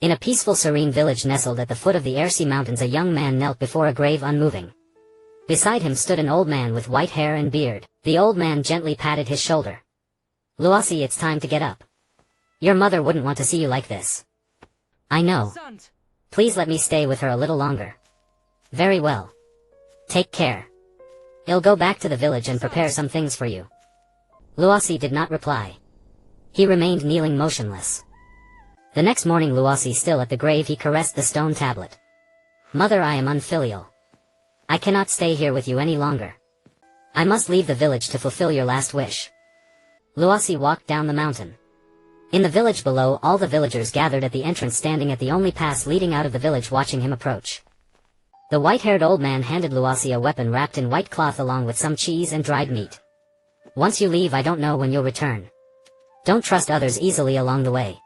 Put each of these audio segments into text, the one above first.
In a peaceful serene village nestled at the foot of the Alsi Mountains, a young man knelt before a grave unmoving. Beside him stood an old man with white hair and beard. The old man gently patted his shoulder. Luasi, it's time to get up. Your mother wouldn't want to see you like this. I know. Please let me stay with her a little longer. Very well. Take care. I'll go back to the village and prepare some things for you. Luasi did not reply. He remained kneeling motionless. The next morning, Luasi still at the grave, he caressed the stone tablet. Mother, I am unfilial. I cannot stay here with you any longer. I must leave the village to fulfill your last wish. Luasi walked down the mountain. In the village below, all the villagers gathered at the entrance, standing at the only pass leading out of the village, watching him approach. The white-haired old man handed Luasi a weapon wrapped in white cloth along with some cheese and dried meat. Once you leave, I don't know when you'll return. Don't trust others easily along the way.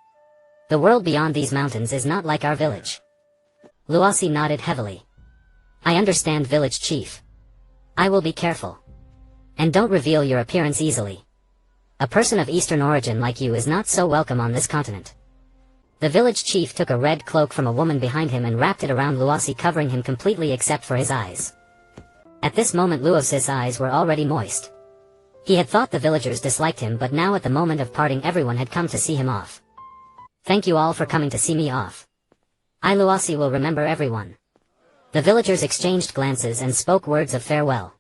The world beyond these mountains is not like our village. Luasi nodded heavily. I understand, village chief. I will be careful. And don't reveal your appearance easily. A person of Eastern origin like you is not so welcome on this continent. The village chief took a red cloak from a woman behind him and wrapped it around Luasi, covering him completely except for his eyes. At this moment, Luasi's eyes were already moist. He had thought the villagers disliked him, but now at the moment of parting, everyone had come to see him off. Thank you all for coming to see me off. I, Luasi, will remember everyone. The villagers exchanged glances and spoke words of farewell.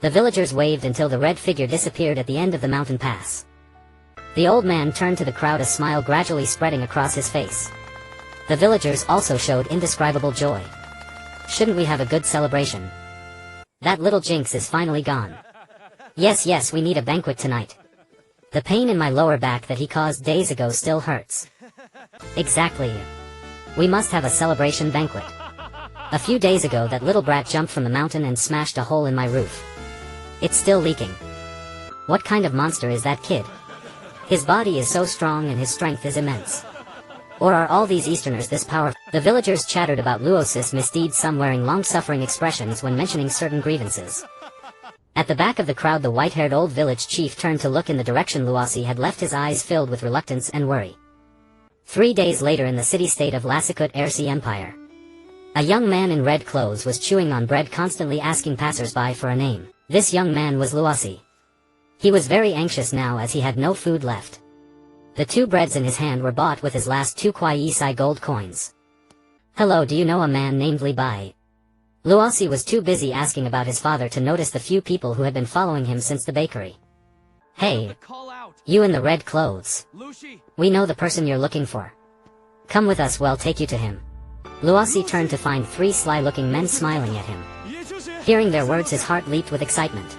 The villagers waved until the red figure disappeared at the end of the mountain pass. The old man turned to the crowd, a smile gradually spreading across his face. The villagers also showed indescribable joy. Shouldn't we have a good celebration? That little jinx is finally gone. Yes, we need a banquet tonight. The pain in my lower back that he caused days ago still hurts. Exactly. We must have a celebration banquet. A few days ago, that little brat jumped from the mountain and smashed a hole in my roof. It's still leaking. What kind of monster is that kid? His body is so strong and his strength is immense. Or are all these Easterners this powerful? The villagers chattered about Luosi's misdeeds, some wearing long-suffering expressions when mentioning certain grievances. At the back of the crowd, the white-haired old village chief turned to look in the direction Luasi had left, his eyes filled with reluctance and worry. 3 days later, in the city-state of Alsi Empire, a young man in red clothes was chewing on bread, constantly asking passers-by for a name. This young man was Luasi. He was very anxious now as he had no food left. The 2 breads in his hand were bought with his last 2 kwaisai gold coins. Hello, do you know a man named Libai? Luasi was too busy asking about his father to notice the few people who had been following him since the bakery. Hey, you in the red clothes. We know the person you're looking for. Come with us, we'll take you to him. Luasi turned to find 3 sly-looking men smiling at him. Hearing their words, his heart leaped with excitement.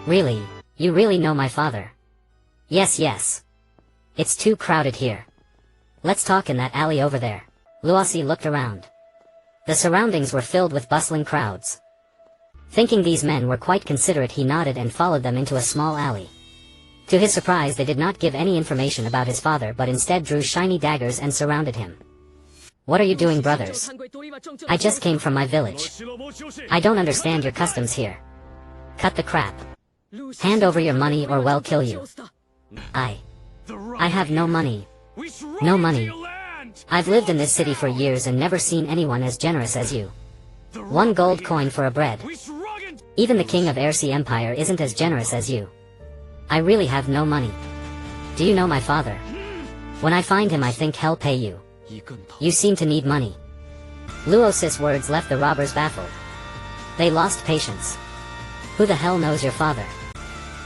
Really? You really know my father? Yes. It's too crowded here. Let's talk in that alley over there. Luasi looked around. The surroundings were filled with bustling crowds. Thinking these men were quite considerate, he nodded and followed them into a small alley. To his surprise, they did not give any information about his father, but instead drew shiny daggers and surrounded him. What are you doing, brothers? I just came from my village. I don't understand your customs here. Cut the crap. Hand over your money or we'll kill you. I have no money. No money. I've lived in this city for years and never seen anyone as generous as you. 1 gold coin for a bread. Even the king of Alsi Empire isn't as generous as you. I really have no money. Do you know my father? When I find him, I think he'll pay you. You seem to need money. Luosi's words left the robbers baffled. They lost patience. Who the hell knows your father?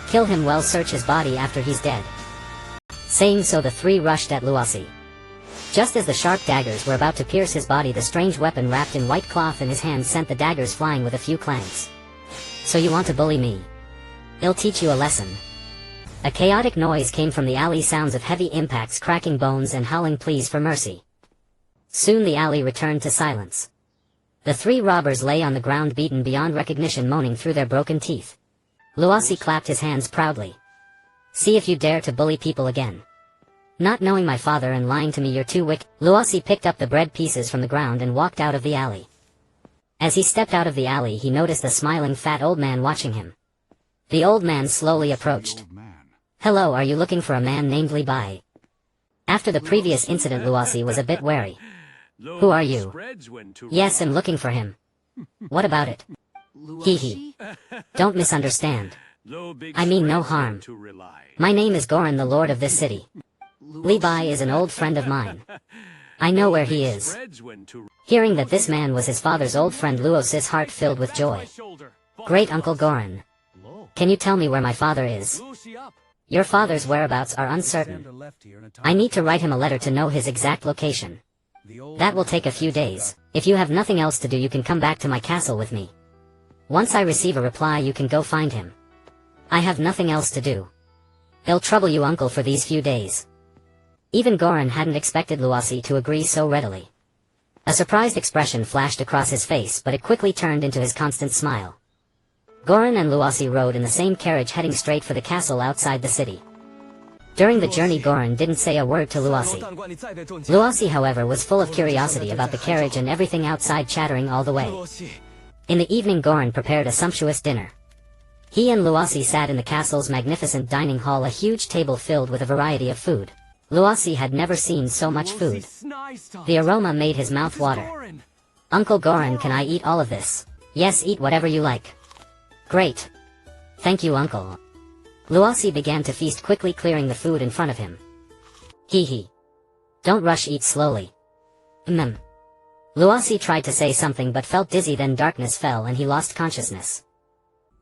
Kill him, well, search his body after he's dead. Saying so, the 3 rushed at Luasi. Just as the sharp daggers were about to pierce his body, the strange weapon wrapped in white cloth in his hand sent the daggers flying with a few clangs. So you want to bully me? I'll teach you a lesson. A chaotic noise came from the alley, sounds of heavy impacts, cracking bones and howling pleas for mercy. Soon the alley returned to silence. The 3 robbers lay on the ground, beaten beyond recognition, moaning through their broken teeth. Luasi clapped his hands proudly. See if you dare to bully people again. Not knowing my father and lying to me, you're too wicked. Luasi picked up the bread pieces from the ground and walked out of the alley. As he stepped out of the alley, he noticed a smiling fat old man watching him. The old man slowly approached. Hello, are you looking for a man named Libai? After the previous incident, Luasi was a bit wary. Who are you? Yes, I'm looking for him. What about it? Hee hee. Don't misunderstand. I mean no harm. My name is Goran, the lord of this city. Levi is an old friend of mine. I know where he is. Hearing that this man was his father's old friend, Luos's heart filled with joy. Great Uncle Goran. Can you tell me where my father is? Your father's whereabouts are uncertain. I need to write him a letter to know his exact location. That will take a few days. If you have nothing else to do, you can come back to my castle with me. Once I receive a reply, you can go find him. I have nothing else to do. They'll trouble you, uncle, for these few days. Even Goran hadn't expected Luosi to agree so readily. A surprised expression flashed across his face, but it quickly turned into his constant smile. Goran and Luosi rode in the same carriage, heading straight for the castle outside the city. During the journey, Goran didn't say a word to Luosi. Luosi, however, was full of curiosity about the carriage and everything outside, chattering all the way. In the evening, Goran prepared a sumptuous dinner. He and Luosi sat in the castle's magnificent dining hall, a huge table filled with a variety of food. Luosi had never seen so much food. The aroma made his mouth water. Uncle Goran, can I eat all of this? Yes, eat whatever you like. Great. Thank you, uncle. Luosi began to feast, quickly clearing the food in front of him. Hee hee. Don't rush, eat slowly. Luosi tried to say something but felt dizzy, then darkness fell and he lost consciousness.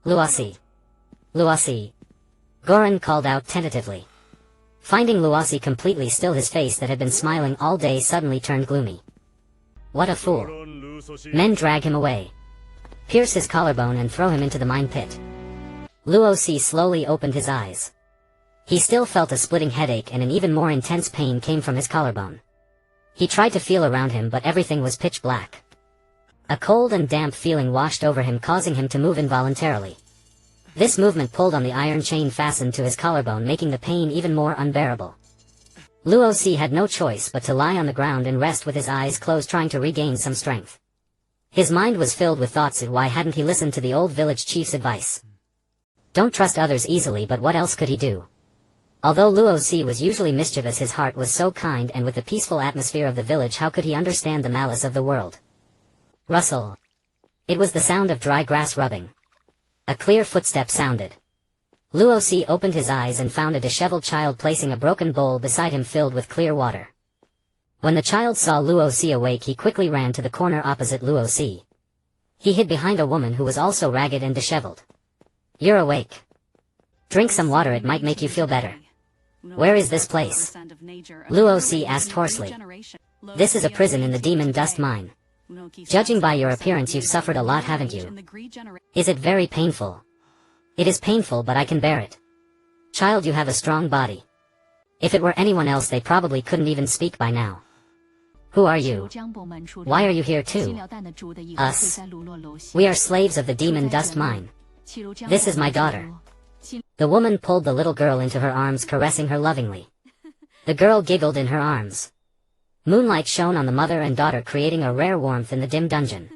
Luosi. Luosi. Goran called out tentatively. Finding Luosi completely still, his face that had been smiling all day suddenly turned gloomy. What a fool. Men drag him away. Pierce his collarbone and throw him into the mine pit. Luosi slowly opened his eyes. He still felt a splitting headache, and an even more intense pain came from his collarbone. He tried to feel around him, but everything was pitch black. A cold and damp feeling washed over him, causing him to move involuntarily. This movement pulled on the iron chain fastened to his collarbone, making the pain even more unbearable. Luosi had no choice but to lie on the ground and rest with his eyes closed, trying to regain some strength. His mind was filled with thoughts of why hadn't he listened to the old village chief's advice. Don't trust others easily, but what else could he do? Although Luosi was usually mischievous, his heart was so kind, and with the peaceful atmosphere of the village, how could he understand the malice of the world? Rustle. It was the sound of dry grass rubbing. A clear footstep sounded. Luosi opened his eyes and found a disheveled child placing a broken bowl beside him filled with clear water. When the child saw Luosi awake, he quickly ran to the corner opposite Luosi. He hid behind a woman who was also ragged and disheveled. You're awake. Drink some water, it might make you feel better. Where is this place? Luosi asked hoarsely. This is a prison in the demon dust mine. Judging by your appearance, you've suffered a lot, haven't you? Is it very painful? It is painful, but I can bear it. Child, you have a strong body. If it were anyone else, they probably couldn't even speak by now. Who are you? Why are you here too? Us. We are slaves of the demon dust mine. This is my daughter. The woman pulled the little girl into her arms, caressing her lovingly. The girl giggled in her arms. Moonlight shone on the mother and daughter, creating a rare warmth in the dim dungeon.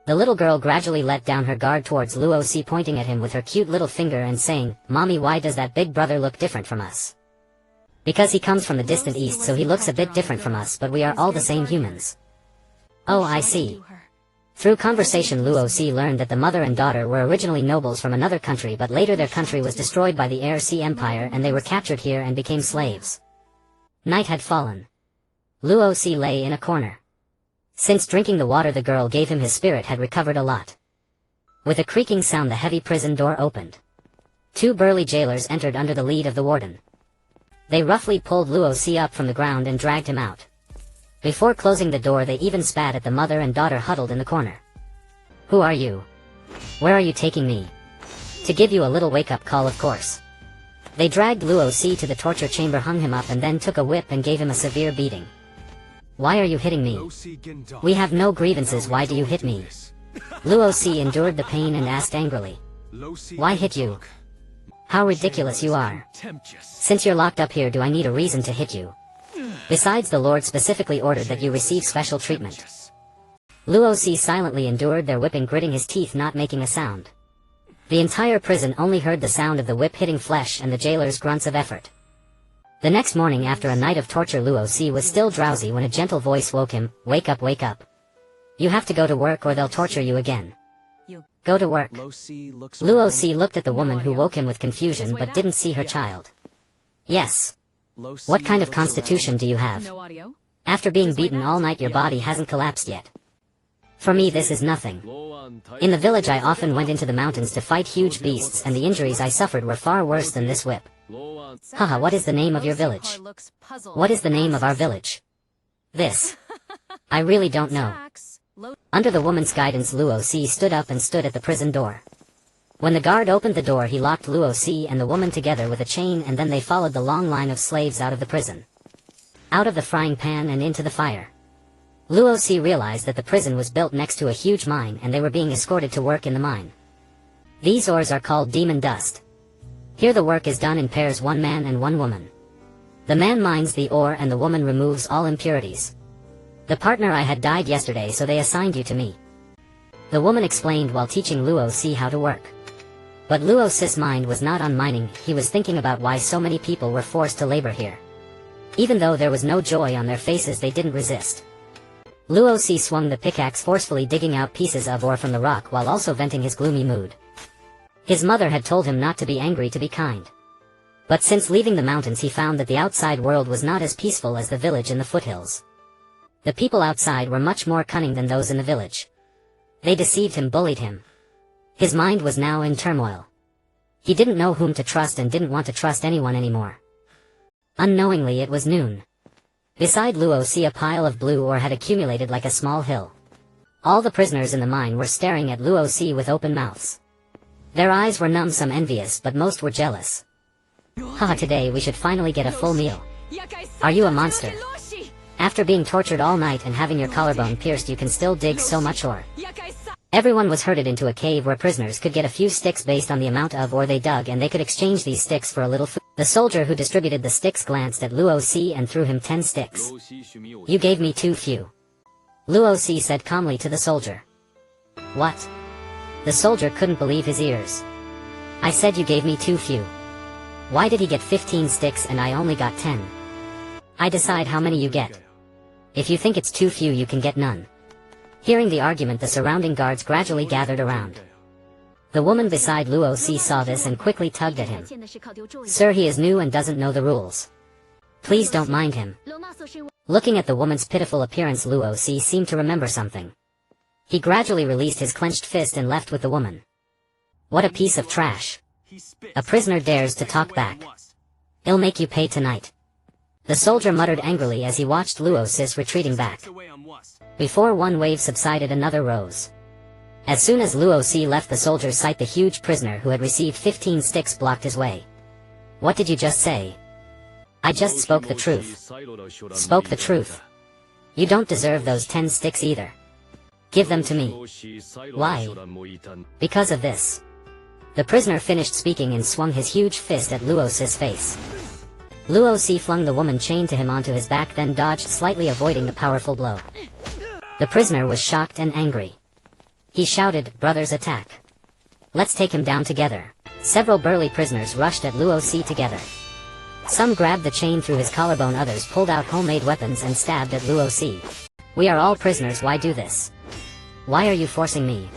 The little girl gradually let down her guard towards Luosi, pointing at him with her cute little finger and saying, "Mommy, why does that big brother look different from us?" Because he comes from the distant east, so he looks a bit different from us, but we are all the same humans. Oh, I see. Through conversation, Luosi learned that the mother and daughter were originally nobles from another country, but later their country was destroyed by the Alsi Empire and they were captured here and became slaves. Night had fallen. Luosi lay in a corner. Since drinking the water the girl gave him, his spirit had recovered a lot. With a creaking sound, the heavy prison door opened. Two burly jailers entered under the lead of the warden. They roughly pulled Luosi up from the ground and dragged him out. Before closing the door, they even spat at the mother and daughter huddled in the corner. Who are you? Where are you taking me? To give you a little wake-up call, of course. They dragged Luosi to the torture chamber, hung him up, and then took a whip and gave him a severe beating. Why are you hitting me? We have no grievances, why do you hit me? Luosi endured the pain and asked angrily. Why hit you? How ridiculous you are. Since you're locked up here, do I need a reason to hit you? Besides, the Lord specifically ordered that you receive special treatment. Luosi silently endured their whipping, gritting his teeth, not making a sound. The entire prison only heard the sound of the whip hitting flesh and the jailer's grunts of effort. The next morning after a night of torture, Luosi was still drowsy when a gentle voice woke him. Wake up, wake up. You have to go to work or they'll torture you again. Go to work. Luosi looked at the woman who woke him with confusion but didn't see her child. Yes. What kind of constitution do you have? After being beaten all night your body hasn't collapsed yet. For me this is nothing. In the village I often went into the mountains to fight huge beasts and the injuries I suffered were far worse than this whip. Haha, what is the name of your village? What is the name of our village? This. I really don't know. Under the woman's guidance Luosi stood up and stood at the prison door. When the guard opened the door he locked Luosi and the woman together with a chain and then they followed the long line of slaves out of the prison. Out of the frying pan and into the fire. Luosi realized that the prison was built next to a huge mine and they were being escorted to work in the mine. These ores are called demon dust. Here the work is done in pairs, one man and one woman. The man mines the ore and the woman removes all impurities. The partner I had died yesterday so they assigned you to me. The woman explained while teaching Luosi how to work. But Luosi's mind was not on mining, he was thinking about why so many people were forced to labor here. Even though there was no joy on their faces they didn't resist. Luosi swung the pickaxe forcefully digging out pieces of ore from the rock while also venting his gloomy mood. His mother had told him not to be angry, to be kind. But since leaving the mountains he found that the outside world was not as peaceful as the village in the foothills. The people outside were much more cunning than those in the village. They deceived him, bullied him. His mind was now in turmoil. He didn't know whom to trust and didn't want to trust anyone anymore. Unknowingly it was noon. Beside Luosi a pile of blue ore had accumulated like a small hill. All the prisoners in the mine were staring at Luosi with open mouths. Their eyes were numb, some envious, but most were jealous. Haha, today we should finally get a full meal. Are you a monster? After being tortured all night and having your collarbone pierced you can still dig so much ore. Everyone was herded into a cave where prisoners could get a few sticks based on the amount of ore they dug and they could exchange these sticks for a little food. The soldier who distributed the sticks glanced at Luosi and threw him 10 sticks. You gave me too few. Luosi said calmly to the soldier. What? The soldier couldn't believe his ears. I said you gave me too few. Why did he get 15 sticks and I only got 10? I decide how many you get. If you think it's too few you can get none. Hearing the argument the surrounding guards gradually gathered around. The woman beside Luosi saw this and quickly tugged at him. Sir, he is new and doesn't know the rules. Please don't mind him. Looking at the woman's pitiful appearance Luosi seemed to remember something. He gradually released his clenched fist and left with the woman. What a piece of trash. A prisoner dares to talk back. I'll make you pay tonight. The soldier muttered angrily as he watched Luosi retreating back. Before one wave subsided another rose. As soon as Luosi left the soldier's sight the huge prisoner who had received 15 sticks blocked his way. What did you just say? I just spoke the truth. Spoke the truth. You don't deserve those 10 sticks either. Give them to me. Why? Because of this. The prisoner finished speaking and swung his huge fist at Luosi's face. Luosi flung the woman chained to him onto his back then dodged slightly avoiding the powerful blow. The prisoner was shocked and angry. He shouted, brothers attack. Let's take him down together. Several burly prisoners rushed at Luosi together. Some grabbed the chain through his collarbone, others pulled out homemade weapons and stabbed at Luosi. We are all prisoners, why do this? Why are you forcing me?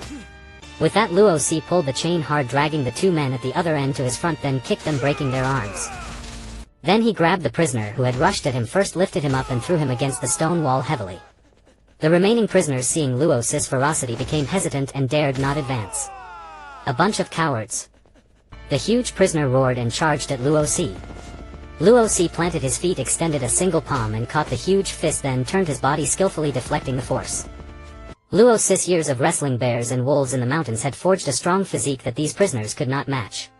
With that Luosi pulled the chain hard dragging the two men at the other end to his front then kicked them breaking their arms. Then he grabbed the prisoner who had rushed at him first lifted him up and threw him against the stone wall heavily. The remaining prisoners seeing Luosi's ferocity became hesitant and dared not advance. A bunch of cowards. The huge prisoner roared and charged at Luosi. Luosi planted his feet extended a single palm and caught the huge fist then turned his body skillfully deflecting the force. Luosi's years of wrestling bears and wolves in the mountains had forged a strong physique that these prisoners could not match.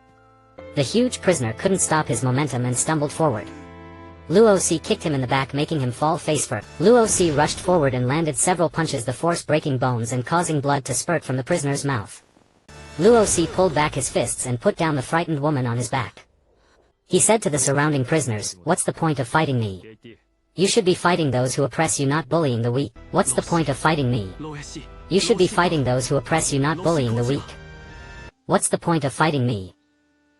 The huge prisoner couldn't stop his momentum and stumbled forward. Luosi kicked him in the back making him fall face first. Luosi rushed forward and landed several punches the force breaking bones and causing blood to spurt from the prisoner's mouth. Luosi pulled back his fists and put down the frightened woman on his back. He said to the surrounding prisoners, what's the point of fighting me? You should be fighting those who oppress you, not bullying the weak. What's the point of fighting me? You should be fighting those who oppress you, not bullying the weak. What's the point of fighting me?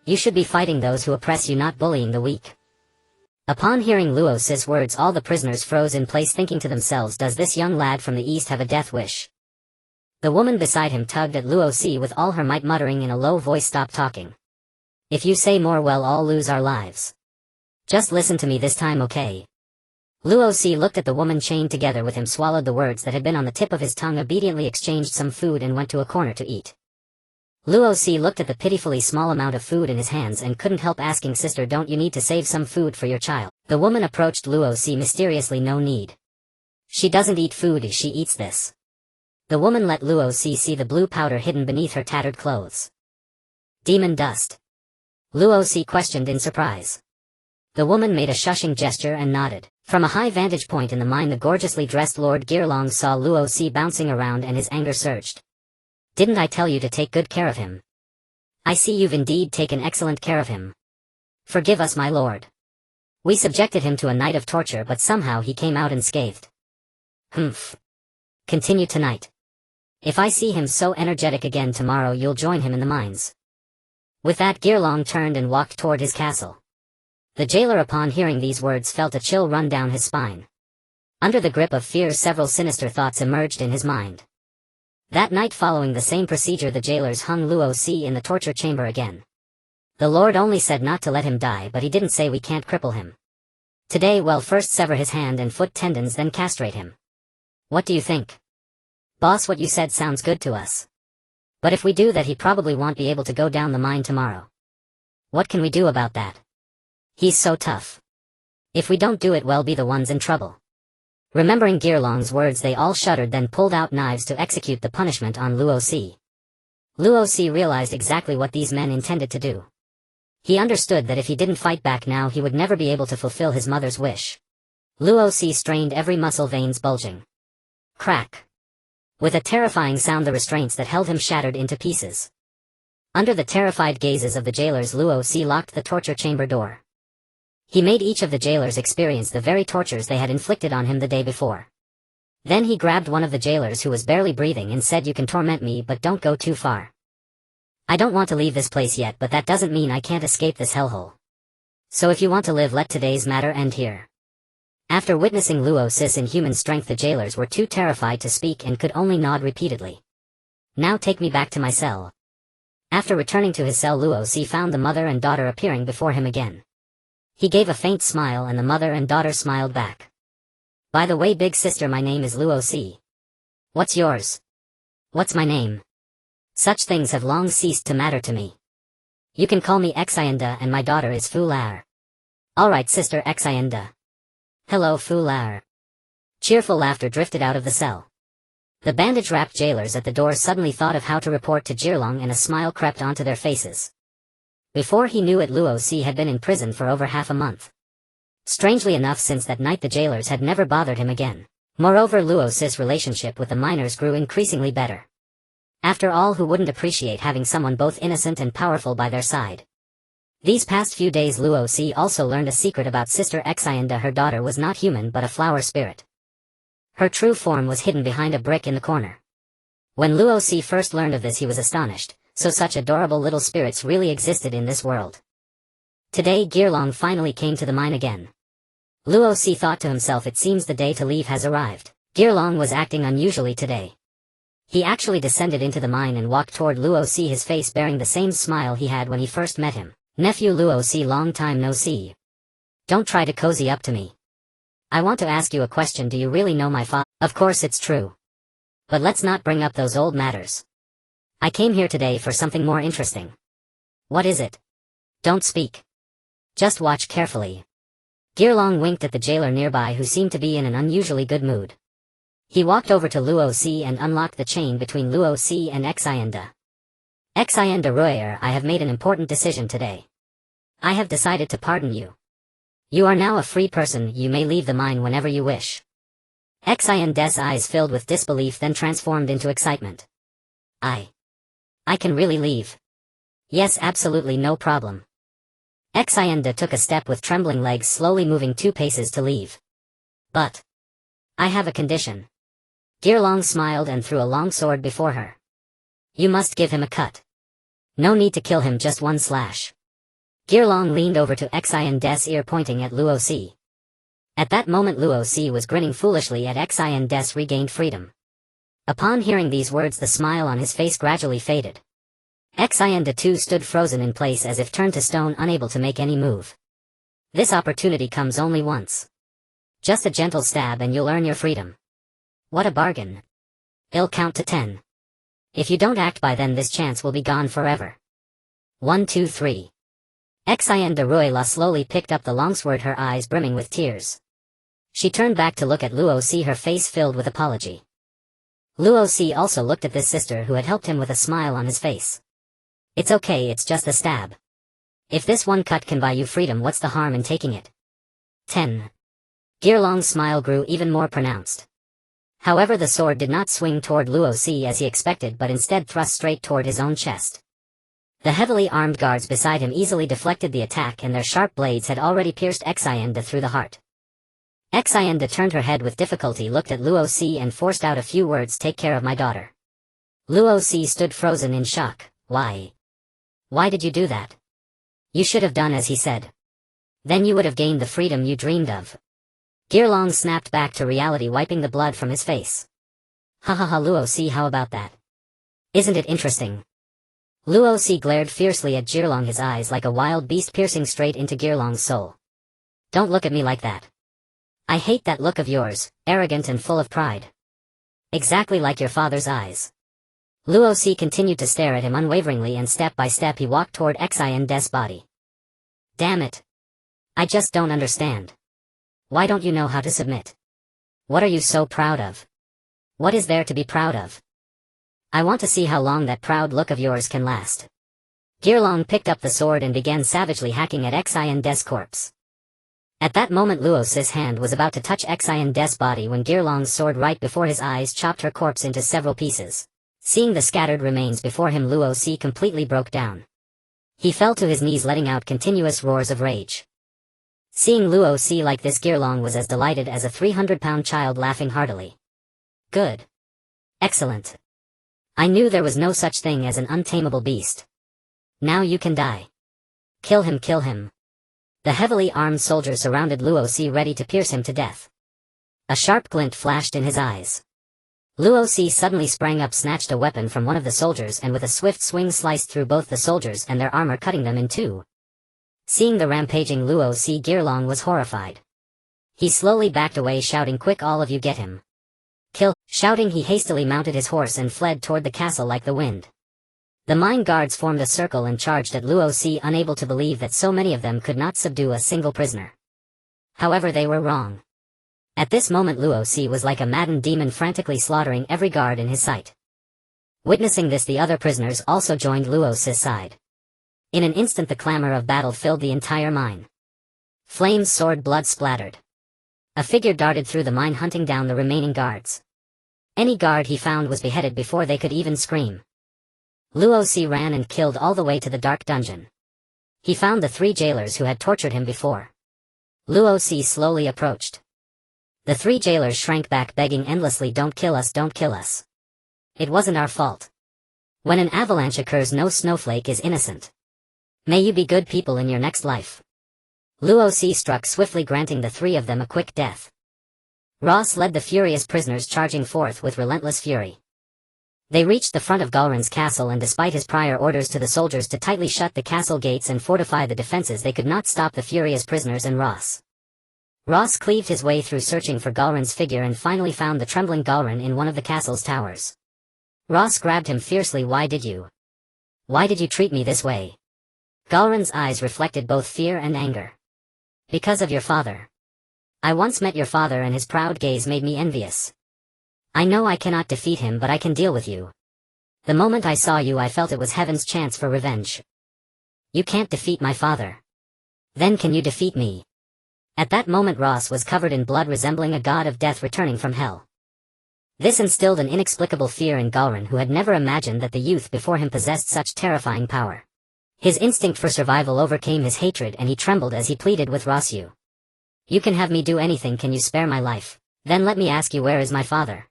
You should be fighting those who oppress you, not bullying the weak. Upon hearing Luos's words, all the prisoners froze in place, thinking to themselves, does this young lad from the east have a death wish? The woman beside him tugged at Luosi with all her might, muttering in a low voice, stop talking. If you say more, we'll all lose our lives. Just listen to me this time, okay? Luosi looked at the woman chained together with him, swallowed the words that had been on the tip of his tongue, obediently exchanged some food and went to a corner to eat. Luosi looked at the pitifully small amount of food in his hands and couldn't help asking, sister, don't you need to save some food for your child? The woman approached Luosi mysteriously, no need. She doesn't eat food, she eats this. The woman let Luosi see the blue powder hidden beneath her tattered clothes. Demon dust? Luosi questioned in surprise. The woman made a shushing gesture and nodded. From a high vantage point in the mine, the gorgeously dressed Lord Gearlong saw Luosi bouncing around and his anger surged. Didn't I tell you to take good care of him? I see you've indeed taken excellent care of him. Forgive us, my lord. We subjected him to a night of torture, but somehow he came out unscathed. Humph. Continue tonight. If I see him so energetic again tomorrow, you'll join him in the mines. With that, Gearlong turned and walked toward his castle. The jailer, upon hearing these words, felt a chill run down his spine. Under the grip of fear, several sinister thoughts emerged in his mind. That night, following the same procedure, the jailers hung Luosi in the torture chamber again. The Lord only said not to let him die, but he didn't say we can't cripple him. Today, well, first sever his hand and foot tendons, then castrate him. What do you think? Boss, what you said sounds good to us. But if we do that, he probably won't be able to go down the mine tomorrow. What can we do about that? He's so tough. If we don't do it, we'll be the ones in trouble. Remembering Gearlong's words, they all shuddered, then pulled out knives to execute the punishment on Luosi. Luosi realized exactly what these men intended to do. He understood that if he didn't fight back now, he would never be able to fulfill his mother's wish. Luosi strained, every muscle, veins bulging. Crack. With a terrifying sound, the restraints that held him shattered into pieces. Under the terrified gazes of the jailers, Luosi locked the torture chamber door. He made each of the jailers experience the very tortures they had inflicted on him the day before. Then he grabbed one of the jailers who was barely breathing and said, you can torment me, but don't go too far. I don't want to leave this place yet, but that doesn't mean I can't escape this hellhole. So if you want to live, let today's matter end here. After witnessing Luosi's inhuman strength, the jailers were too terrified to speak and could only nod repeatedly. Now take me back to my cell. After returning to his cell, Luosi found the mother and daughter appearing before him again. He gave a faint smile and the mother and daughter smiled back. By the way, big sister, my name is Luosi. What's yours? What's my name? Such things have long ceased to matter to me. You can call me Xianda, and my daughter is Fular. Alright, sister Xianda. Hello, Fular. Cheerful laughter drifted out of the cell. The bandage-wrapped jailers at the door suddenly thought of how to report to Gearlong, and a smile crept onto their faces. Before he knew it, Luosi had been in prison for over half a month. Strangely enough, since that night the jailers had never bothered him again. Moreover, Luosi's relationship with the miners grew increasingly better. After all, who wouldn't appreciate having someone both innocent and powerful by their side? These past few days, Luosi also learned a secret about Sister Xianda. Her daughter was not human but a flower spirit. Her true form was hidden behind a brick in the corner. When Luosi first learned of this, he was astonished, so such adorable little spirits really existed in this world. Today, Gearlong finally came to the mine again. Luosi thought to himself, it seems the day to leave has arrived. Gearlong was acting unusually today. He actually descended into the mine and walked toward Luosi, his face bearing the same smile he had when he first met him. Nephew Luosi, long time no see. Don't try to cozy up to me. I want to ask you a question. Do you really know my father? Of course it's true. But let's not bring up those old matters. I came here today for something more interesting. What is it? Don't speak. Just watch carefully. Gearlong winked at the jailer nearby, who seemed to be in an unusually good mood. He walked over to Luosi and unlocked the chain between Luosi and Xianda. Xianda Royer, I have made an important decision today. I have decided to pardon you. You are now a free person. You may leave the mine whenever you wish. Xianda's eyes filled with disbelief, then transformed into excitement. I can really leave? Yes, absolutely, no problem. Xianda took a step with trembling legs, slowly moving 2 paces to leave. But I have a condition. Gearlong smiled and threw a long sword before her. You must give him a cut. No need to kill him, just one slash. Gearlong leaned over to Xian's ear pointing at Luosi. At that moment Luosi was grinning foolishly at Xian's regained freedom. Upon hearing these words the smile on his face gradually faded. Xian too stood frozen in place as if turned to stone, unable to make any move. This opportunity comes only once. Just a gentle stab and you'll earn your freedom. What a bargain. I'll count to 10. If you don't act by then this chance will be gone forever. 1 2 3. Xian de Ruila slowly picked up the longsword, her eyes brimming with tears. She turned back to look at Luosi, her face filled with apology. Luosi also looked at this sister who had helped him with a smile on his face. It's okay, it's just a stab. If this one cut can buy you freedom, what's the harm in taking it? 10. Gearlong's smile grew even more pronounced. However, the sword did not swing toward Luosi as he expected, but instead thrust straight toward his own chest. The heavily armed guards beside him easily deflected the attack, and their sharp blades had already pierced Xian through the heart. Xian turned her head with difficulty, looked at Luosi and forced out a few words, "Take care of my daughter." Luosi stood frozen in shock. Why? Why did you do that? You should have done as he said. Then you would have gained the freedom you dreamed of. Gearlong snapped back to reality, wiping the blood from his face. Ha ha ha, Luosi, how about that? Isn't it interesting? Luosi glared fiercely at Gearlong, his eyes like a wild beast piercing straight into Gearlong's soul. Don't look at me like that. I hate that look of yours, arrogant and full of pride. Exactly like your father's eyes. Luosi continued to stare at him unwaveringly, and step by step he walked toward Xian's body. Damn it. I just don't understand. Why don't you know how to submit? What are you so proud of? What is there to be proud of? I want to see how long that proud look of yours can last. Gearlong picked up the sword and began savagely hacking at Xian's corpse. At that moment Luosi's hand was about to touch Xian's body when Gearlong's sword right before his eyes chopped her corpse into several pieces. Seeing the scattered remains before him, Luosi completely broke down. He fell to his knees, letting out continuous roars of rage. Seeing Luosi like this, Gearlong was as delighted as a 300-pound child, laughing heartily. Good. Excellent. I knew there was no such thing as an untamable beast. Now you can die. Kill him, kill him. The heavily armed soldiers surrounded Luosi, ready to pierce him to death. A sharp glint flashed in his eyes. Luosi suddenly sprang up, snatched a weapon from one of the soldiers, and with a swift swing sliced through both the soldiers and their armor, cutting them in two. Seeing the rampaging Luosi, Gearlong was horrified. He slowly backed away, shouting, "Quick, all of you, get him. Kill!" Shouting, he hastily mounted his horse and fled toward the castle like the wind. The mine guards formed a circle and charged at Luosi, unable to believe that so many of them could not subdue a single prisoner. However, they were wrong. At this moment Luosi was like a maddened demon, frantically slaughtering every guard in his sight. Witnessing this, the other prisoners also joined Luosi's side. In an instant the clamor of battle filled the entire mine. Flames soared, blood splattered. A figure darted through the mine, hunting down the remaining guards. Any guard he found was beheaded before they could even scream. Luosi ran and killed all the way to the dark dungeon. He found the 3 jailers who had tortured him before. Luosi slowly approached. The 3 jailers shrank back, begging endlessly, "Don't kill us, don't kill us. It wasn't our fault. When an avalanche occurs, no snowflake is innocent. May you be good people in your next life." Luosi struck swiftly, granting the 3 of them a quick death. Ross led the furious prisoners, charging forth with relentless fury. They reached the front of Galrin's castle, and despite his prior orders to the soldiers to tightly shut the castle gates and fortify the defenses, they could not stop the furious prisoners and Ross. Ross cleaved his way through, searching for Galrin's figure, and finally found the trembling Galrin in one of the castle's towers. Ross grabbed him fiercely. Why did you treat me this way?" Galrin's eyes reflected both fear and anger. "Because of your father. I once met your father, and his proud gaze made me envious. I know I cannot defeat him, but I can deal with you. The moment I saw you, I felt it was heaven's chance for revenge." "You can't defeat my father. Then can you defeat me?" At that moment Ross was covered in blood, resembling a god of death returning from hell. This instilled an inexplicable fear in Galrin, who had never imagined that the youth before him possessed such terrifying power. His instinct for survival overcame his hatred, and he trembled as he pleaded with Ross, "You can have me do anything. Can you spare my life? Then let me ask you, where is my father?"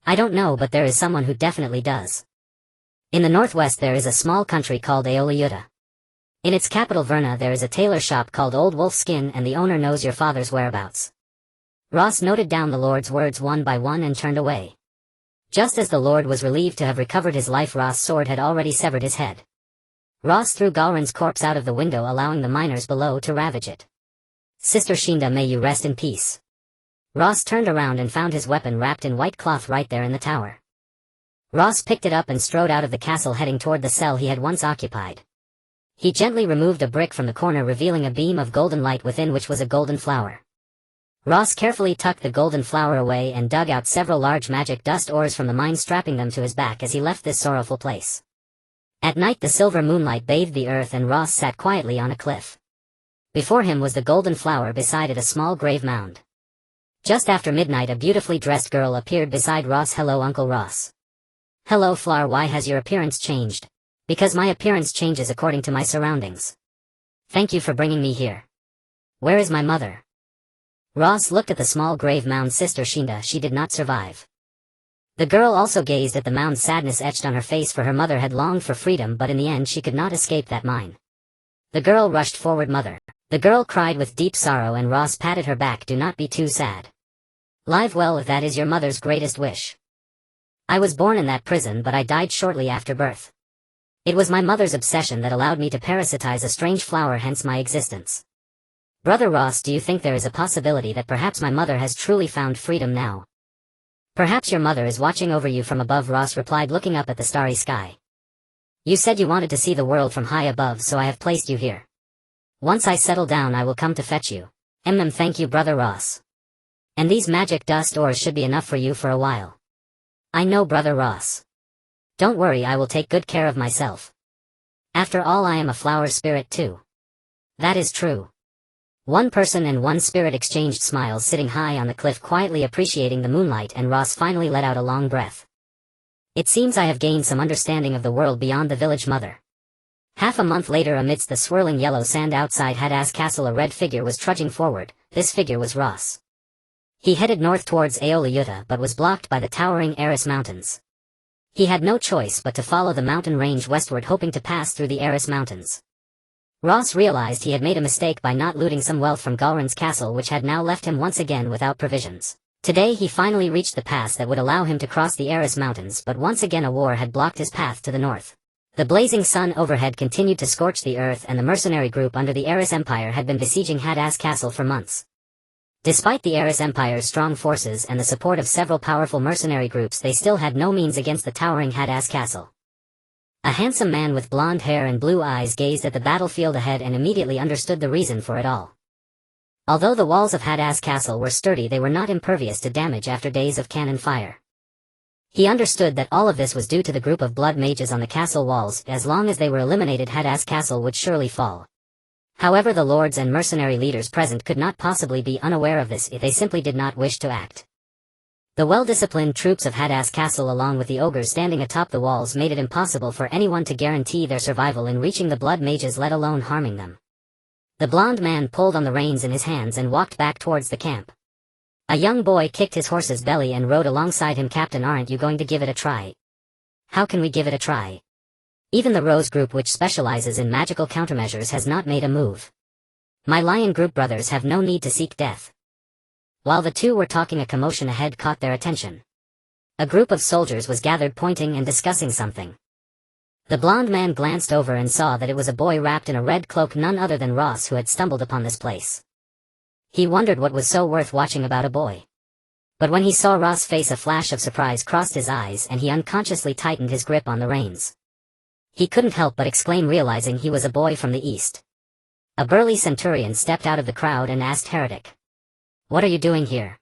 "I don't know, but there is someone who definitely does. In the northwest there is a small country called Aoliuta. In its capital Verna there is a tailor shop called Old Wolf Skin and the owner knows your father's whereabouts. Ross noted down the Lord's words one by one and turned away. Just as the Lord was relieved to have recovered his life, Ross' sword had already severed his head. Ross threw Galrin's corpse out of the window, allowing the miners below to ravage it. Sister Shinda, may you rest in peace. Ross turned around and found his weapon wrapped in white cloth right there in the tower. Ross picked it up and strode out of the castle, heading toward the cell he had once occupied. He gently removed a brick from the corner, revealing a beam of golden light within which was a golden flower. Ross carefully tucked the golden flower away and dug out several large magic dust ores from the mine, strapping them to his back as he left this sorrowful place. At night the silver moonlight bathed the earth and Ross sat quietly on a cliff. Before him was the golden flower, beside it a small grave mound. Just after midnight a beautifully dressed girl appeared beside Ross. Hello, Uncle Ross. Hello, Flower. Why has your appearance changed? Because my appearance changes according to my surroundings. Thank you for bringing me here. Where is my mother? Ross looked at the small grave mound. Sister Shinda, she did not survive. The girl also gazed at the mound, sadness etched on her face, for her mother had longed for freedom, but in the end she could not escape that mine. The girl rushed forward. Mother. The girl cried with deep sorrow and Ross patted her back. Do not be too sad. Live well, if that is your mother's greatest wish. I was born in that prison, but I died shortly after birth. It was my mother's obsession that allowed me to parasitize a strange flower, hence my existence. Brother Ross, do you think there is a possibility that perhaps my mother has truly found freedom now? Perhaps your mother is watching over you from above, Ross replied, looking up at the starry sky. You said you wanted to see the world from high above, so I have placed you here. Once I settle down I will come to fetch you. Thank you, Brother Ross. And these magic dust ores should be enough for you for a while. I know, Brother Ross. Don't worry, I will take good care of myself. After all, I am a flower spirit too. That is true. One person and one spirit exchanged smiles, sitting high on the cliff quietly appreciating the moonlight, and Ross finally let out a long breath. It seems I have gained some understanding of the world beyond the village, Mother. Half a month later, amidst the swirling yellow sand outside Hadass Castle, a red figure was trudging forward. This figure was Ross. He headed north towards Aola Yuta but was blocked by the towering Eris Mountains. He had no choice but to follow the mountain range westward, hoping to pass through the Eris Mountains. Ross realized he had made a mistake by not looting some wealth from Galrin's castle, which had now left him once again without provisions. Today he finally reached the pass that would allow him to cross the Eris Mountains, but once again a war had blocked his path to the north. The blazing sun overhead continued to scorch the earth, and the mercenary group under the Alsi Empire had been besieging Hadass Castle for months. Despite the Alsi Empire's strong forces and the support of several powerful mercenary groups, they still had no means against the towering Hadass Castle. A handsome man with blonde hair and blue eyes gazed at the battlefield ahead and immediately understood the reason for it all. Although the walls of Hadass Castle were sturdy, they were not impervious to damage after days of cannon fire. He understood that all of this was due to the group of blood mages on the castle walls. As long as they were eliminated, Hadass Castle would surely fall. However, the lords and mercenary leaders present could not possibly be unaware of this if they simply did not wish to act. The well-disciplined troops of Hadass Castle, along with the ogres standing atop the walls, made it impossible for anyone to guarantee their survival in reaching the blood mages, let alone harming them. The blond man pulled on the reins in his hands and walked back towards the camp. A young boy kicked his horse's belly and rode alongside him. Captain, aren't you going to give it a try? How can we give it a try? Even the Rose group, which specializes in magical countermeasures, has not made a move. My Lion group brothers have no need to seek death. While the two were talking, a commotion ahead caught their attention. A group of soldiers was gathered, pointing and discussing something. The blond man glanced over and saw that it was a boy wrapped in a red cloak, none other than Ross, who had stumbled upon this place. He wondered what was so worth watching about a boy. But when he saw Ross' face, a flash of surprise crossed his eyes and he unconsciously tightened his grip on the reins. He couldn't help but exclaim, realizing he was a boy from the east. A burly centurion stepped out of the crowd and asked, Heretic, what are you doing here?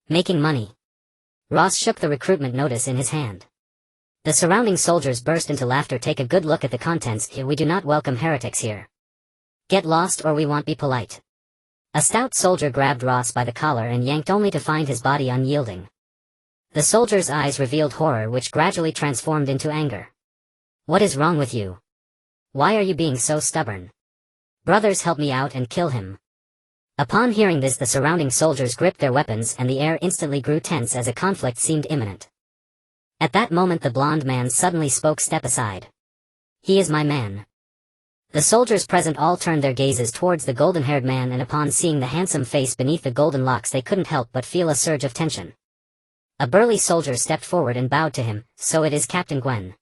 Making money. Ross shook the recruitment notice in his hand. The surrounding soldiers burst into laughter. Take a good look at the contents here. We do not welcome heretics here. Get lost, or we won't be polite. A stout soldier grabbed Ross by the collar and yanked, only to find his body unyielding. The soldier's eyes revealed horror, which gradually transformed into anger. What is wrong with you? Why are you being so stubborn? Brothers, help me out and kill him. Upon hearing this, the surrounding soldiers gripped their weapons and the air instantly grew tense as a conflict seemed imminent. At that moment the blond man suddenly spoke. Step aside. He is my man. The soldiers present all turned their gazes towards the golden-haired man, and upon seeing the handsome face beneath the golden locks they couldn't help but feel a surge of tension. A burly soldier stepped forward and bowed to him. "So it is Captain Gwen.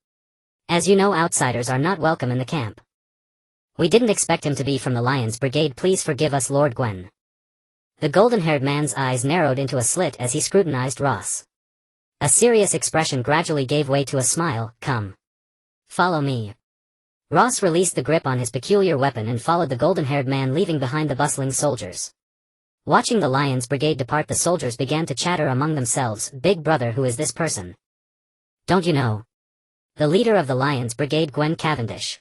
As you know, outsiders are not welcome in the camp. We didn't expect him to be from the Lions Brigade. Please forgive us, Lord Gwen." The golden-haired man's eyes narrowed into a slit as he scrutinized Ross. A serious expression gradually gave way to a smile. "Come. Follow me." Ross released the grip on his peculiar weapon and followed the golden-haired man, leaving behind the bustling soldiers. Watching the Lions Brigade depart, the soldiers began to chatter among themselves. "Big brother, who is this person? Don't you know? The leader of the Lions Brigade, Gwen Cavendish.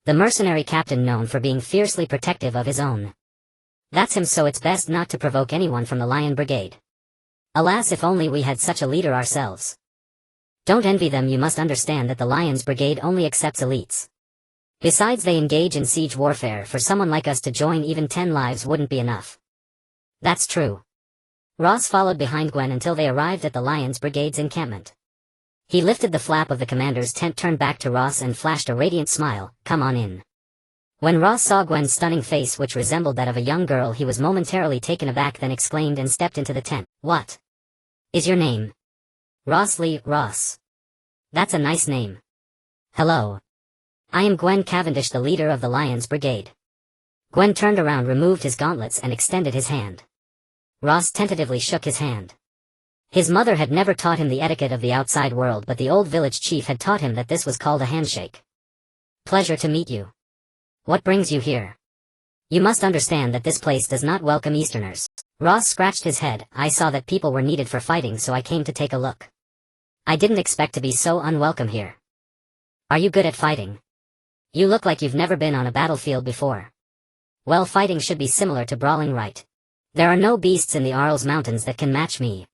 The mercenary captain known for being fiercely protective of his own. That's him, so it's best not to provoke anyone from the Lion Brigade. Alas, if only we had such a leader ourselves. Don't envy them. You must understand that the Lions Brigade only accepts elites. Besides, they engage in siege warfare. For someone like us to join, even 10 lives wouldn't be enough." "That's true." Ross followed behind Gwen until they arrived at the Lions Brigade's encampment. He lifted the flap of the commander's tent, turned back to Ross and flashed a radiant smile. "Come on in." When Ross saw Gwen's stunning face, which resembled that of a young girl, he was momentarily taken aback, then exclaimed and stepped into the tent. "What is your name?" "Ross Lee." "Ross. That's a nice name." "Hello. I am Gwen Cavendish, the leader of the Lions Brigade." Gwen turned around, removed his gauntlets, and extended his hand. Ross tentatively shook his hand. His mother had never taught him the etiquette of the outside world, but the old village chief had taught him that this was called a handshake. "Pleasure to meet you. What brings you here? You must understand that this place does not welcome Easterners." Ross scratched his head. "I saw that people were needed for fighting, so I came to take a look. I didn't expect to be so unwelcome here." "Are you good at fighting? You look like you've never been on a battlefield before." "Well, fighting should be similar to brawling, right? There are no beasts in the Arles Mountains that can match me,"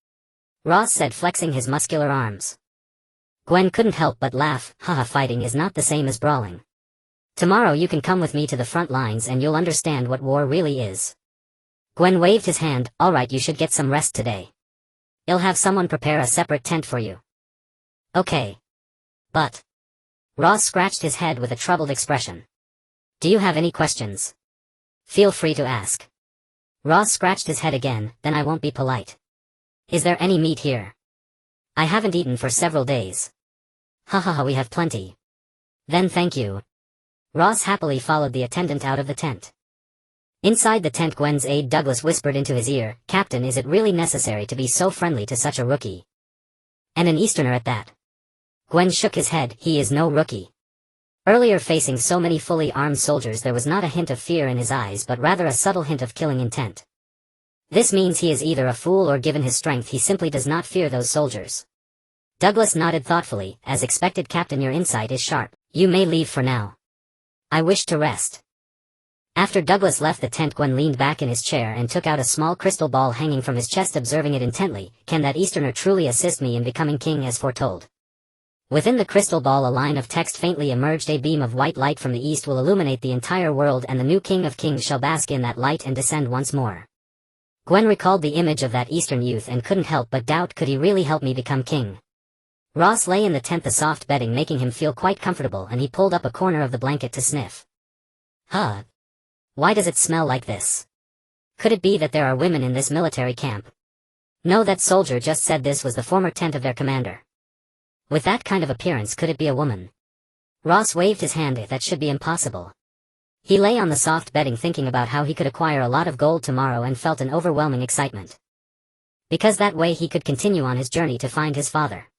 Ross said, flexing his muscular arms. Gwen couldn't help but laugh. "Haha, fighting is not the same as brawling. Tomorrow you can come with me to the front lines and you'll understand what war really is." Gwen waved his hand. "All right, you should get some rest today. I'll have someone prepare a separate tent for you." "Okay. But..." Ross scratched his head with a troubled expression. "Do you have any questions? Feel free to ask." Ross scratched his head again. "Then I won't be polite. Is there any meat here? I haven't eaten for several days." "Ha, we have plenty." "Then thank you." Ross happily followed the attendant out of the tent. Inside the tent, Gwen's aide Douglas whispered into his ear, "Captain, is it really necessary to be so friendly to such a rookie? And an Easterner at that?" Gwen shook his head. "He is no rookie." Earlier, facing so many fully armed soldiers, there was not a hint of fear in his eyes, but rather a subtle hint of killing intent. This means he is either a fool or, given his strength, he simply does not fear those soldiers. Douglas nodded thoughtfully. "As expected, Captain, your insight is sharp. You may leave for now. I wish to rest." After Douglas left the tent, Gwen leaned back in his chair and took out a small crystal ball hanging from his chest, observing it intently. "Can that Easterner truly assist me in becoming king as foretold?" Within the crystal ball, a line of text faintly emerged. "A beam of white light from the east will illuminate the entire world, and the new King of Kings shall bask in that light and descend once more." Gwen recalled the image of that Eastern youth and couldn't help but doubt, could he really help me become king? Ross lay in the tent, the soft bedding making him feel quite comfortable, and he pulled up a corner of the blanket to sniff. "Huh? Why does it smell like this? Could it be that there are women in this military camp?" "No, that soldier just said this was the former tent of their commander. With that kind of appearance, could it be a woman?" Ross waved his hand. "That should be impossible." He lay on the soft bedding thinking about how he could acquire a lot of gold tomorrow and felt an overwhelming excitement. Because that way he could continue on his journey to find his father.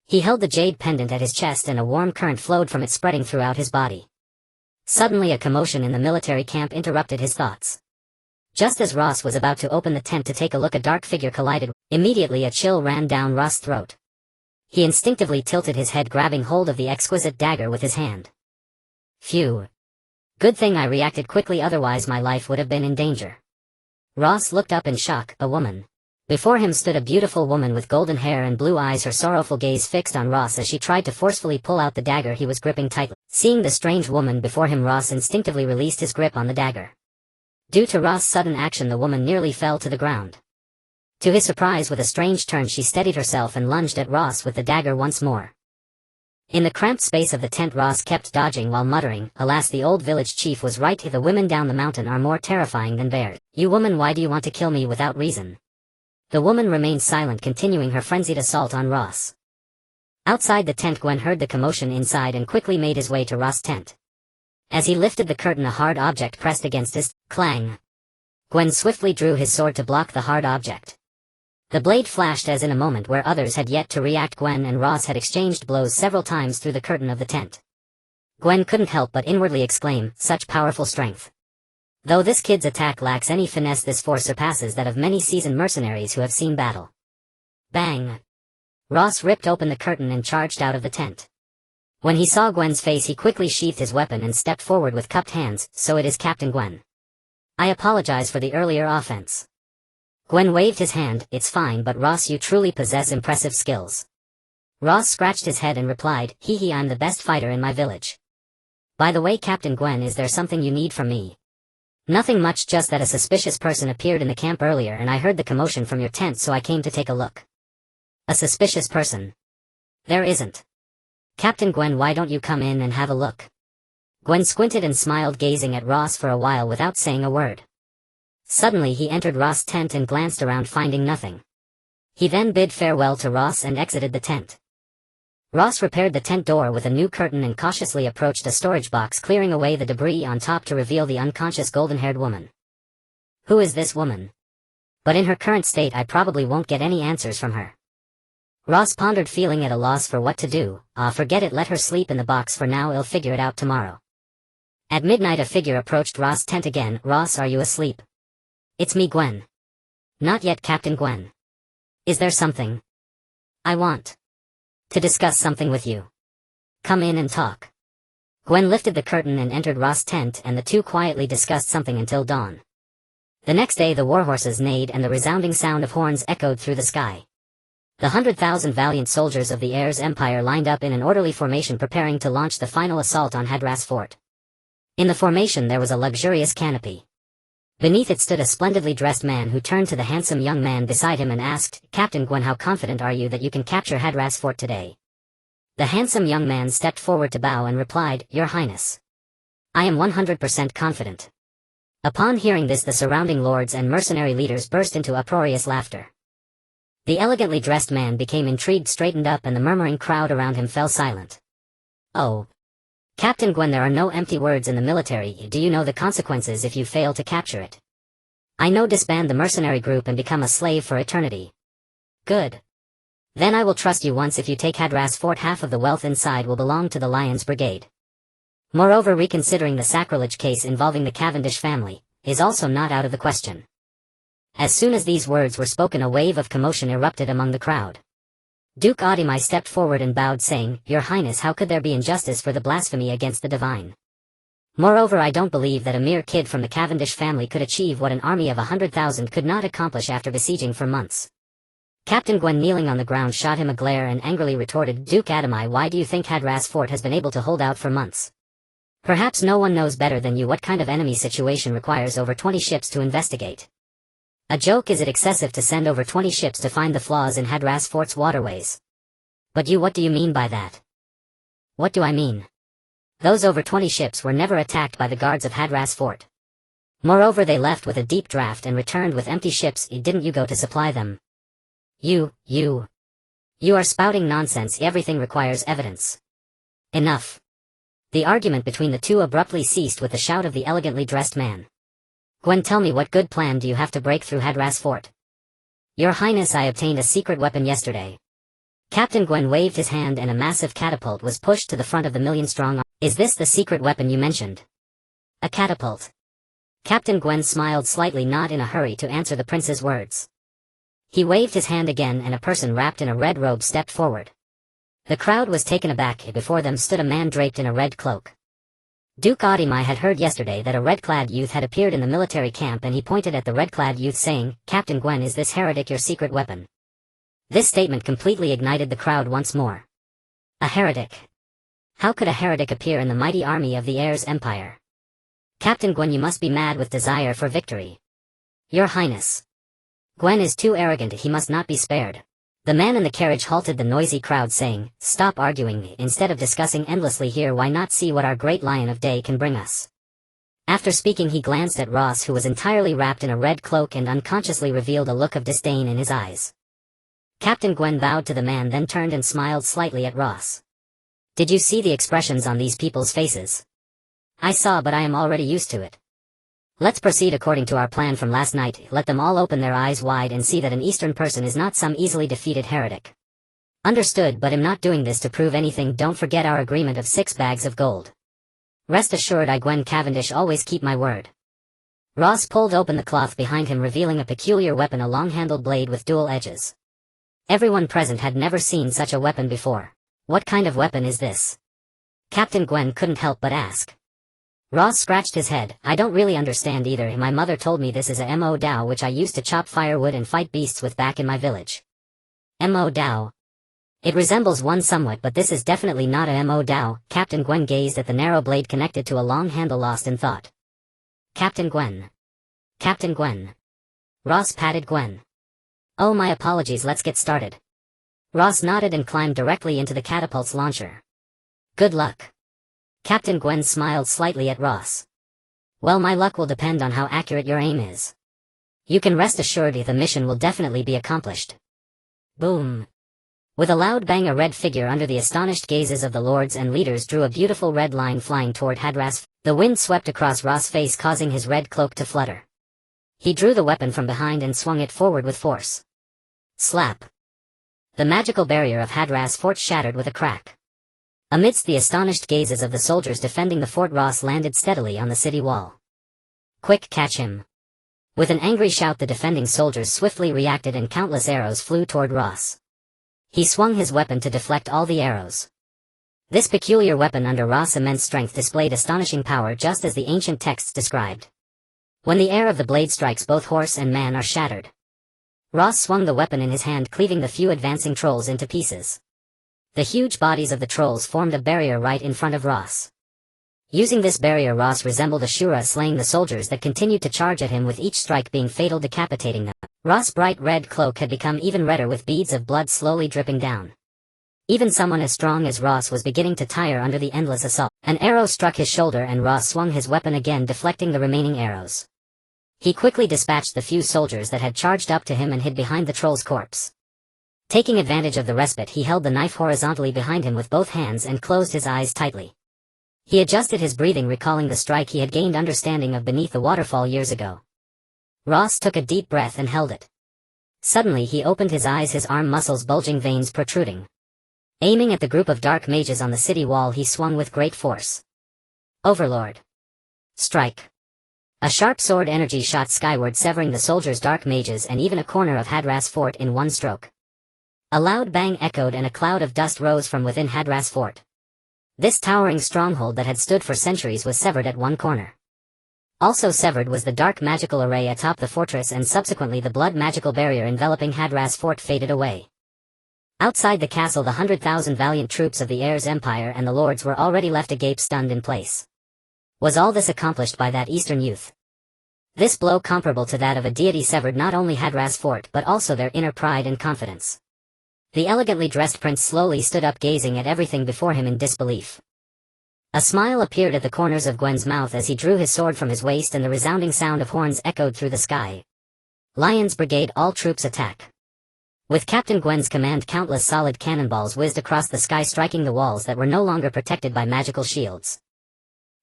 He held the jade pendant at his chest and a warm current flowed from it, spreading throughout his body. Suddenly, a commotion in the military camp interrupted his thoughts. Just as Ross was about to open the tent to take a look, a dark figure collided. Immediately a chill ran down Ross' throat. He instinctively tilted his head, grabbing hold of the exquisite dagger with his hand. Phew. Good thing I reacted quickly, otherwise my life would have been in danger. Ross looked up in shock. A woman. Before him stood a beautiful woman with golden hair and blue eyes, her sorrowful gaze fixed on Ross as she tried to forcefully pull out the dagger he was gripping tightly. Seeing the strange woman before him, Ross instinctively released his grip on the dagger. Due to Ross' sudden action, the woman nearly fell to the ground. To his surprise, with a strange turn, she steadied herself and lunged at Ross with the dagger once more. In the cramped space of the tent, Ross kept dodging while muttering, "Alas, the old village chief was right. The women down the mountain are more terrifying than bears. You woman, why do you want to kill me without reason?" The woman remained silent, continuing her frenzied assault on Ross. Outside the tent, Gwen heard the commotion inside and quickly made his way to Ross' tent. As he lifted the curtain, a hard object pressed against his clang. Gwen swiftly drew his sword to block the hard object. The blade flashed as in a moment where others had yet to react. Gwen and Ross had exchanged blows several times through the curtain of the tent. Gwen couldn't help but inwardly exclaim, "Such powerful strength. Though this kid's attack lacks any finesse, this force surpasses that of many seasoned mercenaries who have seen battle." Bang! Ross ripped open the curtain and charged out of the tent. When he saw Gwen's face, he quickly sheathed his weapon and stepped forward with cupped hands. "So it is Captain Gwen. I apologize for the earlier offense." Gwen waved his hand. "It's fine, but Ross, you truly possess impressive skills." Ross scratched his head and replied, "Hee, I'm the best fighter in my village. By the way, Captain Gwen, is there something you need from me?" "Nothing much, just that a suspicious person appeared in the camp earlier and I heard the commotion from your tent, so I came to take a look." "A suspicious person? There isn't. Captain Gwen, why don't you come in and have a look?" Gwen squinted and smiled, gazing at Ross for a while without saying a word. Suddenly he entered Ross' tent and glanced around, finding nothing. He then bid farewell to Ross and exited the tent. Ross repaired the tent door with a new curtain and cautiously approached a storage box, clearing away the debris on top to reveal the unconscious golden-haired woman. Who is this woman? But in her current state I probably won't get any answers from her. Ross pondered, feeling at a loss for what to do. Forget it, let her sleep in the box for now, I'll figure it out tomorrow. At midnight a figure approached Ross' tent again. "Ross, are you asleep?" "It's me, Gwen." "Not yet, Captain Gwen. Is there something?" "I want to discuss something with you. Come in and talk." Gwen lifted the curtain and entered Ross' tent, and the two quietly discussed something until dawn. The next day the warhorses neighed and the resounding sound of horns echoed through the sky. The 100,000 valiant soldiers of the Heirs Empire lined up in an orderly formation, preparing to launch the final assault on Hadras Fort. In the formation there was a luxurious canopy. Beneath it stood a splendidly dressed man who turned to the handsome young man beside him and asked, "Captain Gwen, how confident are you that you can capture Hadras Fort today?" The handsome young man stepped forward to bow and replied, "Your Highness, I am 100% confident." Upon hearing this, the surrounding lords and mercenary leaders burst into uproarious laughter. The elegantly dressed man became intrigued, straightened up, and the murmuring crowd around him fell silent. "Oh, Captain Gwen, there are no empty words in the military. Do you know the consequences if you fail to capture it?" "I know. Disband the mercenary group and become a slave for eternity." "Good. Then I will trust you. Once if you take Hadras Fort, half of the wealth inside will belong to the Lions Brigade. Moreover, reconsidering the sacrilege case involving the Cavendish family is also not out of the question." As soon as these words were spoken, a wave of commotion erupted among the crowd. Duke Adimai stepped forward and bowed, saying, "Your Highness, how could there be injustice for the blasphemy against the divine? Moreover, I don't believe that a mere kid from the Cavendish family could achieve what an army of 100,000 could not accomplish after besieging for months." Captain Gwen, kneeling on the ground, shot him a glare and angrily retorted, "Duke Adimai, why do you think Hadras Fort has been able to hold out for months? Perhaps no one knows better than you what kind of enemy situation requires over 20 ships to investigate. A joke, is it excessive to send over 20 ships to find the flaws in Hadras Fort's waterways? But what do you mean by that?" "What do I mean? Those over 20 ships were never attacked by the guards of Hadras Fort. Moreover, they left with a deep draft and returned with empty ships. Didn't you go to supply them?" You are spouting nonsense. Everything requires evidence." "Enough." The argument between the two abruptly ceased with the shout of the elegantly dressed man. "Gwen, tell me, what good plan do you have to break through Hadras Fort?" "Your Highness, I obtained a secret weapon yesterday." Captain Gwen waved his hand and a massive catapult was pushed to the front of the million-strong army. "Is this the secret weapon you mentioned?" "A catapult." Captain Gwen smiled slightly, not in a hurry to answer the prince's words. He waved his hand again and a person wrapped in a red robe stepped forward. The crowd was taken aback. Before them stood a man draped in a red cloak. Duke Adimai had heard yesterday that a red-clad youth had appeared in the military camp, and he pointed at the red-clad youth, saying, "Captain Gwen, is this heretic your secret weapon?" This statement completely ignited the crowd once more. A heretic? How could a heretic appear in the mighty army of the Heirs Empire? "Captain Gwen, you must be mad with desire for victory." "Your Highness, Gwen is too arrogant. He must not be spared." The man in the carriage halted the noisy crowd saying, "Stop arguing, instead of discussing endlessly here, why not see what our great Lion of Day can bring us?" After speaking he glanced at Ross, who was entirely wrapped in a red cloak, and unconsciously revealed a look of disdain in his eyes. Captain Gwen bowed to the man, then turned and smiled slightly at Ross. "Did you see the expressions on these people's faces?" "I saw, but I am already used to it. Let's proceed according to our plan from last night. Let them all open their eyes wide and see that an Eastern person is not some easily defeated heretic." "Understood, but I'm not doing this to prove anything. Don't forget our agreement of 6 bags of gold." "Rest assured, I, Gwen Cavendish, always keep my word." Ross pulled open the cloth behind him, revealing a peculiar weapon, a long-handled blade with dual edges. Everyone present had never seen such a weapon before. "What kind of weapon is this?" Captain Gwen couldn't help but ask. Ross scratched his head. "I don't really understand either. My mother told me this is a mo dao, which I used to chop firewood and fight beasts with back in my village." "Mo dao? It resembles one somewhat, but this is definitely not a mo dao." Captain Gwen gazed at the narrow blade connected to a long handle, lost in thought. "Captain Gwen. Captain Gwen." Ross patted Gwen. "Oh, my apologies, let's get started." Ross nodded and climbed directly into the catapult's launcher. "Good luck." Captain Gwen smiled slightly at Ross. "Well, my luck will depend on how accurate your aim is. You can rest assured the mission will definitely be accomplished." Boom. With a loud bang, a red figure under the astonished gazes of the lords and leaders drew a beautiful red line flying toward Hadras. The wind swept across Ross' face, causing his red cloak to flutter. He drew the weapon from behind and swung it forward with force. Slap. The magical barrier of Hadras Fort shattered with a crack. Amidst the astonished gazes of the soldiers defending the fort, Ross landed steadily on the city wall. "Quick, catch him." With an angry shout, the defending soldiers swiftly reacted and countless arrows flew toward Ross. He swung his weapon to deflect all the arrows. This peculiar weapon, under Ross' immense strength, displayed astonishing power, just as the ancient texts described. When the air of the blade strikes, both horse and man are shattered. Ross swung the weapon in his hand, cleaving the few advancing trolls into pieces. The huge bodies of the trolls formed a barrier right in front of Ross. Using this barrier, Ross resembled Ashura, slaying the soldiers that continued to charge at him, with each strike being fatal, decapitating them. Ross' bright red cloak had become even redder, with beads of blood slowly dripping down. Even someone as strong as Ross was beginning to tire under the endless assault. An arrow struck his shoulder and Ross swung his weapon again, deflecting the remaining arrows. He quickly dispatched the few soldiers that had charged up to him and hid behind the troll's corpse. Taking advantage of the respite, he held the knife horizontally behind him with both hands and closed his eyes tightly. He adjusted his breathing, recalling the strike he had gained understanding of beneath the waterfall years ago. Ross took a deep breath and held it. Suddenly he opened his eyes, his arm muscles bulging, veins protruding. Aiming at the group of dark mages on the city wall, he swung with great force. Overlord. Strike. A sharp sword energy shot skyward, severing the soldiers' dark mages and even a corner of Hadras Fort in one stroke. A loud bang echoed and a cloud of dust rose from within Hadras Fort. This towering stronghold that had stood for centuries was severed at one corner. Also severed was the dark magical array atop the fortress, and subsequently the blood magical barrier enveloping Hadras Fort faded away. Outside the castle, the 100,000 valiant troops of the Heirs Empire and the lords were already left agape, stunned in place. Was all this accomplished by that eastern youth? This blow, comparable to that of a deity, severed not only Hadras Fort but also their inner pride and confidence. The elegantly dressed prince slowly stood up, gazing at everything before him in disbelief. A smile appeared at the corners of Gwen's mouth as he drew his sword from his waist, and the resounding sound of horns echoed through the sky. "Lion's Brigade, all troops attack." With Captain Gwen's command, countless solid cannonballs whizzed across the sky, striking the walls that were no longer protected by magical shields.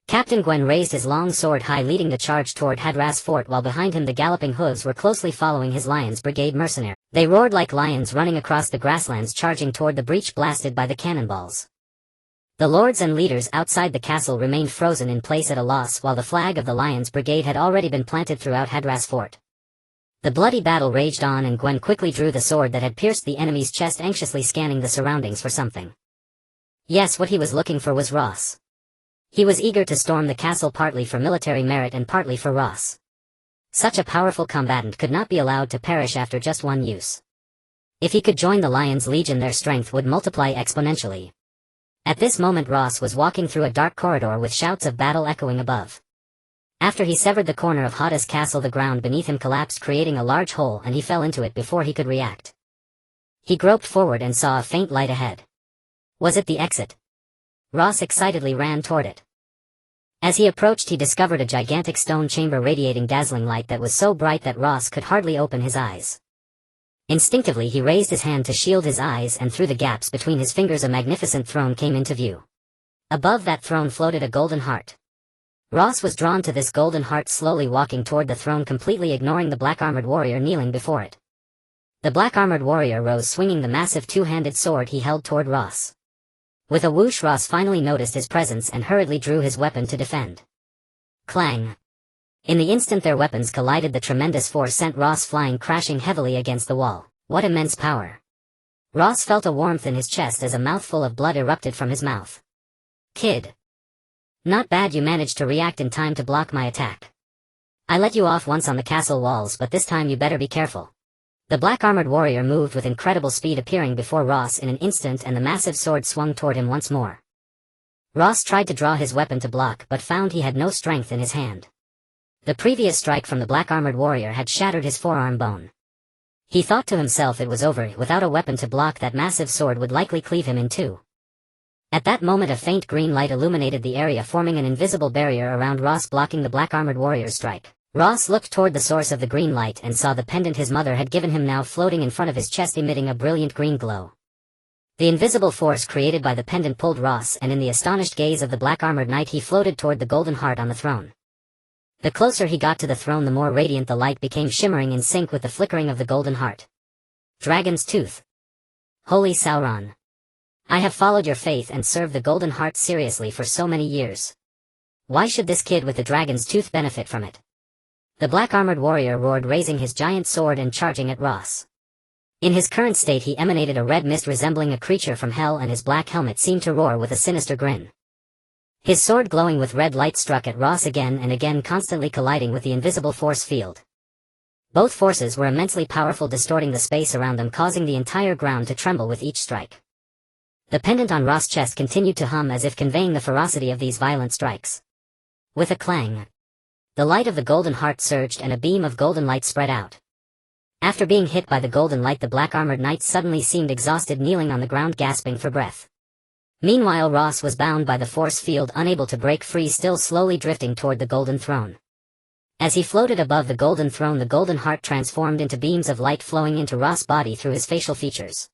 Captain Gwen raised his long sword high, leading the charge toward Hadras Fort, while behind him the galloping hooves were closely following his Lion's Brigade mercenary. They roared like lions, running across the grasslands, charging toward the breach blasted by the cannonballs. The lords and leaders outside the castle remained frozen in place at a loss, while the flag of the Lion's Brigade had already been planted throughout Hadras Fort. The bloody battle raged on, and Gwen quickly drew the sword that had pierced the enemy's chest, anxiously scanning the surroundings for something. Yes, what he was looking for was Ross. He was eager to storm the castle, partly for military merit and partly for Ross. Such a powerful combatant could not be allowed to perish after just one use. If he could join the Lion's Legion, their strength would multiply exponentially. At this moment Ross was walking through a dark corridor with shouts of battle echoing above. After he severed the corner of Hada's castle, the ground beneath him collapsed, creating a large hole, and he fell into it before he could react. He groped forward and saw a faint light ahead. Was it the exit? Ross excitedly ran toward it. As he approached, he discovered a gigantic stone chamber radiating dazzling light that was so bright that Ross could hardly open his eyes. Instinctively he raised his hand to shield his eyes, and through the gaps between his fingers a magnificent throne came into view. Above that throne floated a golden heart. Ross was drawn to this golden heart, slowly walking toward the throne, completely ignoring the black-armored warrior kneeling before it. The black-armored warrior rose, swinging the massive two-handed sword he held toward Ross. With a whoosh, Ross finally noticed his presence and hurriedly drew his weapon to defend. Clang! In the instant their weapons collided, the tremendous force sent Ross flying, crashing heavily against the wall. What immense power! Ross felt a warmth in his chest as a mouthful of blood erupted from his mouth. Kid. Not bad, you managed to react in time to block my attack. I let you off once on the castle walls, but this time you better be careful. The black-armored warrior moved with incredible speed, appearing before Ross in an instant, and the massive sword swung toward him once more. Ross tried to draw his weapon to block, but found he had no strength in his hand. The previous strike from the black-armored warrior had shattered his forearm bone. He thought to himself it was over. Without a weapon to block, that massive sword would likely cleave him in two. At that moment a faint green light illuminated the area, forming an invisible barrier around Ross, blocking the black-armored warrior's strike. Ross looked toward the source of the green light and saw the pendant his mother had given him now floating in front of his chest, emitting a brilliant green glow. The invisible force created by the pendant pulled Ross, and in the astonished gaze of the black-armored knight he floated toward the golden heart on the throne. The closer he got to the throne, the more radiant the light became, shimmering in sync with the flickering of the golden heart. Dragon's Tooth. Holy Sauron. I have followed your faith and served the golden heart seriously for so many years. Why should this kid with the dragon's tooth benefit from it? The black-armored warrior roared, raising his giant sword and charging at Ross. In his current state he emanated a red mist resembling a creature from hell, and his black helmet seemed to roar with a sinister grin. His sword, glowing with red light, struck at Ross again and again, constantly colliding with the invisible force field. Both forces were immensely powerful, distorting the space around them, causing the entire ground to tremble with each strike. The pendant on Ross' chest continued to hum, as if conveying the ferocity of these violent strikes. With a clang, the light of the golden heart surged and a beam of golden light spread out. After being hit by the golden light, the black-armored knight suddenly seemed exhausted, kneeling on the ground gasping for breath. Meanwhile Ross was bound by the force field, unable to break free, still slowly drifting toward the golden throne. As he floated above the golden throne, the golden heart transformed into beams of light flowing into Ross' body through his facial features.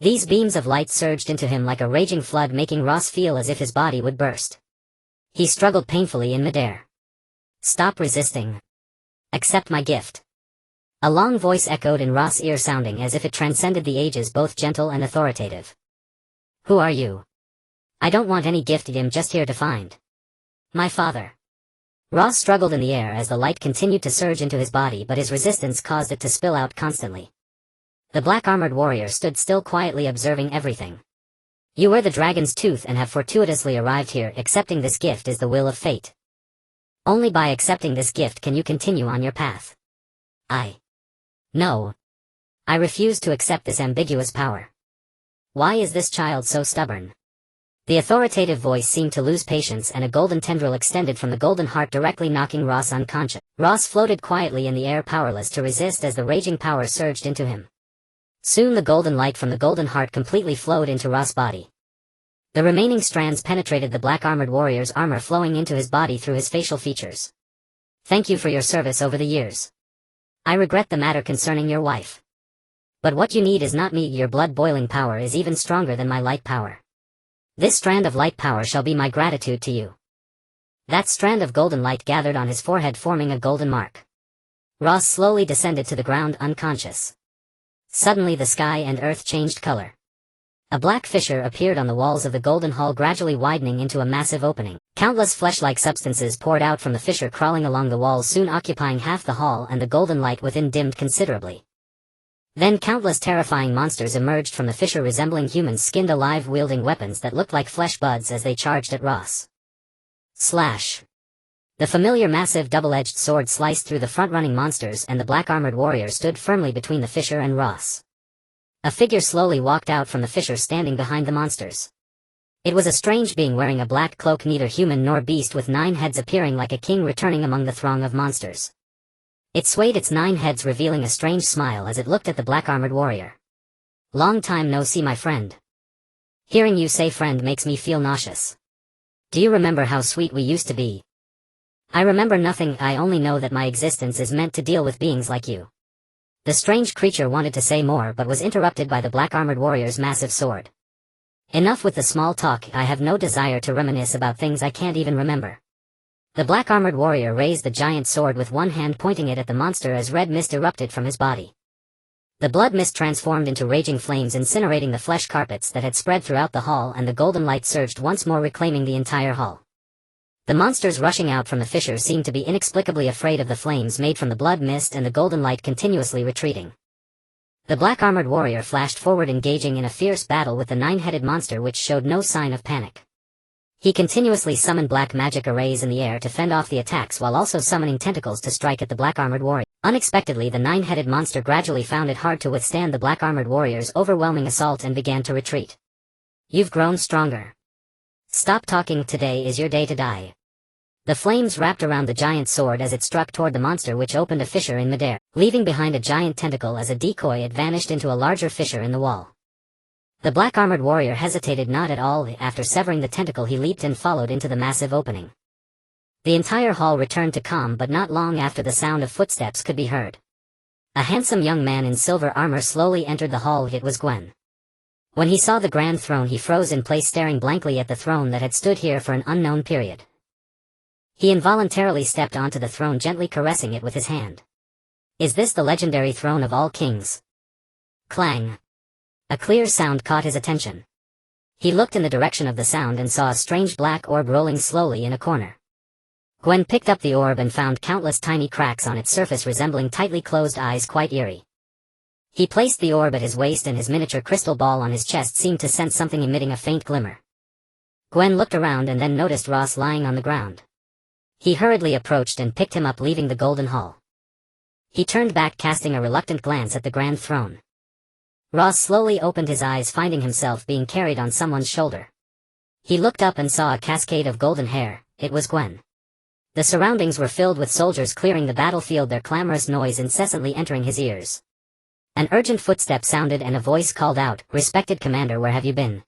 These beams of light surged into him like a raging flood, making Ross feel as if his body would burst. He struggled painfully in midair. Stop resisting. Accept my gift. A long voice echoed in Ross' ear, sounding as if it transcended the ages, both gentle and authoritative. Who are you? I don't want any gift, I'm just here to find my father. Ross struggled in the air as the light continued to surge into his body, but his resistance caused it to spill out constantly. The black-armored warrior stood still, quietly observing everything. You wear the dragon's tooth and have fortuitously arrived here. Accepting this gift is the will of fate. Only by accepting this gift can you continue on your path. No. I refuse to accept this ambiguous power. Why is this child so stubborn? The authoritative voice seemed to lose patience, and a golden tendril extended from the golden heart, directly knocking Ross unconscious. Ross floated quietly in the air, powerless to resist as the raging power surged into him. Soon the golden light from the golden heart completely flowed into Ross' body. The remaining strands penetrated the black-armored warrior's armor, flowing into his body through his facial features. Thank you for your service over the years. I regret the matter concerning your wife. But what you need is not me. Your blood-boiling power is even stronger than my light power. This strand of light power shall be my gratitude to you. That strand of golden light gathered on his forehead, forming a golden mark. Ross slowly descended to the ground, unconscious. Suddenly the sky and earth changed color. A black fissure appeared on the walls of the golden hall, gradually widening into a massive opening. Countless flesh-like substances poured out from the fissure, crawling along the walls, soon occupying half the hall, and the golden light within dimmed considerably. Then countless terrifying monsters emerged from the fissure, resembling humans skinned alive, wielding weapons that looked like flesh buds as they charged at Ross. Slash! The familiar massive double-edged sword sliced through the front-running monsters, and the black-armored warrior stood firmly between the fissure and Ross. A figure slowly walked out from the fissure, standing behind the monsters. It was a strange being wearing a black cloak, neither human nor beast, with 9 heads, appearing like a king returning among the throng of monsters. It swayed its 9 heads, revealing a strange smile as it looked at the black-armored warrior. Long time no see, my friend. Hearing you say friend makes me feel nauseous. Do you remember how sweet we used to be? I remember nothing, I only know that my existence is meant to deal with beings like you. The strange creature wanted to say more but was interrupted by the black-armored warrior's massive sword. Enough with the small talk, I have no desire to reminisce about things I can't even remember. The black-armored warrior raised the giant sword with one hand, pointing it at the monster as red mist erupted from his body. The blood mist transformed into raging flames, incinerating the flesh carpets that had spread throughout the hall, and the golden light surged once more, reclaiming the entire hall. The monsters rushing out from the fissure seemed to be inexplicably afraid of the flames made from the blood mist and the golden light continuously retreating. The black-armored warrior flashed forward, engaging in a fierce battle with the nine-headed monster, which showed no sign of panic. He continuously summoned black magic arrays in the air to fend off the attacks, while also summoning tentacles to strike at the black-armored warrior. Unexpectedly, the nine-headed monster gradually found it hard to withstand the black-armored warrior's overwhelming assault and began to retreat. You've grown stronger. Stop talking, today is your day to die. The flames wrapped around the giant sword as it struck toward the monster, which opened a fissure in midair, leaving behind a giant tentacle as a decoy. It vanished into a larger fissure in the wall. The black-armored warrior hesitated not at all. After severing the tentacle, he leaped and followed into the massive opening. The entire hall returned to calm, but not long after the sound of footsteps could be heard. A handsome young man in silver armor slowly entered the hall. It was Gwen. When he saw the grand throne, he froze in place, staring blankly at the throne that had stood here for an unknown period. He involuntarily stepped onto the throne, gently caressing it with his hand. Is this the legendary throne of all kings? Clang. A clear sound caught his attention. He looked in the direction of the sound and saw a strange black orb rolling slowly in a corner. Gwen picked up the orb and found countless tiny cracks on its surface resembling tightly closed eyes, quite eerie. He placed the orb at his waist, and his miniature crystal ball on his chest seemed to sense something, emitting a faint glimmer. Gwen looked around and then noticed Ross lying on the ground. He hurriedly approached and picked him up, leaving the golden hall. He turned back, casting a reluctant glance at the grand throne. Ross slowly opened his eyes, finding himself being carried on someone's shoulder. He looked up and saw a cascade of golden hair. It was Gwen. The surroundings were filled with soldiers clearing the battlefield, their clamorous noise incessantly entering his ears. An urgent footstep sounded and a voice called out, "Respected commander, where have you been?"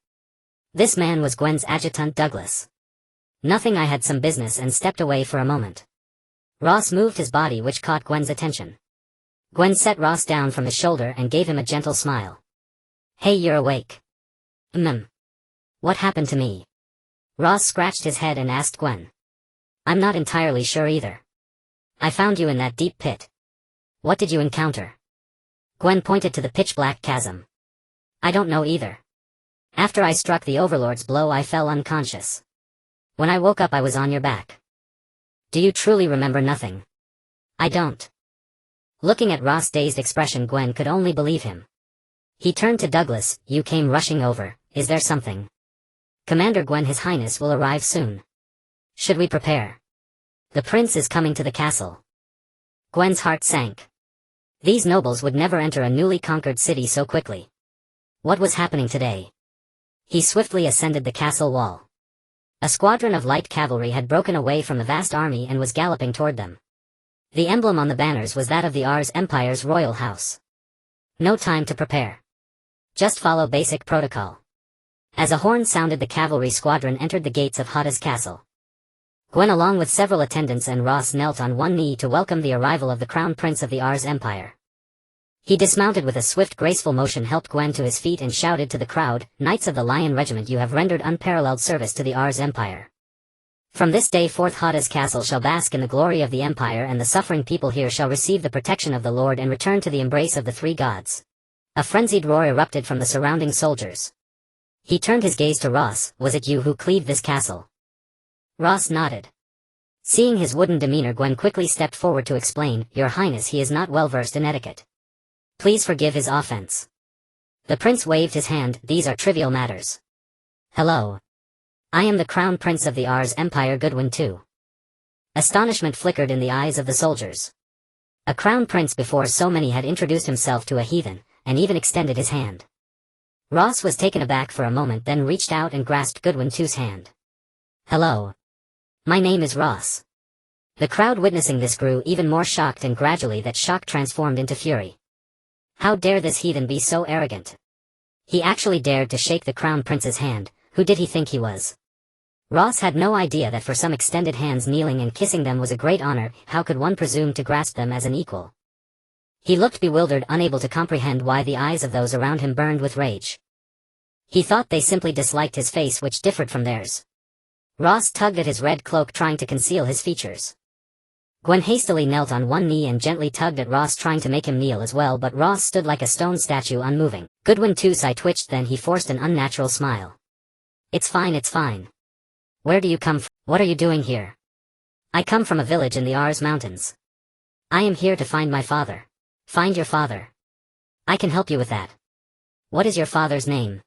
This man was Gwen's adjutant, Douglas. Nothing, I had some business, and stepped away for a moment. Ross moved his body, which caught Gwen's attention. Gwen set Ross down from his shoulder and gave him a gentle smile. Hey, you're awake. What happened to me? Ross scratched his head and asked Gwen. I'm not entirely sure either. I found you in that deep pit. What did you encounter? Gwen pointed to the pitch-black chasm. I don't know either. After I struck the Overlord's blow, I fell unconscious. When I woke up, I was on your back. Do you truly remember nothing? I don't. Looking at Ross' dazed expression, Gwen could only believe him. He turned to Douglas. You came rushing over. Is there something? Commander Gwen, His Highness will arrive soon. Should we prepare? The prince is coming to the castle. Gwen's heart sank. These nobles would never enter a newly conquered city so quickly. What was happening today? He swiftly ascended the castle wall. A squadron of light cavalry had broken away from the vast army and was galloping toward them. The emblem on the banners was that of the Alsi Empire's royal house. No time to prepare. Just follow basic protocol. As a horn sounded, the cavalry squadron entered the gates of Hada's castle. Gwen, along with several attendants and Ross, knelt on one knee to welcome the arrival of the crown prince of the Alsi Empire. He dismounted with a swift, graceful motion, helped Gwen to his feet, and shouted to the crowd, Knights of the Lion Regiment, you have rendered unparalleled service to the Alsi Empire. From this day forth, Hada's castle shall bask in the glory of the Empire, and the suffering people here shall receive the protection of the Lord and return to the embrace of the three gods. A frenzied roar erupted from the surrounding soldiers. He turned his gaze to Ross. Was it you who cleaved this castle? Ross nodded. Seeing his wooden demeanor, Gwen quickly stepped forward to explain, Your Highness, he is not well versed in etiquette. Please forgive his offense. The prince waved his hand. These are trivial matters. Hello. I am the crown prince of the Alsi Empire, Goodwin too. Astonishment flickered in the eyes of the soldiers. A crown prince before so many had introduced himself to a heathen, and even extended his hand. Ross was taken aback for a moment, then reached out and grasped Goodwin too's hand. Hello. My name is Ross. The crowd witnessing this grew even more shocked, and gradually that shock transformed into fury. How dare this heathen be so arrogant? He actually dared to shake the crown prince's hand. Who did he think he was? Ross had no idea that for some extended hands kneeling and kissing them was a great honor. How could one presume to grasp them as an equal? He looked bewildered, unable to comprehend why the eyes of those around him burned with rage. He thought they simply disliked his face, which differed from theirs. Ross tugged at his red cloak, trying to conceal his features. Gwen hastily knelt on one knee and gently tugged at Ross, trying to make him kneel as well, but Ross stood like a stone statue, unmoving. Goodwin too's eye twitched, then he forced an unnatural smile. It's fine, it's fine. Where do you come from? What are you doing here? I come from a village in the Ars Mountains. I am here to find my father. Find your father. I can help you with that. What is your father's name?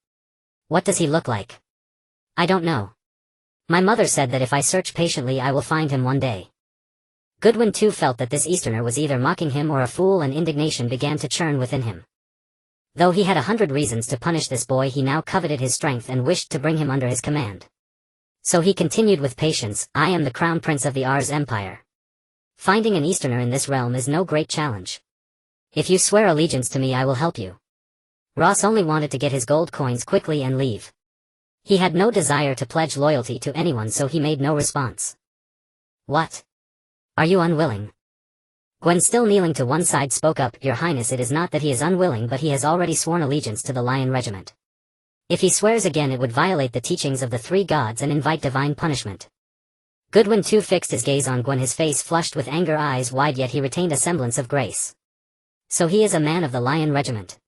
What does he look like? I don't know. My mother said that if I search patiently I will find him one day. Goodwin too felt that this Easterner was either mocking him or a fool, and indignation began to churn within him. Though he had 100 reasons to punish this boy, he now coveted his strength and wished to bring him under his command. So he continued with patience, I am the crown prince of the Ars Empire. Finding an Easterner in this realm is no great challenge. If you swear allegiance to me I will help you. Ross only wanted to get his gold coins quickly and leave. He had no desire to pledge loyalty to anyone, so he made no response. What? Are you unwilling? Gwen, still kneeling to one side, spoke up, Your Highness, it is not that he is unwilling, but he has already sworn allegiance to the Lion Regiment. If he swears again it would violate the teachings of the three gods and invite divine punishment. Goodwin too fixed his gaze on Gwen, his face flushed with anger, eyes wide, yet he retained a semblance of grace. So he is a man of the Lion Regiment?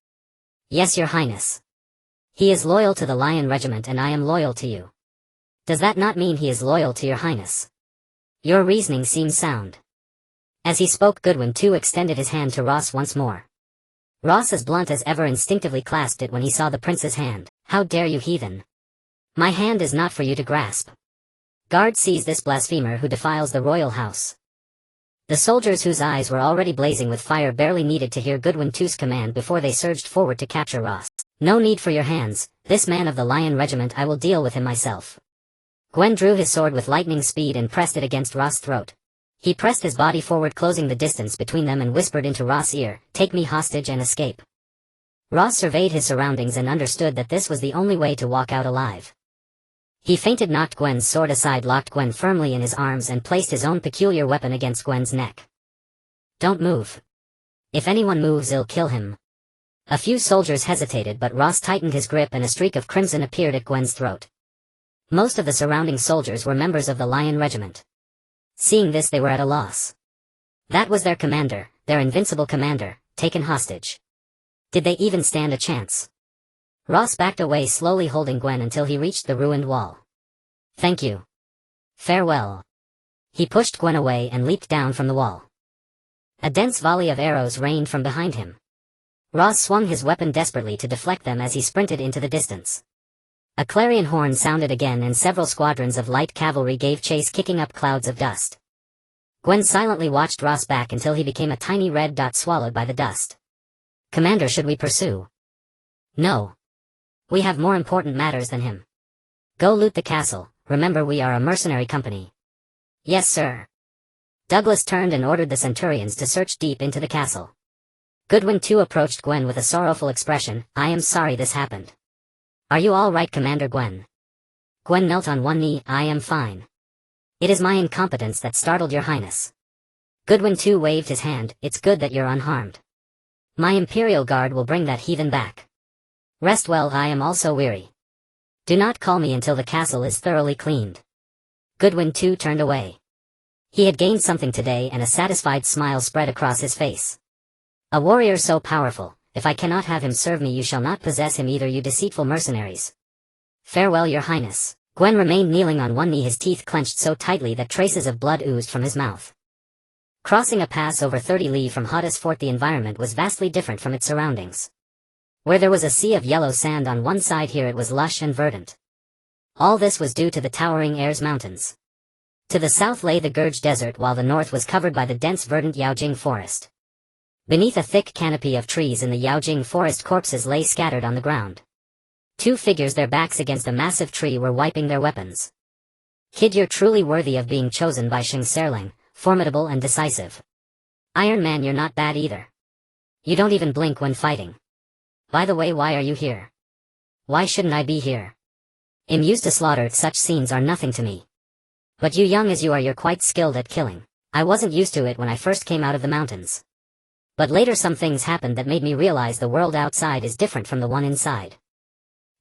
Yes, Your Highness. He is loyal to the Lion Regiment and I am loyal to you. Does that not mean he is loyal to Your Highness? Your reasoning seems sound. As he spoke, Goodwin too extended his hand to Ross once more. Ross, as blunt as ever, instinctively clasped it when he saw the prince's hand. How dare you, heathen! My hand is not for you to grasp. Guard, seize this blasphemer who defiles the royal house. The soldiers, whose eyes were already blazing with fire, barely needed to hear Goodwin too's command before they surged forward to capture Ross. No need for your hands, this man of the Lion Regiment, I will deal with him myself. Gwen drew his sword with lightning speed and pressed it against Ross' throat. He pressed his body forward, closing the distance between them, and whispered into Ross' ear, Take me hostage and escape. Ross surveyed his surroundings and understood that this was the only way to walk out alive. He fainted, knocked Gwen's sword aside, locked Gwen firmly in his arms, and placed his own peculiar weapon against Gwen's neck. Don't move. If anyone moves, I'll kill him. A few soldiers hesitated, but Ross tightened his grip and a streak of crimson appeared at Gwen's throat. Most of the surrounding soldiers were members of the Lion Regiment. Seeing this, they were at a loss. That was their commander, their invincible commander, taken hostage. Did they even stand a chance? Ross backed away slowly, holding Gwen until he reached the ruined wall. Thank you. Farewell. He pushed Gwen away and leaped down from the wall. A dense volley of arrows rained from behind him. Ross swung his weapon desperately to deflect them as he sprinted into the distance. A clarion horn sounded again and several squadrons of light cavalry gave chase, kicking up clouds of dust. Gwen silently watched Ross back until he became a tiny red dot swallowed by the dust. Commander, should we pursue? No. We have more important matters than him. Go loot the castle, remember we are a mercenary company. Yes, sir. Douglas turned and ordered the centurions to search deep into the castle. Goodwin too approached Gwen with a sorrowful expression, I am sorry this happened. Are you all right, Commander Gwen? Gwen knelt on one knee, I am fine. It is my incompetence that startled Your Highness. Goodwin too waved his hand, it's good that you're unharmed. My Imperial Guard will bring that heathen back. Rest well, I am also weary. Do not call me until the castle is thoroughly cleaned. Goodwin too turned away. He had gained something today, and a satisfied smile spread across his face. A warrior so powerful, if I cannot have him serve me, you shall not possess him either, you deceitful mercenaries. Farewell, Your Highness. Gwen remained kneeling on one knee, his teeth clenched so tightly that traces of blood oozed from his mouth. Crossing a pass over 30 li from Hotta's fort, the environment was vastly different from its surroundings. Where there was a sea of yellow sand on one side, here it was lush and verdant. All this was due to the towering Ars Mountains. To the south lay the Gurge Desert, while the north was covered by the dense verdant Yaojing forest. Beneath a thick canopy of trees in the Yaojing forest, corpses lay scattered on the ground. Two figures, their backs against a massive tree, were wiping their weapons. Kid, you're truly worthy of being chosen by Xing Serling, formidable and decisive. Iron Man, you're not bad either. You don't even blink when fighting. By the way, why are you here? Why shouldn't I be here? I'm used to slaughter, such scenes are nothing to me. But you, young as you are, you're quite skilled at killing. I wasn't used to it when I first came out of the mountains. But later some things happened that made me realize the world outside is different from the one inside.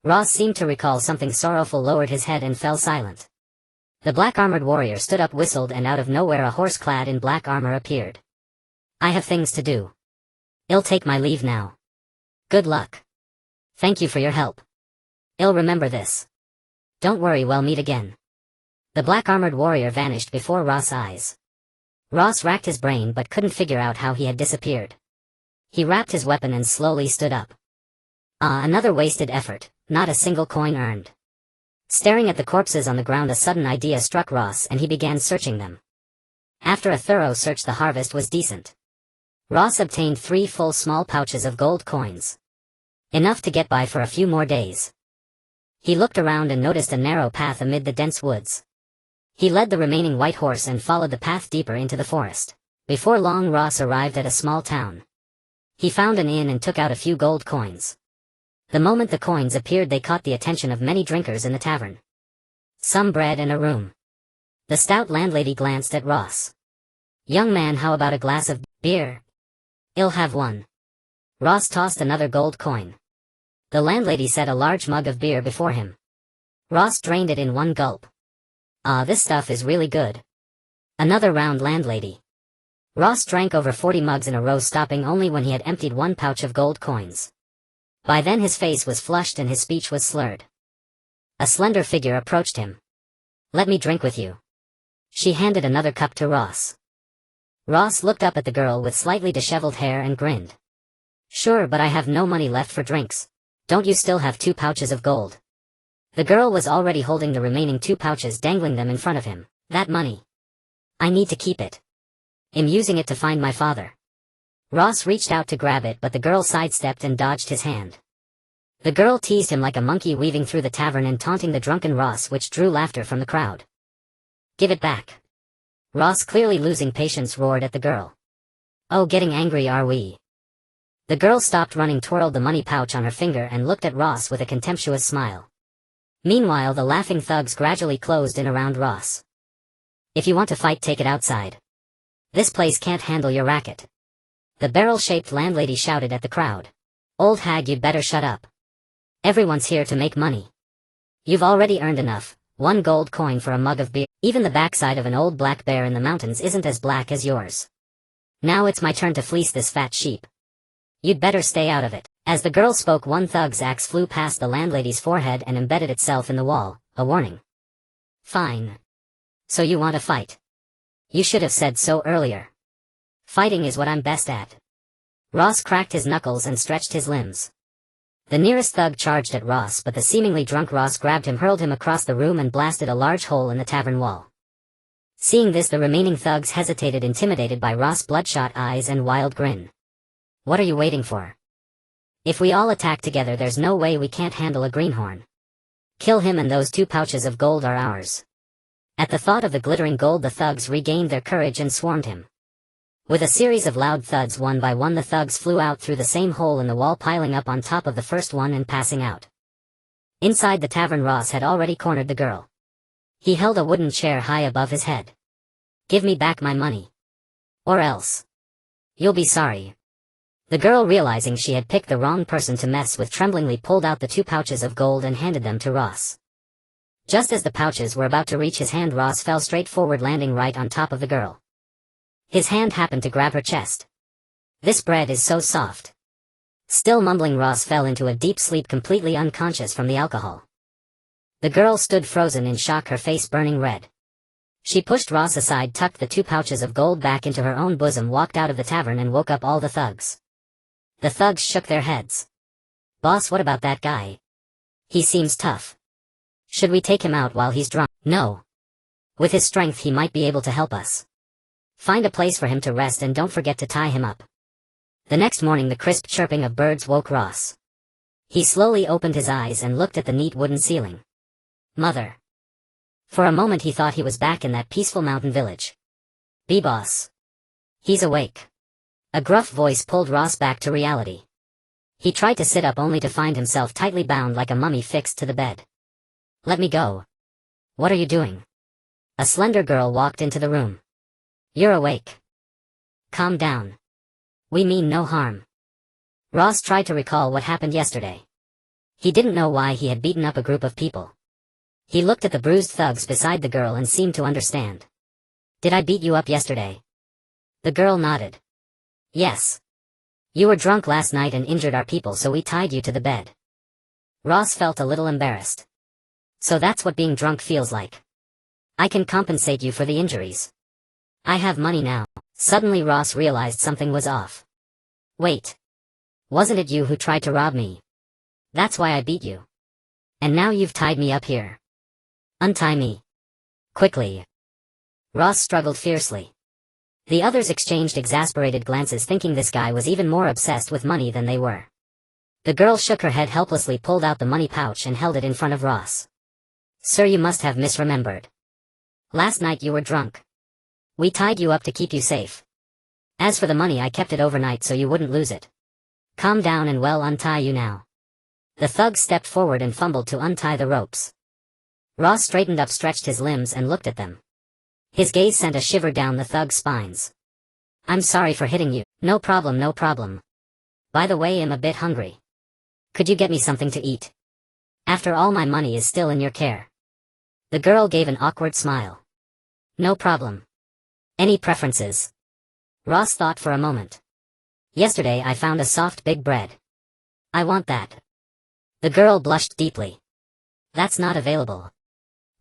Ross seemed to recall something sorrowful, lowered his head and fell silent. The black-armored warrior stood up, whistled, and out of nowhere a horse clad in black armor appeared. I have things to do. I'll take my leave now. Good luck. Thank you for your help. I'll remember this. Don't worry, we'll meet again. The black-armored warrior vanished before Ross' eyes. Ross racked his brain but couldn't figure out how he had disappeared. He wrapped his weapon and slowly stood up. Another wasted effort, not a single coin earned. Staring at the corpses on the ground, a sudden idea struck Ross and he began searching them. After a thorough search, the harvest was decent. Ross obtained 3 full small pouches of gold coins. Enough to get by for a few more days. He looked around and noticed a narrow path amid the dense woods. He led the remaining white horse and followed the path deeper into the forest. Before long, Ross arrived at a small town. He found an inn and took out a few gold coins. The moment the coins appeared, they caught the attention of many drinkers in the tavern. Some bread and a room. The stout landlady glanced at Ross. Young man, how about a glass of beer? I'll have one. Ross tossed another gold coin. The landlady set a large mug of beer before him. Ross drained it in one gulp. This stuff is really good. Another round, landlady. Ross drank over 40 mugs in a row, stopping only when he had emptied 1 pouch of gold coins. By then his face was flushed and his speech was slurred. A slender figure approached him. Let me drink with you. She handed another cup to Ross. Ross looked up at the girl with slightly disheveled hair and grinned. Sure, but I have no money left for drinks. Don't you still have 2 pouches of gold? The girl was already holding the remaining 2 pouches, dangling them in front of him. That money. I need to keep it. I'm using it to find my father. Ross reached out to grab it, but the girl sidestepped and dodged his hand. The girl teased him like a monkey, weaving through the tavern and taunting the drunken Ross, which drew laughter from the crowd. Give it back. Ross, clearly losing patience, roared at the girl. Oh, getting angry are we? The girl stopped running, twirled the money pouch on her finger and looked at Ross with a contemptuous smile. Meanwhile, the laughing thugs gradually closed in around Ross. If you want to fight, take it outside. This place can't handle your racket. The barrel-shaped landlady shouted at the crowd. Old hag, you'd better shut up. Everyone's here to make money. You've already earned enough, 1 gold coin for a mug of beer. Even the backside of an old black bear in the mountains isn't as black as yours. Now it's my turn to fleece this fat sheep. You'd better stay out of it. As the girl spoke, one thug's axe flew past the landlady's forehead and embedded itself in the wall, a warning. Fine. So you want to fight? You should have said so earlier. Fighting is what I'm best at. Ross cracked his knuckles and stretched his limbs. The nearest thug charged at Ross, but the seemingly drunk Ross grabbed him, hurled him across the room and blasted a large hole in the tavern wall. Seeing this, the remaining thugs hesitated, intimidated by Ross' bloodshot eyes and wild grin. What are you waiting for? If we all attack together, there's no way we can't handle a greenhorn. Kill him and those 2 pouches of gold are ours. At the thought of the glittering gold, the thugs regained their courage and swarmed him. With a series of loud thuds, one by one the thugs flew out through the same hole in the wall, piling up on top of the first one and passing out. Inside the tavern, Ross had already cornered the girl. He held a wooden chair high above his head. Give me back my money. Or else. You'll be sorry. The girl, realizing she had picked the wrong person to mess with, tremblingly pulled out the 2 pouches of gold and handed them to Ross. Just as the pouches were about to reach his hand, Ross fell straight forward, landing right on top of the girl. His hand happened to grab her chest. This bread is so soft. Still mumbling, Ross fell into a deep sleep, completely unconscious from the alcohol. The girl stood frozen in shock, her face burning red. She pushed Ross aside, tucked the 2 pouches of gold back into her own bosom, walked out of the tavern and woke up all the thugs. The thugs shook their heads. Boss, what about that guy? He seems tough. Should we take him out while he's drunk? No. With his strength he might be able to help us. Find a place for him to rest and don't forget to tie him up. The next morning the crisp chirping of birds woke Ross. He slowly opened his eyes and looked at the neat wooden ceiling. Mother. For a moment he thought he was back in that peaceful mountain village. B-boss. He's awake. A gruff voice pulled Ross back to reality. He tried to sit up only to find himself tightly bound like a mummy fixed to the bed. Let me go. What are you doing? A slender girl walked into the room. You're awake. Calm down. We mean no harm. Ross tried to recall what happened yesterday. He didn't know why he had beaten up a group of people. He looked at the bruised thugs beside the girl and seemed to understand. Did I beat you up yesterday? The girl nodded. Yes. You were drunk last night and injured our people, so we tied you to the bed. Ross felt a little embarrassed. So that's what being drunk feels like. I can compensate you for the injuries. I have money now. Suddenly Ross realized something was off. Wait. Wasn't it you who tried to rob me? That's why I beat you. And now you've tied me up here. Untie me. Quickly. Ross struggled fiercely. The others exchanged exasperated glances, thinking this guy was even more obsessed with money than they were. The girl shook her head helplessly, pulled out the money pouch and held it in front of Ross. Sir, you must have misremembered. Last night you were drunk. We tied you up to keep you safe. As for the money, I kept it overnight so you wouldn't lose it. Calm down and we'll untie you now. The thug stepped forward and fumbled to untie the ropes. Ross straightened up, stretched his limbs and looked at them. His gaze sent a shiver down the thug's spines. I'm sorry for hitting you. No problem, no problem. By the way, I'm a bit hungry. Could you get me something to eat? After all, my money is still in your care. The girl gave an awkward smile. No problem. Any preferences? Ross thought for a moment. Yesterday I found a soft big bread. I want that. The girl blushed deeply. That's not available.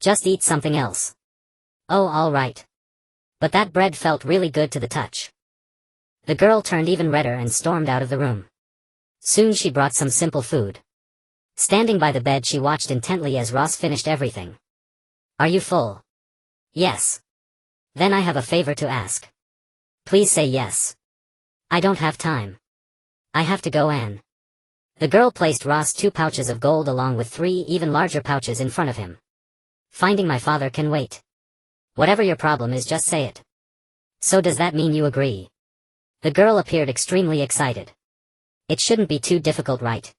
Just eat something else. Oh, all right. But that bread felt really good to the touch. The girl turned even redder and stormed out of the room. Soon she brought some simple food. Standing by the bed, she watched intently as Ross finished everything. Are you full? Yes. Then I have a favor to ask. Please say yes. I don't have time. I have to go, Anne. The girl placed Ross 2 pouches of gold along with 3 even larger pouches in front of him. Finding my father can wait. Whatever your problem is, just say it. So does that mean you agree? The girl appeared extremely excited. It shouldn't be too difficult, right?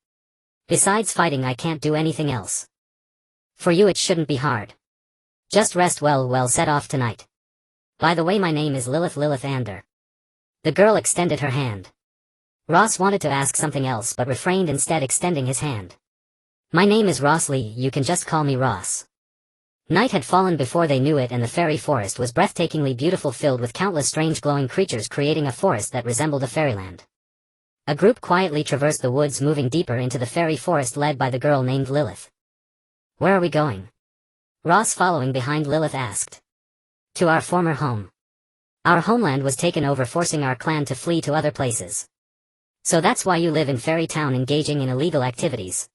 Besides fighting, I can't do anything else. For you it shouldn't be hard. Just rest well, we'll set off tonight. By the way, my name is Lilith Ander. The girl extended her hand. Ross wanted to ask something else but refrained, instead extending his hand. My name is Ross Lee, you can just call me Ross. Night had fallen before they knew it, and the fairy forest was breathtakingly beautiful, filled with countless strange glowing creatures, creating a forest that resembled a fairyland. A group quietly traversed the woods, moving deeper into the fairy forest, led by the girl named Lilith. Where are we going? Ross, following behind Lilith, asked. To our former home. Our homeland was taken over, forcing our clan to flee to other places. So that's why you live in Fairy Town, engaging in illegal activities.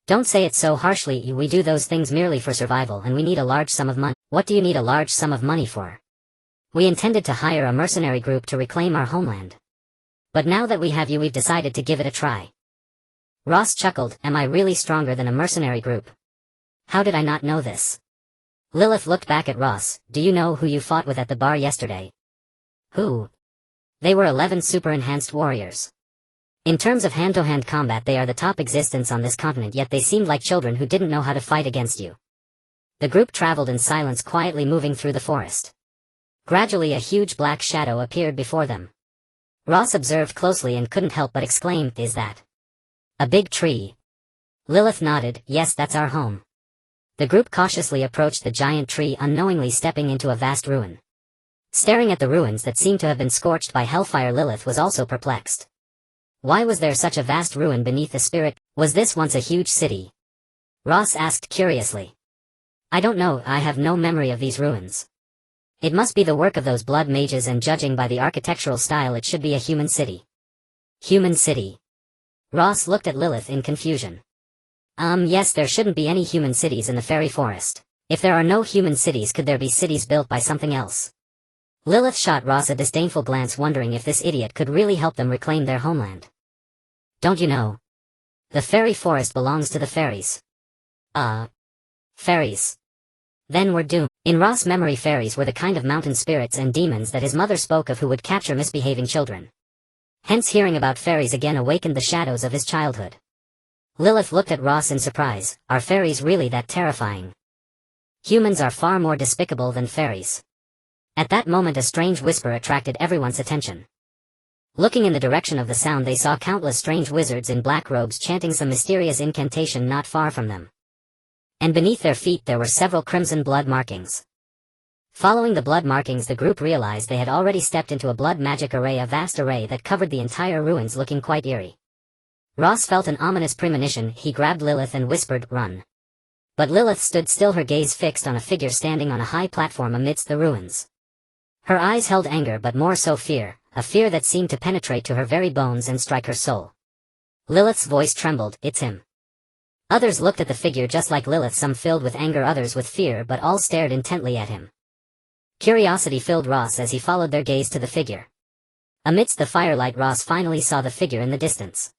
Don't say it so harshly, we do those things merely for survival, and we need a large sum of money. What do you need a large sum of money for? We intended to hire a mercenary group to reclaim our homeland. But now that we have you, we've decided to give it a try. Ross chuckled. Am I really stronger than a mercenary group? How did I not know this? Lilith looked back at Ross. Do you know who you fought with at the bar yesterday? Who? They were 11 super-enhanced warriors. In terms of hand-to-hand combat, they are the top existence on this continent, yet they seemed like children who didn't know how to fight against you. The group traveled in silence, quietly moving through the forest. Gradually a huge black shadow appeared before them. Ross observed closely and couldn't help but exclaim, is that a big tree? Lilith nodded. Yes, that's our home. The group cautiously approached the giant tree, unknowingly stepping into a vast ruin. Staring at the ruins that seemed to have been scorched by hellfire, Lilith was also perplexed. Why was there such a vast ruin beneath the spirit? Was this once a huge city? Ross asked curiously. I don't know, I have no memory of these ruins. It must be the work of those blood mages, and judging by the architectural style, it should be a human city. Human city? Ross looked at Lilith in confusion. Yes, there shouldn't be any human cities in the fairy forest. If there are no human cities, could there be cities built by something else? Lilith shot Ross a disdainful glance, wondering if this idiot could really help them reclaim their homeland. Don't you know? The fairy forest belongs to the fairies. Fairies. Then we're doomed. In Ross' memory, fairies were the kind of mountain spirits and demons that his mother spoke of, who would capture misbehaving children. Hence hearing about fairies again awakened the shadows of his childhood. Lilith looked at Ross in surprise. Are fairies really that terrifying? Humans are far more despicable than fairies. At that moment a strange whisper attracted everyone's attention. Looking in the direction of the sound they saw countless strange wizards in black robes chanting some mysterious incantation not far from them. And beneath their feet there were several crimson blood markings. Following the blood markings the group realized they had already stepped into a blood magic array, a vast array that covered the entire ruins, looking quite eerie. Ross felt an ominous premonition. He grabbed Lilith and whispered, "Run." But Lilith stood still, her gaze fixed on a figure standing on a high platform amidst the ruins. Her eyes held anger but more so fear, a fear that seemed to penetrate to her very bones and strike her soul. Lilith's voice trembled. "It's him." Others looked at the figure just like Lilith, some filled with anger, others with fear, but all stared intently at him. Curiosity filled Ross as he followed their gaze to the figure. Amidst the firelight Ross finally saw the figure in the distance.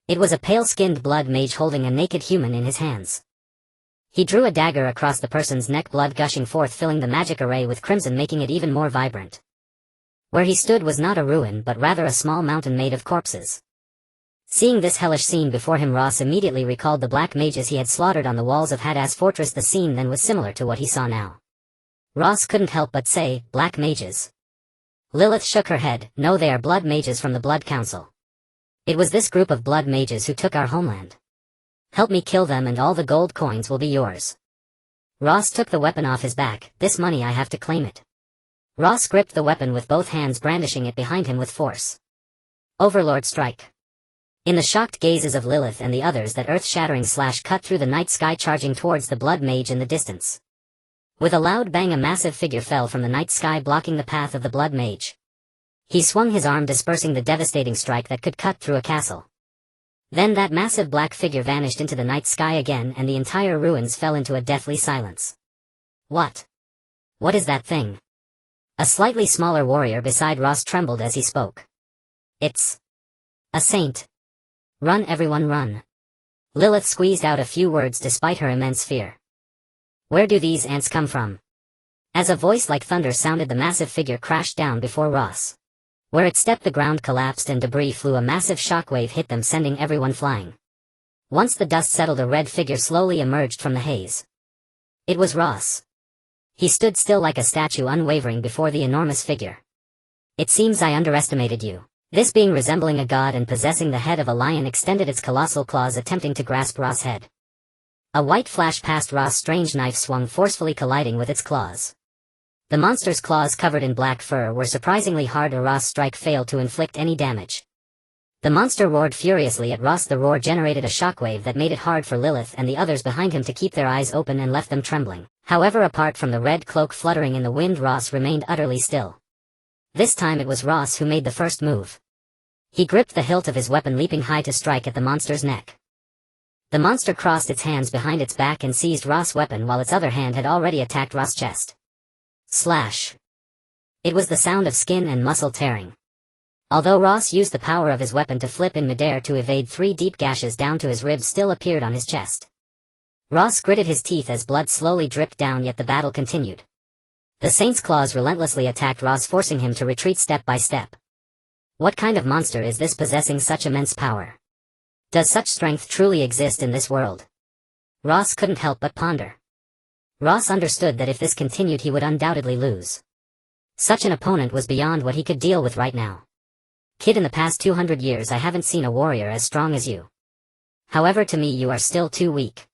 It was a pale-skinned blood mage holding a naked human in his hands. He drew a dagger across the person's neck, blood gushing forth, filling the magic array with crimson, making it even more vibrant. Where he stood was not a ruin but rather a small mountain made of corpses. Seeing this hellish scene before him, Ross immediately recalled the black mages he had slaughtered on the walls of Hadaz Fortress. The scene then was similar to what he saw now. Ross couldn't help but say, "Black mages?" Lilith shook her head. "No, they are blood mages from the Blood Council. It was this group of blood mages who took our homeland. Help me kill them and all the gold coins will be yours." Ross took the weapon off his back. "This money, I have to claim it." Ross gripped the weapon with both hands, brandishing it behind him with force. Overlord strike. In the shocked gazes of Lilith and the others, that earth-shattering slash cut through the night sky, charging towards the blood mage in the distance. With a loud bang, a massive figure fell from the night sky, blocking the path of the blood mage. He swung his arm, dispersing the devastating strike that could cut through a castle. Then that massive black figure vanished into the night sky again, and the entire ruins fell into a deathly silence. What is that thing?" A slightly smaller warrior beside Ross trembled as he spoke. "It's a saint. Run everyone, run." Lilith squeezed out a few words despite her immense fear. "Where do these ants come from?" As a voice like thunder sounded, the massive figure crashed down before Ross. Where it stepped the ground collapsed and debris flew. A massive shockwave hit them, sending everyone flying. Once the dust settled, a red figure slowly emerged from the haze. It was Ross. He stood still like a statue, unwavering before the enormous figure. "It seems I underestimated you." This being, resembling a god and possessing the head of a lion, extended its colossal claws, attempting to grasp Ross' head. A white flash passed. Ross' strange knife swung forcefully, colliding with its claws. The monster's claws, covered in black fur, were surprisingly hard. Ross' strike failed to inflict any damage. The monster roared furiously at Ross. The roar generated a shockwave that made it hard for Lilith and the others behind him to keep their eyes open and left them trembling. However, apart from the red cloak fluttering in the wind, Ross remained utterly still. This time it was Ross who made the first move. He gripped the hilt of his weapon, leaping high to strike at the monster's neck. The monster crossed its hands behind its back and seized Ross' weapon, while its other hand had already attacked Ross' chest. Slash! It was the sound of skin and muscle tearing. Although Ross used the power of his weapon to flip in midair to evade, 3 deep gashes down to his ribs still appeared on his chest. Ross gritted his teeth as blood slowly dripped down, yet the battle continued. The saint's claws relentlessly attacked Ross, forcing him to retreat step by step. What kind of monster is this, possessing such immense power? Does such strength truly exist in this world? Ross couldn't help but ponder. Ross understood that if this continued he would undoubtedly lose. Such an opponent was beyond what he could deal with right now. "Kid, in the past 200 years I haven't seen a warrior as strong as you. However, to me you are still too weak.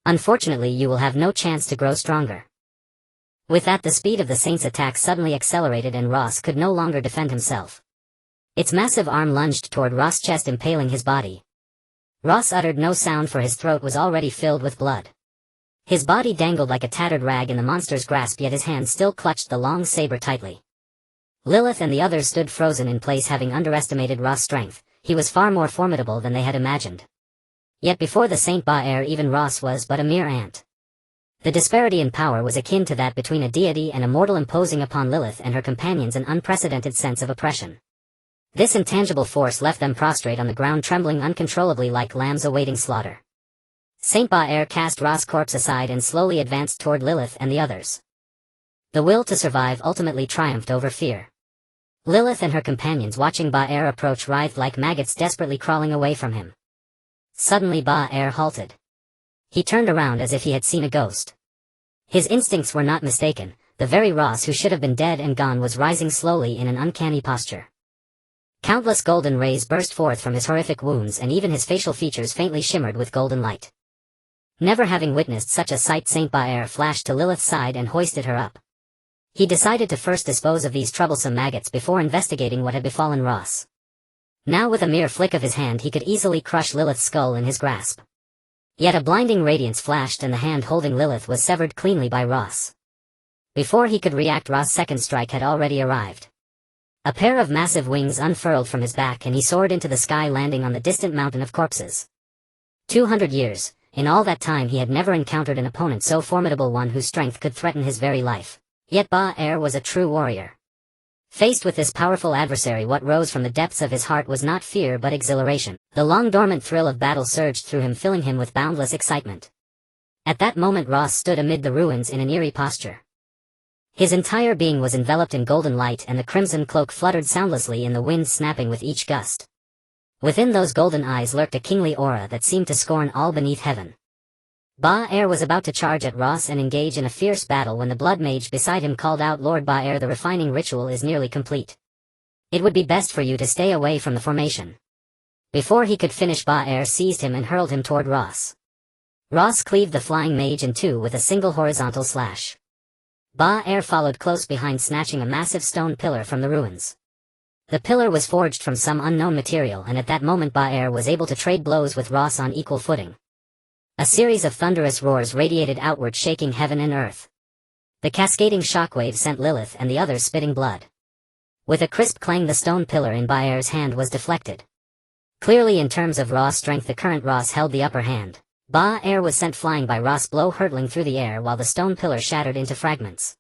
Unfortunately, you will have no chance to grow stronger." With that, the speed of the saint's attack suddenly accelerated and Ross could no longer defend himself. Its massive arm lunged toward Ross' chest, impaling his body. Ross uttered no sound, for his throat was already filled with blood. His body dangled like a tattered rag in the monster's grasp, yet his hand still clutched the long saber tightly. Lilith and the others stood frozen in place, having underestimated Ross' strength. He was far more formidable than they had imagined. Yet before the Saint Ba'er, even Ross was but a mere ant. The disparity in power was akin to that between a deity and a mortal, imposing upon Lilith and her companions an unprecedented sense of oppression. This intangible force left them prostrate on the ground, trembling uncontrollably like lambs awaiting slaughter. Saint Ba'er cast Ross' corpse aside and slowly advanced toward Lilith and the others. The will to survive ultimately triumphed over fear. Lilith and her companions watching Ba-Er approach writhed like maggots desperately crawling away from him. Suddenly Ba-Er halted. He turned around as if he had seen a ghost. His instincts were not mistaken, the very Ross who should have been dead and gone was rising slowly in an uncanny posture. Countless golden rays burst forth from his horrific wounds and even his facial features faintly shimmered with golden light. Never having witnessed such a sight, Saint Ba-Er flashed to Lilith's side and hoisted her up. He decided to first dispose of these troublesome maggots before investigating what had befallen Ross. Now with a mere flick of his hand he could easily crush Lilith's skull in his grasp. Yet a blinding radiance flashed and the hand holding Lilith was severed cleanly by Ross. Before he could react, Ross' second strike had already arrived. A pair of massive wings unfurled from his back and he soared into the sky, landing on the distant mountain of corpses. 200 years, in all that time he had never encountered an opponent so formidable, one whose strength could threaten his very life. Yet Ba-Er was a true warrior. Faced with this powerful adversary, what rose from the depths of his heart was not fear but exhilaration. The long-dormant thrill of battle surged through him, filling him with boundless excitement. At that moment Ross stood amid the ruins in an eerie posture. His entire being was enveloped in golden light and the crimson cloak fluttered soundlessly in the wind, snapping with each gust. Within those golden eyes lurked a kingly aura that seemed to scorn all beneath heaven. Ba-Er was about to charge at Ross and engage in a fierce battle when the blood mage beside him called out, "Lord Ba-Er, the refining ritual is nearly complete. It would be best for you to stay away from the formation." Before he could finish, Ba-Er seized him and hurled him toward Ross. Ross cleaved the flying mage in two with a single horizontal slash. Ba-Er followed close behind, snatching a massive stone pillar from the ruins. The pillar was forged from some unknown material, and at that moment Ba-Er was able to trade blows with Ross on equal footing. A series of thunderous roars radiated outward, shaking heaven and earth. The cascading shockwave sent Lilith and the others spitting blood. With a crisp clang, the stone pillar in Ba-Er's hand was deflected. Clearly, in terms of raw strength, the current Ross held the upper hand. Ba-Er was sent flying by Ross' blow, hurtling through the air while the stone pillar shattered into fragments.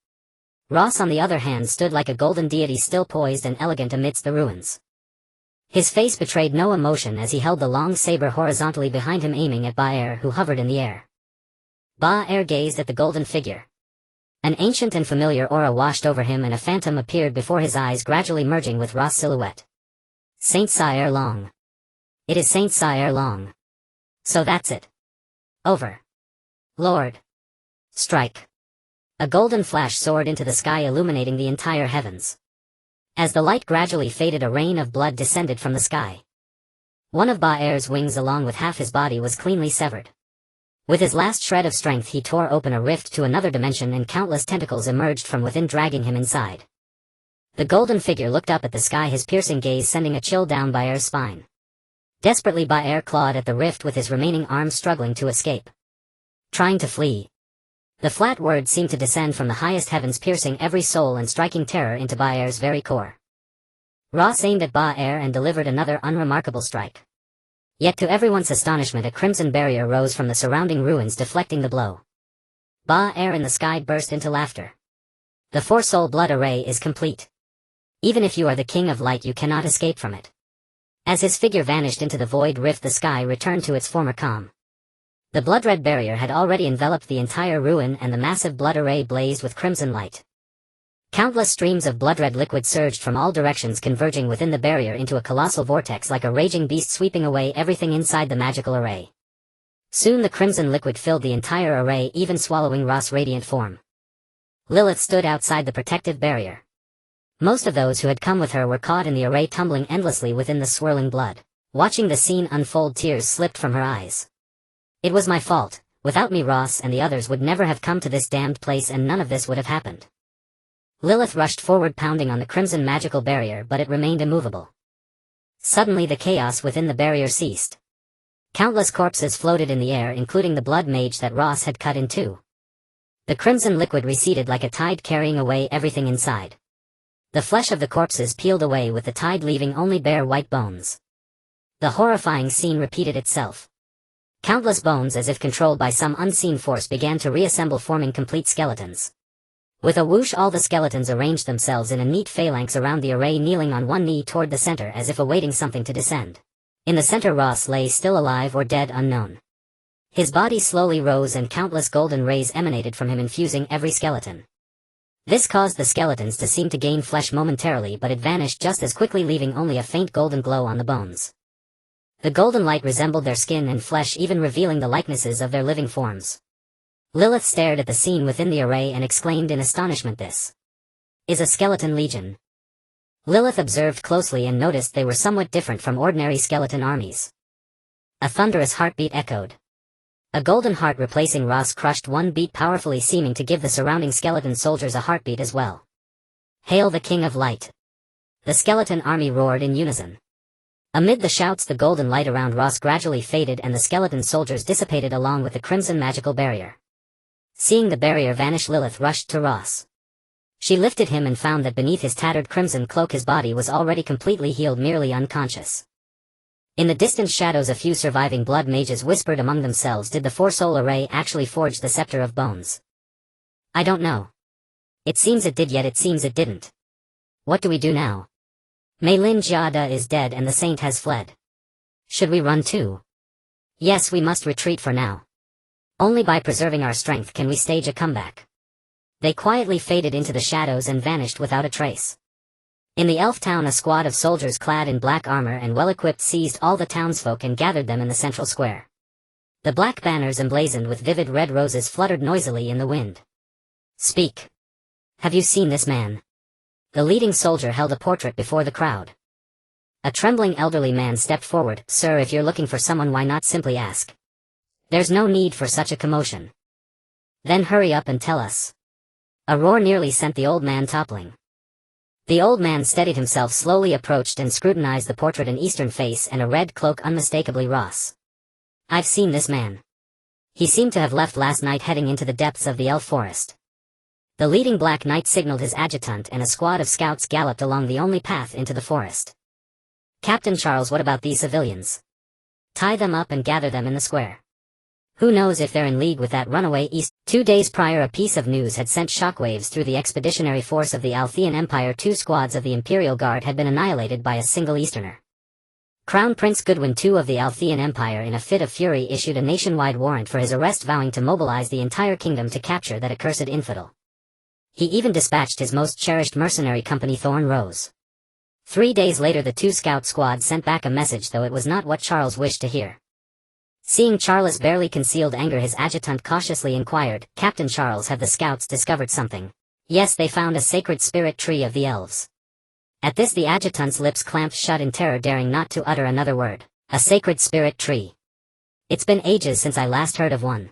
Ross, on the other hand, stood like a golden deity, still poised and elegant amidst the ruins. His face betrayed no emotion as he held the long saber horizontally behind him, aiming at Ba-Er, who hovered in the air. Ba-Er gazed at the golden figure. An ancient and familiar aura washed over him and a phantom appeared before his eyes, gradually merging with Ross' silhouette. Saint Sire Long. It is Saint Sire Long. So that's it. Over. Lord. Strike. A golden flash soared into the sky, illuminating the entire heavens. As the light gradually faded, a rain of blood descended from the sky. One of Ba-Er's wings, along with half his body, was cleanly severed. With his last shred of strength he tore open a rift to another dimension and countless tentacles emerged from within, dragging him inside. The golden figure looked up at the sky, his piercing gaze sending a chill down Ba-Er's spine. Desperately Ba-Er clawed at the rift with his remaining arms, struggling to escape. Trying to flee. The flat word seemed to descend from the highest heavens, piercing every soul and striking terror into Ba-Er's very core. Ross aimed at Ba-Er and delivered another unremarkable strike. Yet to everyone's astonishment, a crimson barrier rose from the surrounding ruins, deflecting the blow. Ba-Er in the sky burst into laughter. The four-soul blood array is complete. Even if you are the king of light, you cannot escape from it. As his figure vanished into the void rift, the sky returned to its former calm. The blood-red barrier had already enveloped the entire ruin and the massive blood array blazed with crimson light. Countless streams of blood-red liquid surged from all directions, converging within the barrier into a colossal vortex like a raging beast, sweeping away everything inside the magical array. Soon the crimson liquid filled the entire array, even swallowing Ross' radiant form. Lilith stood outside the protective barrier. Most of those who had come with her were caught in the array, tumbling endlessly within the swirling blood. Watching the scene unfold, tears slipped from her eyes. It was my fault. Without me, Ross and the others would never have come to this damned place, and none of this would have happened. Lilith rushed forward, pounding on the crimson magical barrier, but it remained immovable. Suddenly the chaos within the barrier ceased. Countless corpses floated in the air, including the blood mage that Ross had cut in two. The crimson liquid receded like a tide, carrying away everything inside. The flesh of the corpses peeled away with the tide, leaving only bare white bones. The horrifying scene repeated itself. Countless bones, as if controlled by some unseen force, began to reassemble, forming complete skeletons. With a whoosh, all the skeletons arranged themselves in a neat phalanx around the array, kneeling on one knee toward the center as if awaiting something to descend. In the center, Ross lay, still alive or dead, unknown. His body slowly rose and countless golden rays emanated from him, infusing every skeleton. This caused the skeletons to seem to gain flesh momentarily, but it vanished just as quickly, leaving only a faint golden glow on the bones. The golden light resembled their skin and flesh, even revealing the likenesses of their living forms. Lilith stared at the scene within the array and exclaimed in astonishment, "This is a skeleton legion." Lilith observed closely and noticed they were somewhat different from ordinary skeleton armies. A thunderous heartbeat echoed. A golden heart replacing Ross crushed one beat powerfully, seeming to give the surrounding skeleton soldiers a heartbeat as well. "Hail the King of Light!" The skeleton army roared in unison. Amid the shouts, the golden light around Ross gradually faded and the skeleton soldiers dissipated along with the crimson magical barrier. Seeing the barrier vanish, Lilith rushed to Ross. She lifted him and found that beneath his tattered crimson cloak his body was already completely healed, merely unconscious. In the distant shadows, a few surviving blood mages whispered among themselves, did the four-soul array actually forge the Scepter of Bones? "I don't know. It seems it did, yet it seems it didn't. What do we do now? Malingard is dead and the saint has fled. Should we run too? Yes, we must retreat for now. Only by preserving our strength can we stage a comeback." They quietly faded into the shadows and vanished without a trace. In the elf town, a squad of soldiers clad in black armor and well-equipped seized all the townsfolk and gathered them in the central square. The black banners emblazoned with vivid red roses fluttered noisily in the wind. "Speak. Have you seen this man?" The leading soldier held a portrait before the crowd. A trembling elderly man stepped forward. "Sir, if you're looking for someone, why not simply ask? There's no need for such a commotion." "Then hurry up and tell us." A roar nearly sent the old man toppling. The old man steadied himself, slowly approached and scrutinized the portrait, an eastern face and a red cloak, unmistakably Ross. "I've seen this man. He seemed to have left last night, heading into the depths of the elf forest." The leading black knight signaled his adjutant and a squad of scouts galloped along the only path into the forest. "Captain Charles, what about these civilians? Tie them up and gather them in the square. Who knows if they're in league with that runaway east." 2 days prior, a piece of news had sent shockwaves through the expeditionary force of the Alsi Empire. 2 squads of the Imperial Guard had been annihilated by a single Easterner. Crown Prince Goodwin II of the Alsi Empire, in a fit of fury, issued a nationwide warrant for his arrest, vowing to mobilize the entire kingdom to capture that accursed infidel. He even dispatched his most cherished mercenary company, Thorn Rose. 3 days later, the 2 scout squads sent back a message, though it was not what Charles wished to hear. Seeing Charles' barely concealed anger, his adjutant cautiously inquired, "Captain Charles, have the scouts discovered something?" "Yes, they found a sacred spirit tree of the elves." At this, the adjutant's lips clamped shut in terror, daring not to utter another word. "A sacred spirit tree? It's been ages since I last heard of one.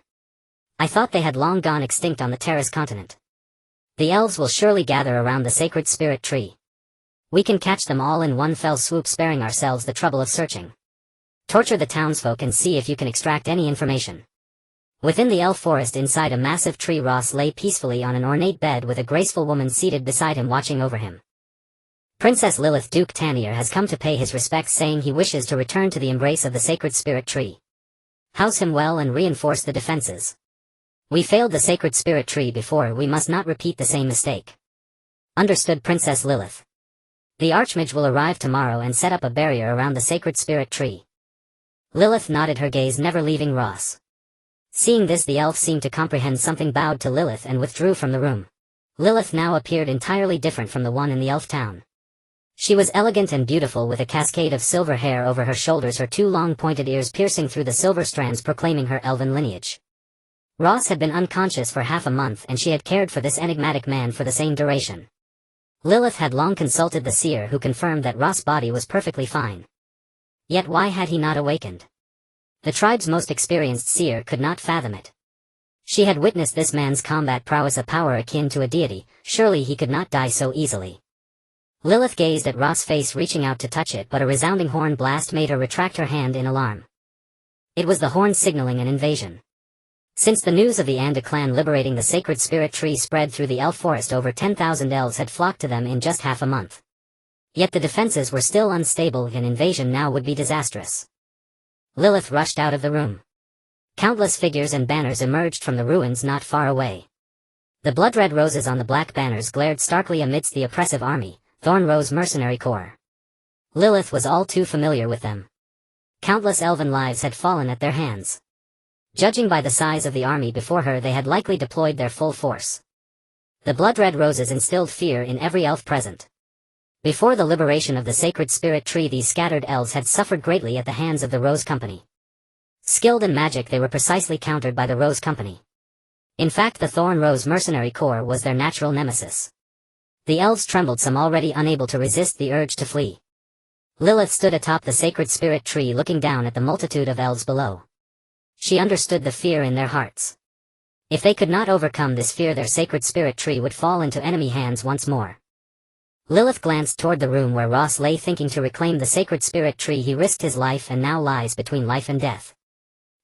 I thought they had long gone extinct on the Trais continent. The elves will surely gather around the sacred spirit tree. We can catch them all in one fell swoop, sparing ourselves the trouble of searching. Torture the townsfolk and see if you can extract any information." Within the elf forest, inside a massive tree, Ross lay peacefully on an ornate bed with a graceful woman seated beside him, watching over him. "Princess Lilith, Duke Tannier has come to pay his respects, saying he wishes to return to the embrace of the sacred spirit tree. House him well and reinforce the defenses. We failed the sacred spirit tree before, we must not repeat the same mistake." "Understood, Princess Lilith. The Archmage will arrive tomorrow and set up a barrier around the sacred spirit tree." Lilith nodded, her gaze never leaving Ross. Seeing this, the elf seemed to comprehend something, bowed to Lilith and withdrew from the room. Lilith now appeared entirely different from the one in the elf town. She was elegant and beautiful, with a cascade of silver hair over her shoulders, her 2 long pointed ears piercing through the silver strands proclaiming her elven lineage. Ross had been unconscious for half a month, and she had cared for this enigmatic man for the same duration. Lilith had long consulted the seer, who confirmed that Ross' body was perfectly fine. Yet why had he not awakened? The tribe's most experienced seer could not fathom it. She had witnessed this man's combat prowess, a power akin to a deity. Surely he could not die so easily. Lilith gazed at Ross' face, reaching out to touch it, but a resounding horn blast made her retract her hand in alarm. It was the horn signaling an invasion. Since the news of the Anda clan liberating the sacred spirit tree spread through the elf forest, over 10,000 elves had flocked to them in just half a month. Yet the defenses were still unstable, an invasion now would be disastrous. Lilith rushed out of the room. Countless figures and banners emerged from the ruins not far away. The blood-red roses on the black banners glared starkly amidst the oppressive army, Thorn Rose Mercenary Corps. Lilith was all too familiar with them. Countless elven lives had fallen at their hands. Judging by the size of the army before her, they had likely deployed their full force. The blood-red roses instilled fear in every elf present. Before the liberation of the sacred spirit tree, these scattered elves had suffered greatly at the hands of the Rose Company. Skilled in magic, they were precisely countered by the Rose Company. In fact, the Thorn Rose mercenary corps was their natural nemesis. The elves trembled, some already unable to resist the urge to flee. Lilith stood atop the sacred spirit tree looking down at the multitude of elves below. She understood the fear in their hearts. If they could not overcome this fear, their sacred spirit tree would fall into enemy hands once more. Lilith glanced toward the room where Ross lay, thinking to reclaim the sacred spirit tree. He risked his life and now lies between life and death.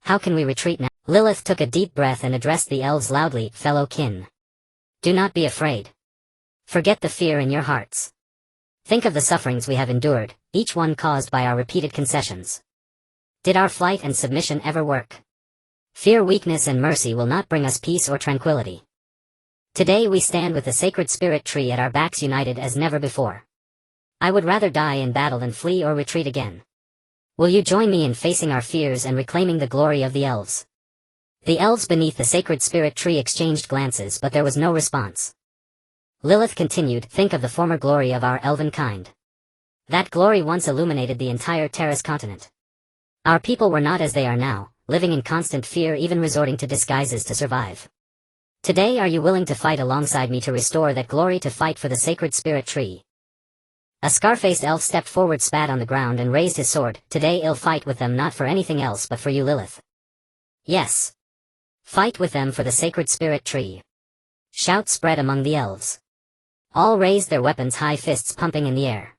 How can we retreat now? Lilith took a deep breath and addressed the elves loudly. Fellow kin. Do not be afraid. Forget the fear in your hearts. Think of the sufferings we have endured, each one caused by our repeated concessions. Did our flight and submission ever work? Fear, weakness, and mercy will not bring us peace or tranquility. Today we stand with the sacred spirit tree at our backs, united as never before. I would rather die in battle than flee or retreat again. Will you join me in facing our fears and reclaiming the glory of the elves? The elves beneath the sacred spirit tree exchanged glances, but there was no response. Lilith continued, think of the former glory of our elven kind. That glory once illuminated the entire Trais continent. Our people were not as they are now, living in constant fear, even resorting to disguises to survive. Today, are you willing to fight alongside me to restore that glory, to fight for the sacred spirit tree? A scar-faced elf stepped forward, spat on the ground, and raised his sword. Today I'll fight with them, not for anything else but for you, Lilith. Yes. Fight with them for the sacred spirit tree. Shouts spread among the elves. All raised their weapons high, fists pumping in the air.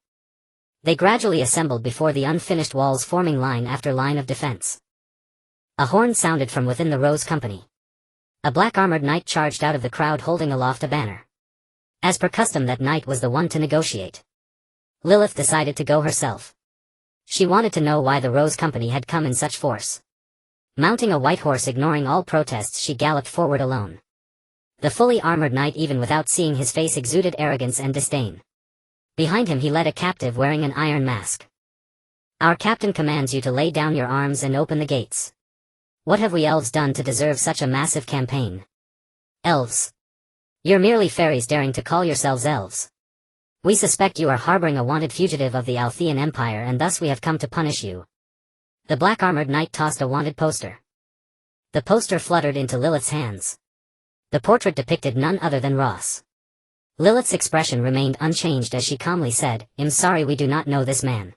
They gradually assembled before the unfinished walls, forming line after line of defense. A horn sounded from within the Rose Company. A black-armored knight charged out of the crowd, holding aloft a banner. As per custom, that knight was the one to negotiate. Lilith decided to go herself. She wanted to know why the Rose Company had come in such force. Mounting a white horse, ignoring all protests, she galloped forward alone. The fully armored knight, even without seeing his face, exuded arrogance and disdain. Behind him he led a captive wearing an iron mask. Our captain commands you to lay down your arms and open the gates. What have we elves done to deserve such a massive campaign? Elves. You're merely fairies daring to call yourselves elves. We suspect you are harboring a wanted fugitive of the Alsi Empire, and thus we have come to punish you. The black-armored knight tossed a wanted poster. The poster fluttered into Lilith's hands. The portrait depicted none other than Ross. Lilith's expression remained unchanged as she calmly said, I'm sorry, we do not know this man.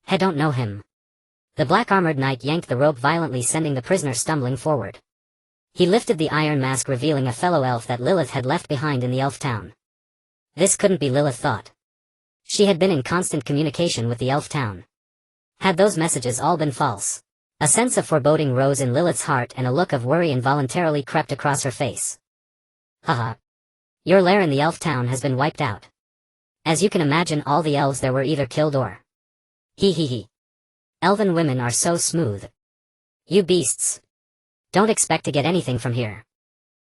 I don't know him. The black-armored knight yanked the rope violently, sending the prisoner stumbling forward. He lifted the iron mask, revealing a fellow elf that Lilith had left behind in the elf town. This couldn't be, Lilith thought. She had been in constant communication with the elf town. Had those messages all been false? A sense of foreboding rose in Lilith's heart, and a look of worry involuntarily crept across her face. Haha. Your lair in the elf town has been wiped out. As you can imagine, all the elves there were either killed or... He. Elven women are so smooth. You beasts. Don't expect to get anything from here.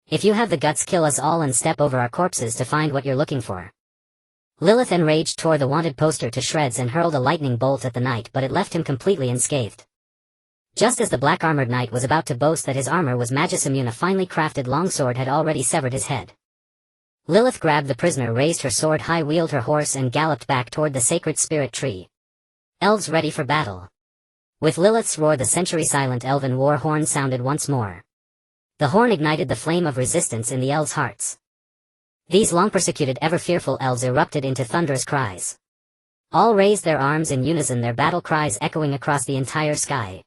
If you have the guts, kill us all and step over our corpses to find what you're looking for. Lilith, enraged, tore the wanted poster to shreds and hurled a lightning bolt at the knight, but it left him completely unscathed. Just as the black-armored knight was about to boast that his armor was magis immune, a finely crafted longsword had already severed his head. Lilith grabbed the prisoner, raised her sword high, wheeled her horse, and galloped back toward the sacred spirit tree. Elves ready for battle. With Lilith's roar, the century-silent elven war horn sounded once more. The horn ignited the flame of resistance in the elves' hearts. These long-persecuted, ever-fearful elves erupted into thunderous cries. All raised their arms in unison, their battle cries echoing across the entire sky.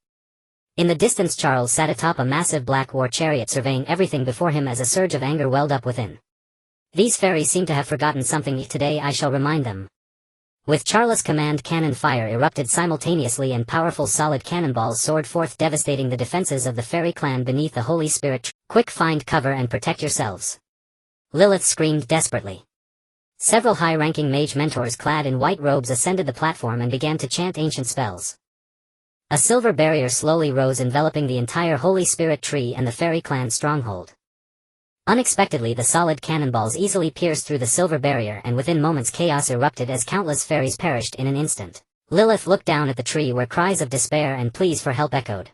In the distance, Charles sat atop a massive black war chariot, surveying everything before him as a surge of anger welled up within. These fairies seem to have forgotten something. Today I shall remind them. With Charles' command, cannon fire erupted simultaneously, and powerful solid cannonballs soared forth, devastating the defenses of the fairy clan beneath the holy spirit. Quick, find cover and protect yourselves. Lilith screamed desperately. Several high-ranking mage mentors clad in white robes ascended the platform and began to chant ancient spells. A silver barrier slowly rose, enveloping the entire holy spirit tree and the fairy clan stronghold. Unexpectedly, the solid cannonballs easily pierced through the silver barrier, and within moments chaos erupted as countless fairies perished in an instant. Lilith looked down at the tree, where cries of despair and pleas for help echoed.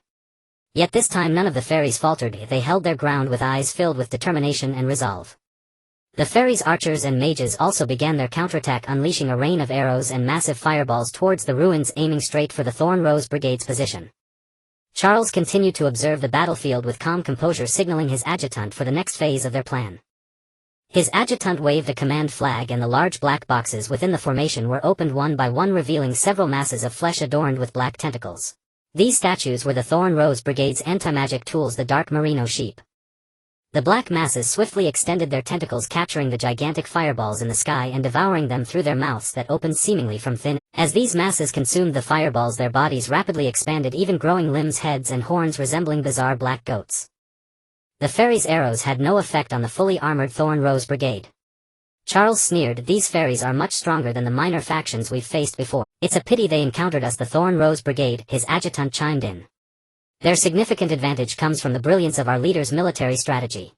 Yet this time none of the fairies faltered. They held their ground with eyes filled with determination and resolve. The fairies' archers and mages also began their counterattack, unleashing a rain of arrows and massive fireballs towards the ruins, aiming straight for the Thorn Rose Brigade's position. Charles continued to observe the battlefield with calm composure, signaling his adjutant for the next phase of their plan. His adjutant waved a command flag and the large black boxes within the formation were opened one by one, revealing several masses of flesh adorned with black tentacles. These statues were the Thorn Rose Brigade's anti-magic tools, the Dark Merino Sheep. The black masses swiftly extended their tentacles, capturing the gigantic fireballs in the sky and devouring them through their mouths that opened seemingly from thin. As these masses consumed the fireballs, their bodies rapidly expanded, even growing limbs, heads and horns resembling bizarre black goats. The fairies' arrows had no effect on the fully armored Thorn Rose Brigade. Charles sneered, "These fairies are much stronger than the minor factions we've faced before. It's a pity they encountered us." The Thorn Rose Brigade, his adjutant chimed in. "Their significant advantage comes from the brilliance of our leader's military strategy.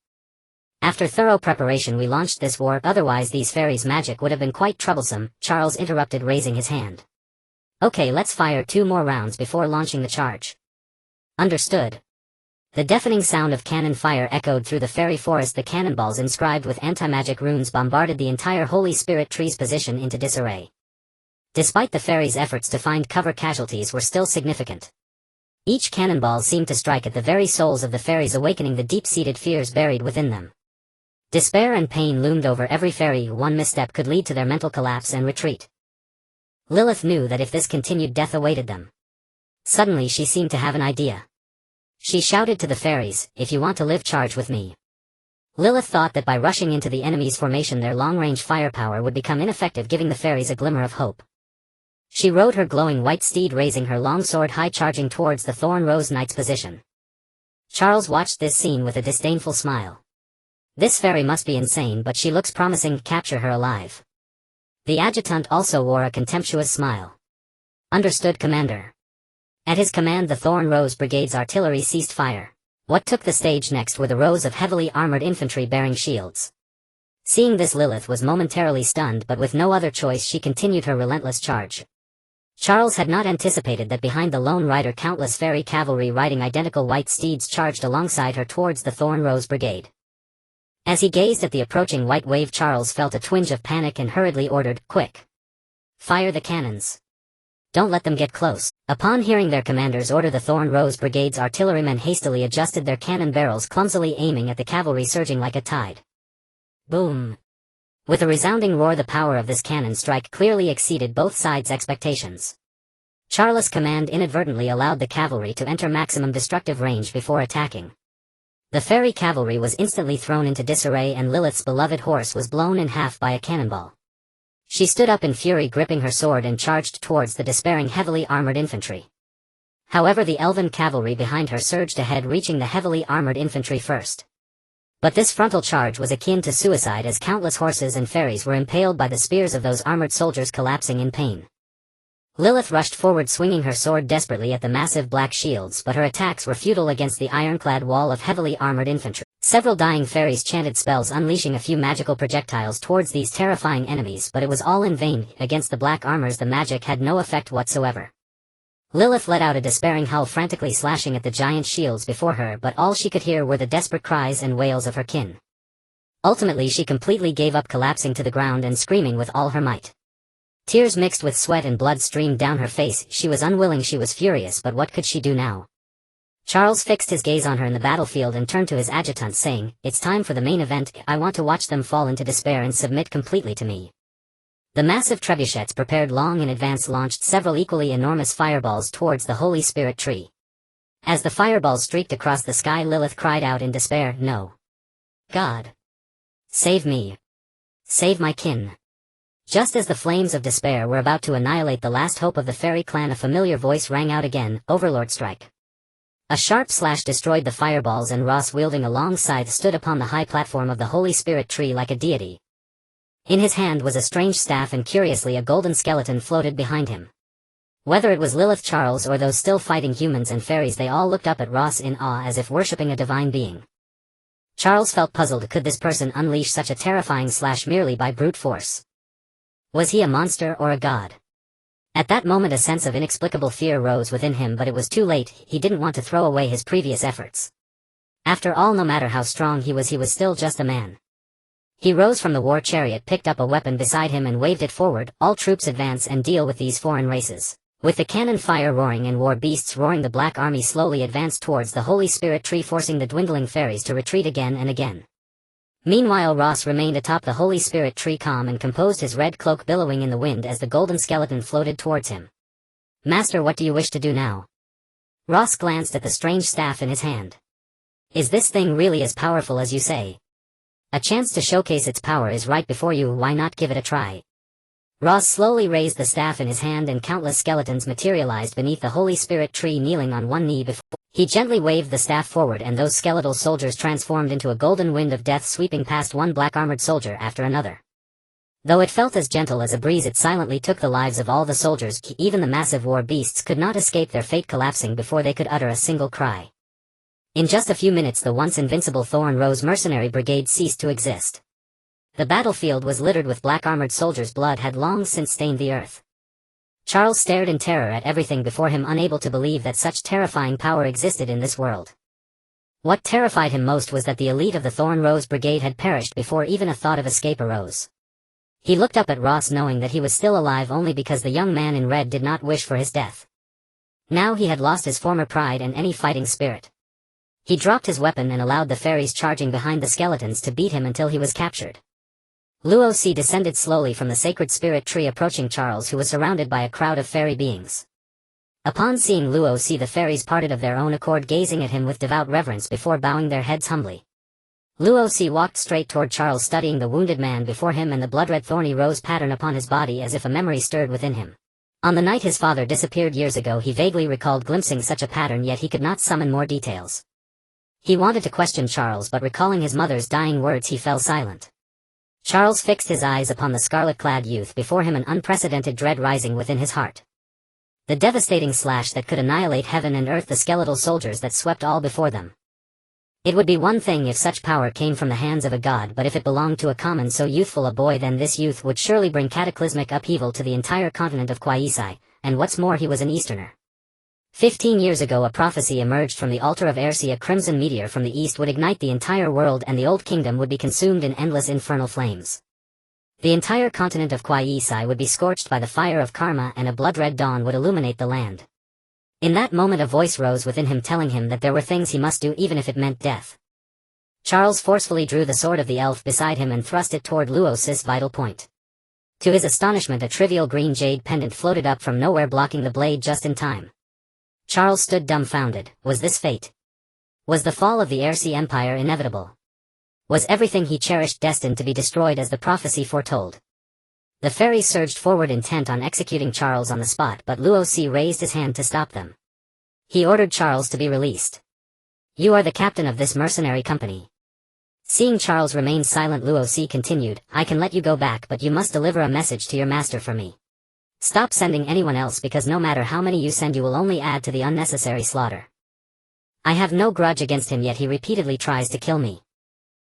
After thorough preparation we launched this war, otherwise these fairies' magic would have been quite troublesome," Charles interrupted, raising his hand. "Okay, let's fire 2 more rounds before launching the charge." "Understood." The deafening sound of cannon fire echoed through the fairy forest. The cannonballs inscribed with anti-magic runes bombarded the entire Holy Spirit tree's position into disarray. Despite the fairies' efforts to find cover, casualties were still significant. Each cannonball seemed to strike at the very souls of the fairies, awakening the deep-seated fears buried within them. Despair and pain loomed over every fairy. One misstep could lead to their mental collapse and retreat. Lilith knew that if this continued, death awaited them. Suddenly she seemed to have an idea. She shouted to the fairies, "If you want to live, charge with me." Lilith thought that by rushing into the enemy's formation their long-range firepower would become ineffective, giving the fairies a glimmer of hope. She rode her glowing white steed, raising her long sword high, charging towards the Thorn Rose Knight's position. Charles watched this scene with a disdainful smile. This fairy must be insane, but she looks promising. Capture her alive. The adjutant also wore a contemptuous smile. "Understood, Commander." At his command the Thorn Rose Brigade's artillery ceased fire. What took the stage next were the rows of heavily armored infantry bearing shields. Seeing this, Lilith was momentarily stunned, but with no other choice she continued her relentless charge. Charles had not anticipated that behind the lone rider countless fairy cavalry riding identical white steeds charged alongside her towards the Thorn Rose Brigade. As he gazed at the approaching white wave, Charles felt a twinge of panic and hurriedly ordered, "Quick! Fire the cannons! Don't let them get close." Upon hearing their commander's order, the Thorn Rose Brigade's artillerymen hastily adjusted their cannon barrels, clumsily aiming at the cavalry surging like a tide. Boom! With a resounding roar, the power of this cannon strike clearly exceeded both sides' expectations. Charles' command inadvertently allowed the cavalry to enter maximum destructive range before attacking. The fairy cavalry was instantly thrown into disarray and Lilith's beloved horse was blown in half by a cannonball. She stood up in fury, gripping her sword, and charged towards the despairing heavily armored infantry. However, the elven cavalry behind her surged ahead, reaching the heavily armored infantry first. But this frontal charge was akin to suicide, as countless horses and fairies were impaled by the spears of those armored soldiers, collapsing in pain. Lilith rushed forward, swinging her sword desperately at the massive black shields, but her attacks were futile against the ironclad wall of heavily armored infantry. Several dying fairies chanted spells, unleashing a few magical projectiles towards these terrifying enemies, but it was all in vain. Against the black armors the magic had no effect whatsoever. Lilith let out a despairing howl, frantically slashing at the giant shields before her, but all she could hear were the desperate cries and wails of her kin. Ultimately she completely gave up, collapsing to the ground and screaming with all her might. Tears mixed with sweat and blood streamed down her face. She was unwilling, she was furious, but what could she do now? Charles fixed his gaze on her in the battlefield and turned to his adjutant, saying, "It's time for the main event. I want to watch them fall into despair and submit completely to me." The massive trebuchets, prepared long in advance, launched several equally enormous fireballs towards the Holy Spirit tree. As the fireballs streaked across the sky, Lilith cried out in despair, "No! God! Save me! Save my kin!" Just as the flames of despair were about to annihilate the last hope of the fairy clan, a familiar voice rang out again, "Overlord, strike!" A sharp slash destroyed the fireballs, and Ross, wielding a long scythe, stood upon the high platform of the Holy Spirit tree like a deity. In his hand was a strange staff, and curiously a golden skeleton floated behind him. Whether it was Lilith, Charles, or those still fighting humans and fairies, they all looked up at Ross in awe, as if worshipping a divine being. Charles felt puzzled. Could this person unleash such a terrifying slash merely by brute force? Was he a monster or a god? At that moment a sense of inexplicable fear rose within him, but it was too late. He didn't want to throw away his previous efforts. After all, no matter how strong he was still just a man. He rose from the war chariot, picked up a weapon beside him and waved it forward. All troops advance and deal with these foreign races. With the cannon fire roaring and war beasts roaring, the black army slowly advanced towards the Holy Spirit tree, forcing the dwindling fairies to retreat again and again. Meanwhile, Ross remained atop the Holy Spirit tree, calm and composed, his red cloak billowing in the wind as the golden skeleton floated towards him. "Master, what do you wish to do now?" Ross glanced at the strange staff in his hand. "Is this thing really as powerful as you say? A chance to showcase its power is right before you, why not give it a try?" Ross slowly raised the staff in his hand and countless skeletons materialized beneath the Holy Spirit tree, kneeling on one knee before. He gently waved the staff forward and those skeletal soldiers transformed into a golden wind of death, sweeping past one black-armored soldier after another. Though it felt as gentle as a breeze, it silently took the lives of all the soldiers. Even the massive war beasts could not escape their fate, collapsing before they could utter a single cry. In just a few minutes, the once invincible Thorn Rose mercenary brigade ceased to exist. The battlefield was littered with black-armored soldiers. Blood had long since stained the earth. Charles stared in terror at everything before him, unable to believe that such terrifying power existed in this world. What terrified him most was that the elite of the Thorn Rose brigade had perished before even a thought of escape arose. He looked up at Ross, knowing that he was still alive only because the young man in red did not wish for his death. Now he had lost his former pride and any fighting spirit. He dropped his weapon and allowed the fairies charging behind the skeletons to beat him until he was captured. Luosi descended slowly from the sacred spirit tree, approaching Charles, who was surrounded by a crowd of fairy beings. Upon seeing Luosi, the fairies parted of their own accord, gazing at him with devout reverence before bowing their heads humbly. Luosi walked straight toward Charles, studying the wounded man before him and the blood-red thorny rose pattern upon his body as if a memory stirred within him. On the night his father disappeared years ago, he vaguely recalled glimpsing such a pattern, yet he could not summon more details. He wanted to question Charles, but recalling his mother's dying words, he fell silent. Charles fixed his eyes upon the scarlet-clad youth before him, an unprecedented dread rising within his heart. The devastating slash that could annihilate heaven and earth, the skeletal soldiers that swept all before them. It would be one thing if such power came from the hands of a god, but if it belonged to a common so youthful a boy, then this youth would surely bring cataclysmic upheaval to the entire continent of Kwaisai, and what's more, he was an Easterner. 15 years ago a prophecy emerged from the altar of Ersi. A crimson meteor from the east would ignite the entire world and the old kingdom would be consumed in endless infernal flames. The entire continent of Kwaisai would be scorched by the fire of karma, and a blood-red dawn would illuminate the land. In that moment a voice rose within him, telling him that there were things he must do even if it meant death. Charles forcefully drew the sword of the elf beside him and thrust it toward Luos's vital point. To his astonishment, a trivial green jade pendant floated up from nowhere, blocking the blade just in time. Charles stood dumbfounded. Was this fate? Was the fall of the Alsi Empire inevitable? Was everything he cherished destined to be destroyed as the prophecy foretold? The fairies surged forward, intent on executing Charles on the spot, but Luosi raised his hand to stop them. He ordered Charles to be released. "You are the captain of this mercenary company." Seeing Charles remain silent, Luosi continued, "I can let you go back, but you must deliver a message to your master for me. Stop sending anyone else, because no matter how many you send, you will only add to the unnecessary slaughter. I have no grudge against him, yet he repeatedly tries to kill me.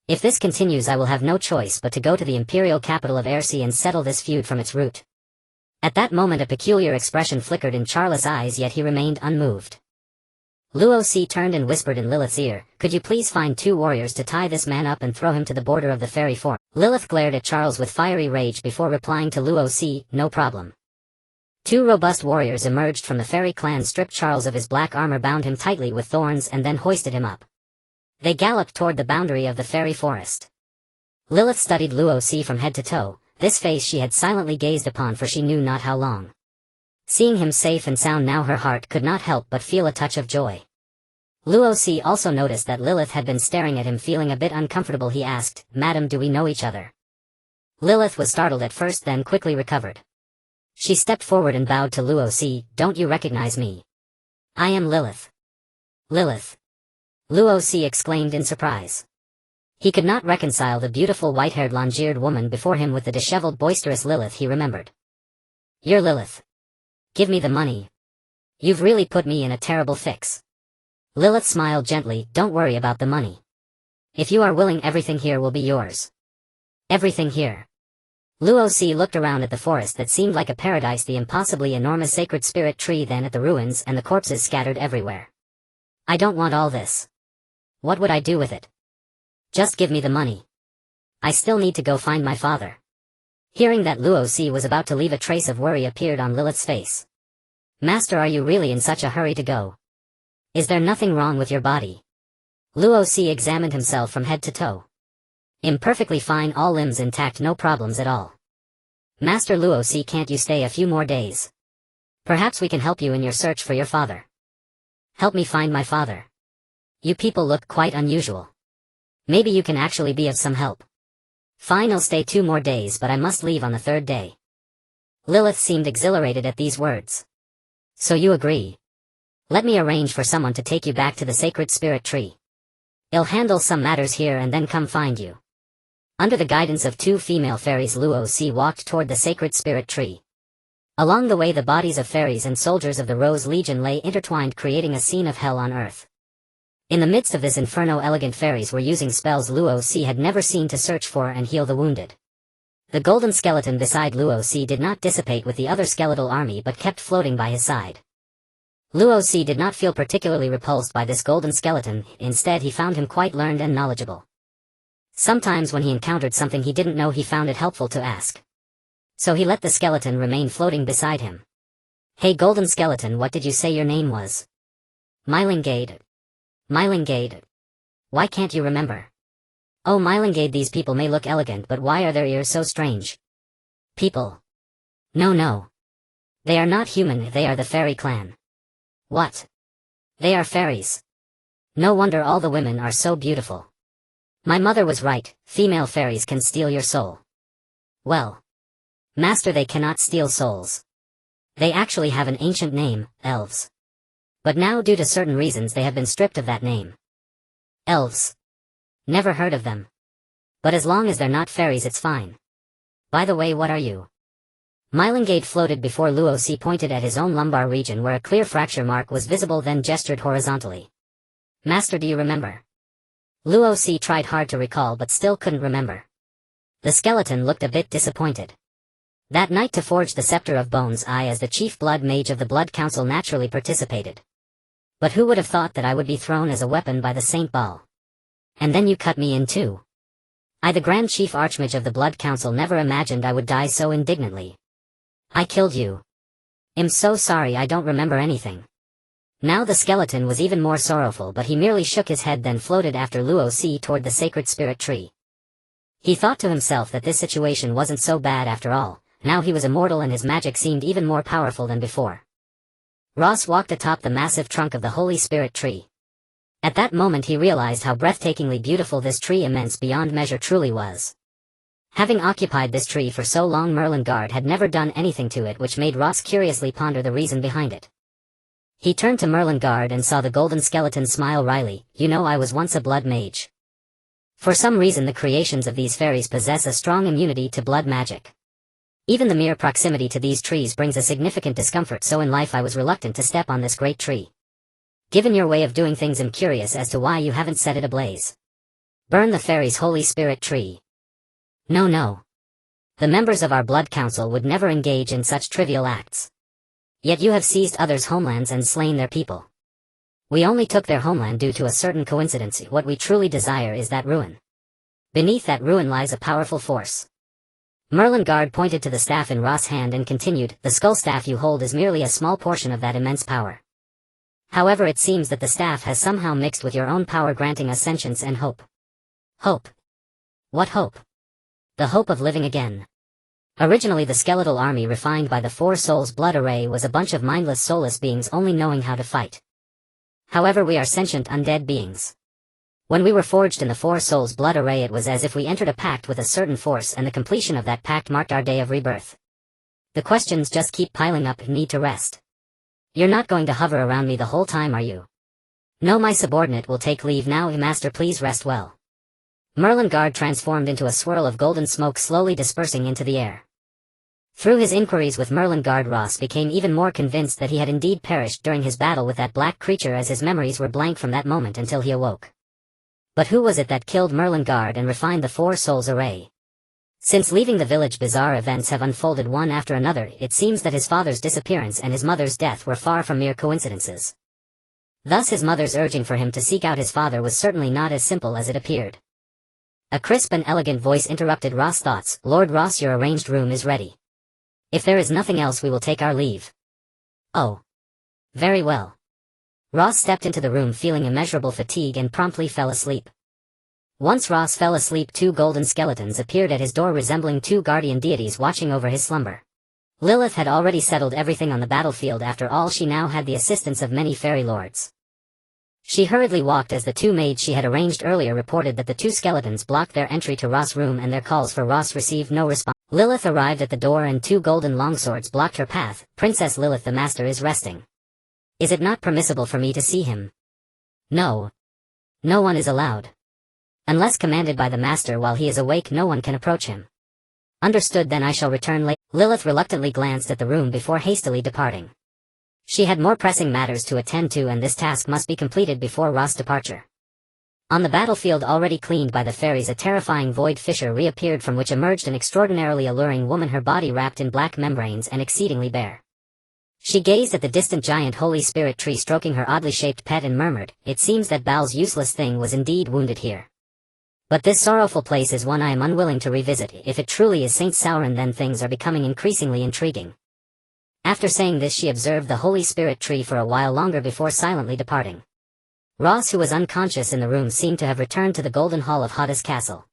If this continues, I will have no choice but to go to the imperial capital of Ersi and settle this feud from its root." At that moment a peculiar expression flickered in Charles' eyes, yet he remained unmoved. Luosi turned and whispered in Lilith's ear, "Could you please find 2 warriors to tie this man up and throw him to the border of the fairy forest?" Lilith glared at Charles with fiery rage before replying to Luosi, "No problem." 2 robust warriors emerged from the fairy clan, stripped Charles of his black armor, bound him tightly with thorns, and then hoisted him up. They galloped toward the boundary of the fairy forest. Lilith studied Luosi from head to toe. This face she had silently gazed upon for she knew not how long. Seeing him safe and sound now, her heart could not help but feel a touch of joy. Luosi also noticed that Lilith had been staring at him, feeling a bit uncomfortable. He asked, "Madam, do we know each other?" Lilith was startled at first, then quickly recovered. She stepped forward and bowed to Luosi. "Don't you recognize me? I am Lilith." "Lilith?" Luosi exclaimed in surprise. He could not reconcile the beautiful white-haired long-eared woman before him with the disheveled boisterous Lilith he remembered. "You're Lilith. Give me the money. You've really put me in a terrible fix." Lilith smiled gently. "Don't worry about the money. If you are willing, everything here will be yours." "Everything here?" Luosi looked around at the forest that seemed like a paradise, the impossibly enormous sacred spirit tree, then at the ruins and the corpses scattered everywhere. "I don't want all this. What would I do with it? Just give me the money." I still need to go find my father. Hearing that Luosi was about to leave, a trace of worry appeared on Lilith's face. Master, are you really in such a hurry to go? Is there nothing wrong with your body? Luosi examined himself from head to toe. Perfectly fine, all limbs intact, no problems at all. Master Luosi, can't you stay a few more days? Perhaps we can help you in your search for your father. Help me find my father. You people look quite unusual. Maybe you can actually be of some help. Fine, I'll stay 2 more days, but I must leave on the 3rd day. Lilith seemed exhilarated at these words. So you agree? Let me arrange for someone to take you back to the sacred spirit tree. I'll handle some matters here and then come find you. Under the guidance of 2 female fairies, Luosi walked toward the sacred spirit tree. Along the way, the bodies of fairies and soldiers of the Rose Legion lay intertwined, creating a scene of hell on earth. In the midst of this inferno, elegant fairies were using spells Luosi had never seen to search for and heal the wounded. The golden skeleton beside Luosi did not dissipate with the other skeletal army but kept floating by his side. Luosi did not feel particularly repulsed by this golden skeleton, instead he found him quite learned and knowledgeable. Sometimes when he encountered something he didn't know, he found it helpful to ask. So he let the skeleton remain floating beside him. Hey golden skeleton, what did you say your name was? Malingard. Malingard. Why can't you remember? Oh Malingard, these people may look elegant, but why are their ears so strange? People. No. They are not human, they are the fairy clan. What? They are fairies. No wonder all the women are so beautiful. My mother was right, female fairies can steal your soul. Well. Master, they cannot steal souls. They actually have an ancient name, elves. But now due to certain reasons they have been stripped of that name. Elves. Never heard of them. But as long as they're not fairies it's fine. By the way, what are you? Malingard floated before Luosi, pointed at his own lumbar region where a clear fracture mark was visible, then gestured horizontally. Master, do you remember? Luosi tried hard to recall but still couldn't remember. The skeleton looked a bit disappointed. That night, to forge the Scepter of Bones, I as the chief blood mage of the Blood Council naturally participated. But who would have thought that I would be thrown as a weapon by the Saint Ball? And then you cut me in two. I, the Grand Chief Archmage of the Blood Council, never imagined I would die so indignantly. I killed you. I'm so sorry, I don't remember anything. Now the skeleton was even more sorrowful, but he merely shook his head, then floated after Luosi toward the sacred spirit tree. He thought to himself that this situation wasn't so bad after all. Now he was immortal and his magic seemed even more powerful than before. Ross walked atop the massive trunk of the Holy Spirit tree. At that moment he realized how breathtakingly beautiful this tree, immense beyond measure, truly was. Having occupied this tree for so long, Malingard had never done anything to it, which made Ross curiously ponder the reason behind it. He turned to Malingard and saw the golden skeleton smile wryly. You know, I was once a blood mage. For some reason the creations of these fairies possess a strong immunity to blood magic. Even the mere proximity to these trees brings a significant discomfort, so in life I was reluctant to step on this great tree. Given your way of doing things, I'm curious as to why you haven't set it ablaze. Burn the fairies' Holy Spirit tree. No. The members of our Blood Council would never engage in such trivial acts. Yet you have seized others' homelands and slain their people. We only took their homeland due to a certain coincidence. What we truly desire is that ruin. Beneath that ruin lies a powerful force. Malingard pointed to the staff in Ross' hand and continued, the skull staff you hold is merely a small portion of that immense power. However, it seems that the staff has somehow mixed with your own power, granting us sentience and hope. Hope? What hope? The hope of living again. Originally the skeletal army refined by the Four Souls Blood Array was a bunch of mindless, soulless beings only knowing how to fight. However, we are sentient undead beings. When we were forged in the Four Souls Blood Array, it was as if we entered a pact with a certain force, and the completion of that pact marked our day of rebirth. The questions just keep piling up. Need to rest. You're not going to hover around me the whole time, are you? No, my subordinate will take leave now. Master, please rest well. Malingard transformed into a swirl of golden smoke, slowly dispersing into the air. Through his inquiries with Malingard, Ross became even more convinced that he had indeed perished during his battle with that black creature, as his memories were blank from that moment until he awoke. But who was it that killed Malingard and refined the Four Souls Array? Since leaving the village, bizarre events have unfolded one after another. It seems that his father's disappearance and his mother's death were far from mere coincidences. Thus his mother's urging for him to seek out his father was certainly not as simple as it appeared. A crisp and elegant voice interrupted Ross' thoughts. Lord Ross, your arranged room is ready. If there is nothing else, we will take our leave. Oh. Very well. Ross stepped into the room feeling immeasurable fatigue and promptly fell asleep. Once Ross fell asleep, two golden skeletons appeared at his door resembling two guardian deities watching over his slumber. Lilith had already settled everything on the battlefield. After all, she now had the assistance of many fairy lords. She hurriedly walked as the two maids she had arranged earlier reported that the two skeletons blocked their entry to Ross' room and their calls for Ross received no response. Lilith arrived at the door and two golden longswords blocked her path. Princess Lilith, the master is resting. Is it not permissible for me to see him? No. No one is allowed. Unless commanded by the master while he is awake, no one can approach him. Understood, then I shall return later. Lilith reluctantly glanced at the room before hastily departing. She had more pressing matters to attend to, and this task must be completed before Ross' departure. On the battlefield already cleaned by the fairies, a terrifying void fissure reappeared from which emerged an extraordinarily alluring woman, her body wrapped in black membranes and exceedingly bare. She gazed at the distant giant holy spirit tree stroking her oddly shaped pet and murmured, "It seems that Baal's useless thing was indeed wounded here. But this sorrowful place is one I am unwilling to revisit. If it truly is Saint Sauron, then things are becoming increasingly intriguing." After saying this, she observed the holy spirit tree for a while longer before silently departing. Ross, who was unconscious in the room, seemed to have returned to the golden hall of Hadda's castle.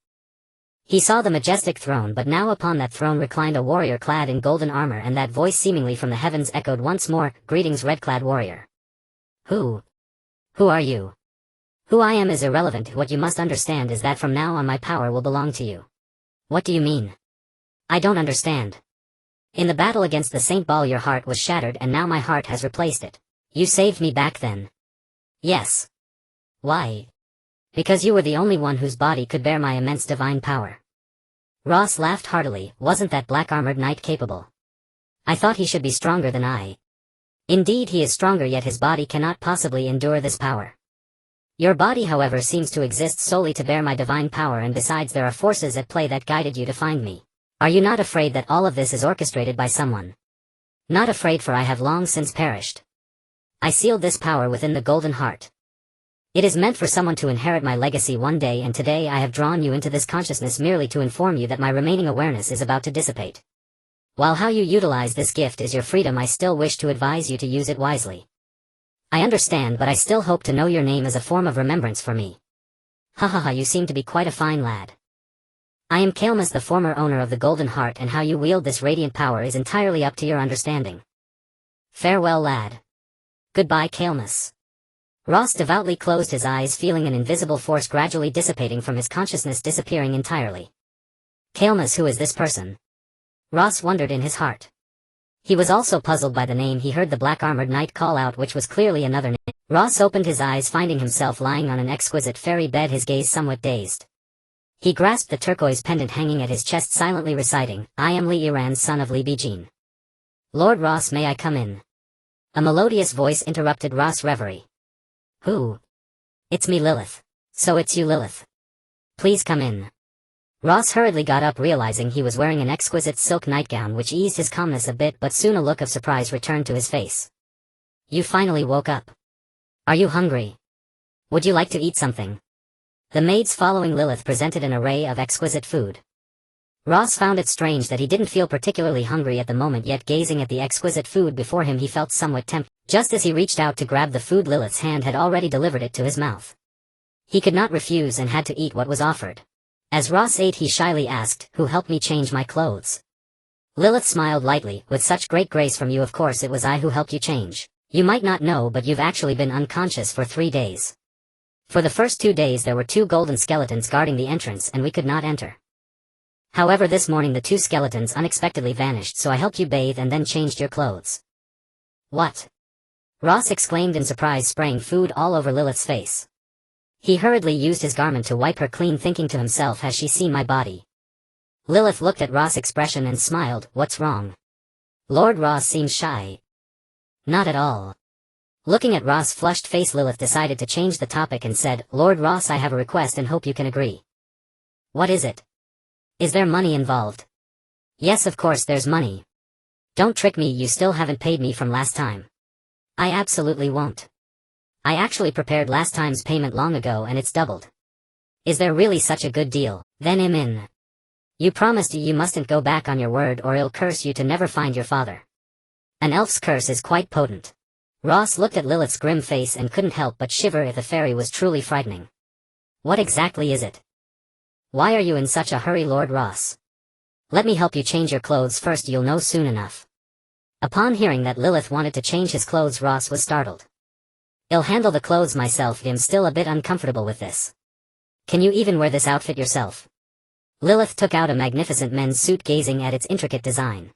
He saw the majestic throne, but now upon that throne reclined a warrior clad in golden armor, and that voice seemingly from the heavens echoed once more, "Greetings, red-clad warrior." Who are you? Who I am is irrelevant. What you must understand is that from now on my power will belong to you. What do you mean? I don't understand. In the battle against the Saint Baal your heart was shattered, and now my heart has replaced it. You saved me back then. Yes. Why? Because you were the only one whose body could bear my immense divine power. Ross laughed heartily. Wasn't that black-armored knight capable? I thought he should be stronger than I. Indeed he is stronger, yet his body cannot possibly endure this power. Your body, however, seems to exist solely to bear my divine power, and besides there are forces at play that guided you to find me. Are you not afraid that all of this is orchestrated by someone? Not afraid, for I have long since perished. I sealed this power within the golden heart. It is meant for someone to inherit my legacy one day, and today I have drawn you into this consciousness merely to inform you that my remaining awareness is about to dissipate. While how you utilize this gift is your freedom, I still wish to advise you to use it wisely. I understand, but I still hope to know your name as a form of remembrance for me. Ha ha ha, you seem to be quite a fine lad. I am Kael'mas, the former owner of the Golden Heart, and how you wield this radiant power is entirely up to your understanding. Farewell, lad. Goodbye, Kael'mas. Ross devoutly closed his eyes, feeling an invisible force gradually dissipating from his consciousness, disappearing entirely. Kael'mas, who is this person? Ross wondered in his heart. He was also puzzled by the name he heard the black-armored knight call out, which was clearly another name. Ross opened his eyes, finding himself lying on an exquisite fairy bed, his gaze somewhat dazed. He grasped the turquoise pendant hanging at his chest, silently reciting, "I am Li Iran, son of Li Bijin. Lord Ross, may I come in?" A melodious voice interrupted Ross' reverie. Who? It's me, Lilith. So it's you, Lilith. Please come in. Ross hurriedly got up, realizing he was wearing an exquisite silk nightgown which eased his calmness a bit, but soon a look of surprise returned to his face. You finally woke up. Are you hungry? Would you like to eat something? The maids following Lilith presented an array of exquisite food. Ross found it strange that he didn't feel particularly hungry at the moment, yet gazing at the exquisite food before him he felt somewhat tempted. Just as he reached out to grab the food, Lilith's hand had already delivered it to his mouth. He could not refuse and had to eat what was offered. As Ross ate, he shyly asked, "Who helped me change my clothes?" Lilith smiled lightly. "With such great grace from you, of course it was I who helped you change. You might not know, but you've actually been unconscious for 3 days. For the first 2 days there were 2 golden skeletons guarding the entrance and we could not enter. However, this morning the 2 skeletons unexpectedly vanished, so I helped you bathe and then changed your clothes." What? Ross exclaimed in surprise, spraying food all over Lilith's face. He hurriedly used his garment to wipe her clean, thinking to himself, "Has she seen my body?" Lilith looked at Ross' expression and smiled. "What's wrong?" Lord Ross seemed shy. Not at all. Looking at Ross' flushed face, Lilith decided to change the topic and said, "Lord Ross, I have a request and hope you can agree." "What is it? Is there money involved?" "Yes, of course there's money. Don't trick me, you still haven't paid me from last time." "I absolutely won't. I actually prepared last time's payment long ago and it's doubled." Is there really such a good deal? Then I'm in. You promised you mustn't go back on your word or I'll curse you to never find your father. An elf's curse is quite potent. Ross looked at Lilith's grim face and couldn't help but shiver if the fairy was truly frightening. What exactly is it? Why are you in such a hurry, Lord Ross? Let me help you change your clothes first, you'll know soon enough. Upon hearing that Lilith wanted to change his clothes, Ross was startled. I'll handle the clothes myself, I'm still a bit uncomfortable with this. Can you even wear this outfit yourself? Lilith took out a magnificent men's suit, gazing at its intricate design.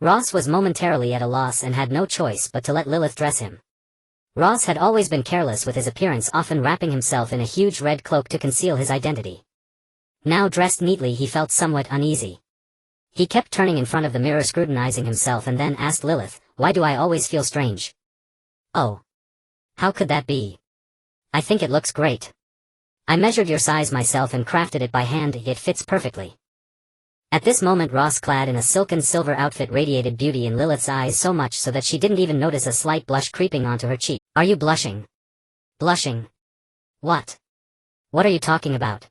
Ross was momentarily at a loss and had no choice but to let Lilith dress him. Ross had always been careless with his appearance, often wrapping himself in a huge red cloak to conceal his identity. Now dressed neatly, he felt somewhat uneasy. He kept turning in front of the mirror, scrutinizing himself, and then asked Lilith, "Why do I always feel strange?" "Oh. How could that be? I think it looks great. I measured your size myself and crafted it by hand, it fits perfectly." At this moment, Ross, clad in a silken silver outfit, radiated beauty in Lilith's eyes so much so that she didn't even notice a slight blush creeping onto her cheek. "Are you blushing?" "Blushing? What? What are you talking about?"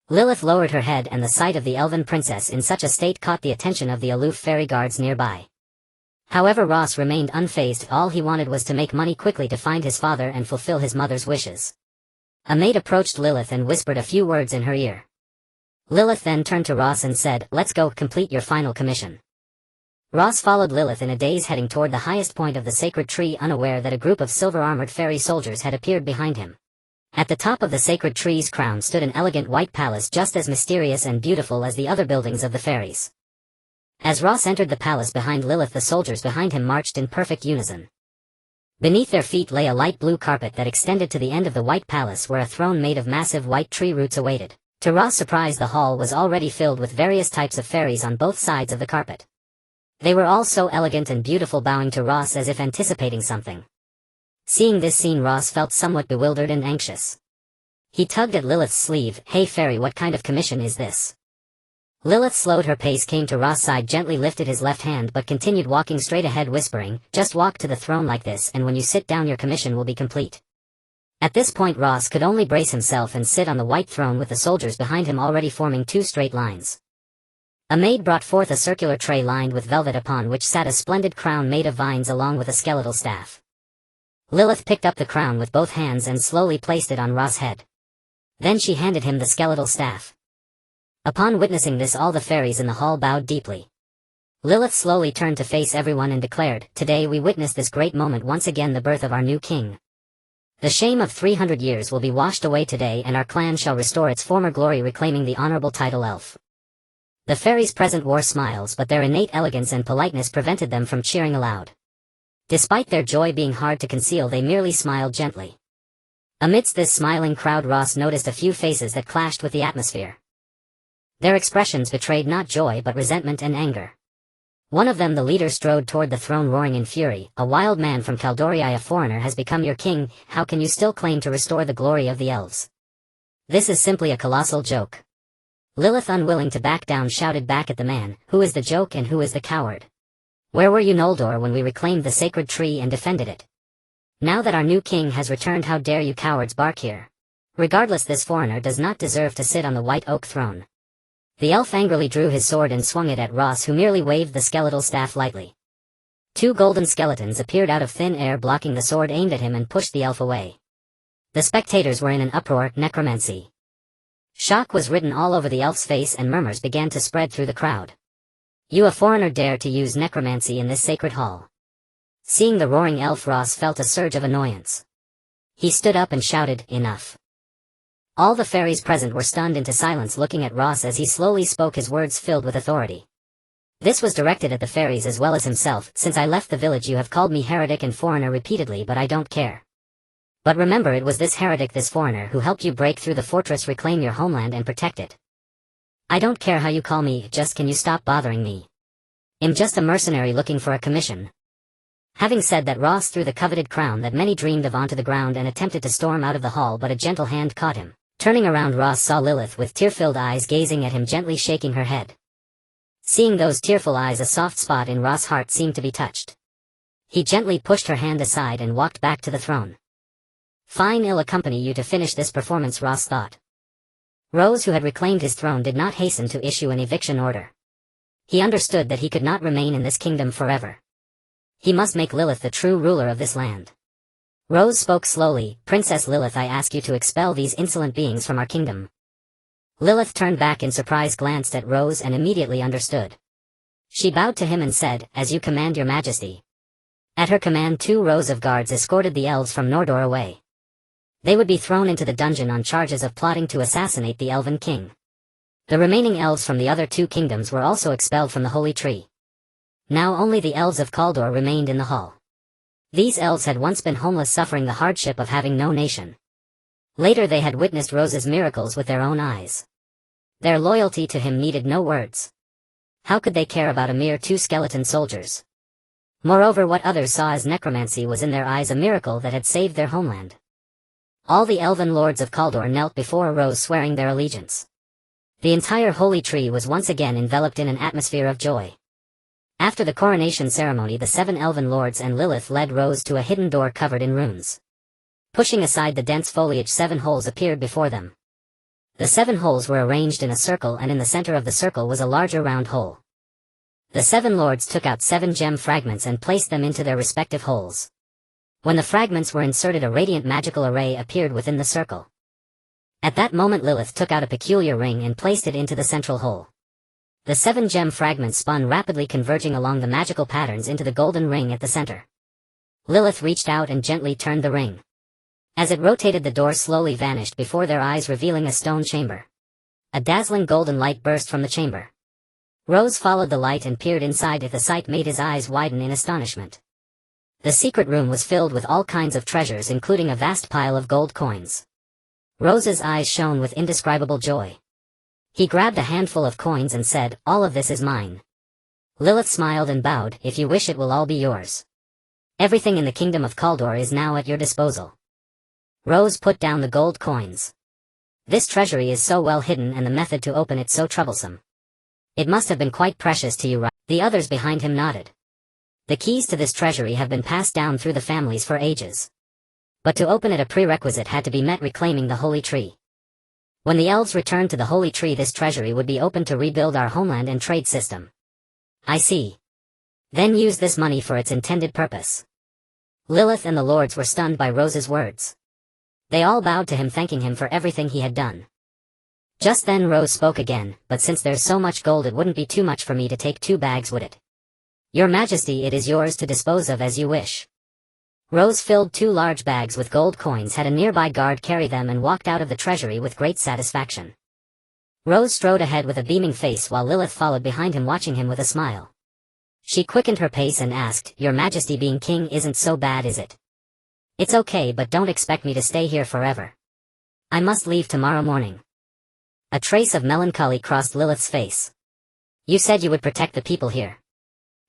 Lilith lowered her head, and the sight of the elven princess in such a state caught the attention of the aloof fairy guards nearby. However, Ross remained unfazed. All he wanted was to make money quickly to find his father and fulfill his mother's wishes. A maid approached Lilith and whispered a few words in her ear. Lilith then turned to Ross and said, "Let's go, complete your final commission." Ross followed Lilith in a daze, heading toward the highest point of the sacred tree, unaware that a group of silver-armored fairy soldiers had appeared behind him. At the top of the sacred tree's crown stood an elegant white palace, just as mysterious and beautiful as the other buildings of the fairies. As Ross entered the palace behind Lilith, the soldiers behind him marched in perfect unison. Beneath their feet lay a light blue carpet that extended to the end of the white palace, where a throne made of massive white tree roots awaited. To Ross' surprise, the hall was already filled with various types of fairies on both sides of the carpet. They were all so elegant and beautiful, bowing to Ross as if anticipating something. Seeing this scene, Ross felt somewhat bewildered and anxious. He tugged at Lilith's sleeve. "Hey fairy, what kind of commission is this?" Lilith slowed her pace, came to Ross' side, gently lifted his left hand, but continued walking straight ahead, whispering, "Just walk to the throne like this, and when you sit down your commission will be complete." At this point, Ross could only brace himself and sit on the white throne, with the soldiers behind him already forming two straight lines. A maid brought forth a circular tray lined with velvet, upon which sat a splendid crown made of vines along with a skeletal staff. Lilith picked up the crown with both hands and slowly placed it on Ross' head. Then she handed him the skeletal staff. Upon witnessing this, all the fairies in the hall bowed deeply. Lilith slowly turned to face everyone and declared, "Today we witness this great moment, once again the birth of our new king. The shame of 300 years will be washed away today, and our clan shall restore its former glory, reclaiming the honorable title elf." The fairies present wore smiles, but their innate elegance and politeness prevented them from cheering aloud. Despite their joy being hard to conceal, they merely smiled gently. Amidst this smiling crowd, Ross noticed a few faces that clashed with the atmosphere. Their expressions betrayed not joy but resentment and anger. One of them, the leader, strode toward the throne, roaring in fury, "A wild man from Caldorii, a foreigner, has become your king. How can you still claim to restore the glory of the elves? This is simply a colossal joke." Lilith, unwilling to back down, shouted back at the man, "Who is the joke and who is the coward? Where were you, Noldor, when we reclaimed the sacred tree and defended it? Now that our new king has returned, how dare you cowards bark here? Regardless, this foreigner does not deserve to sit on the white oak throne." The elf angrily drew his sword and swung it at Ross, who merely waved the skeletal staff lightly. Two golden skeletons appeared out of thin air, blocking the sword aimed at him, and pushed the elf away. The spectators were in an uproar. Necromancy. Shock was written all over the elf's face, and murmurs began to spread through the crowd. "You, a foreigner, dare to use necromancy in this sacred hall?" Seeing the roaring elf, Ross felt a surge of annoyance. He stood up and shouted, "Enough." All the fairies present were stunned into silence, looking at Ross as he slowly spoke, his words filled with authority. This was directed at the fairies as well as himself. "Since I left the village, you have called me heretic and foreigner repeatedly, but I don't care. But remember, it was this heretic, this foreigner, who helped you break through the fortress, reclaim your homeland, and protect it. I don't care how you call me, just can you stop bothering me? I'm just a mercenary looking for a commission." Having said that, Ross threw the coveted crown that many dreamed of onto the ground and attempted to storm out of the hall, but a gentle hand caught him. Turning around, Ross saw Lilith with tear-filled eyes gazing at him, gently shaking her head. Seeing those tearful eyes, a soft spot in Ross' heart seemed to be touched. He gently pushed her hand aside and walked back to the throne. "Fine, I'll accompany you to finish this performance," Ross thought. Rose, who had reclaimed his throne, did not hasten to issue an eviction order. He understood that he could not remain in this kingdom forever. He must make Lilith the true ruler of this land. Rose spoke slowly, "Princess Lilith, I ask you to expel these insolent beings from our kingdom." Lilith turned back in surprise, glanced at Rose, and immediately understood. She bowed to him and said, "As you command, your majesty." At her command, 2 rows of guards escorted the elves from Nordor away. They would be thrown into the dungeon on charges of plotting to assassinate the elven king. The remaining elves from the other 2 kingdoms were also expelled from the holy tree. Now only the elves of Kaldor remained in the hall. These elves had once been homeless, suffering the hardship of having no nation. Later they had witnessed Rose's miracles with their own eyes. Their loyalty to him needed no words. How could they care about a mere 2 skeleton soldiers? Moreover, what others saw as necromancy was in their eyes a miracle that had saved their homeland. All the elven lords of Kaldor knelt before Rose, swearing their allegiance. The entire holy tree was once again enveloped in an atmosphere of joy. After the coronation ceremony, the 7 elven lords and Lilith led Rose to a hidden door covered in runes. Pushing aside the dense foliage, 7 holes appeared before them. The 7 holes were arranged in a circle, and in the center of the circle was a larger round hole. The 7 lords took out 7 gem fragments and placed them into their respective holes. When the fragments were inserted, a radiant magical array appeared within the circle. At that moment, Lilith took out a peculiar ring and placed it into the central hole. The 7 gem fragments spun rapidly, converging along the magical patterns into the golden ring at the center. Lilith reached out and gently turned the ring. As it rotated, the door slowly vanished before their eyes, revealing a stone chamber. A dazzling golden light burst from the chamber. Rose followed the light and peered inside it. The sight made his eyes widen in astonishment. The secret room was filled with all kinds of treasures, including a vast pile of gold coins. Rose's eyes shone with indescribable joy. He grabbed a handful of coins and said, "All of this is mine." Lilith smiled and bowed, "If you wish, it will all be yours. Everything in the kingdom of Kaldor is now at your disposal." Rose put down the gold coins. "This treasury is so well hidden, and the method to open it so troublesome. It must have been quite precious to you, right?" The others behind him nodded. "The keys to this treasury have been passed down through the families for ages. But to open it, a prerequisite had to be met: reclaiming the holy tree. When the elves returned to the holy tree, this treasury would be opened to rebuild our homeland and trade system." "I see. Then use this money for its intended purpose." Lilith and the lords were stunned by Rose's words. They all bowed to him, thanking him for everything he had done. Just then Rose spoke again, "But since there's so much gold, it wouldn't be too much for me to take 2 bags, would it?" "Your Majesty, it is yours to dispose of as you wish." Rose filled 2 large bags with gold coins, had a nearby guard carry them, and walked out of the treasury with great satisfaction. Rose strode ahead with a beaming face, while Lilith followed behind him, watching him with a smile. She quickened her pace and asked, "Your Majesty, being king isn't so bad, is it?" "It's okay, but don't expect me to stay here forever. I must leave tomorrow morning." A trace of melancholy crossed Lilith's face. "You said you would protect the people here.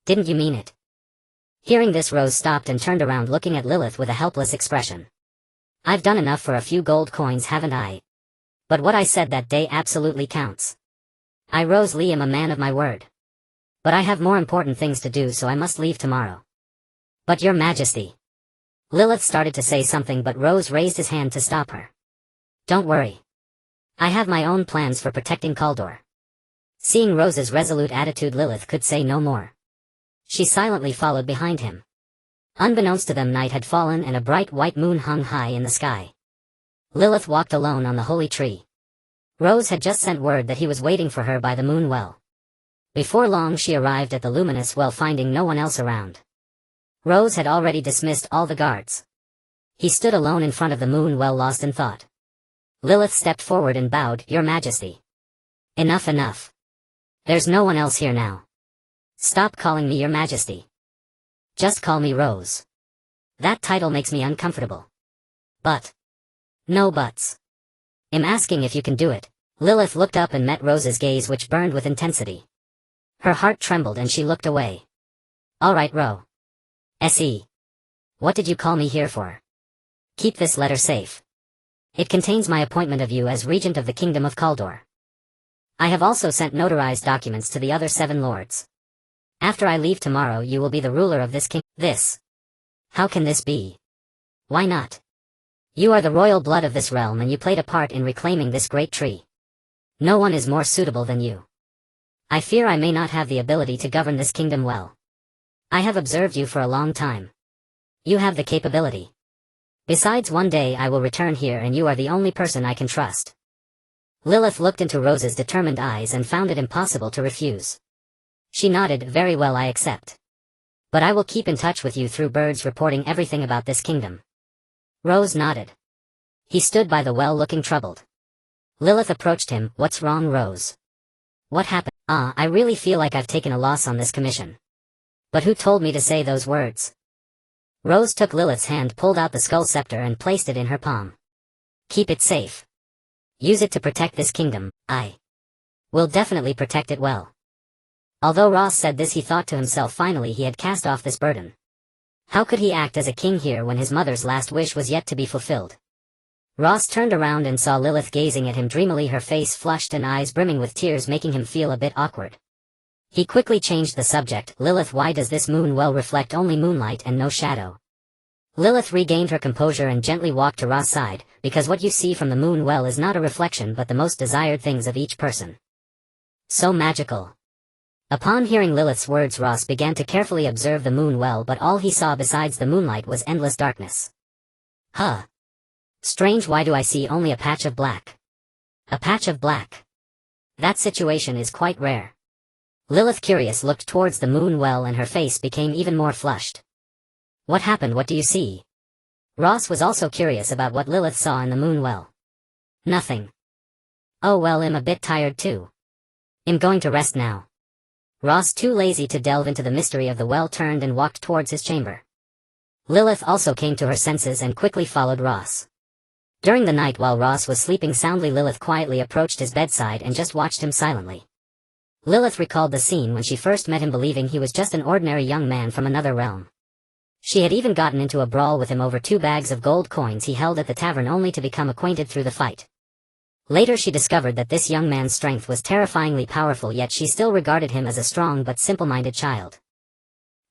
Didn't you mean it?" Hearing this, Rose stopped and turned around, looking at Lilith with a helpless expression. "I've done enough for a few gold coins, haven't I? But what I said that day absolutely counts. I, Rose Lee, am a man of my word. But I have more important things to do, so I must leave tomorrow." "But your Majesty." Lilith started to say something, but Rose raised his hand to stop her. "Don't worry. I have my own plans for protecting Kaldor." Seeing Rose's resolute attitude, Lilith could say no more. She silently followed behind him. Unbeknownst to them, night had fallen and a bright white moon hung high in the sky. Lilith walked alone on the holy tree. Rose had just sent word that he was waiting for her by the moon well. Before long she arrived at the luminous well, finding no one else around. Rose had already dismissed all the guards. He stood alone in front of the moon well, lost in thought. Lilith stepped forward and bowed, "Your Majesty. Enough, enough. There's no one else here now. Stop calling me Your Majesty. Just call me Rose. That title makes me uncomfortable." "But." "No buts. I'm asking if you can do it." Lilith looked up and met Rose's gaze, which burned with intensity. Her heart trembled and she looked away. "All right, Ro. S.E. What did you call me here for? Keep this letter safe. It contains my appointment of you as regent of the kingdom of Kaldor. I have also sent notarized documents to the other 7 lords. After I leave tomorrow, you will be the ruler of this king." "This? How can this be? Why not? You are the royal blood of this realm, and you played a part in reclaiming this great tree. No one is more suitable than you. I fear I may not have the ability to govern this kingdom well. I have observed you for a long time. You have the capability. Besides, one day I will return here and you are the only person I can trust. Lilith looked into Rose's determined eyes and found it impossible to refuse. She nodded. Very well, I accept. But I will keep in touch with you through birds reporting everything about this kingdom. Rose nodded. He stood by the well looking troubled. Lilith approached him. What's wrong, Rose? What happened? I really feel like I've taken a loss on this commission. But who told me to say those words? Rose took Lilith's hand, pulled out the skull scepter and placed it in her palm. Keep it safe. Use it to protect this kingdom. I will definitely protect it well. Although Ross said this, he thought to himself, finally he had cast off this burden. How could he act as a king here when his mother's last wish was yet to be fulfilled? Ross turned around and saw Lilith gazing at him dreamily, her face flushed and eyes brimming with tears, making him feel a bit awkward. He quickly changed the subject. Lilith, why does this moon well reflect only moonlight and no shadow? Lilith regained her composure and gently walked to Ross' side, because what you see from the moon well is not a reflection but the most desired things of each person. So magical. Upon hearing Lilith's words, Ross began to carefully observe the moon well, but all he saw besides the moonlight was endless darkness. Huh. Strange, why do I see only a patch of black? A patch of black. That situation is quite rare. Lilith, curious, looked towards the moon well and her face became even more flushed. What happened? What do you see? Ross was also curious about what Lilith saw in the moon well. Nothing. Oh well, I'm a bit tired too. I'm going to rest now. Ross, too lazy to delve into the mystery of the well, turned and walked towards his chamber. Lilith also came to her senses and quickly followed Ross. During the night while Ross was sleeping soundly, Lilith quietly approached his bedside and just watched him silently. Lilith recalled the scene when she first met him, believing he was just an ordinary young man from another realm. She had even gotten into a brawl with him over 2 bags of gold coins he held at the tavern, only to become acquainted through the fight. Later she discovered that this young man's strength was terrifyingly powerful, yet she still regarded him as a strong but simple-minded child.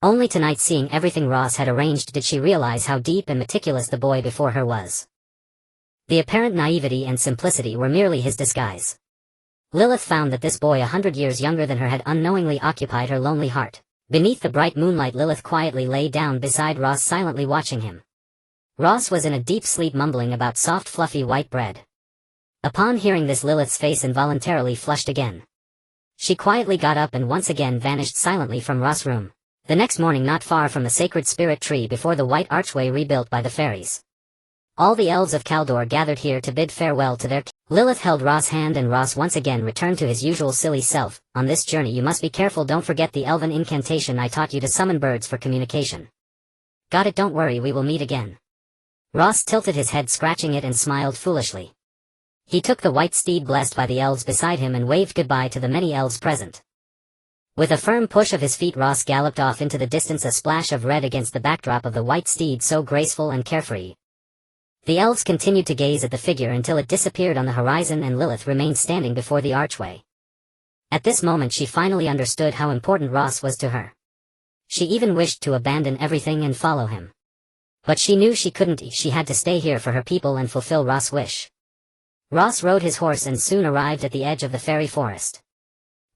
Only tonight, seeing everything Ross had arranged, did she realize how deep and meticulous the boy before her was. The apparent naivety and simplicity were merely his disguise. Lilith found that this boy 100 years younger than her had unknowingly occupied her lonely heart. Beneath the bright moonlight, Lilith quietly lay down beside Ross, silently watching him. Ross was in a deep sleep, mumbling about soft fluffy white bread. Upon hearing this, Lilith's face involuntarily flushed again. She quietly got up and once again vanished silently from Ross' room. The next morning, not far from the sacred spirit tree before the white archway rebuilt by the fairies, all the elves of Kaldor gathered here to bid farewell to their king. Lilith held Ross' hand and Ross once again returned to his usual silly self. On this journey you must be careful. Don't forget the elven incantation I taught you to summon birds for communication. Got it? Don't worry, we will meet again. Ross tilted his head, scratching it, and smiled foolishly. He took the white steed blessed by the elves beside him and waved goodbye to the many elves present. With a firm push of his feet, Ross galloped off into the distance, a splash of red against the backdrop of the white steed, so graceful and carefree. The elves continued to gaze at the figure until it disappeared on the horizon and Lilith remained standing before the archway. At this moment she finally understood how important Ross was to her. She even wished to abandon everything and follow him. But she knew she couldn't. She had to stay here for her people and fulfill Ross' wish. Ross rode his horse and soon arrived at the edge of the fairy forest.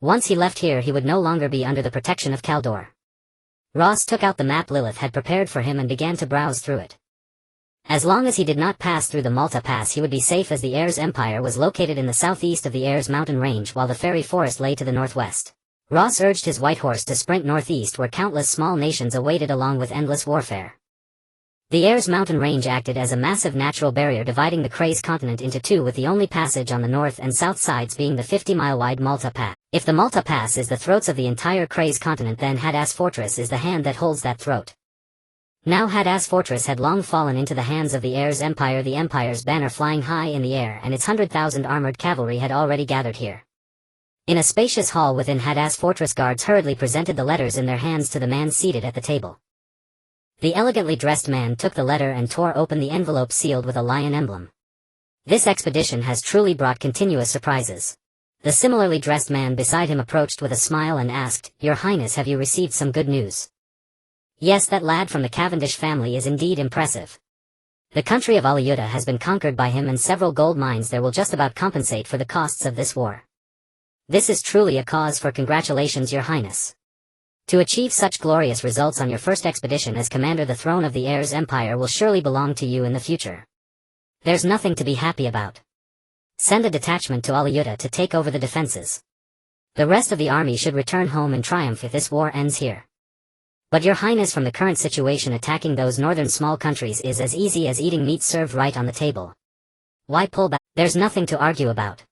Once he left here, he would no longer be under the protection of Kaldor. Ross took out the map Lilith had prepared for him and began to browse through it. As long as he did not pass through the Malta Pass, he would be safe, as the Airs Empire was located in the southeast of the Airs mountain range while the fairy forest lay to the northwest. Ross urged his white horse to sprint northeast, where countless small nations awaited along with endless warfare. The Airs mountain range acted as a massive natural barrier dividing the Trais continent into two, with the only passage on the north and south sides being the 50-mile-wide Malta Pass. If the Malta Pass is the throats of the entire Trais continent, then Hadass Fortress is the hand that holds that throat. Now Hadass Fortress had long fallen into the hands of the Airs Empire, the Empire's banner flying high in the air, and its 100,000 armored cavalry had already gathered here. In a spacious hall within Hadass Fortress, guards hurriedly presented the letters in their hands to the man seated at the table. The elegantly dressed man took the letter and tore open the envelope sealed with a lion emblem. This expedition has truly brought continuous surprises. The similarly dressed man beside him approached with a smile and asked, "Your Highness, have you received some good news?" "Yes, that lad from the Cavendish family is indeed impressive. The country of Aliyuta has been conquered by him, and several gold mines there will just about compensate for the costs of this war. This is truly a cause for congratulations, Your Highness. To achieve such glorious results on your first expedition as commander, the throne of the Heirs Empire will surely belong to you in the future. There's nothing to be happy about. Send a detachment to Aliyuta to take over the defenses. The rest of the army should return home in triumph if this war ends here. But Your Highness, from the current situation, attacking those northern small countries is as easy as eating meat served right on the table. Why pull back? There's nothing to argue about.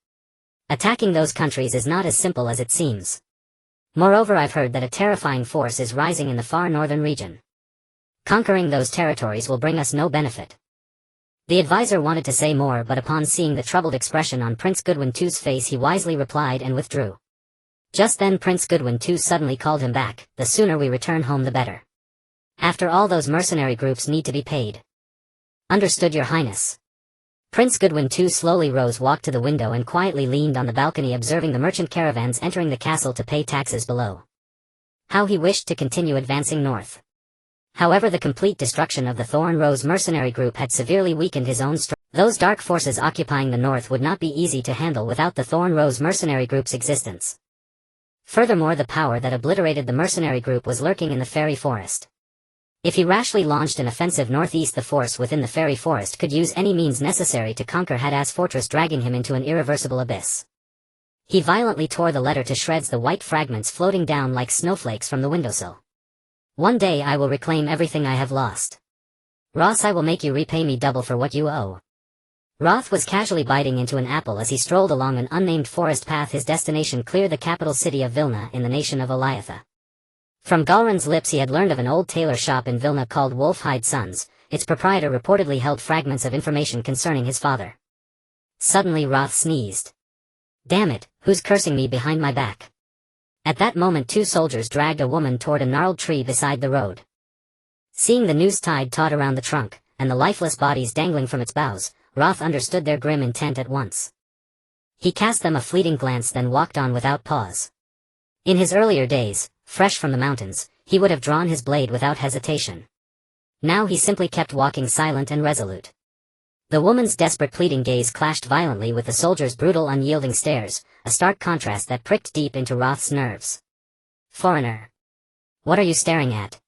Attacking those countries is not as simple as it seems. Moreover, I've heard that a terrifying force is rising in the far northern region. Conquering those territories will bring us no benefit. The advisor wanted to say more, but upon seeing the troubled expression on Prince Goodwin II's face, he wisely replied and withdrew. Just then Prince Goodwin II suddenly called him back. The sooner we return home the better. After all, those mercenary groups need to be paid. Understood, Your Highness. Prince Goodwin II slowly rose, walked to the window and quietly leaned on the balcony, observing the merchant caravans entering the castle to pay taxes below. How he wished to continue advancing north. However, the complete destruction of the Thorn Rose mercenary group had severely weakened his own strength. Those dark forces occupying the north would not be easy to handle without the Thorn Rose mercenary group's existence. Furthermore, the power that obliterated the mercenary group was lurking in the fairy forest. If he rashly launched an offensive northeast, the force within the fairy forest could use any means necessary to conquer Haddas Fortress, dragging him into an irreversible abyss. He violently tore the letter to shreds, the white fragments floating down like snowflakes from the windowsill. One day I will reclaim everything I have lost. Ross, I will make you repay me double for what you owe. Roth was casually biting into an apple as he strolled along an unnamed forest path, his destination clear, the capital city of Vilna in the nation of Eliatha. From Galran's lips he had learned of an old tailor shop in Vilna called Wolfhide Sons. Its proprietor reportedly held fragments of information concerning his father. Suddenly Roth sneezed. Damn it, who's cursing me behind my back? At that moment 2 soldiers dragged a woman toward a gnarled tree beside the road. Seeing the noose tied taut around the trunk, and the lifeless bodies dangling from its boughs, Roth understood their grim intent at once. He cast them a fleeting glance, then walked on without pause. In his earlier days, fresh from the mountains, he would have drawn his blade without hesitation. Now he simply kept walking, silent and resolute. The woman's desperate pleading gaze clashed violently with the soldier's brutal, unyielding stares, a stark contrast that pricked deep into Roth's nerves. Foreigner. What are you staring at?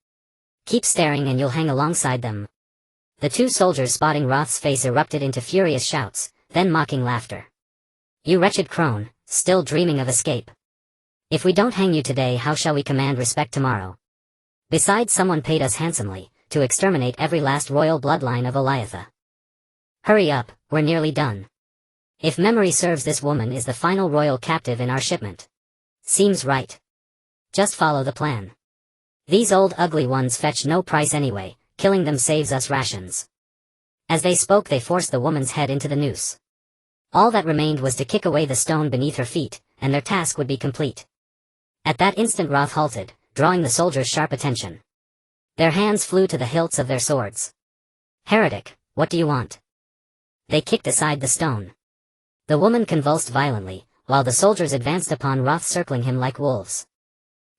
Keep staring and you'll hang alongside them. The 2 soldiers, spotting Roth's face, erupted into furious shouts, then mocking laughter. You wretched crone, still dreaming of escape. If we don't hang you today, how shall we command respect tomorrow? Besides, someone paid us handsomely to exterminate every last royal bloodline of Eliatha. Hurry up, we're nearly done. If memory serves, this woman is the final royal captive in our shipment. Seems right. Just follow the plan. These old ugly ones fetch no price anyway, killing them saves us rations. As they spoke, they forced the woman's head into the noose. All that remained was to kick away the stone beneath her feet, and their task would be complete. At that instant Roth halted, drawing the soldiers' sharp attention. Their hands flew to the hilts of their swords. Heretic, what do you want? They kicked aside the stone. The woman convulsed violently, while the soldiers advanced upon Roth, circling him like wolves.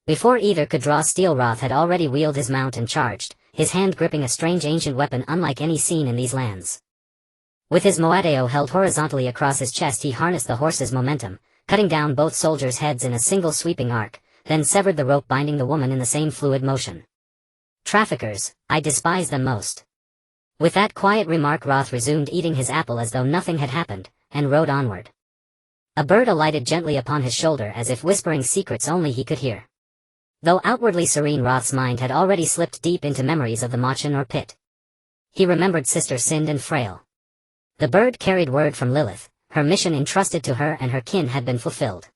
Before either could draw steel, Roth had already wheeled his mount and charged, his hand gripping a strange ancient weapon unlike any seen in these lands. With his moadeo held horizontally across his chest, he harnessed the horse's momentum, cutting down both soldiers' heads in a single sweeping arc, then severed the rope binding the woman in the same fluid motion. Traffickers, I despise them most. With that quiet remark, Roth resumed eating his apple as though nothing had happened, and rode onward. A bird alighted gently upon his shoulder, as if whispering secrets only he could hear. Though outwardly serene, Roth's mind had already slipped deep into memories of the Machen or pit. He remembered Sister Sind and Frail. The bird carried word from Lilith. Her mission entrusted to her and her kin had been fulfilled.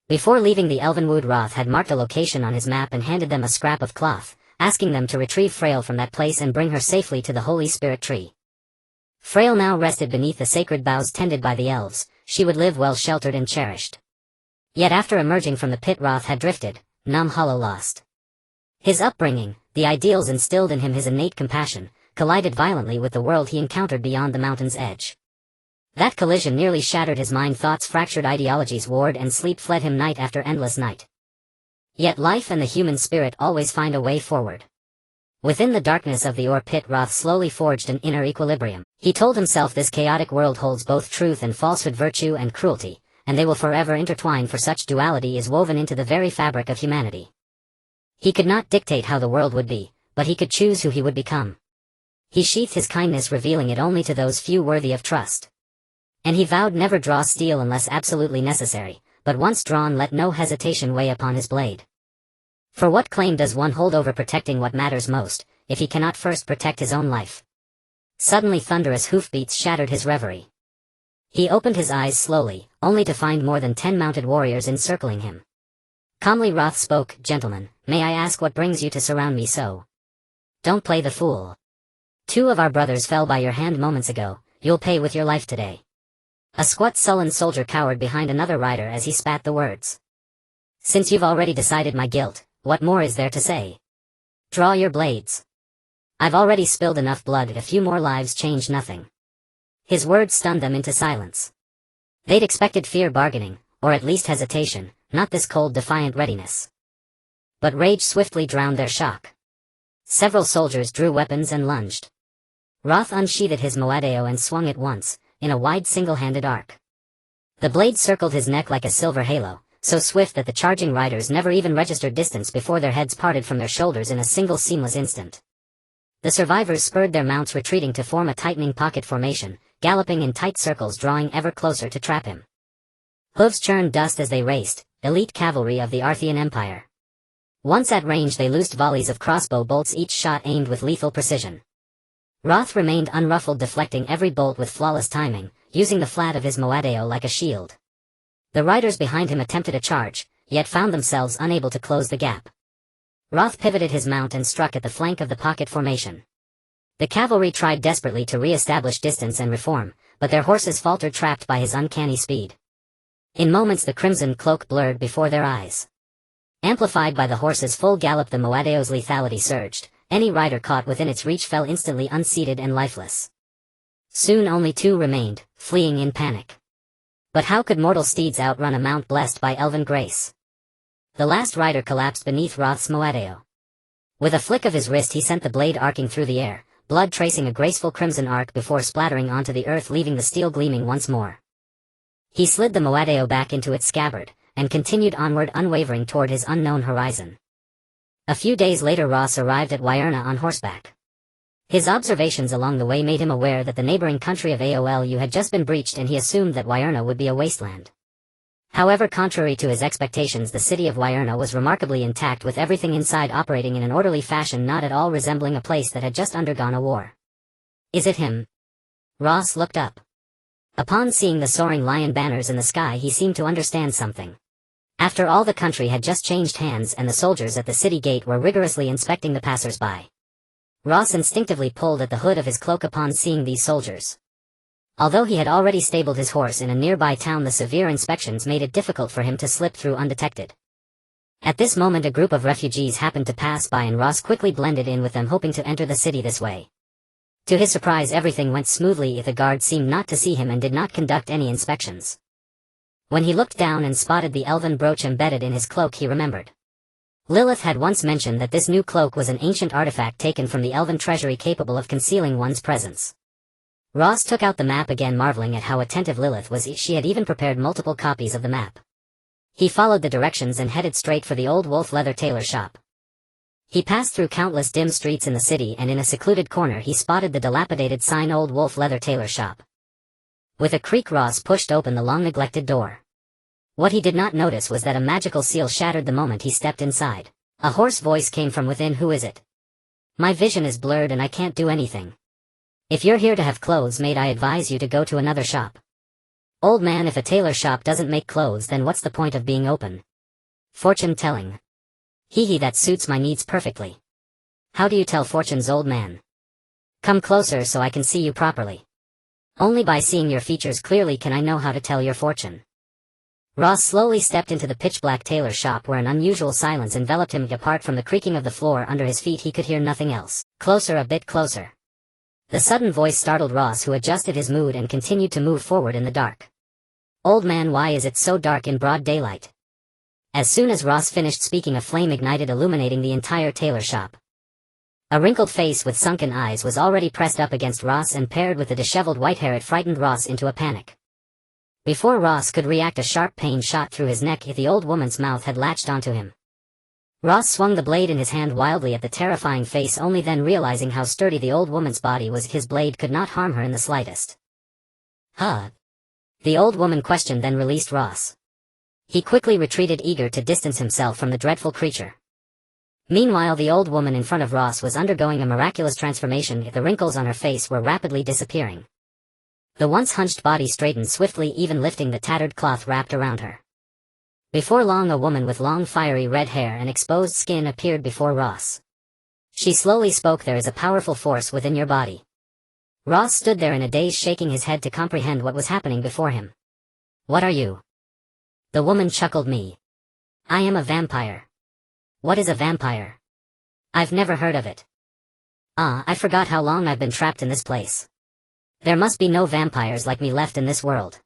Before leaving the Elvenwood, Roth had marked a location on his map and handed them a scrap of cloth, asking them to retrieve Frail from that place and bring her safely to the Holy Spirit tree. Frail now rested beneath the sacred boughs tended by the elves. She would live well sheltered and cherished. Yet after emerging from the pit, Roth had drifted, numb, hollow, lost. His upbringing, the ideals instilled in him, his innate compassion, collided violently with the world he encountered beyond the mountain's edge. That collision nearly shattered his mind. Thoughts fractured, ideologies warred, and sleep fled him night after endless night. Yet life and the human spirit always find a way forward. Within the darkness of the ore pit, Roth slowly forged an inner equilibrium. He told himself this chaotic world holds both truth and falsehood, virtue and cruelty, and they will forever intertwine, for such duality is woven into the very fabric of humanity. He could not dictate how the world would be, but he could choose who he would become. He sheathed his kindness, revealing it only to those few worthy of trust. And he vowed never draw steel unless absolutely necessary, but once drawn let no hesitation weigh upon his blade. For what claim does one hold over protecting what matters most, if he cannot first protect his own life? Suddenly thunderous hoofbeats shattered his reverie. He opened his eyes slowly, only to find more than 10 mounted warriors encircling him. Calmly Roth spoke, "Gentlemen, may I ask what brings you to surround me so? Don't play the fool. 2 of our brothers fell by your hand moments ago, you'll pay with your life today." A squat sullen soldier cowered behind another rider as he spat the words. "Since you've already decided my guilt, what more is there to say? Draw your blades. I've already spilled enough blood, a few more lives change nothing." His words stunned them into silence. They'd expected fear bargaining, or at least hesitation, not this cold defiant readiness. But rage swiftly drowned their shock. Several soldiers drew weapons and lunged. Roth unsheathed his moadeo and swung it once, in a wide single-handed arc. The blade circled his neck like a silver halo, so swift that the charging riders never even registered distance before their heads parted from their shoulders in a single seamless instant. The survivors spurred their mounts, retreating to form a tightening pocket formation, galloping in tight circles, drawing ever closer to trap him. Hooves churned dust as they raced, elite cavalry of the Arthian Empire. Once at range they loosed volleys of crossbow bolts, each shot aimed with lethal precision. Roth remained unruffled, deflecting every bolt with flawless timing, using the flat of his moadeo like a shield. The riders behind him attempted a charge, yet found themselves unable to close the gap. Roth pivoted his mount and struck at the flank of the pocket formation. The cavalry tried desperately to re-establish distance and reform, but their horses faltered, trapped by his uncanny speed. In moments the crimson cloak blurred before their eyes. Amplified by the horse's full gallop, the moadeo's lethality surged. Any rider caught within its reach fell instantly unseated and lifeless. Soon only 2 remained, fleeing in panic. But how could mortal steeds outrun a mount blessed by elven grace? The last rider collapsed beneath Roth's moadeo. With a flick of his wrist he sent the blade arcing through the air, blood tracing a graceful crimson arc before splattering onto the earth, leaving the steel gleaming once more. He slid the moadeo back into its scabbard, and continued onward unwavering toward his unknown horizon. A few days later Ross arrived at Wyerna on horseback. His observations along the way made him aware that the neighboring country of Aolu had just been breached, and he assumed that Wyerna would be a wasteland. However, contrary to his expectations, the city of Wyerna was remarkably intact, with everything inside operating in an orderly fashion, not at all resembling a place that had just undergone a war. "Is it him?" Ross looked up. Upon seeing the soaring lion banners in the sky, he seemed to understand something. After all, the country had just changed hands, and the soldiers at the city gate were rigorously inspecting the passers-by. Ross instinctively pulled at the hood of his cloak upon seeing these soldiers. Although he had already stabled his horse in a nearby town, the severe inspections made it difficult for him to slip through undetected. At this moment a group of refugees happened to pass by, and Ross quickly blended in with them, hoping to enter the city this way. To his surprise, everything went smoothly. The guard seemed not to see him and did not conduct any inspections. When he looked down and spotted the elven brooch embedded in his cloak, he remembered. Lilith had once mentioned that this new cloak was an ancient artifact taken from the elven treasury, capable of concealing one's presence. Ross took out the map again, marveling at how attentive Lilith was. She had even prepared multiple copies of the map. He followed the directions and headed straight for the old wolf leather tailor shop. He passed through countless dim streets in the city, and in a secluded corner he spotted the dilapidated sign, Old Wolf Leather Tailor Shop. With a creak, Ross pushed open the long-neglected door. What he did not notice was that a magical seal shattered the moment he stepped inside. A hoarse voice came from within. "Who is it? My vision is blurred and I can't do anything. If you're here to have clothes made, I advise you to go to another shop." "Old man, if a tailor shop doesn't make clothes, then what's the point of being open?" "Fortune telling." "Hee, that suits my needs perfectly." "How do you tell fortunes, old man?" "Come closer so I can see you properly. Only by seeing your features clearly can I know how to tell your fortune." Ross slowly stepped into the pitch-black tailor shop, where an unusual silence enveloped him. Apart from the creaking of the floor under his feet, he could hear nothing else. "Closer, a bit closer." The sudden voice startled Ross, who adjusted his mood and continued to move forward in the dark. "Old man, why is it so dark in broad daylight?" As soon as Ross finished speaking, a flame ignited, illuminating the entire tailor shop. A wrinkled face with sunken eyes was already pressed up against Ross, and paired with the disheveled white hair it frightened Ross into a panic. Before Ross could react, a sharp pain shot through his neck if the old woman's mouth had latched onto him. Ross swung the blade in his hand wildly at the terrifying face, only then realizing how sturdy the old woman's body was. His blade could not harm her in the slightest. Huh? The old woman questioned, then released Ross. He quickly retreated, eager to distance himself from the dreadful creature. Meanwhile, the old woman in front of Ross was undergoing a miraculous transformation. The wrinkles on her face were rapidly disappearing. The once hunched body straightened swiftly, even lifting the tattered cloth wrapped around her. Before long, a woman with long fiery red hair and exposed skin appeared before Ross. She slowly spoke, "There is a powerful force within your body." Ross stood there in a daze, shaking his head to comprehend what was happening before him. "What are you?" The woman chuckled. "Me. I am a vampire." "What is a vampire?" "I've never heard of it." "Ah, I forgot how long I've been trapped in this place. There must be no vampires like me left in this world."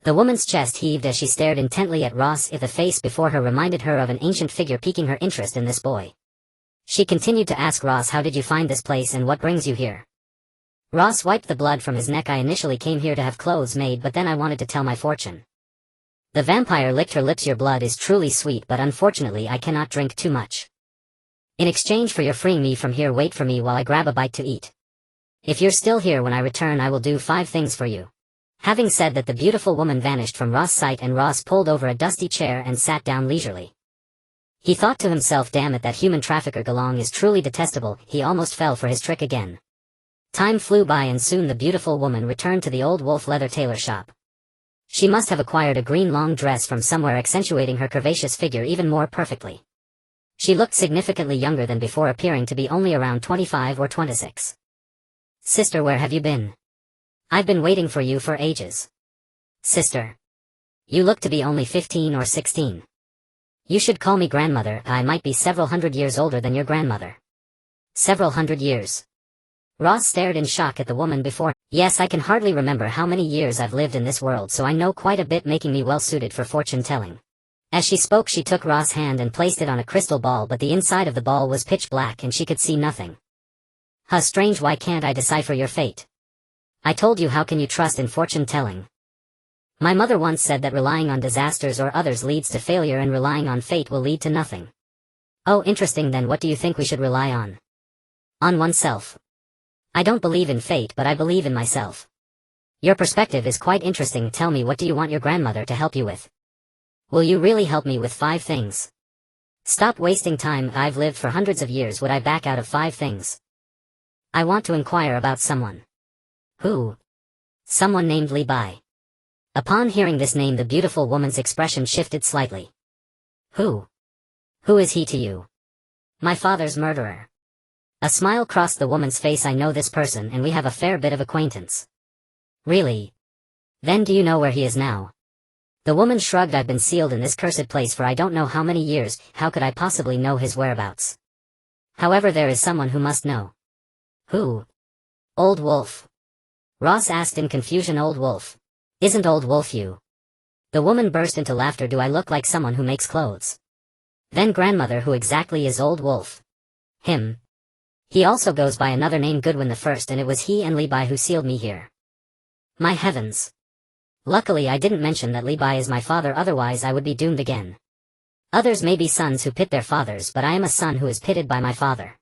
The woman's chest heaved as she stared intently at Ross. If the face before her reminded her of an ancient figure, piquing her interest in this boy. She continued to ask Ross, "How did you find this place and what brings you here?" Ross wiped the blood from his neck. "I initially came here to have clothes made, but then I wanted to tell my fortune." The vampire licked her lips. "Your blood is truly sweet, but unfortunately I cannot drink too much. In exchange for your freeing me from here, wait for me while I grab a bite to eat. If you're still here when I return, I will do 5 things for you." Having said that, the beautiful woman vanished from Ross' sight, and Ross pulled over a dusty chair and sat down leisurely. He thought to himself, "Damn it, that human trafficker Galong is truly detestable." He almost fell for his trick again. Time flew by, and soon the beautiful woman returned to the old wolf leather tailor shop. She must have acquired a green long dress from somewhere, accentuating her curvaceous figure even more perfectly. She looked significantly younger than before, appearing to be only around 25 or 26. "Sister, where have you been? I've been waiting for you for ages." "Sister. You look to be only 15 or 16. You should call me grandmother. I might be several hundred years older than your grandmother." "Several hundred years?" Ross stared in shock at the woman before. "Yes, I can hardly remember how many years I've lived in this world, so I know quite a bit, making me well suited for fortune telling." As she spoke, she took Ross' hand and placed it on a crystal ball, but the inside of the ball was pitch black and she could see nothing. "Huh, strange. Why can't I decipher your fate? I told you, how can you trust in fortune telling? My mother once said that relying on disasters or others leads to failure, and relying on fate will lead to nothing." "Oh, interesting. Then what do you think we should rely on?" "On oneself. I don't believe in fate, but I believe in myself." "Your perspective is quite interesting. Tell me, what do you want your grandmother to help you with? Will you really help me with 5 things? Stop wasting time. I've lived for hundreds of years. Would I back out of 5 things? I want to inquire about someone." "Who?" "Someone named Li Bai." Upon hearing this name, the beautiful woman's expression shifted slightly. "Who? Who is he to you?" "My father's murderer." A smile crossed the woman's face. "I know this person, and we have a fair bit of acquaintance." "Really? Then do you know where he is now?" The woman shrugged. "I've been sealed in this cursed place for I don't know how many years. How could I possibly know his whereabouts? However, there is someone who must know." "Who?" "Old Wolf." Ross asked in confusion. "Old Wolf? Isn't Old Wolf you?" The woman burst into laughter. "Do I look like someone who makes clothes? Then grandmother, who exactly is Old Wolf?" "Him. He also goes by another name, Goodwin the First, and it was he and Li Bai who sealed me here." "My heavens. Luckily I didn't mention that Li Bai is my father, otherwise I would be doomed again. Others may be sons who pit their fathers, but I am a son who is pitted by my father."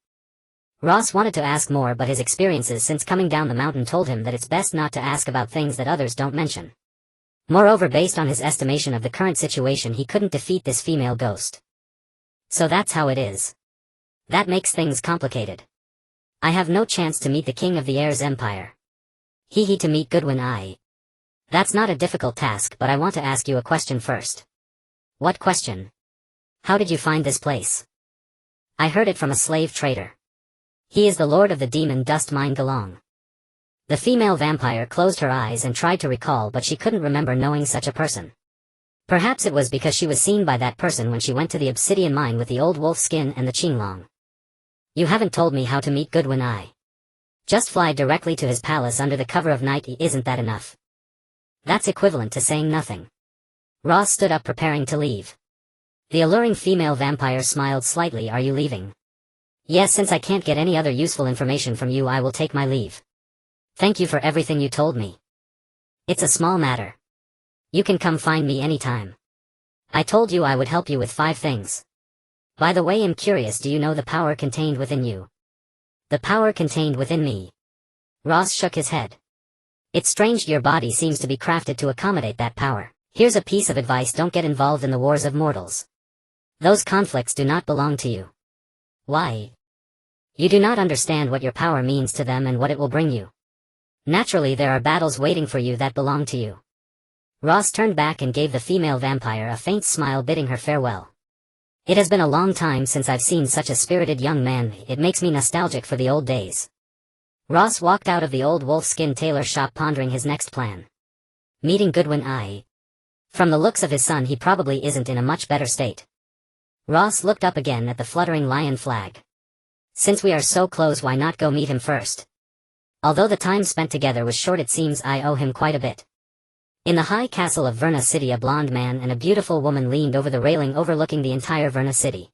Ross wanted to ask more, but his experiences since coming down the mountain told him that it's best not to ask about things that others don't mention. Moreover, based on his estimation of the current situation, he couldn't defeat this female ghost. "So that's how it is. That makes things complicated. I have no chance to meet the king of the Air's empire. He to meet Goodwin. That's not a difficult task, but I want to ask you a question first." "What question?" "How did you find this place?" "I heard it from a slave trader. He is the lord of the demon dust mine Galong." The female vampire closed her eyes and tried to recall, but she couldn't remember knowing such a person. Perhaps it was because she was seen by that person when she went to the obsidian mine with the old wolf skin and the Qinglong. "You haven't told me how to meet Goodwin. Just fly directly to his palace under the cover of night. Isn't that enough?" "That's equivalent to saying nothing." Ross stood up, preparing to leave. The alluring female vampire smiled slightly. "Are you leaving?" Yes, since I can't get any other useful information from you, I will take my leave. Thank you for everything you told me. It's a small matter. You can come find me anytime. I told you I would help you with 5 things. By the way, I'm curious, do you know the power contained within you? The power contained within me. Ross shook his head. It's strange, your body seems to be crafted to accommodate that power. Here's a piece of advice: don't get involved in the wars of mortals. Those conflicts do not belong to you. Why? You do not understand what your power means to them and what it will bring you. Naturally, there are battles waiting for you that belong to you. Ross turned back and gave the female vampire a faint smile, bidding her farewell. It has been a long time since I've seen such a spirited young man. It makes me nostalgic for the old days. Ross walked out of the old wolfskin tailor shop, pondering his next plan. Meeting Goodwin. From the looks of his son, he probably isn't in a much better state. Ross looked up again at the fluttering lion flag. Since we are so close, why not go meet him first? Although the time spent together was short, it seems I owe him quite a bit. In the high castle of Verna City, a blonde man and a beautiful woman leaned over the railing overlooking the entire Verna City.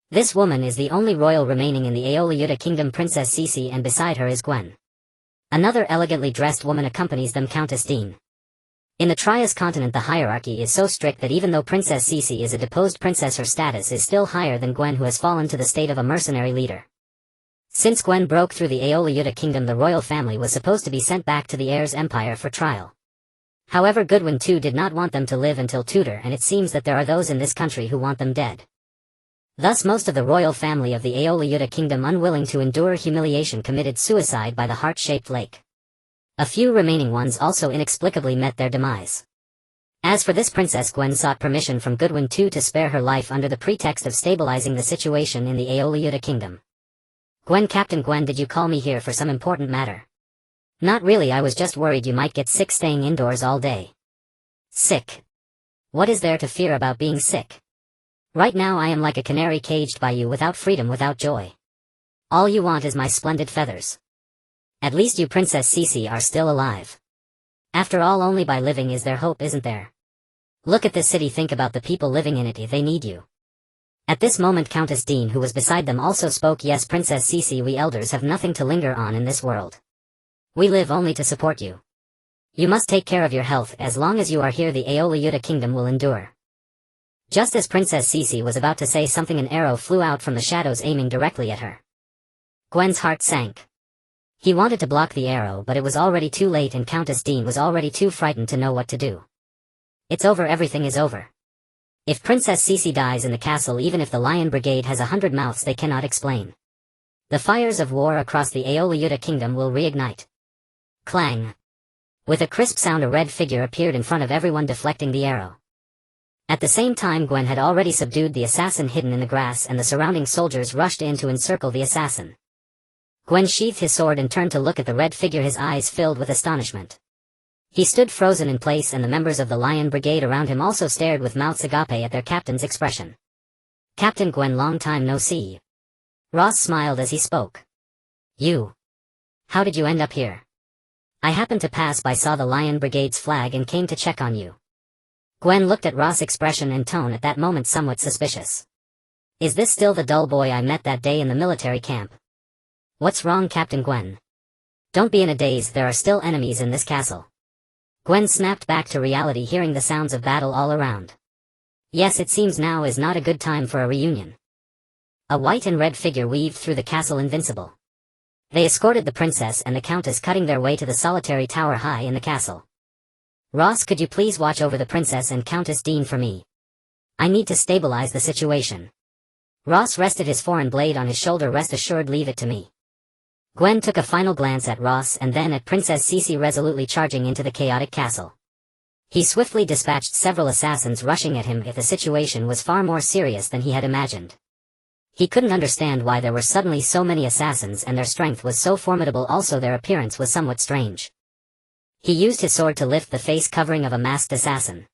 This woman is the only royal remaining in the Aeoliuta Kingdom, Princess Cece, and beside her is Gwen. Another elegantly dressed woman accompanies them, Countess Dean. In the Trais continent, the hierarchy is so strict that even though Princess Cece is a deposed princess, her status is still higher than Gwen, who has fallen to the state of a mercenary leader. Since Gwen broke through the Aeoliuta Kingdom, the royal family was supposed to be sent back to the Heirs Empire for trial. However, Goodwin too did not want them to live until Tudor, and it seems that there are those in this country who want them dead. Thus most of the royal family of the Aeoliuta Kingdom, unwilling to endure humiliation, committed suicide by the heart-shaped lake. A few remaining ones also inexplicably met their demise. As for this princess, Gwen sought permission from Goodwin too to spare her life under the pretext of stabilizing the situation in the Aeoliuta Kingdom. Gwen, Captain Gwen, did you call me here for some important matter? Not really, I was just worried you might get sick staying indoors all day. Sick? What is there to fear about being sick? Right now I am like a canary caged by you, without freedom, without joy. All you want is my splendid feathers. At least you, Princess Cece, are still alive. After all, only by living is there hope, isn't there? Look at this city, think about the people living in it, they need you. At this moment Countess Dean, who was beside them, also spoke. Yes, Princess Cece, we elders have nothing to linger on in this world. We live only to support you. You must take care of your health. As long as you are here, the Aeoliuta Kingdom will endure. Just as Princess Cece was about to say something, an arrow flew out from the shadows, aiming directly at her. Gwen's heart sank. He wanted to block the arrow, but it was already too late, and Countess Dean was already too frightened to know what to do. It's over, everything is over. If Princess Cece dies in the castle, even if the Lion Brigade has 100 mouths, they cannot explain. The fires of war across the Aeoliuta Kingdom will reignite. Clang. With a crisp sound, a red figure appeared in front of everyone, deflecting the arrow. At the same time, Gwen had already subdued the assassin hidden in the grass, and the surrounding soldiers rushed in to encircle the assassin. Gwen sheathed his sword and turned to look at the red figure, his eyes filled with astonishment. He stood frozen in place, and the members of the Lion Brigade around him also stared with mouths agape at their captain's expression. Captain Gwen, long time no see. Ross smiled as he spoke. You. How did you end up here? I happened to pass by, saw the Lion Brigade's flag, and came to check on you. Gwen looked at Ross, expression and tone at that moment somewhat suspicious. Is this still the dull boy I met that day in the military camp? What's wrong, Captain Gwen? Don't be in a daze, there are still enemies in this castle. Gwen snapped back to reality, hearing the sounds of battle all around. Yes, it seems now is not a good time for a reunion. A white and red figure weaved through the castle, invincible. They escorted the princess and the countess, cutting their way to the solitary tower high in the castle. Ross, could you please watch over the princess and Countess Dean for me? I need to stabilize the situation. Ross rested his foreign blade on his shoulder. Rest assured, leave it to me. Gwen took a final glance at Ross and then at Princess Cece, resolutely charging into the chaotic castle. He swiftly dispatched several assassins rushing at him, if the situation was far more serious than he had imagined. He couldn't understand why there were suddenly so many assassins, and their strength was so formidable, also their appearance was somewhat strange. He used his sword to lift the face covering of a masked assassin.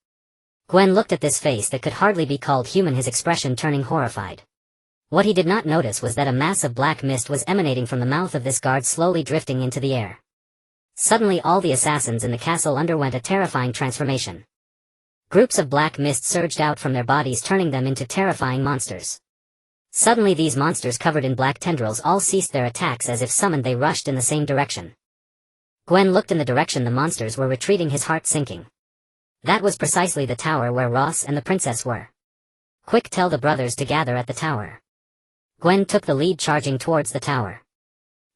Gwen looked at this face that could hardly be called human, his expression turning horrified. What he did not notice was that a mass of black mist was emanating from the mouth of this guard, slowly drifting into the air. Suddenly all the assassins in the castle underwent a terrifying transformation. Groups of black mist surged out from their bodies, turning them into terrifying monsters. Suddenly these monsters covered in black tendrils all ceased their attacks as if summoned. They rushed in the same direction. Gwen looked in the direction the monsters were retreating, his heart sinking. That was precisely the tower where Ross and the princess were. Quick, tell the brothers to gather at the tower. Gwen took the lead, charging towards the tower.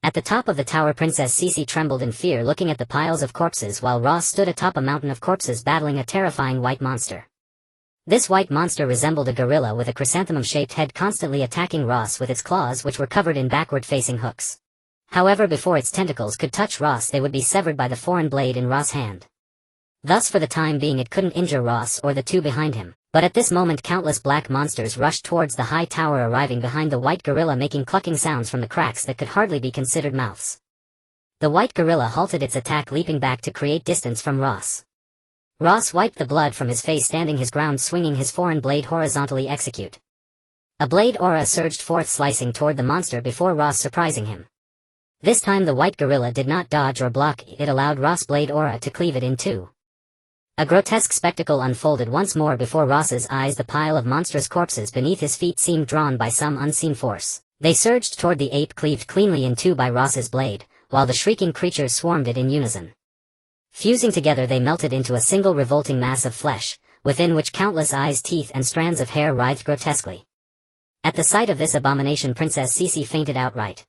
At the top of the tower, Princess Cece trembled in fear, looking at the piles of corpses, while Ross stood atop a mountain of corpses battling a terrifying white monster. This white monster resembled a gorilla with a chrysanthemum-shaped head, constantly attacking Ross with its claws, which were covered in backward-facing hooks. However, before its tentacles could touch Ross, they would be severed by the foreign blade in Ross' hand. Thus for the time being it couldn't injure Ross or the two behind him, but at this moment countless black monsters rushed towards the high tower, arriving behind the white gorilla, making clucking sounds from the cracks that could hardly be considered mouths. The white gorilla halted its attack, leaping back to create distance from Ross. Ross wiped the blood from his face, standing his ground, swinging his foreign blade horizontally. Execute. A blade aura surged forth, slicing toward the monster before Ross surprising him. This time the white gorilla did not dodge or block, it allowed Ross' blade aura to cleave it in two. A grotesque spectacle unfolded once more before Ross's eyes. The pile of monstrous corpses beneath his feet seemed drawn by some unseen force. They surged toward the ape, cleaved cleanly in two by Ross's blade, while the shrieking creatures swarmed it in unison. Fusing together they melted into a single revolting mass of flesh, within which countless eyes, teeth and strands of hair writhed grotesquely. At the sight of this abomination, Princess Cece fainted outright.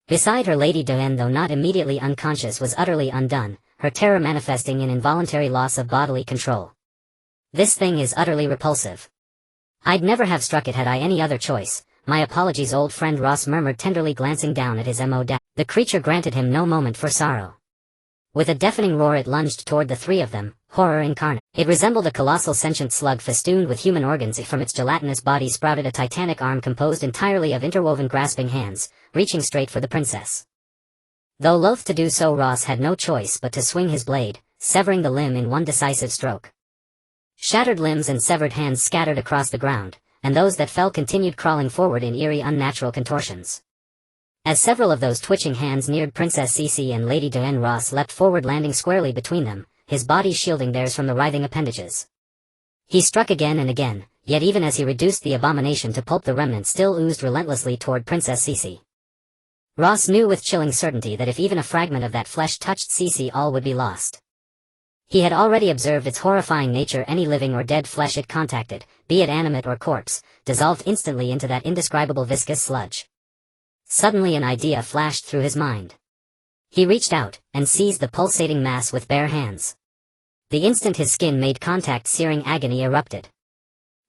Beside her, Lady Diane, though not immediately unconscious, was utterly undone, her terror manifesting in involuntary loss of bodily control. This thing is utterly repulsive. I'd never have struck it had I any other choice. My apologies, old friend, Ross murmured tenderly, glancing down at his mo. The creature granted him no moment for sorrow. With a deafening roar it lunged toward the three of them, horror incarnate. It resembled a colossal sentient slug festooned with human organs. From its gelatinous body sprouted a titanic arm composed entirely of interwoven grasping hands, reaching straight for the princess. Though loath to do so, Ross had no choice but to swing his blade, severing the limb in one decisive stroke. Shattered limbs and severed hands scattered across the ground, and those that fell continued crawling forward in eerie, unnatural contortions. As several of those twitching hands neared Princess Cece and Lady Diane, Ross leapt forward, landing squarely between them, his body shielding theirs from the writhing appendages. He struck again and again, yet even as he reduced the abomination to pulp, the remnant still oozed relentlessly toward Princess Cece. Ross knew with chilling certainty that if even a fragment of that flesh touched Cece, all would be lost. He had already observed its horrifying nature. Any living or dead flesh it contacted, be it animate or corpse, dissolved instantly into that indescribable viscous sludge. Suddenly an idea flashed through his mind. He reached out, and seized the pulsating mass with bare hands. The instant his skin made contact, searing agony erupted.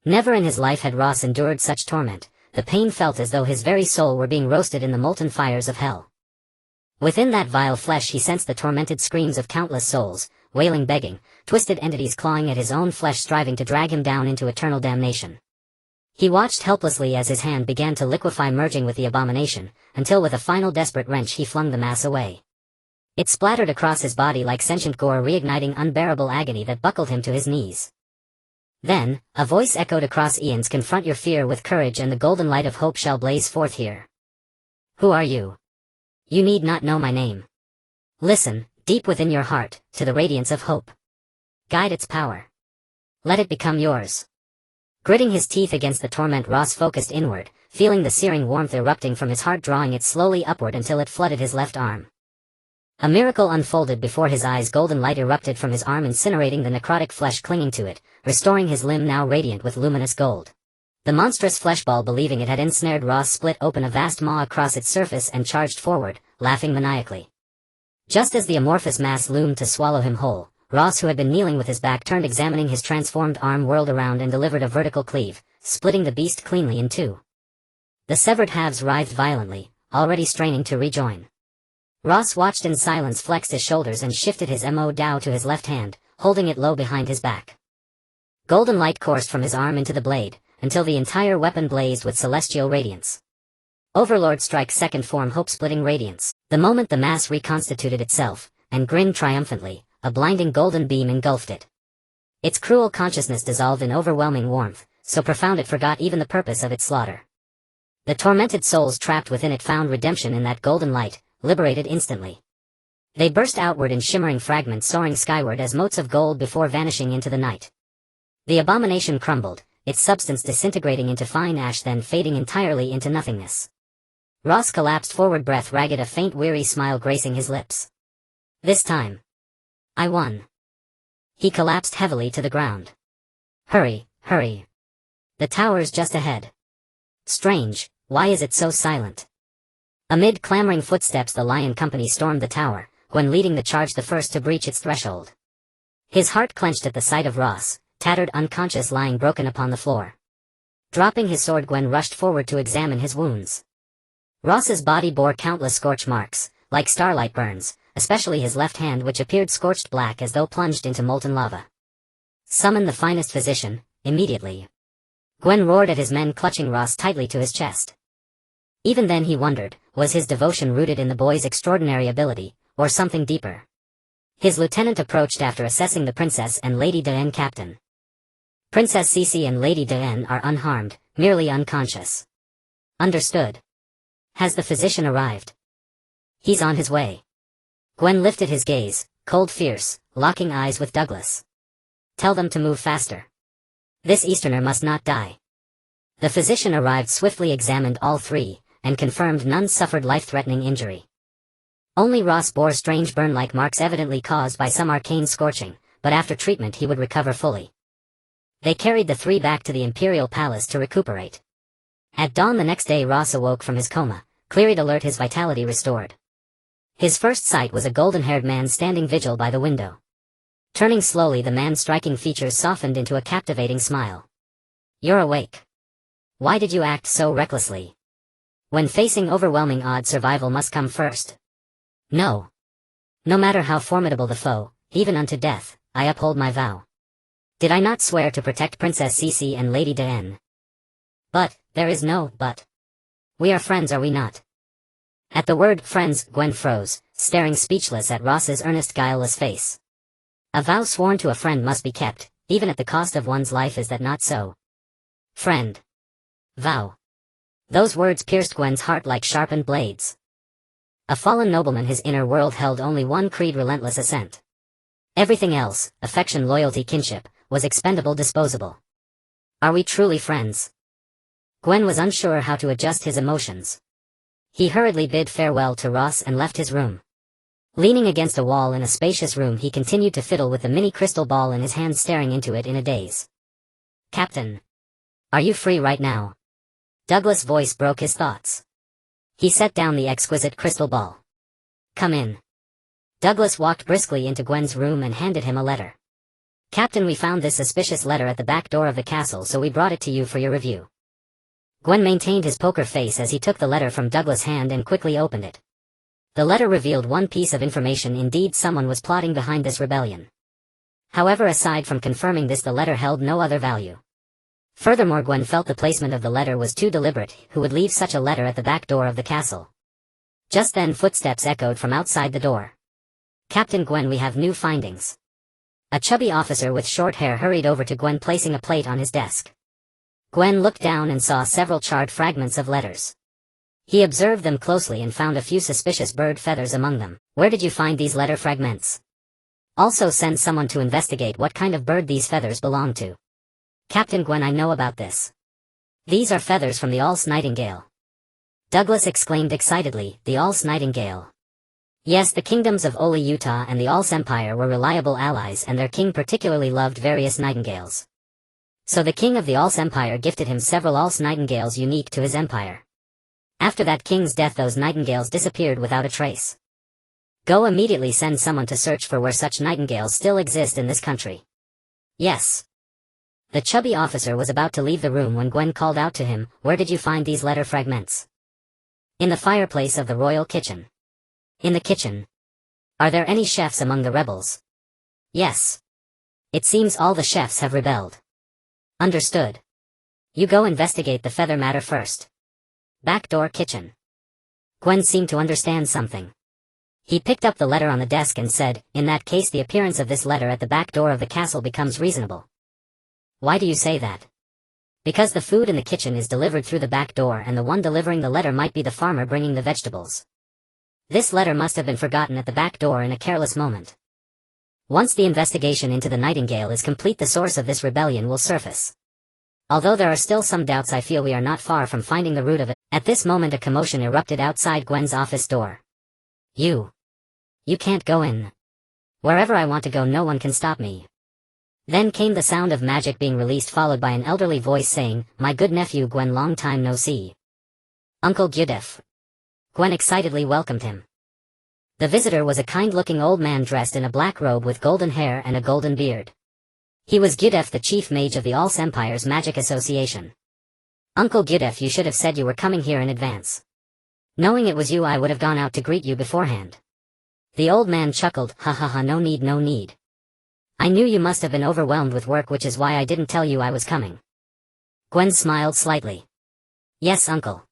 Never in his life had Ross endured such torment. The pain felt as though his very soul were being roasted in the molten fires of hell. Within that vile flesh he sensed the tormented screams of countless souls, wailing, begging, twisted entities clawing at his own flesh, striving to drag him down into eternal damnation. He watched helplessly as his hand began to liquefy, merging with the abomination, until with a final desperate wrench he flung the mass away. It splattered across his body like sentient gore, reigniting unbearable agony that buckled him to his knees. Then, a voice echoed across eons, "Confront your fear with courage, and the golden light of hope shall blaze forth here." Who are you? You need not know my name. Listen, deep within your heart, to the radiance of hope. Guide its power. Let it become yours. Gritting his teeth against the torment, Ross focused inward, feeling the searing warmth erupting from his heart, drawing it slowly upward until it flooded his left arm. A miracle unfolded before his eyes. Golden light erupted from his arm, incinerating the necrotic flesh clinging to it, restoring his limb, now radiant with luminous gold. The monstrous fleshball, believing it had ensnared Ross, split open a vast maw across its surface and charged forward, laughing maniacally. Just as the amorphous mass loomed to swallow him whole, Ross, who had been kneeling with his back turned, examining his transformed arm, whirled around and delivered a vertical cleave, splitting the beast cleanly in two. The severed halves writhed violently, already straining to rejoin. Ross watched in silence, flexed his shoulders and shifted his mo Dao to his left hand, holding it low behind his back. Golden light coursed from his arm into the blade, until the entire weapon blazed with celestial radiance. Overlord strike, second form, hope-splitting radiance. The moment the mass reconstituted itself, and grinned triumphantly, a blinding golden beam engulfed it. Its cruel consciousness dissolved in overwhelming warmth, so profound it forgot even the purpose of its slaughter. The tormented souls trapped within it found redemption in that golden light, liberated instantly. They burst outward in shimmering fragments, soaring skyward as motes of gold before vanishing into the night. The abomination crumbled, its substance disintegrating into fine ash then fading entirely into nothingness. Ross collapsed forward, breath ragged, a faint weary smile gracing his lips. This time. I won. He collapsed heavily to the ground. Hurry, hurry. The tower's just ahead. Strange, why is it so silent? Amid clamoring footsteps the Lion Company stormed the tower, Gwen leading the charge, the first to breach its threshold. His heart clenched at the sight of Ross, tattered, unconscious, lying broken upon the floor. Dropping his sword, Gwen rushed forward to examine his wounds. Ross's body bore countless scorch marks, like starlight burns, especially his left hand, which appeared scorched black as though plunged into molten lava. Summon the finest physician, immediately. Gwen roared at his men, clutching Ross tightly to his chest. Even then he wondered, was his devotion rooted in the boy's extraordinary ability, or something deeper? His lieutenant approached after assessing the Princess and Lady Diane. Captain. Princess Cece and Lady Diane are unharmed, merely unconscious. Understood. Has the physician arrived? He's on his way. Gwen lifted his gaze, cold, fierce, locking eyes with Douglas. Tell them to move faster. This Easterner must not die. The physician arrived swiftly, examined all three, and confirmed none suffered life-threatening injury. Only Ross bore strange burn-like marks evidently caused by some arcane scorching, but after treatment he would recover fully. They carried the three back to the Imperial Palace to recuperate. At dawn the next day Ross awoke from his coma, clear-eyed, alert, his vitality restored. His first sight was a golden-haired man standing vigil by the window. Turning slowly, the man's striking features softened into a captivating smile. You're awake. Why did you act so recklessly? When facing overwhelming odds, survival must come first. No. No matter how formidable the foe, even unto death, I uphold my vow. Did I not swear to protect Princess Cece and Lady Diane? But, there is no but. We are friends, are we not? At the word friends, Gwen froze, staring speechless at Ross's earnest, guileless face. A vow sworn to a friend must be kept, even at the cost of one's life, is that not so? Friend. Vow. Those words pierced Gwen's heart like sharpened blades. A fallen nobleman, his inner world held only one creed: relentless assent. Everything else, affection, loyalty, kinship, was expendable, disposable. Are we truly friends? Gwen was unsure how to adjust his emotions. He hurriedly bid farewell to Ross and left his room. Leaning against a wall in a spacious room, he continued to fiddle with the mini crystal ball in his hand, staring into it in a daze. Captain. Are you free right now? Douglas' voice broke his thoughts. He set down the exquisite crystal ball. Come in. Douglas walked briskly into Gwen's room and handed him a letter. Captain, we found this suspicious letter at the back door of the castle, so we brought it to you for your review. Gwen maintained his poker face as he took the letter from Douglas' hand and quickly opened it. The letter revealed one piece of information: indeed, someone was plotting behind this rebellion. However, aside from confirming this, the letter held no other value. Furthermore, Gwen felt the placement of the letter was too deliberate. Who would leave such a letter at the back door of the castle? Just then footsteps echoed from outside the door. Captain Gwen, we have new findings. A chubby officer with short hair hurried over to Gwen, placing a plate on his desk. Gwen looked down and saw several charred fragments of letters. He observed them closely and found a few suspicious bird feathers among them. Where did you find these letter fragments? Also send someone to investigate what kind of bird these feathers belong to. Captain Gwen, I know about this. These are feathers from the Alsi Nightingale. Douglas exclaimed excitedly, the Alsi Nightingale. Yes, the kingdoms of Oli, Utah and the Alsi Empire were reliable allies, and their king particularly loved various nightingales. So the king of the Alsi Empire gifted him several Alsi Nightingales unique to his empire. After that king's death, those nightingales disappeared without a trace. Go immediately, send someone to search for where such nightingales still exist in this country. Yes. The chubby officer was about to leave the room when Gwen called out to him, where did you find these letter fragments? In the fireplace of the royal kitchen. In the kitchen. Are there any chefs among the rebels? Yes. It seems all the chefs have rebelled. Understood. You go investigate the feather matter first. Backdoor kitchen. Gwen seemed to understand something. He picked up the letter on the desk and said, in that case the appearance of this letter at the back door of the castle becomes reasonable. Why do you say that? Because the food in the kitchen is delivered through the back door, and the one delivering the letter might be the farmer bringing the vegetables. This letter must have been forgotten at the back door in a careless moment. Once the investigation into the Nightingale is complete, the source of this rebellion will surface. Although there are still some doubts, I feel we are not far from finding the root of it. At this moment a commotion erupted outside Gwen's office door. You can't go in. Wherever I want to go no one can stop me. Then came the sound of magic being released, followed by an elderly voice saying, "My good nephew Gwen, long time no see. Uncle Gudef." Gwen excitedly welcomed him. The visitor was a kind-looking old man dressed in a black robe with golden hair and a golden beard. He was Gudef, the chief mage of the Alsi Empire's magic association. "Uncle Gudef, you should have said you were coming here in advance. Knowing it was you, I would have gone out to greet you beforehand." The old man chuckled, "Ha ha ha, no need, no need. I knew you must have been overwhelmed with work, which is why I didn't tell you I was coming." Gwen smiled slightly. "Yes, uncle.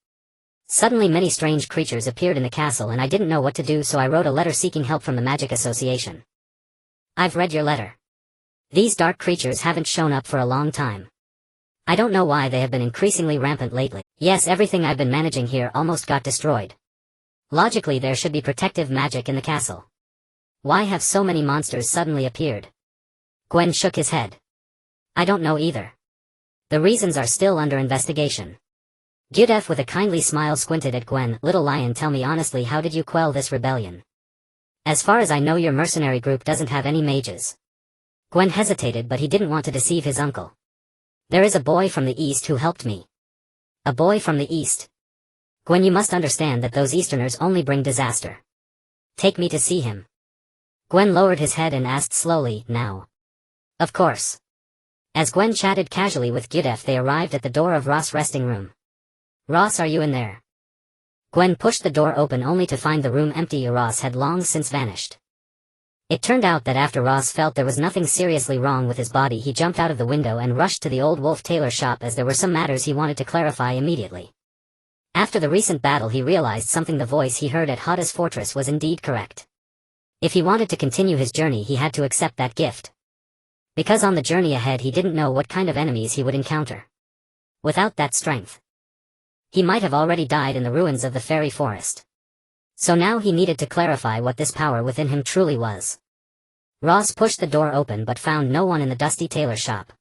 Suddenly many strange creatures appeared in the castle and I didn't know what to do, so I wrote a letter seeking help from the Magic Association. I've read your letter. These dark creatures haven't shown up for a long time. I don't know why they have been increasingly rampant lately. Yes, everything I've been managing here almost got destroyed. Logically there should be protective magic in the castle. Why have so many monsters suddenly appeared?" Gwen shook his head. "I don't know either. The reasons are still under investigation." Gudef with a kindly smile squinted at Gwen. "Little lion, tell me honestly, how did you quell this rebellion? As far as I know your mercenary group doesn't have any mages." Gwen hesitated, but he didn't want to deceive his uncle. "There is a boy from the east who helped me." "A boy from the east? Gwen, you must understand that those Easterners only bring disaster. Take me to see him." Gwen lowered his head and asked slowly, "Now?" "Of course." As Gwen chatted casually with Gudef, they arrived at the door of Ross' resting room. "Ross, are you in there?" Gwen pushed the door open only to find the room empty. Ross had long since vanished. It turned out that after Ross felt there was nothing seriously wrong with his body, he jumped out of the window and rushed to the old wolf tailor shop, as there were some matters he wanted to clarify immediately. After the recent battle he realized something. The voice he heard at Hada's fortress was indeed correct. If he wanted to continue his journey he had to accept that gift. Because on the journey ahead he didn't know what kind of enemies he would encounter. Without that strength, he might have already died in the ruins of the fairy forest. So now he needed to clarify what this power within him truly was. Ross pushed the door open but found no one in the dusty tailor shop.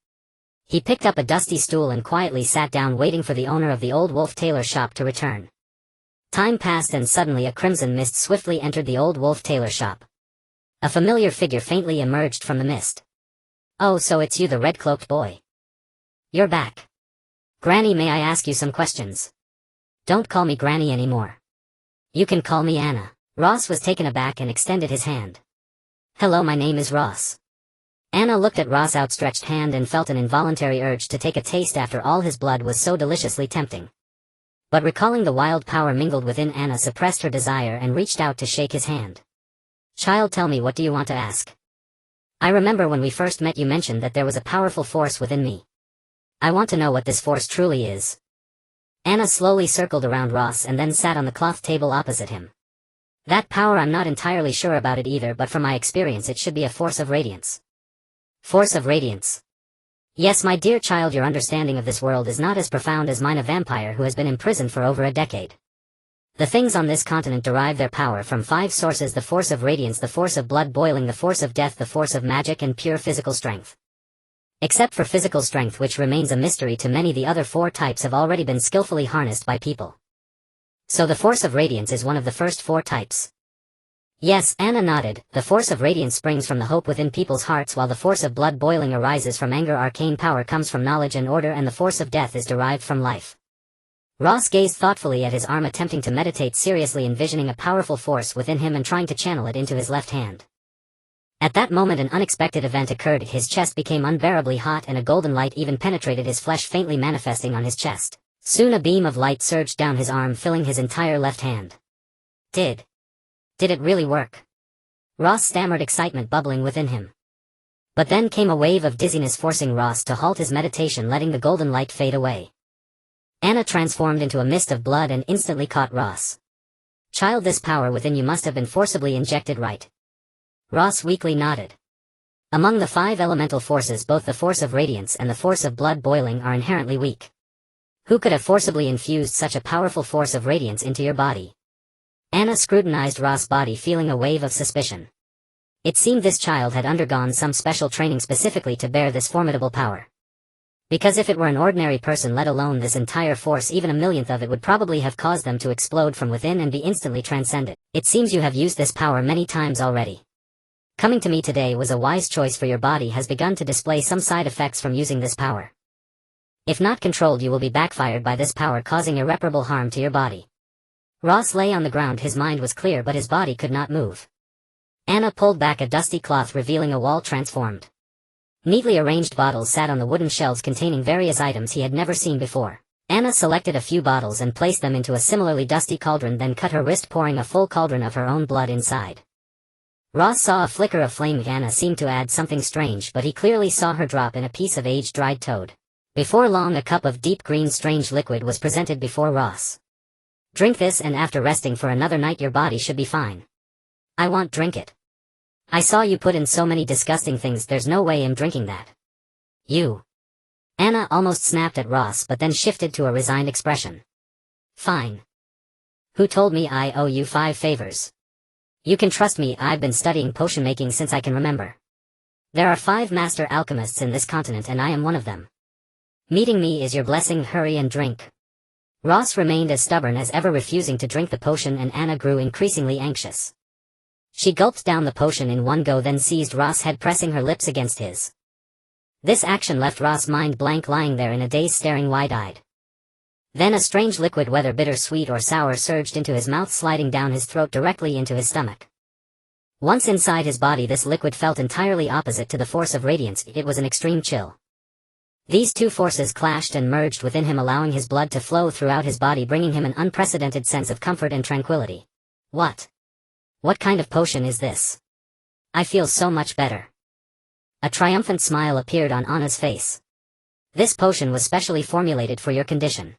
He picked up a dusty stool and quietly sat down, waiting for the owner of the old wolf tailor shop to return. Time passed and suddenly a crimson mist swiftly entered the old wolf tailor shop. A familiar figure faintly emerged from the mist. "Oh, so it's you, the red-cloaked boy. You're back. Granny, may I ask you some questions?" "Don't call me Granny anymore. You can call me Anna." Ross was taken aback and extended his hand. "Hello, my name is Ross." Anna looked at Ross' outstretched hand and felt an involuntary urge to take a taste. After all, his blood was so deliciously tempting. But recalling the wild power mingled within, Anna suppressed her desire and reached out to shake his hand. "Child, tell me, what do you want to ask? I remember when we first met you mentioned that there was a powerful force within me. I want to know what this force truly is." Anna slowly circled around Ross and then sat on the cloth table opposite him. "That power, I'm not entirely sure about it either, but from my experience it should be a force of radiance." "Force of radiance?" "Yes, my dear child, your understanding of this world is not as profound as mine, a vampire who has been imprisoned for over a decade. The things on this continent derive their power from 5 sources: the force of radiance, the force of blood boiling, the force of death, the force of magic, and pure physical strength. Except for physical strength, which remains a mystery to many, the other 4 types have already been skillfully harnessed by people. So the force of radiance is one of the first 4 types." "Yes," Anna nodded. "The force of radiance springs from the hope within people's hearts, while the force of blood boiling arises from anger, arcane power comes from knowledge and order, and the force of death is derived from life." Ross gazed thoughtfully at his arm, attempting to meditate seriously, envisioning a powerful force within him and trying to channel it into his left hand. At that moment an unexpected event occurred. His chest became unbearably hot and a golden light even penetrated his flesh, faintly manifesting on his chest. Soon a beam of light surged down his arm, filling his entire left hand. Did it really work?" Ross stammered, excitement bubbling within him. But then came a wave of dizziness, forcing Ross to halt his meditation, letting the golden light fade away. Anna transformed into a mist of blood and instantly caught Ross. "Child, this power within you must have been forcibly injected, right?" Ross weakly nodded. "Among the 5 elemental forces, both the force of radiance and the force of blood boiling are inherently weak. Who could have forcibly infused such a powerful force of radiance into your body?" Anna scrutinized Ross' body, feeling a wave of suspicion. It seemed this child had undergone some special training specifically to bear this formidable power. Because if it were an ordinary person, let alone this entire force, even a millionth of it would probably have caused them to explode from within and be instantly transcended. It seems you have used this power many times already. Coming to me today was a wise choice, for your body has begun to display some side effects from using this power. If not controlled, you will be backfired by this power, causing irreparable harm to your body. Ross lay on the ground. His mind was clear, but his body could not move. Anna pulled back a dusty cloth, revealing a wall transformed. Neatly arranged bottles sat on the wooden shelves containing various items he had never seen before. Anna selected a few bottles and placed them into a similarly dusty cauldron, then cut her wrist, pouring a full cauldron of her own blood inside. Ross saw a flicker of flame. Anna seemed to add something strange, but he clearly saw her drop in a piece of aged dried toad. Before long, a cup of deep green strange liquid was presented before Ross. Drink this, and after resting for another night your body should be fine. I won't drink it. I saw you put in so many disgusting things, there's no way I'm drinking that. You. Anna almost snapped at Ross, but then shifted to a resigned expression. Fine. Who told me I owe you 5 favors? You can trust me, I've been studying potion making since I can remember. There are 5 master alchemists in this continent and I am one of them. Meeting me is your blessing, hurry and drink. Ross remained as stubborn as ever, refusing to drink the potion, and Anna grew increasingly anxious. She gulped down the potion in one go, then seized Ross' head, pressing her lips against his. This action left Ross mind blank, lying there in a daze, staring wide-eyed. Then a strange liquid, whether bitter, sweet, or sour, surged into his mouth, sliding down his throat directly into his stomach. Once inside his body, this liquid felt entirely opposite to the force of radiance. It was an extreme chill. These two forces clashed and merged within him, allowing his blood to flow throughout his body, bringing him an unprecedented sense of comfort and tranquility. What kind of potion is this? I feel so much better. A triumphant smile appeared on Anna's face. This potion was specially formulated for your condition.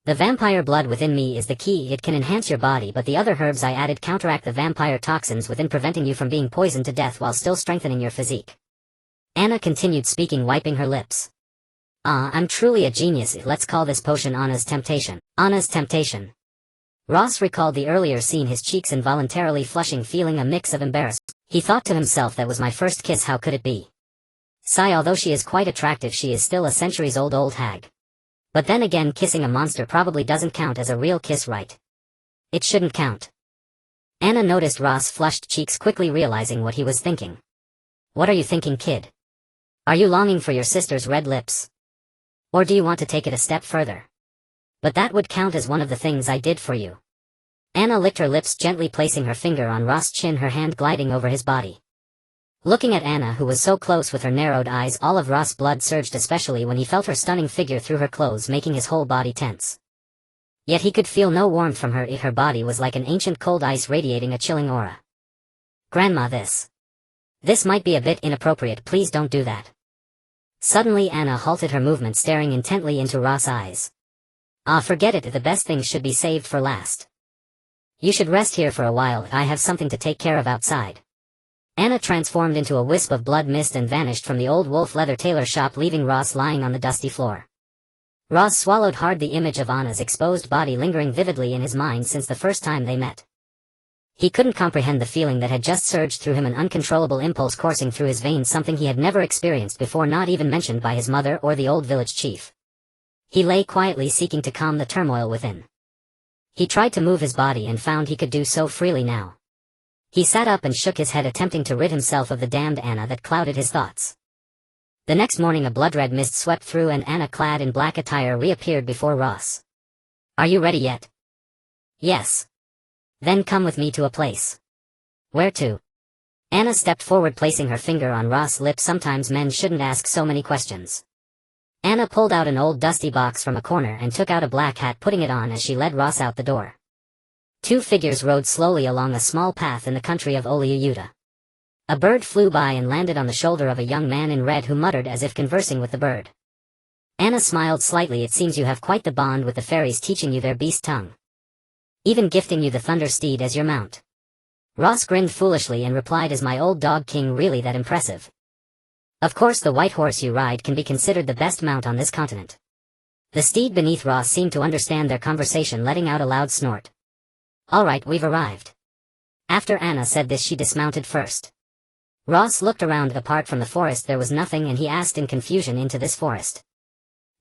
The vampire blood within me is the key. It can enhance your body, but the other herbs I added counteract the vampire toxins within, preventing you from being poisoned to death while still strengthening your physique. Anna continued speaking, wiping her lips. I'm truly a genius. Let's call this potion Anna's Temptation. Anna's Temptation. Ross recalled the earlier scene, his cheeks involuntarily flushing, feeling a mix of embarrassment. He thought to himself, that was my first kiss, how could it be? Sigh, although she is quite attractive, she is still a centuries-old hag. But then again, kissing a monster probably doesn't count as a real kiss, right? It shouldn't count. Anna noticed Ross' flushed cheeks, quickly realizing what he was thinking. What are you thinking, kid? Are you longing for your sister's red lips? Or do you want to take it a step further? But that would count as one of the things I did for you. Anna licked her lips, gently placing her finger on Ross' chin, her hand gliding over his body. Looking at Anna, who was so close with her narrowed eyes, all of Ross' blood surged, especially when he felt her stunning figure through her clothes, making his whole body tense. Yet he could feel no warmth from her. Her body was like an ancient cold ice, radiating a chilling aura. Grandma, this might be a bit inappropriate, please don't do that. Suddenly Anna halted her movement, staring intently into Ross' eyes. Forget it, the best things should be saved for last. You should rest here for a while, I have something to take care of outside. Anna transformed into a wisp of blood mist and vanished from the old wolf leather tailor shop, leaving Ross lying on the dusty floor. Ross swallowed hard, the image of Anna's exposed body lingering vividly in his mind since the first time they met. He couldn't comprehend the feeling that had just surged through him, an uncontrollable impulse coursing through his veins, something he had never experienced before, not even mentioned by his mother or the old village chief. He lay quietly, seeking to calm the turmoil within. He tried to move his body and found he could do so freely now. He sat up and shook his head, attempting to rid himself of the damned Anna that clouded his thoughts. The next morning a blood-red mist swept through and Anna, clad in black attire, reappeared before Ross. Are you ready yet? Yes. Then come with me to a place. Where to? Anna stepped forward, placing her finger on Ross' lips. Sometimes men shouldn't ask so many questions. Anna pulled out an old dusty box from a corner and took out a black hat, putting it on as she led Ross out the door. 2 figures rode slowly along a small path in the country of Oliuyuta. A bird flew by and landed on the shoulder of a young man in red, who muttered as if conversing with the bird. Anna smiled slightly. It seems you have quite the bond with the fairies, teaching you their beast tongue. Even gifting you the thunder steed as your mount. Ross grinned foolishly and replied, is my old dog King really that impressive? Of course, the white horse you ride can be considered the best mount on this continent. The steed beneath Ross seemed to understand their conversation, letting out a loud snort. All right, we've arrived. After Anna said this, she dismounted first. Ross looked around. Apart from the forest there was nothing, and he asked in confusion, into this forest?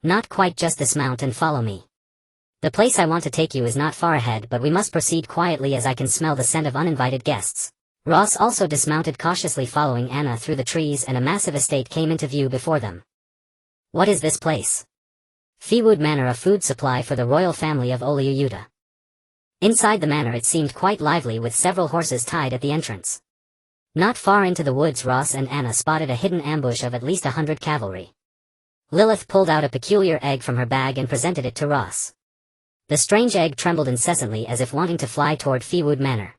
Not quite, just dismount and follow me. The place I want to take you is not far ahead, but we must proceed quietly as I can smell the scent of uninvited guests. Ross also dismounted cautiously, following Anna through the trees, and a massive estate came into view before them. What is this place? Feewood Manor, a food supply for the royal family of Oliuyuta. Inside the manor it seemed quite lively, with several horses tied at the entrance. Not far into the woods, Ross and Anna spotted a hidden ambush of at least 100 cavalry. Lilith pulled out a peculiar egg from her bag and presented it to Ross. The strange egg trembled incessantly as if wanting to fly toward Feewood Manor.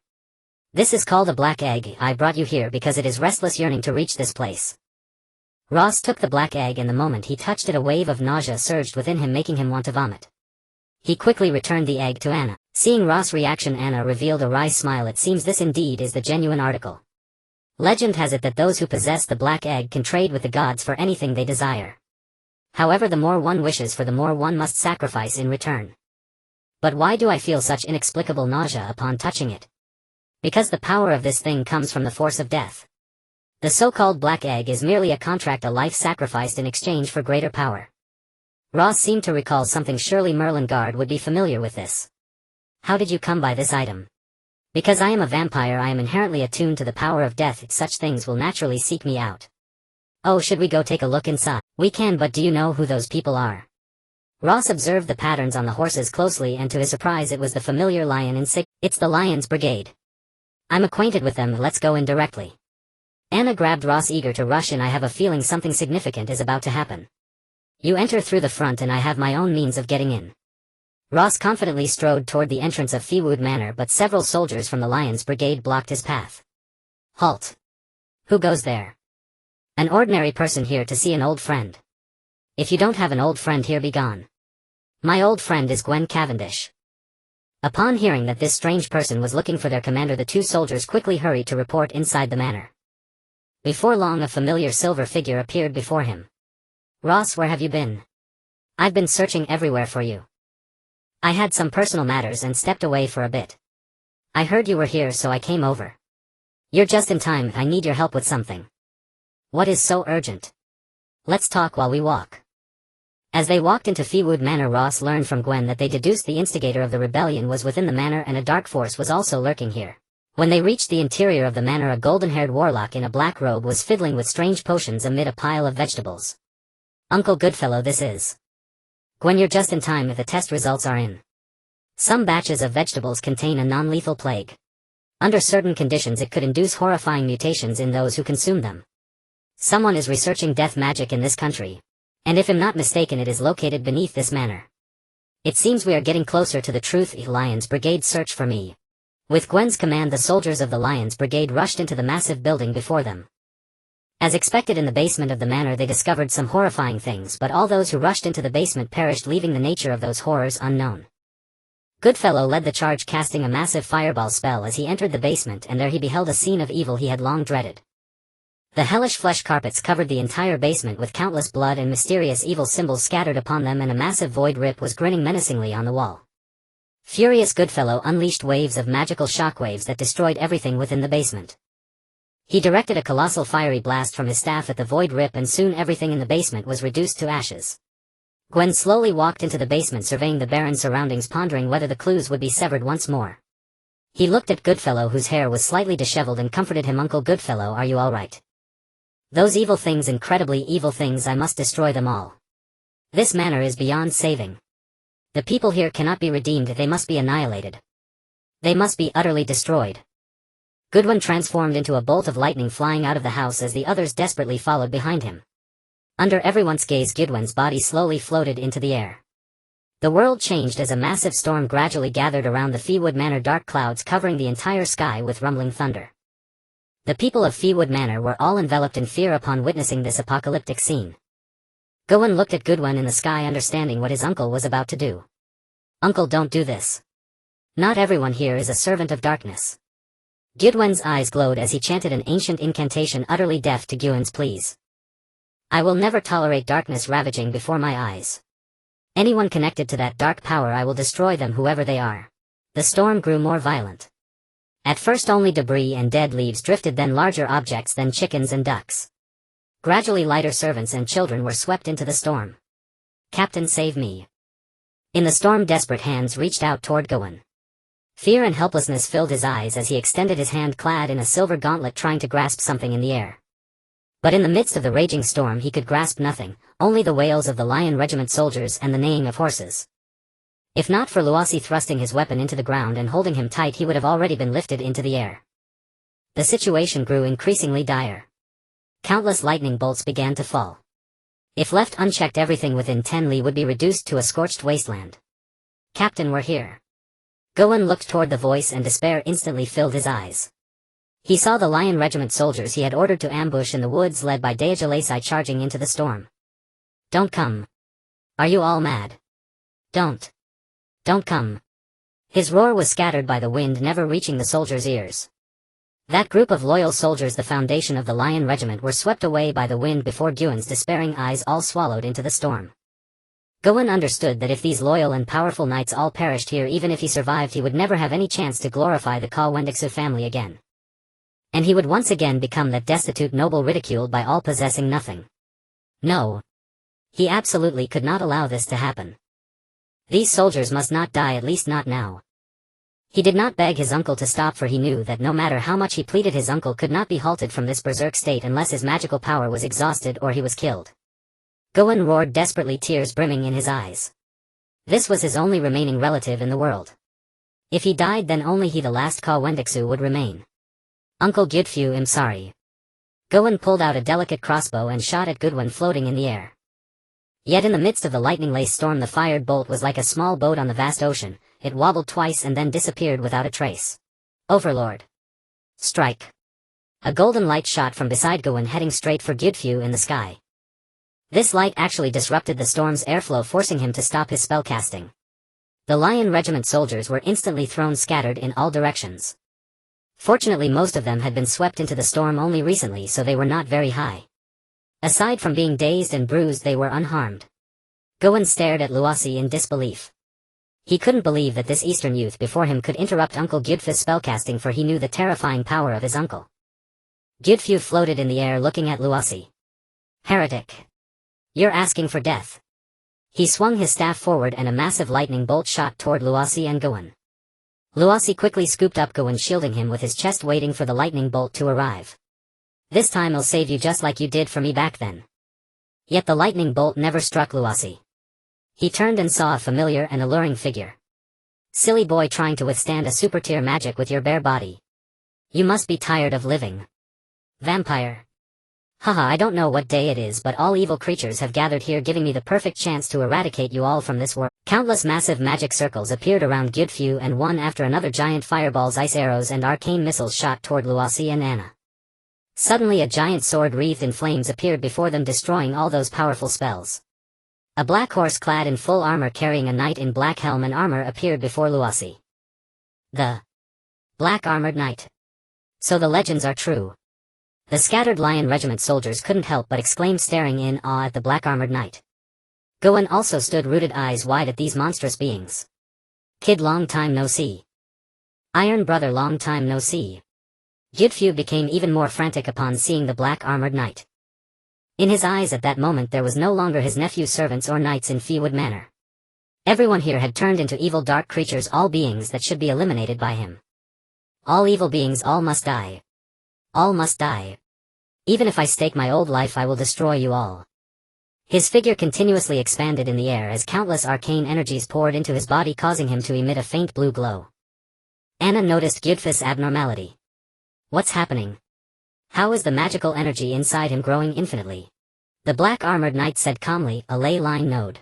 This is called a black egg. I brought you here because it is restless yearning to reach this place. Ross took the black egg, and the moment he touched it a wave of nausea surged within him, making him want to vomit. He quickly returned the egg to Anna. Seeing Ross' reaction, Anna revealed a wry smile. It seems this indeed is the genuine article. Legend has it that those who possess the black egg can trade with the gods for anything they desire. However, the more one wishes for, the more one must sacrifice in return. But why do I feel such inexplicable nausea upon touching it? Because the power of this thing comes from the force of death. The so-called black egg is merely a contract, a life sacrificed in exchange for greater power. Ross seemed to recall something. Surely Malingard would be familiar with this. How did you come by this item? Because I am a vampire, I am inherently attuned to the power of death. Such things will naturally seek me out. Oh, should we go take a look inside? We can, but do you know who those people are? Ross observed the patterns on the horses closely, and to his surprise it was the familiar lion insignia. It's the Lion's Brigade. I'm acquainted with them, let's go in directly. Anna grabbed Ross, eager to rush in. I have a feeling something significant is about to happen. You enter through the front and I have my own means of getting in. Ross confidently strode toward the entrance of Feewood Manor, but several soldiers from the Lion's Brigade blocked his path. Halt. Who goes there? An ordinary person here to see an old friend. If you don't have an old friend here, be gone. My old friend is Gwen Cavendish. Upon hearing that this strange person was looking for their commander, the two soldiers quickly hurried to report inside the manor. Before long, a familiar silver figure appeared before him. Ross, where have you been? I've been searching everywhere for you. I had some personal matters and stepped away for a bit. I heard you were here, so I came over. You're just in time, I need your help with something. What is so urgent? Let's talk while we walk. As they walked into Feewood Manor, Ross learned from Gwen that they deduced the instigator of the rebellion was within the manor, and a dark force was also lurking here. When they reached the interior of the manor, a golden-haired warlock in a black robe was fiddling with strange potions amid a pile of vegetables. Uncle Goodfellow, this is. Gwen, you're just in time. If the test results are in. Some batches of vegetables contain a non-lethal plague. Under certain conditions it could induce horrifying mutations in those who consume them. Someone is researching death magic in this country. And if I'm not mistaken, it is located beneath this manor. It seems we are getting closer to the truth. Lion's Brigade, search for me. With Gwen's command, the soldiers of the Lion's Brigade rushed into the massive building before them. As expected, in the basement of the manor they discovered some horrifying things, but all those who rushed into the basement perished, leaving the nature of those horrors unknown. Goodfellow led the charge, casting a massive fireball spell as he entered the basement, and there he beheld a scene of evil he had long dreaded. The hellish flesh carpets covered the entire basement, with countless blood and mysterious evil symbols scattered upon them, and a massive void rip was grinning menacingly on the wall. Furious Goodfellow unleashed waves of magical shockwaves that destroyed everything within the basement. He directed a colossal fiery blast from his staff at the void rip, and soon everything in the basement was reduced to ashes. Gwen slowly walked into the basement, surveying the barren surroundings, pondering whether the clues would be severed once more. He looked at Goodfellow, whose hair was slightly disheveled, and comforted him. Uncle Goodfellow, are you all right? Those evil things, incredibly evil things, I must destroy them all. This manor is beyond saving. The people here cannot be redeemed, they must be annihilated. They must be utterly destroyed. Goodwin transformed into a bolt of lightning, flying out of the house as the others desperately followed behind him. Under everyone's gaze, Goodwin's body slowly floated into the air. The world changed as a massive storm gradually gathered around the Feewood Manor, dark clouds covering the entire sky with rumbling thunder. The people of Feewood Manor were all enveloped in fear upon witnessing this apocalyptic scene. Goodwin looked at Goodwin in the sky, understanding what his uncle was about to do. Uncle, don't do this. Not everyone here is a servant of darkness. Goodwin's eyes glowed as he chanted an ancient incantation, utterly deaf to Goodwin's pleas. I will never tolerate darkness ravaging before my eyes. Anyone connected to that dark power, I will destroy them, whoever they are. The storm grew more violent. At first only debris and dead leaves drifted, then larger objects, then chickens and ducks. Gradually lighter servants and children were swept into the storm. Captain, save me. In the storm, desperate hands reached out toward Gawain. Fear and helplessness filled his eyes as he extended his hand clad in a silver gauntlet, trying to grasp something in the air. But in the midst of the raging storm he could grasp nothing, only the wails of the Lion Regiment soldiers and the neighing of horses. If not for Luasi thrusting his weapon into the ground and holding him tight, he would have already been lifted into the air. The situation grew increasingly dire. Countless lightning bolts began to fall. If left unchecked, everything within 10 li would be reduced to a scorched wasteland. Captain, we're here. Gawain looked toward the voice and despair instantly filled his eyes. He saw the Lion Regiment soldiers he had ordered to ambush in the woods, led by Decisiveness, charging into the storm. Don't come. Are you all mad? Don't come. His roar was scattered by the wind, never reaching the soldiers' ears. That group of loyal soldiers, the foundation of the Lion Regiment, were swept away by the wind before Gawain's despairing eyes all swallowed into the storm. Gawain understood that if these loyal and powerful knights all perished here, even if he survived, he would never have any chance to glorify the Kalwendiksu family again. And he would once again become that destitute noble ridiculed by all, possessing nothing. No. He absolutely could not allow this to happen. These soldiers must not die, at least not now. He did not beg his uncle to stop, for he knew that no matter how much he pleaded, his uncle could not be halted from this berserk state unless his magical power was exhausted or he was killed. Gawain roared desperately, tears brimming in his eyes. This was his only remaining relative in the world. If he died, then only he, the last Kalwendiksu, would remain. Uncle Gyudfu, I'm sorry. Gawain pulled out a delicate crossbow and shot at Goodwin floating in the air. Yet in the midst of the lightning-laced storm, the fired bolt was like a small boat on the vast ocean. It wobbled twice and then disappeared without a trace. Overlord. Strike. A golden light shot from beside Gawain, heading straight for Gyudfu in the sky. This light actually disrupted the storm's airflow, forcing him to stop his spellcasting. The Lion Regiment soldiers were instantly thrown scattered in all directions. Fortunately, most of them had been swept into the storm only recently, so they were not very high. Aside from being dazed and bruised, they were unharmed. Gawain stared at Luasi in disbelief. He couldn't believe that this eastern youth before him could interrupt Uncle Gyudfu's spellcasting, for he knew the terrifying power of his uncle. Gyudfu floated in the air looking at Luasi. Heretic. You're asking for death. He swung his staff forward and a massive lightning bolt shot toward Luasi and Gawain. Luasi quickly scooped up Gawain, shielding him with his chest, waiting for the lightning bolt to arrive. This time I'll save you, just like you did for me back then. Yet the lightning bolt never struck Luasi. He turned and saw a familiar and alluring figure. Silly boy, trying to withstand a super-tier magic with your bare body. You must be tired of living. Vampire. Haha, I don't know what day it is, but all evil creatures have gathered here, giving me the perfect chance to eradicate you all from this world. Countless massive magic circles appeared around Gyudfu, and one after another giant fireballs, ice arrows and arcane missiles shot toward Luasi and Anna. Suddenly a giant sword wreathed in flames appeared before them, destroying all those powerful spells. A black horse clad in full armor, carrying a knight in black helm and armor, appeared before Luasi. The Black Armored Knight. So the legends are true. The scattered Lion Regiment soldiers couldn't help but exclaim, staring in awe at the Black Armored Knight. Gawain also stood rooted, eyes wide at these monstrous beings. Kid, long time no see. Iron brother, long time no see. Gyudfu became even more frantic upon seeing the Black Armored Knight. In his eyes at that moment there was no longer his nephew's servants or knights in Feewood Manor. Everyone here had turned into evil dark creatures, all beings that should be eliminated by him. All evil beings, all must die. All must die. Even if I stake my old life, I will destroy you all. His figure continuously expanded in the air as countless arcane energies poured into his body, causing him to emit a faint blue glow. Anna noticed Gyudfu's abnormality. What's happening? How is the magical energy inside him growing infinitely? The Black Armored Knight said calmly, a ley line node.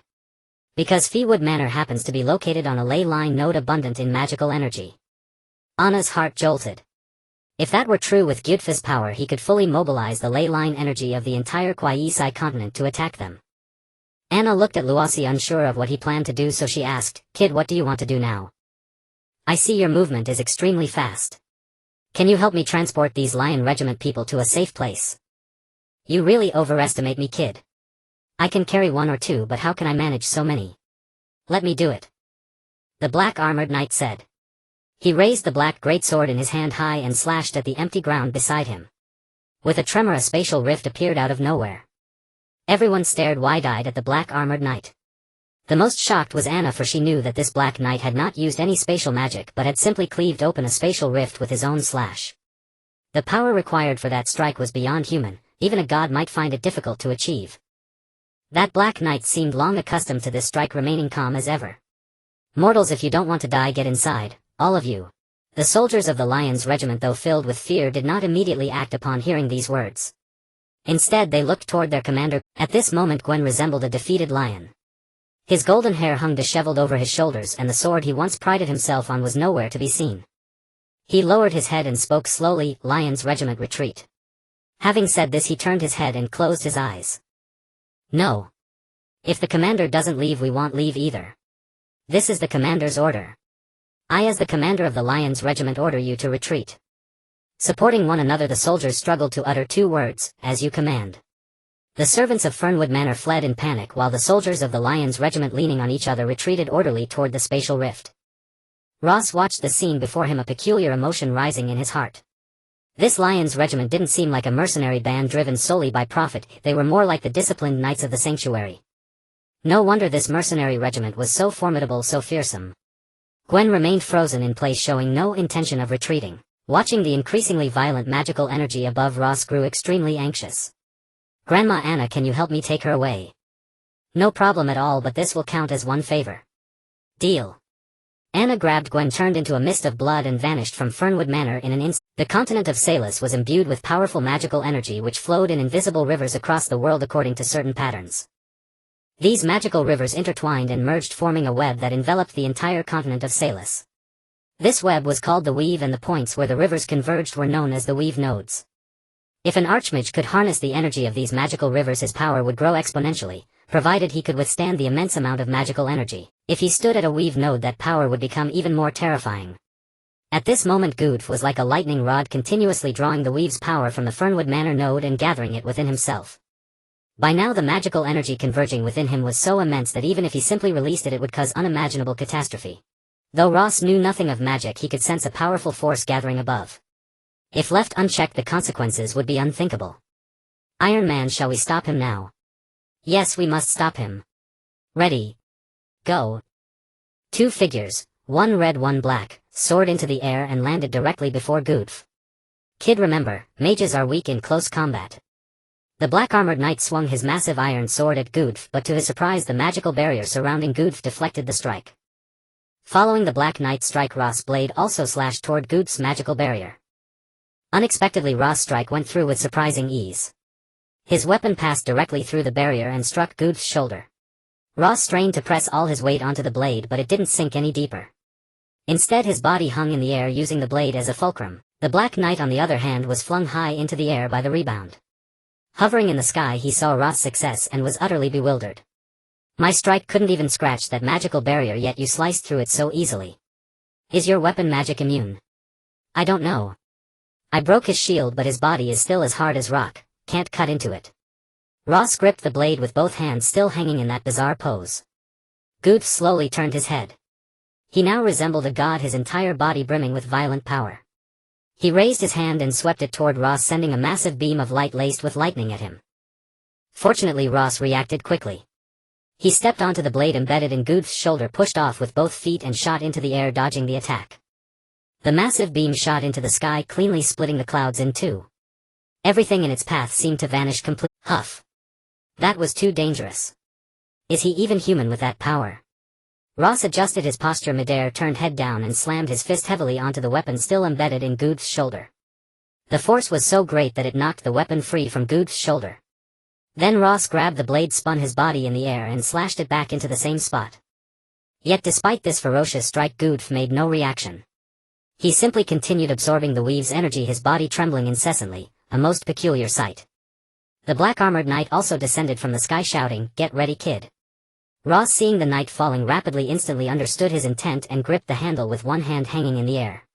Because Feewood Manor happens to be located on a ley line node abundant in magical energy. Anna's heart jolted. If that were true, with Gyudfu's power he could fully mobilize the ley line energy of the entire Kwaisai continent to attack them. Anna looked at Luasi, unsure of what he planned to do, so she asked, Kid, what do you want to do now? I see your movement is extremely fast. Can you help me transport these Lion Regiment people to a safe place? You really overestimate me, kid. I can carry one or two, but how can I manage so many? Let me do it. The Black Armored Knight said. He raised the black greatsword in his hand high and slashed at the empty ground beside him. With a tremor, a spatial rift appeared out of nowhere. Everyone stared wide-eyed at the Black Armored Knight. The most shocked was Anna, for she knew that this Black Knight had not used any spatial magic but had simply cleaved open a spatial rift with his own slash. The power required for that strike was beyond human, even a god might find it difficult to achieve. That Black Knight seemed long accustomed to this strike, remaining calm as ever. "Mortals, if you don't want to die, get inside, all of you." The soldiers of the Lion's regiment, though filled with fear, did not immediately act upon hearing these words. Instead they looked toward their commander. At this moment Gwen resembled a defeated lion. His golden hair hung disheveled over his shoulders, and the sword he once prided himself on was nowhere to be seen. He lowered his head and spoke slowly, "Lion's regiment, retreat." Having said this, he turned his head and closed his eyes. "No. If the commander doesn't leave, we won't leave either. This is the commander's order. I, as the commander of the Lion's regiment, order you to retreat." Supporting one another, the soldiers struggled to utter two words, "As you command." The servants of Fernwood Manor fled in panic, while the soldiers of the Lion's regiment, leaning on each other, retreated orderly toward the spatial rift. Ross watched the scene before him, a peculiar emotion rising in his heart. This Lion's regiment didn't seem like a mercenary band driven solely by profit, they were more like the disciplined knights of the sanctuary. No wonder this mercenary regiment was so formidable, so fearsome. Gwen remained frozen in place, showing no intention of retreating. Watching the increasingly violent magical energy above, Ross grew extremely anxious. "Grandma Anna, can you help me take her away?" "No problem at all, but this will count as one favor." "Deal." Anna grabbed Gwen, turned into a mist of blood, and vanished from Fernwood Manor in an instant. The continent of Salus was imbued with powerful magical energy which flowed in invisible rivers across the world according to certain patterns. These magical rivers intertwined and merged, forming a web that enveloped the entire continent of Salus. This web was called the Weave, and the points where the rivers converged were known as the Weave Nodes. If an archmage could harness the energy of these magical rivers, his power would grow exponentially, provided he could withstand the immense amount of magical energy. If he stood at a weave node, that power would become even more terrifying. At this moment, Gudf was like a lightning rod, continuously drawing the weave's power from the Fernwood Manor node and gathering it within himself. By now the magical energy converging within him was so immense that even if he simply released it, it would cause unimaginable catastrophe. Though Ross knew nothing of magic, he could sense a powerful force gathering above. If left unchecked, the consequences would be unthinkable. "Iron Man, shall we stop him now?" "Yes, we must stop him." "Ready. Go." Two figures, one red, one black, soared into the air and landed directly before Gudf. "Kid, remember, mages are weak in close combat." The black-armored knight swung his massive iron sword at Gudf, but to his surprise the magical barrier surrounding Gudf deflected the strike. Following the Black Knight's strike, Ross' blade also slashed toward Gudf's magical barrier. Unexpectedly, Ross' strike went through with surprising ease. His weapon passed directly through the barrier and struck Gudf's shoulder. Ross strained to press all his weight onto the blade, but it didn't sink any deeper. Instead, his body hung in the air, using the blade as a fulcrum. The Black Knight, on the other hand, was flung high into the air by the rebound. Hovering in the sky, he saw Ross' success and was utterly bewildered. "My strike couldn't even scratch that magical barrier, yet you sliced through it so easily. Is your weapon magic immune?" "I don't know. I broke his shield, but his body is still as hard as rock, can't cut into it." Ross gripped the blade with both hands, still hanging in that bizarre pose. Gudf slowly turned his head. He now resembled a god, his entire body brimming with violent power. He raised his hand and swept it toward Ross, sending a massive beam of light laced with lightning at him. Fortunately, Ross reacted quickly. He stepped onto the blade embedded in Gudf's shoulder, pushed off with both feet, and shot into the air, dodging the attack. The massive beam shot into the sky, cleanly splitting the clouds in two. Everything in its path seemed to vanish completely. Huff. That was too dangerous. Is he even human with that power? Ross adjusted his posture midair, turned head down, and slammed his fist heavily onto the weapon still embedded in Gudf's shoulder. The force was so great that it knocked the weapon free from Gudf's shoulder. Then Ross grabbed the blade, spun his body in the air, and slashed it back into the same spot. Yet despite this ferocious strike, Gudf made no reaction. He simply continued absorbing the weave's energy, his body trembling incessantly, a most peculiar sight. The black-armored knight also descended from the sky, shouting, "Get ready, kid." Ross, seeing the knight falling rapidly, instantly understood his intent and gripped the handle with one hand, hanging in the air.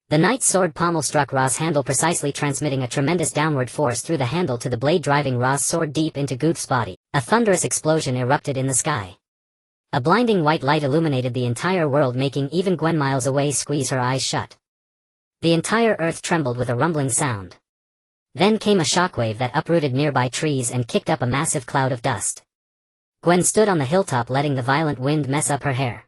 The knight's sword pommel struck Ross' handle precisely, transmitting a tremendous downward force through the handle to the blade, driving Ross' sword deep into Gudf's body. A thunderous explosion erupted in the sky. A blinding white light illuminated the entire world, making even Gwen miles away squeeze her eyes shut. The entire earth trembled with a rumbling sound. Then came a shockwave that uprooted nearby trees and kicked up a massive cloud of dust. Gwen stood on the hilltop letting the violent wind mess up her hair.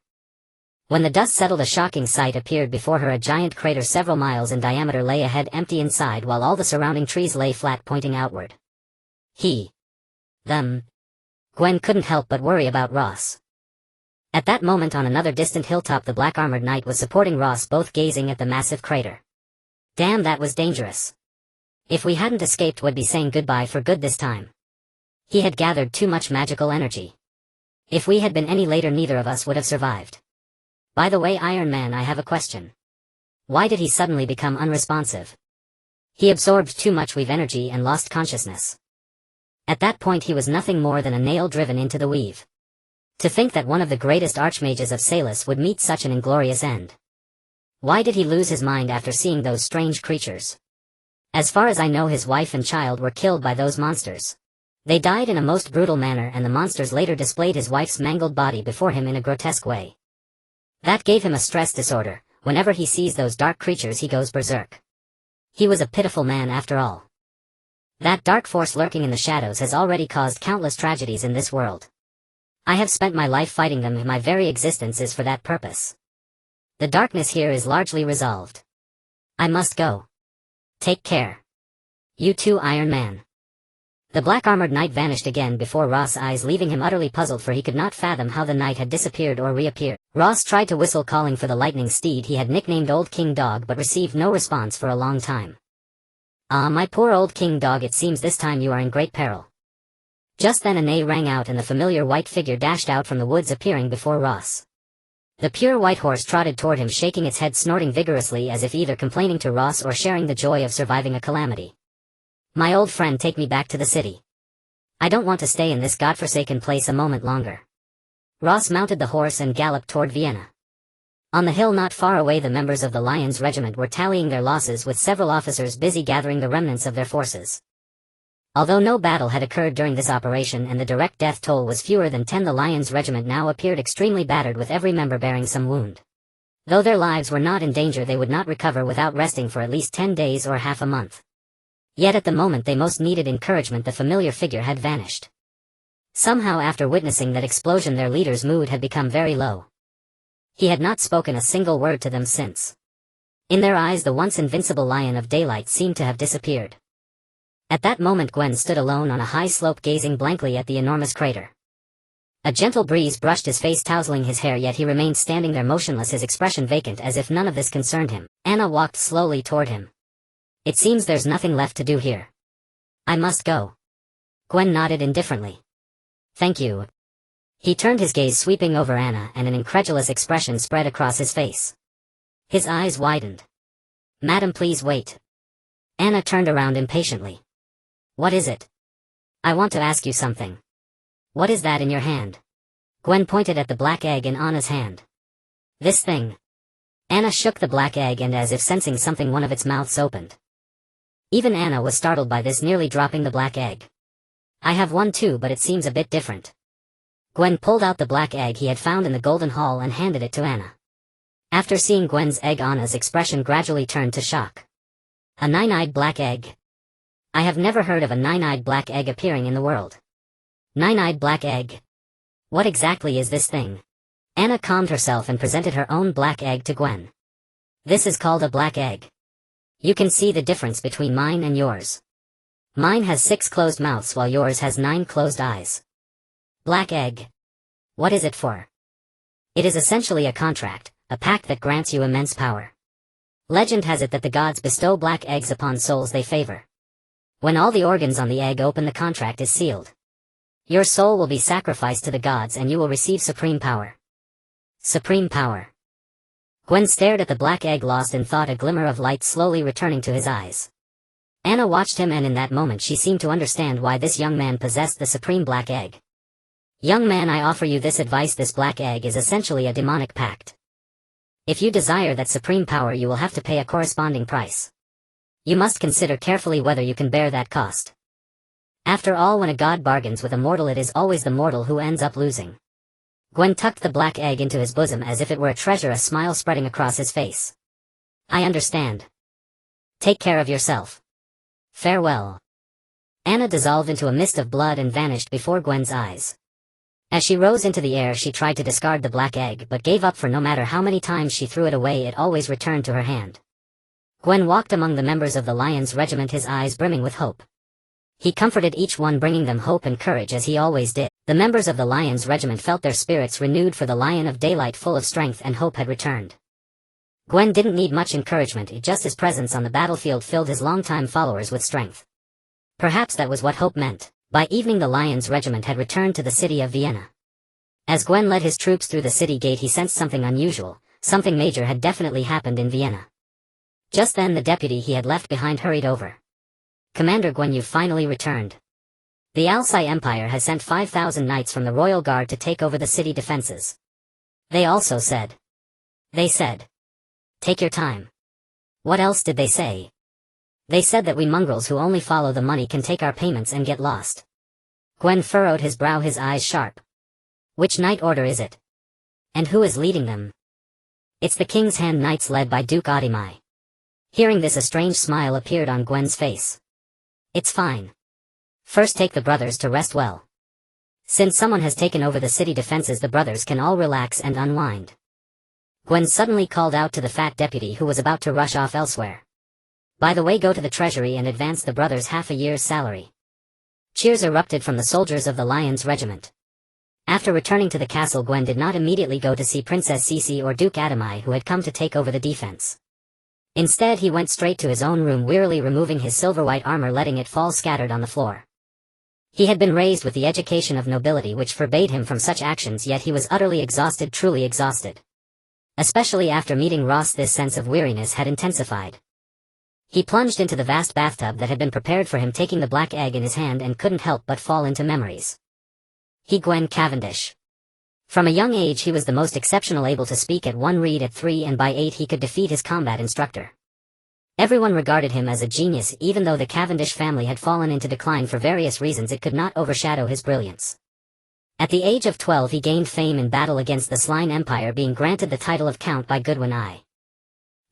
When the dust settled, a shocking sight appeared before her. A giant crater several miles in diameter lay ahead, empty inside, while all the surrounding trees lay flat, pointing outward. Them. Gwen couldn't help but worry about Ross. At that moment on another distant hilltop the black-armored knight was supporting Ross, both gazing at the massive crater. Damn, that was dangerous. If we hadn't escaped, we'd be saying goodbye for good this time. He had gathered too much magical energy. If we had been any later, neither of us would have survived. By the way, Iron Man, I have a question. Why did he suddenly become unresponsive? He absorbed too much weave energy and lost consciousness. At that point he was nothing more than a nail driven into the weave. To think that one of the greatest archmages of Salus would meet such an inglorious end. Why did he lose his mind after seeing those strange creatures? As far as I know, his wife and child were killed by those monsters. They died in a most brutal manner, and the monsters later displayed his wife's mangled body before him in a grotesque way. That gave him a stress disorder. Whenever he sees those dark creatures he goes berserk. He was a pitiful man after all. That dark force lurking in the shadows has already caused countless tragedies in this world. I have spent my life fighting them, and my very existence is for that purpose. The darkness here is largely resolved. I must go. Take care. You too, Iron Man. The black-armored knight vanished again before Ross' eyes, leaving him utterly puzzled, for he could not fathom how the knight had disappeared or reappeared. Ross tried to whistle, calling for the lightning steed he had nicknamed Old King Dog, but received no response for a long time. Ah, my poor old King Dog, it seems this time you are in great peril. Just then a neigh rang out and the familiar white figure dashed out from the woods, appearing before Ross. The pure white horse trotted toward him, shaking its head, snorting vigorously as if either complaining to Ross or sharing the joy of surviving a calamity. My old friend, take me back to the city. I don't want to stay in this godforsaken place a moment longer. Ross mounted the horse and galloped toward Vienna. On the hill not far away the members of the Lion's regiment were tallying their losses, with several officers busy gathering the remnants of their forces. Although no battle had occurred during this operation and the direct death toll was fewer than 10, the Lion's regiment now appeared extremely battered, with every member bearing some wound. Though their lives were not in danger, they would not recover without resting for at least 10 days or half a month. Yet at the moment they most needed encouragement, the familiar figure had vanished. Somehow, after witnessing that explosion, their leader's mood had become very low. He had not spoken a single word to them since. In their eyes the once invincible Lion of Daylight seemed to have disappeared. At that moment Gwen stood alone on a high slope, gazing blankly at the enormous crater. A gentle breeze brushed his face, tousling his hair, yet he remained standing there motionless, his expression vacant, as if none of this concerned him. Anna walked slowly toward him. It seems there's nothing left to do here. I must go. Gwen nodded indifferently. Thank you. He turned his gaze, sweeping over Anna, and an incredulous expression spread across his face. His eyes widened. Madam, please wait. Anna turned around impatiently. What is it? I want to ask you something. What is that in your hand? Gwen pointed at the black egg in Anna's hand. This thing. Anna shook the black egg, and as if sensing something, one of its mouths opened. Even Anna was startled by this, nearly dropping the black egg. I have one too, but it seems a bit different. Gwen pulled out the black egg he had found in the Golden Hall and handed it to Anna. After seeing Gwen's egg, Anna's expression gradually turned to shock. A nine-eyed black egg? I have never heard of a nine-eyed black egg appearing in the world. Nine-eyed black egg? What exactly is this thing? Anna calmed herself and presented her own black egg to Gwen. This is called a black egg. You can see the difference between mine and yours. Mine has 6 closed mouths while yours has 9 closed eyes. Black egg. What is it for? It is essentially a contract, a pact that grants you immense power. Legend has it that the gods bestow black eggs upon souls they favor. When all the organs on the egg open, the contract is sealed. Your soul will be sacrificed to the gods and you will receive supreme power. Supreme power. Gwen stared at the black egg, lost in thought, a glimmer of light slowly returning to his eyes. Anna watched him, and in that moment she seemed to understand why this young man possessed the supreme black egg. Young man, I offer you this advice. This black egg is essentially a demonic pact. If you desire that supreme power, you will have to pay a corresponding price. You must consider carefully whether you can bear that cost. After all, when a god bargains with a mortal, it is always the mortal who ends up losing. Gwen tucked the black egg into his bosom as if it were a treasure, a smile spreading across his face. I understand. Take care of yourself. Farewell. Anna dissolved into a mist of blood and vanished before Gwen's eyes. As she rose into the air she tried to discard the black egg but gave up, for no matter how many times she threw it away it always returned to her hand. Gwen walked among the members of the Lion's regiment, his eyes brimming with hope. He comforted each one, bringing them hope and courage as he always did. The members of the Lion's regiment felt their spirits renewed, for the Lion of Daylight, full of strength and hope, had returned. Gwen didn't need much encouragement, just his presence on the battlefield filled his longtime followers with strength. Perhaps that was what hope meant. By evening the Lion's regiment had returned to the city of Vienna. As Gwen led his troops through the city gate he sensed something unusual. Something major had definitely happened in Vienna. Just then the deputy he had left behind hurried over. "Commander Gwen, you've finally returned. The Alsi Empire has sent 5,000 knights from the royal guard to take over the city defenses. They also said. They said. Take your time." "What else did they say?" "They said that we mongrels who only follow the money can take our payments and get lost." Gwen furrowed his brow, his eyes sharp. "Which knight order is it? And who is leading them?" "It's the King's Hand Knights led by Duke Adimai." Hearing this a strange smile appeared on Gwen's face. "It's fine. First take the brothers to rest well. Since someone has taken over the city defenses the brothers can all relax and unwind." Gwen suddenly called out to the fat deputy who was about to rush off elsewhere. "By the way, go to the treasury and advance the brothers half a year's salary." Cheers erupted from the soldiers of the Lion's regiment. After returning to the castle Gwen did not immediately go to see Princess Cece or Duke Adamai, who had come to take over the defense. Instead he went straight to his own room, wearily removing his silver-white armor, letting it fall scattered on the floor. He had been raised with the education of nobility which forbade him from such actions, yet he was utterly exhausted, truly exhausted. Especially after meeting Ross, this sense of weariness had intensified. He plunged into the vast bathtub that had been prepared for him, taking the black egg in his hand, and couldn't help but fall into memories. Gwen Cavendish. From a young age he was the most exceptional, able to speak at 1, read at 3, and by 8 he could defeat his combat instructor. Everyone regarded him as a genius. Even though the Cavendish family had fallen into decline for various reasons, it could not overshadow his brilliance. At the age of 12 he gained fame in battle against the Slime Empire, being granted the title of Count by Goodwin I.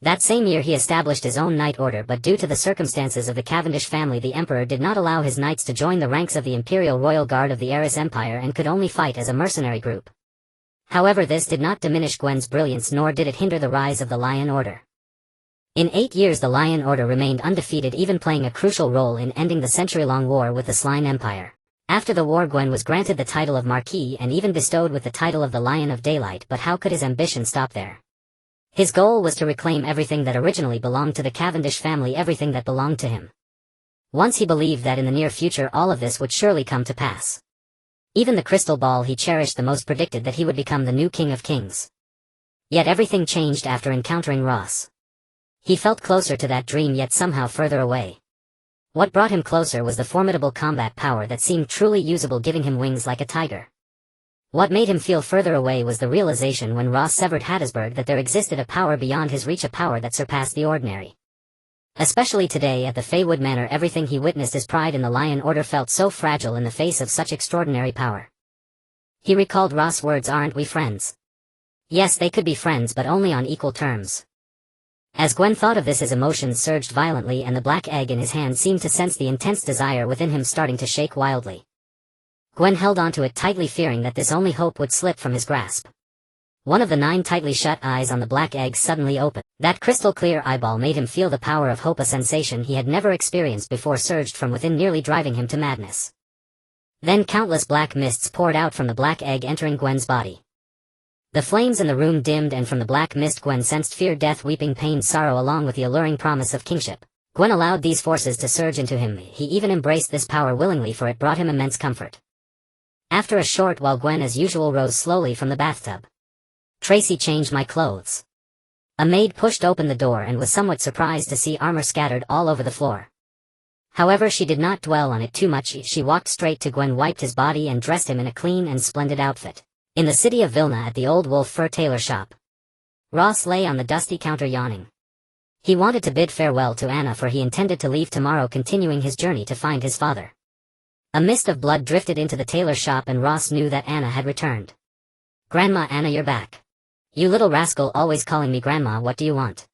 That same year he established his own knight order, but due to the circumstances of the Cavendish family the emperor did not allow his knights to join the ranks of the Imperial Royal Guard of the Alsi Empire and could only fight as a mercenary group. However, this did not diminish Gwen's brilliance, nor did it hinder the rise of the Lion Order. In 8 years the Lion Order remained undefeated, even playing a crucial role in ending the century-long war with the Slime Empire. After the war Gwen was granted the title of Marquis and even bestowed with the title of the Lion of Daylight, but how could his ambition stop there? His goal was to reclaim everything that originally belonged to the Cavendish family, everything that belonged to him. Once he believed that in the near future all of this would surely come to pass. Even the crystal ball he cherished the most predicted that he would become the new King of Kings. Yet everything changed after encountering Ross. He felt closer to that dream, yet somehow further away. What brought him closer was the formidable combat power that seemed truly usable, giving him wings like a tiger. What made him feel further away was the realization when Ross severed Hattiesburg that there existed a power beyond his reach, a power that surpassed the ordinary. Especially today at the Feywood Manor, everything he witnessed, his pride in the Lion Order, felt so fragile in the face of such extraordinary power. He recalled Ross' words, "Aren't we friends?" Yes, they could be friends, but only on equal terms. As Gwen thought of this his emotions surged violently, and the black egg in his hand seemed to sense the intense desire within him starting to shake wildly. Gwen held onto it tightly, fearing that this only hope would slip from his grasp. One of the 9 tightly shut eyes on the black egg suddenly opened. That crystal-clear eyeball made him feel the power of hope, a sensation he had never experienced before surged from within, nearly driving him to madness. Then countless black mists poured out from the black egg, entering Gwen's body. The flames in the room dimmed, and from the black mist Gwen sensed fear, death, weeping, pain, sorrow, along with the alluring promise of kingship. Gwen allowed these forces to surge into him. He even embraced this power willingly, for it brought him immense comfort. After a short while Gwen as usual rose slowly from the bathtub. "Tracy, change my clothes." A maid pushed open the door and was somewhat surprised to see armor scattered all over the floor. However, she did not dwell on it too much. She walked straight to Gwen, wiped his body and dressed him in a clean and splendid outfit. In the city of Vilna, at the old wolf fur tailor shop, Ross lay on the dusty counter yawning. He wanted to bid farewell to Anna, for he intended to leave tomorrow, continuing his journey to find his father. A mist of blood drifted into the tailor shop and Ross knew that Anna had returned. "Grandma, Anna, you're back. You little rascal, always calling me grandma. What do you want?"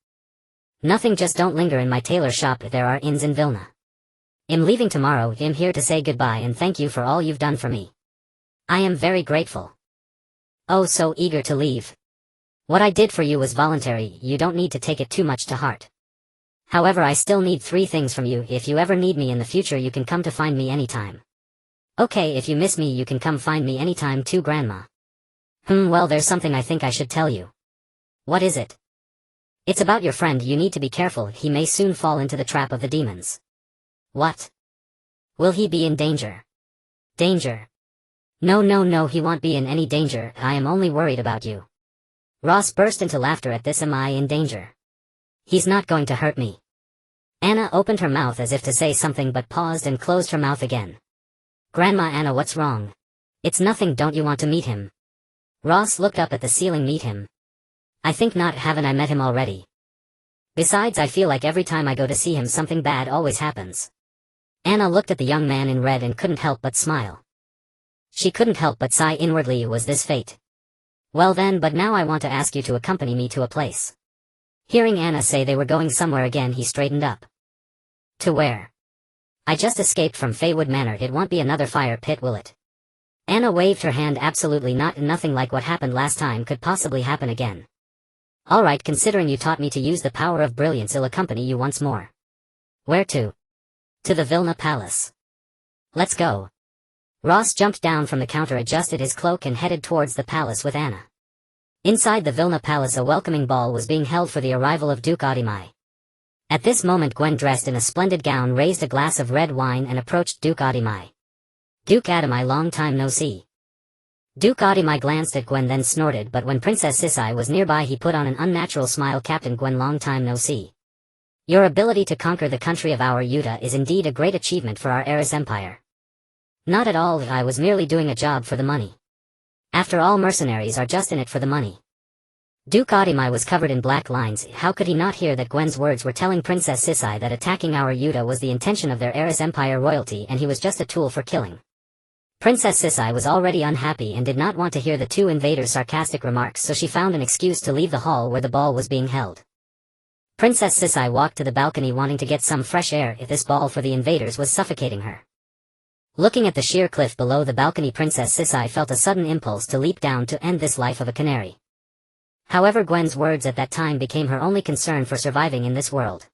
"Nothing, just don't linger in my tailor shop. There are inns in Vilna. I'm leaving tomorrow. I'm here to say goodbye and thank you for all you've done for me." I am very grateful. Oh, so eager to leave. What I did for you was voluntary, you don't need to take it too much to heart. However, I still need 3 things from you. If you ever need me in the future, you can come to find me anytime. Okay, if you miss me, you can come find me anytime too, Grandma. Well, there's something I think I should tell you. What is it? It's about your friend. You need to be careful, he may soon fall into the trap of the demons. What? Will he be in danger? Danger? No, he won't be in any danger, I am only worried about you. Ross burst into laughter at this. Am I in danger? He's not going to hurt me. Anna opened her mouth as if to say something but paused and closed her mouth again. Grandma Anna, what's wrong? It's nothing, don't you want to meet him? Ross looked up at the ceiling. Meet him? I think not, haven't I met him already? Besides, I feel like every time I go to see him something bad always happens. Anna looked at the young man in red and couldn't help but smile. She couldn't help but sigh inwardly. Was this fate? Well then, but now I want to ask you to accompany me to a place. Hearing Anna say they were going somewhere again, he straightened up. To where? I just escaped from Feywood Manor. It won't be another fire pit, will it? Anna waved her hand. Absolutely not, nothing like what happened last time could possibly happen again. Alright, considering you taught me to use the power of brilliance, I'll accompany you once more. Where to? To the Vilna Palace. Let's go. Ross jumped down from the counter, adjusted his cloak and headed towards the palace with Anna. Inside the Vilna Palace, a welcoming ball was being held for the arrival of Duke Adimai. At this moment, Gwen, dressed in a splendid gown, raised a glass of red wine and approached Duke Adimai. Duke Adimai, long time no see. Duke Adimai glanced at Gwen, then snorted, but when Princess Sisai was nearby he put on an unnatural smile. Captain Gwen, long time no see. Your ability to conquer the country of our Yuta is indeed a great achievement for our Alsi Empire. Not at all, I was merely doing a job for the money. After all, mercenaries are just in it for the money. Duke Adimai was covered in black lines. How could he not hear that Gwen's words were telling Princess Sisai that attacking our Yuta was the intention of their Alsi Empire royalty and he was just a tool for killing? Princess Sisai was already unhappy and did not want to hear the 2 invaders' sarcastic remarks, so she found an excuse to leave the hall where the ball was being held. Princess Sisai walked to the balcony, wanting to get some fresh air if this ball for the invaders was suffocating her. Looking at the sheer cliff below the balcony, Princess Sisai felt a sudden impulse to leap down to end this life of a canary. However, Gwen's words at that time became her only concern for surviving in this world.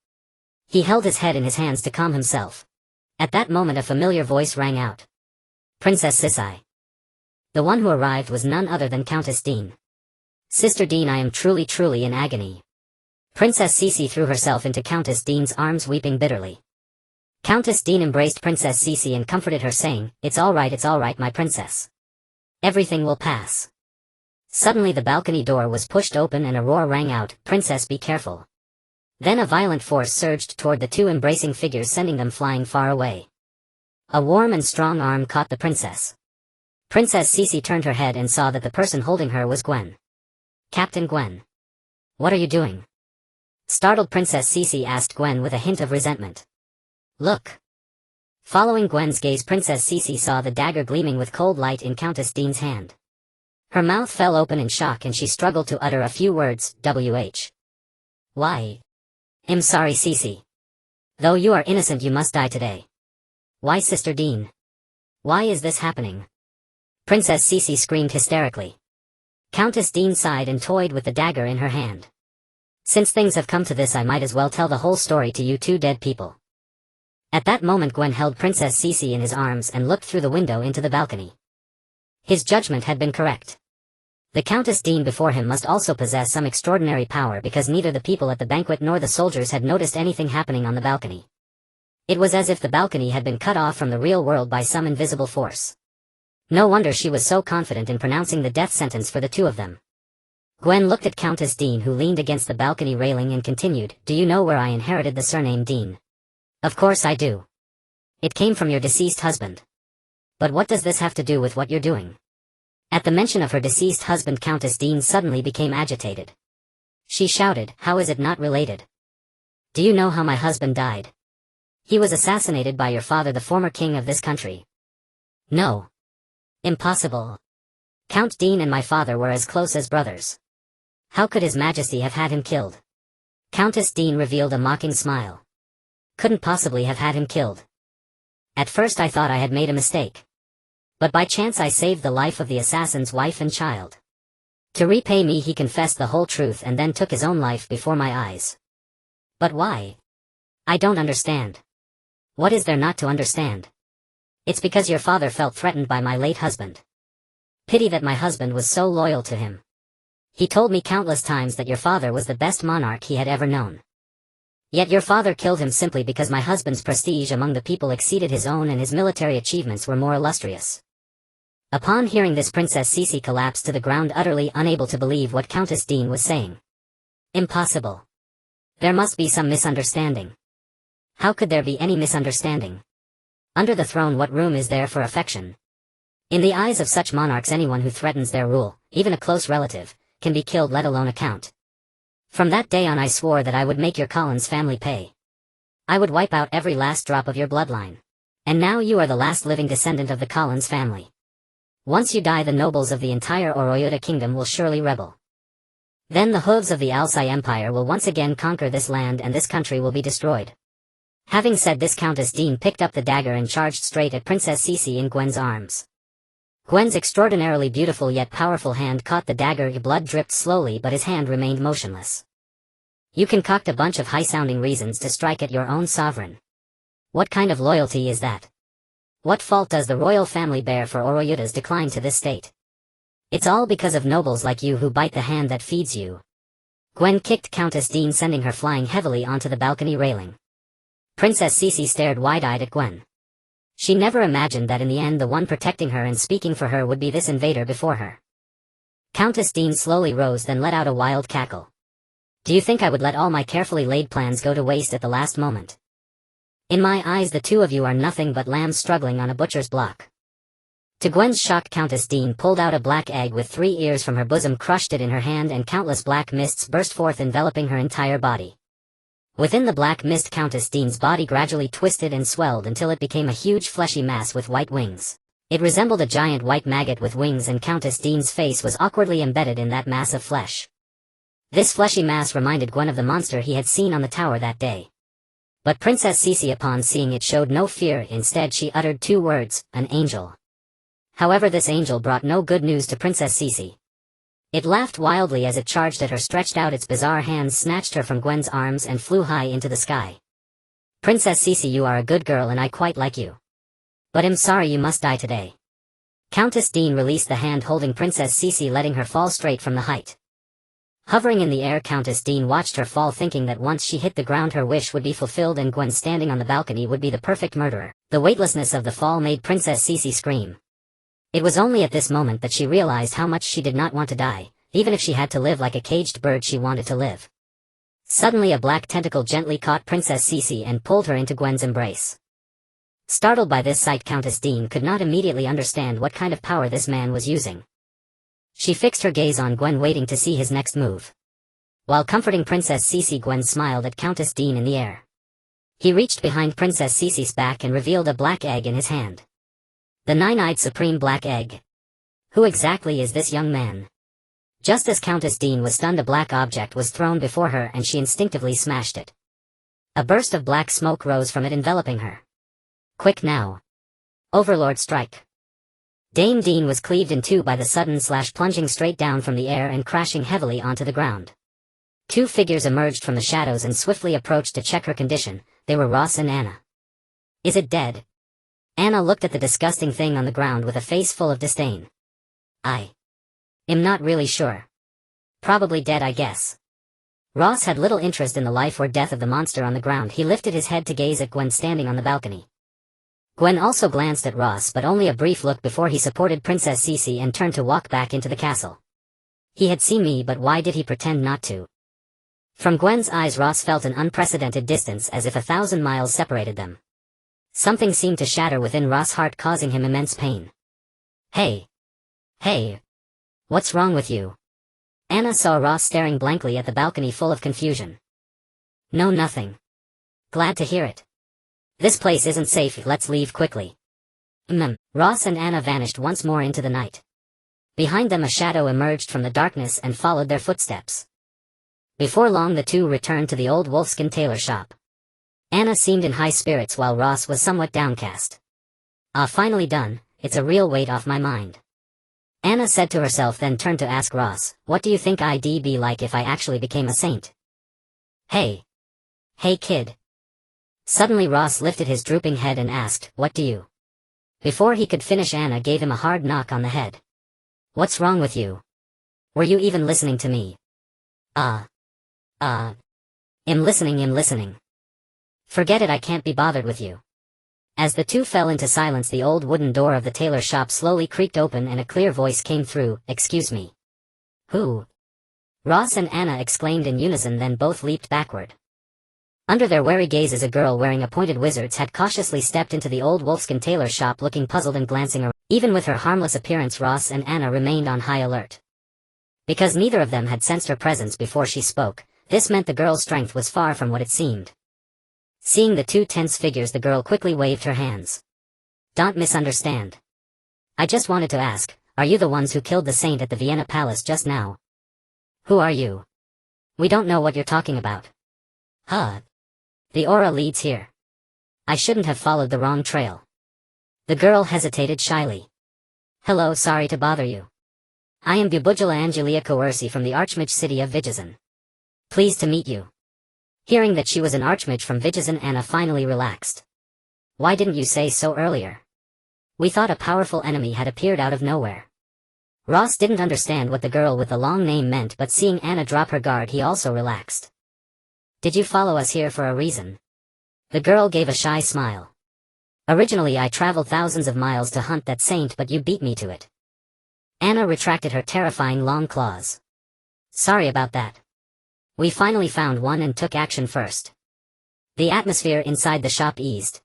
He held his head in his hands to calm himself. At that moment, a familiar voice rang out. Princess Sisai. The one who arrived was none other than Countess Dean. Sister Dean, I am truly in agony. Princess Sisi threw herself into Countess Dean's arms, weeping bitterly. Countess Dean embraced Princess Sisi and comforted her, saying, it's all right, my princess. Everything will pass. Suddenly the balcony door was pushed open and a roar rang out, Princess, be careful. Then a violent force surged toward the 2 embracing figures, sending them flying far away. A warm and strong arm caught the princess. Princess Sisi turned her head and saw that the person holding her was Gwen. Captain Gwen. What are you doing? Startled Princess Sisi asked Gwen with a hint of resentment. Look. Following Gwen's gaze, Princess Sisi saw the dagger gleaming with cold light in Countess Dean's hand. Her mouth fell open in shock and she struggled to utter a few words. Why? I'm sorry, Sisi. Though you are innocent, you must die today. Why, Sister Dean? Why is this happening? Princess Sisi screamed hysterically. Countess Dean sighed and toyed with the dagger in her hand. Since things have come to this, I might as well tell the whole story to you 2 dead people. At that moment, Gwen held Princess Sisi in his arms and looked through the window into the balcony. His judgment had been correct. The Countess Dean before him must also possess some extraordinary power, because neither the people at the banquet nor the soldiers had noticed anything happening on the balcony. It was as if the balcony had been cut off from the real world by some invisible force. No wonder she was so confident in pronouncing the death sentence for the 2 of them. Gwen looked at Countess Dean, who leaned against the balcony railing, and continued, do you know where I inherited the surname Dean? Of course I do. It came from your deceased husband. But what does this have to do with what you're doing? At the mention of her deceased husband, Countess Dean suddenly became agitated. She shouted, how is it not related? Do you know how my husband died? He was assassinated by your father, the former king of this country. No. Impossible. Count Dean and my father were as close as brothers. How could His Majesty have had him killed? Countess Dean revealed a mocking smile. Couldn't possibly have had him killed. At first I thought I had made a mistake. But by chance I saved the life of the assassin's wife and child. To repay me he confessed the whole truth and then took his own life before my eyes. But why? I don't understand. What is there not to understand? It's because your father felt threatened by my late husband. Pity that my husband was so loyal to him. He told me countless times that your father was the best monarch he had ever known. Yet your father killed him simply because my husband's prestige among the people exceeded his own and his military achievements were more illustrious. Upon hearing this, Princess Cece collapsed to the ground, utterly unable to believe what Countess Dean was saying. Impossible. There must be some misunderstanding. How could there be any misunderstanding? Under the throne, what room is there for affection? In the eyes of such monarchs, anyone who threatens their rule, even a close relative, can be killed, let alone account. From that day on I swore that I would make your Collins family pay. I would wipe out every last drop of your bloodline. And now you are the last living descendant of the Collins family. Once you die, the nobles of the entire Oroyuta kingdom will surely rebel. Then the hooves of the Alsi Empire will once again conquer this land and this country will be destroyed. Having said this, Countess Dean picked up the dagger and charged straight at Princess Cece in Gwen's arms. Gwen's extraordinarily beautiful yet powerful hand caught the dagger. Blood dripped slowly, but his hand remained motionless. You concoct a bunch of high-sounding reasons to strike at your own sovereign. What kind of loyalty is that? What fault does the royal family bear for Oroyuta's decline to this state? It's all because of nobles like you who bite the hand that feeds you. Gwen kicked Countess Dean, sending her flying heavily onto the balcony railing. Princess Cece stared wide-eyed at Gwen. She never imagined that in the end the one protecting her and speaking for her would be this invader before her. Countess Dean slowly rose, then let out a wild cackle. Do you think I would let all my carefully laid plans go to waste at the last moment? In my eyes the two of you are nothing but lambs struggling on a butcher's block. To Gwen's shock, Countess Dean pulled out a black egg with 3 ears from her bosom, crushed it in her hand, and countless black mists burst forth, enveloping her entire body. Within the black mist, Countess Dean's body gradually twisted and swelled until it became a huge fleshy mass with white wings. It resembled a giant white maggot with wings, and Countess Dean's face was awkwardly embedded in that mass of flesh. This fleshy mass reminded Gwen of the monster he had seen on the tower that day. But Princess Cece, upon seeing it, showed no fear. Instead she uttered 2 words, an angel. However, this angel brought no good news to Princess Cece. It laughed wildly as it charged at her, stretched out its bizarre hands, snatched her from Gwen's arms, and flew high into the sky. Princess Cece, you are a good girl and I quite like you. But I'm sorry, you must die today. Countess Dean released the hand holding Princess Cece, letting her fall straight from the height. Hovering in the air, Countess Dean watched her fall, thinking that once she hit the ground her wish would be fulfilled and Gwen standing on the balcony would be the perfect murderer. The weightlessness of the fall made Princess Cece scream. It was only at this moment that she realized how much she did not want to die. Even if she had to live like a caged bird, she wanted to live. Suddenly a black tentacle gently caught Princess Cece and pulled her into Gwen's embrace. Startled by this sight, Countess Dean could not immediately understand what kind of power this man was using. She fixed her gaze on Gwen, waiting to see his next move. While comforting Princess Cece, Gwen smiled at Countess Dean in the air. He reached behind Princess Cece's back and revealed a black egg in his hand. The 9-eyed supreme black egg. Who exactly is this young man? Just as Countess Dean was stunned, a black object was thrown before her and she instinctively smashed it. A burst of black smoke rose from it, enveloping her. Quick now. Overlord, strike. Dame Dean was cleaved in 2 by the sudden slash, plunging straight down from the air and crashing heavily onto the ground. 2 figures emerged from the shadows and swiftly approached to check her condition. They were Ross and Anna. Is it dead? Anna looked at the disgusting thing on the ground with a face full of disdain. I am not really sure. Probably dead, I guess. Ross had little interest in the life or death of the monster on the ground. He lifted his head to gaze at Gwen standing on the balcony. Gwen also glanced at Ross, but only a brief look before he supported Princess Cece and turned to walk back into the castle. He had seen me, but why did he pretend not to? From Gwen's eyes, Ross felt an unprecedented distance, as if 1,000 miles separated them. Something seemed to shatter within Ross' heart, causing him immense pain. Hey! Hey! What's wrong with you? Anna saw Ross staring blankly at the balcony, full of confusion. No, nothing. Glad to hear it. This place isn't safe, let's leave quickly. Ross and Anna vanished once more into the night. Behind them a shadow emerged from the darkness and followed their footsteps. Before long the two returned to the old wolfskin tailor shop. Anna seemed in high spirits while Ross was somewhat downcast. Ah, finally done. it's a real weight off my mind. Anna said to herself, then turned to ask Ross, what do you think I'd be like if I actually became a saint? Hey. Hey kid. Suddenly Ross lifted his drooping head and asked, what do you? Before he could finish, Anna gave him a hard knock on the head. What's wrong with you? Were you even listening to me? I'm listening. Forget it, I can't be bothered with you. As the two fell into silence, the old wooden door of the tailor shop slowly creaked open and a clear voice came through, excuse me. Who? Ross and Anna exclaimed in unison, then both leaped backward. Under their wary gazes, a girl wearing a pointed wizard's hat cautiously stepped into the old wolfskin tailor shop, looking puzzled and glancing around. Even with her harmless appearance, Ross and Anna remained on high alert. Because neither of them had sensed her presence before she spoke, this meant the girl's strength was far from what it seemed. Seeing the two tense figures, the girl quickly waved her hands. Don't misunderstand. I just wanted to ask, are you the ones who killed the saint at the Vienna Palace just now? Who are you? We don't know what you're talking about. Huh? The aura leads here. I shouldn't have followed the wrong trail. The girl hesitated shyly. Hello, sorry to bother you. I am Bubujula Angelia Coerci from the Archmage city of Vigizan. Pleased to meet you. Hearing that she was an archmage from Vigizan, Anna finally relaxed. Why didn't you say so earlier? We thought a powerful enemy had appeared out of nowhere. Ross didn't understand what the girl with the long name meant, but seeing Anna drop her guard, he also relaxed. Did you follow us here for a reason? The girl gave a shy smile. Originally I traveled thousands of miles to hunt that saint, but you beat me to it. Anna retracted her terrifying long claws. Sorry about that. We finally found one and took action first. The atmosphere inside the shop eased.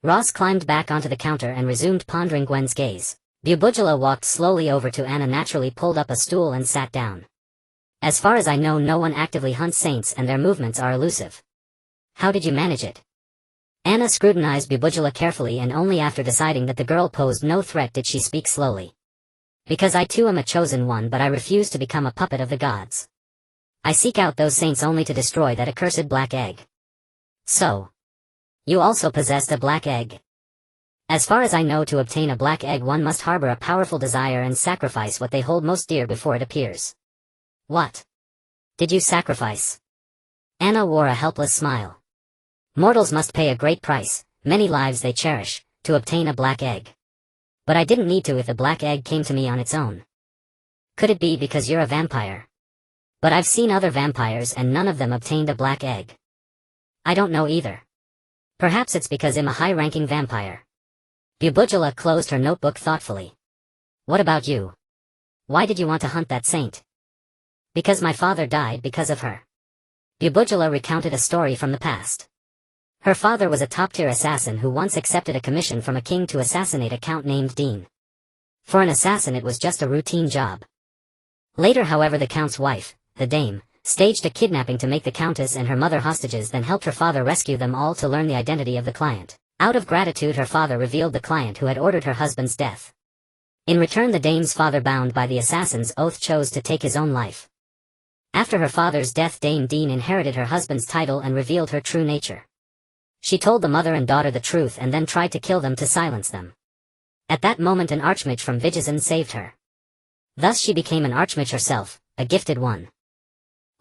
Ross climbed back onto the counter and resumed pondering Gwen's gaze. Bubujula walked slowly over to Anna, naturally pulled up a stool and sat down. As far as I know, no one actively hunts saints and their movements are elusive. How did you manage it? Anna scrutinized Bubujula carefully, and only after deciding that the girl posed no threat did she speak slowly. Because I too am a chosen one, but I refuse to become a puppet of the gods. I seek out those saints only to destroy that accursed black egg. So, you also possessed a black egg? As far as I know, to obtain a black egg one must harbor a powerful desire and sacrifice what they hold most dear before it appears. What did you sacrifice? Anna wore a helpless smile. Mortals must pay a great price, many lives they cherish, to obtain a black egg. But I didn't need to if the black egg came to me on its own. Could it be because you're a vampire? But I've seen other vampires and none of them obtained a black egg. I don't know either. Perhaps it's because I'm a high-ranking vampire. Bubujula closed her notebook thoughtfully. What about you? Why did you want to hunt that saint? Because my father died because of her. Bubujula recounted a story from the past. Her father was a top-tier assassin who once accepted a commission from a king to assassinate a count named Dean. For an assassin it was just a routine job. Later, however, the count's wife, the dame, staged a kidnapping to make the countess and her mother hostages, then helped her father rescue them all to learn the identity of the client. Out of gratitude, her father revealed the client who had ordered her husband's death. In return, the dame's father, bound by the assassin's oath, chose to take his own life. After her father's death, Dame Dean inherited her husband's title and revealed her true nature. She told the mother and daughter the truth and then tried to kill them to silence them. At that moment, an archmage from Vigizan saved her. Thus she became an archmage herself, a gifted one.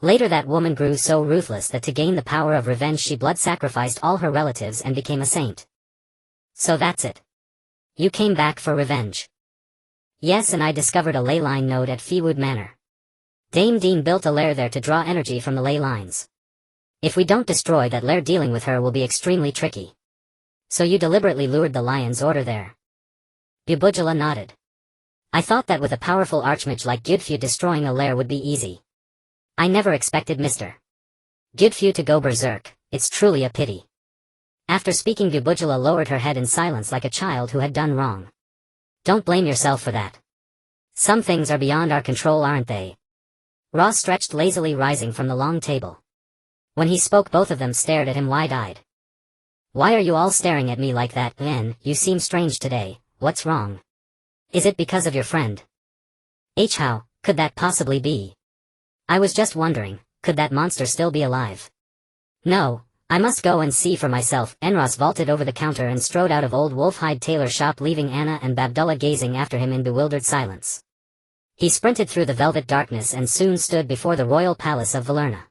Later, that woman grew so ruthless that to gain the power of revenge she blood-sacrificed all her relatives and became a saint. So that's it. You came back for revenge. Yes, and I discovered a ley line node at Feewood Manor. Dame Dean built a lair there to draw energy from the ley lines. If we don't destroy that lair, dealing with her will be extremely tricky. So you deliberately lured the lion's order there? Bubujula nodded. I thought that with a powerful archmage like Gyudfu, destroying a lair would be easy. I never expected Mr. Gyudfu to go berserk. It's truly a pity. After speaking, Bubujula lowered her head in silence like a child who had done wrong. Don't blame yourself for that. Some things are beyond our control, aren't they? Ross stretched lazily, rising from the long table. When he spoke, both of them stared at him wide-eyed. Why are you all staring at me like that, Len? You seem strange today. What's wrong? Is it because of your friend? How could that possibly be? I was just wondering, could that monster still be alive? No, I must go and see for myself. Enros vaulted over the counter and strode out of old Wolfhide tailor shop, leaving Anna and Babdullah gazing after him in bewildered silence. He sprinted through the velvet darkness and soon stood before the royal palace of Valerna.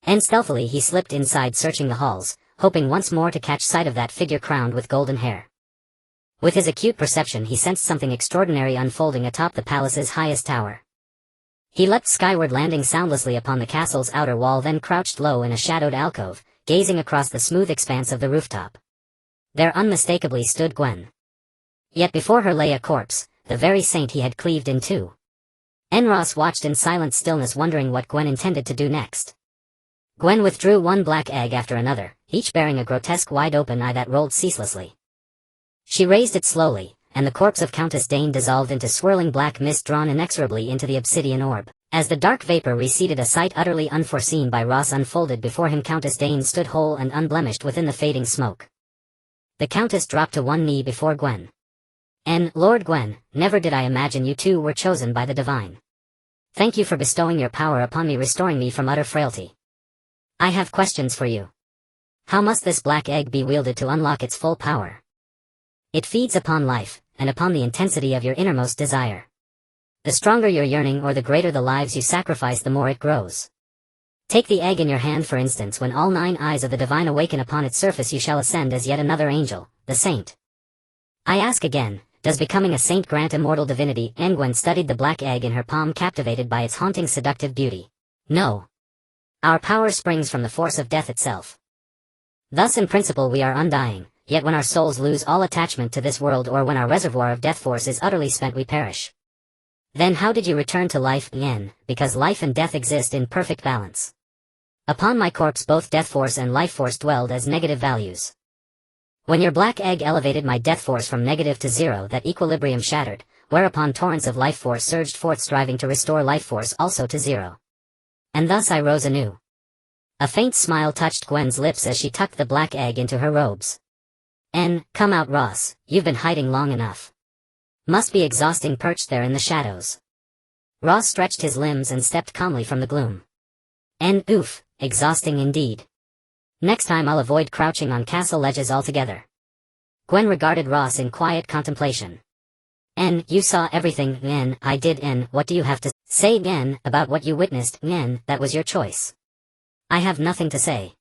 And stealthily he slipped inside, searching the halls, hoping once more to catch sight of that figure crowned with golden hair. With his acute perception he sensed something extraordinary unfolding atop the palace's highest tower. He leapt skyward, landing soundlessly upon the castle's outer wall, then crouched low in a shadowed alcove, gazing across the smooth expanse of the rooftop. There unmistakably stood Gwen. Yet before her lay a corpse, the very saint he had cleaved in two. Enros watched in silent stillness, wondering what Gwen intended to do next. Gwen withdrew one black egg after another, each bearing a grotesque wide-open eye that rolled ceaselessly. She raised it slowly, and the corpse of Countess Dane dissolved into swirling black mist drawn inexorably into the obsidian orb. As the dark vapor receded, a sight utterly unforeseen by Ross unfolded before him. Countess Dane stood whole and unblemished within the fading smoke. The Countess dropped to one knee before Gwen. Lord Gwen, never did I imagine you two were chosen by the divine. Thank you for bestowing your power upon me, restoring me from utter frailty. I have questions for you. How must this black egg be wielded to unlock its full power? It feeds upon life, and upon the intensity of your innermost desire. The stronger your yearning or the greater the lives you sacrifice, the more it grows. Take the egg in your hand, for instance. When all 9 eyes of the divine awaken upon its surface, you shall ascend as yet another angel, the saint. I ask again, does becoming a saint grant immortal divinity? Gwen studied the black egg in her palm, captivated by its haunting, seductive beauty. No. Our power springs from the force of death itself. Thus in principle we are undying, yet when our souls lose all attachment to this world, or when our reservoir of death force is utterly spent, we perish. Then how did you return to life? Because life and death exist in perfect balance. Upon my corpse both death force and life force dwelled as negative values. When your black egg elevated my death force from negative to 0, that equilibrium shattered, whereupon torrents of life force surged forth, striving to restore life force also to 0. And thus I rose anew. A faint smile touched Gwen's lips as she tucked the black egg into her robes. Come out, Ross, you've been hiding long enough. Must be exhausting perched there in the shadows. Ross stretched his limbs and stepped calmly from the gloom. Oof, exhausting indeed. Next time I'll avoid crouching on castle ledges altogether. Gwen regarded Ross in quiet contemplation. You saw everything, I did, what do you have to say, about what you witnessed, that was your choice. I have nothing to say.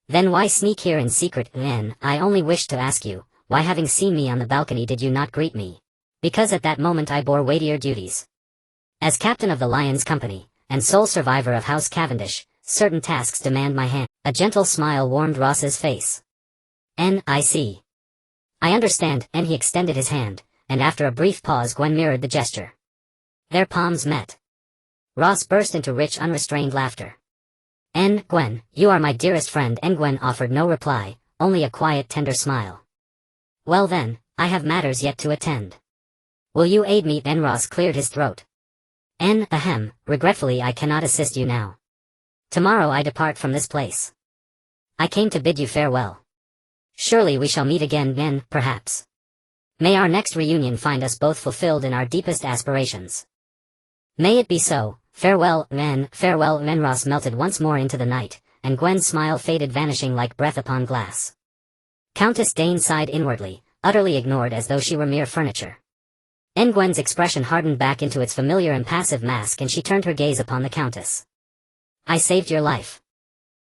Then why sneak here in secret, I only wished to ask you, why, having seen me on the balcony, did you not greet me? Because at that moment I bore weightier duties. As captain of the Lion's Company, and sole survivor of House Cavendish, certain tasks demand my hand. A gentle smile warmed Ross's face. I see. I understand, he extended his hand, and after a brief pause Gwen mirrored the gesture. Their palms met. Ross burst into rich, unrestrained laughter. Gwen, you are my dearest friend. Gwen offered no reply, only a quiet, tender smile. Well then, I have matters yet to attend. Will you aid me? Ross cleared his throat. Regretfully I cannot assist you now. Tomorrow I depart from this place. I came to bid you farewell. Surely we shall meet again, perhaps. May our next reunion find us both fulfilled in our deepest aspirations. May it be so. Farewell, farewell. Ross melted once more into the night, and Gwen's smile faded, vanishing like breath upon glass. Countess Dane sighed inwardly, utterly ignored as though she were mere furniture. Gwen's expression hardened back into its familiar impassive mask, and she turned her gaze upon the Countess. I saved your life.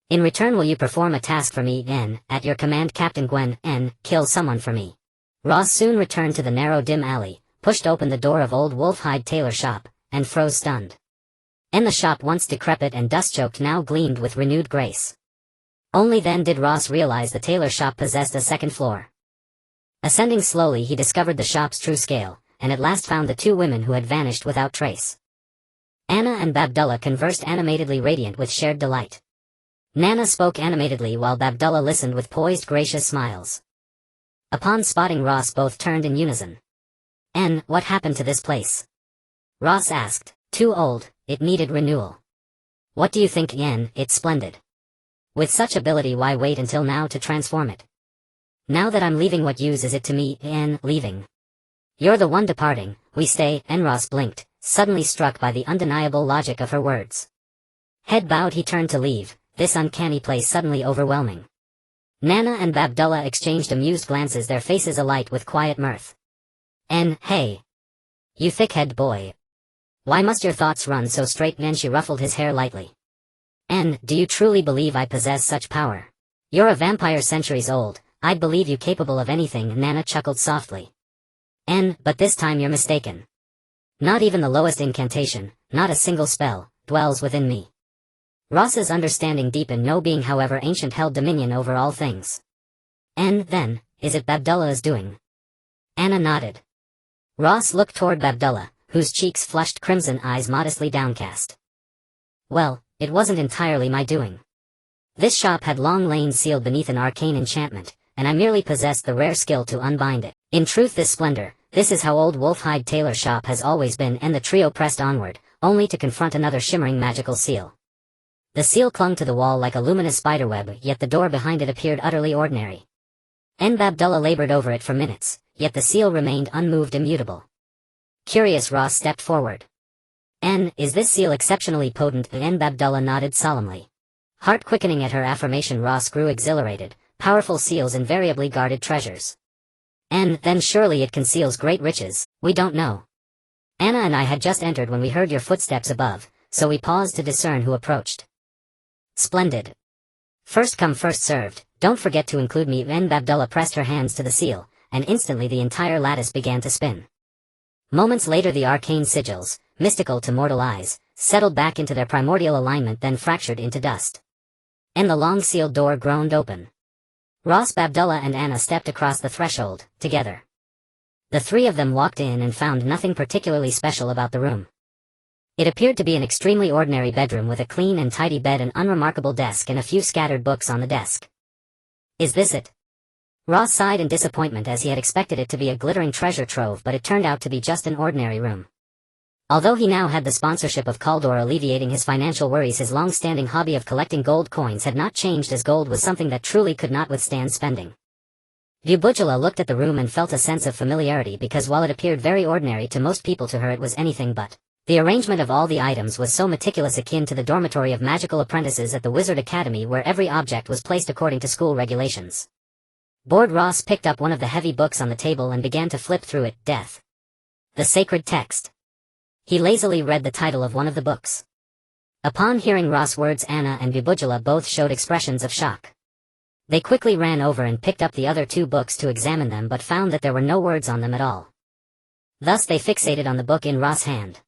In return will you perform a task for me? At your command, Captain. Gwen. Kill someone for me. Ross soon returned to the narrow, dim alley, pushed open the door of old Wolfhide tailor shop, and froze stunned. The shop, once decrepit and dust-choked, now gleamed with renewed grace. Only then did Ross realize the tailor shop possessed a second floor. Ascending slowly he discovered the shop's true scale, and at last found the 2 women who had vanished without trace. Anna and Babdullah conversed animatedly, radiant with shared delight. Nana spoke animatedly while Babdullah listened with poised, gracious smiles. Upon spotting Ross, both turned in unison. What happened to this place? Ross asked. Too old, it needed renewal. What do you think? It's splendid. With such ability, why wait until now to transform it? Now that I'm leaving, what use is it to me? Leaving. You're the one departing, we stay. Ross blinked, suddenly struck by the undeniable logic of her words. Head bowed, he turned to leave, this uncanny place suddenly overwhelming. Nana and Babdullah exchanged amused glances, their faces alight with quiet mirth. Hey. You thick-head boy. Why must your thoughts run so straight? She ruffled his hair lightly. Do you truly believe I possess such power? You're a vampire centuries old, I'd believe you capable of anything. Nana chuckled softly. But this time you're mistaken. Not even the lowest incantation, not a single spell, dwells within me. Ross's understanding deepened, no being however ancient held dominion over all things. Then, is it Babdullah's doing? Anna nodded. Ross looked toward Babdullah, whose cheeks flushed crimson, eyes modestly downcast. Well, it wasn't entirely my doing. This shop had long lain sealed beneath an arcane enchantment, and I merely possessed the rare skill to unbind it. In truth, this splendor, this is how old Wolfhide Tailor shop has always been. And the trio pressed onward, only to confront another shimmering magical seal. The seal clung to the wall like a luminous spiderweb, yet the door behind it appeared utterly ordinary. Babdullah labored over it for minutes, yet the seal remained unmoved, immutable. Curious, Ross stepped forward. Is this seal exceptionally potent? Babdullah nodded solemnly. Heart quickening at her affirmation, Ross grew exhilarated. Powerful seals invariably guarded treasures. Then surely it conceals great riches. We don't know. Anna and I had just entered when we heard your footsteps above, so we paused to discern who approached. Splendid. First come first served, don't forget to include me. Babdullah pressed her hands to the seal, and instantly the entire lattice began to spin. Moments later the arcane sigils, mystical to mortal eyes, settled back into their primordial alignment, then fractured into dust. The long sealed door groaned open. Ross, Babdullah and Anna stepped across the threshold, together. The three of them walked in and found nothing particularly special about the room. It appeared to be an extremely ordinary bedroom with a clean and tidy bed, an unremarkable desk, and a few scattered books on the desk. Is this it? Ross sighed in disappointment, as he had expected it to be a glittering treasure trove, but it turned out to be just an ordinary room. Although he now had the sponsorship of Kaldor alleviating his financial worries, his long-standing hobby of collecting gold coins had not changed, as gold was something that truly could not withstand spending. Bubujala looked at the room and felt a sense of familiarity, because while it appeared very ordinary to most people, to her it was anything but. The arrangement of all the items was so meticulous, akin to the dormitory of magical apprentices at the Wizard Academy, where every object was placed according to school regulations. Bored, Ross picked up one of the heavy books on the table and began to flip through it. Death. The Sacred Text. He lazily read the title of one of the books. Upon hearing Ross' words, Anna and Bubujala both showed expressions of shock. They quickly ran over and picked up the other two books to examine them, but found that there were no words on them at all. Thus they fixated on the book in Ross' hand.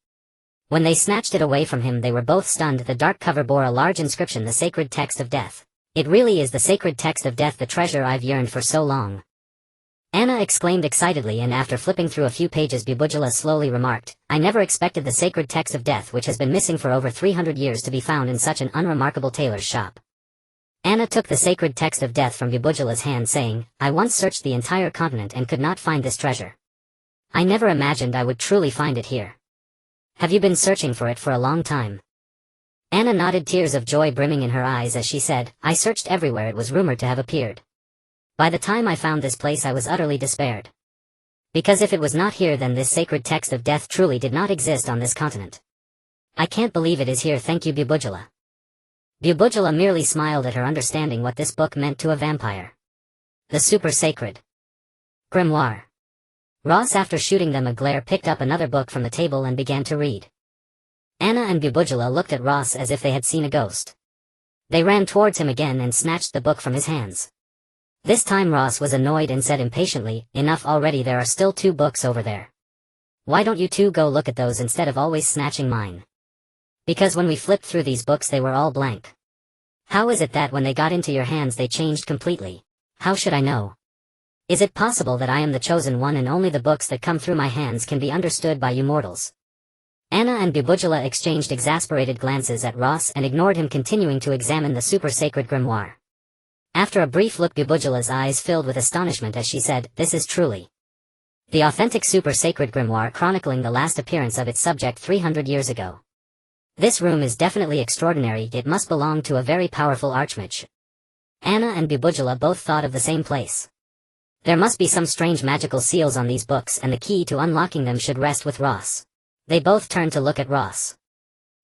When they snatched it away from him, they were both stunned. The dark cover bore a large inscription: The Sacred Text of Death. It really is the Sacred Text of Death, the treasure I've yearned for so long. Anna exclaimed excitedly, and after flipping through a few pages, Bubujala slowly remarked, I never expected the Sacred Text of Death, which has been missing for over 300 years, to be found in such an unremarkable tailor's shop. Anna took the Sacred Text of Death from Bubujala's hand, saying, I once searched the entire continent and could not find this treasure. I never imagined I would truly find it here. Have you been searching for it for a long time? Anna nodded, tears of joy brimming in her eyes as she said, I searched everywhere it was rumored to have appeared. By the time I found this place, I was utterly despaired. Because if it was not here, then this Sacred Text of Death truly did not exist on this continent. I can't believe it is here. Thank you, Bubujala. Bubujala merely smiled at her, understanding what this book meant to a vampire. The Super Sacred Grimoire. Ross, after shooting them a glare, picked up another book from the table and began to read. Anna and Bubujala looked at Ross as if they had seen a ghost. They ran towards him again and snatched the book from his hands. This time Ross was annoyed and said impatiently, Enough already, there are still 2 books over there. Why don't you two go look at those instead of always snatching mine? Because when we flipped through these books, they were all blank. How is it that when they got into your hands they changed completely? How should I know? Is it possible that I am the chosen one and only the books that come through my hands can be understood by you mortals? Anna and Bubujala exchanged exasperated glances at Ross and ignored him, continuing to examine the super sacred grimoire. After a brief look, Bubujala's eyes filled with astonishment as she said, This is truly the authentic super sacred grimoire, chronicling the last appearance of its subject 300 years ago. This room is definitely extraordinary. It must belong to a very powerful archmage. Anna and Bubujala both thought of the same place. There must be some strange magical seals on these books, and the key to unlocking them should rest with Ross. They both turned to look at Ross.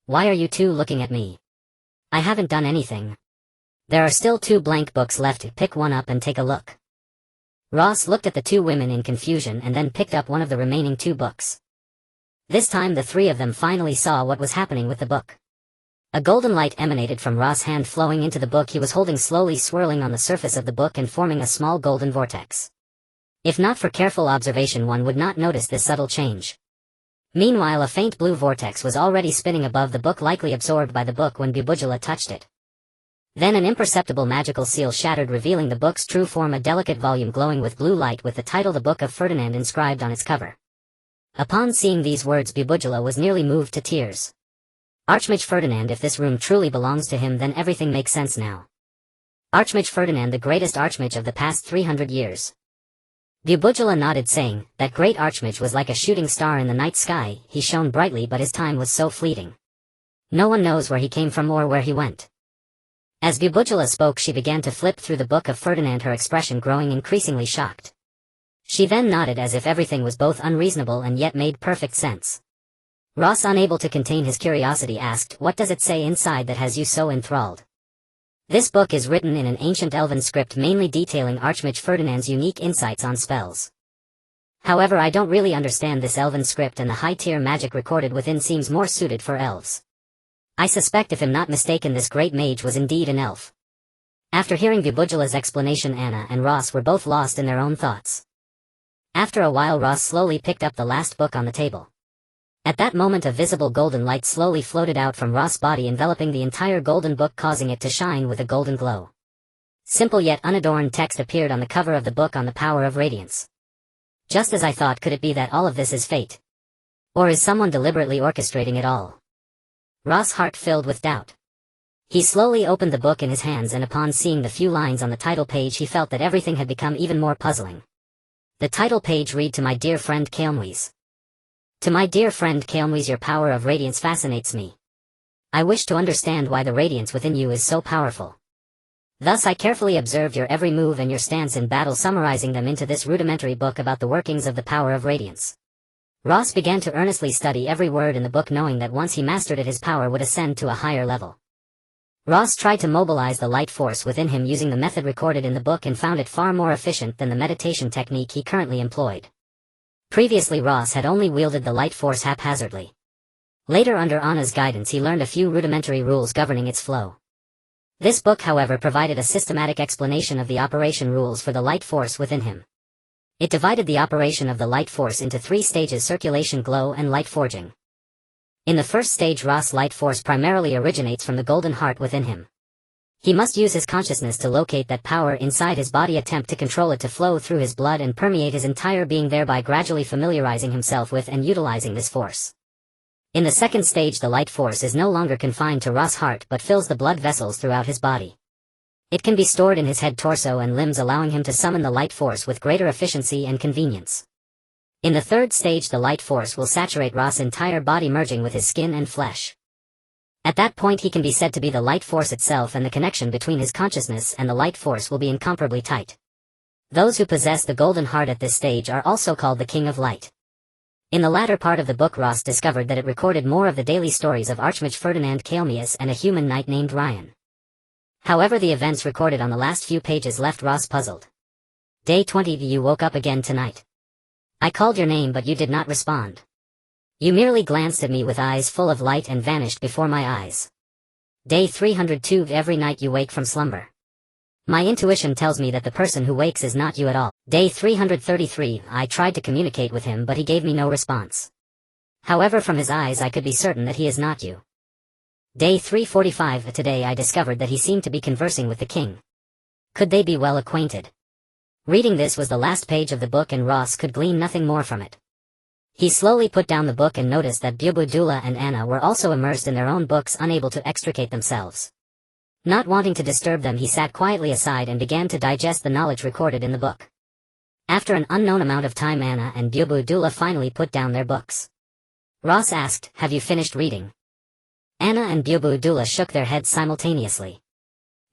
Why are you two looking at me? I haven't done anything. There are still 2 blank books left. Pick one up and take a look. Ross looked at the 2 women in confusion and then picked up one of the remaining 2 books. This time the 3 of them finally saw what was happening with the book. A golden light emanated from Ross' hand, flowing into the book he was holding, slowly swirling on the surface of the book and forming a small golden vortex. If not for careful observation, one would not notice this subtle change. Meanwhile, a faint blue vortex was already spinning above the book, likely absorbed by the book when Bubujula touched it. Then an imperceptible magical seal shattered, revealing the book's true form, a delicate volume glowing with blue light with the title "The Book of Ferdinand" inscribed on its cover. Upon seeing these words, Bubujula was nearly moved to tears. Archmage Ferdinand, if this room truly belongs to him, then everything makes sense now. Archmage Ferdinand, the greatest archmage of the past 300 years. Bubujula nodded, saying, "That great archmage was like a shooting star in the night sky. He shone brightly, but his time was so fleeting. No one knows where he came from or where he went." As Bubujula spoke, she began to flip through the Book of Ferdinand, her expression growing increasingly shocked. She then nodded as if everything was both unreasonable and yet made perfect sense. Ross, unable to contain his curiosity, asked, "What does it say inside that has you so enthralled?" This book is written in an ancient elven script, mainly detailing Archmage Ferdinand's unique insights on spells. However, I don't really understand this elven script, and the high-tier magic recorded within seems more suited for elves. I suspect, if I'm not mistaken, this great mage was indeed an elf. After hearing Bubujula's explanation, Anna and Ross were both lost in their own thoughts. After a while, Ross slowly picked up the last book on the table. At that moment, a visible golden light slowly floated out from Ross' body, enveloping the entire golden book, causing it to shine with a golden glow. Simple yet unadorned text appeared on the cover of the book on the power of radiance. Just as I thought. Could it be that all of this is fate? Or is someone deliberately orchestrating it all? Ross' heart filled with doubt. He slowly opened the book in his hands, and upon seeing the few lines on the title page, he felt that everything had become even more puzzling. The title page read, "To my dear friend Kaelmwys. To my dear friend Kaelmwys, your power of radiance fascinates me. I wish to understand why the radiance within you is so powerful. Thus I carefully observed your every move and your stance in battle, summarizing them into this rudimentary book about the workings of the power of radiance." Ross began to earnestly study every word in the book, knowing that once he mastered it, his power would ascend to a higher level. Ross tried to mobilize the light force within him using the method recorded in the book, and found it far more efficient than the meditation technique he currently employed. Previously, Ross had only wielded the light force haphazardly. Later, under Anna's guidance, he learned a few rudimentary rules governing its flow. This book, however, provided a systematic explanation of the operation rules for the light force within him. It divided the operation of the light force into 3 stages: circulation, glow, and light forging. In the first stage, Ross' light force primarily originates from the golden heart within him. He must use his consciousness to locate that power inside his body, attempt to control it to flow through his blood and permeate his entire being, thereby gradually familiarizing himself with and utilizing this force. In the second stage, the light force is no longer confined to Ross' heart but fills the blood vessels throughout his body. It can be stored in his head, torso, and limbs, allowing him to summon the light force with greater efficiency and convenience. In the third stage, the light force will saturate Ross' entire body, merging with his skin and flesh. At that point, he can be said to be the light force itself, and the connection between his consciousness and the light force will be incomparably tight. Those who possess the golden heart at this stage are also called the King of Light. In the latter part of the book, Ross discovered that it recorded more of the daily stories of Archmage Ferdinand Kaelmwys and a human knight named Ryan. However, the events recorded on the last few pages left Ross puzzled. Day 20. You woke up again tonight. I called your name, but you did not respond. You merely glanced at me with eyes full of light and vanished before my eyes. Day 302. Every night you wake from slumber. My intuition tells me that the person who wakes is not you at all. Day 333. I tried to communicate with him, but he gave me no response. However, from his eyes I could be certain that he is not you. Day 345. Today I discovered that he seemed to be conversing with the king. Could they be well acquainted? Reading this was the last page of the book, and Ross could glean nothing more from it. He slowly put down the book and noticed that Bubujula and Anna were also immersed in their own books, unable to extricate themselves. Not wanting to disturb them, he sat quietly aside and began to digest the knowledge recorded in the book. After an unknown amount of time, Anna and Bubujula finally put down their books. Ross asked, "Have you finished reading?" Anna and Bubujula shook their heads simultaneously.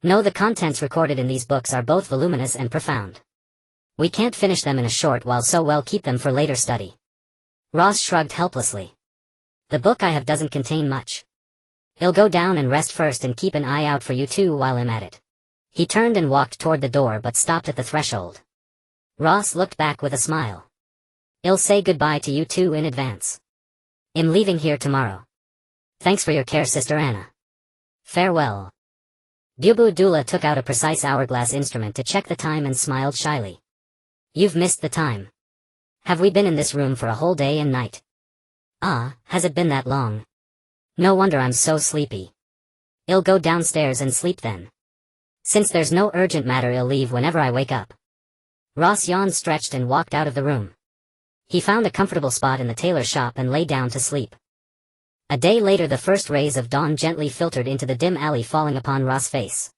No, the contents recorded in these books are both voluminous and profound. We can't finish them in a short while, so we'll keep them for later study. Ross shrugged helplessly. The book I have doesn't contain much. I'll go down and rest first and keep an eye out for you two while I'm at it. He turned and walked toward the door but stopped at the threshold. Ross looked back with a smile. "I'll say goodbye to you two in advance. I'm leaving here tomorrow. Thanks for your care, Sister Anna. Farewell." Bubu Dula took out a precise hourglass instrument to check the time and smiled shyly. "You've missed the time. Have we been in this room for a whole day and night?" "Ah, has it been that long? No wonder I'm so sleepy. I'll go downstairs and sleep then. Since there's no urgent matter, I'll leave whenever I wake up." Ross yawned, stretched, and walked out of the room. He found a comfortable spot in the tailor shop and lay down to sleep. A day later, the first rays of dawn gently filtered into the dim alley, falling upon Ross' face.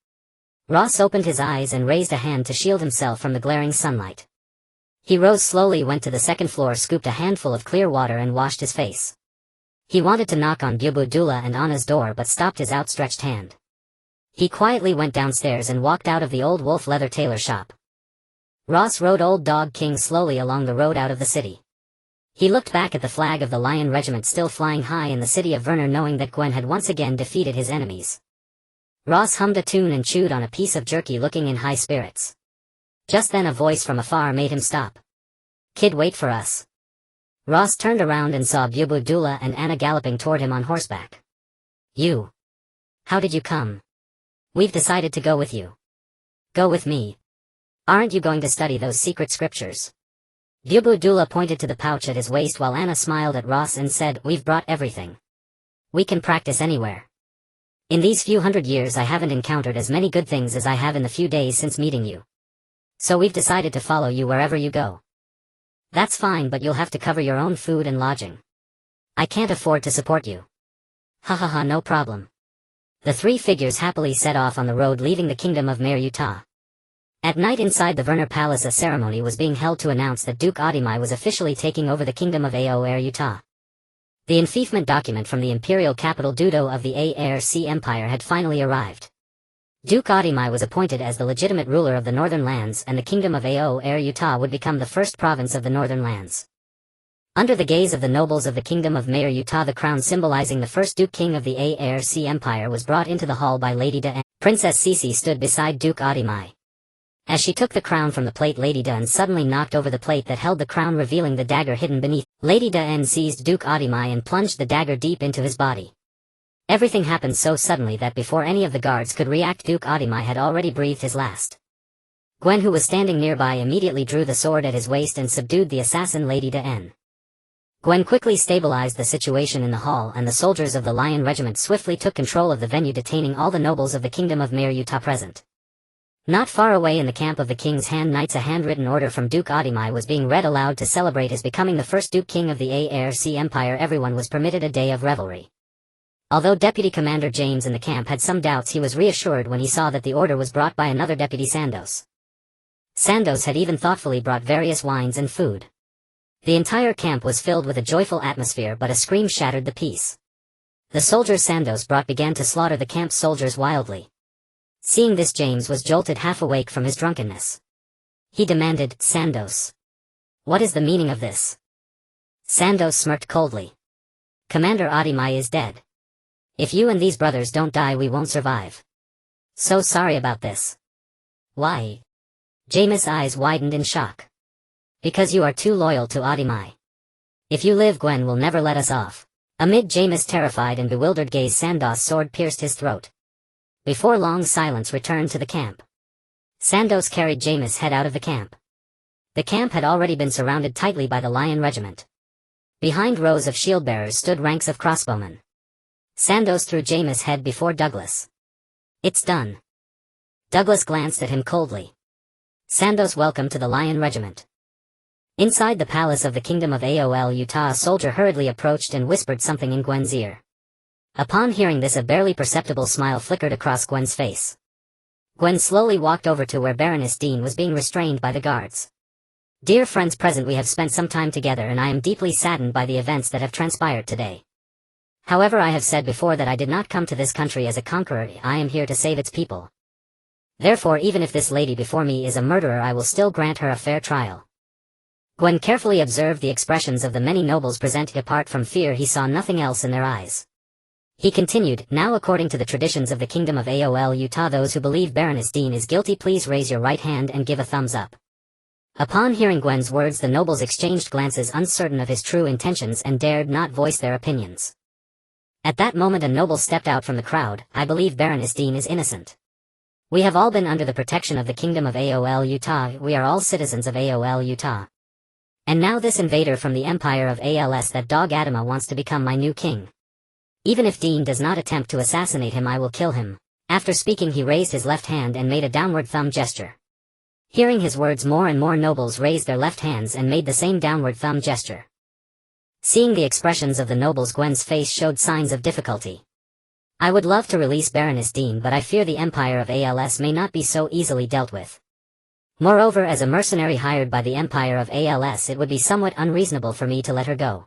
Ross opened his eyes and raised a hand to shield himself from the glaring sunlight. He rose slowly, went to the second floor, scooped a handful of clear water and washed his face. He wanted to knock on Bubu Dula and Anna's door but stopped his outstretched hand. He quietly went downstairs and walked out of the old wolf leather tailor shop. Ross rode Old Dog King slowly along the road out of the city. He looked back at the flag of the Lion Regiment still flying high in the city of Werner, knowing that Gwen had once again defeated his enemies. Ross hummed a tune and chewed on a piece of jerky, looking in high spirits. Just then a voice from afar made him stop. "Kid, wait for us." Ross turned around and saw Bubu Dula and Anna galloping toward him on horseback. "You? How did you come?" "We've decided to go with you." "Go with me? Aren't you going to study those secret scriptures?" Bubu Dula pointed to the pouch at his waist while Anna smiled at Ross and said, "We've brought everything. We can practice anywhere. In these few hundred years I haven't encountered as many good things as I have in the few days since meeting you. So we've decided to follow you wherever you go." "That's fine, but you'll have to cover your own food and lodging. I can't afford to support you." "Ha ha ha, no problem." The three figures happily set off on the road, leaving the kingdom of Mer Utah. At night inside the Werner Palace, a ceremony was being held to announce that Duke Adimai was officially taking over the kingdom of Aer Utah. The enfeoffment document from the imperial capital Dudo of the Alsi Empire had finally arrived. Duke Adimai was appointed as the legitimate ruler of the northern lands, and the kingdom of Aer Utah would become the first province of the northern lands. Under the gaze of the nobles of the kingdom of Mer Utah, the crown symbolizing the first Duke King of the Alsi Empire was brought into the hall by Lady Da. Princess Sisi stood beside Duke Adimai. As she took the crown from the plate, Lady Dan suddenly knocked over the plate that held the crown, revealing the dagger hidden beneath. Lady Dan seized Duke Adimai and plunged the dagger deep into his body. Everything happened so suddenly that before any of the guards could react, Duke Adimai had already breathed his last. Gwen, who was standing nearby, immediately drew the sword at his waist and subdued the assassin Lady Dan. Gwen quickly stabilized the situation in the hall, and the soldiers of the Lion Regiment swiftly took control of the venue, detaining all the nobles of the kingdom of Mer Utah present. Not far away in the camp of the King's Hand Knights, a handwritten order from Duke Adimai was being read aloud to celebrate his becoming the first Duke King of the Alsi Empire. Everyone was permitted a day of revelry. Although Deputy Commander James in the camp had some doubts, he was reassured when he saw that the order was brought by another Deputy Sandos. Sandos had even thoughtfully brought various wines and food. The entire camp was filled with a joyful atmosphere, but a scream shattered the peace. The soldiers Sandos brought began to slaughter the camp's soldiers wildly. Seeing this, James was jolted half awake from his drunkenness. He demanded, "Sandos, what is the meaning of this?" Sandos smirked coldly. "Commander Adimai is dead. If you and these brothers don't die, we won't survive. So sorry about this." "Why?" James' eyes widened in shock. "Because you are too loyal to Adimai. If you live, Gwen will never let us off." Amid James' terrified and bewildered gaze, Sandos' sword pierced his throat. Before long, silence returned to the camp. Sandos carried James' head out of the camp. The camp had already been surrounded tightly by the Lion Regiment. Behind rows of shield-bearers stood ranks of crossbowmen. Sandos threw James' head before Douglas. "It's done." Douglas glanced at him coldly. "Sandos, welcome to the Lion Regiment." Inside the palace of the kingdom of Aol Utah, a soldier hurriedly approached and whispered something in Gwen's ear. Upon hearing this, a barely perceptible smile flickered across Gwen's face. Gwen slowly walked over to where Baroness Dean was being restrained by the guards. "Dear friends present, we have spent some time together, and I am deeply saddened by the events that have transpired today. However, I have said before that I did not come to this country as a conqueror. I am here to save its people. Therefore, even if this lady before me is a murderer, I will still grant her a fair trial." Gwen carefully observed the expressions of the many nobles present. Apart from fear, he saw nothing else in their eyes. He continued, now according to the traditions of the Kingdom of Aol Utah, those who believe Baroness Dean is guilty, please raise your right hand and give a thumbs up. Upon hearing Gwen's words, the nobles exchanged glances, uncertain of his true intentions, and dared not voice their opinions. At that moment a noble stepped out from the crowd. I believe Baroness Dean is innocent. We have all been under the protection of the Kingdom of Aol Utah. We are all citizens of Aol Utah. And now this invader from the Empire of ALS, that dog Adama, wants to become my new king. Even if Dean does not attempt to assassinate him, I will kill him. After speaking, he raised his left hand and made a downward thumb gesture. Hearing his words, more and more nobles raised their left hands and made the same downward thumb gesture. Seeing the expressions of the nobles, Gwen's face showed signs of difficulty. I would love to release Baroness Dean, but I fear the Empire of ALS may not be so easily dealt with. Moreover, as a mercenary hired by the Empire of ALS, it would be somewhat unreasonable for me to let her go.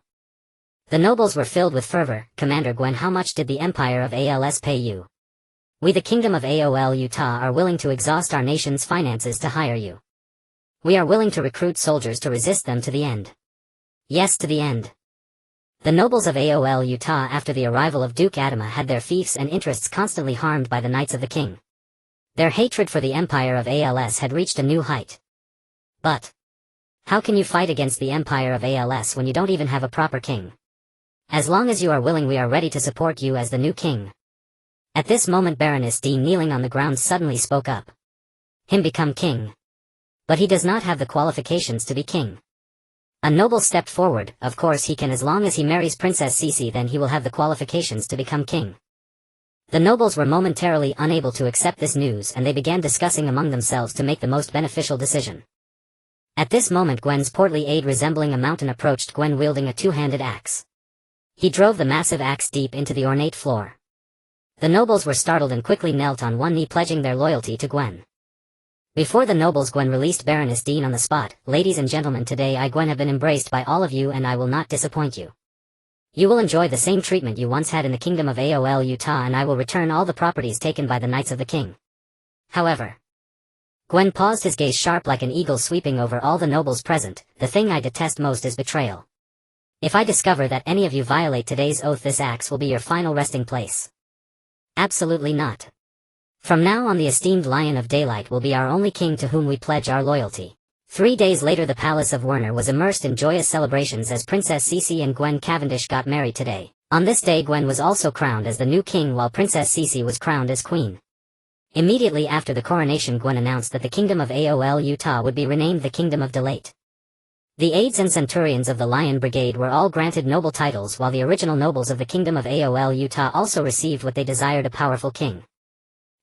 The nobles were filled with fervor. Commander Gwen, how much did the Empire of ALS pay you? We, the Kingdom of Aol Utah, are willing to exhaust our nation's finances to hire you. We are willing to recruit soldiers to resist them to the end. Yes, to the end. The nobles of Aol Utah, after the arrival of Duke Adama, had their fiefs and interests constantly harmed by the Knights of the King. Their hatred for the Empire of ALS had reached a new height. But how can you fight against the Empire of ALS when you don't even have a proper king? As long as you are willing, we are ready to support you as the new king. At this moment Baroness Dean, kneeling on the ground, suddenly spoke up. Him become king? But he does not have the qualifications to be king. A noble stepped forward. Of course he can, as long as he marries Princess Cece, then he will have the qualifications to become king. The nobles were momentarily unable to accept this news, and they began discussing among themselves to make the most beneficial decision. At this moment Gwen's portly aide, resembling a mountain, approached Gwen wielding a two-handed axe. He drove the massive axe deep into the ornate floor. The nobles were startled and quickly knelt on one knee, pledging their loyalty to Gwen. Before the nobles, Gwen released Baroness Dean on the spot. Ladies and gentlemen, today I, Gwen, have been embraced by all of you, and I will not disappoint you. You will enjoy the same treatment you once had in the Kingdom of Aol Utah, and I will return all the properties taken by the Knights of the King. However, Gwen paused, his gaze sharp like an eagle, sweeping over all the nobles present. The thing I detest most is betrayal. If I discover that any of you violate today's oath, this axe will be your final resting place. Absolutely not. From now on, the esteemed Lion of Daylight will be our only king, to whom we pledge our loyalty. 3 days later, the palace of Werner was immersed in joyous celebrations as Princess Cece and Gwen Cavendish got married today. On this day, Gwen was also crowned as the new king, while Princess Cece was crowned as queen. Immediately after the coronation, Gwen announced that the Kingdom of Aol Utah would be renamed the Kingdom of Delight. The aides and centurions of the Lion Brigade were all granted noble titles, while the original nobles of the Kingdom of Aol Utah also received what they desired: a powerful king.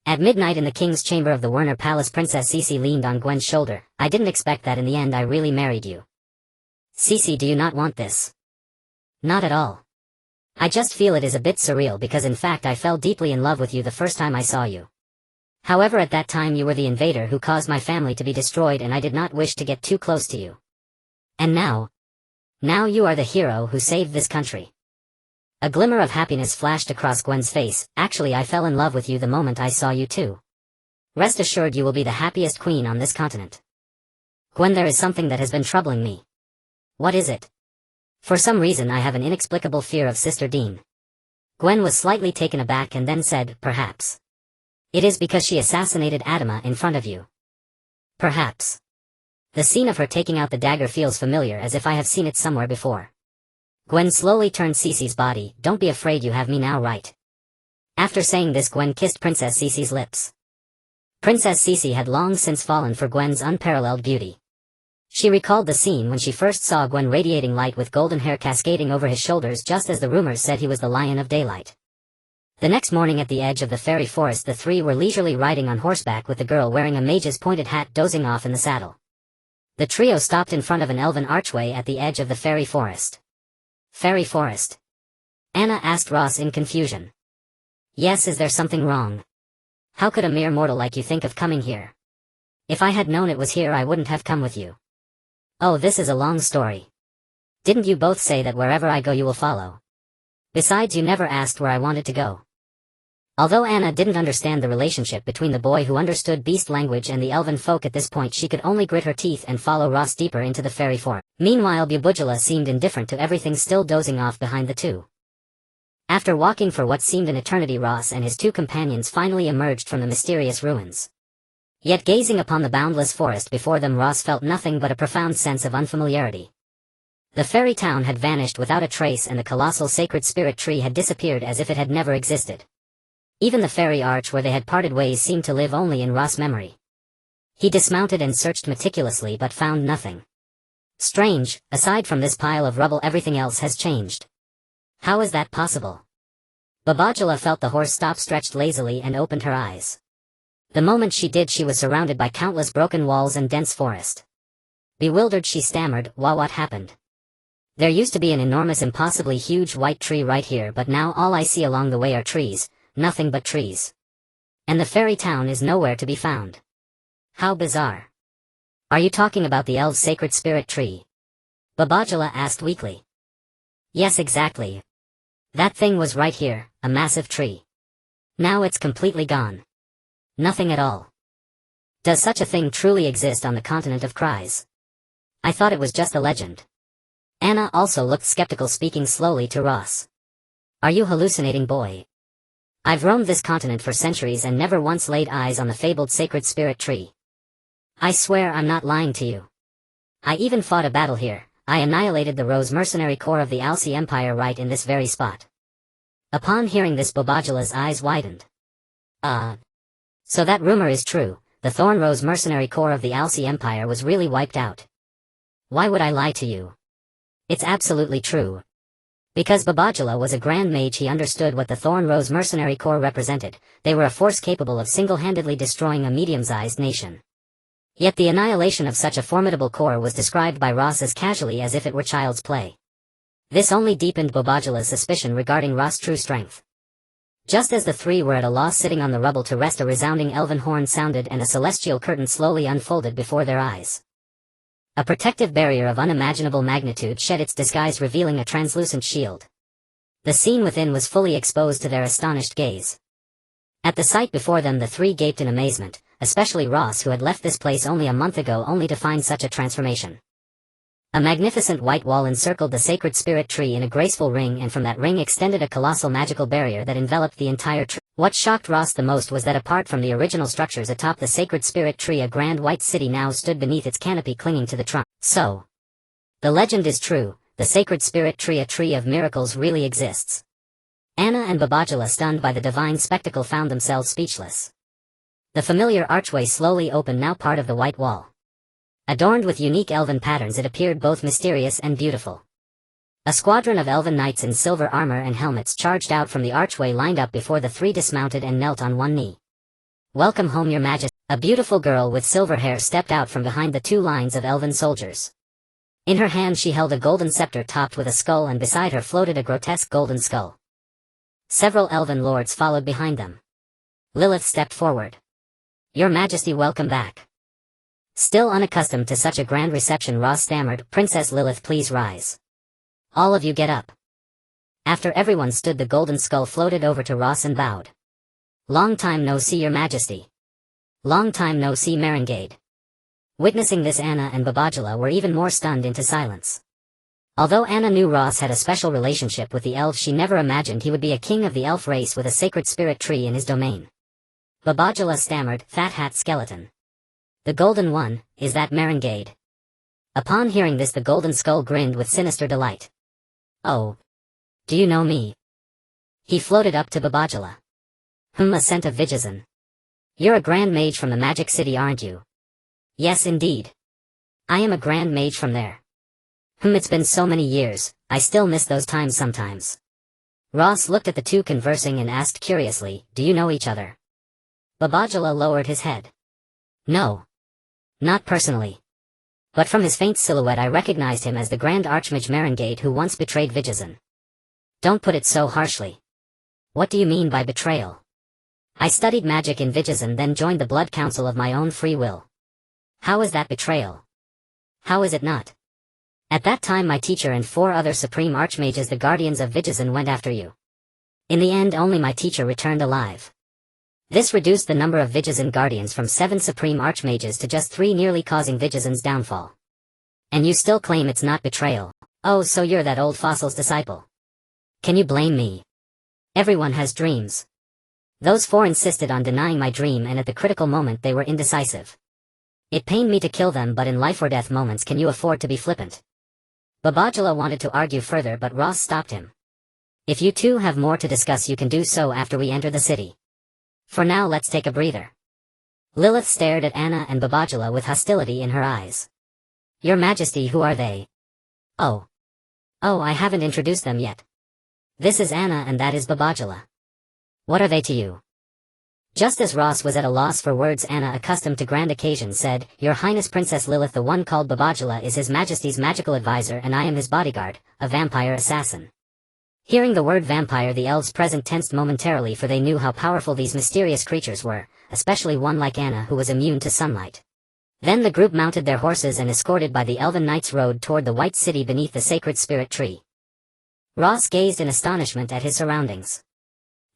At midnight in the king's chamber of the Werner Palace, Princess Cece leaned on Gwen's shoulder. I didn't expect that in the end I really married you. Cece, do you not want this? Not at all. I just feel it is a bit surreal, because in fact I fell deeply in love with you the first time I saw you. However, at that time you were the invader who caused my family to be destroyed, and I did not wish to get too close to you. And now you are the hero who saved this country. A glimmer of happiness flashed across Gwen's face. Actually, I fell in love with you the moment I saw you too. Rest assured you will be the happiest queen on this continent. Gwen, there is something that has been troubling me. What is it? For some reason I have an inexplicable fear of Sister Dean. Gwen was slightly taken aback and then said, perhaps it is because she assassinated Adama in front of you. Perhaps. The scene of her taking out the dagger feels familiar, as if I have seen it somewhere before. Gwen slowly turned Cece's body. Don't be afraid, you have me now, right? After saying this, Gwen kissed Princess Cece's lips. Princess Cece had long since fallen for Gwen's unparalleled beauty. She recalled the scene when she first saw Gwen, radiating light with golden hair cascading over his shoulders, just as the rumors said he was the Lion of Daylight. The next morning at the edge of the fairy forest, the three were leisurely riding on horseback, with the girl wearing a mage's pointed hat dozing off in the saddle. The trio stopped in front of an elven archway at the edge of the fairy forest. Fairy forest? Anna asked Ross in confusion. Yes, is there something wrong? How could a mere mortal like you think of coming here? If I had known it was here, I wouldn't have come with you. Oh, this is a long story. Didn't you both say that wherever I go you will follow? Besides, you never asked where I wanted to go. Although Anna didn't understand the relationship between the boy who understood beast language and the elven folk at this point, she could only grit her teeth and follow Ross deeper into the fairy forest. Meanwhile, Bubujala seemed indifferent to everything, still dozing off behind the two. After walking for what seemed an eternity, Ross and his two companions finally emerged from the mysterious ruins. Yet gazing upon the boundless forest before them, Ross felt nothing but a profound sense of unfamiliarity. The fairy town had vanished without a trace, and the colossal sacred spirit tree had disappeared as if it had never existed. Even the fairy arch where they had parted ways seemed to live only in Ross' memory. He dismounted and searched meticulously but found nothing. Strange, aside from this pile of rubble everything else has changed. How is that possible? Babajala felt the horse stop, stretched lazily, and opened her eyes. The moment she did, she was surrounded by countless broken walls and dense forest. Bewildered, she stammered, What happened? There used to be an enormous, impossibly huge white tree right here, but now all I see along the way are trees, nothing but trees. And the fairy town is nowhere to be found. How bizarre. Are you talking about the elves' sacred spirit tree? Babajala asked weakly. Yes, exactly. That thing was right here, a massive tree. Now it's completely gone. Nothing at all. Does such a thing truly exist on the continent of Trais? I thought it was just a legend. Anna also looked skeptical, speaking slowly to Ross. Are you hallucinating, boy? I've roamed this continent for centuries and never once laid eyes on the fabled sacred spirit tree. I swear I'm not lying to you. I even fought a battle here. I annihilated the mercenary corps of the Alsi Empire right in this very spot. Upon hearing this, Babajala's eyes widened. So that rumor is true, the Thornrose mercenary corps of the Alsi Empire was really wiped out. Why would I lie to you? It's absolutely true. Because Babajala was a grand mage, he understood what the Thornrose mercenary corps represented. They were a force capable of single-handedly destroying a medium-sized nation. Yet the annihilation of such a formidable corps was described by Ross as casually, as if it were child's play. This only deepened Babajala's suspicion regarding Ross' true strength. Just as the three were at a loss, sitting on the rubble to rest, a resounding elven horn sounded and a celestial curtain slowly unfolded before their eyes. A protective barrier of unimaginable magnitude shed its disguise, revealing a translucent shield. The scene within was fully exposed to their astonished gaze. At the sight before them, the three gaped in amazement, especially Ross, who had left this place only a month ago only to find such a transformation. A magnificent white wall encircled the sacred spirit tree in a graceful ring, and from that ring extended a colossal magical barrier that enveloped the entire tree. What shocked Ross the most was that apart from the original structures atop the sacred spirit tree, a grand white city now stood beneath its canopy, clinging to the trunk. So, the legend is true, the sacred spirit tree, a tree of miracles, really exists. Anna and Babajala, stunned by the divine spectacle, found themselves speechless. The familiar archway slowly opened, now part of the white wall. Adorned with unique elven patterns, it appeared both mysterious and beautiful. A squadron of elven knights in silver armor and helmets charged out from the archway, lined up before the three, dismounted and knelt on one knee. Welcome home, your majesty. A beautiful girl with silver hair stepped out from behind the two lines of elven soldiers. In her hand she held a golden scepter topped with a skull, and beside her floated a grotesque golden skull. Several elven lords followed behind them. Lilith stepped forward. Your Majesty, welcome back. Still unaccustomed to such a grand reception, Ross stammered, Princess Lilith, please rise. All of you get up. After everyone stood, the golden skull floated over to Ross and bowed. Long time no see, your Majesty. Long time no see, Malingard. Witnessing this, Anna and Babajala were even more stunned into silence. Although Anna knew Ross had a special relationship with the elves, she never imagined he would be a king of the elf race with a sacred spirit tree in his domain. Babajala stammered, Fat Hat Skeleton. The Golden One, is that Malingard? Upon hearing this, the golden skull grinned with sinister delight. Oh. Do you know me? He floated up to Babajala. A scent of Vigizan. You're a grand mage from the magic city, aren't you? Yes, indeed. I am a grand mage from there. It's been so many years, I still miss those times sometimes. Ross looked at the two conversing and asked curiously, do you know each other? Babajala lowered his head. No. Not personally. But from his faint silhouette I recognized him as the Grand Archmage Malingard, who once betrayed Vigizan. Don't put it so harshly. What do you mean by betrayal? I studied magic in Vigizan, then joined the Blood Council of my own free will. How is that betrayal? How is it not? At that time my teacher and 4 other supreme archmages, the guardians of Vigizan, went after you. In the end only my teacher returned alive. This reduced the number of Vigizan guardians from 7 supreme archmages to just 3, nearly causing Vigizan's downfall. And you still claim it's not betrayal? Oh, so you're that old fossil's disciple. Can you blame me? Everyone has dreams. Those four insisted on denying my dream, and at the critical moment they were indecisive. It pained me to kill them, but in life or death moments can you afford to be flippant? Babajala wanted to argue further, but Ross stopped him. If you two have more to discuss, you can do so after we enter the city. For now, let's take a breather. Lilith stared at Anna and Babajala with hostility in her eyes. Your Majesty, who are they? Oh, I haven't introduced them yet. This is Anna and that is Babajala. What are they to you? Just as Ross was at a loss for words, Anna, accustomed to grand occasions, said, Your Highness, Princess Lilith, the one called Babajala, is His Majesty's magical advisor, and I am his bodyguard, a vampire assassin. Hearing the word vampire, the elves present tensed momentarily, for they knew how powerful these mysterious creatures were, especially one like Anna who was immune to sunlight. Then the group mounted their horses and, escorted by the elven knights, rode toward the white city beneath the sacred spirit tree. Ross gazed in astonishment at his surroundings.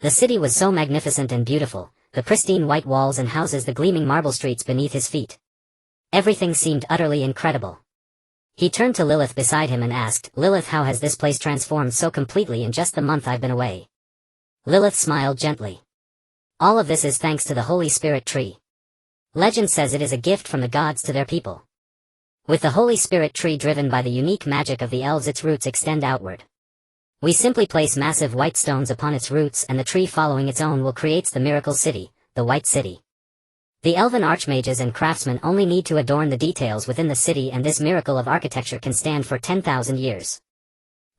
The city was so magnificent and beautiful, the pristine white walls and houses, the gleaming marble streets beneath his feet. Everything seemed utterly incredible. He turned to Lilith beside him and asked, Lilith, how has this place transformed so completely in just the month I've been away? Lilith smiled gently. All of this is thanks to the Holy Spirit tree. Legend says it is a gift from the gods to their people. With the Holy Spirit tree driven by the unique magic of the elves, its roots extend outward. We simply place massive white stones upon its roots, and the tree following its own will create the miracle city, the White City. The elven archmages and craftsmen only need to adorn the details within the city, and this miracle of architecture can stand for 10,000 years.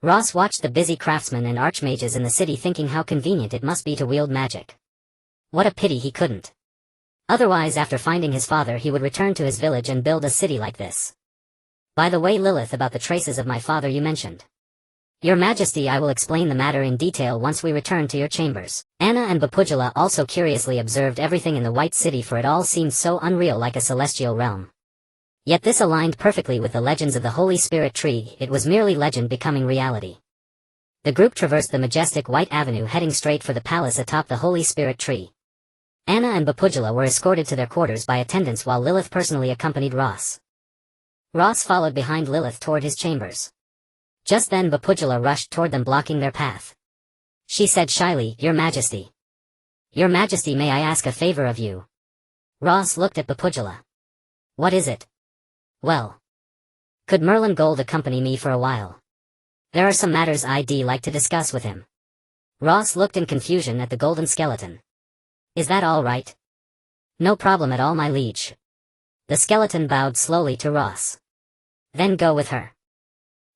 Ross watched the busy craftsmen and archmages in the city, thinking how convenient it must be to wield magic. What a pity he couldn't. Otherwise, after finding his father, he would return to his village and build a city like this. By the way, Lilith, about the traces of my father you mentioned. Your Majesty, I will explain the matter in detail once we return to your chambers. Anna and Babajala also curiously observed everything in the White City, for it all seemed so unreal, like a celestial realm. Yet this aligned perfectly with the legends of the Holy Spirit tree. It was merely legend becoming reality. The group traversed the majestic white avenue, heading straight for the palace atop the Holy Spirit tree. Anna and Babajala were escorted to their quarters by attendants, while Lilith personally accompanied Ross. Ross followed behind Lilith toward his chambers. Just then Babajala rushed toward them, blocking their path. She said shyly, Your Majesty. Your Majesty, may I ask a favor of you? Ross looked at Babajala. What is it? Well, could Merlin Gold accompany me for a while? There are some matters I'd like to discuss with him. Ross looked in confusion at the golden skeleton. Is that all right? No problem at all, my liege. The skeleton bowed slowly to Ross. Then go with her.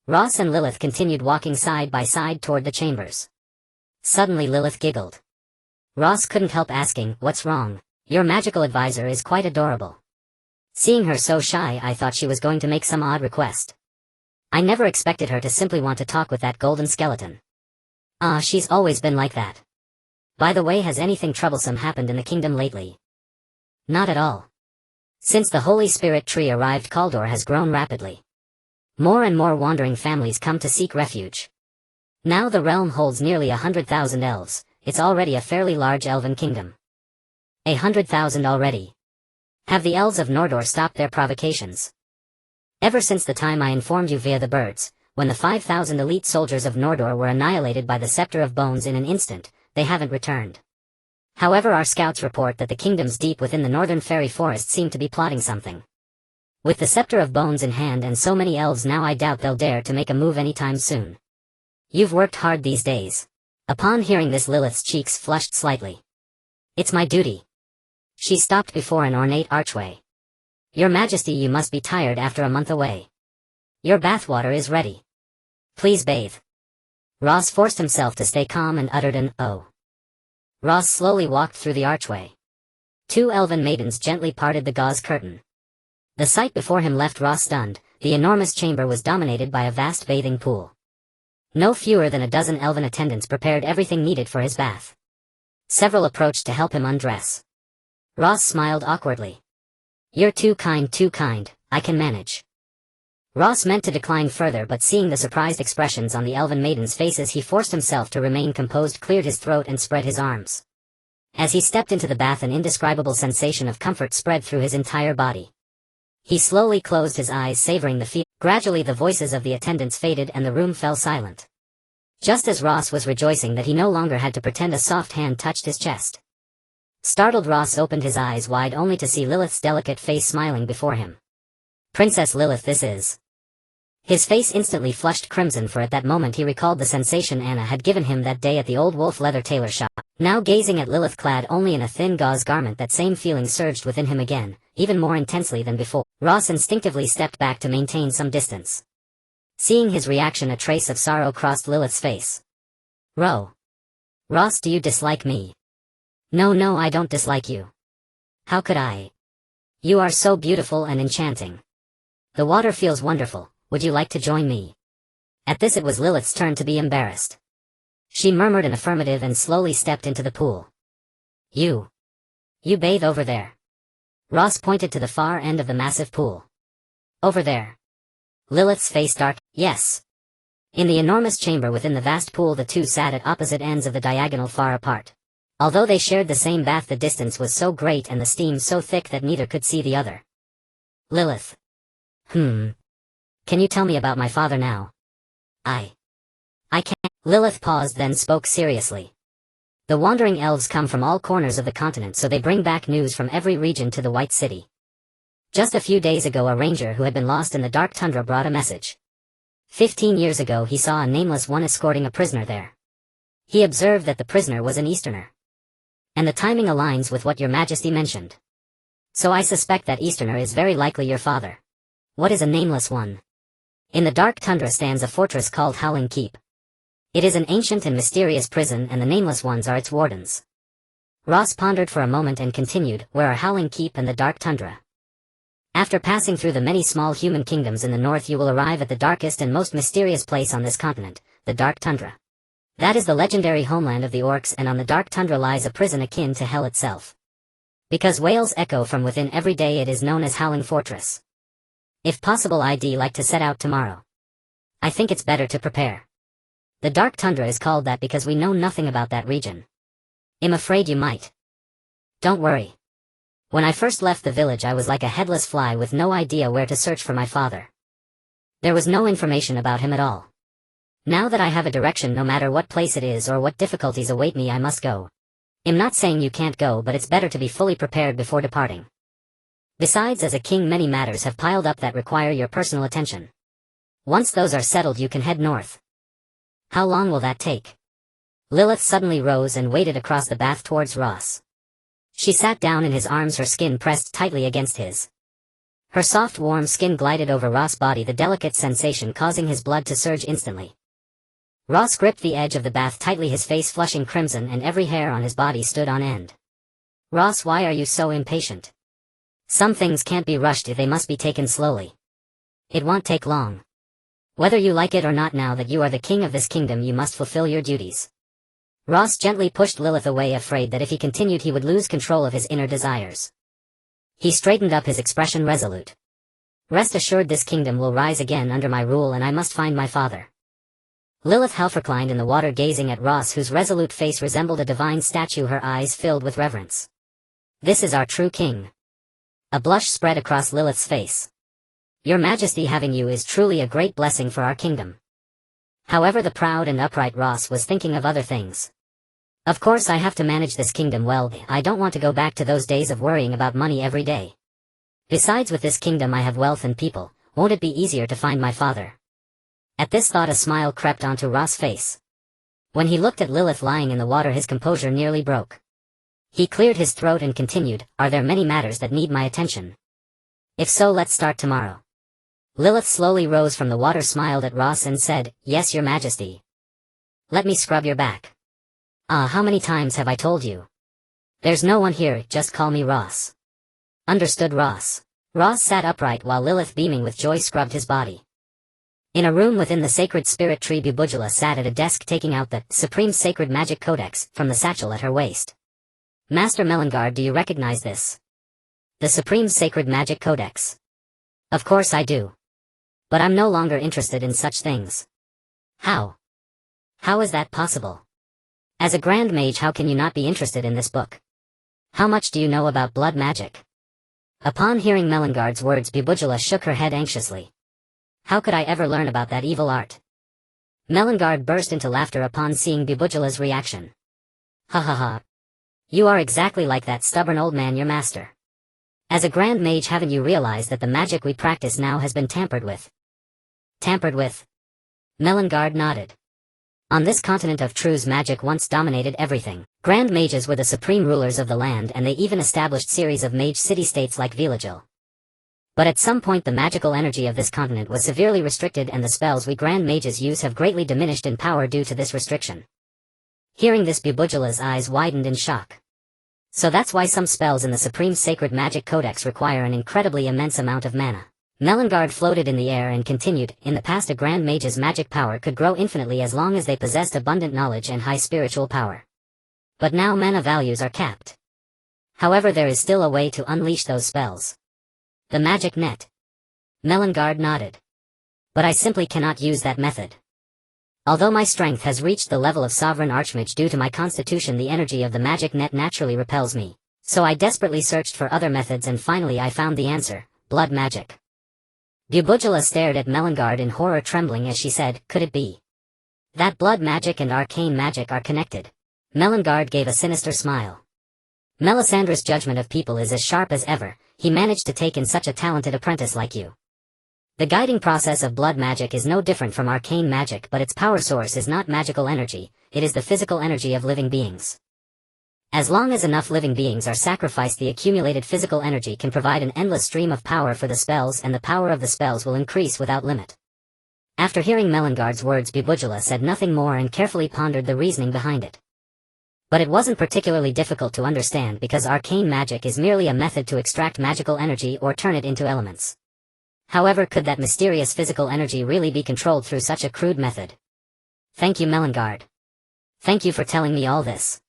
Ross and Lilith continued walking side by side toward the chambers. Suddenly Lilith giggled. Ross couldn't help asking, What's wrong? Your magical advisor is quite adorable. Seeing her so shy, I thought she was going to make some odd request. I never expected her to simply want to talk with that golden skeleton. She's always been like that. By the way, has anything troublesome happened in the kingdom lately? Not at all. Since the Holy Spirit tree arrived, Kaldor has grown rapidly. More and more wandering families come to seek refuge. Now the realm holds nearly 100,000 elves. It's already a fairly large elven kingdom. 100,000 already. Have the elves of Nordor stopped their provocations? Ever since the time I informed you via the birds, when the 5,000 elite soldiers of Nordor were annihilated by the Scepter of Bones in an instant, they haven't returned. However, our scouts report that the kingdoms deep within the northern fairy forest seem to be plotting something. With the Scepter of Bones in hand and so many elves now, I doubt they'll dare to make a move anytime soon. You've worked hard these days. Upon hearing this, Lilith's cheeks flushed slightly. It's my duty. She stopped before an ornate archway. Your Majesty, you must be tired after a month away. Your bathwater is ready. Please bathe. Ross forced himself to stay calm and uttered an "oh." Ross slowly walked through the archway. Two elven maidens gently parted the gauze curtain. The sight before him left Ross stunned. The enormous chamber was dominated by a vast bathing pool. No fewer than a dozen elven attendants prepared everything needed for his bath. Several approached to help him undress. Ross smiled awkwardly. You're too kind, I can manage. Ross meant to decline further, but seeing the surprised expressions on the elven maidens' faces, he forced himself to remain composed, cleared his throat and spread his arms. As he stepped into the bath, an indescribable sensation of comfort spread through his entire body. He slowly closed his eyes, savoring the feel. Gradually the voices of the attendants faded and the room fell silent. Just as Ross was rejoicing that he no longer had to pretend, a soft hand touched his chest. Startled, Ross opened his eyes wide only to see Lilith's delicate face smiling before him. "Princess Lilith, this is..." His face instantly flushed crimson, for at that moment he recalled the sensation Anna had given him that day at the old wolf leather tailor shop. Now gazing at Lilith clad only in a thin gauze garment, that same feeling surged within him again, even more intensely than before. Ross instinctively stepped back to maintain some distance. Seeing his reaction, a trace of sorrow crossed Lilith's face. Ross, do you dislike me?" No, I don't dislike you. How could I? You are so beautiful and enchanting. The water feels wonderful, would you like to join me?" At this it was Lilith's turn to be embarrassed. She murmured an affirmative and slowly stepped into the pool. You bathe over there." Ross pointed to the far end of the massive pool. "Over there?" Lilith's face darkened. "Yes." In the enormous chamber within the vast pool, the two sat at opposite ends of the diagonal, far apart. Although they shared the same bath, the distance was so great and the steam so thick that neither could see the other. "Lilith. Can you tell me about my father now?" I can't." Lilith paused, then spoke seriously. "The wandering elves come from all corners of the continent, so they bring back news from every region to the White City. Just a few days ago, a ranger who had been lost in the dark tundra brought a message. 15 years ago he saw a nameless one escorting a prisoner there. He observed that the prisoner was an Easterner. And the timing aligns with what your majesty mentioned. So I suspect that Easterner is very likely your father." "What is a nameless one?" "In the dark tundra stands a fortress called Howling Keep. It is an ancient and mysterious prison, and the nameless ones are its wardens." Ross pondered for a moment and continued, "Where are Howling Keep and the dark tundra? After passing through the many small human kingdoms in the north, you will arrive at the darkest and most mysterious place on this continent, the dark tundra. That is the legendary homeland of the orcs, and on the dark tundra lies a prison akin to hell itself. Because whales echo from within every day, it is known as Howling Fortress. If possible, I'd like to set out tomorrow. I think it's better to prepare. The dark tundra is called that because we know nothing about that region. I'm afraid you might. Don't worry. When I first left the village, I was like a headless fly with no idea where to search for my father. There was no information about him at all. Now that I have a direction, no matter what place it is or what difficulties await me, I must go. I'm not saying you can't go, but it's better to be fully prepared before departing. Besides, as a king, many matters have piled up that require your personal attention. Once those are settled, you can head north." "How long will that take?" Lilith suddenly rose and waded across the bath towards Ross. She sat down in his arms, her skin pressed tightly against his. Her soft, warm skin glided over Ross' body, the delicate sensation causing his blood to surge instantly. Ross gripped the edge of the bath tightly, his face flushing crimson and every hair on his body stood on end. "Ross, why are you so impatient? Some things can't be rushed, if they must be taken slowly. It won't take long. Whether you like it or not, now that you are the king of this kingdom, you must fulfill your duties." Ross gently pushed Lilith away, afraid that if he continued he would lose control of his inner desires. He straightened up, his expression resolute. "Rest assured, this kingdom will rise again under my rule, and I must find my father." Lilith half reclined in the water, gazing at Ross, whose resolute face resembled a divine statue, her eyes filled with reverence. "This is our true king." A blush spread across Lilith's face. "Your Majesty, having you is truly a great blessing for our kingdom." However, the proud and upright Ross was thinking of other things. "Of course I have to manage this kingdom well. I don't want to go back to those days of worrying about money every day. Besides, with this kingdom I have wealth and people. Won't it be easier to find my father?" At this thought a smile crept onto Ross' face. When he looked at Lilith lying in the water, his composure nearly broke. He cleared his throat and continued, "Are there many matters that need my attention? If so, let's start tomorrow." Lilith slowly rose from the water, smiled at Ross and said, "Yes, your Majesty." "Let me scrub your back." "Ah, how many times have I told you? There's no one here, just call me Ross." "Understood, Ross." Ross sat upright while Lilith, beaming with joy, scrubbed his body. In a room within the sacred spirit tree, Bubujula sat at a desk taking out the Supreme Sacred Magic Codex from the satchel at her waist. "Master Malingard, do you recognize this? The Supreme Sacred Magic Codex." "Of course I do. But I'm no longer interested in such things." "How? How is that possible? As a Grand Mage, how can you not be interested in this book? How much do you know about blood magic?" Upon hearing Malingard's words, Bubujula shook her head anxiously. "How could I ever learn about that evil art?" Malingard burst into laughter upon seeing Bubujala's reaction. Ha ha ha. You are exactly like that stubborn old man, your master. As a grand mage, haven't you realized that the magic we practice now has been tampered with? Tampered with? Malingard nodded. On this continent of Trais, magic once dominated everything. Grand mages were the supreme rulers of the land, and they even established series of mage city-states like Villagil. But at some point the magical energy of this continent was severely restricted, and the spells we grand mages use have greatly diminished in power due to this restriction. Hearing this, Bubujala's eyes widened in shock. So that's why some spells in the Supreme Sacred Magic Codex require an incredibly immense amount of mana. Malingard floated in the air and continued, in the past a grand mage's magic power could grow infinitely as long as they possessed abundant knowledge and high spiritual power. But now mana values are capped. However, there is still a way to unleash those spells. The magic net. Malingard nodded. But I simply cannot use that method. Although my strength has reached the level of Sovereign Archmage, due to my constitution the energy of the magic net naturally repels me. So I desperately searched for other methods, and finally I found the answer: blood magic. Bubujala stared at Malingard in horror, trembling as she said, could it be that blood magic and arcane magic are connected? Malingard gave a sinister smile. Melisandre's judgment of people is as sharp as ever. He managed to take in such a talented apprentice like you. The guiding process of blood magic is no different from arcane magic, but its power source is not magical energy, it is the physical energy of living beings. As long as enough living beings are sacrificed, the accumulated physical energy can provide an endless stream of power for the spells, and the power of the spells will increase without limit. After hearing Malingard's words, Bubujala said nothing more and carefully pondered the reasoning behind it. But it wasn't particularly difficult to understand, because arcane magic is merely a method to extract magical energy or turn it into elements. However, could that mysterious physical energy really be controlled through such a crude method? Thank you, Malingard. Thank you for telling me all this.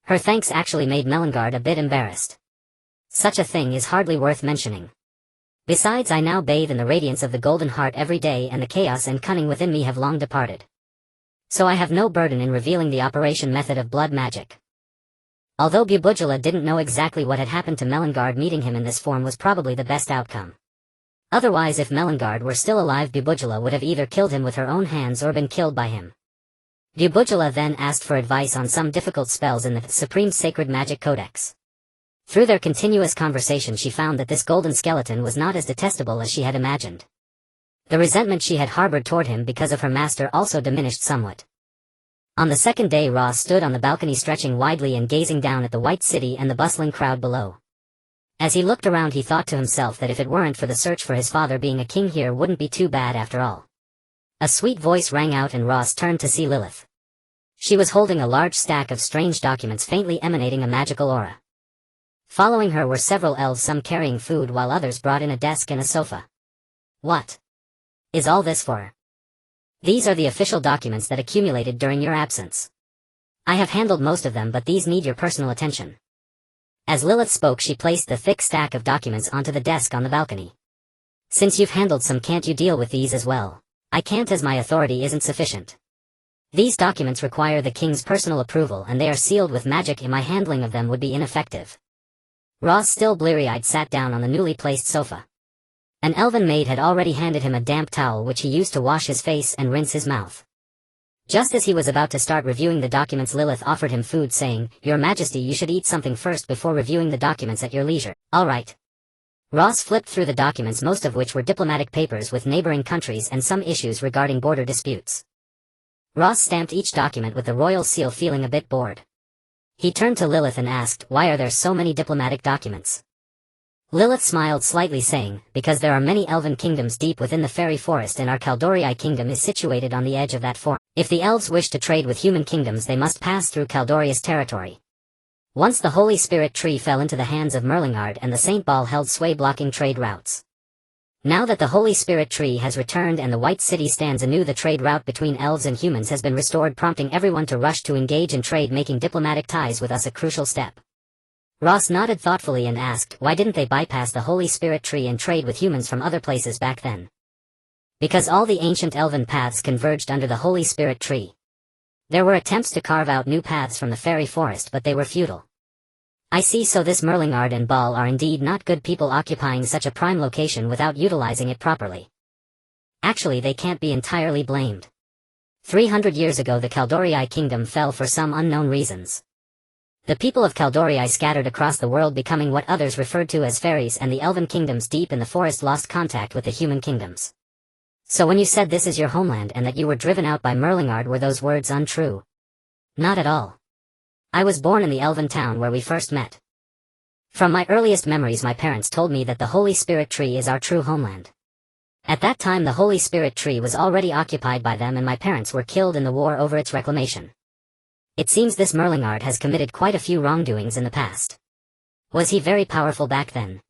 Her thanks actually made Malingard a bit embarrassed. Such a thing is hardly worth mentioning. Besides, I now bathe in the radiance of the Golden Heart every day, and the chaos and cunning within me have long departed. So I have no burden in revealing the operation method of blood magic. Although Bubujala didn't know exactly what had happened to Malingard, meeting him in this form was probably the best outcome. Otherwise, if Malingard were still alive, Bubujala would have either killed him with her own hands or been killed by him. Bubujala then asked for advice on some difficult spells in the Supreme Sacred Magic Codex. Through their continuous conversation, she found that this golden skeleton was not as detestable as she had imagined. The resentment she had harbored toward him because of her master also diminished somewhat. On the second day, Ross stood on the balcony, stretching widely and gazing down at the white city and the bustling crowd below. As he looked around, he thought to himself that if it weren't for the search for his father, being a king here wouldn't be too bad after all. A sweet voice rang out, and Ross turned to see Lilith. She was holding a large stack of strange documents, faintly emanating a magical aura. Following her were several elves, some carrying food while others brought in a desk and a sofa. What is all this for? These are the official documents that accumulated during your absence. I have handled most of them, but these need your personal attention. As Lilith spoke, she placed the thick stack of documents onto the desk on the balcony. Since you've handled some, can't you deal with these as well? I can't, as my authority isn't sufficient. These documents require the king's personal approval, and they are sealed with magic, and my handling of them would be ineffective. Ross, still bleary-eyed, sat down on the newly placed sofa. An elven maid had already handed him a damp towel, which he used to wash his face and rinse his mouth. Just as he was about to start reviewing the documents, Lilith offered him food, saying, "Your Majesty, you should eat something first before reviewing the documents at your leisure." "All right." Ross flipped through the documents, most of which were diplomatic papers with neighboring countries and some issues regarding border disputes. Ross stamped each document with the royal seal, feeling a bit bored. He turned to Lilith and asked, "Why are there so many diplomatic documents?" Lilith smiled slightly, saying, "Because there are many elven kingdoms deep within the fairy forest, and our Caldorii kingdom is situated on the edge of that forest. If the elves wish to trade with human kingdoms, they must pass through Caldoria's territory." Once the Holy Spirit tree fell into the hands of Malingard, and the Saint Ball held sway, blocking trade routes. Now that the Holy Spirit tree has returned and the White City stands anew, the trade route between elves and humans has been restored, prompting everyone to rush to engage in trade, making diplomatic ties with us a crucial step. Ross nodded thoughtfully and asked, "Why didn't they bypass the Holy Spirit tree and trade with humans from other places back then?" "Because all the ancient elven paths converged under the Holy Spirit tree. There were attempts to carve out new paths from the fairy forest, but they were futile." "I see, so this Malingard and Ball are indeed not good people, occupying such a prime location without utilizing it properly." "Actually, they can't be entirely blamed. 300 years ago the Kaldorii kingdom fell for some unknown reasons. The people of Kaldorii scattered across the world, becoming what others referred to as fairies, and the elven kingdoms deep in the forest lost contact with the human kingdoms. So when you said this is your homeland and that you were driven out by Malingard, were those words untrue? Not at all. I was born in the elven town where we first met. From my earliest memories my parents told me that the Holy Spirit tree is our true homeland. At that time the Holy Spirit tree was already occupied by them and my parents were killed in the war over its reclamation. It seems this Malingard has committed quite a few wrongdoings in the past. Was he very powerful back then?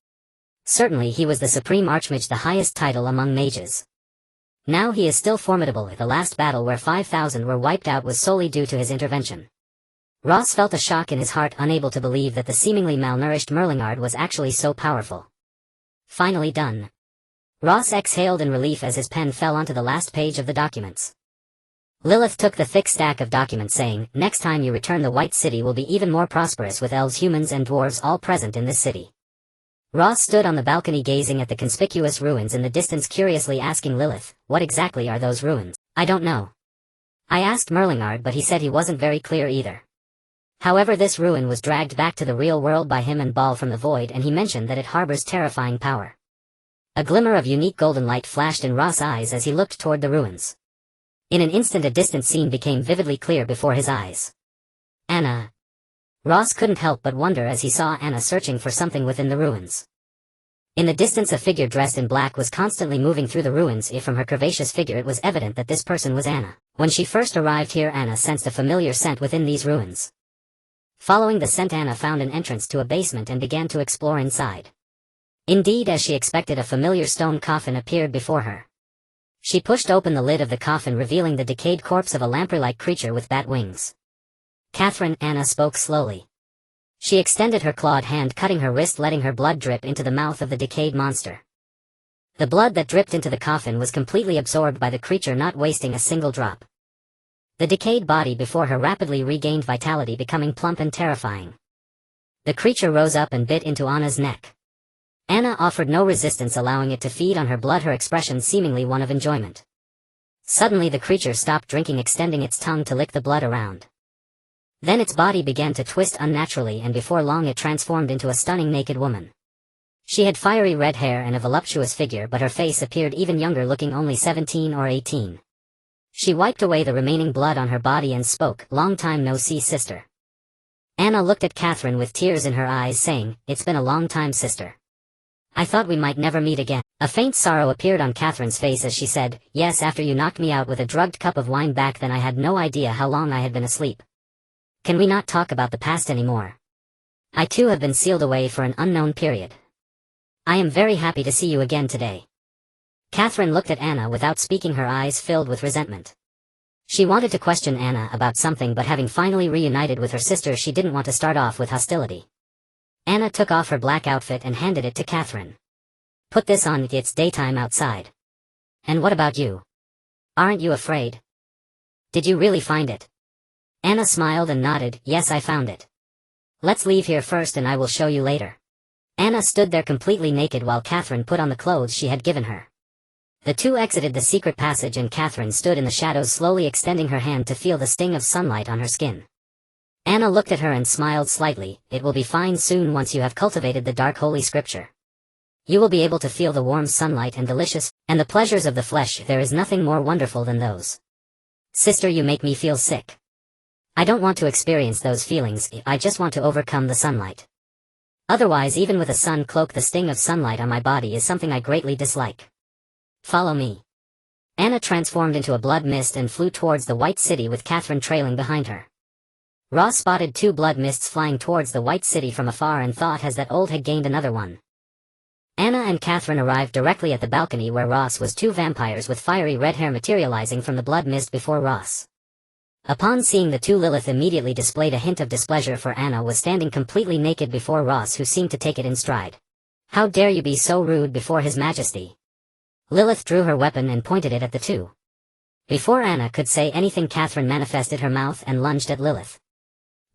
Certainly he was the Supreme Archmage, the highest title among mages. Now he is still formidable. The last battle where 5,000 were wiped out was solely due to his intervention. Ross felt a shock in his heart, unable to believe that the seemingly malnourished Malingard was actually so powerful. Finally done. Ross exhaled in relief as his pen fell onto the last page of the documents. Lilith took the thick stack of documents, saying, "Next time you return, the White City will be even more prosperous with elves, humans and dwarves all present in this city." Ross stood on the balcony gazing at the conspicuous ruins in the distance, curiously asking Lilith, "What exactly are those ruins?" "I don't know. I asked Malingard, but he said he wasn't very clear either. However, this ruin was dragged back to the real world by him and Baal from the void, and he mentioned that it harbors terrifying power." A glimmer of unique golden light flashed in Ross' eyes as he looked toward the ruins. In an instant a distant scene became vividly clear before his eyes. Anna. Ross couldn't help but wonder as he saw Anna searching for something within the ruins. In the distance a figure dressed in black was constantly moving through the ruins. From her curvaceous figure it was evident that this person was Anna. When she first arrived here, Anna sensed a familiar scent within these ruins. Following the scent, Anna found an entrance to a basement and began to explore inside. Indeed, as she expected, a familiar stone coffin appeared before her. She pushed open the lid of the coffin, revealing the decayed corpse of a lamprey-like creature with bat wings. "Catherine," Anna spoke slowly. She extended her clawed hand, cutting her wrist, letting her blood drip into the mouth of the decayed monster. The blood that dripped into the coffin was completely absorbed by the creature, not wasting a single drop. The decayed body before her rapidly regained vitality, becoming plump and terrifying. The creature rose up and bit into Anna's neck. Anna offered no resistance, allowing it to feed on her blood, her expression seemingly one of enjoyment. Suddenly the creature stopped drinking, extending its tongue to lick the blood around. Then its body began to twist unnaturally, and before long it transformed into a stunning naked woman. She had fiery red hair and a voluptuous figure, but her face appeared even younger, looking only 17 or 18. She wiped away the remaining blood on her body and spoke, "Long time no see, sister." Anna looked at Catherine with tears in her eyes, saying, "It's been a long time, sister. I thought we might never meet again." A faint sorrow appeared on Catherine's face as she said, "Yes, after you knocked me out with a drugged cup of wine back then, I had no idea how long I had been asleep. Can we not talk about the past anymore? I too have been sealed away for an unknown period. I am very happy to see you again today." Catherine looked at Anna without speaking, her eyes filled with resentment. She wanted to question Anna about something, but having finally reunited with her sister, she didn't want to start off with hostility. Anna took off her black outfit and handed it to Catherine. "Put this on, it's daytime outside. And what about you? Aren't you afraid? Did you really find it?" Anna smiled and nodded, "Yes, I found it. Let's leave here first and I will show you later." Anna stood there completely naked while Catherine put on the clothes she had given her. The two exited the secret passage and Catherine stood in the shadows, slowly extending her hand to feel the sting of sunlight on her skin. Anna looked at her and smiled slightly. "It will be fine soon once you have cultivated the dark holy scripture. You will be able to feel the warm sunlight and delicious, and the pleasures of the flesh. There is nothing more wonderful than those. Sister, you make me feel sick. I don't want to experience those feelings, I just want to overcome the sunlight. Otherwise, even with a sun cloak, the sting of sunlight on my body is something I greatly dislike. Follow me." Anna transformed into a blood mist and flew towards the White City with Catherine trailing behind her. Ross spotted two blood mists flying towards the White City from afar and thought as that old had gained another one. Anna and Catherine arrived directly at the balcony where Ross was, two vampires with fiery red hair materializing from the blood mist before Ross. Upon seeing the two, Lilith immediately displayed a hint of displeasure, for Anna was standing completely naked before Ross, who seemed to take it in stride. "How dare you be so rude before His Majesty?" Lilith drew her weapon and pointed it at the two. Before Anna could say anything, Catherine manifested her mouth and lunged at Lilith.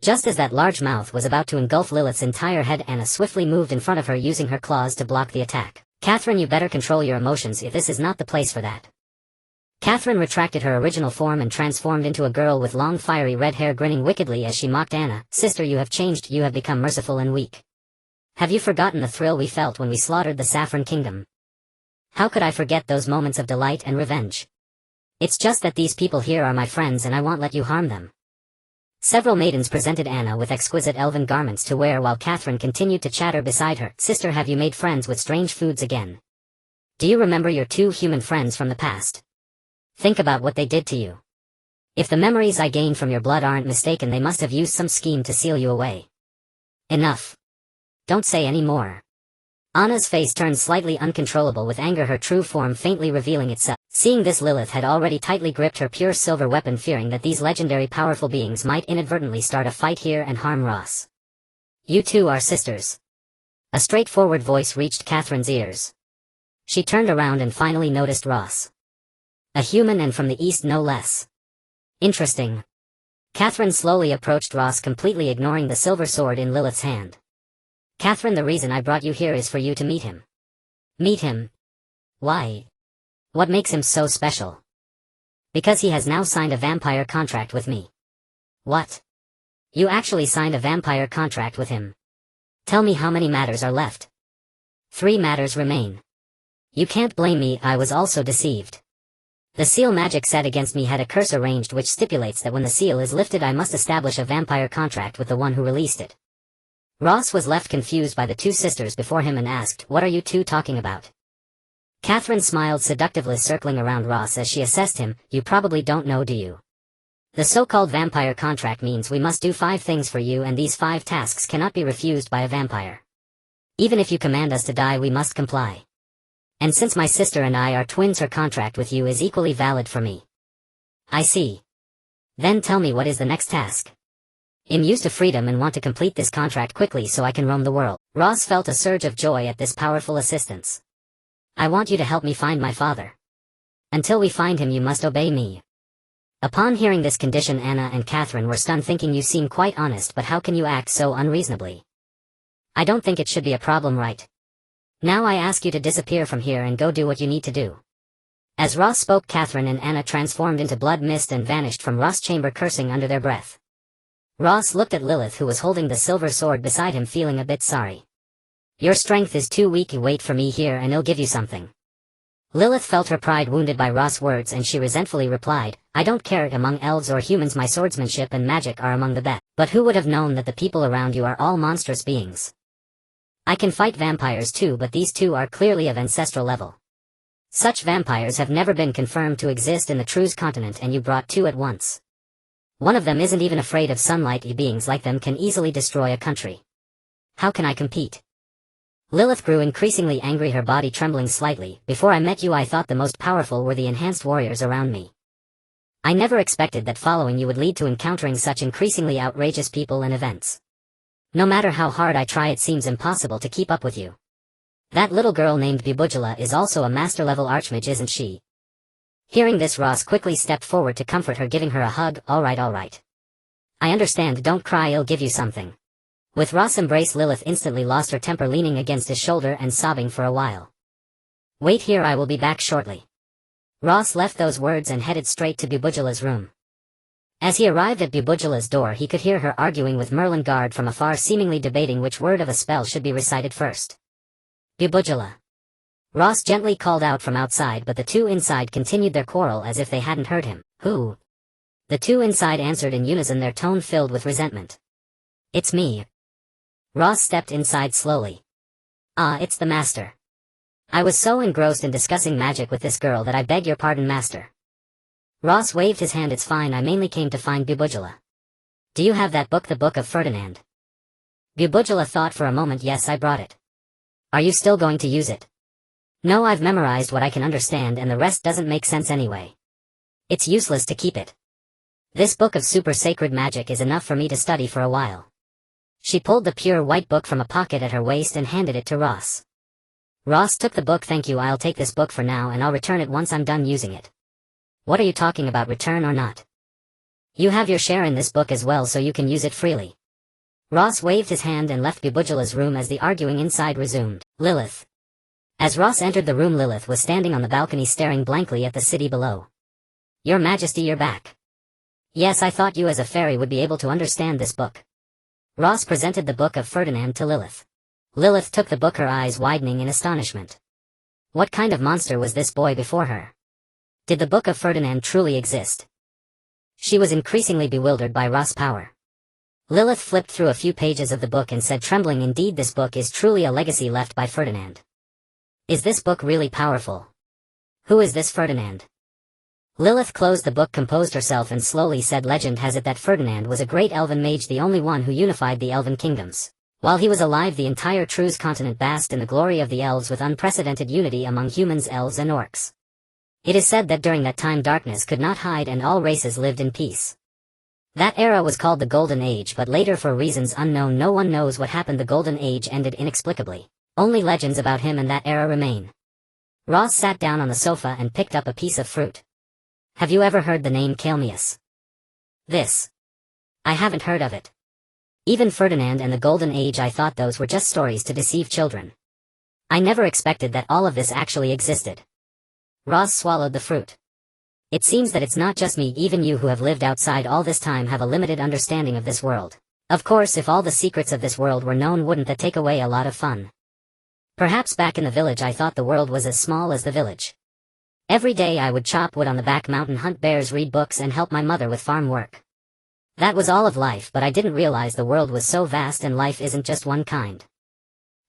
Just as that large mouth was about to engulf Lilith's entire head, Anna swiftly moved in front of her, using her claws to block the attack. "Catherine, you better control your emotions, if this is not the place for that." Catherine retracted her original form and transformed into a girl with long fiery red hair, grinning wickedly as she mocked Anna. Sister, you have changed, you have become merciful and weak. Have you forgotten the thrill we felt when we slaughtered the Saffron Kingdom? How could I forget those moments of delight and revenge? It's just that these people here are my friends and I won't let you harm them. Several maidens presented Anna with exquisite elven garments to wear while Catherine continued to chatter beside her. Sister, have you made friends with strange foods again? Do you remember your 2 human friends from the past? Think about what they did to you. If the memories I gained from your blood aren't mistaken, they must have used some scheme to seal you away. Enough. Don't say any more. Anna's face turned slightly uncontrollable with anger, her true form faintly revealing itself. Seeing this, Lilith had already tightly gripped her pure silver weapon, fearing that these legendary powerful beings might inadvertently start a fight here and harm Ross. You two are sisters. A straightforward voice reached Catherine's ears. She turned around and finally noticed Ross. A human, and from the east no less. Interesting. Catherine slowly approached Ross, completely ignoring the silver sword in Lilith's hand. Catherine, the reason I brought you here is for you to meet him. Meet him? Why? What makes him so special? Because he has now signed a vampire contract with me. What? You actually signed a vampire contract with him? Tell me, how many matters are left? 3 matters remain. You can't blame me, I was also deceived. The seal magic set against me had a curse arranged which stipulates that when the seal is lifted I must establish a vampire contract with the one who released it. Ross was left confused by the 2 sisters before him and asked, what are you 2 talking about? Catherine smiled seductively, circling around Ross as she assessed him. You probably don't know, do you? The so-called vampire contract means we must do 5 things for you, and these 5 tasks cannot be refused by a vampire. Even if you command us to die, we must comply. And since my sister and I are twins, her contract with you is equally valid for me. I see. Then tell me, what is the next task? I'm used to freedom and want to complete this contract quickly so I can roam the world. Ross felt a surge of joy at this powerful assistance. I want you to help me find my father. Until we find him, you must obey me. Upon hearing this condition, Anna and Catherine were stunned, thinking, you seem quite honest, but how can you act so unreasonably? I don't think it should be a problem, right? Now I ask you to disappear from here and go do what you need to do. As Ross spoke, Catherine and Anna transformed into blood mist and vanished from Ross' chamber, cursing under their breath. Ross looked at Lilith, who was holding the silver sword beside him, feeling a bit sorry. Your strength is too weak, you wait for me here and I'll give you something. Lilith felt her pride wounded by Ross' words and she resentfully replied, I don't care among elves or humans, my swordsmanship and magic are among the best. But who would have known that the people around you are all monstrous beings? I can fight vampires too, but these 2 are clearly of ancestral level. Such vampires have never been confirmed to exist in the Trais continent, and you brought 2 at once. One of them isn't even afraid of sunlight. Beings like them can easily destroy a country. How can I compete? Lilith grew increasingly angry, her body trembling slightly. Before I met you, I thought the most powerful were the enhanced warriors around me. I never expected that following you would lead to encountering such increasingly outrageous people and events. No matter how hard I try, it seems impossible to keep up with you. That little girl named Bubujala is also a master-level archmage, isn't she? Hearing this, Ross quickly stepped forward to comfort her, giving her a hug. All right. I understand, don't cry, I'll give you something. With Ross' embrace, Lilith instantly lost her temper, leaning against his shoulder and sobbing for a while. Wait here, I will be back shortly. Ross left those words and headed straight to Bubujala's room. As he arrived at Bubujala's door, he could hear her arguing with Malingard from afar, seemingly debating which word of a spell should be recited first. Bubujala. Ross gently called out from outside, but the 2 inside continued their quarrel as if they hadn't heard him. Who? The 2 inside answered in unison, their tone filled with resentment. It's me. Ross stepped inside slowly. Ah, it's the master. I was so engrossed in discussing magic with this girl that I beg your pardon, master. Ross waved his hand. It's fine, I mainly came to find Bubujala. Do you have that book, the Book of Ferdinand? Bubujala thought for a moment. Yes, I brought it. Are you still going to use it? No, I've memorized what I can understand and the rest doesn't make sense anyway. It's useless to keep it. This book of super sacred magic is enough for me to study for a while. She pulled the pure white book from a pocket at her waist and handed it to Ross. Ross took the book. Thank you, I'll take this book for now and I'll return it once I'm done using it. What are you talking about, return or not? You have your share in this book as well, so you can use it freely. Ross waved his hand and left Bubujala's room as the arguing inside resumed. Lilith. As Ross entered the room, Lilith was standing on the balcony staring blankly at the city below. Your Majesty, you're back. Yes, I thought you as a fairy would be able to understand this book. Ross presented the Book of Ferdinand to Lilith. Lilith took the book, her eyes widening in astonishment. What kind of monster was this boy before her? Did the Book of Ferdinand truly exist? She was increasingly bewildered by Ross' power. Lilith flipped through a few pages of the book and said, trembling, indeed this book is truly a legacy left by Ferdinand. Is this book really powerful? Who is this Ferdinand? Lilith closed the book, composed herself, and slowly said, legend has it that Ferdinand was a great elven mage, the only one who unified the elven kingdoms. While he was alive, the entire Trais continent basked in the glory of the elves with unprecedented unity among humans, elves and orcs. It is said that during that time darkness could not hide and all races lived in peace. That era was called the Golden Age, but later, for reasons unknown, no one knows what happened. The Golden Age ended inexplicably. Only legends about him and that era remain. Ross sat down on the sofa and picked up a piece of fruit. Have you ever heard the name Calmius? This. I haven't heard of it. Even Ferdinand and the Golden Age, I thought those were just stories to deceive children. I never expected that all of this actually existed. Ross swallowed the fruit. It seems that it's not just me, even you who have lived outside all this time have a limited understanding of this world. Of course, if all the secrets of this world were known, wouldn't that take away a lot of fun? Perhaps back in the village I thought the world was as small as the village. Every day I would chop wood on the back mountain, hunt bears, read books, and help my mother with farm work. That was all of life, but I didn't realize the world was so vast and life isn't just one kind.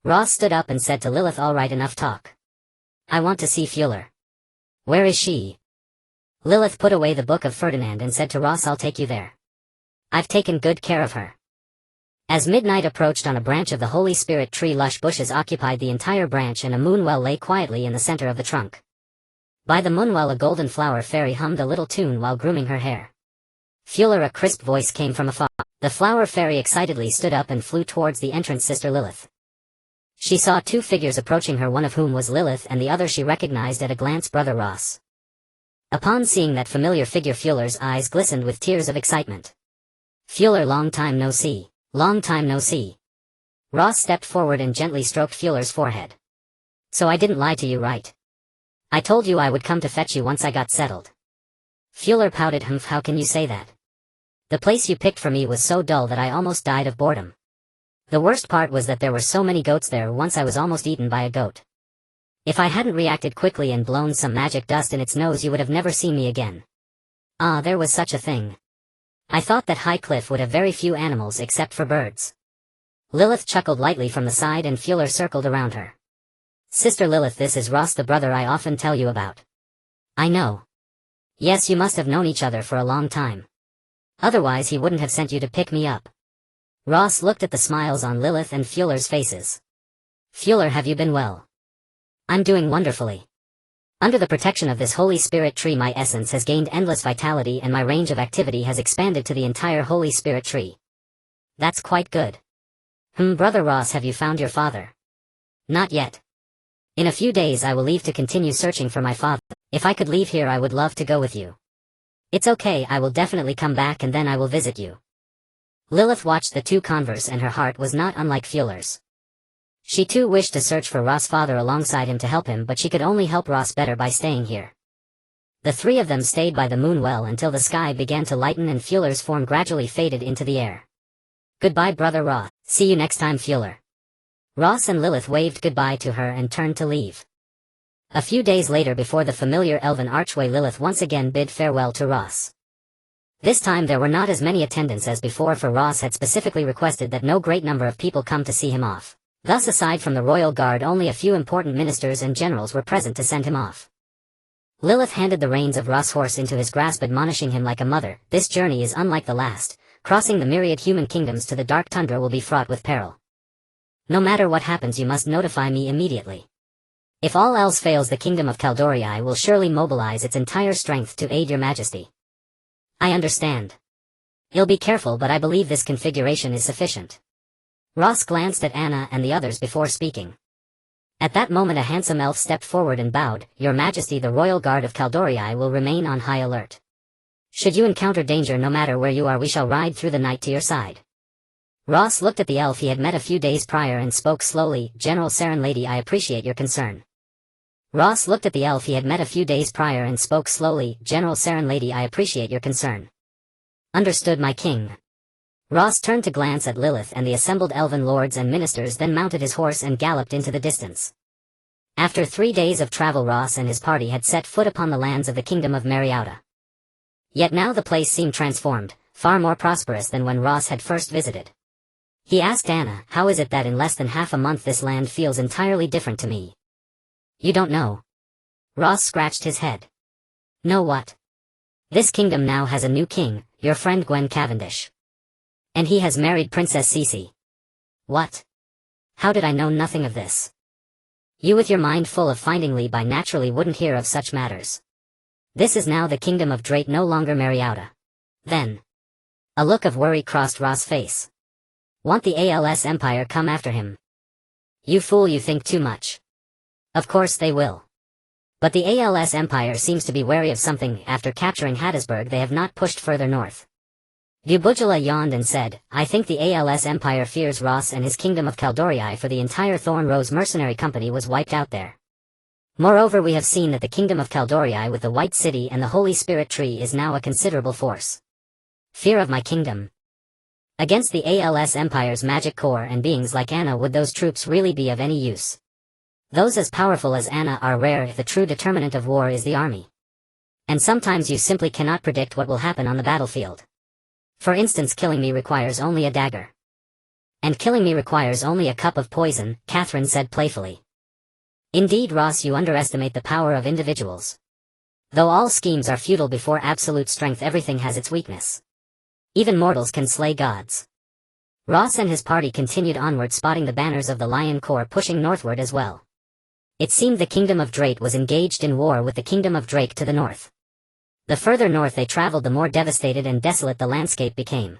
Ross stood up and said to Lilith, all right, enough talk. I want to see Fuller. Where is she? Lilith put away the Book of Ferdinand and said to Ross, I'll take you there. I've taken good care of her. As midnight approached, on a branch of the Holy Spirit tree, lush bushes occupied the entire branch and a moonwell lay quietly in the center of the trunk. By the moonwell a golden flower fairy hummed a little tune while grooming her hair. Fuller, a crisp voice came from afar. The flower fairy excitedly stood up and flew towards the entrance sister Lilith. She saw two figures approaching her, one of whom was Lilith and the other she recognized at a glance, Brother Ross. Upon seeing that familiar figure, Fuller's eyes glistened with tears of excitement. Fuller, long time no see. Long time no see. Ross stepped forward and gently stroked Fuller's forehead. So I didn't lie to you, right? I told you I would come to fetch you once I got settled. Fuller pouted. Humph, how can you say that? The place you picked for me was so dull that I almost died of boredom. The worst part was that there were so many goats there. Once I was almost eaten by a goat. If I hadn't reacted quickly and blown some magic dust in its nose, you would have never seen me again. Ah, there was such a thing. I thought that high cliff would have very few animals except for birds. Lilith chuckled lightly from the side and Fuller circled around her. Sister Lilith, this is Ross, the brother I often tell you about. I know. Yes, you must have known each other for a long time. Otherwise he wouldn't have sent you to pick me up. Ross looked at the smiles on Lilith and Fuller's faces. Fuller, have you been well? I'm doing wonderfully. Under the protection of this Holy Spirit tree, my essence has gained endless vitality and my range of activity has expanded to the entire Holy Spirit tree. That's quite good. Brother Ross, have you found your father? Not yet. In a few days I will leave to continue searching for my father. If I could leave here, I would love to go with you. It's okay, I will definitely come back and then I will visit you. Lilith watched the two converse and her heart was not unlike Fuller's. She too wished to search for Ross' father alongside him to help him, but she could only help Ross better by staying here. The three of them stayed by the moon well until the sky began to lighten and Fuller's form gradually faded into the air. Goodbye, Brother Ross. See you next time, Fuller. Ross and Lilith waved goodbye to her and turned to leave. A few days later, before the familiar elven archway, Lilith once again bid farewell to Ross. This time there were not as many attendants as before, for Ross had specifically requested that no great number of people come to see him off. Thus, aside from the royal guard, only a few important ministers and generals were present to send him off. Lilith handed the reins of Ross' horse into his grasp, admonishing him like a mother, this journey is unlike the last. Crossing the myriad human kingdoms to the dark tundra will be fraught with peril. No matter what happens, you must notify me immediately. If all else fails, the kingdom of Caldorii will surely mobilize its entire strength to aid your majesty. I understand. You'll be careful, but I believe this configuration is sufficient. Ross glanced at Anna and the others before speaking. At that moment a handsome elf stepped forward and bowed. Your Majesty, the royal guard of Caldorii will remain on high alert. Should you encounter danger, no matter where you are, we shall ride through the night to your side. Ross looked at the elf he had met a few days prior and spoke slowly. General Saren, lady, I appreciate your concern. Ross looked at the elf he had met a few days prior and spoke slowly. "General Saren Lady, I appreciate your concern." "Understood, my king." Ross turned to glance at Lilith and the assembled elven lords and ministers, then mounted his horse and galloped into the distance. After 3 days of travel, Ross and his party had set foot upon the lands of the Kingdom of Mariauta. Yet now the place seemed transformed, far more prosperous than when Ross had first visited. He asked Anna, "How is it that in less than half a month this land feels entirely different to me?" "You don't know." Ross scratched his head. "Know what?" "This kingdom now has a new king, your friend Gwen Cavendish. And he has married Princess Cece." "What? How did I know nothing of this?" "You with your mind full of finding Lee by naturally wouldn't hear of such matters. This is now the kingdom of Drake, no longer Mariauta." Then, a look of worry crossed Ross' face. "Want the Alsi Empire come after him?" "You fool, you think too much." "Of course they will. But the Alsi Empire seems to be wary of something. After capturing Hattiesburg they have not pushed further north." Bubujala yawned and said, "I think the Alsi Empire fears Ross and his kingdom of Caldorii, for the entire Thorn Rose mercenary company was wiped out there. Moreover, we have seen that the kingdom of Caldorii with the White City and the Holy Spirit Tree is now a considerable force." "Fear of my kingdom? Against the Alsi Empire's magic core and beings like Anna, would those troops really be of any use? Those as powerful as Anna are rare if the true determinant of war is the army. And sometimes you simply cannot predict what will happen on the battlefield. For instance, killing me requires only a dagger." "And killing me requires only a cup of poison," Catherine said playfully. "Indeed, Ross, you underestimate the power of individuals. Though all schemes are futile before absolute strength, everything has its weakness. Even mortals can slay gods." Ross and his party continued onward, spotting the banners of the Lion Corps pushing northward as well. It seemed the Kingdom of Drake was engaged in war with the Kingdom of Drake to the north. The further north they traveled, the more devastated and desolate the landscape became.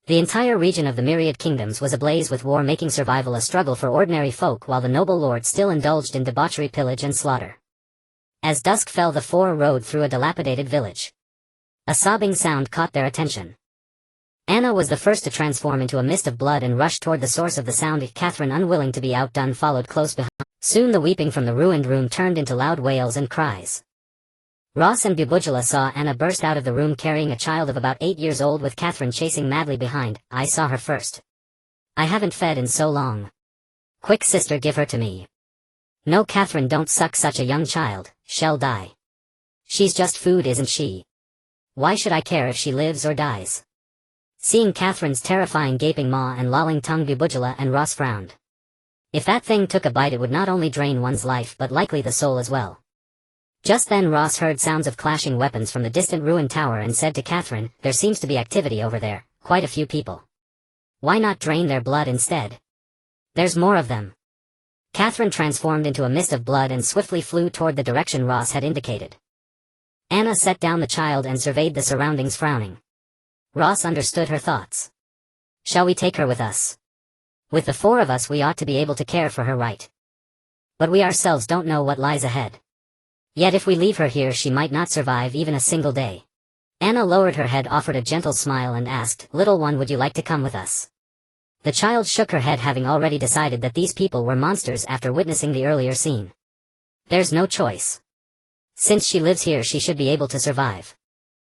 The entire region of the Myriad Kingdoms was ablaze with war, making survival a struggle for ordinary folk, while the noble lords still indulged in debauchery, pillage and slaughter. As dusk fell, the four rode through a dilapidated village. A sobbing sound caught their attention. Anna was the first to transform into a mist of blood and rushed toward the source of the sound. Catherine, unwilling to be outdone, followed close behind. Soon the weeping from the ruined room turned into loud wails and cries. Ross and Bubujala saw Anna burst out of the room carrying a child of about 8 years old, with Catherine chasing madly behind. "I saw her first. I haven't fed in so long. Quick, sister, give her to me." "No, Catherine, don't suck such a young child, she'll die. She's just food, isn't she? Why should I care if she lives or dies?" Seeing Catherine's terrifying gaping maw and lolling tongue, Bubujala and Ross frowned. If that thing took a bite, it would not only drain one's life but likely the soul as well. Just then Ross heard sounds of clashing weapons from the distant ruined tower and said to Catherine, "There seems to be activity over there, quite a few people. Why not drain their blood instead? There's more of them." Catherine transformed into a mist of blood and swiftly flew toward the direction Ross had indicated. Anna set down the child and surveyed the surroundings, frowning. Ross understood her thoughts. "Shall we take her with us? With the 4 of us we ought to be able to care for her, right? But we ourselves don't know what lies ahead. Yet if we leave her here, she might not survive even a single day." Anna lowered her head, offered a gentle smile and asked, "Little one, would you like to come with us?" The child shook her head, having already decided that these people were monsters after witnessing the earlier scene. "There's no choice. Since she lives here, she should be able to survive."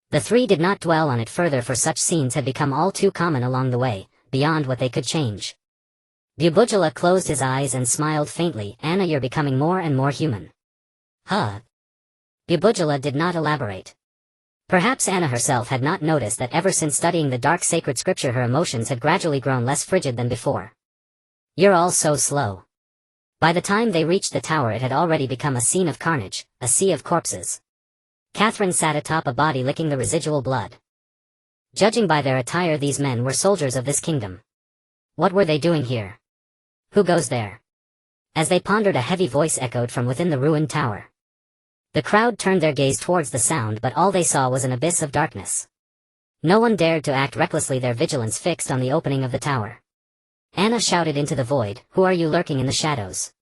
The 3 did not dwell on it further, for such scenes had become all too common along the way, beyond what they could change. Bubujala closed his eyes and smiled faintly. "Anna, you're becoming more and more human." "Huh?" Bubujala did not elaborate. Perhaps Anna herself had not noticed that ever since studying the dark sacred scripture, her emotions had gradually grown less frigid than before. "You're all so slow." By the time they reached the tower, it had already become a scene of carnage, a sea of corpses. Catherine sat atop a body, licking the residual blood. Judging by their attire, these men were soldiers of this kingdom. What were they doing here? Who goes there? As they pondered, a heavy voice echoed from within the ruined tower. The crowd turned their gaze towards the sound, but all they saw was an abyss of darkness. No one dared to act recklessly, their vigilance fixed on the opening of the tower. Anna shouted into the void, "Who are you lurking in the shadows?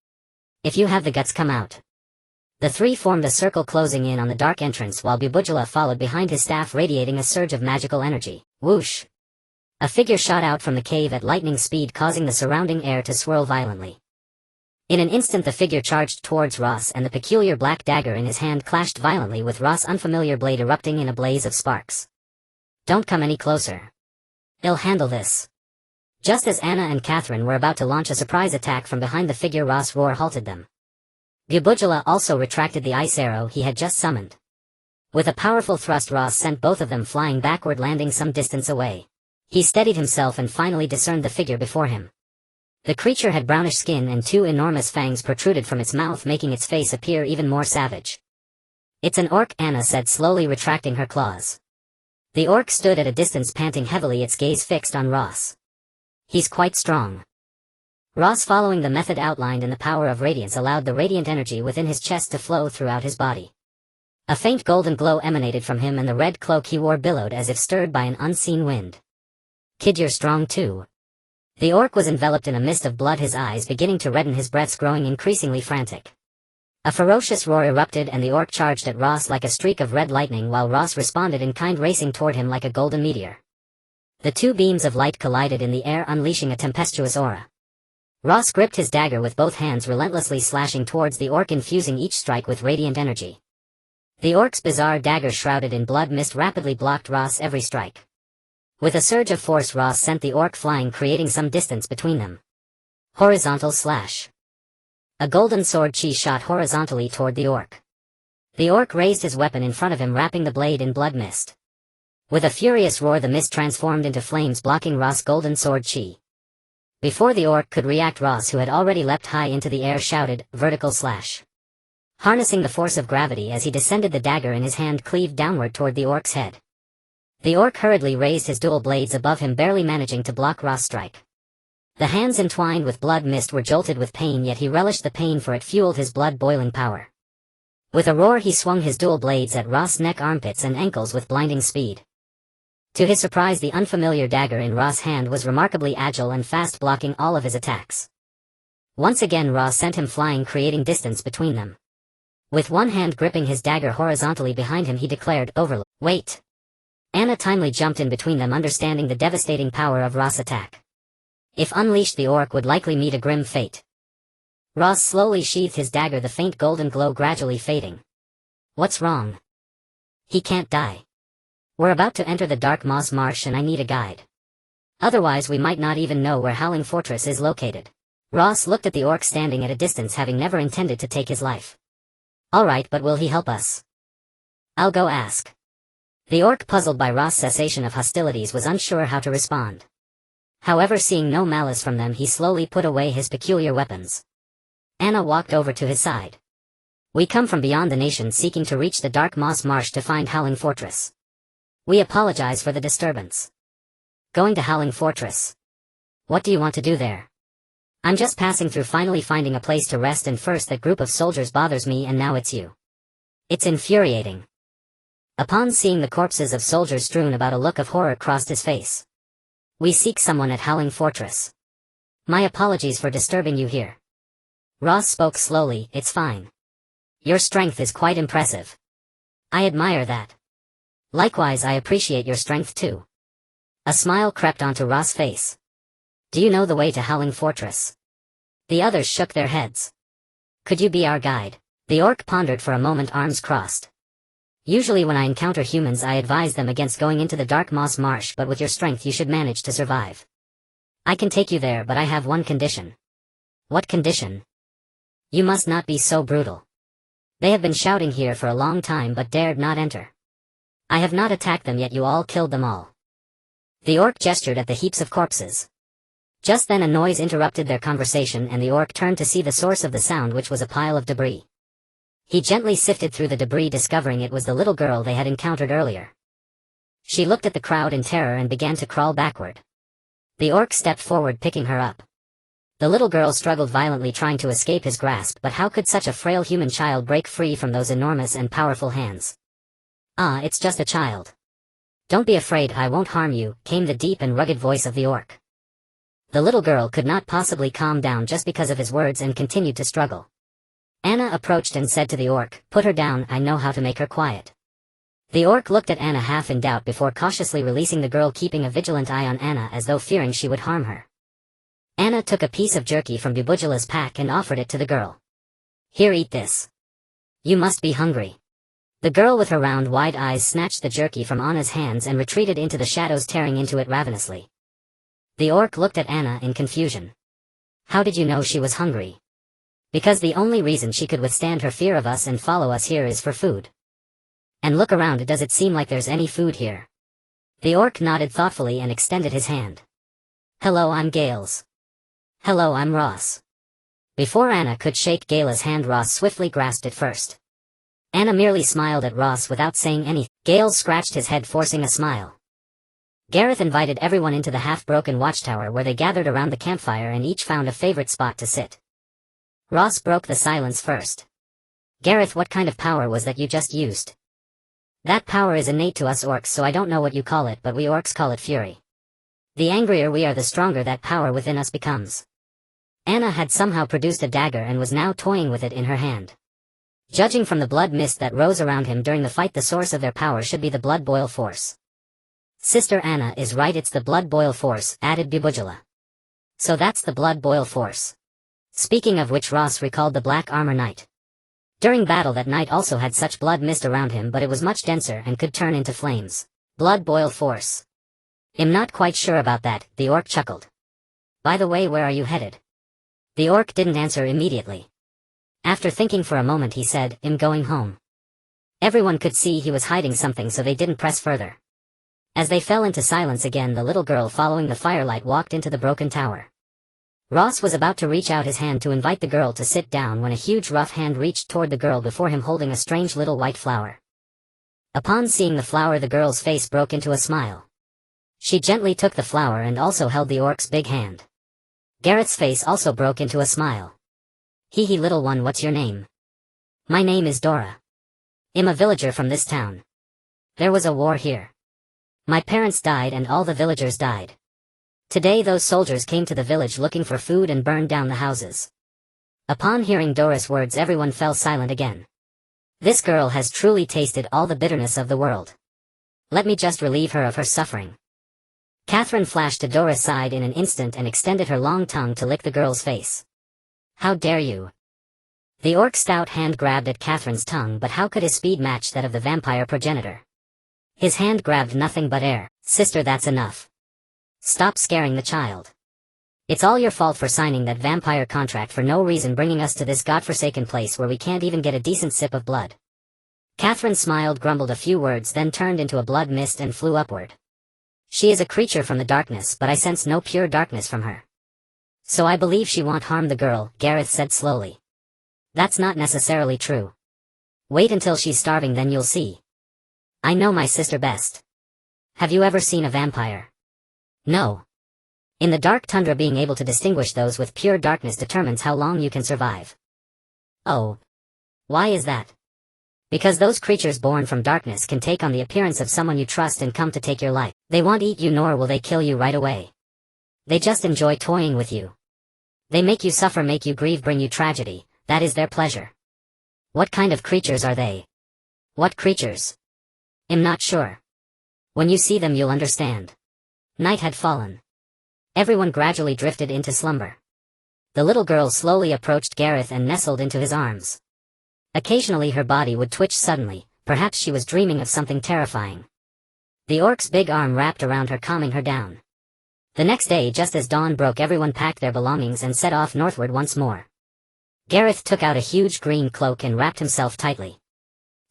If you have the guts, come out." The 3 formed a circle, closing in on the dark entrance, while Bubujala followed behind, his staff radiating a surge of magical energy. Whoosh! A figure shot out from the cave at lightning speed, causing the surrounding air to swirl violently. In an instant the figure charged towards Ross and the peculiar black dagger in his hand clashed violently with Ross' unfamiliar blade erupting in a blaze of sparks. "Don't come any closer. I'll handle this." Just as Anna and Catherine were about to launch a surprise attack from behind the figure, Ross' roar halted them. Gubujala also retracted the ice arrow he had just summoned. With a powerful thrust, Ross sent both of them flying backward, landing some distance away. He steadied himself and finally discerned the figure before him. The creature had brownish skin and two enormous fangs protruded from its mouth, making its face appear even more savage. "It's an orc," Anna said, slowly retracting her claws. The orc stood at a distance, panting heavily, its gaze fixed on Ross. "He's quite strong." Ross, following the method outlined in the power of radiance, allowed the radiant energy within his chest to flow throughout his body. A faint golden glow emanated from him, and the red cloak he wore billowed as if stirred by an unseen wind. "Kid, you're strong too." The orc was enveloped in a mist of blood, his eyes beginning to redden, his breaths growing increasingly frantic. A ferocious roar erupted and the orc charged at Ross like a streak of red lightning, while Ross responded in kind, racing toward him like a golden meteor. The two beams of light collided in the air, unleashing a tempestuous aura. Ross gripped his dagger with both hands, relentlessly slashing towards the orc, infusing each strike with radiant energy. The orc's bizarre dagger, shrouded in blood mist, rapidly blocked Ross' every strike. With a surge of force, Ross sent the orc flying, creating some distance between them. Horizontal slash. A golden sword chi shot horizontally toward the orc. The orc raised his weapon in front of him, wrapping the blade in blood mist. With a furious roar, the mist transformed into flames, blocking Ross' golden sword chi. Before the orc could react, Ross, who had already leapt high into the air, shouted, "Vertical slash." Harnessing the force of gravity as he descended, the dagger in his hand cleaved downward toward the orc's head. The orc hurriedly raised his dual blades above him, barely managing to block Ross' strike. The hands entwined with blood mist were jolted with pain, yet he relished the pain, for it fueled his blood-boiling power. With a roar, he swung his dual blades at Ross' neck, armpits, and ankles with blinding speed. To his surprise, the unfamiliar dagger in Ross' hand was remarkably agile and fast, blocking all of his attacks. Once again, Ross sent him flying, creating distance between them. With one hand gripping his dagger horizontally behind him, he declared, "Overlord." "Wait." Anna timely jumped in between them, understanding the devastating power of Ross' attack. If unleashed, the orc would likely meet a grim fate. Ross slowly sheathed his dagger, the faint golden glow gradually fading. "What's wrong?" "He can't die. We're about to enter the Dark Moss Marsh and I need a guide. Otherwise we might not even know where Howling Fortress is located." Ross looked at the orc standing at a distance, having never intended to take his life. "All right, but will he help us?" "I'll go ask." The orc, puzzled by Ross' cessation of hostilities, was unsure how to respond. However, seeing no malice from them, he slowly put away his peculiar weapons. Anna walked over to his side. "We come from beyond the nation, seeking to reach the Dark Moss Marsh to find Howling Fortress. We apologize for the disturbance." "Going to Howling Fortress? What do you want to do there?" "I'm just passing through, finally finding a place to rest, and first that group of soldiers bothers me, and now it's you. It's infuriating." Upon seeing the corpses of soldiers strewn about, a look of horror crossed his face. "We seek someone at Howling Fortress. My apologies for disturbing you here." Ross spoke slowly. "It's fine. Your strength is quite impressive. I admire that. Likewise, I appreciate your strength too." A smile crept onto Ross' face. "Do you know the way to Howling Fortress?" The others shook their heads. "Could you be our guide?" The orc pondered for a moment, arms crossed. "Usually when I encounter humans, I advise them against going into the Dark Moss Marsh, but with your strength you should manage to survive. I can take you there, but I have one condition." "What condition?" "You must not be so brutal. They have been shouting here for a long time but dared not enter. I have not attacked them yet, you all killed them all." The orc gestured at the heaps of corpses. Just then a noise interrupted their conversation, and the orc turned to see the source of the sound, which was a pile of debris. He gently sifted through the debris, discovering it was the little girl they had encountered earlier. She looked at the crowd in terror and began to crawl backward. The orc stepped forward, picking her up. The little girl struggled violently, trying to escape his grasp, but how could such a frail human child break free from those enormous and powerful hands? "Ah, it's just a child. Don't be afraid, I won't harm you," came the deep and rugged voice of the orc. The little girl could not possibly calm down just because of his words and continued to struggle. Anna approached and said to the orc, "Put her down, I know how to make her quiet." The orc looked at Anna half in doubt before cautiously releasing the girl, keeping a vigilant eye on Anna as though fearing she would harm her. Anna took a piece of jerky from Bubujala's pack and offered it to the girl. Here, eat this. You must be hungry. The girl with her round wide eyes snatched the jerky from Anna's hands and retreated into the shadows, tearing into it ravenously. The orc looked at Anna in confusion. How did you know she was hungry? Because the only reason she could withstand her fear of us and follow us here is for food. And look around, does it seem like there's any food here? The orc nodded thoughtfully and extended his hand. Hello, I'm Gales. Hello, I'm Ross. Before Anna could shake Gale's hand, Ross swiftly grasped it first. Anna merely smiled at Ross without saying anything. Gale scratched his head, forcing a smile. Gareth invited everyone into the half-broken watchtower, where they gathered around the campfire and each found a favorite spot to sit. Ross broke the silence first. Gareth, what kind of power was that you just used? That power is innate to us orcs, so I don't know what you call it, but we orcs call it fury. The angrier we are, the stronger that power within us becomes. Anna had somehow produced a dagger and was now toying with it in her hand. Judging from the blood mist that rose around him during the fight, the source of their power should be the blood boil force. Sister Anna is right, it's the blood boil force, added Bubujala. So that's the blood boil force. Speaking of which, Ross recalled the black armor knight. During battle, that knight also had such blood mist around him, but it was much denser and could turn into flames. Blood boil force. I'm not quite sure about that, the orc chuckled. By the way, where are you headed? The orc didn't answer immediately. After thinking for a moment, he said, I'm going home. Everyone could see he was hiding something, so they didn't press further. As they fell into silence again, the little girl following the firelight walked into the broken tower. Ross was about to reach out his hand to invite the girl to sit down when a huge rough hand reached toward the girl before him, holding a strange little white flower. Upon seeing the flower, the girl's face broke into a smile. She gently took the flower and also held the orc's big hand. Gareth's face also broke into a smile. Hee hee, little one, what's your name? My name is Dora. I'm a villager from this town. There was a war here. My parents died and all the villagers died. Today those soldiers came to the village looking for food and burned down the houses. Upon hearing Dora's words, everyone fell silent again. This girl has truly tasted all the bitterness of the world. Let me just relieve her of her suffering. Catherine flashed to Dora's side in an instant and extended her long tongue to lick the girl's face. How dare you? The orc's stout hand grabbed at Catherine's tongue, but how could his speed match that of the vampire progenitor? His hand grabbed nothing but air. Sister, that's enough. Stop scaring the child. It's all your fault for signing that vampire contract for no reason, bringing us to this godforsaken place where we can't even get a decent sip of blood. Catherine smiled, grumbled a few words, then turned into a blood mist and flew upward. She is a creature from the darkness, but I sense no pure darkness from her. So I believe she won't harm the girl, Gareth said slowly. That's not necessarily true. Wait until she's starving, then you'll see. I know my sister best. Have you ever seen a vampire? No. In the dark tundra, being able to distinguish those with pure darkness determines how long you can survive. Oh. Why is that? Because those creatures born from darkness can take on the appearance of someone you trust and come to take your life. They won't eat you, nor will they kill you right away. They just enjoy toying with you. They make you suffer, make you grieve, bring you tragedy. That is their pleasure. What kind of creatures are they? What creatures? I'm not sure. When you see them, you'll understand. Night had fallen. Everyone gradually drifted into slumber. The little girl slowly approached Gareth and nestled into his arms. Occasionally her body would twitch suddenly, perhaps she was dreaming of something terrifying. The orc's big arm wrapped around her, calming her down. The next day, just as dawn broke, everyone packed their belongings and set off northward once more. Gareth took out a huge green cloak and wrapped himself tightly.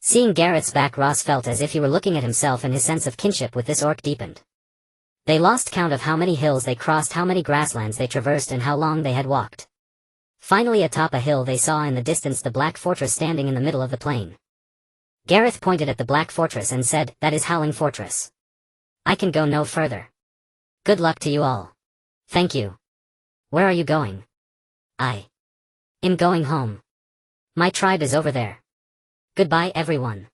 Seeing Gareth's back, Ross felt as if he were looking at himself, and his sense of kinship with this orc deepened. They lost count of how many hills they crossed, how many grasslands they traversed, and how long they had walked. Finally, atop a hill, they saw in the distance the black fortress standing in the middle of the plain. Gareth pointed at the black fortress and said, "That is Howling Fortress. I can go no further. Good luck to you all." "Thank you. Where are you going?" "I am going home. My tribe is over there. Goodbye, everyone."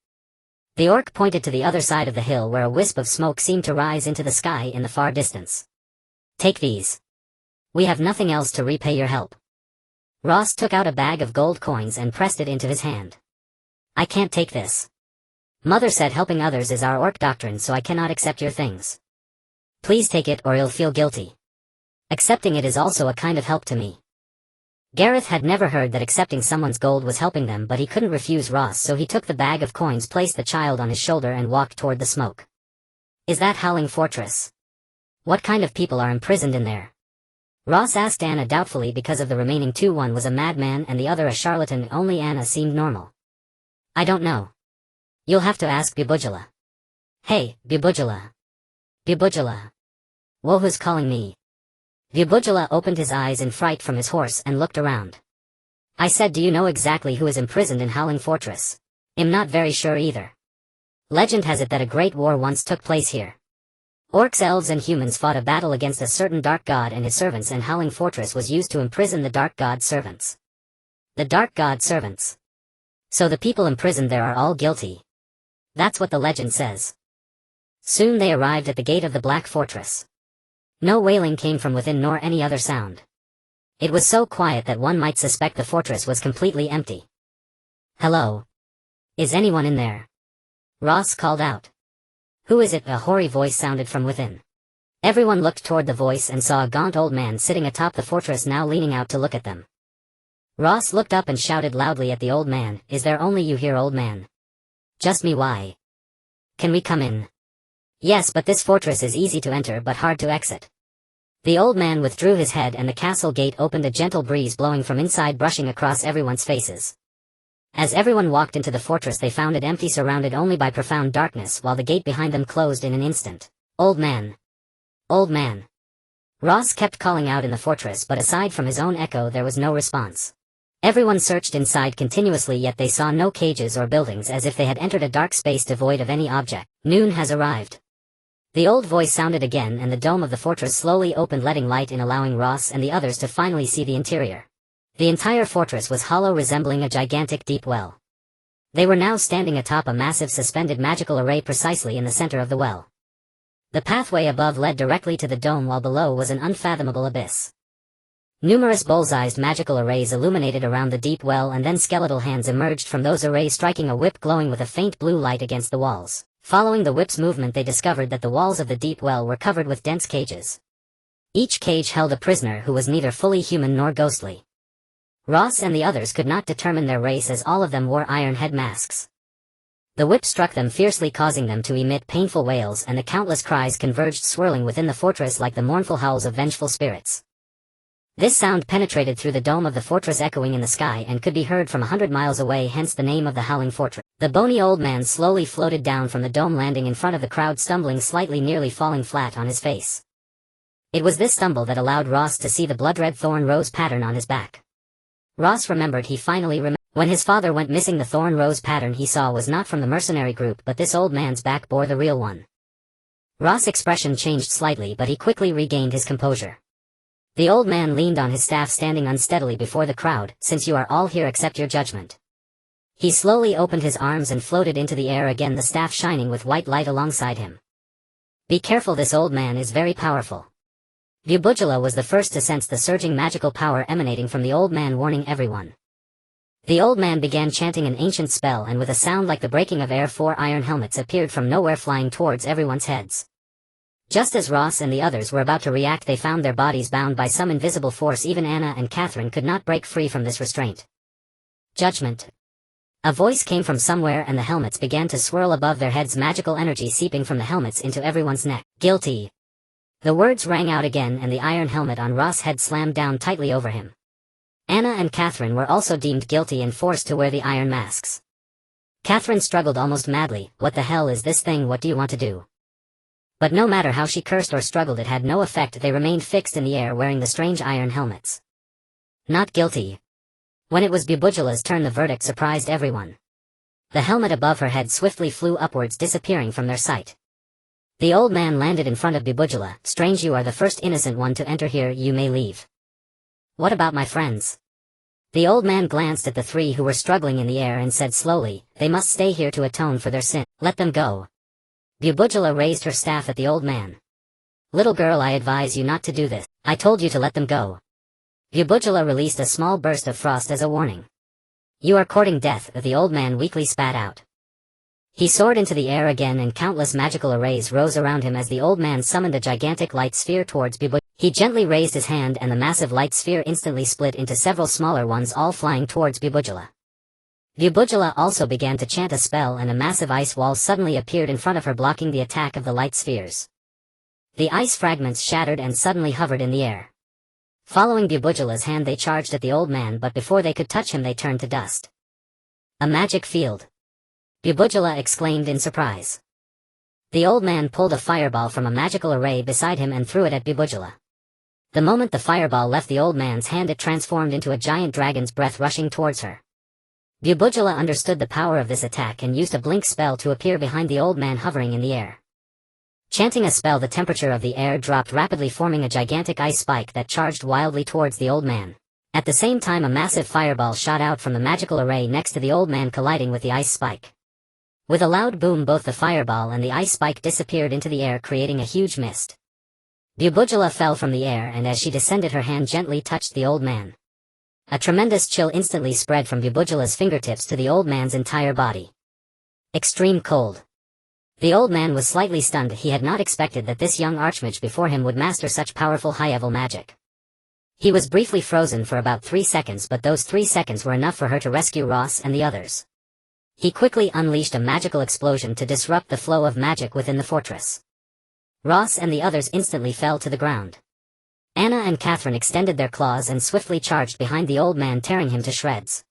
The orc pointed to the other side of the hill, where a wisp of smoke seemed to rise into the sky in the far distance. "Take these. We have nothing else to repay your help." Ross took out a bag of gold coins and pressed it into his hand. "I can't take this. Mother said helping others is our orc doctrine, so I cannot accept your things. Please take it or you'll feel guilty." Accepting it is also a kind of help to me. Gareth had never heard that accepting someone's gold was helping them, but he couldn't refuse Ross, so he took the bag of coins, placed the child on his shoulder and walked toward the smoke. Is that Howling Fortress? What kind of people are imprisoned in there? Ross asked Anna doubtfully because of the remaining two. One was a madman and the other a charlatan. Only Anna seemed normal. I don't know. You'll have to ask Bubujala. Hey, Bubujala. Bubujala. Whoa, who's calling me? Bubujala opened his eyes in fright from his horse and looked around. I said, do you know exactly who is imprisoned in Howling Fortress? I'm not very sure either. Legend has it that a great war once took place here. Orcs, elves and humans fought a battle against a certain dark god and his servants, and Howling Fortress was used to imprison the dark god's servants. The dark god servants. So the people imprisoned there are all guilty. That's what the legend says. Soon they arrived at the gate of the Black Fortress. No wailing came from within nor any other sound. It was so quiet that one might suspect the fortress was completely empty. Hello? Is anyone in there? Ross called out. Who is it? A hoary voice sounded from within. Everyone looked toward the voice and saw a gaunt old man sitting atop the fortress, now leaning out to look at them. Ross looked up and shouted loudly at the old man, Is there only you here, old man? Just me? Why? Can we come in? Yes, but this fortress is easy to enter but hard to exit. The old man withdrew his head and the castle gate opened, a gentle breeze blowing from inside brushing across everyone's faces. As everyone walked into the fortress they found it empty, surrounded only by profound darkness, while the gate behind them closed in an instant. Old man. Old man. Ross kept calling out in the fortress, but aside from his own echo there was no response. Everyone searched inside continuously, yet they saw no cages or buildings, as if they had entered a dark space devoid of any object. Noon has arrived. The old voice sounded again and the dome of the fortress slowly opened, letting light in, allowing Ross and the others to finally see the interior. The entire fortress was hollow, resembling a gigantic deep well. They were now standing atop a massive suspended magical array precisely in the center of the well. The pathway above led directly to the dome, while below was an unfathomable abyss. Numerous bullseyed magical arrays illuminated around the deep well, and then skeletal hands emerged from those arrays, striking a whip glowing with a faint blue light against the walls. Following the whip's movement they discovered that the walls of the deep well were covered with dense cages. Each cage held a prisoner who was neither fully human nor ghostly. Ross and the others could not determine their race, as all of them wore iron head masks. The whip struck them fiercely, causing them to emit painful wails, and the countless cries converged, swirling within the fortress like the mournful howls of vengeful spirits. This sound penetrated through the dome of the fortress, echoing in the sky, and could be heard from 100 miles away, hence the name of the Howling Fortress. The bony old man slowly floated down from the dome, landing in front of the crowd, stumbling slightly, nearly falling flat on his face. It was this stumble that allowed Ross to see the blood-red thorn rose pattern on his back. Ross remembered when his father went missing, the thorn rose pattern he saw was not from the mercenary group, but this old man's back bore the real one. Ross' expression changed slightly, but he quickly regained his composure. The old man leaned on his staff, standing unsteadily before the crowd. Since you are all here, accept your judgment. He slowly opened his arms and floated into the air again, the staff shining with white light alongside him. Be careful, this old man is very powerful. Bubujala was the first to sense the surging magical power emanating from the old man, warning everyone. The old man began chanting an ancient spell, and with a sound like the breaking of air, 4 iron helmets appeared from nowhere, flying towards everyone's heads. Just as Ross and the others were about to react, they found their bodies bound by some invisible force. Even Anna and Catherine could not break free from this restraint. Judgment. A voice came from somewhere, and the helmets began to swirl above their heads, magical energy seeping from the helmets into everyone's neck. Guilty. The words rang out again, and the iron helmet on Ross' head slammed down tightly over him. Anna and Catherine were also deemed guilty and forced to wear the iron masks. Catherine struggled almost madly. What the hell is this thing? What do you want to do? But no matter how she cursed or struggled, it had no effect. They remained fixed in the air, wearing the strange iron helmets. Not guilty. When it was Bubujala's turn, the verdict surprised everyone. The helmet above her head swiftly flew upwards, disappearing from their sight. The old man landed in front of Bubujala. Strange, you are the first innocent one to enter here. You may leave. What about my friends? The old man glanced at the 3 who were struggling in the air and said slowly, they must stay here to atone for their sin. Let them go. Bubujala raised her staff at the old man. Little girl, I advise you not to do this. I told you to let them go. Bubujala released a small burst of frost as a warning. You are courting death, the old man weakly spat out. He soared into the air again, and countless magical arrays rose around him as the old man summoned a gigantic light sphere towards Bubujala. He gently raised his hand and the massive light sphere instantly split into several smaller ones, all flying towards Bubujula. Bubujula also began to chant a spell and a massive ice wall suddenly appeared in front of her, blocking the attack of the light spheres. The ice fragments shattered and suddenly hovered in the air. Following Bubujula's hand, they charged at the old man, but before they could touch him they turned to dust. A magic field! Bubujula exclaimed in surprise. The old man pulled a fireball from a magical array beside him and threw it at Bubujula. The moment the fireball left the old man's hand, it transformed into a giant dragon's breath rushing towards her. Bubujula understood the power of this attack and used a blink spell to appear behind the old man hovering in the air. Chanting a spell, the temperature of the air dropped rapidly, forming a gigantic ice spike that charged wildly towards the old man. At the same time, a massive fireball shot out from the magical array next to the old man, colliding with the ice spike. With a loud boom, both the fireball and the ice spike disappeared into the air, creating a huge mist. Bubujula fell from the air, and as she descended, her hand gently touched the old man. A tremendous chill instantly spread from Bubujula's fingertips to the old man's entire body. Extreme cold. The old man was slightly stunned. He had not expected that this young archmage before him would master such powerful high-level magic. He was briefly frozen for about 3 seconds, but those 3 seconds were enough for her to rescue Ross and the others. He quickly unleashed a magical explosion to disrupt the flow of magic within the fortress. Ross and the others instantly fell to the ground. Anna and Catherine extended their claws and swiftly charged behind the old man, tearing him to shreds.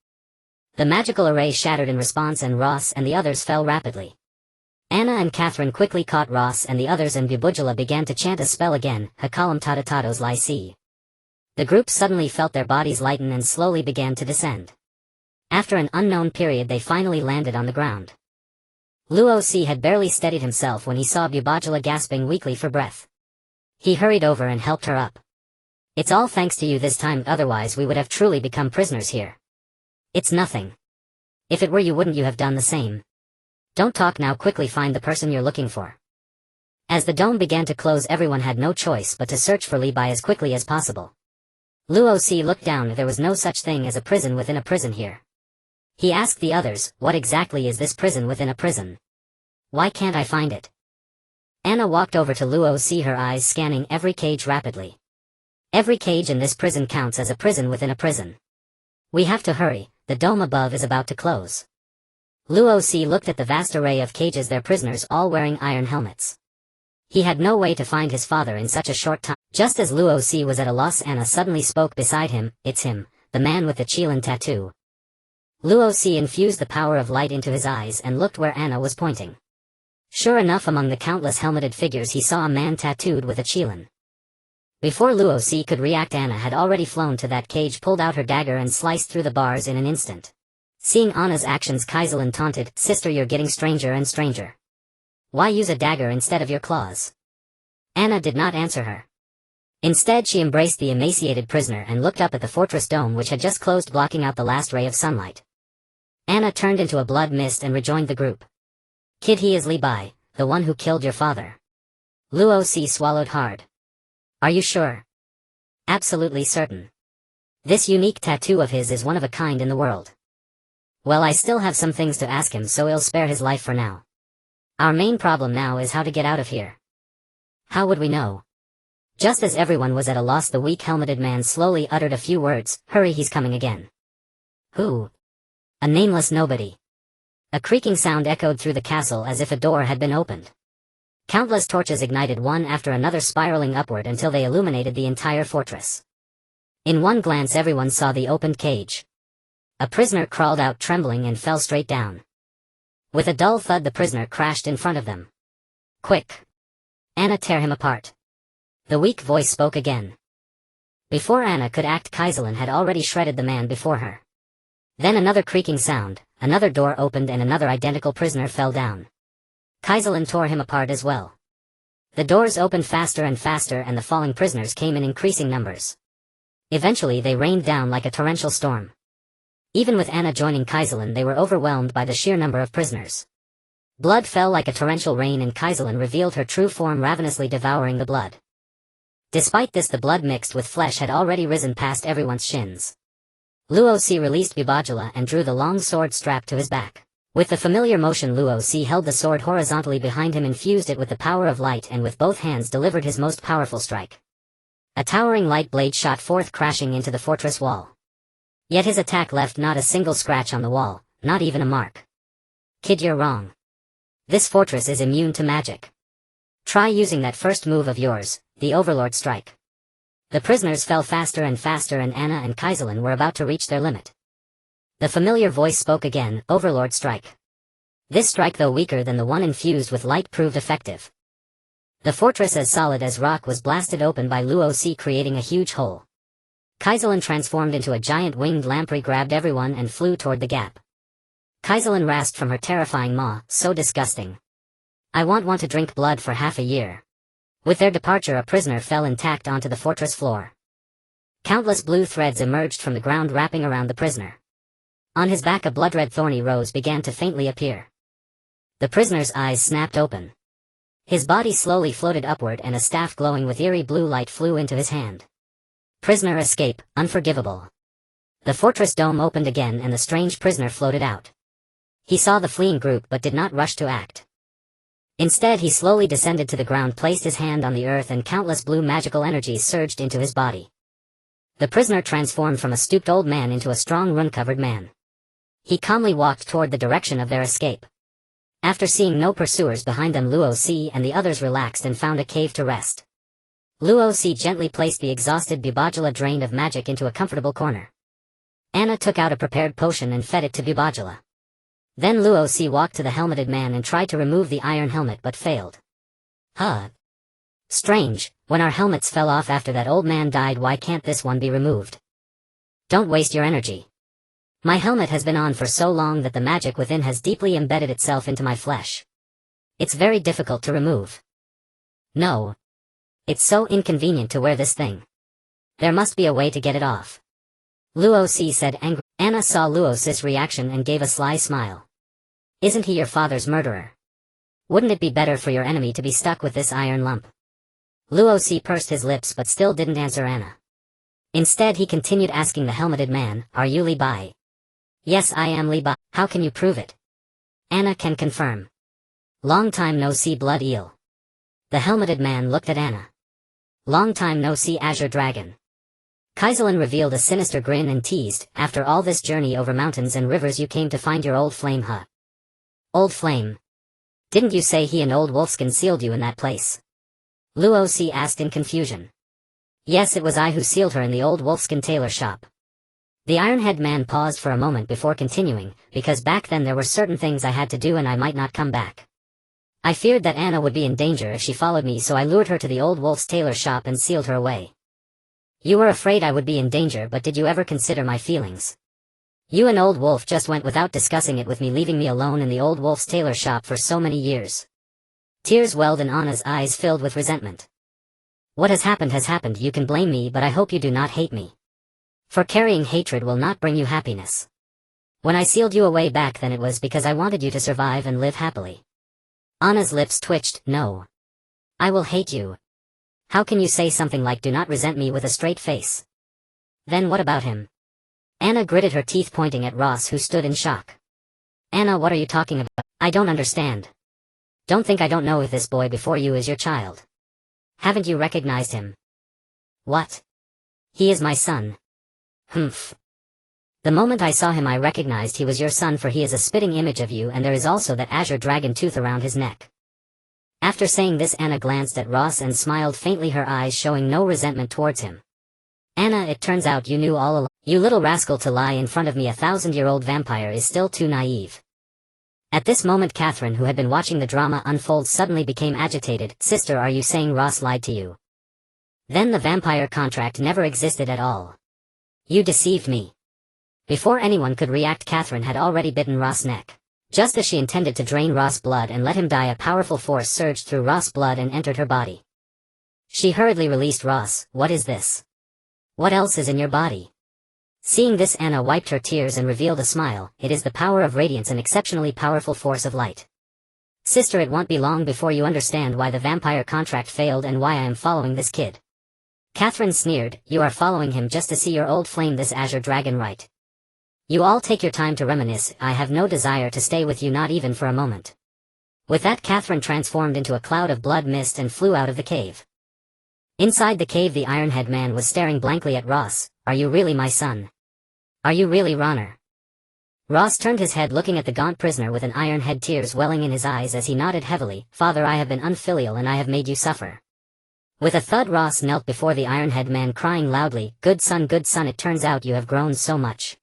The magical array shattered in response, and Ross and the others fell rapidly. Anna and Catherine quickly caught Ross and the others, and Bubujula began to chant a spell again, Hakalam Tatatatos Lyci. The group suddenly felt their bodies lighten and slowly began to descend. After an unknown period, they finally landed on the ground. Luosi had barely steadied himself when he saw Bubujula gasping weakly for breath. He hurried over and helped her up. "It's all thanks to you this time, otherwise we would have truly become prisoners here." "It's nothing. If it were you, wouldn't you have done the same? Don't talk now, quickly find the person you're looking for." As the dome began to close, everyone had no choice but to search for Li Bai as quickly as possible. Luosi looked down. There was no such thing as a prison within a prison here. He asked the others, "What exactly is this prison within a prison? Why can't I find it?" Anna walked over to Luosi, her eyes scanning every cage rapidly. "Every cage in this prison counts as a prison within a prison. We have to hurry, the dome above is about to close." Luosi looked at the vast array of cages, their prisoners all wearing iron helmets. He had no way to find his father in such a short time. Just as Luosi was at a loss, Anna suddenly spoke beside him. "It's him, the man with the Qilin tattoo." Luosi infused the power of light into his eyes and looked where Anna was pointing. Sure enough, among the countless helmeted figures he saw a man tattooed with a Qilin. Before Luosi could react, Anna had already flown to that cage, pulled out her dagger and sliced through the bars in an instant. Seeing Anna's actions, Kaiselin taunted, "Sister, you're getting stranger and stranger. Why use a dagger instead of your claws?" Anna did not answer her. Instead, she embraced the emaciated prisoner and looked up at the fortress dome, which had just closed, blocking out the last ray of sunlight. Anna turned into a blood mist and rejoined the group. "Kid, he is Li Bai, the one who killed your father." Luosi swallowed hard. "Are you sure?" "Absolutely certain. This unique tattoo of his is one of a kind in the world." "Well, I still have some things to ask him, so I'll spare his life for now. Our main problem now is how to get out of here." "How would we know?" Just as everyone was at a loss, the weak helmeted man slowly uttered a few words. "Hurry, he's coming again." "Who?" "A nameless nobody." A creaking sound echoed through the castle as if a door had been opened. Countless torches ignited one after another, spiraling upward until they illuminated the entire fortress. In one glance, everyone saw the opened cage. A prisoner crawled out trembling and fell straight down. With a dull thud, the prisoner crashed in front of them. "Quick! Anna, tear him apart." The weak voice spoke again. Before Anna could act, Kaiselin had already shredded the man before her. Then another creaking sound, another door opened and another identical prisoner fell down. Kaiselin tore him apart as well. The doors opened faster and faster, and the falling prisoners came in increasing numbers. Eventually they rained down like a torrential storm. Even with Anna joining Kaiselin, they were overwhelmed by the sheer number of prisoners. Blood fell like a torrential rain, and Kaiselin revealed her true form, ravenously devouring the blood. Despite this, the blood mixed with flesh had already risen past everyone's shins. Luosi released Bubujula and drew the long sword strapped to his back. With the familiar motion, Luosi held the sword horizontally behind him, infused it with the power of light, and with both hands delivered his most powerful strike. A towering light blade shot forth crashing into the fortress wall. Yet his attack left not a single scratch on the wall, not even a mark. Kid, you're wrong. This fortress is immune to magic. Try using that first move of yours, the Overlord strike. The prisoners fell faster and faster, and Anna and Kaiselin were about to reach their limit. The familiar voice spoke again, Overlord strike. This strike, though weaker than the one infused with light, proved effective. The fortress, as solid as rock, was blasted open by Luosi, creating a huge hole. Kaiselin transformed into a giant winged lamprey, grabbed everyone and flew toward the gap. Kaiselin rasped from her terrifying maw, so disgusting. I won't want to drink blood for half a year. With their departure, a prisoner fell intact onto the fortress floor. Countless blue threads emerged from the ground, wrapping around the prisoner. On his back, a blood-red thorny rose began to faintly appear. The prisoner's eyes snapped open. His body slowly floated upward, and a staff glowing with eerie blue light flew into his hand. Prisoner escape, unforgivable. The fortress dome opened again, and the strange prisoner floated out. He saw the fleeing group but did not rush to act. Instead, he slowly descended to the ground, placed his hand on the earth, and countless blue magical energies surged into his body. The prisoner transformed from a stooped old man into a strong rune-covered man. He calmly walked toward the direction of their escape. After seeing no pursuers behind them, Luosi and the others relaxed and found a cave to rest. Luosi gently placed the exhausted Bubajala, drained of magic, into a comfortable corner. Anna took out a prepared potion and fed it to Bubajala. Then Luosi walked to the helmeted man and tried to remove the iron helmet but failed. Huh. Strange, when our helmets fell off after that old man died, why can't this one be removed? Don't waste your energy. My helmet has been on for so long that the magic within has deeply embedded itself into my flesh. It's very difficult to remove. No. It's so inconvenient to wear this thing. There must be a way to get it off. Luosi said angrily. Anna saw Luosi's reaction and gave a sly smile. Isn't he your father's murderer? Wouldn't it be better for your enemy to be stuck with this iron lump? Luosi pursed his lips but still didn't answer Anna. Instead, he continued asking the helmeted man, are you Li Bai? Yes, I am Li Bai. How can you prove it? Anna can confirm. Long time no see, blood eel. The helmeted man looked at Anna. Long time no see, azure dragon. Kaiselin revealed a sinister grin and teased, after all this journey over mountains and rivers, you came to find your old flame, huh? Old flame? Didn't you say he and old Wolfskin sealed you in that place? Luosi asked in confusion. Yes, it was I who sealed her in the old Wolfskin tailor shop. The Ironhead man paused for a moment before continuing, because back then there were certain things I had to do and I might not come back. I feared that Anna would be in danger if she followed me, so I lured her to the old wolf's tailor shop and sealed her away. You were afraid I would be in danger, but did you ever consider my feelings? You and old wolf just went without discussing it with me, leaving me alone in the old wolf's tailor shop for so many years. Tears welled in Anna's eyes, filled with resentment. What has happened, you can blame me, but I hope you do not hate me. For carrying hatred will not bring you happiness. When I sealed you away back then, it was because I wanted you to survive and live happily. Anna's lips twitched. No. I will hate you. How can you say something like do not resent me with a straight face? Then what about him? Anna gritted her teeth, pointing at Ross, who stood in shock. Anna, what are you talking about? I don't understand. Don't think I don't know if this boy before you is your child. Haven't you recognized him? What? He is my son. Humph. The moment I saw him I recognized he was your son, for he is a spitting image of you, and there is also that azure dragon tooth around his neck. After saying this, Anna glanced at Ross and smiled faintly, her eyes showing no resentment towards him. Anna, it turns out you knew all along. You little rascal, to lie in front of me, a 1,000-year-old vampire, is still too naive. At this moment, Catherine, who had been watching the drama unfold, suddenly became agitated. Sister, are you saying Ross lied to you? Then the vampire contract never existed at all. You deceived me. Before anyone could react, Catherine had already bitten Ross' neck. Just as she intended to drain Ross' blood and let him die, a powerful force surged through Ross' blood and entered her body. She hurriedly released Ross. What is this? What else is in your body? Seeing this, Anna wiped her tears and revealed a smile. It is the power of radiance, an exceptionally powerful force of light. Sister, it won't be long before you understand why the vampire contract failed and why I am following this kid. Catherine sneered. You are following him just to see your old flame, this azure dragon, right? You all take your time to reminisce. I have no desire to stay with you, not even for a moment. With that, Catherine transformed into a cloud of blood mist and flew out of the cave. Inside the cave, the Iron-Head man was staring blankly at Ross. "Are you really my son? Are you really Ronner?" Ross turned his head, looking at the gaunt prisoner with an iron head, tears welling in his eyes as he nodded heavily. "Father, I have been unfilial and I have made you suffer." With a thud, Ross knelt before the Iron-Head man, crying loudly, good son, it turns out you have grown so much.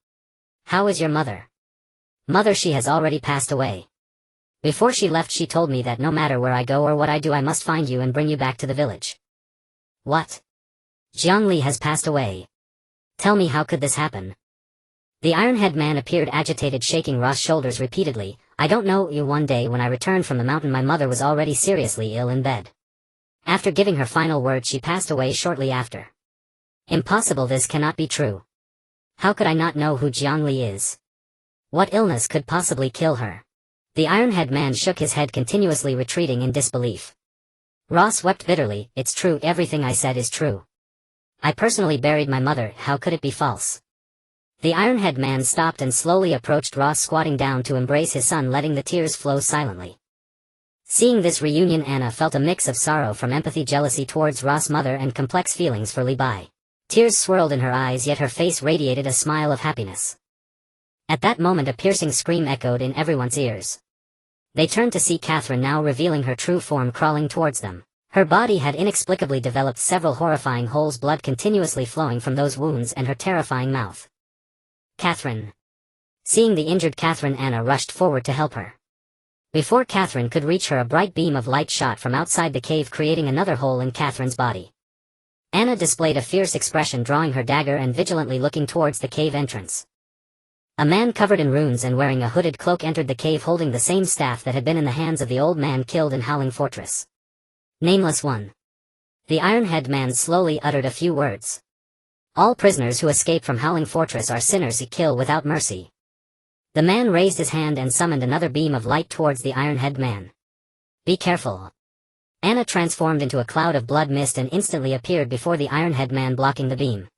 How is your mother?" "Mother, she has already passed away. Before she left, she told me that no matter where I go or what I do, I must find you and bring you back to the village." "What? Jiangli has passed away? Tell me, how could this happen?" The Iron-Head man appeared agitated, shaking Ross' shoulders repeatedly. "I don't know. One day when I returned from the mountain, my mother was already seriously ill in bed. After giving her final words, she passed away shortly after." "Impossible, this cannot be true. How could I not know who Jiangli is? What illness could possibly kill her?" The Iron-Head man shook his head, continuously retreating in disbelief. Ross wept bitterly. "It's true, everything I said is true. I personally buried my mother, how could it be false?" The Iron-Head man stopped and slowly approached Ross, squatting down to embrace his son, letting the tears flow silently. Seeing this reunion, Anna felt a mix of sorrow from empathy, jealousy towards Ross' mother, and complex feelings for Li Bai. Tears swirled in her eyes, yet her face radiated a smile of happiness. At that moment, a piercing scream echoed in everyone's ears. They turned to see Catherine, now revealing her true form, crawling towards them. Her body had inexplicably developed several horrifying holes, blood continuously flowing from those wounds, and her terrifying mouth. "Catherine." Seeing the injured Catherine, Anna rushed forward to help her. Before Catherine could reach her, a bright beam of light shot from outside the cave, creating another hole in Catherine's body. Anna displayed a fierce expression, drawing her dagger and vigilantly looking towards the cave entrance. A man covered in runes and wearing a hooded cloak entered the cave, holding the same staff that had been in the hands of the old man killed in Howling Fortress. "Nameless One." The Iron-Head man slowly uttered a few words. "All prisoners who escape from Howling Fortress are sinners, who kill without mercy." The man raised his hand and summoned another beam of light towards the Iron-Head man. "Be careful." Anna transformed into a cloud of blood mist and instantly appeared before the Iron-Head man, blocking the beam.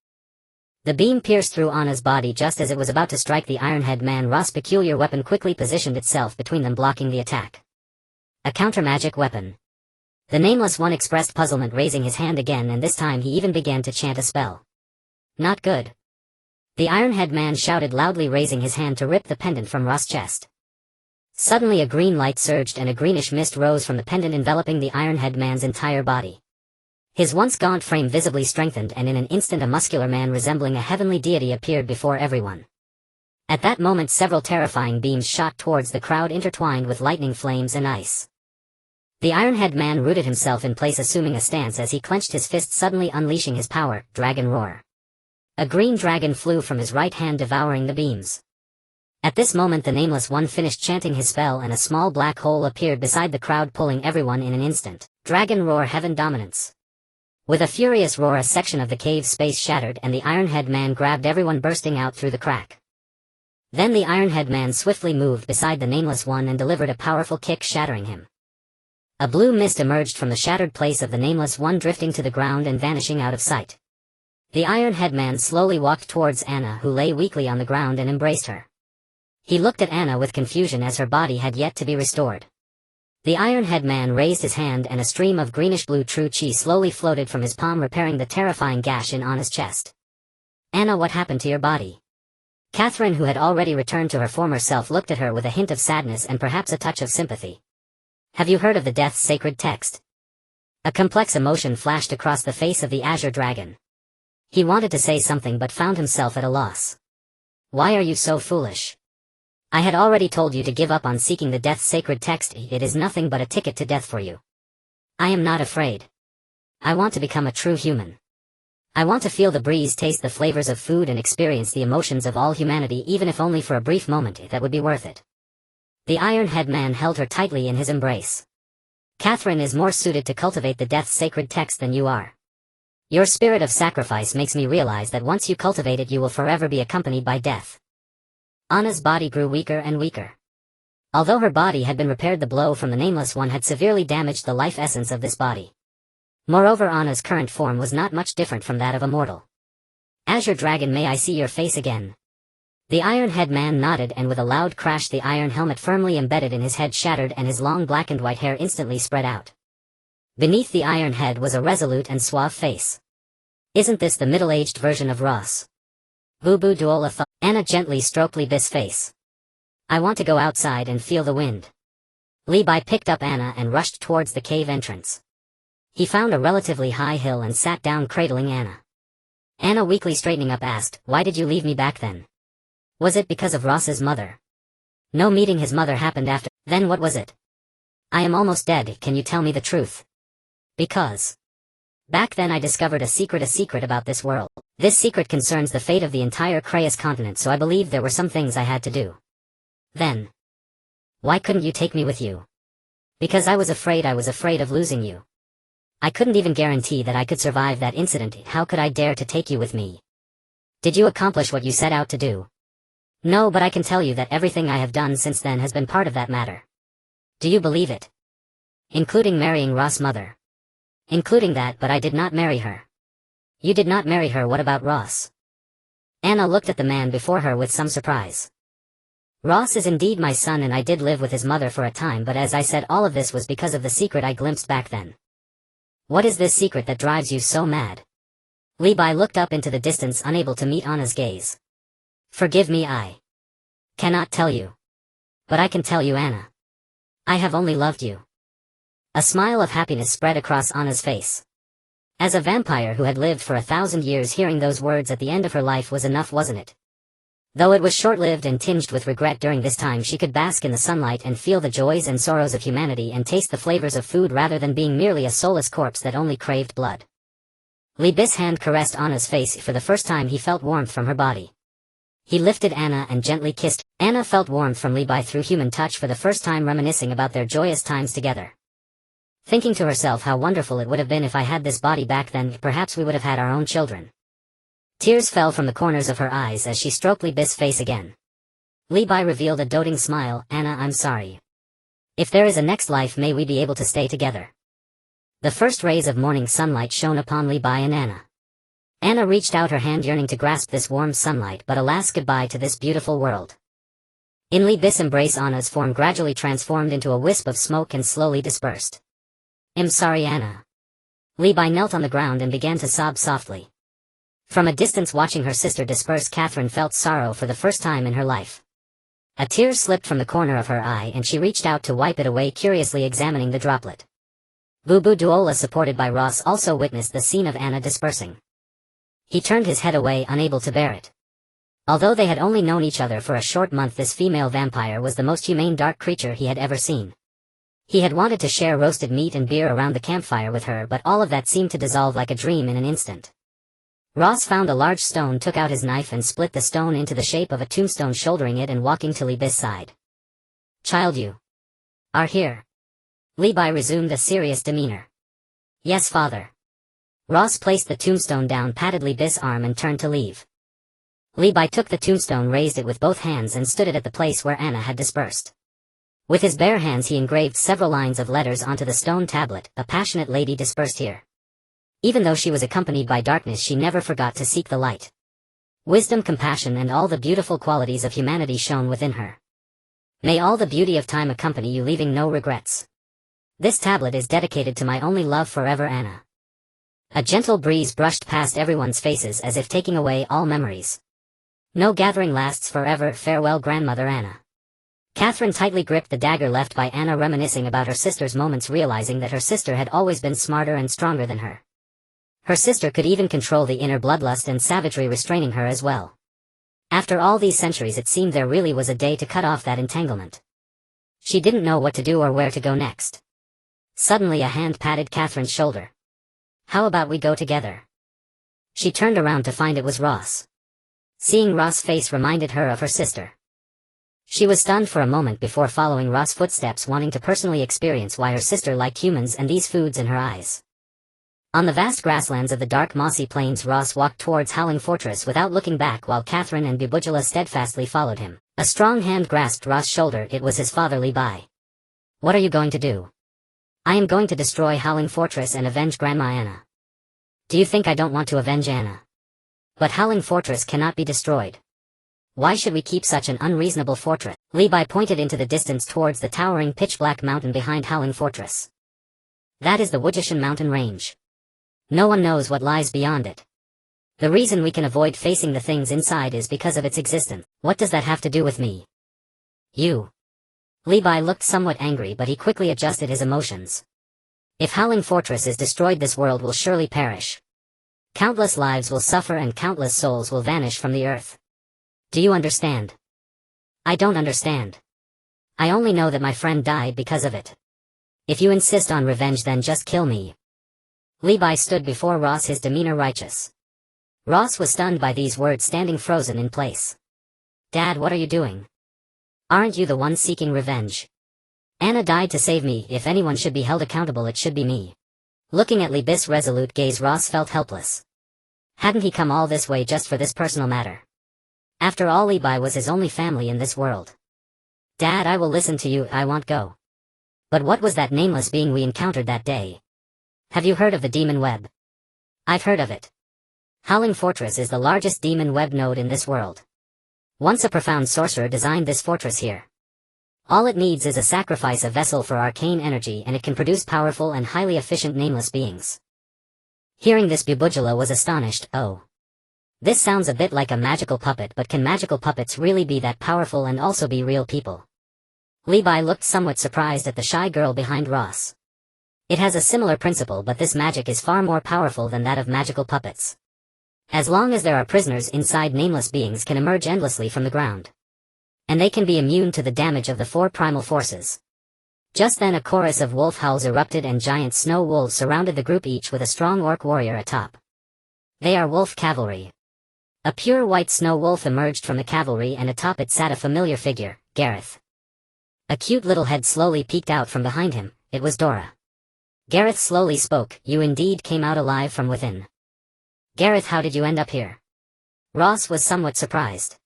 The beam pierced through Anna's body just as it was about to strike the Iron-Head man. Ross' peculiar weapon quickly positioned itself between them, blocking the attack. A counter-magic weapon. The Nameless One expressed puzzlement, raising his hand again, and this time he even began to chant a spell. "Not good." The Iron-Head man shouted loudly, raising his hand to rip the pendant from Ross' chest. Suddenly a green light surged and a greenish mist rose from the pendant, enveloping the Iron-Head man's entire body. His once gaunt frame visibly strengthened, and in an instant a muscular man resembling a heavenly deity appeared before everyone. At that moment several terrifying beams shot towards the crowd, intertwined with lightning, flames and ice. The Iron-Head man rooted himself in place, assuming a stance as he clenched his fist, suddenly unleashing his power, Dragon Roar. A green dragon flew from his right hand, devouring the beams. At this moment the Nameless One finished chanting his spell and a small black hole appeared beside the crowd, pulling everyone in an instant. Dragon Roar, Heaven Dominance. With a furious roar, a section of the cave space shattered and the Iron-Head man grabbed everyone, bursting out through the crack. Then the Iron-Head man swiftly moved beside the Nameless One and delivered a powerful kick, shattering him. A blue mist emerged from the shattered place of the Nameless One, drifting to the ground and vanishing out of sight. The Iron-Head man slowly walked towards Anna, who lay weakly on the ground, and embraced her. He looked at Anna with confusion as her body had yet to be restored. The Iron-Head man raised his hand and a stream of greenish-blue true chi slowly floated from his palm, repairing the terrifying gash in Anna's chest. "Anna, what happened to your body?" Catherine, who had already returned to her former self, looked at her with a hint of sadness and perhaps a touch of sympathy. "Have you heard of the Death's Sacred Text?" A complex emotion flashed across the face of the Azure Dragon. He wanted to say something but found himself at a loss. "Why are you so foolish? I had already told you to give up on seeking the Death's Sacred Text. It is nothing but a ticket to death for you." "I am not afraid. I want to become a true human. I want to feel the breeze, taste the flavors of food, and experience the emotions of all humanity, even if only for a brief moment. That would be worth it." The Iron-Head man held her tightly in his embrace. "Catherine is more suited to cultivate the Death's Sacred Text than you are. Your spirit of sacrifice makes me realize that once you cultivate it, you will forever be accompanied by death." Anna's body grew weaker and weaker. Although her body had been repaired, the blow from the Nameless One had severely damaged the life essence of this body. Moreover, Anna's current form was not much different from that of a mortal. "Azure Dragon, may I see your face again?" The Iron-Head man nodded, and with a loud crash the iron helmet firmly embedded in his head shattered and his long blackened white hair instantly spread out. Beneath the iron head was a resolute and suave face. Isn't this the middle-aged version of Ross? Boo-boo Duola thought. Anna gently stroked Libis' face. I want to go outside and feel the wind. Levi picked up Anna and rushed towards the cave entrance. He found a relatively high hill and sat down cradling Anna. Anna, weakly straightening up, asked, why did you leave me back then? Was it because of Ross's mother? No, meeting his mother happened after. Then what was it? I am almost dead, can you tell me the truth? Because. Back then I discovered a secret about this world. This secret concerns the fate of the entire Trais continent, so I believed there were some things I had to do. Then. Why couldn't you take me with you? Because I was afraid of losing you. I couldn't even guarantee that I could survive that incident. How could I dare to take you with me? Did you accomplish what you set out to do? No, but I can tell you that everything I have done since then has been part of that matter. Do you believe it? Including marrying Ross' mother. Including that, but I did not marry her. You did not marry her, what about Ross? Anna looked at the man before her with some surprise. Ross is indeed my son, and I did live with his mother for a time, but as I said, all of this was because of the secret I glimpsed back then. What is this secret that drives you so mad? Levi looked up into the distance, unable to meet Anna's gaze. Forgive me, I cannot tell you. But I can tell you, Anna. I have only loved you. A smile of happiness spread across Anna's face. As a vampire who had lived for 1,000 years, hearing those words at the end of her life was enough, wasn't it? Though it was short-lived and tinged with regret, during this time she could bask in the sunlight and feel the joys and sorrows of humanity and taste the flavors of food rather than being merely a soulless corpse that only craved blood. Libis' hand caressed Anna's face. For the first time he felt warmth from her body. He lifted Anna and gently kissed. Anna felt warmth from Levi through human touch for the first time, reminiscing about their joyous times together. Thinking to herself how wonderful it would have been if I had this body back then, perhaps we would have had our own children. Tears fell from the corners of her eyes as she stroked Libis' face again. Levi revealed a doting smile. Anna, I'm sorry. If there is a next life, may we be able to stay together. The first rays of morning sunlight shone upon Levi and Anna. Anna reached out her hand, yearning to grasp this warm sunlight, but alas, goodbye to this beautiful world. In Libis' embrace, Anna's form gradually transformed into a wisp of smoke and slowly dispersed. I'm sorry, Anna. Levi knelt on the ground and began to sob softly. From a distance, watching her sister disperse, Catherine felt sorrow for the first time in her life. A tear slipped from the corner of her eye and she reached out to wipe it away, curiously examining the droplet. Boo-boo Duola, supported by Ross, also witnessed the scene of Anna dispersing. He turned his head away, unable to bear it. Although they had only known each other for a short month, this female vampire was the most humane dark creature he had ever seen. He had wanted to share roasted meat and beer around the campfire with her, but all of that seemed to dissolve like a dream in an instant. Ross found a large stone, took out his knife and split the stone into the shape of a tombstone, shouldering it and walking to Libis' side. Child, you are here. Levi resumed a serious demeanor. Yes, father. Ross placed the tombstone down, patted Libis' arm and turned to leave. Levi took the tombstone, raised it with both hands and stood it at the place where Anna had dispersed. With his bare hands he engraved several lines of letters onto the stone tablet. A passionate lady dispersed here. Even though she was accompanied by darkness, she never forgot to seek the light. Wisdom, compassion, and all the beautiful qualities of humanity shone within her. May all the beauty of time accompany you, leaving no regrets. This tablet is dedicated to my only love forever, Anna. A gentle breeze brushed past everyone's faces as if taking away all memories. No gathering lasts forever. Farewell, grandmother Anna. Catherine tightly gripped the dagger left by Anna, reminiscing about her sister's moments, realizing that her sister had always been smarter and stronger than her. Her sister could even control the inner bloodlust and savagery restraining her as well. After all these centuries, it seemed there really was a day to cut off that entanglement. She didn't know what to do or where to go next. Suddenly a hand patted Catherine's shoulder. How about we go together? She turned around to find it was Ross. Seeing Ross' face reminded her of her sister. She was stunned for a moment before following Ross' footsteps, wanting to personally experience why her sister liked humans and these foods in her eyes. On the vast grasslands of the dark mossy plains, Ross walked towards Howling Fortress without looking back, while Catherine and Bubujula steadfastly followed him. A strong hand grasped Ross' shoulder. It was his father, Levi. What are you going to do? I am going to destroy Howling Fortress and avenge Grandma Anna. Do you think I don't want to avenge Anna? But Howling Fortress cannot be destroyed. Why should we keep such an unreasonable fortress? Levi pointed into the distance towards the towering pitch-black mountain behind Howling Fortress. That is the Wujishan mountain range. No one knows what lies beyond it. The reason we can avoid facing the things inside is because of its existence. What does that have to do with me? You. Li Bai looked somewhat angry, but he quickly adjusted his emotions. If Howling Fortress is destroyed, this world will surely perish. Countless lives will suffer and countless souls will vanish from the earth. Do you understand? I don't understand. I only know that my friend died because of it. If you insist on revenge, then just kill me. Li Bai stood before Ross, his demeanor righteous. Ross was stunned by these words, standing frozen in place. Dad, what are you doing? Aren't you the one seeking revenge? Anna died to save me. If anyone should be held accountable, it should be me. Looking at Li Bai's resolute gaze, Ross felt helpless. Hadn't he come all this way just for this personal matter? After all, Li Bai was his only family in this world. Dad, I will listen to you, I won't go. But what was that nameless being we encountered that day? Have you heard of the demon web? I've heard of it. Howling Fortress is the largest demon web node in this world. Once a profound sorcerer designed this fortress here. All it needs is a sacrifice, a vessel for arcane energy, and it can produce powerful and highly efficient nameless beings. Hearing this, Bubujula was astonished. Oh. This sounds a bit like a magical puppet, but can magical puppets really be that powerful and also be real people? Li Bai looked somewhat surprised at the shy girl behind Ross. It has a similar principle, but this magic is far more powerful than that of magical puppets. As long as there are prisoners inside, nameless beings can emerge endlessly from the ground. And they can be immune to the damage of the 4 primal forces. Just then a chorus of wolf howls erupted and giant snow wolves surrounded the group, each with a strong orc warrior atop. They are wolf cavalry. A pure white snow wolf emerged from the cavalry, and atop it sat a familiar figure, Gareth. A cute little head slowly peeked out from behind him. It was Dora. Gareth slowly spoke. You indeed came out alive from within. Gareth, how did you end up here? Ross was somewhat surprised.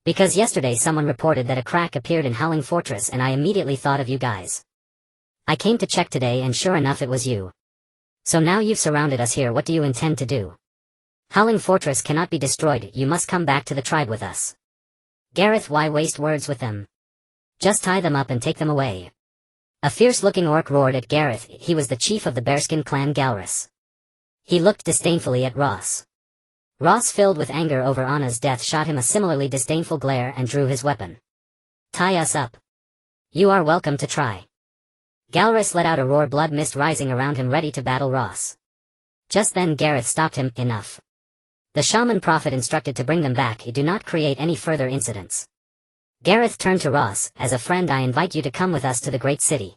Because yesterday someone reported that a crack appeared in Howling Fortress, and I immediately thought of you guys. I came to check today, and sure enough it was you. So now you've surrounded us here, what do you intend to do? Howling Fortress cannot be destroyed, you must come back to the tribe with us. Gareth, why waste words with them? Just tie them up and take them away. A fierce-looking orc roared at Gareth. He was the chief of the Bearskin clan, Galrus. He looked disdainfully at Ross. Ross, filled with anger over Anna's death, shot him a similarly disdainful glare and drew his weapon. Tie us up. You are welcome to try. Galrus let out a roar, blood mist rising around him, ready to battle Ross. Just then Gareth stopped him. Enough. The shaman prophet instructed to bring them back. Do not create any further incidents. Gareth turned to Ross. As a friend, I invite you to come with us to the great city.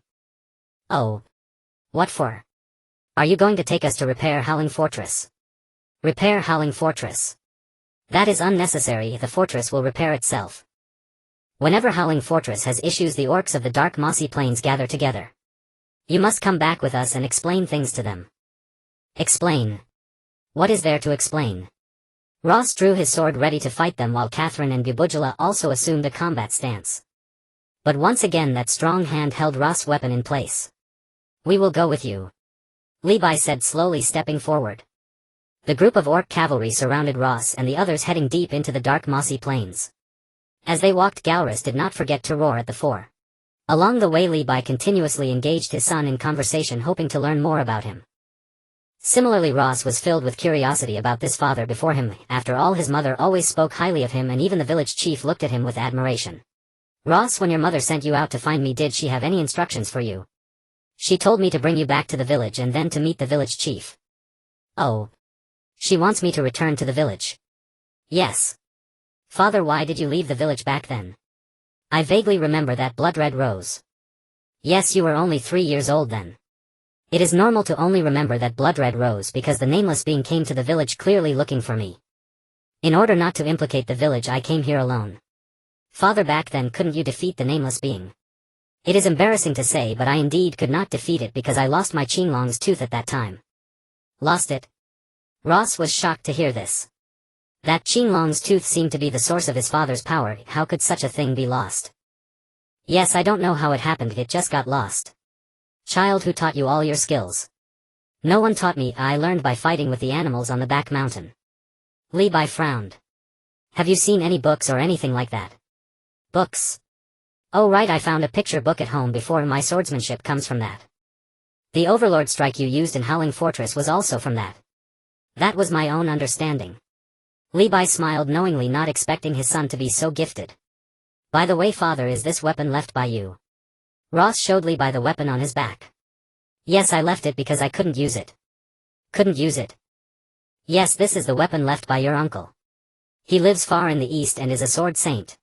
Oh. What for? Are you going to take us to repair Howling Fortress? Repair Howling Fortress? That is unnecessary, the fortress will repair itself. Whenever Howling Fortress has issues, the orcs of the dark mossy plains gather together. You must come back with us and explain things to them. Explain? What is there to explain? Ross drew his sword ready to fight them, while Catherine and Bubujula also assumed a combat stance. But once again that strong hand held Ross' weapon in place. We will go with you. Li Bai said, slowly stepping forward. The group of orc cavalry surrounded Ross and the others, heading deep into the dark mossy plains. As they walked, Galrus did not forget to roar at the 4. Along the way, Li Bai continuously engaged his son in conversation, hoping to learn more about him. Similarly, Ross was filled with curiosity about this father before him. After all, his mother always spoke highly of him, and even the village chief looked at him with admiration. Ross, when your mother sent you out to find me, did she have any instructions for you? She told me to bring you back to the village and then to meet the village chief. Oh. She wants me to return to the village. Yes. Father, why did you leave the village back then? I vaguely remember that blood-red rose. Yes, you were only 3 years old then. It is normal to only remember that blood-red rose because the nameless being came to the village clearly looking for me. In order not to implicate the village, I came here alone. Father, back then couldn't you defeat the nameless being? It is embarrassing to say, but I indeed could not defeat it because I lost my Qinglong's tooth at that time. Lost it? Ross was shocked to hear this. That Qinglong's tooth seemed to be the source of his father's power. How could such a thing be lost? Yes, I don't know how it happened, it just got lost. Child, who taught you all your skills? No one taught me, I learned by fighting with the animals on the back mountain. Li Bai frowned. Have you seen any books or anything like that? Books? Oh right, I found a picture book at home before, my swordsmanship comes from that. The Overlord strike you used in Howling Fortress was also from that. That was my own understanding. Levi smiled knowingly, not expecting his son to be so gifted. By the way, father, is this weapon left by you? Ross showed Levi the weapon on his back. Yes, I left it because I couldn't use it. Couldn't use it? Yes, this is the weapon left by your uncle. He lives far in the east and is a sword saint.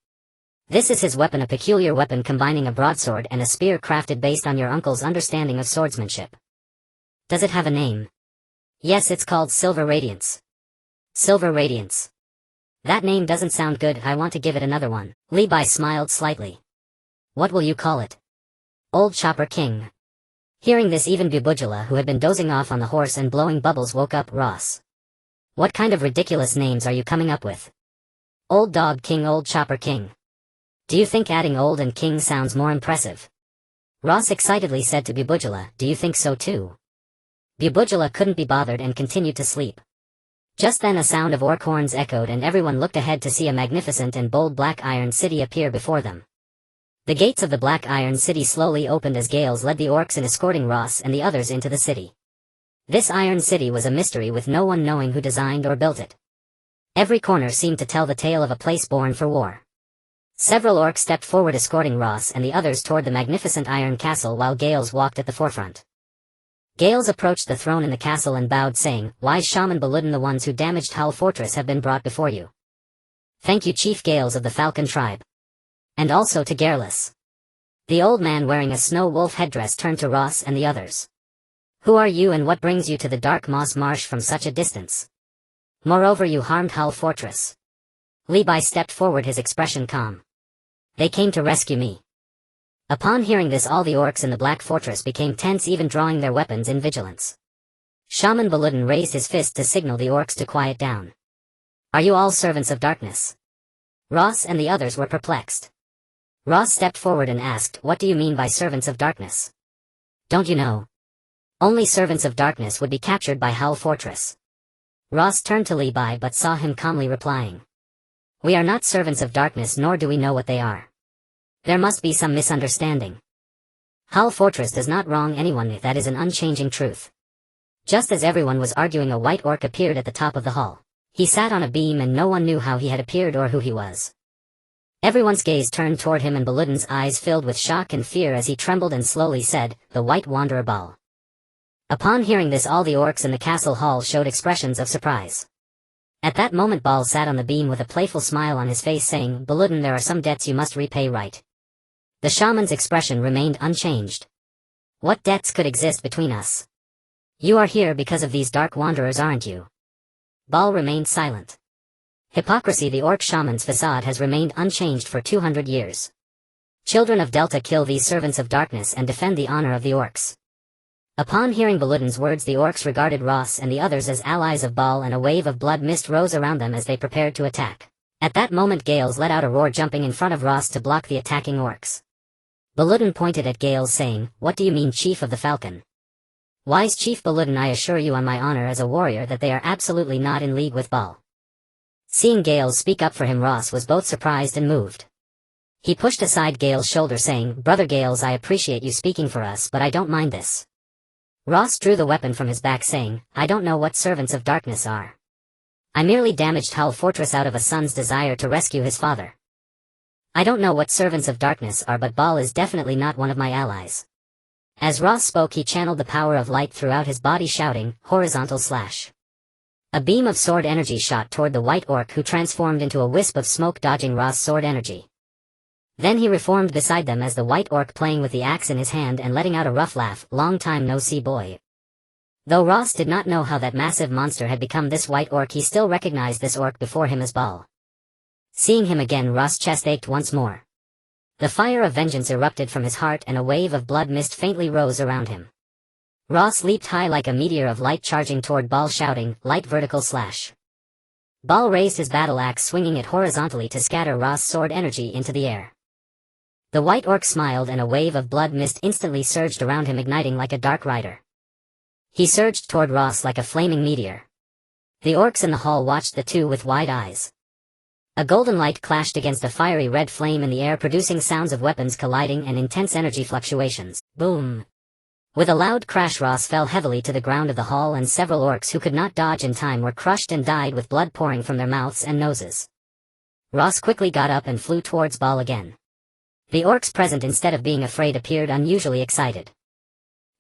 This is his weapon, a peculiar weapon combining a broadsword and a spear crafted based on your uncle's understanding of swordsmanship. Does it have a name? Yes, it's called Silver Radiance. Silver Radiance. That name doesn't sound good, I want to give it another one. Levi smiled slightly. What will you call it? Old Chopper King. Hearing this, even Bubujula, who had been dozing off on the horse and blowing bubbles, woke up. Ross. What kind of ridiculous names are you coming up with? Old Dog King, Old Chopper King. Do you think adding old and king sounds more impressive? Ross excitedly said to Bubujula, do you think so too? Bubujula couldn't be bothered and continued to sleep. Just then a sound of orc horns echoed and everyone looked ahead to see a magnificent and bold black iron city appear before them. The gates of the black iron city slowly opened as Gales led the orcs in escorting Ross and the others into the city. This iron city was a mystery, with no one knowing who designed or built it. Every corner seemed to tell the tale of a place born for war. Several orcs stepped forward escorting Ross and the others toward the magnificent iron castle while Gales walked at the forefront. Gales approached the throne in the castle and bowed, saying, Wise Shaman Baludin, the ones who damaged Hull Fortress have been brought before you. Thank you, Chief Gales of the Falcon tribe. And also to Garrulus. The old man wearing a snow wolf headdress turned to Ross and the others. Who are you and what brings you to the Dark Moss Marsh from such a distance? Moreover, you harmed Hull Fortress. Levi stepped forward, his expression calm. They came to rescue me. Upon hearing this, all the orcs in the Black Fortress became tense, even drawing their weapons in vigilance. Shaman Baludin raised his fist to signal the orcs to quiet down. Are you all servants of darkness? Ross and the others were perplexed. Ross stepped forward and asked, What do you mean by servants of darkness? Don't you know? Only servants of darkness would be captured by Hull Fortress. Ross turned to Levi but saw him calmly replying. We are not servants of darkness, nor do we know what they are. There must be some misunderstanding. Hull Fortress does not wrong anyone, that is an unchanging truth. Just as everyone was arguing, a white orc appeared at the top of the hall. He sat on a beam and no one knew how he had appeared or who he was. Everyone's gaze turned toward him and Baludin's eyes filled with shock and fear as he trembled and slowly said, The White Wanderer Bal. Upon hearing this, all the orcs in the castle hall showed expressions of surprise. At that moment Bal sat on the beam with a playful smile on his face, saying, Baludin, there are some debts you must repay, right? The shaman's expression remained unchanged. What debts could exist between us? You are here because of these dark wanderers, aren't you? Bal remained silent. Hypocrisy. The orc shaman's facade has remained unchanged for 200 years. Children of Delta kill these servants of darkness and defend the honor of the orcs. Upon hearing Baludin's words, the orcs regarded Ross and the others as allies of Bal, and a wave of blood mist rose around them as they prepared to attack. At that moment Gales let out a roar, jumping in front of Ross to block the attacking orcs. Baludin pointed at Gales, saying, What do you mean, Chief of the Falcon? Wise Chief Baludin, I assure you on my honor as a warrior that they are absolutely not in league with Bal. Seeing Gales speak up for him, Ross was both surprised and moved. He pushed aside Gales' shoulder, saying, Brother Gales, I appreciate you speaking for us, but I don't mind this. Ross drew the weapon from his back, saying, I don't know what servants of darkness are. I merely damaged Hull Fortress out of a son's desire to rescue his father. I don't know what servants of darkness are, but Bal is definitely not one of my allies. As Ross spoke, he channeled the power of light throughout his body, shouting, Horizontal slash. A beam of sword energy shot toward the white orc, who transformed into a wisp of smoke, dodging Ross' sword energy. Then he reformed beside them as the white orc, playing with the axe in his hand and letting out a rough laugh. Long time no see, boy. Though Ross did not know how that massive monster had become this white orc, he still recognized this orc before him as Bal. Seeing him again, Ross' chest ached once more. The fire of vengeance erupted from his heart and a wave of blood mist faintly rose around him. Ross leaped high like a meteor of light, charging toward Bal, shouting, Light vertical slash. Bal raised his battle axe, swinging it horizontally to scatter Ross' sword energy into the air. The white orc smiled and a wave of blood mist instantly surged around him, igniting like a dark rider. He surged toward Ross like a flaming meteor. The orcs in the hall watched the two with wide eyes. A golden light clashed against a fiery red flame in the air, producing sounds of weapons colliding and intense energy fluctuations. Boom! With a loud crash, Ross fell heavily to the ground of the hall, and several orcs who could not dodge in time were crushed and died with blood pouring from their mouths and noses. Ross quickly got up and flew towards Ball again. The orcs present, instead of being afraid, appeared unusually excited.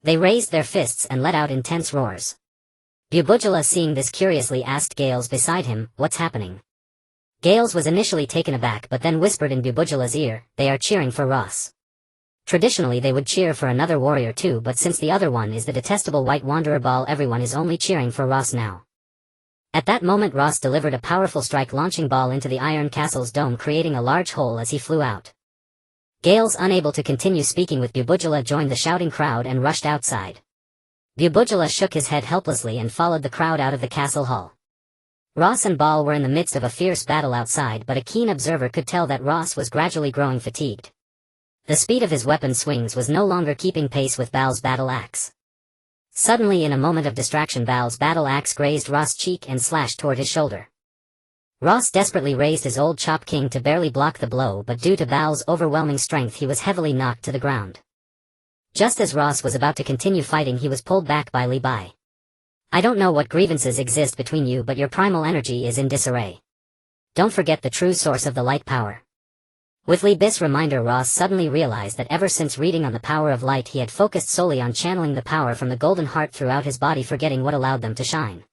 They raised their fists and let out intense roars. Bubujula, seeing this, curiously asked Gales beside him, "What's happening?" Gales was initially taken aback but then whispered in Bubujula's ear, "They are cheering for Ross." Traditionally they would cheer for another warrior too, but since the other one is the detestable White Wanderer Ball, everyone is only cheering for Ross now. At that moment Ross delivered a powerful strike, launching Ball into the Iron Castle's dome, creating a large hole as he flew out. Gales, unable to continue speaking with Bubujula, joined the shouting crowd and rushed outside. Bubujula shook his head helplessly and followed the crowd out of the castle hall. Ross and Ball were in the midst of a fierce battle outside, but a keen observer could tell that Ross was gradually growing fatigued. The speed of his weapon swings was no longer keeping pace with Baal's battle axe. Suddenly, in a moment of distraction, Baal's battle axe grazed Ross' cheek and slashed toward his shoulder. Ross desperately raised his old Chop King to barely block the blow, but due to Baal's overwhelming strength he was heavily knocked to the ground. Just as Ross was about to continue fighting, he was pulled back by Li Bai. "I don't know what grievances exist between you, but your primal energy is in disarray. Don't forget the true source of the light power." With Li Bai's reminder, Ross suddenly realized that ever since reading on the power of light, he had focused solely on channeling the power from the golden heart throughout his body, forgetting what allowed them to shine.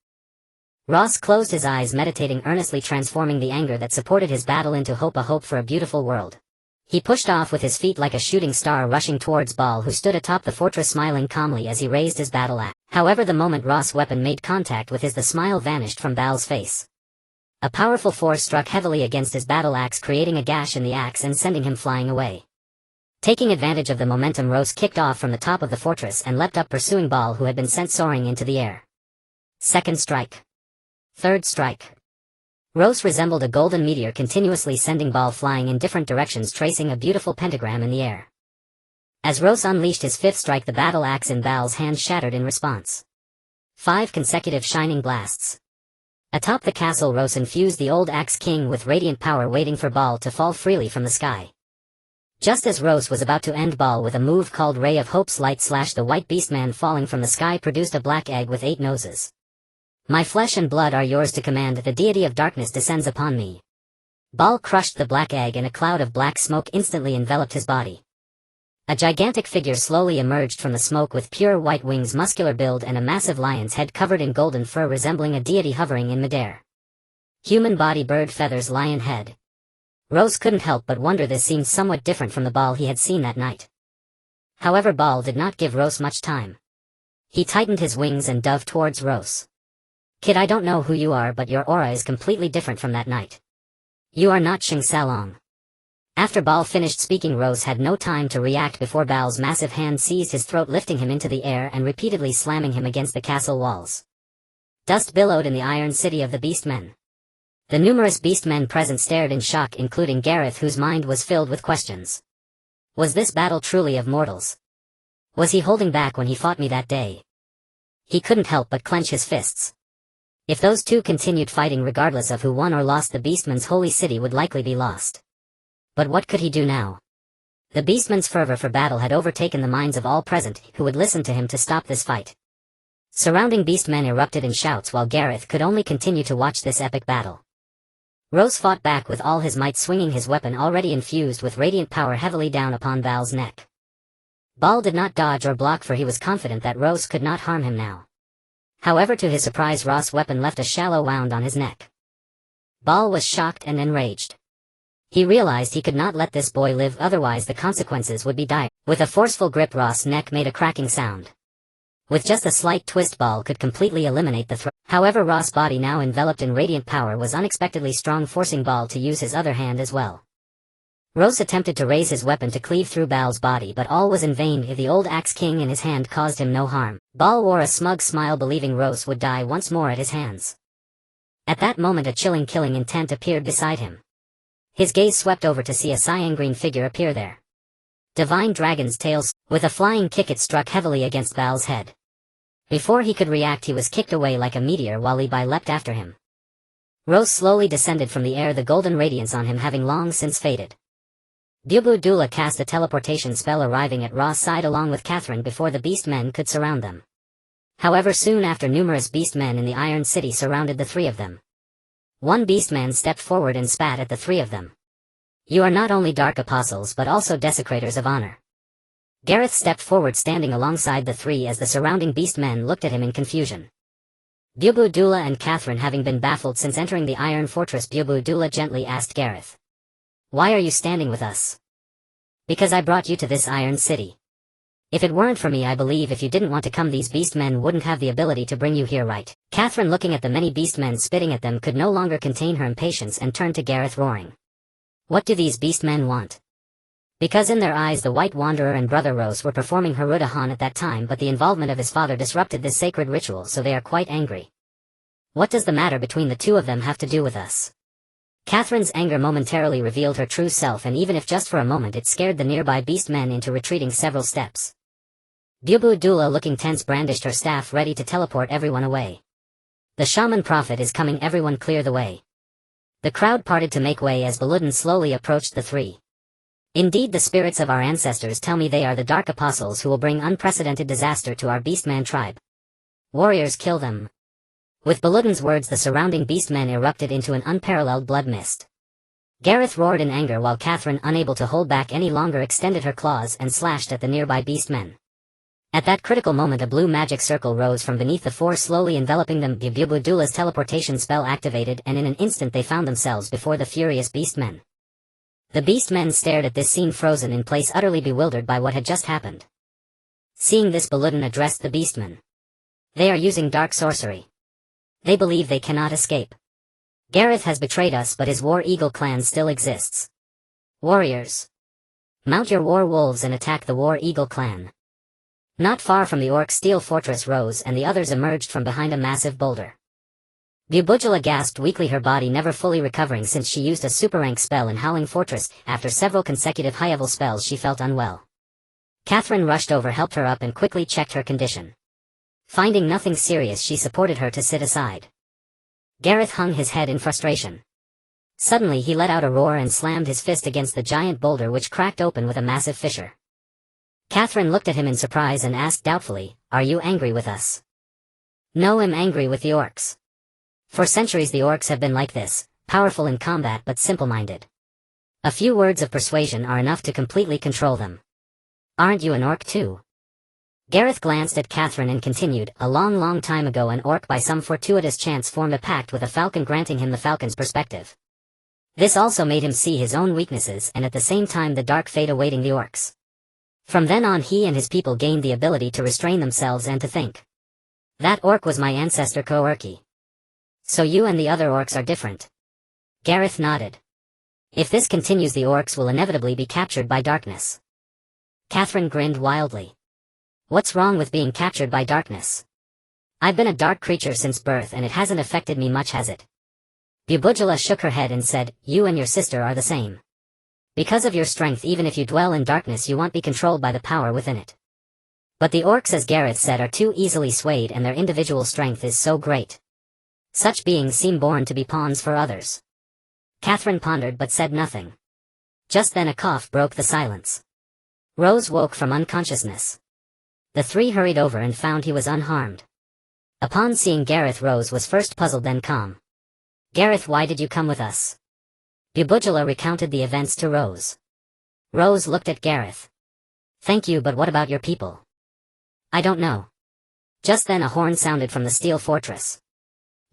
Ross closed his eyes, meditating earnestly, transforming the anger that supported his battle into hope, a hope for a beautiful world. He pushed off with his feet like a shooting star, rushing towards Ball, who stood atop the fortress smiling calmly as he raised his battle axe. However, the moment Ross' weapon made contact with his, the smile vanished from Baal's face. A powerful force struck heavily against his battle axe, creating a gash in the axe and sending him flying away. Taking advantage of the momentum, Ross kicked off from the top of the fortress and leapt up, pursuing Ball, who had been sent soaring into the air. Second strike. Third strike. Ross resembled a golden meteor, continuously sending Ball flying in different directions, tracing a beautiful pentagram in the air. As Ross unleashed his fifth strike, the battle axe in Baal's hand shattered in response. 5 consecutive shining blasts. Atop the castle, Ross infused the old Axe King with radiant power, waiting for Ball to fall freely from the sky. Just as Ross was about to end Ball with a move called Ray of Hope's light slash, the white beastman falling from the sky produced a black egg with 8 noses. "My flesh and blood are yours to command, the deity of darkness descends upon me." Ball crushed the black egg, and a cloud of black smoke instantly enveloped his body. A gigantic figure slowly emerged from the smoke with pure white wings, muscular build, and a massive lion's head covered in golden fur, resembling a deity hovering in midair. Human body, bird feathers, lion head. Ross couldn't help but wonder, this seemed somewhat different from the Ball he had seen that night. However, Ball did not give Ross much time. He tightened his wings and dove towards Ross. "Kid, I don't know who you are, but your aura is completely different from that night. You are not Xing Salong." After Ball finished speaking, Ross had no time to react before Baal's massive hand seized his throat, lifting him into the air and repeatedly slamming him against the castle walls. Dust billowed in the iron city of the beastmen. The numerous beastmen present stared in shock, including Gareth, whose mind was filled with questions. Was this battle truly of mortals? Was he holding back when he fought me that day? He couldn't help but clench his fists. If those two continued fighting, regardless of who won or lost, the beastmen's holy city would likely be lost. But what could he do now? The beastman's fervor for battle had overtaken the minds of all present who would listen to him to stop this fight. Surrounding beastmen erupted in shouts, while Gareth could only continue to watch this epic battle. Ross fought back with all his might, swinging his weapon already infused with radiant power heavily down upon Baal's neck. Ball did not dodge or block, for he was confident that Ross could not harm him now. However, to his surprise, Ross' weapon left a shallow wound on his neck. Ball was shocked and enraged. He realized he could not let this boy live, otherwise the consequences would be dire. With a forceful grip, Ross' neck made a cracking sound. With just a slight twist, Ball could completely eliminate the throat. However, Ross' body, now enveloped in radiant power, was unexpectedly strong, forcing Ball to use his other hand as well. Ross attempted to raise his weapon to cleave through Baal's body, but all was in vain. The old Axe King in his hand caused him no harm. Ball wore a smug smile, believing Ross would die once more at his hands. At that moment, a chilling, killing intent appeared beside him. His gaze swept over to see a cyan green figure appear there. Divine Dragon's tails. With a flying kick, it struck heavily against Baal's head. Before he could react, he was kicked away like a meteor, while Li Bai leapt after him. Ross slowly descended from the air, the golden radiance on him having long since faded. Bubu Dula cast a teleportation spell arriving at Ra's side along with Catherine before the beastmen could surround them. However, soon after, numerous beastmen in the Iron City surrounded the three of them. One beastman stepped forward and spat at the three of them. "You are not only Dark Apostles but also Desecrators of Honor." Gareth stepped forward, standing alongside the three as the surrounding beastmen looked at him in confusion. Bubu Dula and Catherine having been baffled since entering the Iron Fortress, Bubu Dula gently asked Gareth, "Why are you standing with us?" "Because I brought you to this Iron City. If it weren't for me, I believe if you didn't want to come, these beastmen wouldn't have the ability to bring you here, right?" Catherine, looking at the many beastmen spitting at them, could no longer contain her impatience and turned to Gareth, roaring, "What do these beastmen want?" Because in their eyes the White Wanderer and Brother Rose were performing Harudahan at that time, but the involvement of his father disrupted this sacred ritual, so they are quite angry. "What does the matter between the two of them have to do with us?" Catherine's anger momentarily revealed her true self, and even if just for a moment, it scared the nearby beastmen into retreating several steps. Bubu Dula, looking tense, brandished her staff ready to teleport everyone away. "The Shaman Prophet is coming, everyone clear the way." The crowd parted to make way as Baludin slowly approached the three. "Indeed, the spirits of our ancestors tell me they are the Dark Apostles who will bring unprecedented disaster to our beastman tribe. Warriors, kill them." With Baludin's words, the surrounding beastmen erupted into an unparalleled blood mist. Gareth roared in anger while Catherine, unable to hold back any longer, extended her claws and slashed at the nearby beastmen. At that critical moment, a blue magic circle rose from beneath the four, slowly enveloping them. Bubu Dula's teleportation spell activated, and in an instant they found themselves before the furious beastmen. The beastmen stared at this scene, frozen in place, utterly bewildered by what had just happened. Seeing this, Baludin addressed the beastmen. "They are using dark sorcery. They believe they cannot escape. Gareth has betrayed us, but his War Eagle clan still exists. Warriors, mount your war wolves and attack the War Eagle clan." Not far from the orc, Steel Fortress rose and the others emerged from behind a massive boulder. Bubujula gasped weakly, her body never fully recovering since she used a super rank spell in Howling Fortress. After several consecutive high-level spells, she felt unwell. Catherine rushed over, helped her up, and quickly checked her condition. Finding nothing serious, she supported her to sit aside. Gareth hung his head in frustration. Suddenly he let out a roar and slammed his fist against the giant boulder, which cracked open with a massive fissure. Catherine looked at him in surprise and asked doubtfully, "Are you angry with us?" "No, I'm angry with the orcs. For centuries the orcs have been like this, powerful in combat but simple-minded. A few words of persuasion are enough to completely control them. Aren't you an orc too?" Gareth glanced at Catherine and continued, "A long time ago an orc by some fortuitous chance formed a pact with a falcon, granting him the falcon's perspective. This also made him see his own weaknesses and at the same time the dark fate awaiting the orcs. From then on he and his people gained the ability to restrain themselves and to think. That orc was my ancestor Kourki. So you and the other orcs are different." Gareth nodded. "If this continues, the orcs will inevitably be captured by darkness." Catherine grinned wildly. "What's wrong with being captured by darkness? I've been a dark creature since birth and it hasn't affected me much, has it?" Bubujula shook her head and said, "You and your sister are the same. Because of your strength, even if you dwell in darkness, you won't be controlled by the power within it. But the orcs, as Gareth said, are too easily swayed, and their individual strength is so great. Such beings seem born to be pawns for others." Catherine pondered but said nothing. Just then a cough broke the silence. Rose woke from unconsciousness. The three hurried over and found he was unharmed. Upon seeing Gareth, Rose was first puzzled, then calm. "Gareth, why did you come with us?" Bubujula recounted the events to Rose. Rose looked at Gareth. "Thank you, but what about your people?" "I don't know." Just then a horn sounded from the Steel Fortress.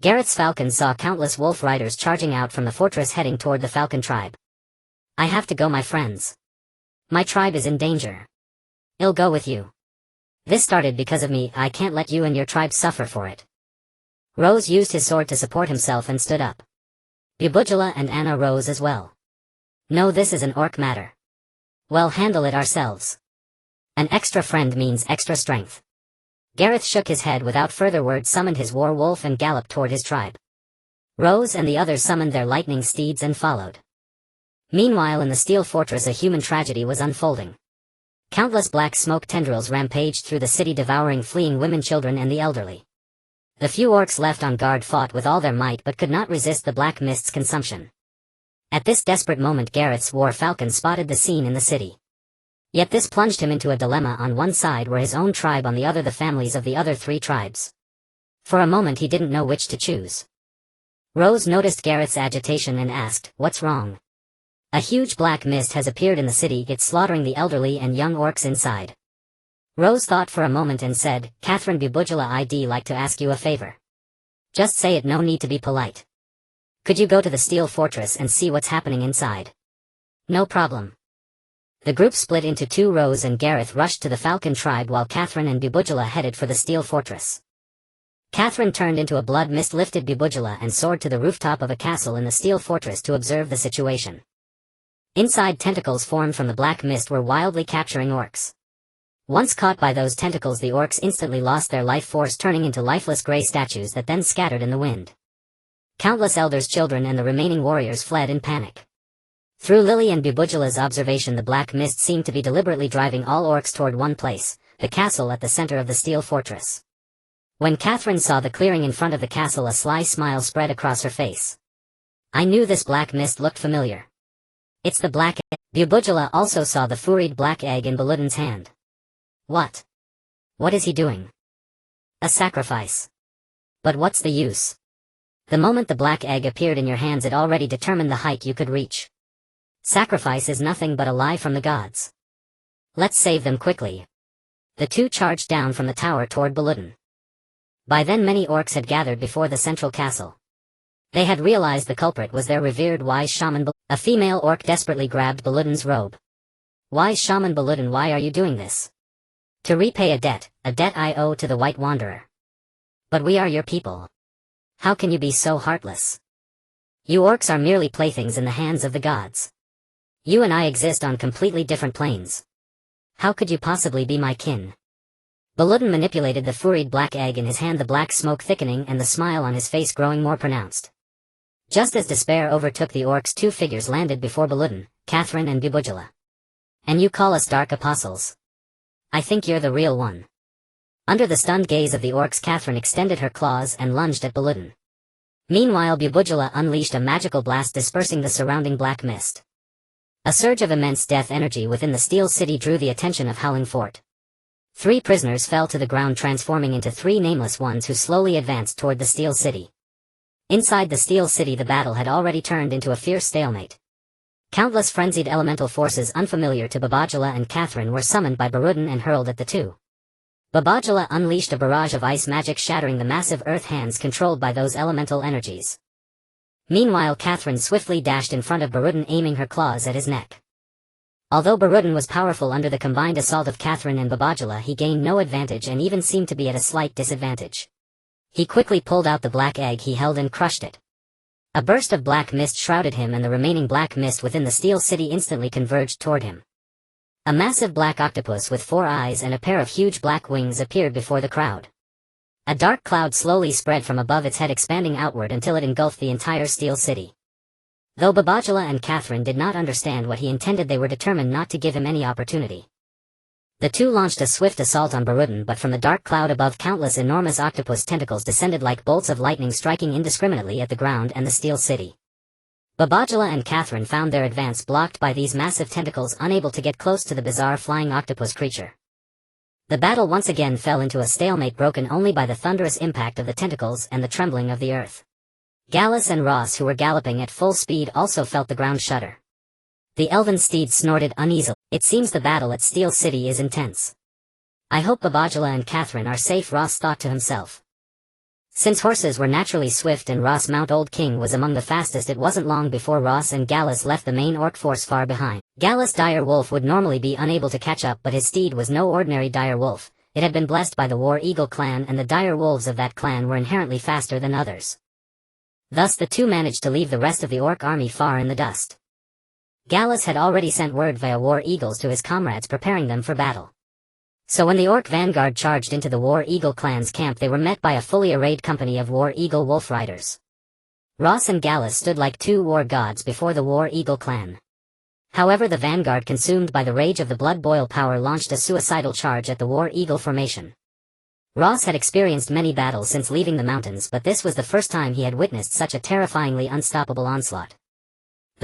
Gareth's falcon saw countless wolf riders charging out from the fortress, heading toward the falcon tribe. "I have to go, my friends. My tribe is in danger. I'll go with you. This started because of me, I can't let you and your tribe suffer for it." Rose used his sword to support himself and stood up. Bubujula and Anna rose as well. "No, this is an orc matter. We'll handle it ourselves. An extra friend means extra strength." Gareth shook his head without further words, summoned his war wolf and galloped toward his tribe. Rose and the others summoned their lightning steeds and followed. Meanwhile, in the Steel Fortress, a human tragedy was unfolding. Countless black smoke tendrils rampaged through the city, devouring fleeing women, children, and the elderly. The few orcs left on guard fought with all their might but could not resist the black mist's consumption. At this desperate moment Gareth's war falcon spotted the scene in the city. Yet this plunged him into a dilemma. On one side were his own tribe, on the other the families of the other 3 tribes. For a moment he didn't know which to choose. Rose noticed Gareth's agitation and asked, "What's wrong?" "A huge black mist has appeared in the city. It's slaughtering the elderly and young orcs inside." Rose thought for a moment and said, "Catherine Bubujala, I'd like to ask you a favor." "Just say it, no need to be polite." "Could you go to the steel fortress and see what's happening inside?" "No problem." The group split into 2. Rose and Gareth rushed to the Falcon tribe while Catherine and Bubujala headed for the steel fortress. Catherine turned into a blood mist, lifted Bubujala and soared to the rooftop of a castle in the steel fortress to observe the situation. Inside, tentacles formed from the black mist were wildly capturing orcs. Once caught by those tentacles, the orcs instantly lost their life force, turning into lifeless grey statues that then scattered in the wind. Countless elders, children and the remaining warriors fled in panic. Through Lily and Bubujala's observation, the black mist seemed to be deliberately driving all orcs toward one place, the castle at the center of the steel fortress. When Catherine saw the clearing in front of the castle, a sly smile spread across her face. "I knew this black mist looked familiar. It's the black egg." Bubujala also saw the furied black egg in Baludin's hand. "What? What is he doing?" "A sacrifice." "But what's the use? The moment the black egg appeared in your hands, it already determined the height you could reach. Sacrifice is nothing but a lie from the gods. Let's save them quickly." The 2 charged down from the tower toward Baludin. By then many orcs had gathered before the central castle. They had realized the culprit was their revered wise shaman. A female orc desperately grabbed Baludin's robe. "Wise shaman Baludin, why are you doing this?" "To repay a debt I owe to the White Wanderer." "But we are your people. How can you be so heartless? You orcs are merely playthings in the hands of the gods. You and I exist on completely different planes. How could you possibly be my kin?" Baludin manipulated the furied black egg in his hand, the black smoke thickening and the smile on his face growing more pronounced. Just as despair overtook the orcs, 2 figures landed before Baludin, Catherine and Bubujala. "And you call us dark apostles? I think you're the real one." Under the stunned gaze of the orcs, Catherine extended her claws and lunged at Baludin. Meanwhile, Bubujala unleashed a magical blast, dispersing the surrounding black mist. A surge of immense death energy within the steel city drew the attention of Howling Fort. 3 prisoners fell to the ground, transforming into 3 nameless ones who slowly advanced toward the steel city. Inside the steel city, the battle had already turned into a fierce stalemate. Countless frenzied elemental forces unfamiliar to Bubujala and Catherine were summoned by Baludin and hurled at the 2. Bubujala unleashed a barrage of ice magic, shattering the massive earth hands controlled by those elemental energies. Meanwhile, Catherine swiftly dashed in front of Baludin, aiming her claws at his neck. Although Baludin was powerful, under the combined assault of Catherine and Bubujala he gained no advantage and even seemed to be at a slight disadvantage. He quickly pulled out the black egg he held and crushed it. A burst of black mist shrouded him, and the remaining black mist within the steel city instantly converged toward him. A massive black octopus with 4 eyes and a pair of huge black wings appeared before the crowd. A dark cloud slowly spread from above its head, expanding outward until it engulfed the entire steel city. Though Bubujala and Catherine did not understand what he intended, they were determined not to give him any opportunity. The 2 launched a swift assault on Baludin, but from the dark cloud above, countless enormous octopus tentacles descended like bolts of lightning, striking indiscriminately at the ground and the steel city. Bubujala and Catherine found their advance blocked by these massive tentacles, unable to get close to the bizarre flying octopus creature. The battle once again fell into a stalemate, broken only by the thunderous impact of the tentacles and the trembling of the earth. Gallus and Ross, who were galloping at full speed, also felt the ground shudder. The elven steed snorted uneasily. "It seems the battle at Steel City is intense. I hope Bubujala and Catherine are safe," Ross thought to himself. Since horses were naturally swift and Ross' mount Old King was among the fastest, it wasn't long before Ross and Gallus left the main orc force far behind. Gallus' dire wolf would normally be unable to catch up, but his steed was no ordinary dire wolf. It had been blessed by the War Eagle clan, and the dire wolves of that clan were inherently faster than others. Thus the 2 managed to leave the rest of the orc army far in the dust. Gallus had already sent word via War Eagles to his comrades, preparing them for battle. So when the orc vanguard charged into the War Eagle clan's camp, they were met by a fully arrayed company of War Eagle wolf riders. Ross and Gallus stood like 2 war gods before the War Eagle clan. However, the vanguard, consumed by the rage of the blood boil power, launched a suicidal charge at the War Eagle formation. Ross had experienced many battles since leaving the mountains, but this was the first time he had witnessed such a terrifyingly unstoppable onslaught.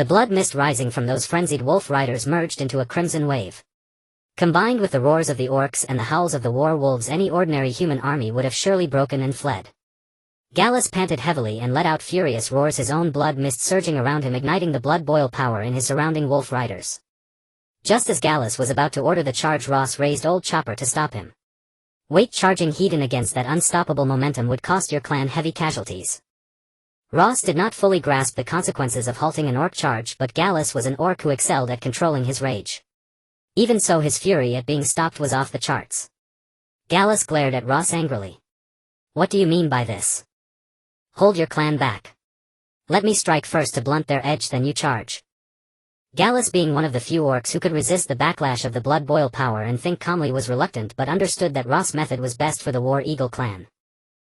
The blood mist rising from those frenzied wolf riders merged into a crimson wave. Combined with the roars of the orcs and the howls of the war wolves, any ordinary human army would have surely broken and fled. Gallus panted heavily and let out furious roars, his own blood mist surging around him, igniting the blood boil power in his surrounding wolf riders. Just as Gallus was about to order the charge, Ross raised Old Chopper to stop him. Wait, charging heathen against that unstoppable momentum would cost your clan heavy casualties. Ross did not fully grasp the consequences of halting an orc charge, but Gallus was an orc who excelled at controlling his rage. Even so, his fury at being stopped was off the charts. Gallus glared at Ross angrily. What do you mean by this? Hold your clan back. Let me strike first to blunt their edge, then you charge. Gallus, being one of the few orcs who could resist the backlash of the blood boil power and think calmly, was reluctant but understood that Ross' method was best for the War Eagle clan.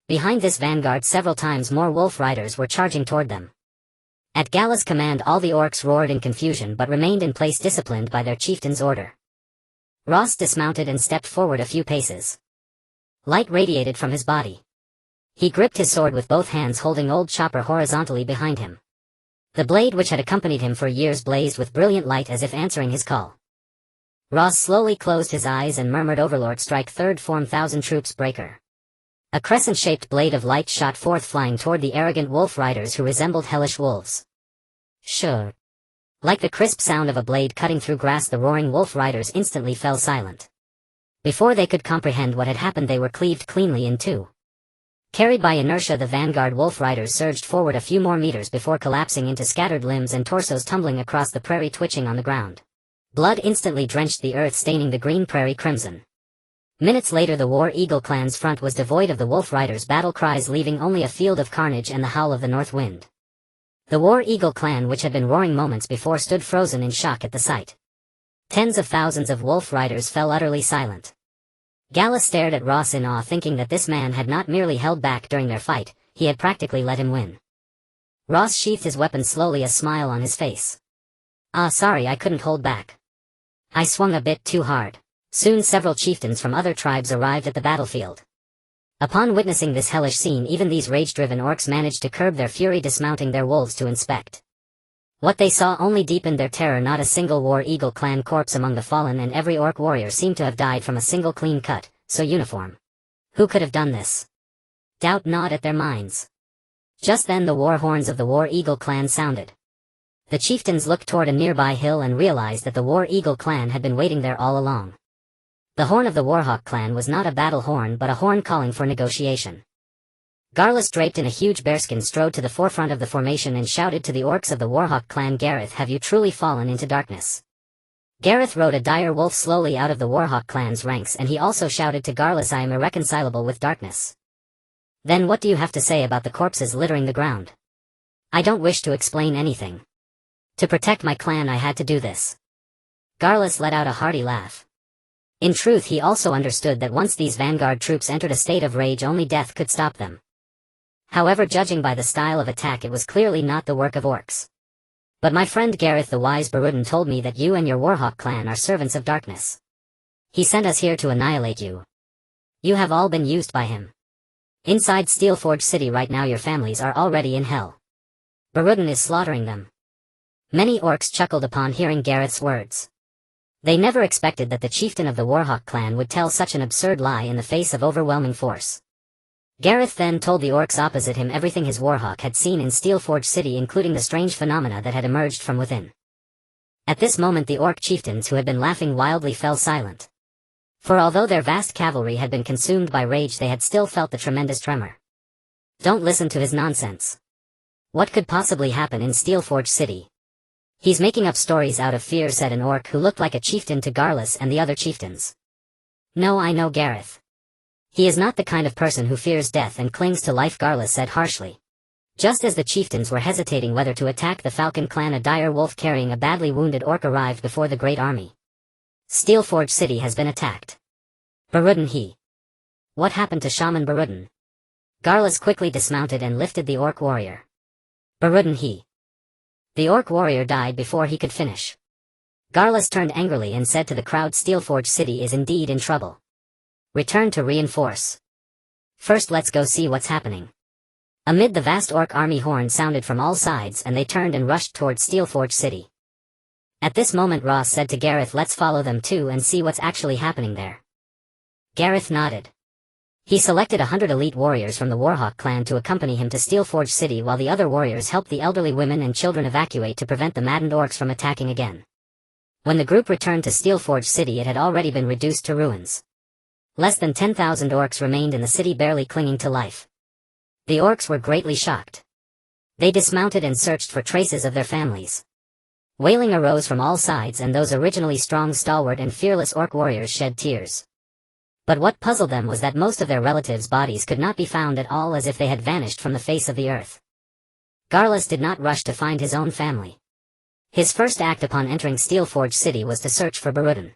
Behind this vanguard, several times more wolf riders were charging toward them. At Gallus' command, all the orcs roared in confusion but remained in place, disciplined by their chieftain's order. Ross dismounted and stepped forward a few paces. Light radiated from his body. He gripped his sword with both hands, holding Old Chopper horizontally behind him. The blade, which had accompanied him for years, blazed with brilliant light as if answering his call. Ross slowly closed his eyes and murmured, "Overlord, strike, third form, 1,000 troops, breaker." A crescent-shaped blade of light shot forth, flying toward the arrogant wolf riders who resembled hellish wolves. Sure. Like the crisp sound of a blade cutting through grass, the roaring wolf riders instantly fell silent. Before they could comprehend what had happened, they were cleaved cleanly in two. Carried by inertia, the vanguard wolf riders surged forward a few more meters before collapsing into scattered limbs and torsos tumbling across the prairie, twitching on the ground. Blood instantly drenched the earth, staining the green prairie crimson. Minutes later, the War Eagle clan's front was devoid of the wolf riders' battle cries, leaving only a field of carnage and the howl of the north wind. The War Eagle clan, which had been roaring moments before, stood frozen in shock at the sight. Tens of thousands of wolf riders fell utterly silent. Gallus stared at Ross in awe, thinking that this man had not merely held back during their fight, he had practically let him win. Ross sheathed his weapon slowly, a smile on his face. Sorry, I couldn't hold back. I swung a bit too hard." Soon several chieftains from other tribes arrived at the battlefield. Upon witnessing this hellish scene, even these rage-driven orcs managed to curb their fury, dismounting their wolves to inspect. What they saw only deepened their terror. Not a single War Eagle clan corpse among the fallen, and every orc warrior seemed to have died from a single clean cut, so uniform. Who could have done this? Doubt gnawed at their minds. Just then the war horns of the War Eagle clan sounded. The chieftains looked toward a nearby hill and realized that the War Eagle clan had been waiting there all along. The horn of the Warhawk clan was not a battle horn, but a horn calling for negotiation. Garlus, draped in a huge bearskin, strode to the forefront of the formation and shouted to the orcs of the Warhawk clan, "Gareth, have you truly fallen into darkness?" Gareth rode a dire wolf slowly out of the Warhawk clan's ranks, and he also shouted to Garlus, "I am irreconcilable with darkness." "Then what do you have to say about the corpses littering the ground?" "I don't wish to explain anything. To protect my clan I had to do this." Garlus let out a hearty laugh. In truth, he also understood that once these vanguard troops entered a state of rage, only death could stop them. However, judging by the style of attack, it was clearly not the work of orcs. "But my friend Gareth the Wise Barudin told me that you and your Warhawk clan are servants of darkness. He sent us here to annihilate you. You have all been used by him. Inside Steelforge City right now, your families are already in hell. Barudin is slaughtering them." Many orcs chuckled upon hearing Gareth's words. They never expected that the chieftain of the Warhawk clan would tell such an absurd lie in the face of overwhelming force. Gareth then told the orcs opposite him everything his Warhawk had seen in Steelforge City, including the strange phenomena that had emerged from within. At this moment the orc chieftains, who had been laughing wildly, fell silent. For although their vast cavalry had been consumed by rage, they had still felt the tremendous tremor. "Don't listen to his nonsense. What could possibly happen in Steelforge City? He's making up stories out of fear," said an orc who looked like a chieftain to Garlus and the other chieftains. "No, I know Gareth. He is not the kind of person who fears death and clings to life," Garlus said harshly. Just as the chieftains were hesitating whether to attack the Falcon clan, a dire wolf carrying a badly wounded orc arrived before the great army. "Steelforge City has been attacked. Barudin he." "What happened to Shaman Barudin?" Garlus quickly dismounted and lifted the orc warrior. "Barudin he." The orc warrior died before he could finish. Garlus turned angrily and said to the crowd, "Steelforge City is indeed in trouble. Return to reinforce. First let's go see what's happening." Amid the vast orc army, horn sounded from all sides and they turned and rushed towards Steelforge City. At this moment Ross said to Gareth, let's follow them too and see what's actually happening there. Gareth nodded. He selected 100 elite warriors from the Warhawk clan to accompany him to Steelforge City while the other warriors helped the elderly women and children evacuate to prevent the maddened orcs from attacking again. When the group returned to Steelforge City, it had already been reduced to ruins. Less than 10,000 orcs remained in the city, barely clinging to life. The orcs were greatly shocked. They dismounted and searched for traces of their families. Wailing arose from all sides and those originally strong, stalwart and fearless orc warriors shed tears. But what puzzled them was that most of their relatives' bodies could not be found at all, as if they had vanished from the face of the earth. Garlus did not rush to find his own family. His first act upon entering Steelforge City was to search for Barudin.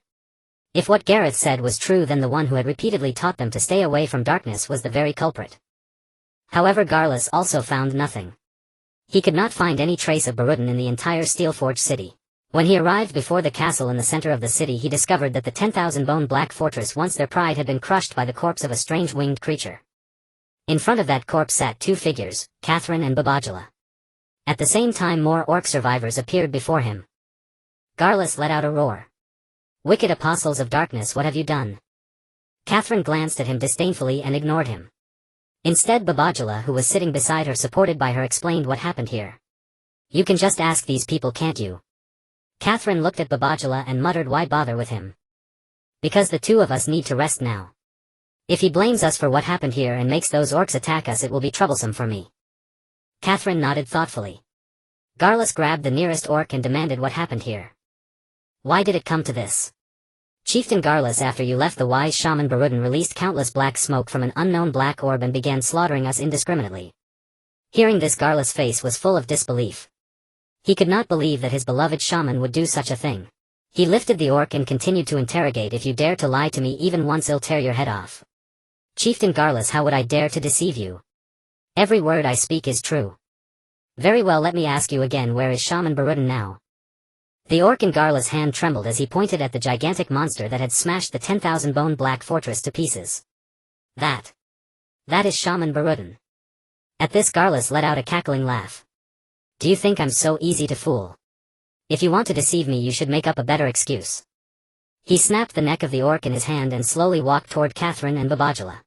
If what Gareth said was true, then the one who had repeatedly taught them to stay away from darkness was the very culprit. However, Garlus also found nothing. He could not find any trace of Barudin in the entire Steelforge City. When he arrived before the castle in the center of the city, he discovered that the 10,000-bone black fortress, once their pride, had been crushed by the corpse of a strange winged creature. In front of that corpse sat two figures, Catherine and Babajala. At the same time, more orc survivors appeared before him. Garlus let out a roar. Wicked apostles of darkness, what have you done? Catherine glanced at him disdainfully and ignored him. Instead, Babajala, who was sitting beside her supported by her, explained what happened here. You can just ask these people, can't you? Catherine looked at Babajala and muttered, why bother with him? Because the two of us need to rest now. If he blames us for what happened here and makes those orcs attack us, it will be troublesome for me. Catherine nodded thoughtfully. Garlus grabbed the nearest orc and demanded, what happened here? Why did it come to this? Chieftain Garlus, after you left, the wise shaman Barudin released countless black smoke from an unknown black orb and began slaughtering us indiscriminately. Hearing this, Garlus' face was full of disbelief. He could not believe that his beloved shaman would do such a thing. He lifted the orc and continued to interrogate, if you dare to lie to me even once, I'll tear your head off. Chieftain Garlus, how would I dare to deceive you? Every word I speak is true. Very well, let me ask you again, where is Shaman Barudin now? The orc in Garlus' hand trembled as he pointed at the gigantic monster that had smashed the 10,000-bone black fortress to pieces. That is Shaman Barudin. At this, Garlus let out a cackling laugh. Do you think I'm so easy to fool? If you want to deceive me, you should make up a better excuse. He snapped the neck of the orc in his hand and slowly walked toward Catherine and Babajala.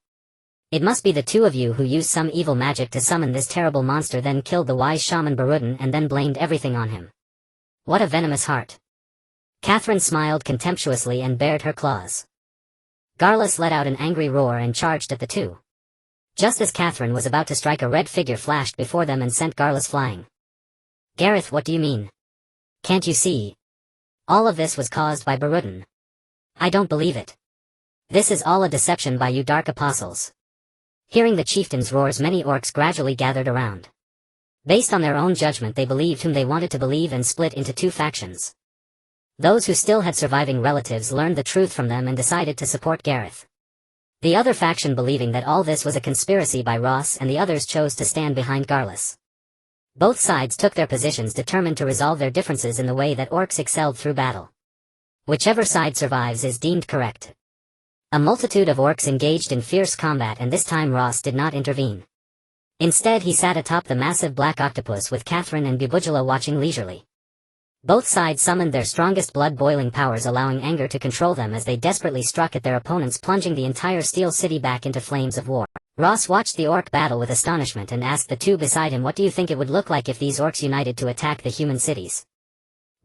It must be the two of you who used some evil magic to summon this terrible monster, then killed the wise shaman Barudin and then blamed everything on him. What a venomous heart. Catherine smiled contemptuously and bared her claws. Garlus let out an angry roar and charged at the two. Just as Catherine was about to strike, a red figure flashed before them and sent Garlus flying. Gareth, what do you mean? Can't you see? All of this was caused by Barudin. I don't believe it. This is all a deception by you dark apostles. Hearing the chieftain's roars, many orcs gradually gathered around. Based on their own judgment, they believed whom they wanted to believe and split into two factions. Those who still had surviving relatives learned the truth from them and decided to support Gareth. The other faction, believing that all this was a conspiracy by Ross and the others, chose to stand behind Garlus. Both sides took their positions, determined to resolve their differences in the way that orcs excelled through battle. Whichever side survives is deemed correct. A multitude of orcs engaged in fierce combat, and this time Ross did not intervene. Instead, he sat atop the massive black octopus with Catherine and Babajala watching leisurely. Both sides summoned their strongest blood-boiling powers, allowing anger to control them as they desperately struck at their opponents, plunging the entire Steel City back into flames of war. Ross watched the orc battle with astonishment and asked the two beside him, what do you think it would look like if these orcs united to attack the human cities?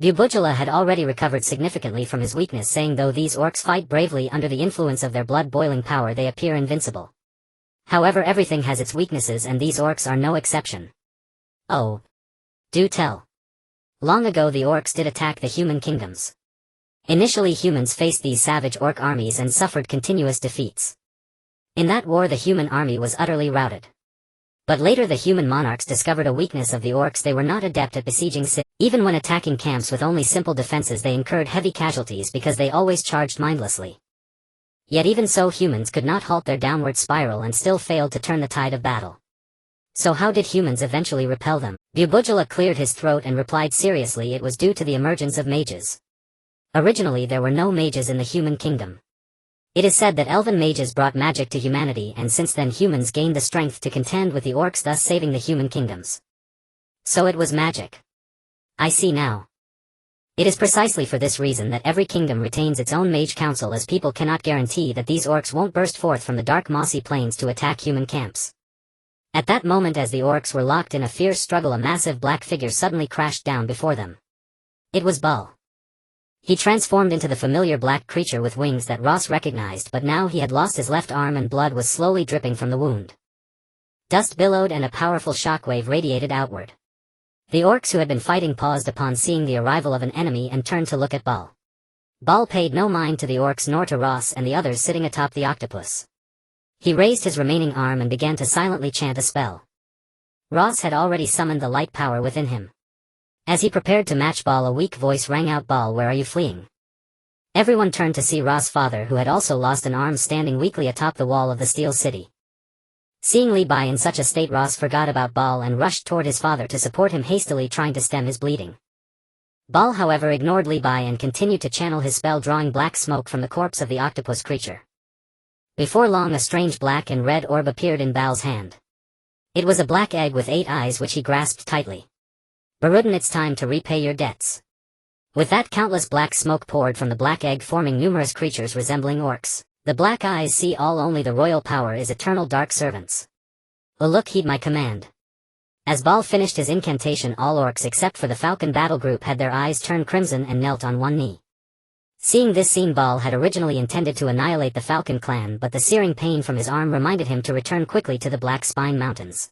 Babajala had already recovered significantly from his weakness, saying though these orcs fight bravely under the influence of their blood-boiling power, they appear invincible. However, everything has its weaknesses and these orcs are no exception. Oh. Do tell. Long ago the orcs did attack the human kingdoms. Initially humans faced these savage orc armies and suffered continuous defeats. In that war the human army was utterly routed. But later the human monarchs discovered a weakness of the orcs: they were not adept at besieging cities. Even when attacking camps with only simple defenses, they incurred heavy casualties because they always charged mindlessly. Yet even so, humans could not halt their downward spiral and still failed to turn the tide of battle. So how did humans eventually repel them? Babajala cleared his throat and replied seriously, it was due to the emergence of mages. Originally there were no mages in the human kingdom. It is said that elven mages brought magic to humanity, and since then humans gained the strength to contend with the orcs, thus saving the human kingdoms. So it was magic. I see now. It is precisely for this reason that every kingdom retains its own mage council, as people cannot guarantee that these orcs won't burst forth from the dark mossy plains to attack human camps. At that moment, as the orcs were locked in a fierce struggle, a massive black figure suddenly crashed down before them. It was Bull. He transformed into the familiar black creature with wings that Ross recognized, but now he had lost his left arm and blood was slowly dripping from the wound. Dust billowed and a powerful shockwave radiated outward. The orcs who had been fighting paused upon seeing the arrival of an enemy and turned to look at Bull. Bull paid no mind to the orcs nor to Ross and the others sitting atop the octopus. He raised his remaining arm and began to silently chant a spell. Ross had already summoned the light power within him. As he prepared to match Bull, a weak voice rang out, "Bull, where are you fleeing?" Everyone turned to see Ross' father, who had also lost an arm, standing weakly atop the wall of the steel city. Seeing Levi in such a state, Ross forgot about Bull and rushed toward his father to support him, hastily trying to stem his bleeding. Bull, however, ignored Levi and continued to channel his spell, drawing black smoke from the corpse of the octopus creature. Before long, a strange black and red orb appeared in Bull's hand. It was a black egg with 8 eyes, which he grasped tightly. "Barudin, it's time to repay your debts." With that, countless black smoke poured from the black egg, forming numerous creatures resembling orcs. The black eyes see all, only the royal power is eternal, dark servants. Look, heed my command. As Bull finished his incantation, all orcs except for the Falcon battle group had their eyes turn crimson and knelt on one knee. Seeing this scene, Bull had originally intended to annihilate the Falcon clan, but the searing pain from his arm reminded him to return quickly to the Black Spine Mountains.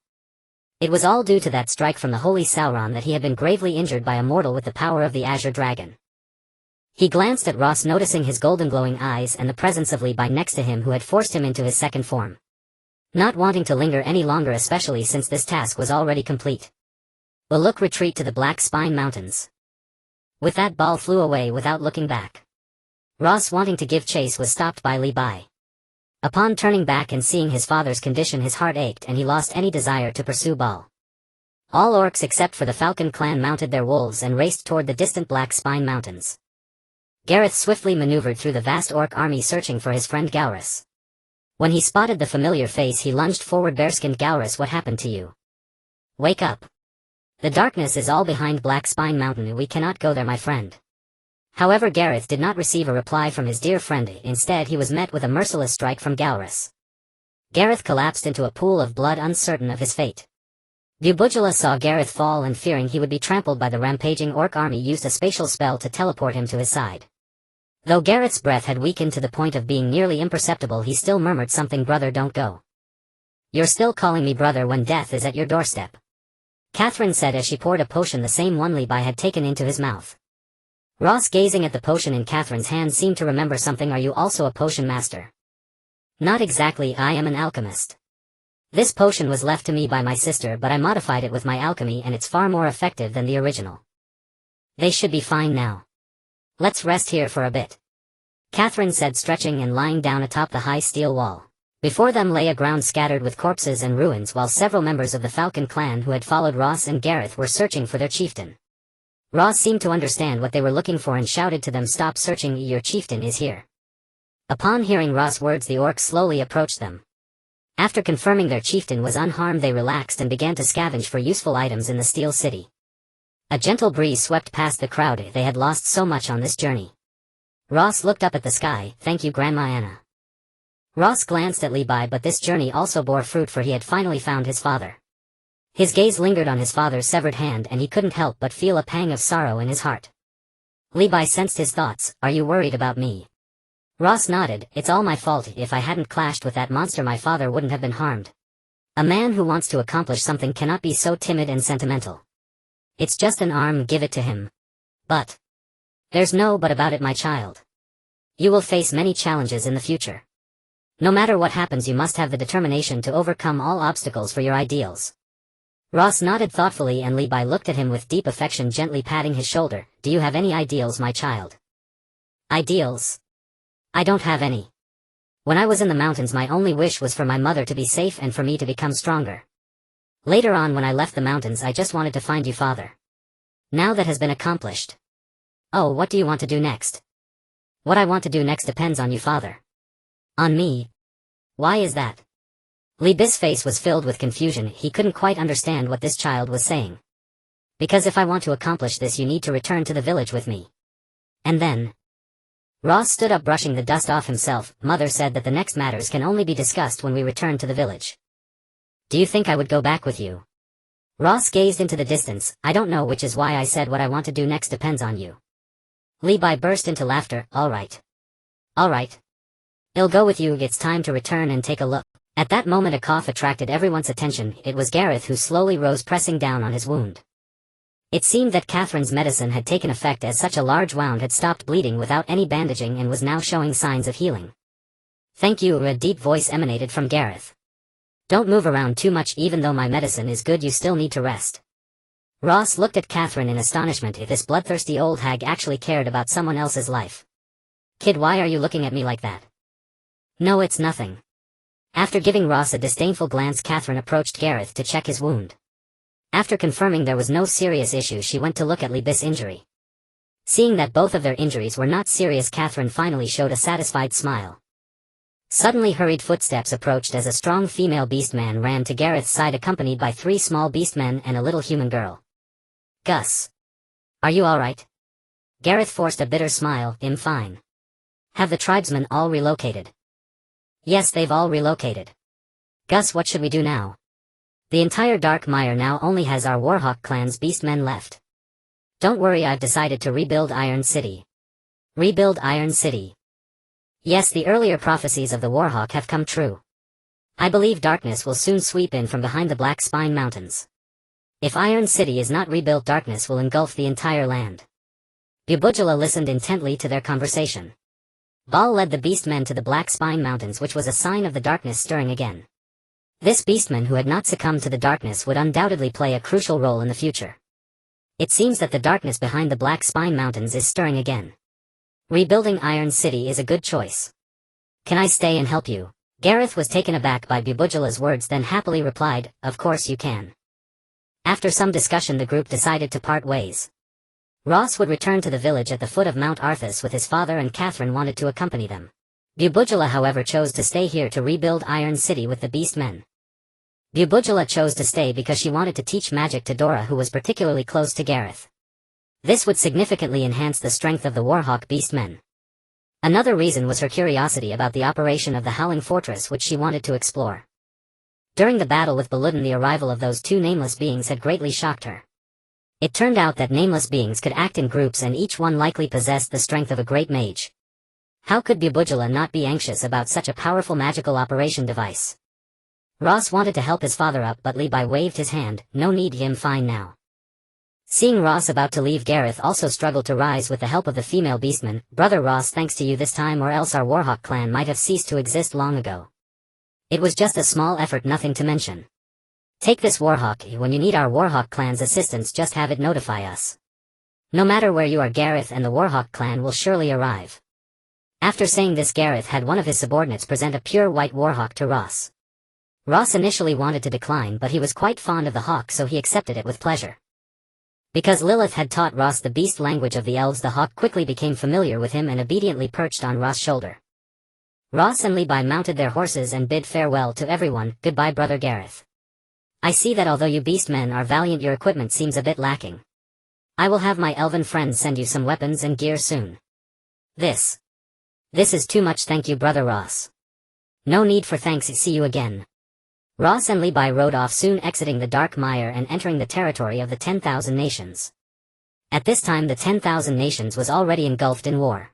It was all due to that strike from the Holy Sauron that he had been gravely injured by a mortal with the power of the Azure Dragon. He glanced at Ross, noticing his golden glowing eyes and the presence of Levi next to him, who had forced him into his second form. Not wanting to linger any longer, especially since this task was already complete, Look, retreat to the Black Spine Mountains. With that, Bull flew away without looking back. Ross, wanting to give chase, was stopped by Levi. Upon turning back and seeing his father's condition, his heart ached and he lost any desire to pursue Bull. All orcs except for the Falcon clan mounted their wolves and raced toward the distant Black Spine Mountains. Gareth swiftly maneuvered through the vast orc army, searching for his friend Gaurus. When he spotted the familiar face, he lunged forward. "Bearskinned Gaurus, what happened to you? Wake up. The darkness is all behind Black Spine Mountain. We cannot go there, my friend." However, Gareth did not receive a reply from his dear friend. Instead, he was met with a merciless strike from Gaurus. Gareth collapsed into a pool of blood, uncertain of his fate. Bubujala saw Gareth fall and, fearing he would be trampled by the rampaging orc army, used a spatial spell to teleport him to his side. Though Gareth's breath had weakened to the point of being nearly imperceptible, he still murmured something. "Brother, don't go. You're still calling me brother when death is at your doorstep," Catherine said as she poured a potion, the same one Levi had taken, into his mouth. Ross, gazing at the potion in Catherine's hand, seemed to remember something. "Are you also a potion master?" "Not exactly, I am an alchemist. This potion was left to me by my sister, but I modified it with my alchemy and it's far more effective than the original." "They should be fine now. Let's rest here for a bit," Catherine said, stretching and lying down atop the high steel wall. Before them lay a ground scattered with corpses and ruins, while several members of the Falcon clan who had followed Ross and Gareth were searching for their chieftain. Ross seemed to understand what they were looking for and shouted to them, "Stop searching, your chieftain is here." Upon hearing Ross' words, the orcs slowly approached them. After confirming their chieftain was unharmed, they relaxed and began to scavenge for useful items in the steel city. A gentle breeze swept past the crowd. They had lost so much on this journey. Ross looked up at the sky. "Thank you, Grandma Anna." Ross glanced at Levi, but this journey also bore fruit, for he had finally found his father. His gaze lingered on his father's severed hand and he couldn't help but feel a pang of sorrow in his heart. Levi sensed his thoughts. "Are you worried about me?" Ross nodded. "It's all my fault. If I hadn't clashed with that monster, my father wouldn't have been harmed. A man who wants to accomplish something cannot be so timid and sentimental. It's just an arm, give it to him." "But there's no but about it, my child. You will face many challenges in the future. No matter what happens, you must have the determination to overcome all obstacles for your ideals." Ross nodded thoughtfully and Levi looked at him with deep affection, gently patting his shoulder. "Do you have any ideals, my child?" "Ideals? I don't have any. When I was in the mountains, my only wish was for my mother to be safe and for me to become stronger. Later on, when I left the mountains, I just wanted to find you, father. Now that has been accomplished." "Oh, what do you want to do next?" "What I want to do next depends on you, father. On me? Why is that? Libis' face was filled with confusion. He couldn't quite understand what this child was saying. Because if I want to accomplish this, you need to return to the village with me. And then... Ross stood up, brushing the dust off himself. Mother said that the next matters can only be discussed when we return to the village. Do you think I would go back with you? Ross gazed into the distance. I don't know, which is why I said what I want to do next depends on you. Levi burst into laughter. Alright. Alright. I'll go with you. It's time to return and take a look. At that moment a cough attracted everyone's attention. It was Gareth who slowly rose, pressing down on his wound. It seemed that Catherine's medicine had taken effect, as such a large wound had stopped bleeding without any bandaging and was now showing signs of healing. Thank you, a deep voice emanated from Gareth. Don't move around too much. Even though my medicine is good, you still need to rest. Ross looked at Catherine in astonishment. If this bloodthirsty old hag actually cared about someone else's life. Kid, why are you looking at me like that? No, it's nothing. After giving Ross a disdainful glance, Catherine approached Gareth to check his wound. After confirming there was no serious issue, she went to look at Libis' injury. Seeing that both of their injuries were not serious, Catherine finally showed a satisfied smile. Suddenly hurried footsteps approached as a strong female beastman ran to Gareth's side, accompanied by 3 small beastmen and a little human girl. Gus. Are you alright? Gareth forced a bitter smile. I'm fine. Have the tribesmen all relocated? Yes, they've all relocated. Gus, what should we do now? The entire Dark Mire now only has our Warhawk clan's beastmen left. Don't worry, I've decided to rebuild Iron City. Rebuild Iron City. Yes, the earlier prophecies of the Warhawk have come true. I believe darkness will soon sweep in from behind the Black Spine Mountains. If Iron City is not rebuilt, darkness will engulf the entire land. Bubujala listened intently to their conversation. Baal led the beastmen to the Black Spine Mountains, which was a sign of the darkness stirring again. This beastman who had not succumbed to the darkness would undoubtedly play a crucial role in the future. It seems that the darkness behind the Black Spine Mountains is stirring again. Rebuilding Iron City is a good choice. Can I stay and help you? Gareth was taken aback by Bubujala's words, then happily replied, of course you can. After some discussion, the group decided to part ways. Ross would return to the village at the foot of Mount Arthas with his father, and Catherine wanted to accompany them. Bubujala, however, chose to stay here to rebuild Iron City with the beastmen. Bubujala chose to stay because she wanted to teach magic to Dora, who was particularly close to Gareth. This would significantly enhance the strength of the Warhawk beastmen. Another reason was her curiosity about the operation of the Howling Fortress, which she wanted to explore. During the battle with Baludin, the arrival of those 2 nameless beings had greatly shocked her. It turned out that nameless beings could act in groups, and each one likely possessed the strength of a great mage. How could Bubujala not be anxious about such a powerful magical operation device? Ross wanted to help his father up, but Levi waved his hand. No need, him fine now. Seeing Ross about to leave, Gareth also struggled to rise with the help of the female beastman. Brother Ross, thanks to you this time, or else our Warhawk clan might have ceased to exist long ago. It was just a small effort, nothing to mention. Take this Warhawk. When you need our Warhawk clan's assistance, just have it notify us. No matter where you are, Gareth and the Warhawk clan will surely arrive. After saying this, Gareth had one of his subordinates present a pure white Warhawk to Ross. Ross initially wanted to decline, but he was quite fond of the hawk, so he accepted it with pleasure. Because Lilith had taught Ross the beast language of the elves, the hawk quickly became familiar with him and obediently perched on Ross' shoulder. Ross and Levi mounted their horses and bid farewell to everyone. Goodbye, brother Gareth. I see that although you beastmen are valiant, your equipment seems a bit lacking. I will have my elven friends send you some weapons and gear soon. This is too much, thank you, brother Ross. No need for thanks, see you again. Ross and Levi rode off, soon exiting the Dark Mire and entering the territory of the 10,000 Nations. At this time the 10,000 Nations was already engulfed in war.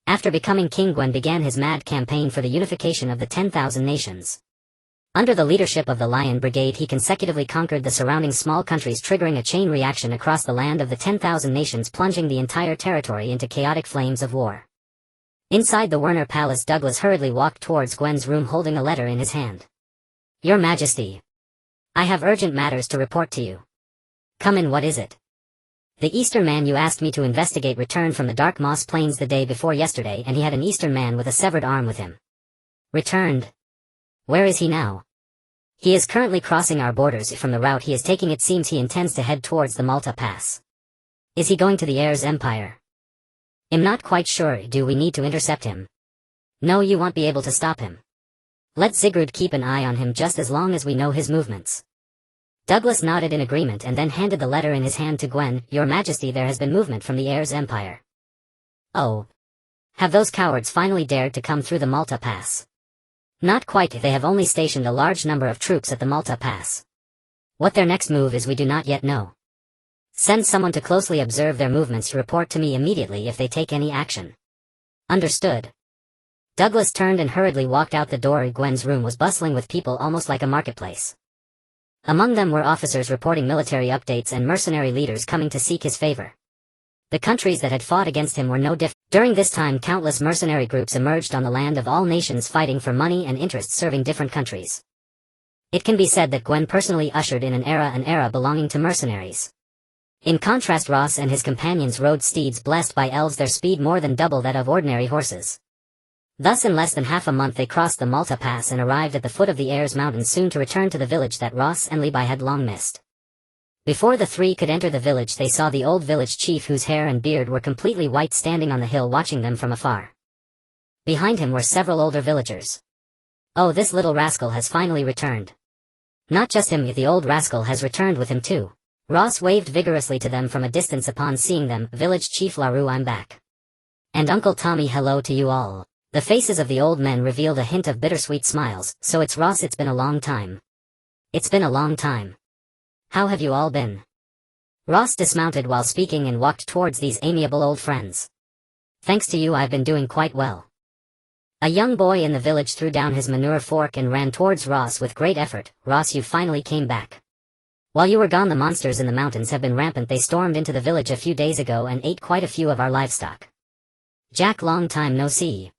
After becoming king, Gwen began his mad campaign for the unification of the 10,000 Nations. Under the leadership of the Lion Brigade, he consecutively conquered the surrounding small countries, triggering a chain reaction across the land of the 10,000 Nations, plunging the entire territory into chaotic flames of war. Inside the Werner Palace, Douglas hurriedly walked towards Gwen's room holding a letter in his hand. Your Majesty. I have urgent matters to report to you. Come in, what is it? The Eastern man you asked me to investigate returned from the Dark Moss Plains the day before yesterday, and he had an Eastern man with a severed arm with him. Returned? Where is he now? He is currently crossing our borders. From the route he is taking, it seems he intends to head towards the Malta Pass. Is he going to the Heirs Empire? I'm not quite sure. Do we need to intercept him? No, you won't be able to stop him. Let Sigurd keep an eye on him just as long as we know his movements. Douglas nodded in agreement and then handed the letter in his hand to Gwen. Your Majesty, there has been movement from the heir's empire. Oh. Have those cowards finally dared to come through the Malta Pass? Not quite, they have only stationed a large number of troops at the Malta Pass. What their next move is we do not yet know. Send someone to closely observe their movements to report to me immediately if they take any action. Understood. Douglas turned and hurriedly walked out the door. Gwen's room was bustling with people almost like a marketplace. Among them were officers reporting military updates and mercenary leaders coming to seek his favor. The countries that had fought against him were no different. During this time countless mercenary groups emerged on the land of all nations fighting for money and interests serving different countries. It can be said that Gwen personally ushered in an era belonging to mercenaries. In contrast, Ross and his companions rode steeds blessed by elves, their speed more than double that of ordinary horses. Thus in less than half a month they crossed the Malta Pass and arrived at the foot of the Ayers Mountains, soon to return to the village that Ross and Levi had long missed. Before the three could enter the village they saw the old village chief, whose hair and beard were completely white, standing on the hill watching them from afar. Behind him were several older villagers. Oh, this little rascal has finally returned. Not just him, the old rascal has returned with him too. Ross waved vigorously to them from a distance upon seeing them. Village Chief LaRue, I'm back. And Uncle Tommy, hello to you all. The faces of the old men revealed a hint of bittersweet smiles. So it's Ross, it's been a long time. It's been a long time. How have you all been? Ross dismounted while speaking and walked towards these amiable old friends. Thanks to you I've been doing quite well. A young boy in the village threw down his manure fork and ran towards Ross with great effort. Ross, you finally came back. While you were gone the monsters in the mountains have been rampant. They stormed into the village a few days ago and ate quite a few of our livestock. Jack, long time no see.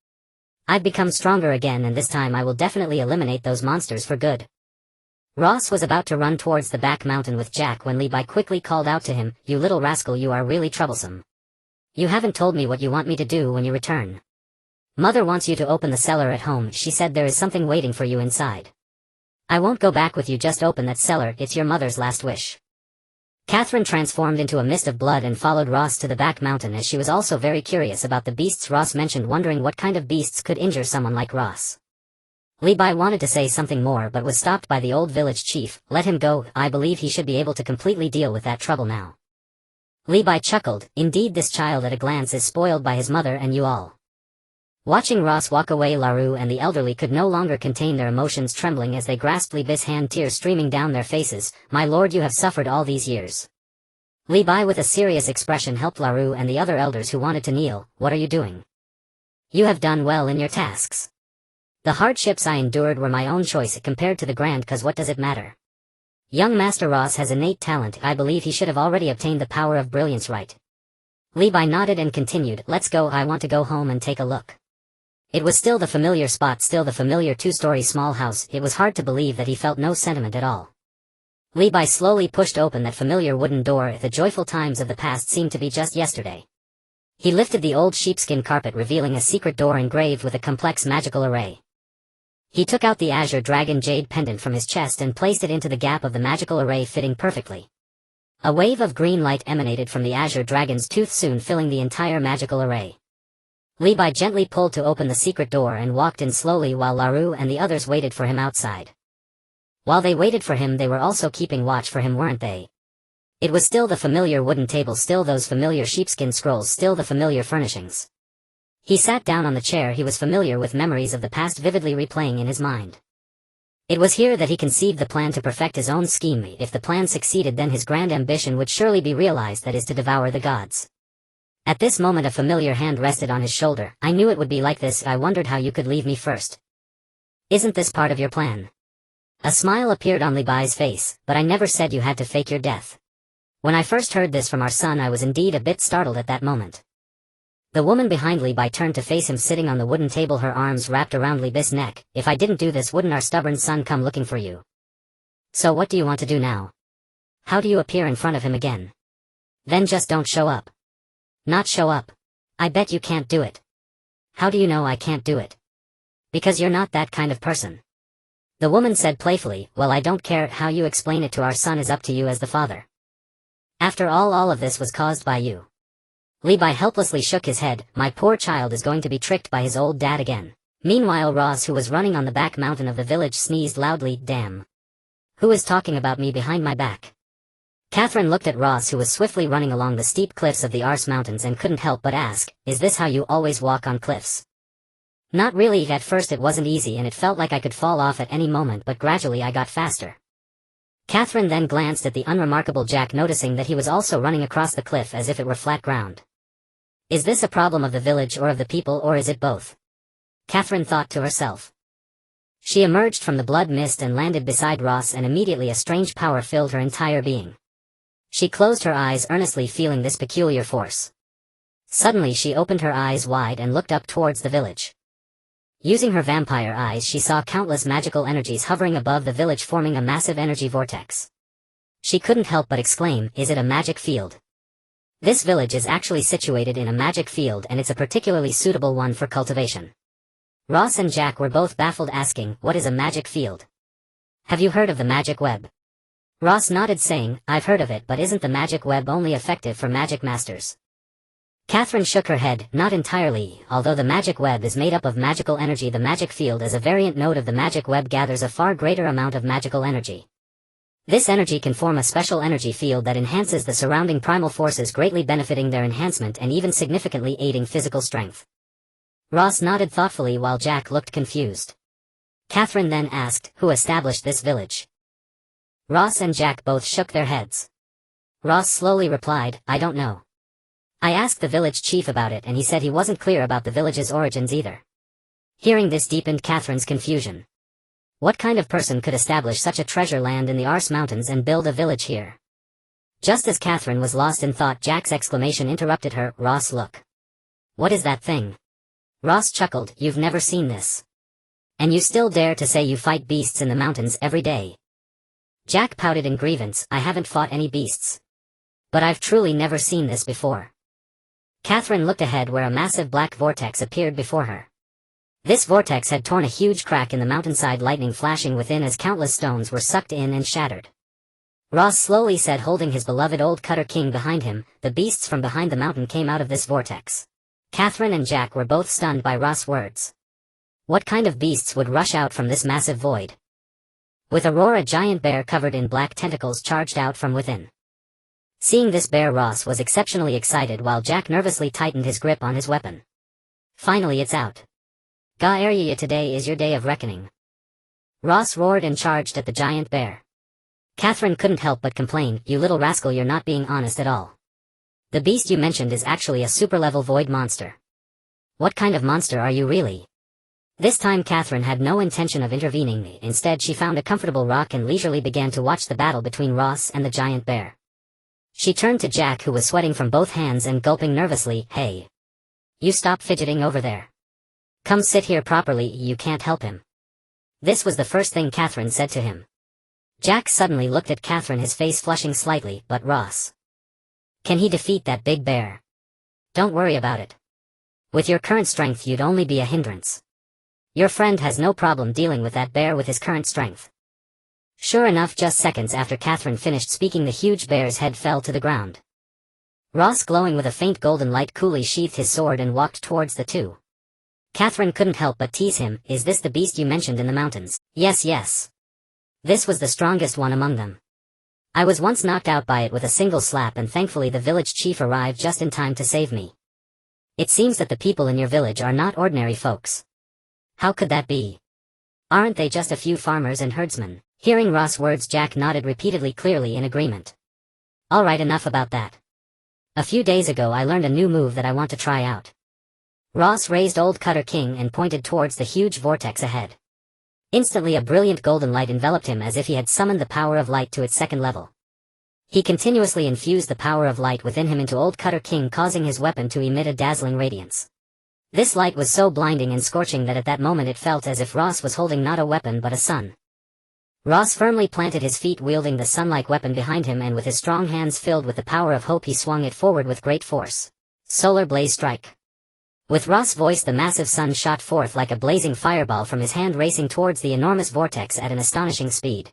I've become stronger again, and this time I will definitely eliminate those monsters for good. Ross was about to run towards the back mountain with Jack when Levi quickly called out to him, you little rascal, you are really troublesome. You haven't told me what you want me to do when you return. Mother wants you to open the cellar at home. She said there is something waiting for you inside. I won't go back with you, just open that cellar, it's your mother's last wish. Catherine transformed into a mist of blood and followed Ross to the back mountain, as she was also very curious about the beasts Ross mentioned, wondering what kind of beasts could injure someone like Ross. Levi wanted to say something more but was stopped by the old village chief. Let him go, I believe he should be able to completely deal with that trouble now. Levi chuckled, indeed this child at a glance is spoiled by his mother and you all. Watching Ross walk away, LaRue and the elderly could no longer contain their emotions, trembling as they grasped Levi's hand, tears streaming down their faces. My lord, you have suffered all these years. Levi with a serious expression helped LaRue and the other elders who wanted to kneel. What are you doing? You have done well in your tasks. The hardships I endured were my own choice compared to the grand cause. What does it matter? Young Master Ross has innate talent. I believe he should have already obtained the power of brilliance, right? Levi nodded and continued, let's go, I want to go home and take a look. It was still the familiar spot, still the familiar two-story small house. It was hard to believe that he felt no sentiment at all. Levi slowly pushed open that familiar wooden door. The joyful times of the past seemed to be just yesterday. He lifted the old sheepskin carpet, revealing a secret door engraved with a complex magical array. He took out the azure dragon jade pendant from his chest and placed it into the gap of the magical array, fitting perfectly. A wave of green light emanated from the azure dragon's tooth, soon filling the entire magical array. Levi gently pulled to open the secret door and walked in slowly while LaRue and the others waited for him outside. While they waited for him, they were also keeping watch for him, weren't they? It was still the familiar wooden table, still those familiar sheepskin scrolls, still the familiar furnishings. He sat down on the chair. He was familiar with memories of the past vividly replaying in his mind. It was here that he conceived the plan to perfect his own scheme. If the plan succeeded, then his grand ambition would surely be realized, that is to devour the gods. At this moment a familiar hand rested on his shoulder. I knew it would be like this. I wondered how you could leave me first. Isn't this part of your plan? A smile appeared on Levi's face, but I never said you had to fake your death. When I first heard this from our son, I was indeed a bit startled at that moment. The woman behind Levi turned to face him, sitting on the wooden table, her arms wrapped around Levi's neck. If I didn't do this, wouldn't our stubborn son come looking for you? So what do you want to do now? How do you appear in front of him again? Then just don't show up. Not show up. I bet you can't do it. How do you know I can't do it? Because you're not that kind of person. The woman said playfully, well, I don't care how you explain it to our son, is up to you as the father. After all of this was caused by you. Levi helplessly shook his head. My poor child is going to be tricked by his old dad again. Meanwhile Ross, who was running on the back mountain of the village, sneezed loudly. Damn. Who is talking about me behind my back? Catherine looked at Ross, who was swiftly running along the steep cliffs of the Ars Mountains, and couldn't help but ask, is this how you always walk on cliffs? Not really. At first it wasn't easy and it felt like I could fall off at any moment, but gradually I got faster. Catherine then glanced at the unremarkable Jack, noticing that he was also running across the cliff as if it were flat ground. Is this a problem of the village or of the people, or is it both? Catherine thought to herself. She emerged from the blood mist and landed beside Ross, and immediately a strange power filled her entire being. She closed her eyes earnestly, feeling this peculiar force. Suddenly she opened her eyes wide and looked up towards the village. Using her vampire eyes, she saw countless magical energies hovering above the village, forming a massive energy vortex. She couldn't help but exclaim, is it a magic field? This village is actually situated in a magic field, and it's a particularly suitable one for cultivation. Ross and Jack were both baffled, asking, what is a magic field? Have you heard of the magic web? Ross nodded, saying, I've heard of it, but isn't the magic web only effective for magic masters? Catherine shook her head, not entirely. Although the magic web is made up of magical energy, the magic field as a variant node of the magic web gathers a far greater amount of magical energy. This energy can form a special energy field that enhances the surrounding primal forces, greatly benefiting their enhancement and even significantly aiding physical strength. Ross nodded thoughtfully while Jack looked confused. Catherine then asked, who established this village? Ross and Jack both shook their heads. Ross slowly replied, I don't know. I asked the village chief about it, and he said he wasn't clear about the village's origins either. Hearing this deepened Catherine's confusion. What kind of person could establish such a treasure land in the Ars Mountains and build a village here? Just as Catherine was lost in thought, Jack's exclamation interrupted her. Ross, look. What is that thing? Ross chuckled, you've never seen this. And you still dare to say you fight beasts in the mountains every day? Jack pouted in grievance, I haven't fought any beasts. But I've truly never seen this before. Catherine looked ahead, where a massive black vortex appeared before her. This vortex had torn a huge crack in the mountainside, lightning flashing within as countless stones were sucked in and shattered. Ross slowly said, holding his beloved old Cutter King behind him, the beasts from behind the mountain came out of this vortex. Catherine and Jack were both stunned by Ross' words. What kind of beasts would rush out from this massive void? With a roar, a giant bear covered in black tentacles charged out from within. Seeing this bear, Ross was exceptionally excited while Jack nervously tightened his grip on his weapon. Finally, it's out. Ga area, today is your day of reckoning. Ross roared and charged at the giant bear. Catherine couldn't help but complain, you little rascal, you're not being honest at all. The beast you mentioned is actually a super-level void monster. What kind of monster are you really? This time Catherine had no intention of intervening. Instead, she found a comfortable rock and leisurely began to watch the battle between Ross and the giant bear. She turned to Jack, who was sweating from both hands and gulping nervously, hey. You stop fidgeting over there. Come sit here properly, you can't help him. This was the first thing Catherine said to him. Jack suddenly looked at Catherine, his face flushing slightly, but Ross. Can he defeat that big bear? Don't worry about it. With your current strength you'd only be a hindrance. Your friend has no problem dealing with that bear with his current strength. Sure enough, just seconds after Catherine finished speaking, the huge bear's head fell to the ground. Ross, glowing with a faint golden light, coolly sheathed his sword and walked towards the two. Catherine couldn't help but tease him, is this the beast you mentioned in the mountains? Yes. This was the strongest one among them. I was once knocked out by it with a single slap, and thankfully the village chief arrived just in time to save me. It seems that the people in your village are not ordinary folks. How could that be? Aren't they just a few farmers and herdsmen? Hearing Ross' words, Jack nodded repeatedly, clearly in agreement. Alright, enough about that. A few days ago I learned a new move that I want to try out. Ross raised old Cutter King and pointed towards the huge vortex ahead. Instantly a brilliant golden light enveloped him, as if he had summoned the power of light to its second level. He continuously infused the power of light within him into old Cutter King, causing his weapon to emit a dazzling radiance. This light was so blinding and scorching that at that moment it felt as if Ross was holding not a weapon but a sun. Ross firmly planted his feet, wielding the sun-like weapon behind him, and with his strong hands filled with the power of hope he swung it forward with great force. Solar Blaze Strike. With Ross' voice, the massive sun shot forth like a blazing fireball from his hand, racing towards the enormous vortex at an astonishing speed.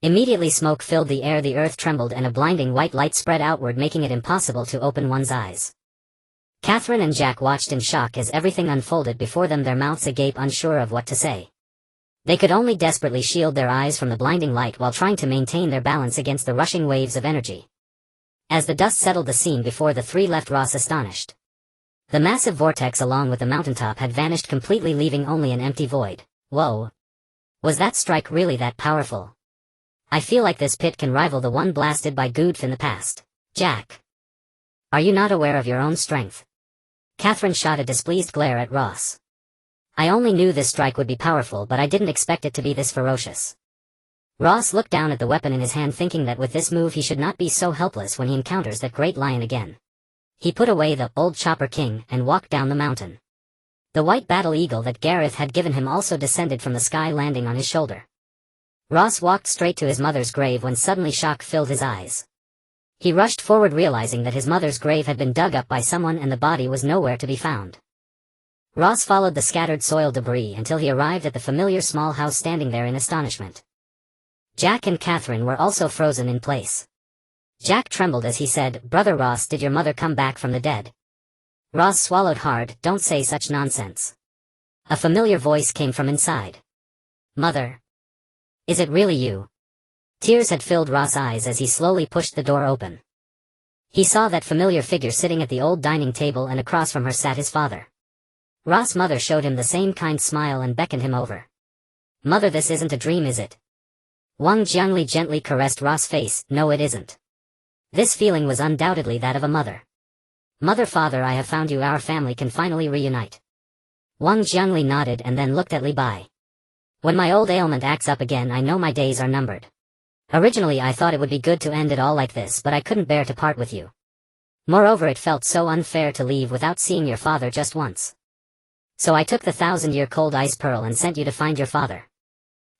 Immediately smoke filled the air, the earth trembled, and a blinding white light spread outward, making it impossible to open one's eyes. Catherine and Jack watched in shock as everything unfolded before them, their mouths agape, unsure of what to say. They could only desperately shield their eyes from the blinding light while trying to maintain their balance against the rushing waves of energy. As the dust settled the scene before the three left Ross astonished. The massive vortex along with the mountaintop had vanished completely, leaving only an empty void. Whoa! Was that strike really that powerful? I feel like this pit can rival the one blasted by Goodf in the past. Jack! Are you not aware of your own strength? Catherine shot a displeased glare at Ross. I only knew this strike would be powerful, but I didn't expect it to be this ferocious. Ross looked down at the weapon in his hand, thinking that with this move he should not be so helpless when he encounters that great lion again. He put away the old Chopper King and walked down the mountain. The white battle eagle that Gareth had given him also descended from the sky, landing on his shoulder. Ross walked straight to his mother's grave when suddenly shock filled his eyes. He rushed forward, realizing that his mother's grave had been dug up by someone and the body was nowhere to be found. Ross followed the scattered soil debris until he arrived at the familiar small house, standing there in astonishment. Jack and Catherine were also frozen in place. Jack trembled as he said, "Brother Ross, did your mother come back from the dead?" Ross swallowed hard. "Don't say such nonsense." A familiar voice came from inside. "Mother? Is it really you?" Tears had filled Ross' eyes as he slowly pushed the door open. He saw that familiar figure sitting at the old dining table, and across from her sat his father. Ross' mother showed him the same kind smile and beckoned him over. "Mother, this isn't a dream, is it?" Wang Jiangli gently caressed Ross' face. "No, it isn't." This feeling was undoubtedly that of a mother. "Mother, father, I have found you. Our family can finally reunite." Wang Jiangli nodded and then looked at Li Bai. "When my old ailment acts up again, I know my days are numbered. Originally I thought it would be good to end it all like this, but I couldn't bear to part with you. Moreover, it felt so unfair to leave without seeing your father just once. So I took the 1,000-year cold ice pearl and sent you to find your father.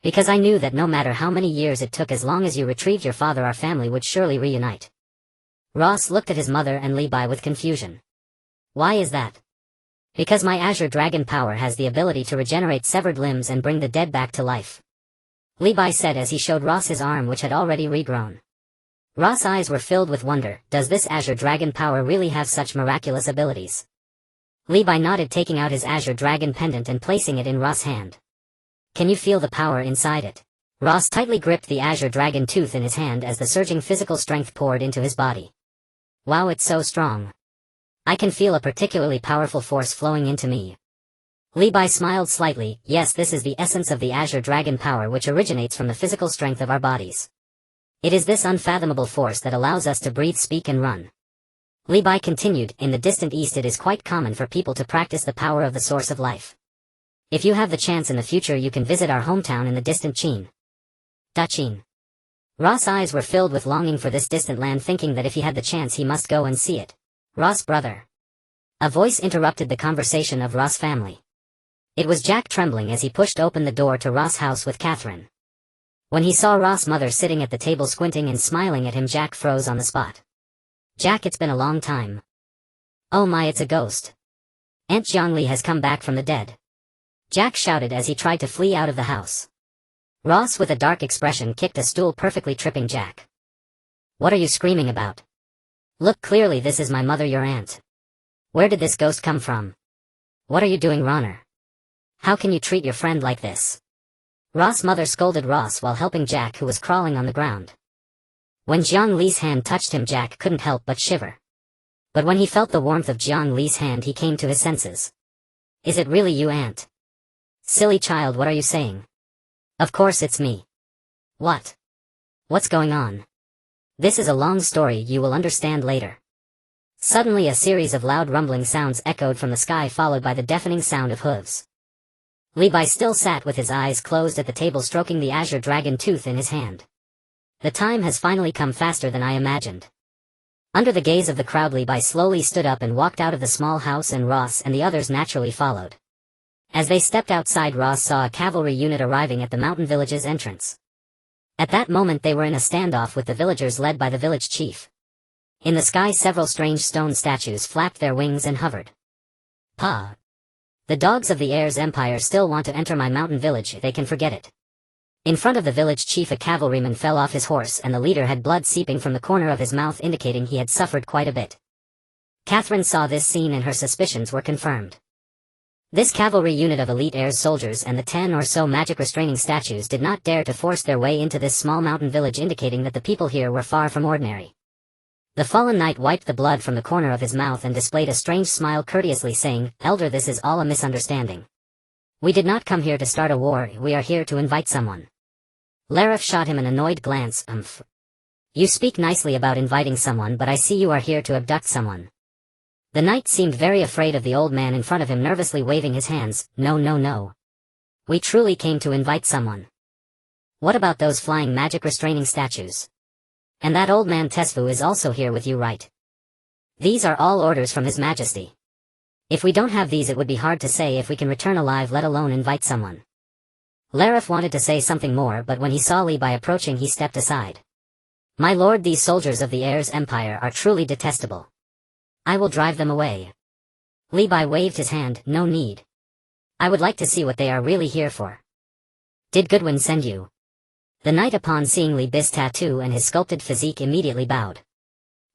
Because I knew that no matter how many years it took, as long as you retrieved your father, our family would surely reunite." Ross looked at his mother and Li Bai with confusion. "Why is that?" "Because my Azure Dragon power has the ability to regenerate severed limbs and bring the dead back to life," Li Bai said as he showed Ross his arm, which had already regrown. Ross' eyes were filled with wonder. Does this Azure Dragon power really have such miraculous abilities? Li Bai nodded, taking out his Azure Dragon pendant and placing it in Ross' hand. "Can you feel the power inside it?" Ross tightly gripped the Azure Dragon tooth in his hand as the surging physical strength poured into his body. "Wow, it's so strong. I can feel a particularly powerful force flowing into me." Li Bai smiled slightly. "Yes, this is the essence of the Azure Dragon power, which originates from the physical strength of our bodies. It is this unfathomable force that allows us to breathe, speak and run." Li Bai continued, "In the distant east it is quite common for people to practice the power of the source of life. If you have the chance in the future, you can visit our hometown in the distant Qin." Daqin. Ross' eyes were filled with longing for this distant land, thinking that if he had the chance he must go and see it. "Ross, brother." A voice interrupted the conversation of Ross' family. It was Jack, trembling as he pushed open the door to Ross' house with Catherine. When he saw Ross' mother sitting at the table squinting and smiling at him, Jack froze on the spot. "Jack, it's been a long time." "Oh my, it's a ghost. Aunt Jiangli has come back from the dead," Jack shouted as he tried to flee out of the house. Ross, with a dark expression, kicked a stool, perfectly tripping Jack. "What are you screaming about? Look clearly, this is my mother, your aunt. Where did this ghost come from? What are you doing, Ronner? How can you treat your friend like this?" Ross' mother scolded Ross while helping Jack, who was crawling on the ground. When Jiang Li's hand touched him, Jack couldn't help but shiver. But when he felt the warmth of Jiang Li's hand, he came to his senses. "Is it really you, aunt?" "Silly child, what are you saying?" "Of course it's me." "What? What's going on?" "This is a long story, you will understand later." Suddenly a series of loud rumbling sounds echoed from the sky, followed by the deafening sound of hooves. Li Bai still sat with his eyes closed at the table, stroking the Azure Dragon tooth in his hand. The time has finally come, faster than I imagined. Under the gaze of the crowd, Li Bai slowly stood up and walked out of the small house, and Ross and the others naturally followed. As they stepped outside, Ross saw a cavalry unit arriving at the mountain village's entrance. At that moment they were in a standoff with the villagers led by the village chief. In the sky several strange stone statues flapped their wings and hovered. "Pa! The dogs of the Heirs Empire still want to enter my mountain village, they can forget it." In front of the village chief, a cavalryman fell off his horse and the leader had blood seeping from the corner of his mouth, indicating he had suffered quite a bit. Catherine saw this scene and her suspicions were confirmed. This cavalry unit of elite heirs soldiers and the 10 or so magic restraining statues did not dare to force their way into this small mountain village, indicating that the people here were far from ordinary. The fallen knight wiped the blood from the corner of his mouth and displayed a strange smile, courteously saying, "Elder, this is all a misunderstanding. We did not come here to start a war, we are here to invite someone." Lilith shot him an annoyed glance. You speak nicely about inviting someone, but I see you are here to abduct someone." The knight seemed very afraid of the old man in front of him, nervously waving his hands. No, no, no. We truly came to invite someone. What about those flying magic restraining statues? And that old man Tesfu is also here with you, right? These are all orders from His Majesty. If we don't have these, it would be hard to say if we can return alive, let alone invite someone. Lilith wanted to say something more, but when he saw Li Bai approaching, he stepped aside. "My lord, these soldiers of the Alsi Empire are truly detestable. I will drive them away." Li Bai waved his hand. "No need. I would like to see what they are really here for." "Did Goodwin send you?" The knight, upon seeing Li Bai's tattoo and his sculpted physique, immediately bowed.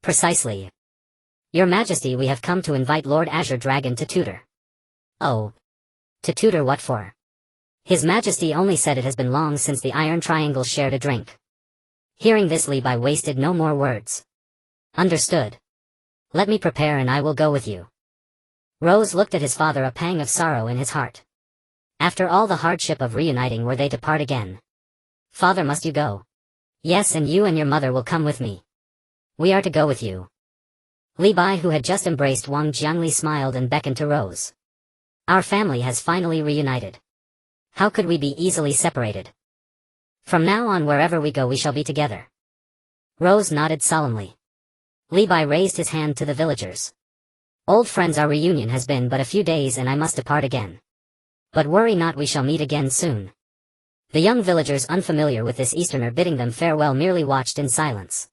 "Precisely. Your Majesty, we have come to invite Lord Azure Dragon to tutor." "Oh. To tutor what for?" "His Majesty only said it has been long since the Iron Triangle shared a drink." Hearing this, Li Bai wasted no more words. "Understood. Let me prepare and I will go with you." Rose looked at his father, a pang of sorrow in his heart. After all the hardship of reuniting, were they to part again? "Father, must you go?" "Yes, and you and your mother will come with me." "We are to go with you." Li Bai, who had just embraced Wang Jiangli, smiled and beckoned to Rose. "Our family has finally reunited. How could we be easily separated? From now on, wherever we go, we shall be together." Rose nodded solemnly. Li Bai raised his hand to the villagers. "Old friends, our reunion has been but a few days and I must depart again. But worry not, we shall meet again soon." The young villagers, unfamiliar with this Easterner bidding them farewell, merely watched in silence.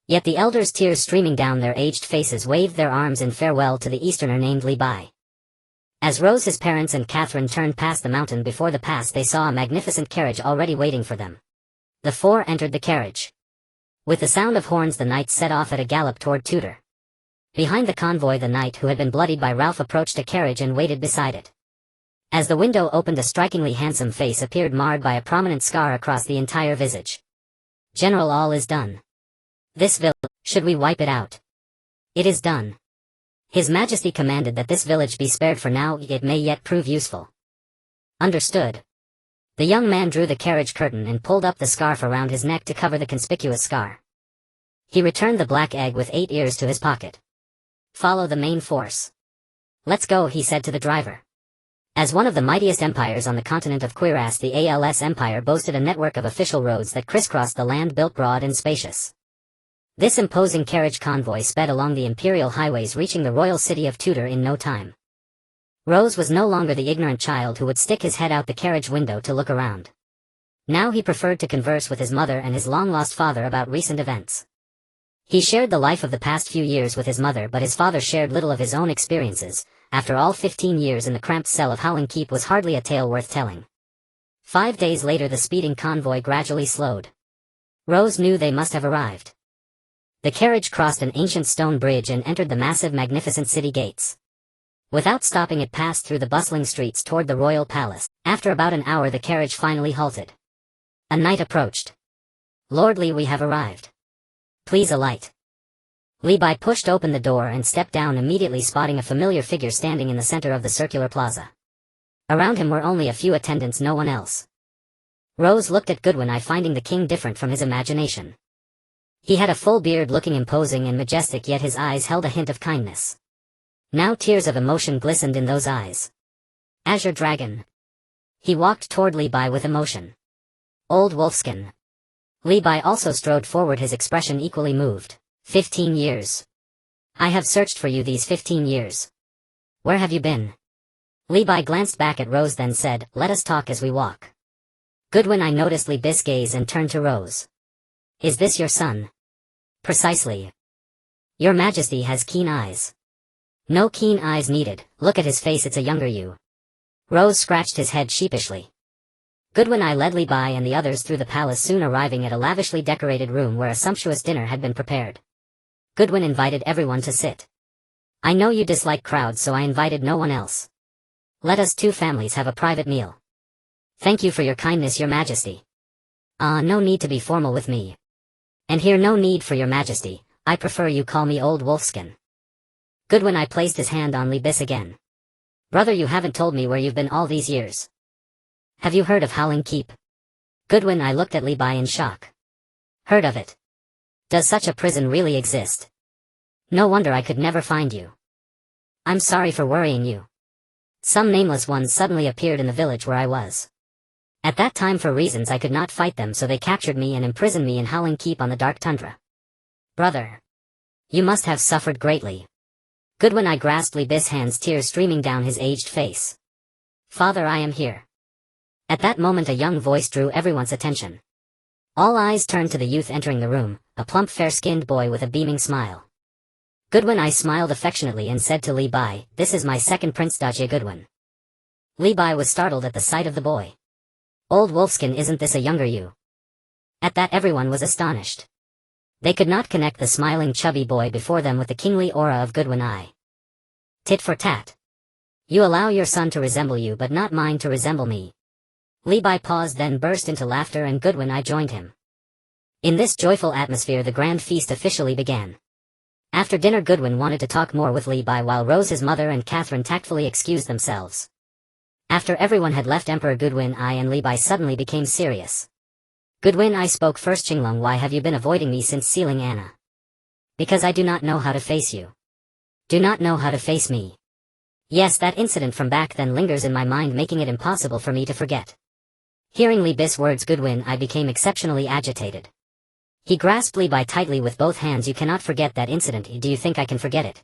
Yet the elders, tears streaming down their aged faces, waved their arms in farewell to the Easterner named Li Bai. As Rose, his parents, and Catherine turned past the mountain before the pass, they saw a magnificent carriage already waiting for them. The four entered the carriage. With the sound of horns, the knights set off at a gallop toward Tudor. Behind the convoy, the knight who had been bloodied by Ralph approached a carriage and waited beside it. As the window opened, a strikingly handsome face appeared, marred by a prominent scar across the entire visage. "General, all is done. This village, should we wipe it out?" "It is done. His Majesty commanded that this village be spared for now, it may yet prove useful." "Understood." The young man drew the carriage curtain and pulled up the scarf around his neck to cover the conspicuous scar. He returned the black egg with 8 ears to his pocket. "Follow the main force." "Let's go," he said to the driver. As one of the mightiest empires on the continent of Quiras, the Alsi Empire boasted a network of official roads that crisscrossed the land, built broad and spacious. This imposing carriage convoy sped along the imperial highways, reaching the royal city of Tudor in no time. Rose was no longer the ignorant child who would stick his head out the carriage window to look around. Now he preferred to converse with his mother and his long-lost father about recent events. He shared the life of the past few years with his mother, but his father shared little of his own experiences. After all, 15 years in the cramped cell of Howling Keep was hardly a tale worth telling. 5 days later, the speeding convoy gradually slowed. Rose knew they must have arrived. The carriage crossed an ancient stone bridge and entered the massive, magnificent city gates. Without stopping, it passed through the bustling streets toward the royal palace. After about an hour, the carriage finally halted. A knight approached. "Lord Li, we have arrived. Please alight." Li Bai pushed open the door and stepped down, immediately spotting a familiar figure standing in the center of the circular plaza. Around him were only a few attendants, no one else. Rose looked at Goodwin, finding the king different from his imagination. He had a full beard, looking imposing and majestic, yet his eyes held a hint of kindness. Now tears of emotion glistened in those eyes. "Azure Dragon." He walked toward Li Bai with emotion. "Old Wolfskin." Li Bai also strode forward, his expression equally moved. 15 years. I have searched for you these 15 years. Where have you been?" Li Bai glanced back at Rose, then said, "Let us talk as we walk." Goodwin noticed Li Bai's gaze and turned to Rose. "Is this your son?" "Precisely." "Your Majesty has keen eyes." "No keen eyes needed, look at his face, it's a younger you." Rose scratched his head sheepishly. Goodwin led Li Bai and the others through the palace, soon arriving at a lavishly decorated room where a sumptuous dinner had been prepared. Goodwin invited everyone to sit. I know you dislike crowds, so I invited no one else. Let us two families have a private meal. Thank you for your kindness, your majesty. No need to be formal with me. And here no need for your majesty, I prefer you call me Old Wolfskin. Goodwin I placed his hand on Libis again. Brother, you haven't told me where you've been all these years. Have you heard of Howling Keep? Goodwin I looked at Libai in shock. Heard of it? Does such a prison really exist? No wonder I could never find you. I'm sorry for worrying you. Some nameless ones suddenly appeared in the village where I was. At that time, for reasons I could not fight them, so they captured me and imprisoned me in Howling Keep on the dark tundra. Brother, you must have suffered greatly. Goodwin I grasped Libis' hands, tears streaming down his aged face. Father, I am here. At that moment a young voice drew everyone's attention. All eyes turned to the youth entering the room, a plump fair-skinned boy with a beaming smile. Goodwin I smiled affectionately and said to Libai, "This is my second Prince Dajia Goodwin." Libai was startled at the sight of the boy. Old Wolfskin, isn't this a younger you? At that everyone was astonished. They could not connect the smiling chubby boy before them with the kingly aura of Goodwin I. Tit for tat. You allow your son to resemble you but not mine to resemble me. Libai paused, then burst into laughter, and Goodwin I joined him. In this joyful atmosphere the grand feast officially began. After dinner Goodwin wanted to talk more with Libai, while Rose, his mother, and Catherine tactfully excused themselves. After everyone had left, Emperor Goodwin I and Libai suddenly became serious. Goodwin I spoke first. Qinglong, why have you been avoiding me since sealing Anna? Because I do not know how to face you. Do not know how to face me. Yes, that incident from back then lingers in my mind, making it impossible for me to forget. Hearing Libis' words, Goodwin I became exceptionally agitated. He grasped Libai tightly with both hands. You cannot forget that incident. Do you think I can forget it?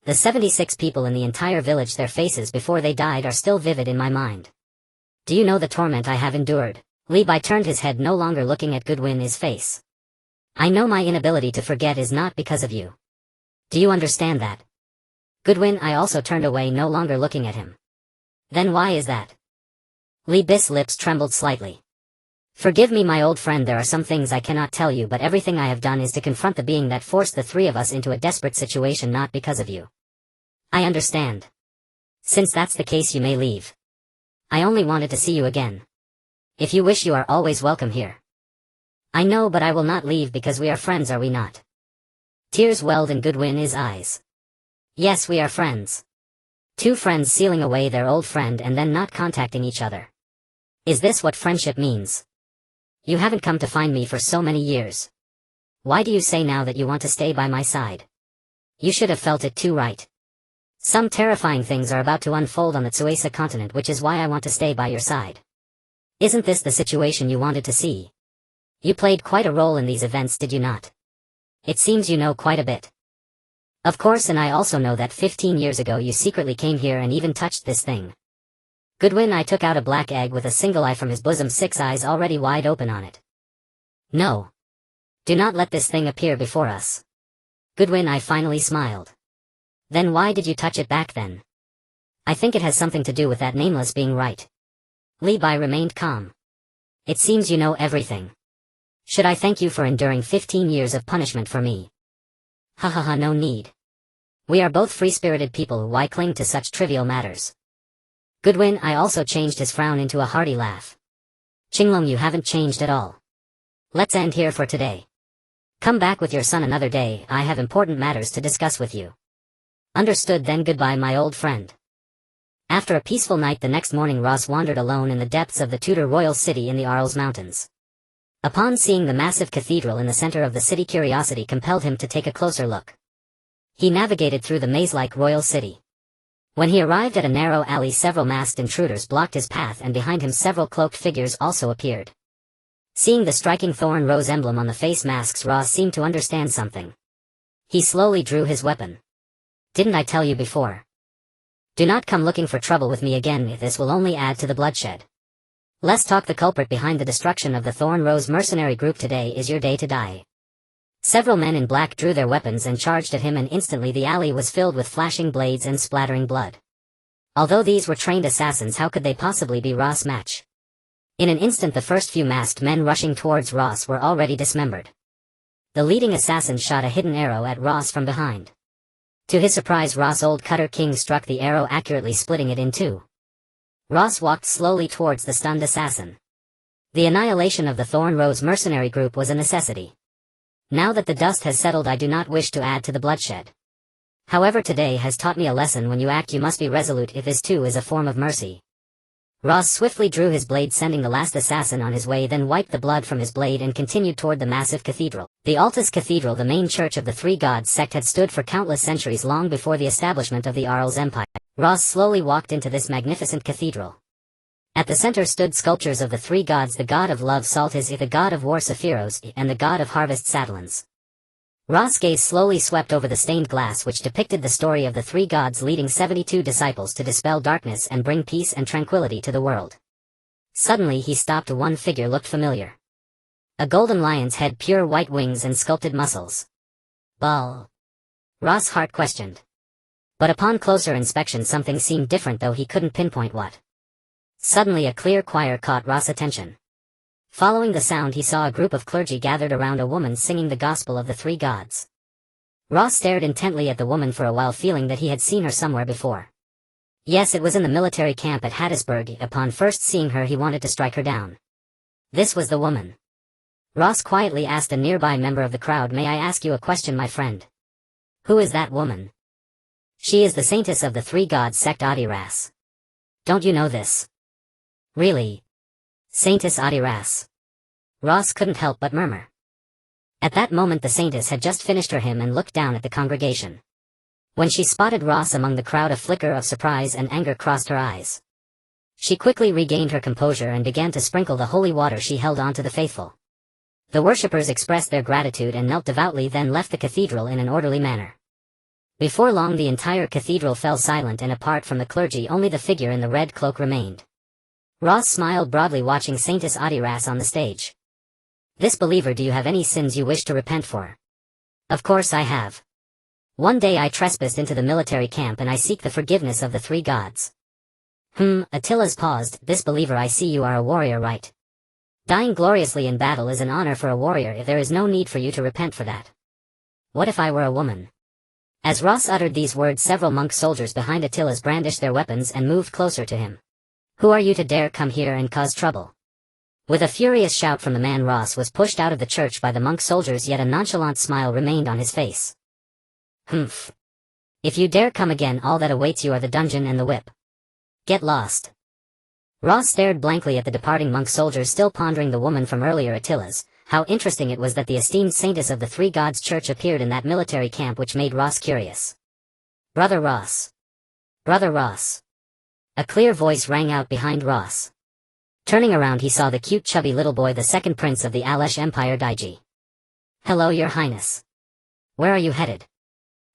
The 76 people in the entire village, their faces before they died are still vivid in my mind. Do you know the torment I have endured? Libai turned his head, no longer looking at Goodwin's face. I know my inability to forget is not because of you. Do you understand that? Goodwin I also turned away, no longer looking at him. Then why is that? Libis' lips trembled slightly. Forgive me, my old friend, there are some things I cannot tell you, but everything I have done is to confront the being that forced the three of us into a desperate situation, not because of you. I understand. Since that's the case, you may leave. I only wanted to see you again. If you wish, you are always welcome here. I know, but I will not leave because we are friends, are we not? Tears welled in Goodwin's eyes. Yes, we are friends. Two friends sealing away their old friend and then not contacting each other. Is this what friendship means? You haven't come to find me for so many years. Why do you say now that you want to stay by my side? You should have felt it too, right? Some terrifying things are about to unfold on the Tsuesa continent, which is why I want to stay by your side. Isn't this the situation you wanted to see? You played quite a role in these events, did you not? It seems you know quite a bit. Of course, and I also know that 15 years ago you secretly came here and even touched this thing. Goodwin I took out a black egg with a single eye from his bosom, 6 eyes already wide open on it. No. Do not let this thing appear before us. Goodwin I finally smiled. Then why did you touch it back then? I think it has something to do with that nameless being, right? Libai remained calm. It seems you know everything. Should I thank you for enduring 15 years of punishment for me? Ha ha ha, no need. We are both free-spirited people, why cling to such trivial matters? Goodwin I also changed his frown into a hearty laugh. Qinglong, you haven't changed at all. Let's end here for today. Come back with your son another day, I have important matters to discuss with you. Understood, then goodbye, my old friend. After a peaceful night the next morning, Ross wandered alone in the depths of the Tudor royal city in the Arles Mountains. Upon seeing the massive cathedral in the center of the city, curiosity compelled him to take a closer look. He navigated through the maze-like royal city. When he arrived at a narrow alley, several masked intruders blocked his path, and behind him several cloaked figures also appeared. Seeing the striking thorn rose emblem on the face masks, Ross seemed to understand something. He slowly drew his weapon. Didn't I tell you before? Do not come looking for trouble with me again, this will only add to the bloodshed. Let's talk. The culprit behind the destruction of the Thorn Rose mercenary group, today is your day to die. Several men in black drew their weapons and charged at him, and instantly the alley was filled with flashing blades and splattering blood. Although these were trained assassins, how could they possibly be Ross' match? In an instant the first few masked men rushing towards Ross were already dismembered. The leading assassin shot a hidden arrow at Ross from behind. To his surprise, Ross' old cutter king struck the arrow, accurately splitting it in two. Ross walked slowly towards the stunned assassin. The annihilation of the Thorn Rose mercenary group was a necessity. Now that the dust has settled, I do not wish to add to the bloodshed. However, today has taught me a lesson: when you act you must be resolute, if this too is a form of mercy. Ross swiftly drew his blade, sending the last assassin on his way, then wiped the blood from his blade and continued toward the massive cathedral. The Altis Cathedral, the main church of the Three Gods sect, had stood for countless centuries, long before the establishment of the Alsi Empire. Ross slowly walked into this magnificent cathedral. At the center stood sculptures of the three gods: the god of love Saltis, the god of war Sephiros, and the god of harvest Sadalans. Ross' gaze slowly swept over the stained glass, which depicted the story of the three gods leading 72 disciples to dispel darkness and bring peace and tranquility to the world. Suddenly he stopped. One figure looked familiar. A golden lion's head, pure white wings and sculpted muscles. Baal? Ross' heart questioned. But upon closer inspection something seemed different, though he couldn't pinpoint what. Suddenly a clear choir caught Ross' attention. Following the sound, he saw a group of clergy gathered around a woman singing the gospel of the three gods. Ross stared intently at the woman for a while, feeling that he had seen her somewhere before. Yes, it was in the military camp at Hattiesburg. Upon first seeing her, he wanted to strike her down. This was the woman. Ross quietly asked a nearby member of the crowd, "May I ask you a question, my friend?" "Who is that woman?" "She is the saintess of the three gods sect, Adiras. Don't you know this?" "Really? Saintess Adiras?" Ross couldn't help but murmur. At that moment the saintess had just finished her hymn and looked down at the congregation. When she spotted Ross among the crowd, a flicker of surprise and anger crossed her eyes. She quickly regained her composure and began to sprinkle the holy water she held onto the faithful. The worshippers expressed their gratitude and knelt devoutly, then left the cathedral in an orderly manner. Before long the entire cathedral fell silent, and apart from the clergy only the figure in the red cloak remained. Ross smiled broadly, watching Saintess Adiras on the stage. "This believer, do you have any sins you wish to repent for?" "Of course I have. One day I trespassed into the military camp and I seek the forgiveness of the three gods." Attila's paused. "This believer, I see you are a warrior, right? Dying gloriously in battle is an honor for a warrior. If there is no need for you to repent for that. What if I were a woman?" As Ross uttered these words, several monk soldiers behind Attila's brandished their weapons and moved closer to him. "Who are you to dare come here and cause trouble?" With a furious shout from the man, Ross was pushed out of the church by the monk soldiers, yet a nonchalant smile remained on his face. "Humph. If you dare come again, all that awaits you are the dungeon and the whip. Get lost." Ross stared blankly at the departing monk soldiers, still pondering the woman from earlier. Attila's. How interesting it was that the esteemed saintess of the Three Gods Church appeared in that military camp, which made Ross curious. "Brother Ross. Brother Ross." A clear voice rang out behind Ross. Turning around, he saw the cute chubby little boy, the second prince of the Alsi Empire, Daiji. "Hello, your highness. Where are you headed?"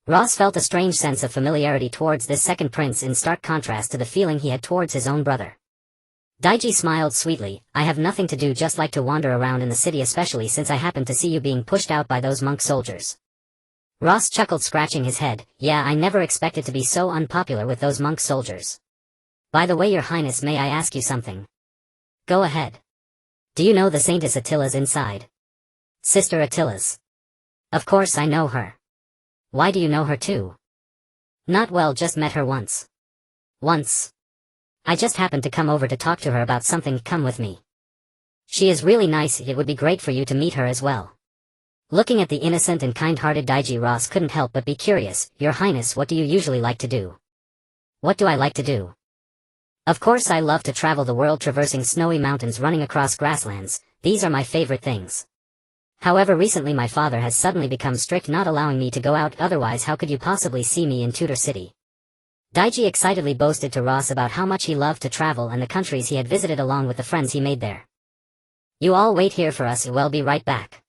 Ross felt a strange sense of familiarity towards this second prince, in stark contrast to the feeling he had towards his own brother. Daiji smiled sweetly. "I have nothing to do, just like to wander around in the city, especially since I happened to see you being pushed out by those monk soldiers." Ross chuckled, scratching his head. "Yeah, I never expected to be so unpopular with those monk soldiers. By the way, your highness, may I ask you something?" "Go ahead." "Do you know the Saintess Attila's inside?" "Sister Attila's? Of course I know her." "Why do you know her too?" "Not well, just met her once." "Once? I just happened to come over to talk to her about something. Come with me. She is really nice. It would be great for you to meet her as well." Looking at the innocent and kind-hearted Daiji, Ross couldn't help but be curious. "Your highness, what do you usually like to do?" "What do I like to do? Of course I love to travel the world, traversing snowy mountains, running across grasslands. These are my favorite things. However, recently my father has suddenly become strict, not allowing me to go out. Otherwise, how could you possibly see me in Tudor City?" Daiji excitedly boasted to Ross about how much he loved to travel and the countries he had visited, along with the friends he made there. "You all wait here for us, we'll be right back."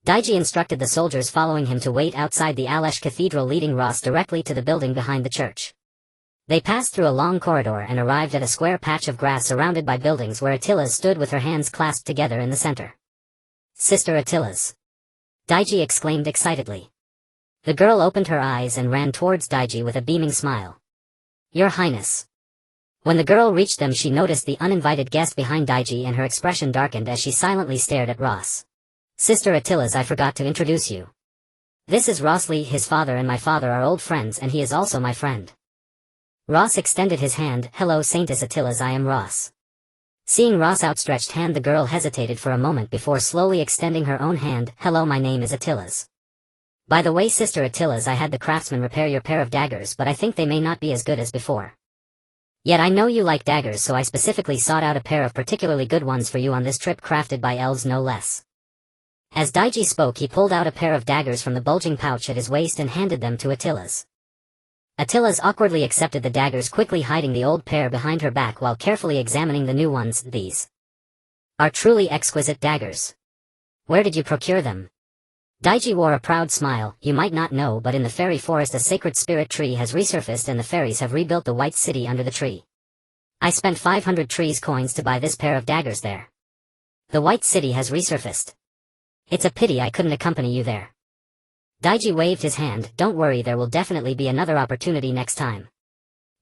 Daiji instructed the soldiers following him to wait outside the Alsi Cathedral, leading Ross directly to the building behind the church. They passed through a long corridor and arrived at a square patch of grass surrounded by buildings, where Attila stood with her hands clasped together in the center. "Sister Attila's!" Daiji exclaimed excitedly. The girl opened her eyes and ran towards Daiji with a beaming smile. "Your highness." When the girl reached them, she noticed the uninvited guest behind Daiji, and her expression darkened as she silently stared at Ross. "Sister Attila's, I forgot to introduce you. This is Ross Lee. His father and my father are old friends and he is also my friend. Ross extended his hand. Hello Saintess Attilas, I am Ross. Seeing Ross' outstretched hand, the girl hesitated for a moment before slowly extending her own hand. Hello, my name is Attilas. By the way, Sister Attilas, I had the craftsman repair your pair of daggers, but I think they may not be as good as before. Yet I know you like daggers, so I specifically sought out a pair of particularly good ones for you on this trip, crafted by elves no less. As Daiji spoke, he pulled out a pair of daggers from the bulging pouch at his waist and handed them to Attilas. Attilas awkwardly accepted the daggers, quickly hiding the old pair behind her back while carefully examining the new ones. These are truly exquisite daggers. Where did you procure them? Daiji wore a proud smile. You might not know, but in the fairy forest a sacred spirit tree has resurfaced and the fairies have rebuilt the white city under the tree. I spent 500 Trais coins to buy this pair of daggers there. The white city has resurfaced. It's a pity I couldn't accompany you there. Daiji waved his hand. Don't worry, there will definitely be another opportunity next time.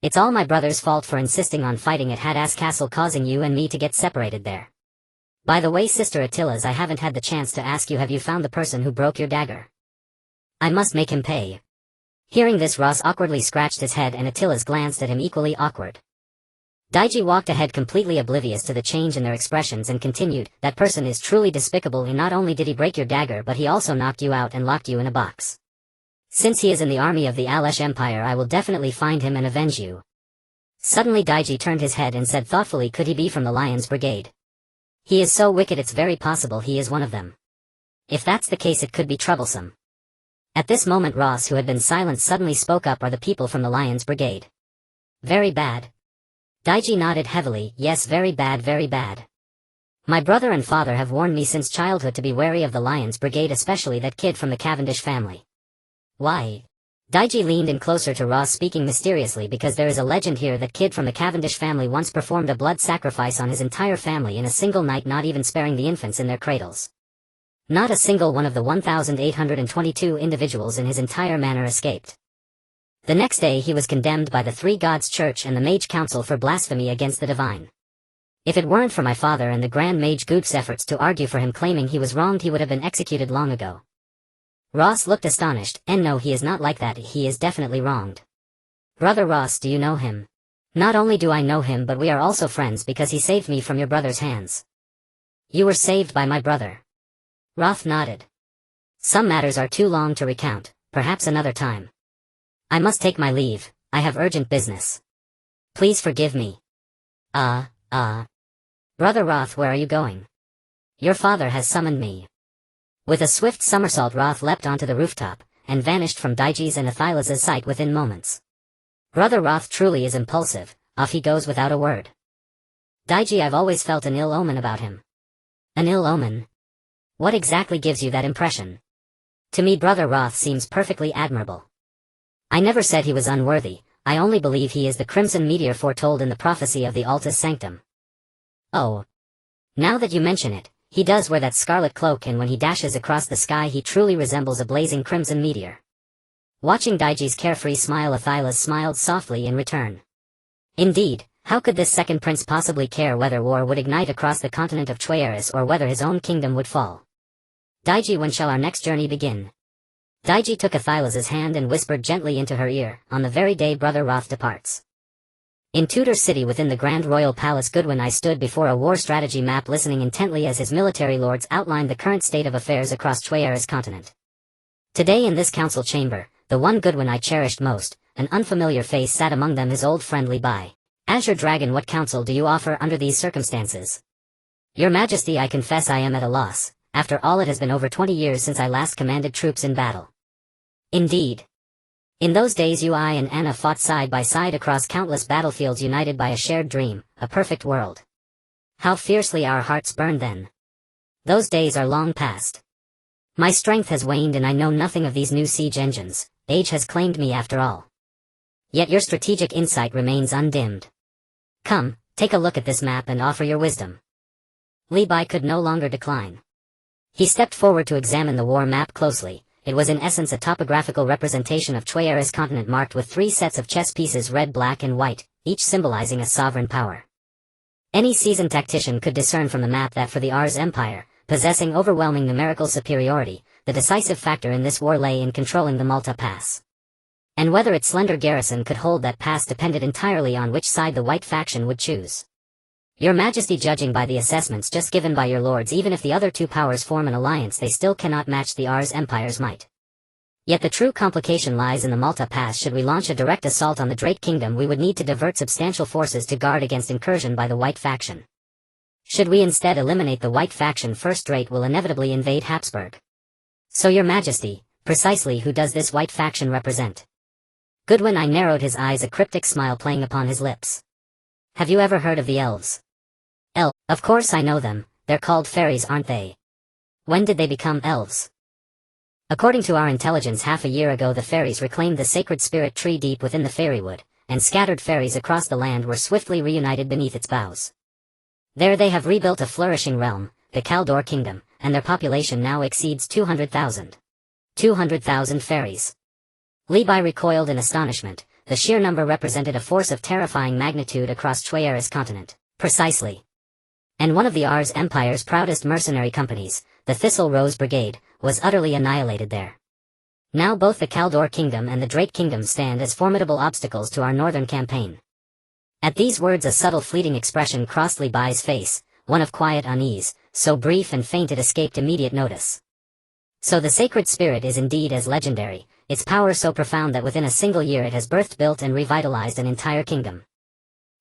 It's all my brother's fault for insisting on fighting at Hadass Castle, causing you and me to get separated there. By the way, Sister Attilas, I haven't had the chance to ask you, have you found the person who broke your dagger? I must make him pay. Hearing this, Ross awkwardly scratched his head and Attilas glanced at him, equally awkward. Daiji walked ahead, completely oblivious to the change in their expressions, and continued, that person is truly despicable. Not only did he break your dagger, but he also knocked you out and locked you in a box. Since he is in the army of the Alsi Empire, I will definitely find him and avenge you. Suddenly Daiji turned his head and said thoughtfully, could he be from the Lion's Brigade? He is so wicked, it's very possible he is one of them. If that's the case, it could be troublesome. At this moment Ross, who had been silent, suddenly spoke up. Are the people from the Lion's Brigade very bad? Daiji nodded heavily. Yes, very bad, very bad. My brother and father have warned me since childhood to be wary of the Lion's Brigade, especially that kid from the Cavendish family. Why? Daiji leaned in closer to Ross, speaking mysteriously, because there is a legend here that kid from the Cavendish family once performed a blood sacrifice on his entire family in a single night, not even sparing the infants in their cradles. Not a single one of the 1,822 individuals in his entire manor escaped. The next day he was condemned by the Three Gods Church and the Mage Council for blasphemy against the divine. If it weren't for my father and the Grand Mage Goop's efforts to argue for him, claiming he was wronged, he would have been executed long ago. Ross looked astonished. And no, he is not like that, he is definitely wronged. Brother Ross, do you know him? Not only do I know him, but we are also friends because he saved me from your brother's hands. You were saved by my brother. Roth nodded. Some matters are too long to recount, perhaps another time. I must take my leave, I have urgent business. Please forgive me. Brother Roth, where are you going? Your father has summoned me. With a swift somersault Roth leapt onto the rooftop, and vanished from Daiji's and Athilas' sight within moments. Brother Roth truly is impulsive, off he goes without a word. Daiji, I've always felt an ill omen about him. An ill omen? What exactly gives you that impression? To me Brother Roth seems perfectly admirable. I never said he was unworthy, I only believe he is the crimson meteor foretold in the prophecy of the Altus Sanctum. Oh. Now that you mention it, he does wear that scarlet cloak, and when he dashes across the sky he truly resembles a blazing crimson meteor. Watching Daiji's carefree smile, Athilas smiled softly in return. Indeed, how could this second prince possibly care whether war would ignite across the continent of Trais or whether his own kingdom would fall? Daiji, when shall our next journey begin? Daiji took Athilas' hand and whispered gently into her ear, on the very day Brother Roth departs. In Tudor City within the Grand Royal Palace, Goodwin I stood before a war strategy map, listening intently as his military lords outlined the current state of affairs across Trais continent. Today in this council chamber, the one Goodwin I cherished most, an unfamiliar face sat among them, his old friend Bai. Azure Dragon, what counsel do you offer under these circumstances? Your Majesty, I confess I am at a loss. After all, it has been over 20 years since I last commanded troops in battle. Indeed. In those days you, I, and Anna fought side by side across countless battlefields, united by a shared dream, a perfect world. How fiercely our hearts burned then. Those days are long past. My strength has waned and I know nothing of these new siege engines. Age has claimed me after all. Yet your strategic insight remains undimmed. Come, take a look at this map and offer your wisdom. Bai could no longer decline. He stepped forward to examine the war map closely. It was in essence a topographical representation of Trais continent, marked with 3 sets of chess pieces, red, black and white, each symbolizing a sovereign power. Any seasoned tactician could discern from the map that for the Ars Empire, possessing overwhelming numerical superiority, the decisive factor in this war lay in controlling the Malta Pass. And whether its slender garrison could hold that pass depended entirely on which side the white faction would choose. Your Majesty, judging by the assessments just given by your lords, even if the other two powers form an alliance, they still cannot match the Alsi Empire's might. Yet the true complication lies in the Malta Pass. Should we launch a direct assault on the Drake Kingdom, we would need to divert substantial forces to guard against incursion by the white faction. Should we instead eliminate the white faction first, Drake will inevitably invade Habsburg. So your Majesty, precisely who does this white faction represent? Goodwin I narrowed his eyes, a cryptic smile playing upon his lips. Have you ever heard of the elves? Of course I know them, they're called fairies, aren't they? When did they become elves? According to our intelligence, half a year ago the fairies reclaimed the sacred spirit tree deep within the fairywood, and scattered fairies across the land were swiftly reunited beneath its boughs. There they have rebuilt a flourishing realm, the Caldor Kingdom, and their population now exceeds 200,000. 200,000 fairies. Levi recoiled in astonishment. The sheer number represented a force of terrifying magnitude across Trais continent. Precisely. And one of the Alsi Empire's proudest mercenary companies, the Thistle Rose Brigade, was utterly annihilated there. Now both the Caldor Kingdom and the Drake Kingdom stand as formidable obstacles to our northern campaign. At these words a subtle fleeting expression crossed Levi's face, one of quiet unease, so brief and faint it escaped immediate notice. So the sacred spirit is indeed as legendary, its power so profound that within a single year it has birthed, built and revitalized an entire kingdom.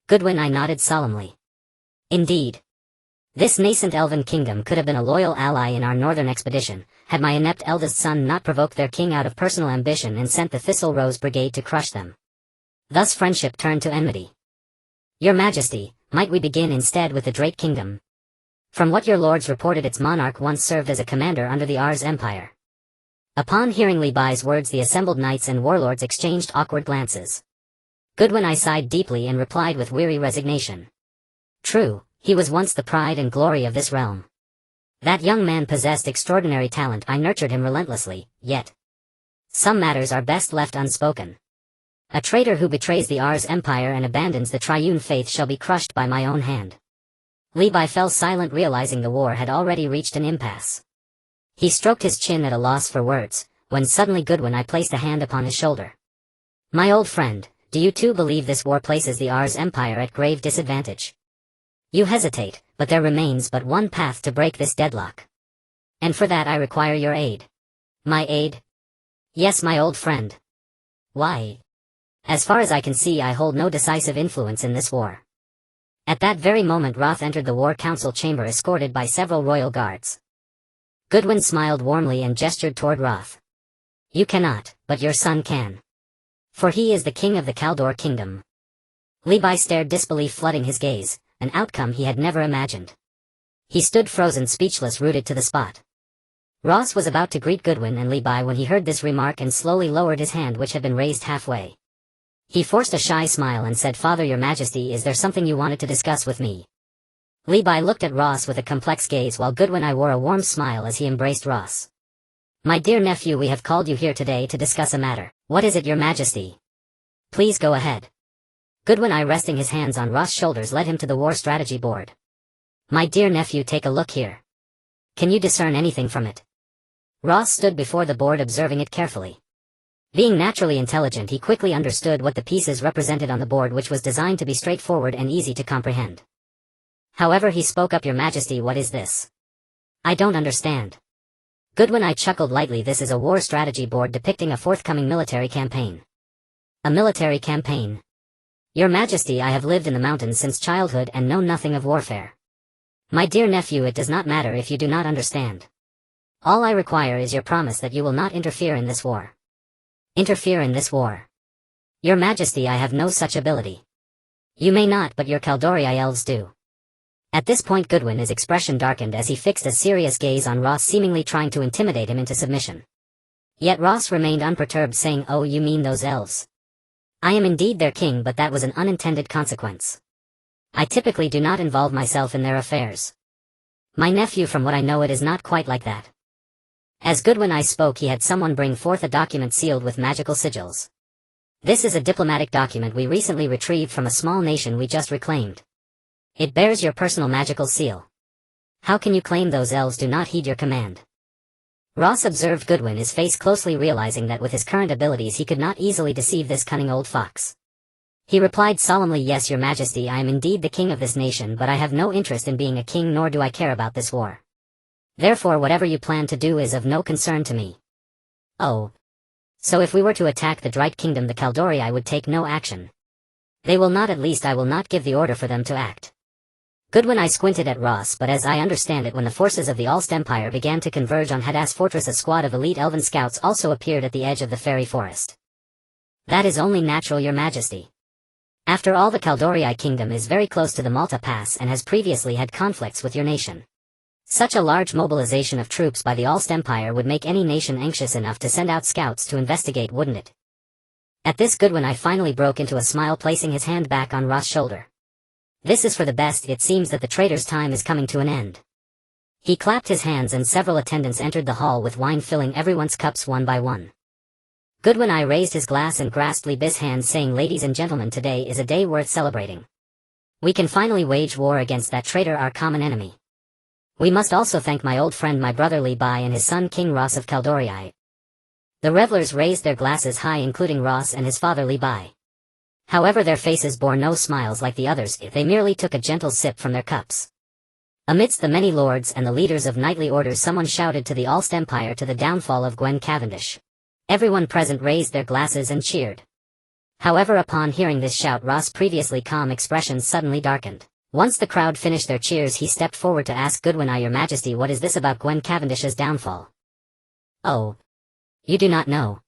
Goodwin I nodded solemnly. Indeed. This nascent elven kingdom could have been a loyal ally in our northern expedition, had my inept eldest son not provoked their king out of personal ambition and sent the Thistle Rose Brigade to crush them. Thus friendship turned to enmity. Your Majesty, might we begin instead with the Drake Kingdom? From what your lords reported, its monarch once served as a commander under the Alsi Empire. Upon hearing Levi's words the assembled knights and warlords exchanged awkward glances. Goodwin I sighed deeply and replied with weary resignation. True, he was once the pride and glory of this realm. That young man possessed extraordinary talent, I nurtured him relentlessly, yet some matters are best left unspoken. A traitor who betrays the Alsi Empire and abandons the triune faith shall be crushed by my own hand. Levi fell silent, realizing the war had already reached an impasse. He stroked his chin at a loss for words, when suddenly Goodwin I placed a hand upon his shoulder. My old friend, do you too believe this war places the Alsi Empire at grave disadvantage? You hesitate, but there remains but one path to break this deadlock. And for that I require your aid. My aid? Yes, my old friend. Why? As far as I can see, I hold no decisive influence in this war. At that very moment Roth entered the war council chamber escorted by several royal guards. Goodwin smiled warmly and gestured toward Roth. You cannot, but your son can. For he is the king of the Caldor Kingdom. Levi stared, disbelief flooding his gaze, an outcome he had never imagined. He stood frozen, speechless, rooted to the spot. Ross was about to greet Goodwin and Levi when he heard this remark and slowly lowered his hand, which had been raised halfway. He forced a shy smile and said, Father, your Majesty, is there something you wanted to discuss with me? Levi looked at Ross with a complex gaze while Goodwin I wore a warm smile as he embraced Ross. My dear nephew, we have called you here today to discuss a matter. What is it, your Majesty? Please go ahead. Goodwin I, resting his hands on Ross' shoulders, led him to the war strategy board. My dear nephew, take a look here. Can you discern anything from it? Ross stood before the board observing it carefully. Being naturally intelligent, he quickly understood what the pieces represented on the board, which was designed to be straightforward and easy to comprehend. However, he spoke up, Your Majesty, what is this? I don't understand. Goodwin I chuckled lightly. This is a war strategy board depicting a forthcoming military campaign. A military campaign? Your Majesty, I have lived in the mountains since childhood and know nothing of warfare. My dear nephew, it does not matter if you do not understand. All I require is your promise that you will not interfere in this war. Interfere in this war? Your Majesty, I have no such ability. You may not, but your Caldorii elves do. At this point Goodwin's expression darkened as he fixed a serious gaze on Ross, seemingly trying to intimidate him into submission. Yet Ross remained unperturbed, saying, Oh, you mean those elves? I am indeed their king, but that was an unintended consequence. I typically do not involve myself in their affairs. My nephew, from what I know, it is not quite like that. As Goodwin I spoke, he had someone bring forth a document sealed with magical sigils. This is a diplomatic document we recently retrieved from a small nation we just reclaimed. It bears your personal magical seal. How can you claim those elves do not heed your command? Ross observed Goodwin, his face closely, realizing that with his current abilities he could not easily deceive this cunning old fox. He replied solemnly, "Yes, your majesty, I am indeed the king of this nation, but I have no interest in being a king, nor do I care about this war. Therefore whatever you plan to do is of no concern to me." "Oh. So if we were to attack the Drait Kingdom, the Kaldori would take no action?" "They will not, at least I will not give the order for them to act." Goodwin squinted at Ross, but as I understand it, when the forces of the Alsi Empire began to converge on Hadass Fortress, a squad of elite elven scouts also appeared at the edge of the fairy forest. "That is only natural, your majesty. After all, the Kaldori kingdom is very close to the Malta Pass and has previously had conflicts with your nation. Such a large mobilization of troops by the Alsi Empire would make any nation anxious enough to send out scouts to investigate, wouldn't it?" At this, Goodwin finally broke into a smile, placing his hand back on Ross' shoulder. "This is for the best. It seems that the traitor's time is coming to an end." He clapped his hands and several attendants entered the hall with wine filling everyone's cups one by one. Goodwin raised his glass and grasped Libby's hand, saying, "Ladies and gentlemen, today is a day worth celebrating. We can finally wage war against that traitor, our common enemy. We must also thank my old friend, my brother Libai, and his son King Ross of Kaldori." The revelers raised their glasses high, including Ross and his father Libai. However, their faces bore no smiles like the others, they merely took a gentle sip from their cups. Amidst the many lords and the leaders of knightly orders, someone shouted to the Alsi Empire, "To the downfall of Gwen Cavendish." Everyone present raised their glasses and cheered. However, upon hearing this shout, Ross' previously calm expression suddenly darkened. Once the crowd finished their cheers, he stepped forward to ask Goodwin, "Your majesty, what is this about Gwen Cavendish's downfall?" "Oh. You do not know.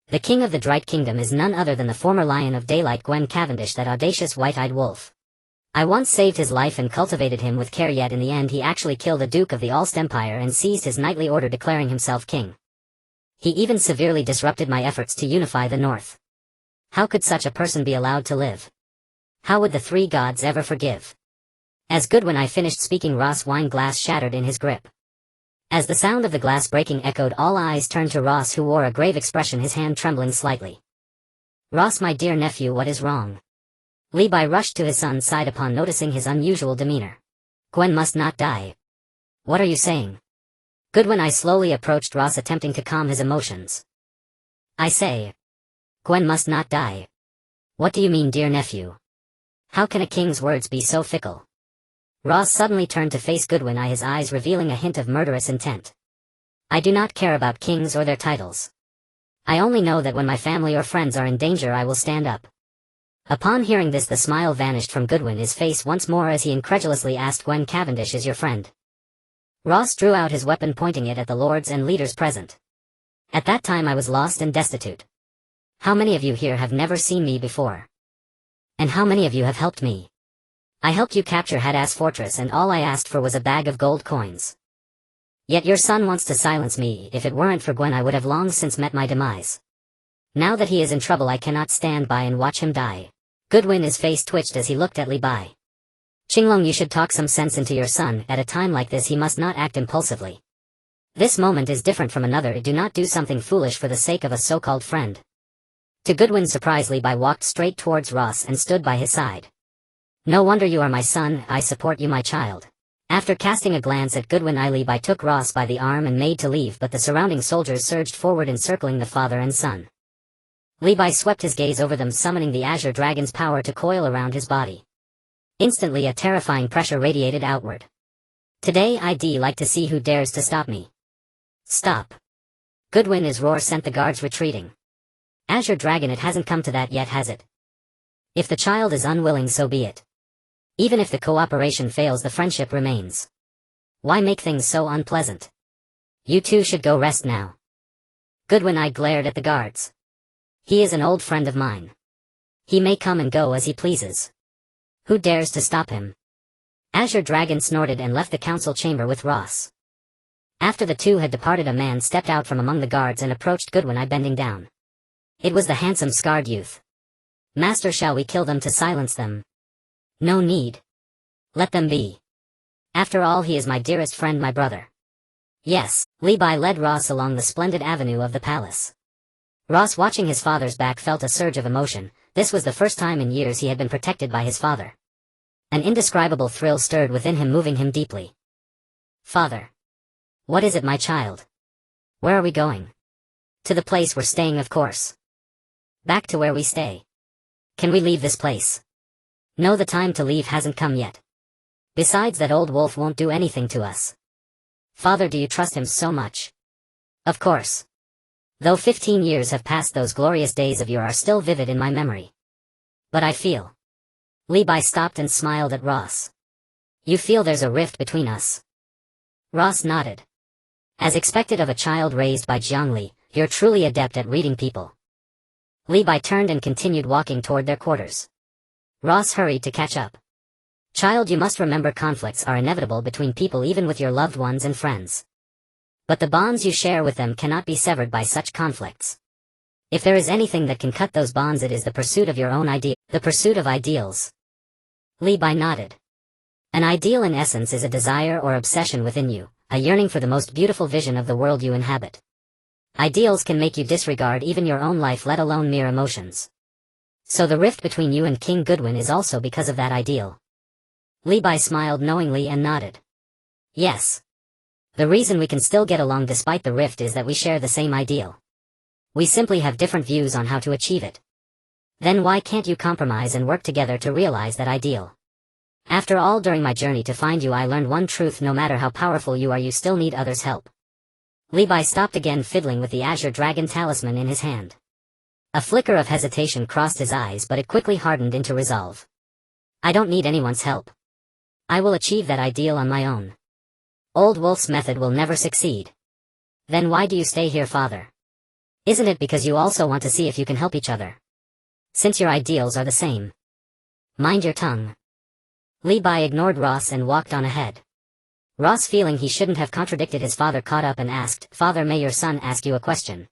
The king of the Drait Kingdom is none other than the former Lion of Daylight, Gwen Cavendish, that audacious white-eyed wolf. I once saved his life and cultivated him with care, yet in the end he actually killed a duke of the Alsi Empire and seized his knightly order, declaring himself king. He even severely disrupted my efforts to unify the North. How could such a person be allowed to live? How would the three gods ever forgive?" As Goodwin finished speaking, Ross' wine glass shattered in his grip. As the sound of the glass breaking echoed, all eyes turned to Ross, who wore a grave expression, his hand trembling slightly. "Ross, my dear nephew, what is wrong?" Libai rushed to his son's side upon noticing his unusual demeanor. "Gwen must not die." "What are you saying?" Goodwin slowly approached Ross, attempting to calm his emotions. "I say, Gwen must not die." "What do you mean, dear nephew? How can a king's words be so fickle?" Ross suddenly turned to face Goodwin, his eyes revealing a hint of murderous intent. "I do not care about kings or their titles. I only know that when my family or friends are in danger, I will stand up." Upon hearing this, the smile vanished from Goodwin's face once more as he incredulously asked, "Gwen Cavendish is your friend?" Ross drew out his weapon, pointing it at the lords and leaders present. "At that time I was lost and destitute. How many of you here have never seen me before? And how many of you have helped me? I helped you capture Hadass Fortress, and all I asked for was a bag of gold coins. Yet your son wants to silence me. If it weren't for Gwen, I would have long since met my demise. Now that he is in trouble, I cannot stand by and watch him die." Goodwin's face twitched as he looked at Libai. "Qinglong, you should talk some sense into your son. At a time like this he must not act impulsively. This moment is different from another. Do not do something foolish for the sake of a so-called friend." To Goodwin's surprise, Libai walked straight towards Ross and stood by his side. "No wonder you are my son. I support you, my child." After casting a glance at Goodwin, Libai took Ross by the arm and made to leave, but the surrounding soldiers surged forward, encircling the father and son. Libai swept his gaze over them, summoning the Azure Dragon's power to coil around his body. Instantly a terrifying pressure radiated outward. "Today I'd like to see who dares to stop me." "Stop." Goodwin's roar sent the guards retreating. "Azure Dragon, it hasn't come to that yet, has it? If the child is unwilling, so be it. Even if the cooperation fails, the friendship remains. Why make things so unpleasant? You two should go rest now." Goodwin glared at the guards. "He is an old friend of mine. He may come and go as he pleases. Who dares to stop him?" Azure Dragon snorted and left the council chamber with Ross. After the two had departed, a man stepped out from among the guards and approached Goodwin, bending down. It was the handsome scarred youth. "Master, shall we kill them to silence them?" "No need. Let them be. After all, he is my dearest friend, my brother." "Yes." Libai led Ross along the splendid avenue of the palace. Ross, watching his father's back, felt a surge of emotion. This was the first time in years he had been protected by his father. An indescribable thrill stirred within him, moving him deeply. "Father. What is it, my child?" Where are we going? To the place we're staying, of course. Back to where we stay. Can we leave this place? No, the time to leave hasn't come yet. Besides, that old wolf won't do anything to us. Father, do you trust him so much? Of course. Though 15 years have passed, those glorious days of yore are still vivid in my memory. But I feel. Levi stopped and smiled at Ross. You feel there's a rift between us? Ross nodded. As expected of a child raised by Jiangli, you're truly adept at reading people. Levi turned and continued walking toward their quarters. Ross hurried to catch up. Child, you must remember, conflicts are inevitable between people, even with your loved ones and friends. But the bonds you share with them cannot be severed by such conflicts. If there is anything that can cut those bonds, it is the pursuit of your own idea, the pursuit of ideals. Levi nodded. An ideal in essence is a desire or obsession within you, a yearning for the most beautiful vision of the world you inhabit. Ideals can make you disregard even your own life, let alone mere emotions. So the rift between you and King Goodwin is also because of that ideal. Levi smiled knowingly and nodded. Yes. The reason we can still get along despite the rift is that we share the same ideal. We simply have different views on how to achieve it. Then why can't you compromise and work together to realize that ideal? After all, during my journey to find you, I learned one truth: no matter how powerful you are, you still need others' help. Levi stopped again, fiddling with the azure dragon talisman in his hand. A flicker of hesitation crossed his eyes, but it quickly hardened into resolve. I don't need anyone's help. I will achieve that ideal on my own. Old Wolf's method will never succeed. Then why do you stay here, Father? Isn't it because you also want to see if you can help each other? Since your ideals are the same. Mind your tongue. Levi ignored Ross and walked on ahead. Ross, feeling he shouldn't have contradicted his father, caught up and asked, Father, may your son ask you a question?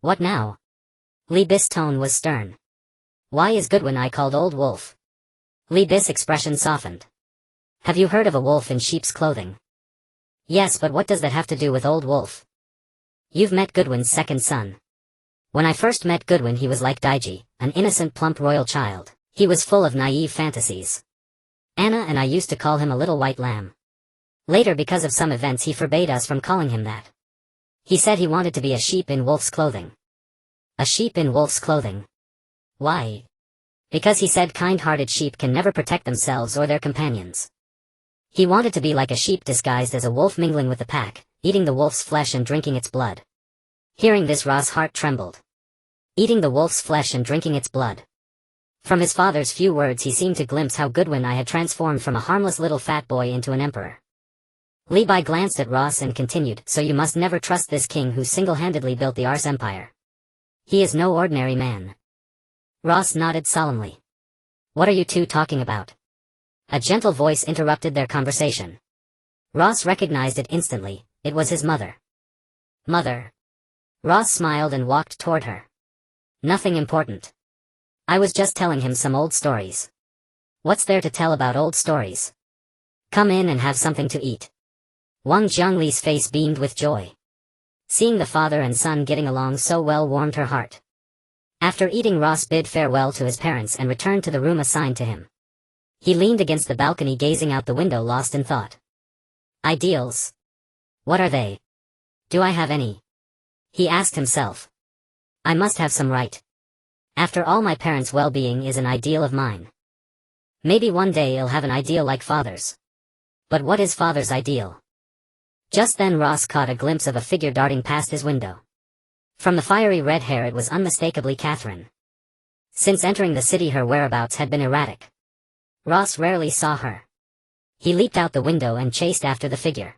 What now? Lebi's tone was stern. Why is Goodwin I called Old Wolf? Lebi's expression softened. Have you heard of a wolf in sheep's clothing? Yes, but what does that have to do with Old Wolf? You've met Goodwin's second son. When I first met Goodwin, he was like Daiji, an innocent, plump royal child. He was full of naive fantasies. Anna and I used to call him a little white lamb. Later, because of some events, he forbade us from calling him that. He said he wanted to be a sheep in wolf's clothing. A sheep in wolf's clothing. Why? Because he said kind-hearted sheep can never protect themselves or their companions. He wanted to be like a sheep disguised as a wolf, mingling with the pack, eating the wolf's flesh and drinking its blood. Hearing this, Ross' heart trembled. Eating the wolf's flesh and drinking its blood. From his father's few words, he seemed to glimpse how Goodwin I had transformed from a harmless little fat boy into an emperor. Levi glanced at Ross and continued, so you must never trust this king who single-handedly built the Alsi Empire. He is no ordinary man. Ross nodded solemnly. What are you two talking about? A gentle voice interrupted their conversation. Ross recognized it instantly. It was his mother. Mother. Ross smiled and walked toward her. Nothing important. I was just telling him some old stories. What's there to tell about old stories? Come in and have something to eat. Wang Jiangli's face beamed with joy. Seeing the father and son getting along so well warmed her heart. After eating, Ross bid farewell to his parents and returned to the room assigned to him. He leaned against the balcony, gazing out the window, lost in thought. Ideals. What are they? Do I have any? He asked himself. I must have some, right? After all, my parents' well-being is an ideal of mine. Maybe one day I'll have an ideal like Father's. But what is Father's ideal? Just then Ross caught a glimpse of a figure darting past his window. From the fiery red hair, it was unmistakably Catherine. Since entering the city, her whereabouts had been erratic. Ross rarely saw her. He leaped out the window and chased after the figure.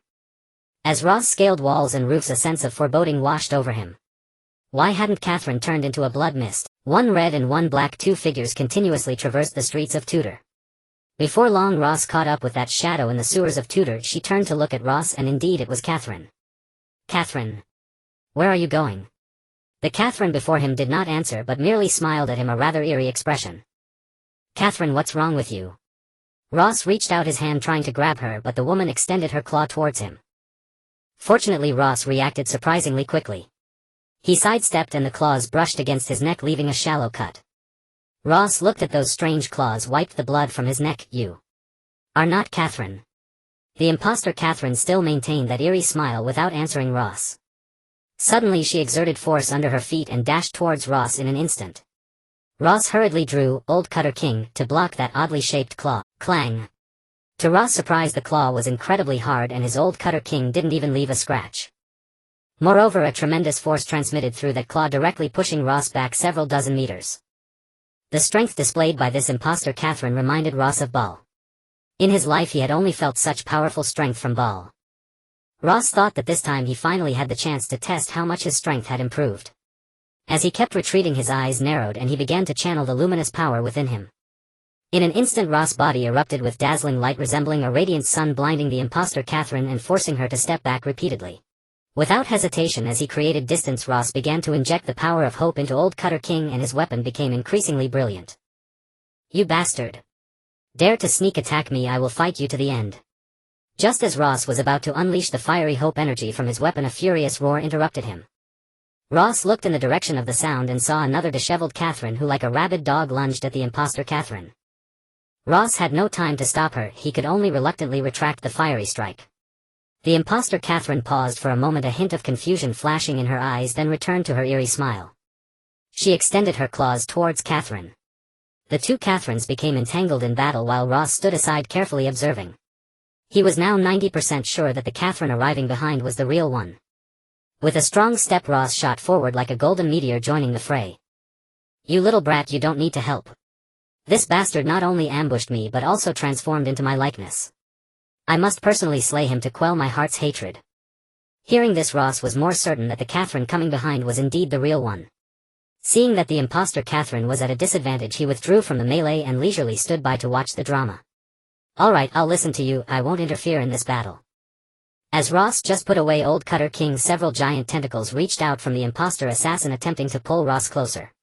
As Ross scaled walls and roofs, a sense of foreboding washed over him. Why hadn't Catherine turned into a blood mist? One red and one black, two figures continuously traversed the streets of Tudor. Before long, Ross caught up with that shadow in the sewers of Tudor. She turned to look at Ross, and indeed it was Catherine. Catherine. Where are you going? The Catherine before him did not answer, but merely smiled at him, a rather eerie expression. Catherine, what's wrong with you? Ross reached out his hand trying to grab her, but the woman extended her claw towards him. Fortunately, Ross reacted surprisingly quickly. He sidestepped and the claws brushed against his neck, leaving a shallow cut. Ross looked at those strange claws, wiped the blood from his neck. You are not Catherine. The imposter Catherine still maintained that eerie smile without answering Ross. Suddenly she exerted force under her feet and dashed towards Ross in an instant. Ross hurriedly drew Old Cutter King to block that oddly shaped claw. Clang! To Ross' surprise, the claw was incredibly hard and his Old Cutter King didn't even leave a scratch. Moreover, a tremendous force transmitted through that claw, directly pushing Ross back several dozen meters. The strength displayed by this imposter Catherine reminded Ross of Baal. In his life he had only felt such powerful strength from Baal. Ross thought that this time he finally had the chance to test how much his strength had improved. As he kept retreating, his eyes narrowed and he began to channel the luminous power within him. In an instant, Ross' body erupted with dazzling light resembling a radiant sun, blinding the imposter Catherine and forcing her to step back repeatedly. Without hesitation, as he created distance, Ross began to inject the power of hope into Old Cutter King and his weapon became increasingly brilliant. "You bastard! Dare to sneak attack me, I will fight you to the end." Just as Ross was about to unleash the fiery hope energy from his weapon, a furious roar interrupted him. Ross looked in the direction of the sound and saw another disheveled Catherine who like a rabid dog lunged at the imposter Catherine. Ross had no time to stop her, he could only reluctantly retract the fiery strike. The imposter Catherine paused for a moment, a hint of confusion flashing in her eyes, then returned to her eerie smile. She extended her claws towards Catherine. The two Catherines became entangled in battle while Ross stood aside carefully observing. He was now 90% sure that the Catherine arriving behind was the real one. With a strong step, Ross shot forward like a golden meteor, joining the fray. "You little brat, you don't need to help. This bastard not only ambushed me but also transformed into my likeness. I must personally slay him to quell my heart's hatred." Hearing this, Ross was more certain that the Catherine coming behind was indeed the real one. Seeing that the imposter Catherine was at a disadvantage, he withdrew from the melee and leisurely stood by to watch the drama. "Alright, I'll listen to you, I won't interfere in this battle." As Ross just put away Old Cutter King, several giant tentacles reached out from the imposter assassin, attempting to pull Ross closer.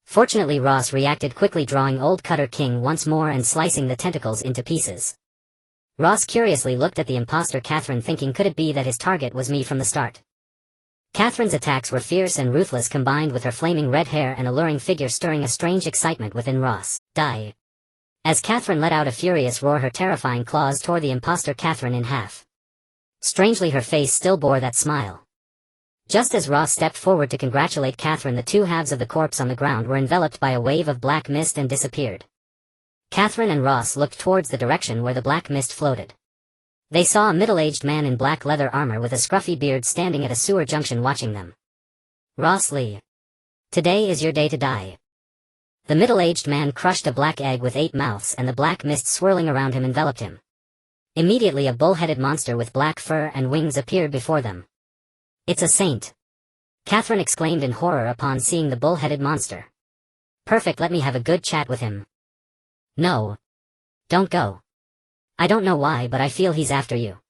Fortunately, Ross reacted quickly, drawing Old Cutter King once more and slicing the tentacles into pieces. Ross curiously looked at the imposter Catherine, thinking, could it be that his target was me from the start? Catherine's attacks were fierce and ruthless, combined with her flaming red hair and alluring figure, stirring a strange excitement within Ross. "Die!" As Catherine let out a furious roar, her terrifying claws tore the imposter Catherine in half. Strangely, her face still bore that smile. Just as Ross stepped forward to congratulate Catherine, the two halves of the corpse on the ground were enveloped by a wave of black mist and disappeared. Catherine and Ross looked towards the direction where the black mist floated. They saw a middle-aged man in black leather armor with a scruffy beard standing at a sewer junction watching them. "Ross Lee. Today is your day to die." The middle-aged man crushed a black egg with 8 mouths and the black mist swirling around him enveloped him. Immediately a bull-headed monster with black fur and wings appeared before them. "It's a saint!" Catherine exclaimed in horror upon seeing the bull-headed monster. "Perfect, let me have a good chat with him." "No. Don't go. I don't know why, but I feel he's after you.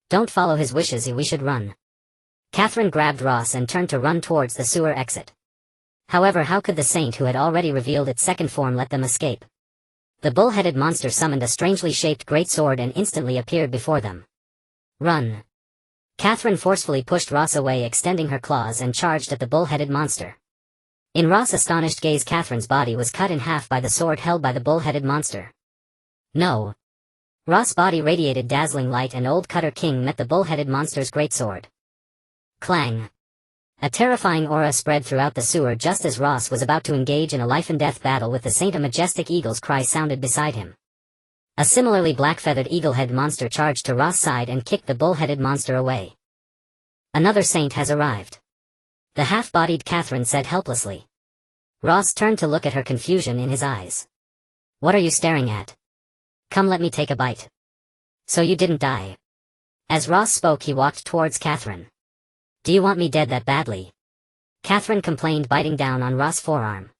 Don't follow his wishes, we should run." Catherine grabbed Ross and turned to run towards the sewer exit. However, how could the saint, who had already revealed its second form, let them escape? The bull-headed monster summoned a strangely shaped great sword and instantly appeared before them. "Run!" Catherine forcefully pushed Ross away, extending her claws, and charged at the bull-headed monster. In Ross' astonished gaze, Catherine's body was cut in half by the sword held by the bull-headed monster. "No!" Ross' body radiated dazzling light and Old Cutter King met the bull-headed monster's greatsword. Clang! A terrifying aura spread throughout the sewer just as Ross was about to engage in a life-and-death battle with the saint. A majestic eagle's cry sounded beside him. A similarly black-feathered eagle-head monster charged to Ross' side and kicked the bull-headed monster away. "Another saint has arrived," the half-bodied Catherine said helplessly. Ross turned to look at her, confusion in his eyes. "What are you staring at? Come, let me take a bite." "So you didn't die?" As Ross spoke, he walked towards Catherine. "Do you want me dead that badly?" Catherine complained, biting down on Ross' forearm.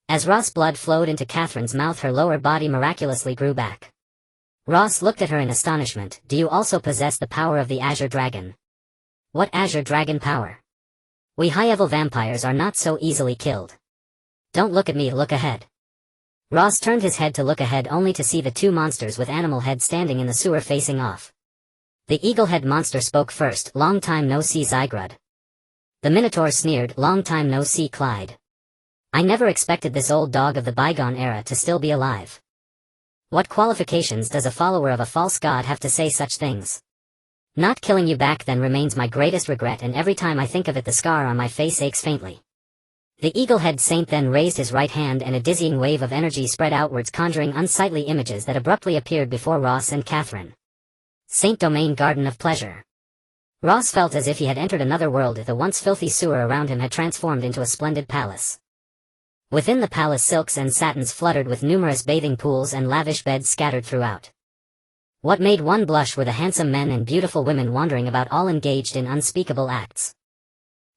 As Ross' blood flowed into Catherine's mouth, her lower body miraculously grew back. Ross looked at her in astonishment. "Do you also possess the power of the Azure Dragon?" "What Azure Dragon power?" "We high-level vampires are not so easily killed." "Don't look at me, look ahead." Ross turned his head to look ahead, only to see the two monsters with animal heads standing in the sewer facing off. The eagle-head monster spoke first. "Long time no see, Zygrud." The Minotaur sneered. "Long time no see, Clyde. I never expected this old dog of the bygone era to still be alive. What qualifications does a follower of a false god have to say such things?" Not killing you back then remains my greatest regret, and every time I think of it the scar on my face aches faintly. The eagle-head saint then raised his right hand and a dizzying wave of energy spread outwards, conjuring unsightly images that abruptly appeared before Ross and Catherine. Saint Domain Garden of Pleasure. Ross felt as if he had entered another world. The once filthy sewer around him had transformed into a splendid palace. Within the palace, silks and satins fluttered with numerous bathing pools and lavish beds scattered throughout. What made one blush were the handsome men and beautiful women wandering about, all engaged in unspeakable acts.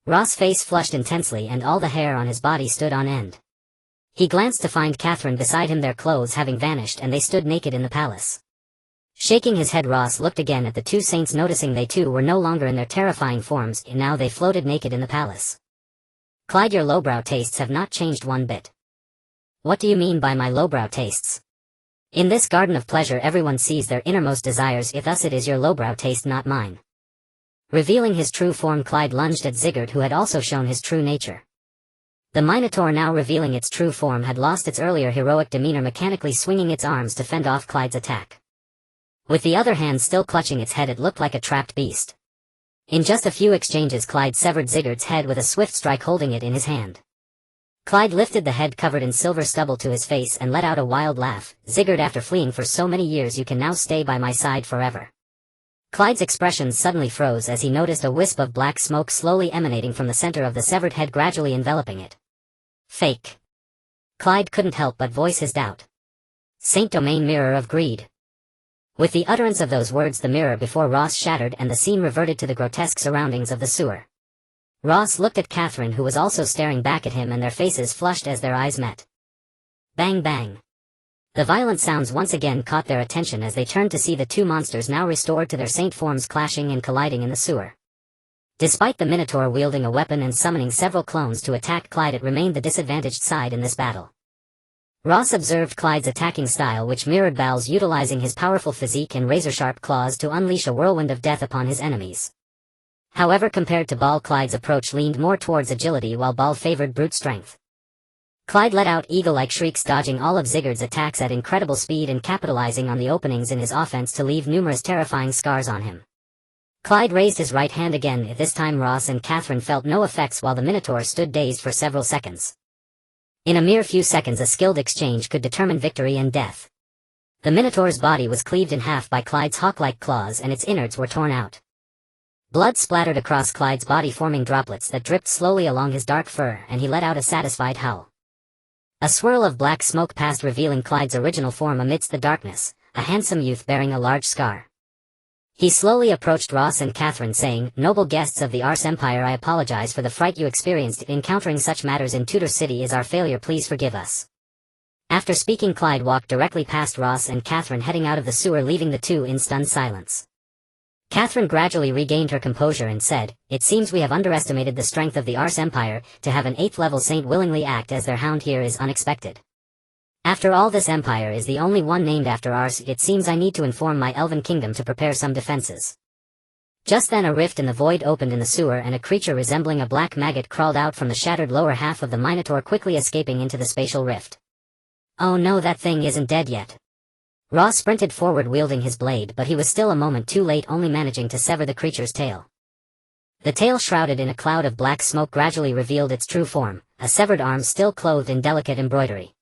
Ross' face flushed intensely and all the hair on his body stood on end. He glanced to find Catherine beside him, their clothes having vanished, and they stood naked in the palace. Shaking his head, Ross looked again at the two saints, noticing they too were no longer in their terrifying forms, and now they floated naked in the palace. Clyde, your lowbrow tastes have not changed one bit. What do you mean by my lowbrow tastes? In this garden of pleasure everyone sees their innermost desires, if thus it is your lowbrow taste, not mine. Revealing his true form, Clyde lunged at Sigurd, who had also shown his true nature. The Minotaur, now revealing its true form, had lost its earlier heroic demeanor, mechanically swinging its arms to fend off Clyde's attack. With the other hand still clutching its head, it looked like a trapped beast. In just a few exchanges, Clyde severed Sigurd's head with a swift strike, holding it in his hand. Clyde lifted the head covered in silver stubble to his face and let out a wild laugh. Sigurd, after fleeing for so many years, you can now stay by my side forever. Clyde's expression suddenly froze as he noticed a wisp of black smoke slowly emanating from the center of the severed head, gradually enveloping it. Fake. Clyde couldn't help but voice his doubt. Saint Domain, mirror of greed. With the utterance of those words, the mirror before Ross shattered and the scene reverted to the grotesque surroundings of the sewer. Ross looked at Catherine, who was also staring back at him, and their faces flushed as their eyes met. Bang bang. The violent sounds once again caught their attention as they turned to see the two monsters, now restored to their saint forms, clashing and colliding in the sewer. Despite the Minotaur wielding a weapon and summoning several clones to attack Clyde, it remained the disadvantaged side in this battle. Ross observed Clyde's attacking style, which mirrored Bal's, utilizing his powerful physique and razor-sharp claws to unleash a whirlwind of death upon his enemies. However, compared to Bal, Clyde's approach leaned more towards agility, while Bal favored brute strength. Clyde let out eagle-like shrieks, dodging all of Sigurd's attacks at incredible speed and capitalizing on the openings in his offense to leave numerous terrifying scars on him. Clyde raised his right hand again. This time Ross and Catherine felt no effects, while the Minotaur stood dazed for several seconds. In a mere few seconds, a skilled exchange could determine victory and death. The Minotaur's body was cleaved in half by Clyde's hawk-like claws, and its innards were torn out. Blood splattered across Clyde's body, forming droplets that dripped slowly along his dark fur, and he let out a satisfied howl. A swirl of black smoke passed, revealing Clyde's original form amidst the darkness, a handsome youth bearing a large scar. He slowly approached Ross and Catherine, saying, "Noble guests of the Alsi Empire, I apologize for the fright you experienced encountering such matters in Tudor City. Is our failure, please forgive us." After speaking, Clyde walked directly past Ross and Catherine, heading out of the sewer, leaving the two in stunned silence. Catherine gradually regained her composure and said, "It seems we have underestimated the strength of the Alsi Empire. To have an 8th level saint willingly act as their hound here is unexpected. After all, this empire is the only one named after ours. It seems I need to inform my elven kingdom to prepare some defenses." Just then a rift in the void opened in the sewer, and a creature resembling a black maggot crawled out from the shattered lower half of the Minotaur, quickly escaping into the spatial rift. "Oh no, that thing isn't dead yet." Ross sprinted forward wielding his blade, but he was still a moment too late, only managing to sever the creature's tail. The tail, shrouded in a cloud of black smoke, gradually revealed its true form, a severed arm still clothed in delicate embroidery.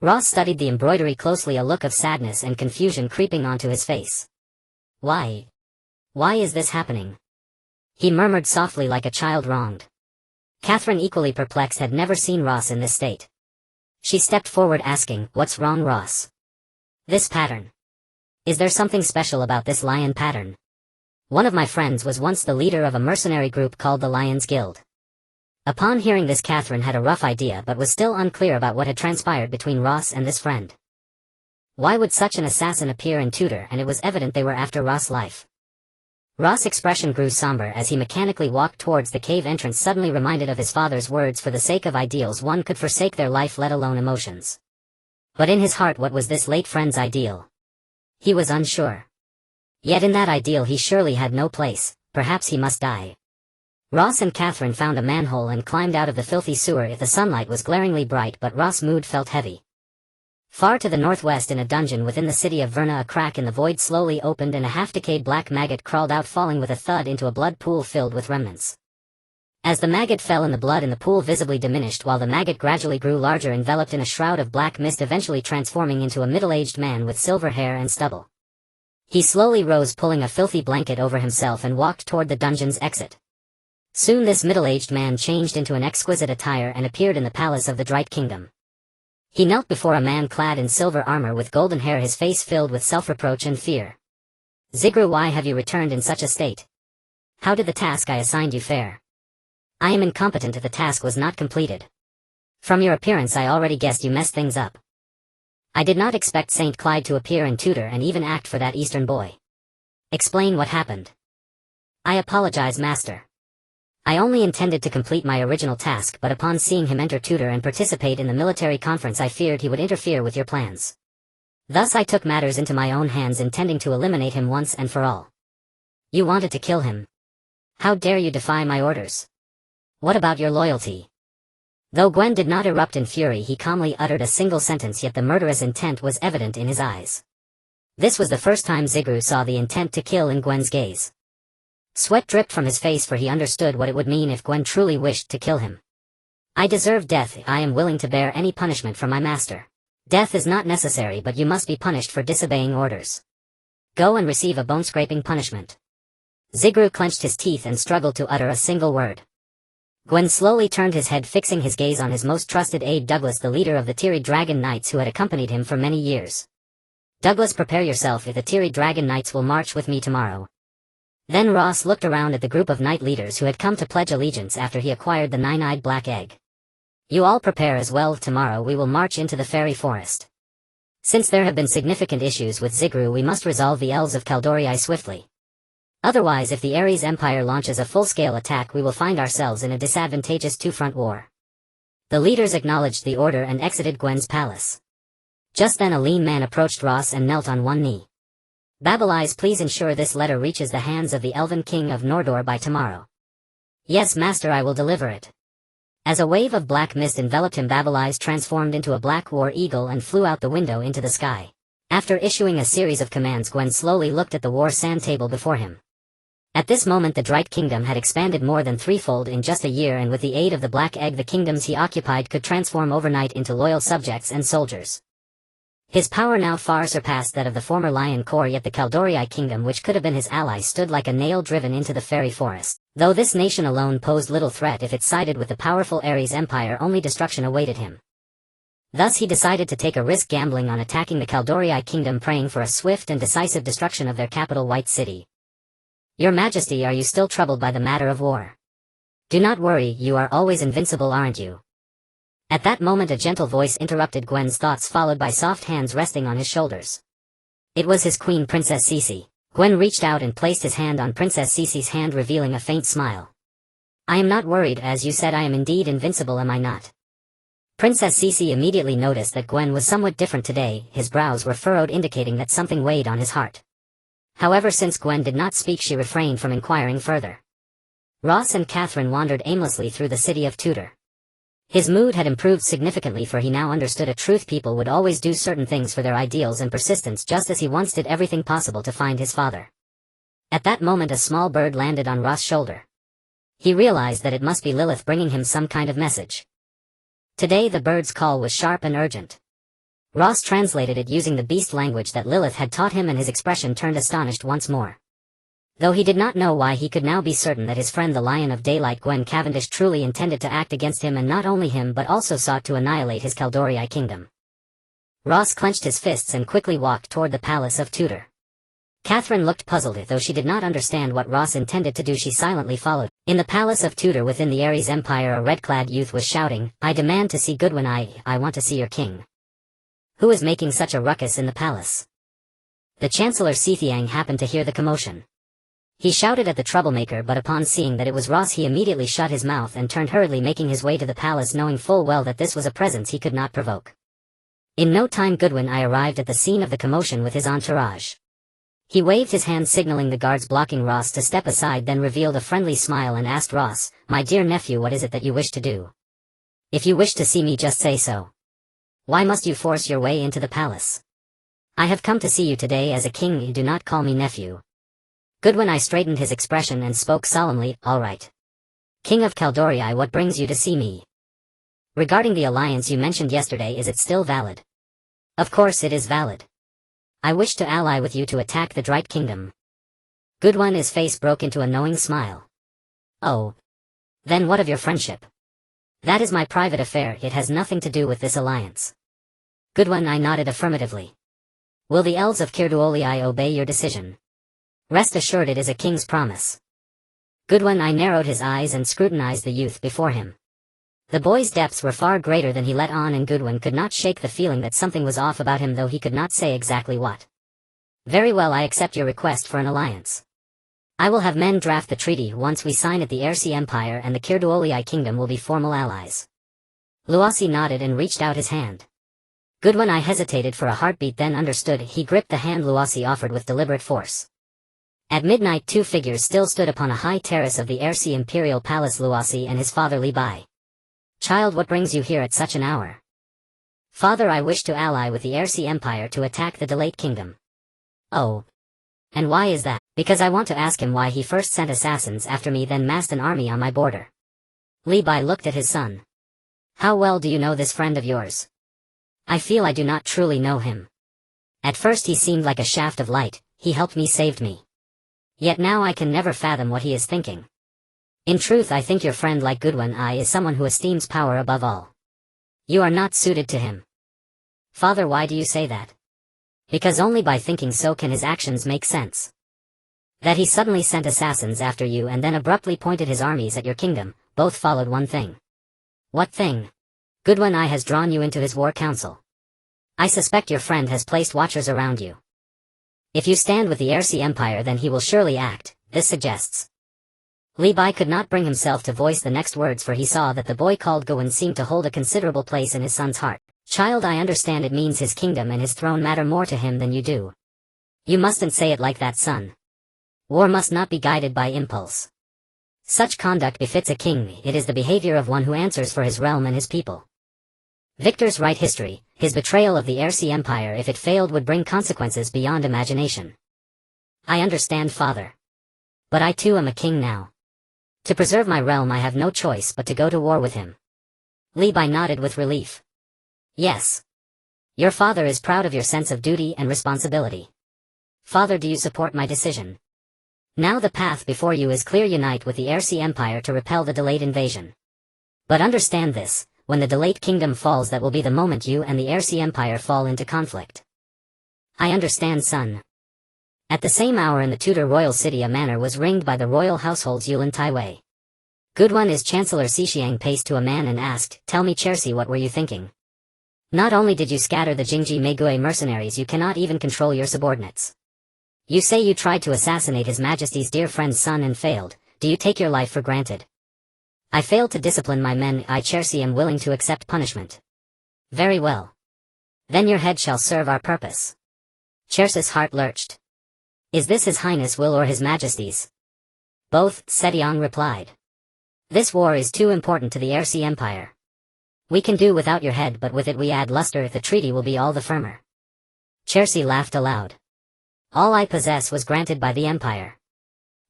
Ross studied the embroidery closely, a look of sadness and confusion creeping onto his face. Why is this happening?" he murmured softly, like a child wronged. Catherine, equally perplexed, had never seen Ross in this state. She stepped forward asking, "What's wrong, Ross?" "This pattern. Is there something special about this lion pattern? One of my friends was once the leader of a mercenary group called the Lions Guild." Upon hearing this, Catherine had a rough idea, but was still unclear about what had transpired between Ross and this friend. Why would such an assassin appear in Tudor, and it was evident they were after Ross' life. Ross' expression grew somber as he mechanically walked towards the cave entrance, suddenly reminded of his father's words, "For the sake of ideals one could forsake their life, let alone emotions." But in his heart, what was this late friend's ideal? He was unsure. Yet in that ideal he surely had no place. Perhaps he must die. Ross and Catherine found a manhole and climbed out of the filthy sewer. The sunlight was glaringly bright, but Ross' mood felt heavy. Far to the northwest in a dungeon within the city of Verna, a crack in the void slowly opened and a half-decayed black maggot crawled out, falling with a thud into a blood pool filled with remnants. As the maggot fell in, the blood in the pool visibly diminished while the maggot gradually grew larger, enveloped in a shroud of black mist, eventually transforming into a middle-aged man with silver hair and stubble. He slowly rose, pulling a filthy blanket over himself, and walked toward the dungeon's exit. Soon this middle-aged man changed into an exquisite attire and appeared in the palace of the Drait Kingdom. He knelt before a man clad in silver armor with golden hair, his face filled with self-reproach and fear. "Zigru, why have you returned in such a state? How did the task I assigned you fare?" "I am incompetent. The task was not completed. From your appearance I already guessed you messed things up. I did not expect St. Clyde to appear and tutor and even act for that Eastern boy. Explain what happened." "I apologize, Master. I only intended to complete my original task, but upon seeing him enter tutor and participate in the military conference, I feared he would interfere with your plans. Thus I took matters into my own hands, intending to eliminate him once and for all." "You wanted to kill him? How dare you defy my orders? What about your loyalty?" Though Gwen did not erupt in fury, he calmly uttered a single sentence, yet the murderous intent was evident in his eyes. This was the first time Zigru saw the intent to kill in Gwen's gaze. Sweat dripped from his face, for he understood what it would mean if Gwen truly wished to kill him. "I deserve death. I am willing to bear any punishment from my master. Death is not necessary, but you must be punished for disobeying orders. Go and receive a bone-scraping punishment." Zigru clenched his teeth and struggled to utter a single word. Gwen slowly turned his head, fixing his gaze on his most trusted aide, Douglas, the leader of the Tiri Dragon Knights who had accompanied him for many years. "Douglas, prepare yourself. If the Tiri Dragon Knights will march with me tomorrow." Then Ross looked around at the group of knight leaders who had come to pledge allegiance after he acquired the nine-eyed black egg. "You all prepare as well. Tomorrow we will march into the fairy forest. Since there have been significant issues with Zigru, we must resolve the elves of Caldorii swiftly. Otherwise, if the Ares Empire launches a full-scale attack, we will find ourselves in a disadvantageous two-front war." The leaders acknowledged the order and exited Gwen's palace. Just then a lean man approached Ross and knelt on one knee. "Babalais, please ensure this letter reaches the hands of the Elven King of Nordor by tomorrow." "Yes, Master, I will deliver it." As a wave of black mist enveloped him, Babalais transformed into a black war eagle and flew out the window into the sky. After issuing a series of commands, Gwen slowly looked at the war sand table before him. At this moment the Drait Kingdom had expanded more than threefold in just a year, and with the aid of the Black Egg the kingdoms he occupied could transform overnight into loyal subjects and soldiers. His power now far surpassed that of the former Lion Core, yet the Caldorii kingdom, which could have been his ally, stood like a nail driven into the fairy forest. Though this nation alone posed little threat, if it sided with the powerful Ares Empire, only destruction awaited him. Thus he decided to take a risk, gambling on attacking the Caldorii kingdom, praying for a swift and decisive destruction of their capital, White City. "Your Majesty, are you still troubled by the matter of war? Do not worry, you are always invincible, aren't you?" At that moment a gentle voice interrupted Gwen's thoughts, followed by soft hands resting on his shoulders. It was his queen, Princess Cece. Gwen reached out and placed his hand on Princess Cece's hand, revealing a faint smile. "I am not worried. As you said, I am indeed invincible, am I not?" Princess Cece immediately noticed that Gwen was somewhat different today. His brows were furrowed, indicating that something weighed on his heart. However, since Gwen did not speak, she refrained from inquiring further. Ross and Catherine wandered aimlessly through the city of Tudor. His mood had improved significantly, for he now understood a truth: people would always do certain things for their ideals and persistence, just as he once did everything possible to find his father. At that moment a small bird landed on Ross' shoulder. He realized that it must be Lilith bringing him some kind of message. Today the bird's call was sharp and urgent. Ross translated it using the beast language that Lilith had taught him, and his expression turned astonished once more. Though he did not know why, he could now be certain that his friend the Lion of Daylight, Gwen Cavendish, truly intended to act against him, and not only him but also sought to annihilate his Caldorii kingdom. Ross clenched his fists and quickly walked toward the palace of Tudor. Catherine looked puzzled. Though she did not understand what Ross intended to do, she silently followed. In the palace of Tudor within the Ares Empire, a red-clad youth was shouting, "I demand to see Goodwin. I want to see your king." "Who is making such a ruckus in the palace?" The Chancellor Sethiang happened to hear the commotion. He shouted at the troublemaker, but upon seeing that it was Ross, he immediately shut his mouth and turned hurriedly, making his way to the palace, knowing full well that this was a presence he could not provoke. In no time Goodwin arrived at the scene of the commotion with his entourage. He waved his hand, signaling the guards blocking Ross to step aside, then revealed a friendly smile and asked Ross, "My dear nephew, what is it that you wish to do? If you wish to see me, just say so." Why must you force your way into the palace? I have come to see you today as a king. You do not call me nephew. Goodwin I straightened his expression and spoke solemnly, all right. King of Caldorii, what brings you to see me? Regarding the alliance you mentioned yesterday, is it still valid? Of course it is valid. I wish to ally with you to attack the Drait Kingdom. Goodwin his face broke into a knowing smile. Oh. Then what of your friendship? That is my private affair, it has nothing to do with this alliance. Goodwin I nodded affirmatively. Will the elves of Kirduolii obey your decision? Rest assured it is a king's promise. Goodwin I narrowed his eyes and scrutinized the youth before him. The boy's depths were far greater than he let on, and Goodwin could not shake the feeling that something was off about him, though he could not say exactly what. Very well, I accept your request for an alliance. I will have men draft the treaty. Once we sign it, the Alsi Empire and the Kirduolii Kingdom will be formal allies. Luasi nodded and reached out his hand. Goodwin I hesitated for a heartbeat, then understood. He gripped the hand Luasi offered with deliberate force. At midnight, two figures still stood upon a high terrace of the Alsi Imperial Palace, Luasi and his father Li Bai. Child, what brings you here at such an hour? Father, I wish to ally with the Alsi Empire to attack the Drait Kingdom. Oh. And why is that? Because I want to ask him why he first sent assassins after me, then massed an army on my border. Li Bai looked at his son. How well do you know this friend of yours? I feel I do not truly know him. At first he seemed like a shaft of light, he helped me, saved me. Yet now I can never fathom what he is thinking. In truth, I think your friend, like Goodwin I, is someone who esteems power above all. You are not suited to him. Father, why do you say that? Because only by thinking so can his actions make sense. That he suddenly sent assassins after you and then abruptly pointed his armies at your kingdom, both followed one thing. What thing? Goodwin I has drawn you into his war council. I suspect your friend has placed watchers around you. If you stand with the Alsi Empire, then he will surely act, this suggests. Li Bai could not bring himself to voice the next words, for he saw that the boy called Goodwin seemed to hold a considerable place in his son's heart. Child, I understand it means his kingdom and his throne matter more to him than you do. You mustn't say it like that, son. War must not be guided by impulse. Such conduct befits a king. It is the behavior of one who answers for his realm and his people. Victor's right history, his betrayal of the Alsi Empire, if it failed, would bring consequences beyond imagination. I understand, father. But I too am a king now. To preserve my realm I have no choice but to go to war with him. Li Bai nodded with relief. Yes. Your father is proud of your sense of duty and responsibility. Father, do you support my decision? Now the path before you is clear. Unite with the Alsi Empire to repel the delayed invasion. But understand this, when the Drait Kingdom falls, that will be the moment you and the Alsi Empire fall into conflict. I understand, son. At the same hour in the Tudor royal city, a manor was ringed by the royal household's Yulin Taiwei. Goodwin his Chancellor Xixiang paced to a man and asked, Tell me, Chersi, what were you thinking? Not only did you scatter the Jingji Meigui mercenaries, you cannot even control your subordinates. You say you tried to assassinate His Majesty's dear friend's son and failed. Do you take your life for granted? I failed to discipline my men. I, Chersi, am willing to accept punishment. Very well. Then your head shall serve our purpose. Chersi's heart lurched. Is this His Highness' will or His Majesty's? Both, Setiong replied. This war is too important to the Alsi Empire. We can do without your head, but with it we add luster. The treaty will be all the firmer. Chersi laughed aloud. All I possess was granted by the Empire.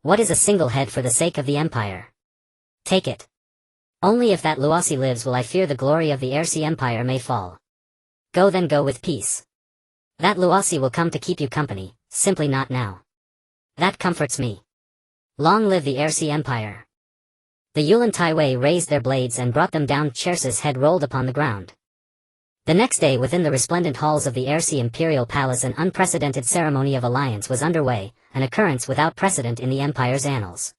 What is a single head for the sake of the Empire? Take it. Only if that Luasi lives will I fear the glory of the Alsi Empire may fall. Go then, go with peace. That Luasi will come to keep you company, simply not now. That comforts me. Long live the Alsi Empire. The Yulin Taiwei raised their blades and brought them down. Chersi's head rolled upon the ground. The next day, within the resplendent halls of the Alsi Imperial Palace, an unprecedented ceremony of alliance was underway, an occurrence without precedent in the Empire's annals.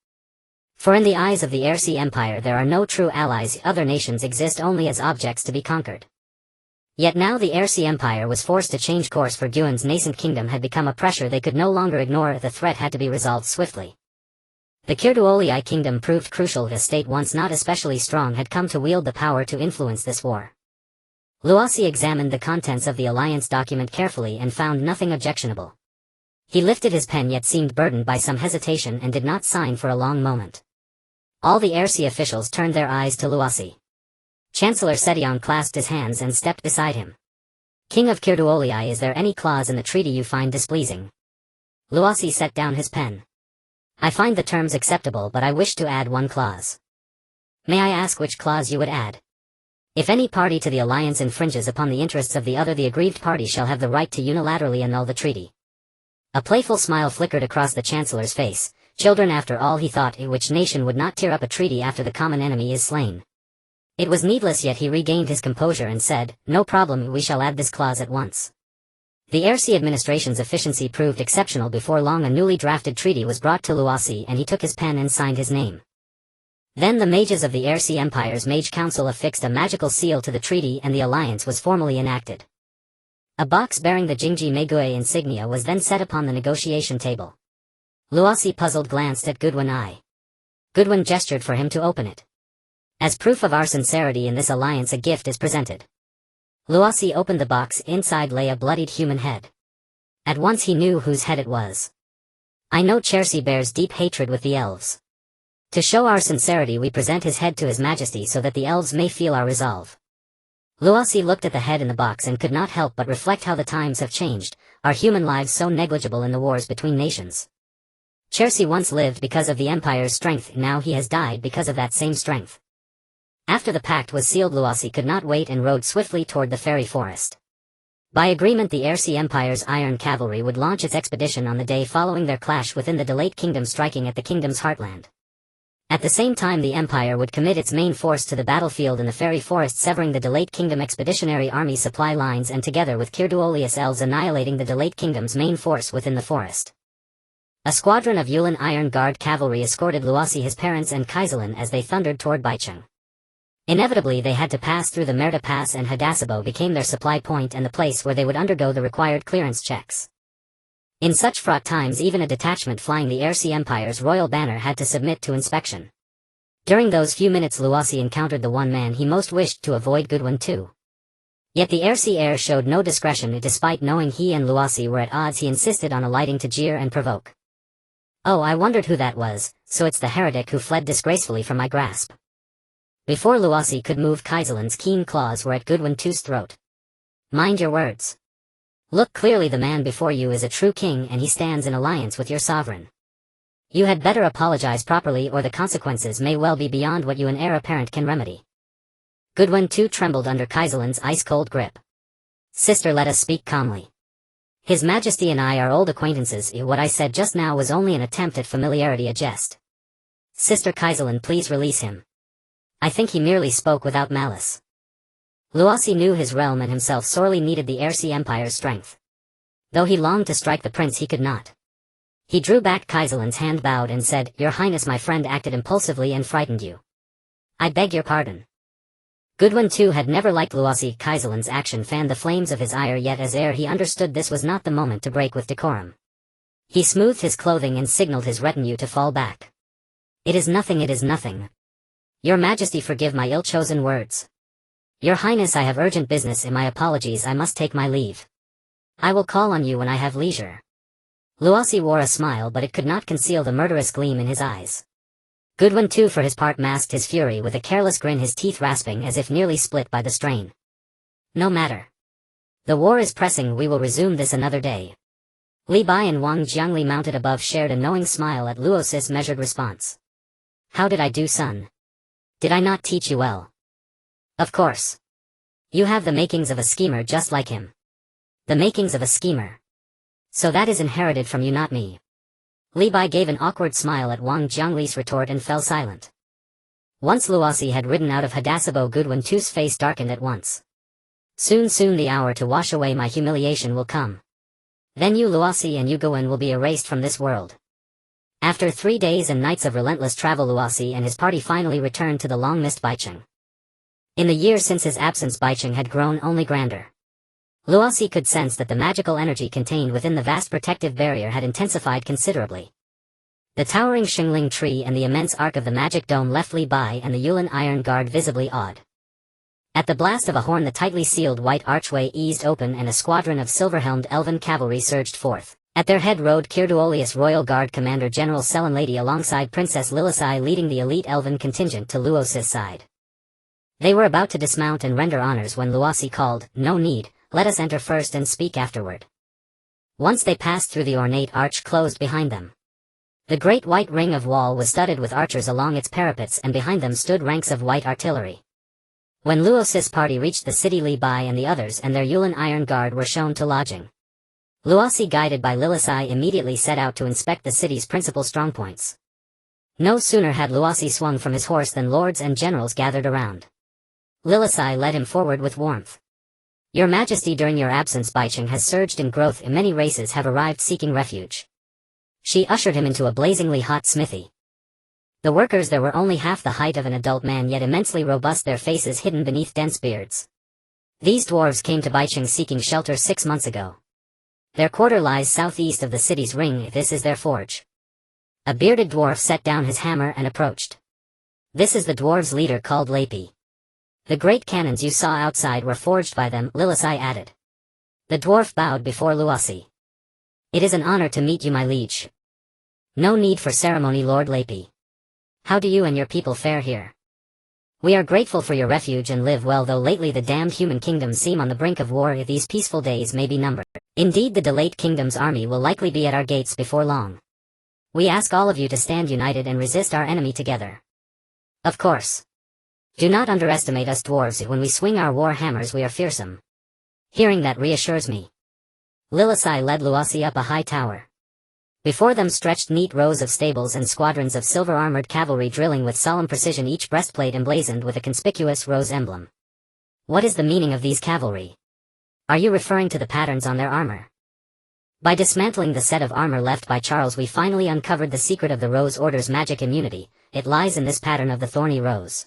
For in the eyes of the Alsi Empire there are no true allies. Other nations exist only as objects to be conquered. Yet now the Alsi Empire was forced to change course, for Guan's nascent kingdom had become a pressure they could no longer ignore. The threat had to be resolved swiftly. The Kirduolii Kingdom proved crucial. A state once not especially strong had come to wield the power to influence this war. Luasi examined the contents of the alliance document carefully and found nothing objectionable. He lifted his pen, yet seemed burdened by some hesitation, and did not sign for a long moment. All the Alsi officials turned their eyes to Luasi. Chancellor Setiong clasped his hands and stepped beside him. King of Kirduolii, is there any clause in the treaty you find displeasing? Luasi set down his pen. I find the terms acceptable, but I wish to add one clause. May I ask which clause you would add? If any party to the alliance infringes upon the interests of the other, the aggrieved party shall have the right to unilaterally annul the treaty. A playful smile flickered across the Chancellor's face. Children, after all, he thought, which nation would not tear up a treaty after the common enemy is slain? It was needless, yet he regained his composure and said, no problem, we shall add this clause at once. The Arsi administration's efficiency proved exceptional. Before long a newly drafted treaty was brought to Luasi, and he took his pen and signed his name. Then the mages of the Alsi Empire's Mage Council affixed a magical seal to the treaty, and the alliance was formally enacted. A box bearing the Jingji Meguei insignia was then set upon the negotiation table. Luasi, puzzled, glanced at Goodwin I. Goodwin gestured for him to open it. As proof of our sincerity in this alliance, a gift is presented. Luasi opened the box. Inside lay a bloodied human head. At once he knew whose head it was. I know Chersi bears deep hatred with the elves. To show our sincerity, we present his head to His Majesty so that the elves may feel our resolve. Luasi looked at the head in the box and could not help but reflect how the times have changed, our human lives so negligible in the wars between nations. Chersi once lived because of the Empire's strength, now he has died because of that same strength. After the pact was sealed, Luasi could not wait and rode swiftly toward the fairy forest. By agreement, the Alsi Empire's Iron Cavalry would launch its expedition on the day following their clash within the Delate Kingdom, striking at the kingdom's heartland. At the same time, the Empire would commit its main force to the battlefield in the fairy forest, severing the Delate Kingdom expeditionary army supply lines, and together with Kirduolius elves annihilating the Delate Kingdom's main force within the forest. A squadron of Yulin Iron Guard cavalry escorted Luasi, his parents, and Kaiselin as they thundered toward Baicheng. Inevitably they had to pass through the Merta Pass, and Hadasabo became their supply point and the place where they would undergo the required clearance checks. In such fraught times, even a detachment flying the Alsi Empire's royal banner had to submit to inspection. During those few minutes Luasi encountered the one man he most wished to avoid, Goodwin too. Yet the Alsi heir showed no discretion. Despite knowing he and Luasi were at odds, he insisted on alighting to jeer and provoke. Oh, I wondered who that was, so it's the heretic who fled disgracefully from my grasp. Before Luasi could move, Kaiselin's keen claws were at Goodwin II's throat. Mind your words. Look clearly, the man before you is a true king, and he stands in alliance with your sovereign. You had better apologize properly, or the consequences may well be beyond what you, an heir apparent, can remedy. Goodwin II trembled under Kaiselin's ice-cold grip. Sister, let us speak calmly. His Majesty and I are old acquaintances. What I said just now was only an attempt at familiarity, a jest. Sister Kaiselin, please release him. I think he merely spoke without malice. Luasi knew his realm and himself sorely needed the Alsi Empire's strength. Though he longed to strike the prince, he could not. He drew back. Kaiselin's hand bowed and said, Your Highness, my friend acted impulsively and frightened you. I beg your pardon. Goodwin II had never liked Luasi. Kaiselin's action fanned the flames of his ire, yet as heir he understood this was not the moment to break with decorum. He smoothed his clothing and signaled his retinue to fall back. It is nothing, it is nothing. Your Majesty, forgive my ill-chosen words. Your Highness, I have urgent business. My apologies, I must take my leave. I will call on you when I have leisure. Luasi wore a smile, but it could not conceal the murderous gleam in his eyes. Goodwin II, for his part, masked his fury with a careless grin, his teeth rasping as if nearly split by the strain. No matter. The war is pressing, we will resume this another day. Li Bai and Wang Jiangli, mounted above, shared a knowing smile at Luosi's measured response. How did I do, son? Did I not teach you well? Of course. You have the makings of a schemer, just like him. The makings of a schemer. So that is inherited from you, not me. Li Bai gave an awkward smile at Wang Jiangli's retort and fell silent. Once Luasi had ridden out of Hadasabo, Goodwin II's face darkened at once. Soon the hour to wash away my humiliation will come. Then you, Luasi, and you, Goodwin, will be erased from this world. After 3 days and nights of relentless travel, Luasi and his party finally returned to the long-missed Baicheng. In the years since his absence, Baicheng had grown only grander. Luasi could sense that the magical energy contained within the vast protective barrier had intensified considerably. The towering Xingling tree and the immense arc of the magic dome left Li Bai and the Yulin Iron Guard visibly awed. At the blast of a horn, the tightly sealed white archway eased open and a squadron of silver-helmed elven cavalry surged forth. At their head rode Kirduolius Royal Guard Commander General Selenlady alongside Princess Lilith, leading the elite elven contingent to Luosi's side. They were about to dismount and render honors when Luasi called, No need, Let us enter first and speak afterward. Once they passed through the ornate arch closed behind them. The great white ring of wall was studded with archers along its parapets, and behind them stood ranks of white artillery. When Luos's party reached the city, Li Bai and the others and their Yulin Iron Guard were shown to lodging. Luosi, guided by Lilith, immediately set out to inspect the city's principal strongpoints. No sooner had Luosi swung from his horse than lords and generals gathered around. Lilith led him forward with warmth. Your Majesty, during your absence, Baicheng has surged in growth and many races have arrived seeking refuge. She ushered him into a blazingly hot smithy. The workers there were only half the height of an adult man, yet immensely robust, their faces hidden beneath dense beards. These dwarves came to Baicheng seeking shelter 6 months ago. Their quarter lies southeast of the city's ring. This is their forge. A bearded dwarf set down his hammer and approached. This is the dwarves' leader, called Lapi. The great cannons you saw outside were forged by them, Lilisai added. The dwarf bowed before Luosi. It is an honor to meet you, my liege. No need for ceremony, Lord Lapi. How do you and your people fare here? We are grateful for your refuge and live well, though lately the damned human kingdoms seem on the brink of war. These peaceful days may be numbered. Indeed, the delayed kingdom's army will likely be at our gates before long. We ask all of you to stand united and resist our enemy together. Of course. Do not underestimate us dwarves. When we swing our war hammers, we are fearsome. Hearing that reassures me. Lilisai led Luosi up a high tower. Before them stretched neat rows of stables and squadrons of silver-armored cavalry drilling with solemn precision, each breastplate emblazoned with a conspicuous rose emblem. What is the meaning of these cavalry? Are you referring to the patterns on their armor? By dismantling the set of armor left by Charles, we finally uncovered the secret of the Rose Order's magic immunity. It lies in this pattern of the thorny rose.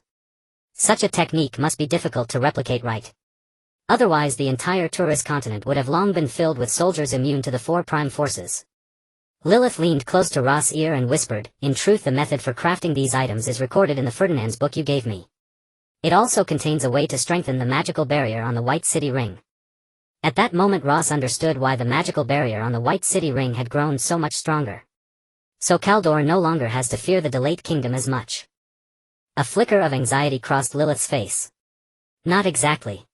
Such a technique must be difficult to replicate right. Otherwise the entire Trais continent would have long been filled with soldiers immune to the 4 prime forces. Lilith leaned close to Ross' ear and whispered, in truth the method for crafting these items is recorded in the Ferdinand's book you gave me. It also contains a way to strengthen the magical barrier on the White City Ring. At that moment Ross understood why the magical barrier on the White City Ring had grown so much stronger. So Kaldor no longer has to fear the delayed kingdom as much. A flicker of anxiety crossed Lilith's face. Not exactly.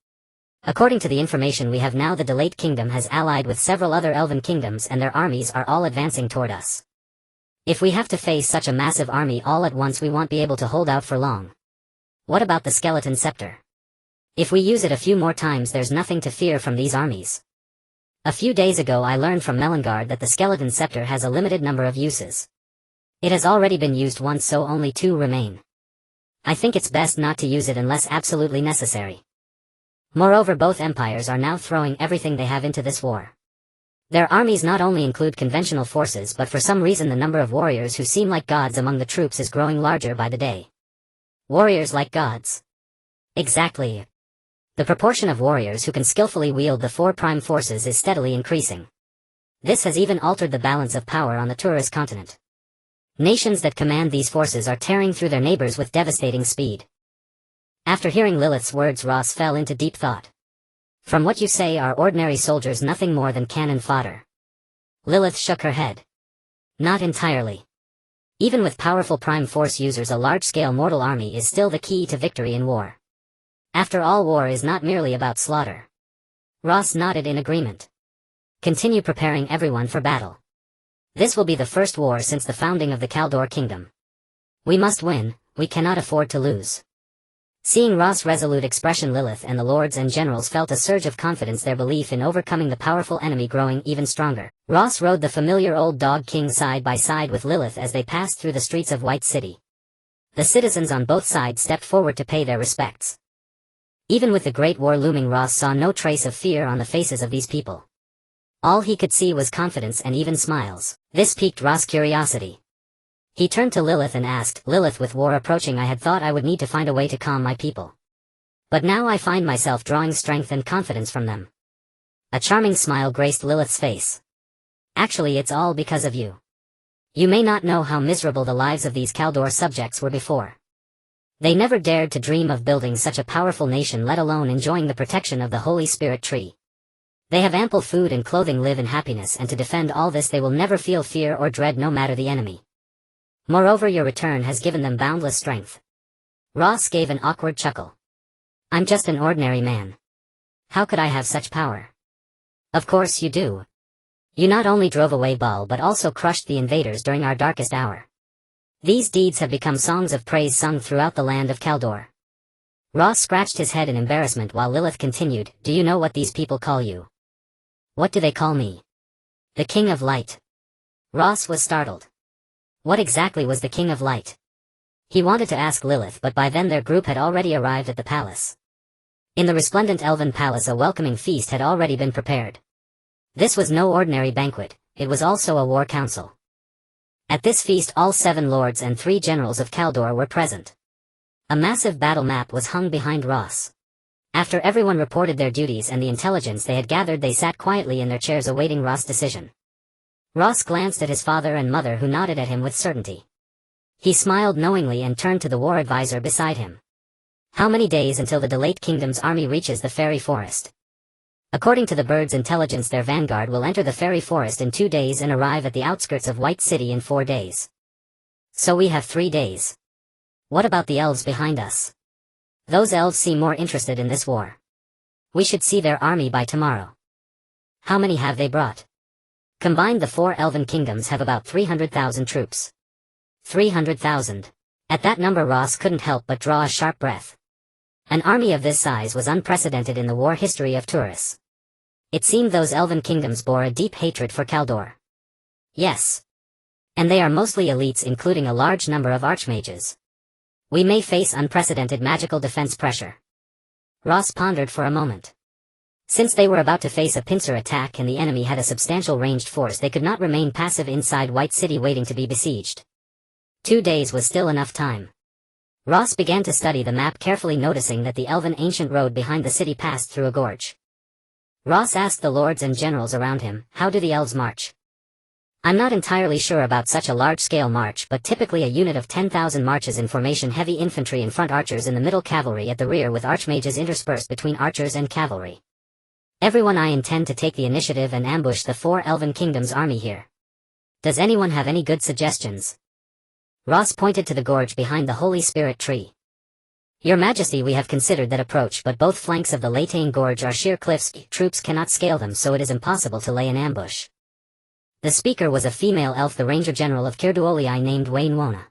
According to the information we have now, the delayed kingdom has allied with several other elven kingdoms and their armies are all advancing toward us. If we have to face such a massive army all at once, we won't be able to hold out for long. What about the skeleton scepter? If we use it a few more times, there's nothing to fear from these armies. A few days ago I learned from Malingard that the skeleton scepter has a limited number of uses. It has already been used once, so only 2 remain. I think it's best not to use it unless absolutely necessary. Moreover, both empires are now throwing everything they have into this war. Their armies not only include conventional forces, but for some reason the number of warriors who seem like gods among the troops is growing larger by the day. Warriors like gods. Exactly. The proportion of warriors who can skillfully wield the 4 prime forces is steadily increasing. This has even altered the balance of power on the Trais continent. Nations that command these forces are tearing through their neighbors with devastating speed. After hearing Lilith's words, Ross fell into deep thought. From what you say, are ordinary soldiers nothing more than cannon fodder? Lilith shook her head. Not entirely. Even with powerful prime force users, a large-scale mortal army is still the key to victory in war. After all, war is not merely about slaughter. Ross nodded in agreement. Continue preparing everyone for battle. This will be the first war since the founding of the Kaldor Kingdom. We must win, we cannot afford to lose. Seeing Ross' resolute expression, Lilith and the lords and generals felt a surge of confidence, their belief in overcoming the powerful enemy growing even stronger. Ross rode the familiar old dog king side by side with Lilith as they passed through the streets of White City. The citizens on both sides stepped forward to pay their respects. Even with the great war looming, Ross saw no trace of fear on the faces of these people. All he could see was confidence and even smiles. This piqued Ross' curiosity. He turned to Lilith and asked, Lilith, with war approaching, I had thought I would need to find a way to calm my people. But now I find myself drawing strength and confidence from them. A charming smile graced Lilith's face. Actually, it's all because of you. You may not know how miserable the lives of these Kaldor subjects were before. They never dared to dream of building such a powerful nation, let alone enjoying the protection of the Holy Spirit tree. They have ample food and clothing, live in happiness, and to defend all this they will never feel fear or dread, no matter the enemy. Moreover, your return has given them boundless strength. Ross gave an awkward chuckle. I'm just an ordinary man. How could I have such power? Of course you do. You not only drove away Baal but also crushed the invaders during our darkest hour. These deeds have become songs of praise sung throughout the land of Kaldor. Ross scratched his head in embarrassment while Lilith continued, do you know what these people call you? What do they call me? The King of Light. Ross was startled. What exactly was the King of Light? He wanted to ask Lilith, but by then their group had already arrived at the palace. In the resplendent elven palace a welcoming feast had already been prepared. This was no ordinary banquet, it was also a war council. At this feast all 7 lords and 3 generals of Kaldor were present. A massive battle map was hung behind Ross. After everyone reported their duties and the intelligence they had gathered, they sat quietly in their chairs awaiting Ross' decision. Ross glanced at his father and mother, who nodded at him with certainty. He smiled knowingly and turned to the war advisor beside him. How many days until the Delate Kingdom's army reaches the fairy forest? According to the bird's intelligence, their vanguard will enter the fairy forest in 2 days and arrive at the outskirts of White City in 4 days. So we have 3 days. What about the elves behind us? Those elves seem more interested in this war. We should see their army by tomorrow. How many have they brought? Combined, the 4 elven kingdoms have about 300,000 troops. 300,000. At that number Ross couldn't help but draw a sharp breath. An army of this size was unprecedented in the war history of Trais. It seemed those elven kingdoms bore a deep hatred for Kaldor. Yes. And they are mostly elites, including a large number of archmages. We may face unprecedented magical defense pressure. Ross pondered for a moment. Since they were about to face a pincer attack and the enemy had a substantial ranged force, they could not remain passive inside White City waiting to be besieged. 2 days was still enough time. Ross began to study the map carefully, noticing that the elven ancient road behind the city passed through a gorge. Ross asked the lords and generals around him, how do the elves march? I'm not entirely sure about such a large-scale march, but typically a unit of 10,000 marches in formation, heavy infantry in front, archers in the middle, cavalry at the rear, with archmages interspersed between archers and cavalry. Everyone, I intend to take the initiative and ambush the 4 elven kingdoms army here. Does anyone have any good suggestions? Ross pointed to the gorge behind the Holy Spirit tree. Your Majesty, we have considered that approach, but both flanks of the Latane Gorge are sheer cliffs, troops cannot scale them, so it is impossible to lay an ambush. The speaker was a female elf, the Ranger General of Kirduolii named Wayne Wona.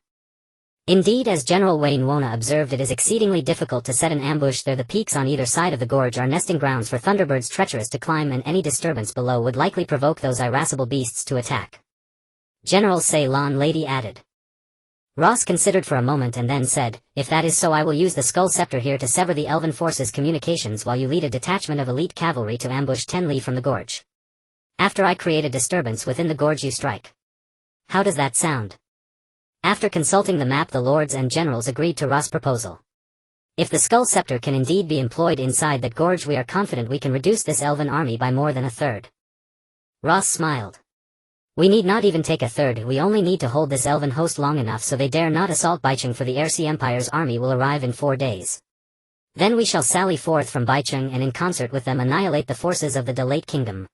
Indeed, as General Wayne Wona observed, it is exceedingly difficult to set an ambush there. The peaks on either side of the gorge are nesting grounds for thunderbirds, treacherous to climb, and any disturbance below would likely provoke those irascible beasts to attack. General Ceylon Lady added. Ross considered for a moment and then said, if that is so, I will use the Skull Scepter here to sever the elven forces' communications while you lead a detachment of elite cavalry to ambush 10 li from the gorge. After I create a disturbance within the gorge, you strike. How does that sound? After consulting the map, the lords and generals agreed to Ross' proposal. If the Skull Scepter can indeed be employed inside that gorge, we are confident we can reduce this elven army by more than a third. Ross smiled. We need not even take a third, we only need to hold this elven host long enough so they dare not assault Baicheng, for the Alsi Empire's army will arrive in 4 days. Then we shall sally forth from Baicheng and in concert with them annihilate the forces of the Delate Kingdom.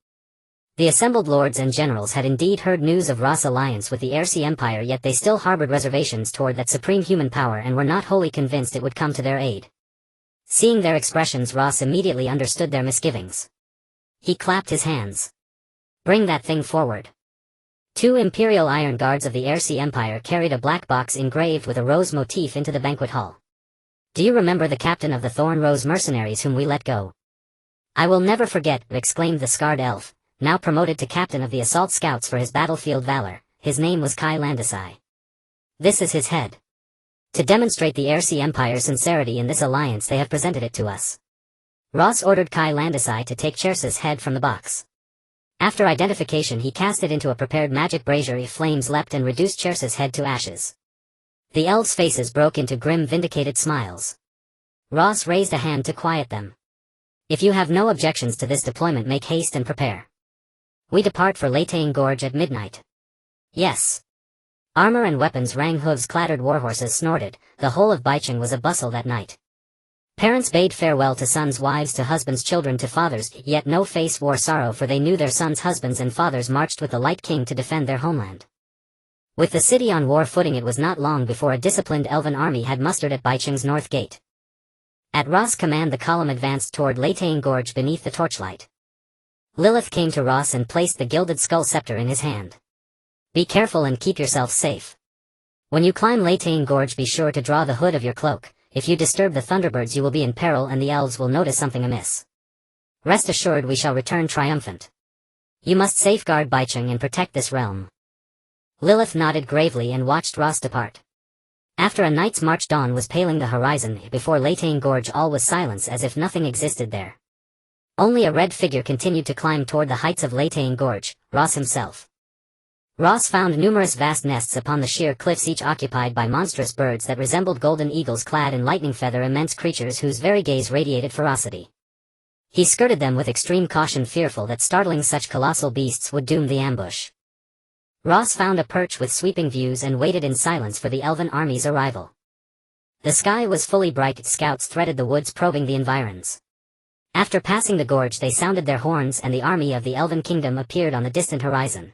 The assembled lords and generals had indeed heard news of Ross' alliance with the Alsi Empire, yet they still harbored reservations toward that supreme human power and were not wholly convinced it would come to their aid. Seeing their expressions, Ross immediately understood their misgivings. He clapped his hands. Bring that thing forward. 2 Imperial Iron Guards of the Alsi Empire carried a black box engraved with a rose motif into the banquet hall. Do you remember the captain of the Thorn Rose mercenaries whom we let go? I will never forget, exclaimed the scarred elf, now promoted to captain of the assault scouts for his battlefield valor. His name was Kai Landesai. This is his head. To demonstrate the Alsi Empire's sincerity in this alliance, they have presented it to us. Ross ordered Kai Landesai to take Cherce's head from the box. After identification, he cast it into a prepared magic brazier. Flames leapt and reduced Cherce's head to ashes. The elves' faces broke into grim, vindicated smiles. Ross raised a hand to quiet them. If you have no objections to this deployment, make haste and prepare. We depart for Latane Gorge at midnight. Yes. Armor and weapons rang, hooves clattered, warhorses snorted. The whole of Baicheng was a bustle that night. Parents bade farewell to sons, wives to husbands, children to fathers, yet no face wore sorrow, for they knew their sons, husbands and fathers marched with the Light King to defend their homeland. With the city on war footing, it was not long before a disciplined elven army had mustered at Baicheng's north gate. At Ross' command the column advanced toward Lataine Gorge beneath the torchlight. Lilith came to Ross and placed the gilded skull scepter in his hand. Be careful and keep yourself safe. When you climb Lataine Gorge be sure to draw the hood of your cloak. If you disturb the Thunderbirds you will be in peril and the elves will notice something amiss. Rest assured we shall return triumphant. You must safeguard Baicheng and protect this realm. Lilith nodded gravely and watched Ross depart. After a night's march dawn was paling the horizon. Before Lataine Gorge all was silence as if nothing existed there. Only a red figure continued to climb toward the heights of Lataine Gorge, Ross himself. Ross found numerous vast nests upon the sheer cliffs, each occupied by monstrous birds that resembled golden eagles clad in lightning feather, immense creatures whose very gaze radiated ferocity. He skirted them with extreme caution, fearful that startling such colossal beasts would doom the ambush. Ross found a perch with sweeping views and waited in silence for the elven army's arrival. The sky was fully bright, scouts threaded the woods probing the environs. After passing the gorge they sounded their horns and the army of the elven kingdom appeared on the distant horizon.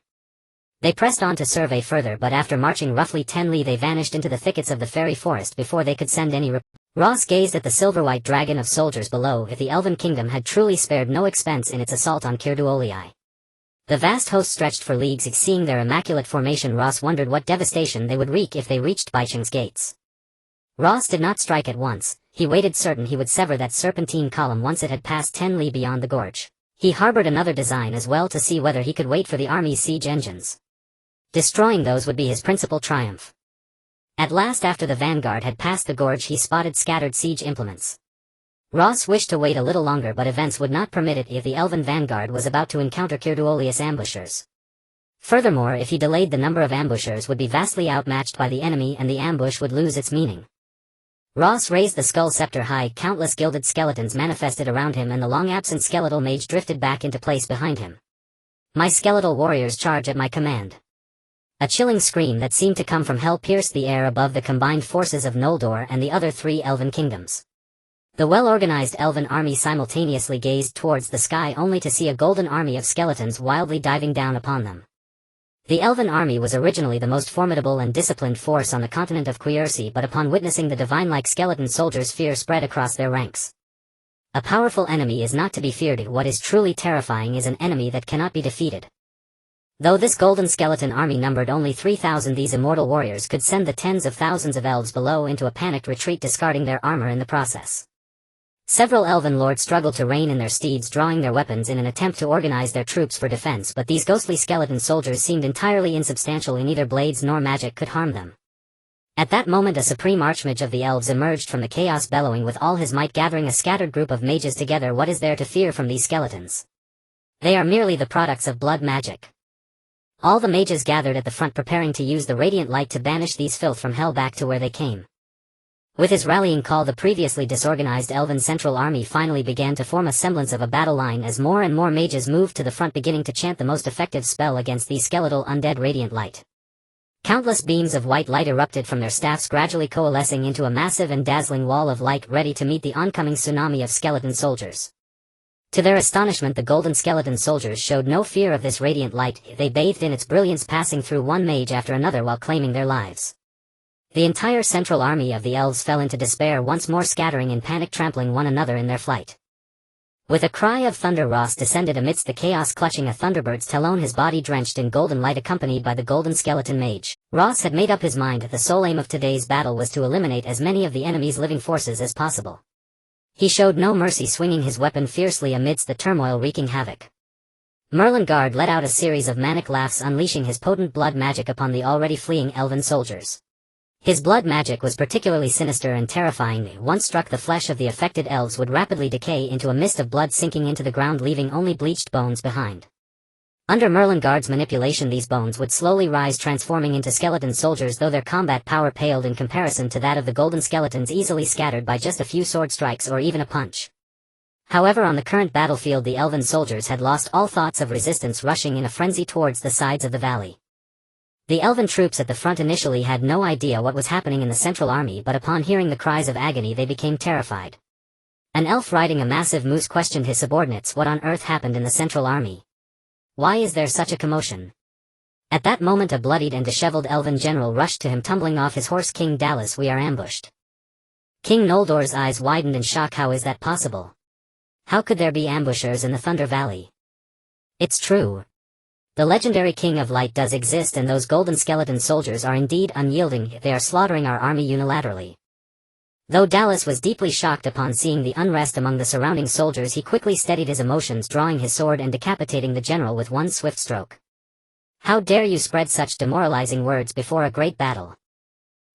They pressed on to survey further, but after marching roughly 10 li they vanished into the thickets of the fairy forest before they could send any Ross gazed at the silver-white dragon of soldiers below. If the elven kingdom had truly spared no expense in its assault on Kirduolii. The vast host stretched for leagues. Seeing their immaculate formation, Ross wondered what devastation they would wreak if they reached Baicheng's gates. Ross did not strike at once. He waited, certain he would sever that serpentine column once it had passed 10 li beyond the gorge. He harbored another design as well, to see whether he could wait for the army's siege engines. Destroying those would be his principal triumph. At last, after the vanguard had passed the gorge, he spotted scattered siege implements. Ross wished to wait a little longer, but events would not permit it if the elven vanguard was about to encounter Kirduolius ambushers. Furthermore, if he delayed, the number of ambushers would be vastly outmatched by the enemy and the ambush would lose its meaning. Ross raised the skull scepter high. Countless gilded skeletons manifested around him and the long-absent skeletal mage drifted back into place behind him. My skeletal warriors charge at my command. A chilling scream that seemed to come from hell pierced the air above the combined forces of Noldor and the other 3 elven kingdoms. The well-organized elven army simultaneously gazed towards the sky, only to see a golden army of skeletons wildly diving down upon them. The elven army was originally the most formidable and disciplined force on the continent of Quercy, but upon witnessing the divine-like skeleton soldiers, fear spread across their ranks. A powerful enemy is not to be feared. What is truly terrifying is an enemy that cannot be defeated. Though this golden skeleton army numbered only 3,000, these immortal warriors could send the tens of thousands of elves below into a panicked retreat, discarding their armor in the process. Several elven lords struggled to rein in their steeds, drawing their weapons in an attempt to organize their troops for defense, but these ghostly skeleton soldiers seemed entirely insubstantial, and neither blades nor magic could harm them. At that moment a supreme archmage of the elves emerged from the chaos, bellowing with all his might, gathering a scattered group of mages together. What is there to fear from these skeletons? They are merely the products of blood magic. All the mages gathered at the front, preparing to use the radiant light to banish these filth from hell back to where they came. With his rallying call, the previously disorganized elven central army finally began to form a semblance of a battle line as more and more mages moved to the front, beginning to chant the most effective spell against these skeletal undead. Radiant light. Countless beams of white light erupted from their staffs, gradually coalescing into a massive and dazzling wall of light, ready to meet the oncoming tsunami of skeleton soldiers. To their astonishment, the golden skeleton soldiers showed no fear of this radiant light. They bathed in its brilliance, passing through one mage after another while claiming their lives. The entire central army of the elves fell into despair, once more scattering in panic, trampling one another in their flight. With a cry of thunder, Ross descended amidst the chaos, clutching a thunderbird's talon, his body drenched in golden light, accompanied by the golden skeleton mage. Ross had made up his mind that the sole aim of today's battle was to eliminate as many of the enemy's living forces as possible. He showed no mercy, swinging his weapon fiercely amidst the turmoil, wreaking havoc. Malingard let out a series of manic laughs, unleashing his potent blood magic upon the already fleeing elven soldiers. His blood magic was particularly sinister and terrifying. Once struck, the flesh of the affected elves would rapidly decay into a mist of blood, sinking into the ground, leaving only bleached bones behind. Under Malingard's manipulation, these bones would slowly rise, transforming into skeleton soldiers, though their combat power paled in comparison to that of the golden skeletons, easily scattered by just a few sword strikes or even a punch. However, on the current battlefield, the elven soldiers had lost all thoughts of resistance, rushing in a frenzy towards the sides of the valley. The elven troops at the front initially had no idea what was happening in the central army, but upon hearing the cries of agony they became terrified. An elf riding a massive moose questioned his subordinates what on earth happened in the central army. Why is there such a commotion? At that moment a bloodied and disheveled elven general rushed to him, tumbling off his horse. King Dallas, we are ambushed. King Noldor's eyes widened in shock. How is that possible? How could there be ambushers in the Thunder Valley? It's true. The legendary King of Light does exist, and those golden skeleton soldiers are indeed unyielding. They are slaughtering our army unilaterally. Though Dallas was deeply shocked upon seeing the unrest among the surrounding soldiers, he quickly steadied his emotions, drawing his sword and decapitating the general with one swift stroke. How dare you spread such demoralizing words before a great battle?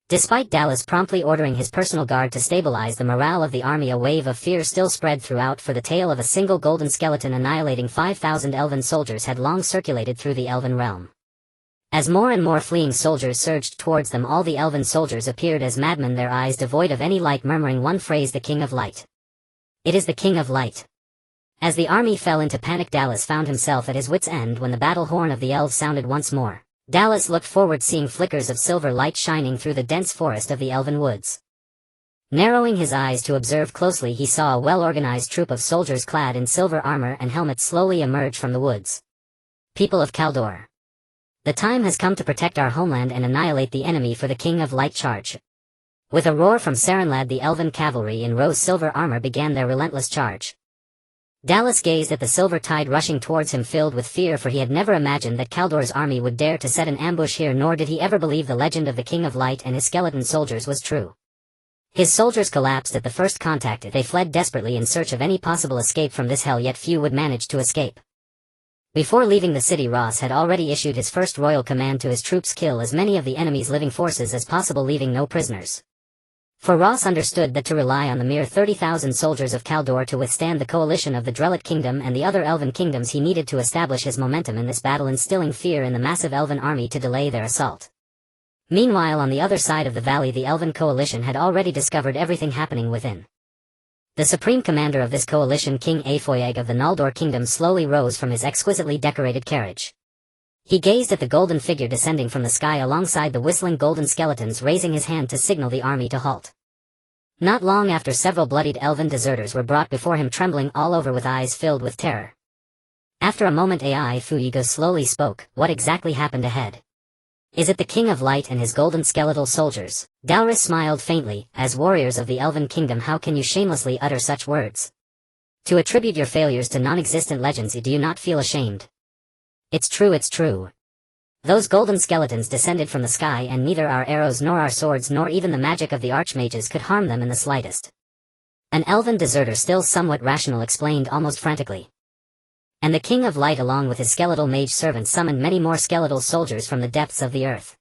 Despite Dallas promptly ordering his personal guard to stabilize the morale of the army, a wave of fear still spread throughout, for the tale of a single golden skeleton annihilating 5,000 elven soldiers had long circulated through the elven realm. As more and more fleeing soldiers surged towards them, all the elven soldiers appeared as madmen, their eyes devoid of any light, murmuring one phrase: the King of Light. It is the King of Light. As the army fell into panic, Dallas found himself at his wit's end when the battle horn of the elves sounded once more. Dallas looked forward, seeing flickers of silver light shining through the dense forest of the elven woods. Narrowing his eyes to observe closely, he saw a well-organized troop of soldiers clad in silver armor and helmets slowly emerge from the woods. People of Kaldor. The time has come to protect our homeland and annihilate the enemy for the King of Light. Charge. With a roar from Sarenlad, the elven cavalry in rose-silver armor began their relentless charge. Dallas gazed at the silver tide rushing towards him, filled with fear, for he had never imagined that Kaldor's army would dare to set an ambush here, nor did he ever believe the legend of the King of Light and his skeleton soldiers was true. His soldiers collapsed at the first contact. They fled desperately in search of any possible escape from this hell, yet few would manage to escape. Before leaving the city, Ross had already issued his first royal command to his troops: kill as many of the enemy's living forces as possible, leaving no prisoners. For Ross understood that to rely on the mere 30,000 soldiers of Kaldor to withstand the coalition of the Drelit Kingdom and the other elven kingdoms, he needed to establish his momentum in this battle, instilling fear in the massive elven army to delay their assault. Meanwhile, on the other side of the valley, the elven coalition had already discovered everything happening within. The supreme commander of this coalition, King Aefoyag of the Noldor Kingdom, slowly rose from his exquisitely decorated carriage. He gazed at the golden figure descending from the sky alongside the whistling golden skeletons, raising his hand to signal the army to halt. Not long after, several bloodied elven deserters were brought before him, trembling all over with eyes filled with terror. After a moment, Aefoyag slowly spoke. What exactly happened ahead? Is it the King of Light and his golden skeletal soldiers? Dalris smiled faintly. As warriors of the Elven Kingdom, how can you shamelessly utter such words? To attribute your failures to non-existent legends, do you not feel ashamed? It's true, it's true. Those golden skeletons descended from the sky, and neither our arrows nor our swords nor even the magic of the archmages could harm them in the slightest. An elven deserter, still somewhat rational, explained almost frantically. And the King of Light, along with his skeletal mage servants, summoned many more skeletal soldiers from the depths of the earth.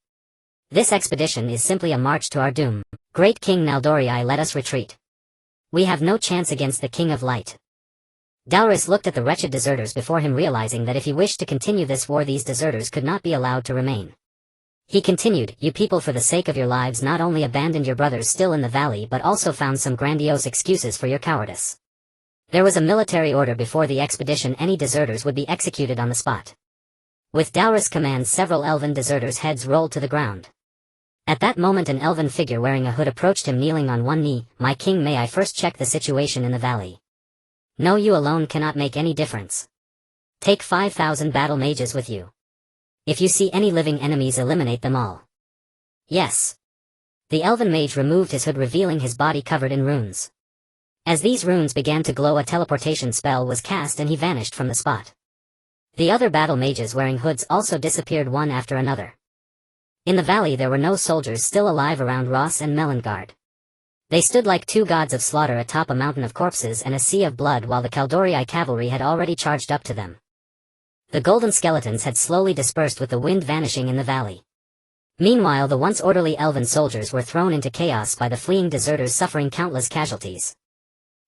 This expedition is simply a march to our doom. Great King Naldorii, let us retreat. We have no chance against the King of Light. Dalris looked at the wretched deserters before him, realizing that if he wished to continue this war, these deserters could not be allowed to remain. He continued, you people, for the sake of your lives, not only abandoned your brothers still in the valley, but also found some grandiose excuses for your cowardice. There was a military order before the expedition: any deserters would be executed on the spot. With Dalris' command, several elven deserters' heads rolled to the ground. At that moment, an elven figure wearing a hood approached him, kneeling on one knee. My king, may I first check the situation in the valley? No, you alone cannot make any difference. Take 5,000 battle mages with you. If you see any living enemies, eliminate them all. Yes. The elven mage removed his hood, revealing his body covered in runes. As these runes began to glow, a teleportation spell was cast and he vanished from the spot. The other battle mages wearing hoods also disappeared one after another. In the valley there were no soldiers still alive around Ross and Malingard. They stood like two gods of slaughter atop a mountain of corpses and a sea of blood, while the Kaldorei cavalry had already charged up to them. The golden skeletons had slowly dispersed with the wind, vanishing in the valley. Meanwhile, the once orderly elven soldiers were thrown into chaos by the fleeing deserters, suffering countless casualties.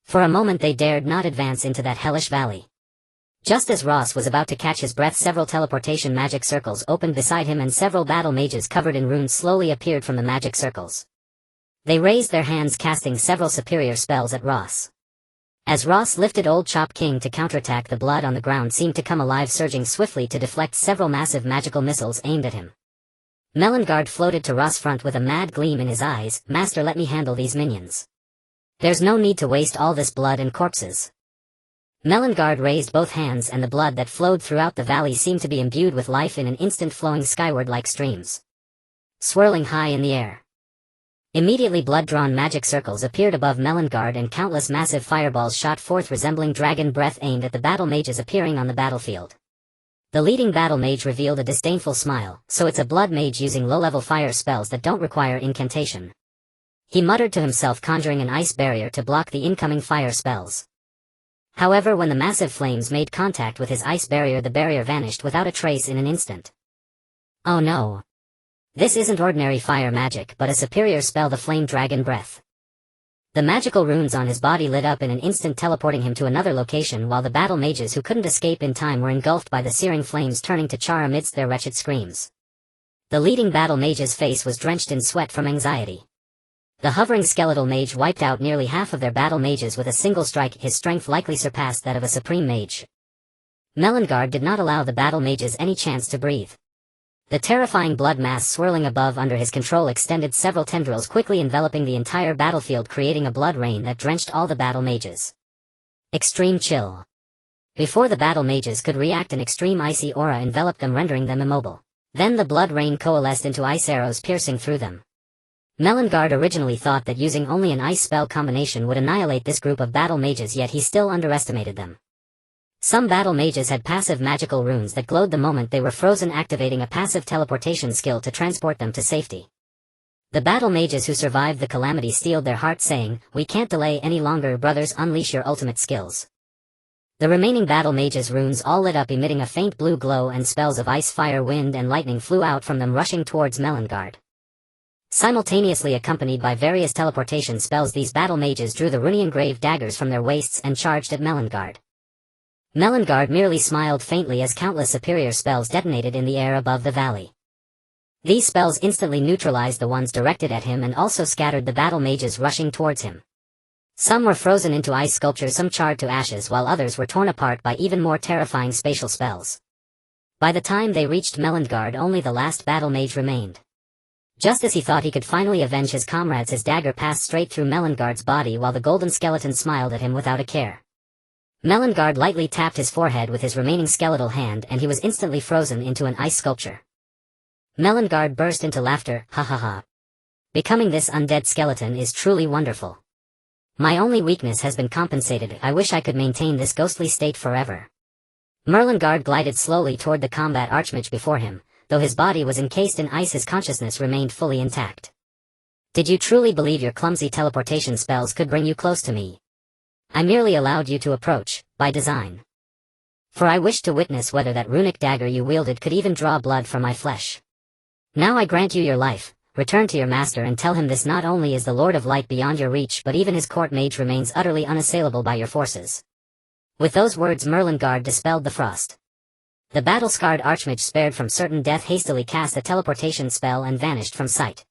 For a moment they dared not advance into that hellish valley. Just as Ross was about to catch his breath, several teleportation magic circles opened beside him, and several battle mages covered in runes slowly appeared from the magic circles. They raised their hands, casting several superior spells at Ross. As Ross lifted Old Chop King to counterattack, the blood on the ground seemed to come alive, surging swiftly to deflect several massive magical missiles aimed at him. Malingard floated to Ross' front with a mad gleam in his eyes. Master, let me handle these minions. There's no need to waste all this blood and corpses. Malingard raised both hands, and the blood that flowed throughout the valley seemed to be imbued with life in an instant, flowing skyward like streams. Swirling high in the air. Immediately blood-drawn magic circles appeared above Malingard and countless massive fireballs shot forth resembling dragon breath aimed at the battle mages appearing on the battlefield. The leading battle mage revealed a disdainful smile, so it's a blood mage using low-level fire spells that don't require incantation. He muttered to himself, conjuring an ice barrier to block the incoming fire spells. However, when the massive flames made contact with his ice barrier, the barrier vanished without a trace in an instant. Oh no! This isn't ordinary fire magic, but a superior spell, the Flame Dragon Breath. The magical runes on his body lit up in an instant, teleporting him to another location, while the battle mages who couldn't escape in time were engulfed by the searing flames, turning to char amidst their wretched screams. The leading battle mage's face was drenched in sweat from anxiety. The hovering skeletal mage wiped out nearly half of their battle mages with a single strike, his strength likely surpassed that of a supreme mage. Malingard did not allow the battle mages any chance to breathe. The terrifying blood mass swirling above under his control extended several tendrils, quickly enveloping the entire battlefield, creating a blood rain that drenched all the battle mages. Extreme chill. Before the battle mages could react, an extreme icy aura enveloped them, rendering them immobile. Then the blood rain coalesced into ice arrows piercing through them. Malingard originally thought that using only an ice spell combination would annihilate this group of battle mages, yet he still underestimated them. Some battle mages had passive magical runes that glowed the moment they were frozen, activating a passive teleportation skill to transport them to safety. The battle mages who survived the calamity steeled their hearts, saying, "We can't delay any longer, brothers, unleash your ultimate skills." The remaining battle mages' runes all lit up, emitting a faint blue glow, and spells of ice, fire, wind, and lightning flew out from them, rushing towards Malingard. Simultaneously accompanied by various teleportation spells, these battle mages drew the rune-engraved daggers from their waists and charged at Malingard. Malingard merely smiled faintly as countless superior spells detonated in the air above the valley. These spells instantly neutralized the ones directed at him and also scattered the battle mages rushing towards him. Some were frozen into ice sculptures, some charred to ashes, while others were torn apart by even more terrifying spatial spells. By the time they reached Malingard, only the last battle mage remained. Just as he thought he could finally avenge his comrades, his dagger passed straight through Malingard's body, while the golden skeleton smiled at him without a care. Malingard lightly tapped his forehead with his remaining skeletal hand, and he was instantly frozen into an ice sculpture. Malingard burst into laughter. Ha ha ha. Becoming this undead skeleton is truly wonderful. My only weakness has been compensated. I wish I could maintain this ghostly state forever. Malingard glided slowly toward the combat archmage before him. Though his body was encased in ice, his consciousness remained fully intact. Did you truly believe your clumsy teleportation spells could bring you close to me? I merely allowed you to approach, by design. For I wished to witness whether that runic dagger you wielded could even draw blood from my flesh. Now I grant you your life. Return to your master and tell him this: not only is the Lord of Light beyond your reach, but even his court mage remains utterly unassailable by your forces. With those words, Malingard dispelled the frost. The battle-scarred archmage, spared from certain death, hastily cast a teleportation spell and vanished from sight.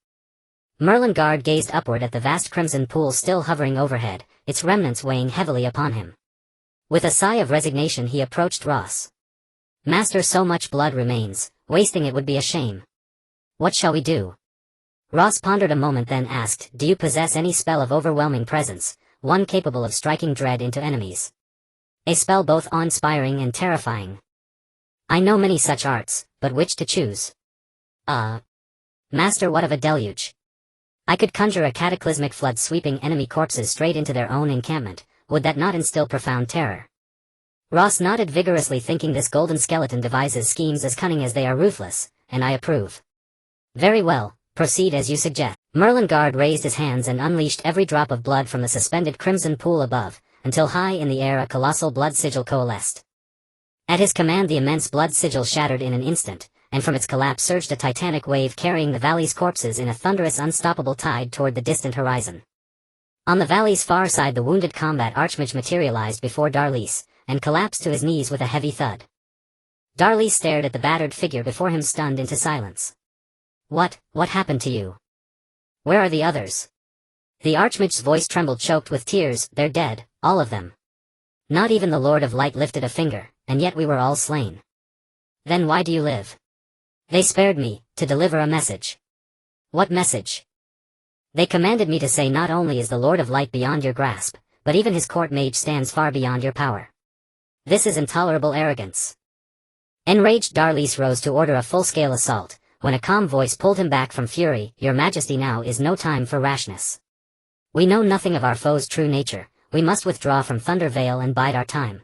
Malingard gazed upward at the vast crimson pool still hovering overhead, its remnants weighing heavily upon him. With a sigh of resignation, he approached Ross. "Master, so much blood remains, wasting it would be a shame. What shall we do?" Ross pondered a moment, then asked, "Do you possess any spell of overwhelming presence, one capable of striking dread into enemies? A spell both awe-inspiring and terrifying." "I know many such arts, but which to choose?" Master, what of a deluge? I could conjure a cataclysmic flood sweeping enemy corpses straight into their own encampment. Would that not instill profound terror?" Ross nodded vigorously, thinking this golden skeleton devises schemes as cunning as they are ruthless, and I approve. "Very well, proceed as you suggest." Malingard raised his hands and unleashed every drop of blood from the suspended crimson pool above, until high in the air a colossal blood sigil coalesced. At his command, the immense blood sigil shattered in an instant, and from its collapse surged a titanic wave, carrying the valley's corpses in a thunderous, unstoppable tide toward the distant horizon. On the valley's far side, the wounded combat archmage materialized before Darlis, and collapsed to his knees with a heavy thud. Darlis stared at the battered figure before him, stunned into silence. What happened to you? Where are the others?" The archmage's voice trembled, choked with tears. "They're dead, all of them. Not even the Lord of Light lifted a finger, and yet we were all slain." "Then why do you live?" "They spared me, to deliver a message." "What message?" "They commanded me to say, not only is the Lord of Light beyond your grasp, but even his court mage stands far beyond your power. This is intolerable arrogance." Enraged, Darlis rose to order a full-scale assault, when a calm voice pulled him back from fury. "Your Majesty, now is no time for rashness. We know nothing of our foe's true nature, we must withdraw from Thunder Vale and bide our time."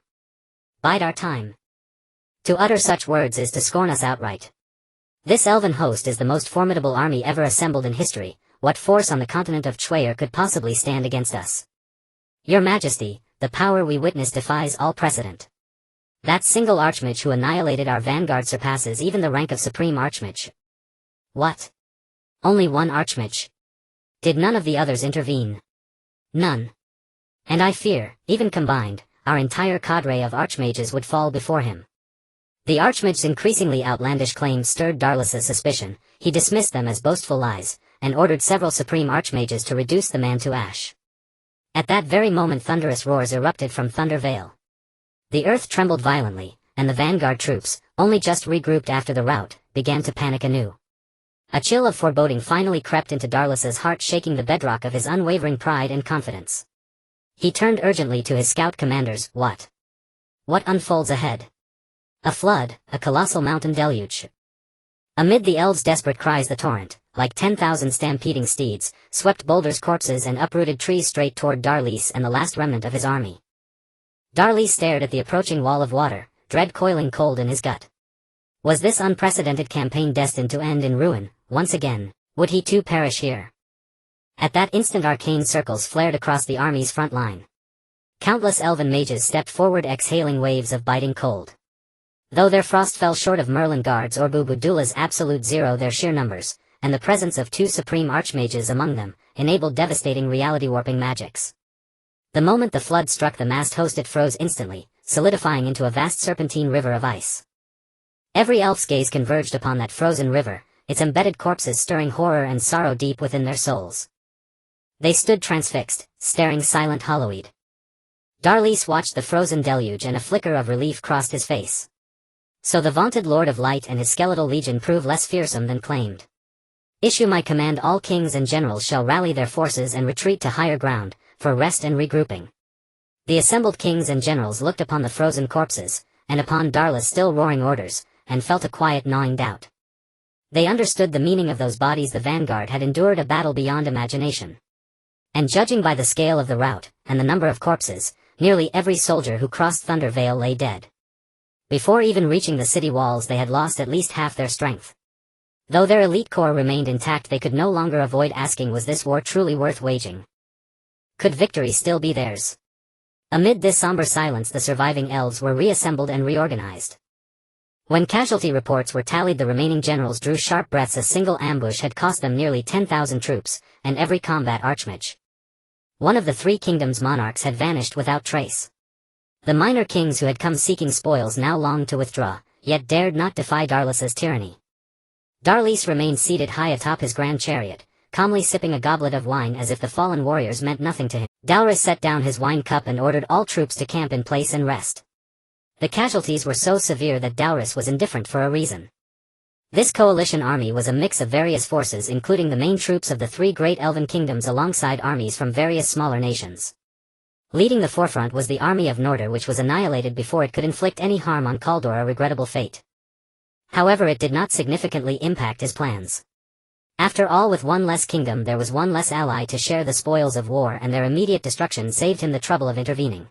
Bide our time. To utter such words is to scorn us outright. This elven host is the most formidable army ever assembled in history. What force on the continent of Chwayer could possibly stand against us? Your Majesty, the power we witness defies all precedent. That single archmage who annihilated our vanguard surpasses even the rank of supreme archmage. What? Only one archmage? Did none of the others intervene? None. And I fear, even combined, our entire cadre of archmages would fall before him. The archmage's increasingly outlandish claims stirred Darliss's suspicion. He dismissed them as boastful lies, and ordered several supreme archmages to reduce the man to ash. At that very moment thunderous roars erupted from Thunder Vale. The earth trembled violently, and the vanguard troops, only just regrouped after the rout, began to panic anew. A chill of foreboding finally crept into Darliss's heart, shaking the bedrock of his unwavering pride and confidence. He turned urgently to his scout commanders. What unfolds ahead? A flood, a colossal mountain deluge. Amid the elves' desperate cries, the torrent, like 10,000 stampeding steeds, swept boulders, corpses and uprooted trees straight toward Darlis and the last remnant of his army. Darlis stared at the approaching wall of water, dread coiling cold in his gut. Was this unprecedented campaign destined to end in ruin, once again? Would he too perish here? At that instant arcane circles flared across the army's front line. Countless elven mages stepped forward, exhaling waves of biting cold. Though their frost fell short of Merlingard's or Bubudula's absolute zero, their sheer numbers, and the presence of two supreme archmages among them, enabled devastating reality-warping magics. The moment the flood struck the massed host, it froze instantly, solidifying into a vast serpentine river of ice. Every elf's gaze converged upon that frozen river, its embedded corpses stirring horror and sorrow deep within their souls. They stood transfixed, staring silent, hollow-eyed. Darlis watched the frozen deluge, and a flicker of relief crossed his face. So the vaunted Lord of Light and his skeletal legion prove less fearsome than claimed. Issue my command: all kings and generals shall rally their forces and retreat to higher ground, for rest and regrouping. The assembled kings and generals looked upon the frozen corpses, and upon Darlis' still roaring orders, and felt a quiet gnawing doubt. They understood the meaning of those bodies. The vanguard had endured a battle beyond imagination. And judging by the scale of the rout, and the number of corpses, nearly every soldier who crossed Thunder Vale lay dead. Before even reaching the city walls, they had lost at least half their strength. Though their elite corps remained intact, they could no longer avoid asking, was this war truly worth waging? Could victory still be theirs? Amid this somber silence, the surviving elves were reassembled and reorganized. When casualty reports were tallied, the remaining generals drew sharp breaths. A single ambush had cost them nearly 10,000 troops, and every combat archmage. One of the three kingdoms' monarchs had vanished without trace. The minor kings who had come seeking spoils now longed to withdraw, yet dared not defy Darlis's tyranny. Darlis remained seated high atop his grand chariot, calmly sipping a goblet of wine as if the fallen warriors meant nothing to him. Dalris set down his wine cup and ordered all troops to camp in place and rest. The casualties were so severe that Dalris was indifferent for a reason. This coalition army was a mix of various forces, including the main troops of the three great elven kingdoms alongside armies from various smaller nations. Leading the forefront was the army of Norder, which was annihilated before it could inflict any harm on Kaldor, a regrettable fate. However, it did not significantly impact his plans. After all, with one less kingdom there was one less ally to share the spoils of war, and their immediate destruction saved him the trouble of intervening.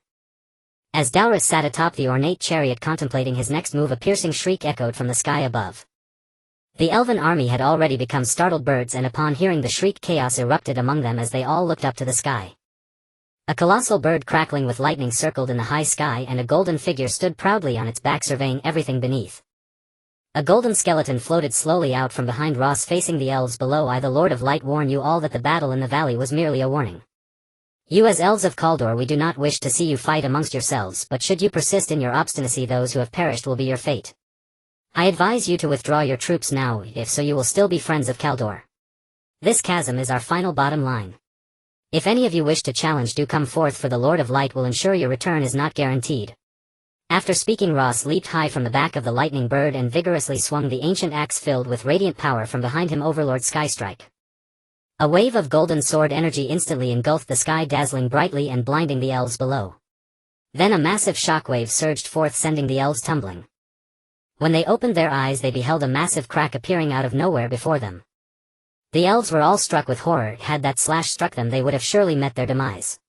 As Dalris sat atop the ornate chariot contemplating his next move, a piercing shriek echoed from the sky above. The elven army had already become startled birds, and upon hearing the shriek, chaos erupted among them as they all looked up to the sky. A colossal bird crackling with lightning circled in the high sky, and a golden figure stood proudly on its back, surveying everything beneath. A golden skeleton floated slowly out from behind Ross, facing the elves below. I, the Lord of Light, warn you all that the battle in the valley was merely a warning. You, as elves of Kaldor, we do not wish to see you fight amongst yourselves, but should you persist in your obstinacy, those who have perished will be your fate. I advise you to withdraw your troops now, if so you will still be friends of Kaldor. This chasm is our final bottom line. If any of you wish to challenge, do come forth, for the Lord of Light will ensure your return is not guaranteed. After speaking, Ross leaped high from the back of the lightning bird and vigorously swung the ancient axe filled with radiant power from behind him. Overlord Skystrike. A wave of golden sword energy instantly engulfed the sky, dazzling brightly and blinding the elves below. Then a massive shockwave surged forth, sending the elves tumbling. When they opened their eyes they beheld a massive crack appearing out of nowhere before them. The elves were all struck with horror. Had that slash struck them they would have surely met their demise.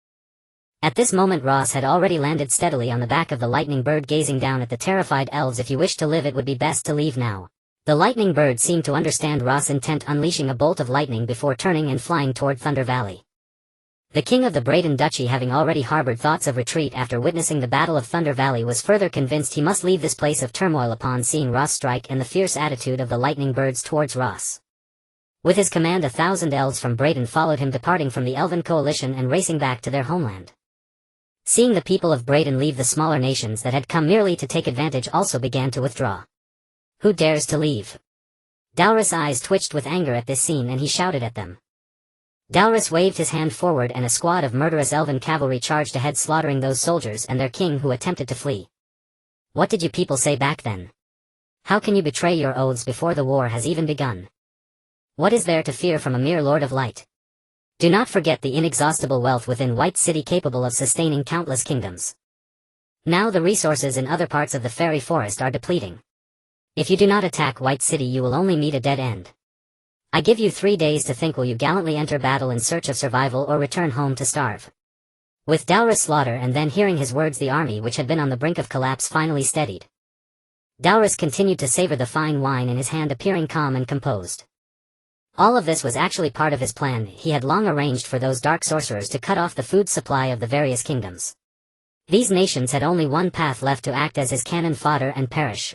At this moment Ross had already landed steadily on the back of the lightning bird, gazing down at the terrified elves. If you wish to live it would be best to leave now. The lightning bird seemed to understand Ross' intent, unleashing a bolt of lightning before turning and flying toward Thunder Valley. The king of the Braden Duchy, having already harbored thoughts of retreat after witnessing the Battle of Thunder Valley, was further convinced he must leave this place of turmoil upon seeing Ross strike and the fierce attitude of the lightning birds towards Ross. With his command 1,000 elves from Braden followed him, departing from the elven coalition and racing back to their homeland. Seeing the people of Braden leave, the smaller nations that had come merely to take advantage also began to withdraw. Who dares to leave? Dalrus' eyes twitched with anger at this scene and he shouted at them. Dalrus waved his hand forward and a squad of murderous elven cavalry charged ahead, slaughtering those soldiers and their king who attempted to flee. What did you people say back then? How can you betray your oaths before the war has even begun? What is there to fear from a mere Lord of Light? Do not forget the inexhaustible wealth within White City, capable of sustaining countless kingdoms. Now the resources in other parts of the fairy forest are depleting. If you do not attack White City you will only meet a dead end. I give you 3 days to think. Will you gallantly enter battle in search of survival or return home to starve? With Dalrus' slaughter and then hearing his words, the army, which had been on the brink of collapse, finally steadied. Dalrus continued to savor the fine wine in his hand, appearing calm and composed. All of this was actually part of his plan. He had long arranged for those dark sorcerers to cut off the food supply of the various kingdoms. These nations had only one path left to act as his cannon fodder and perish.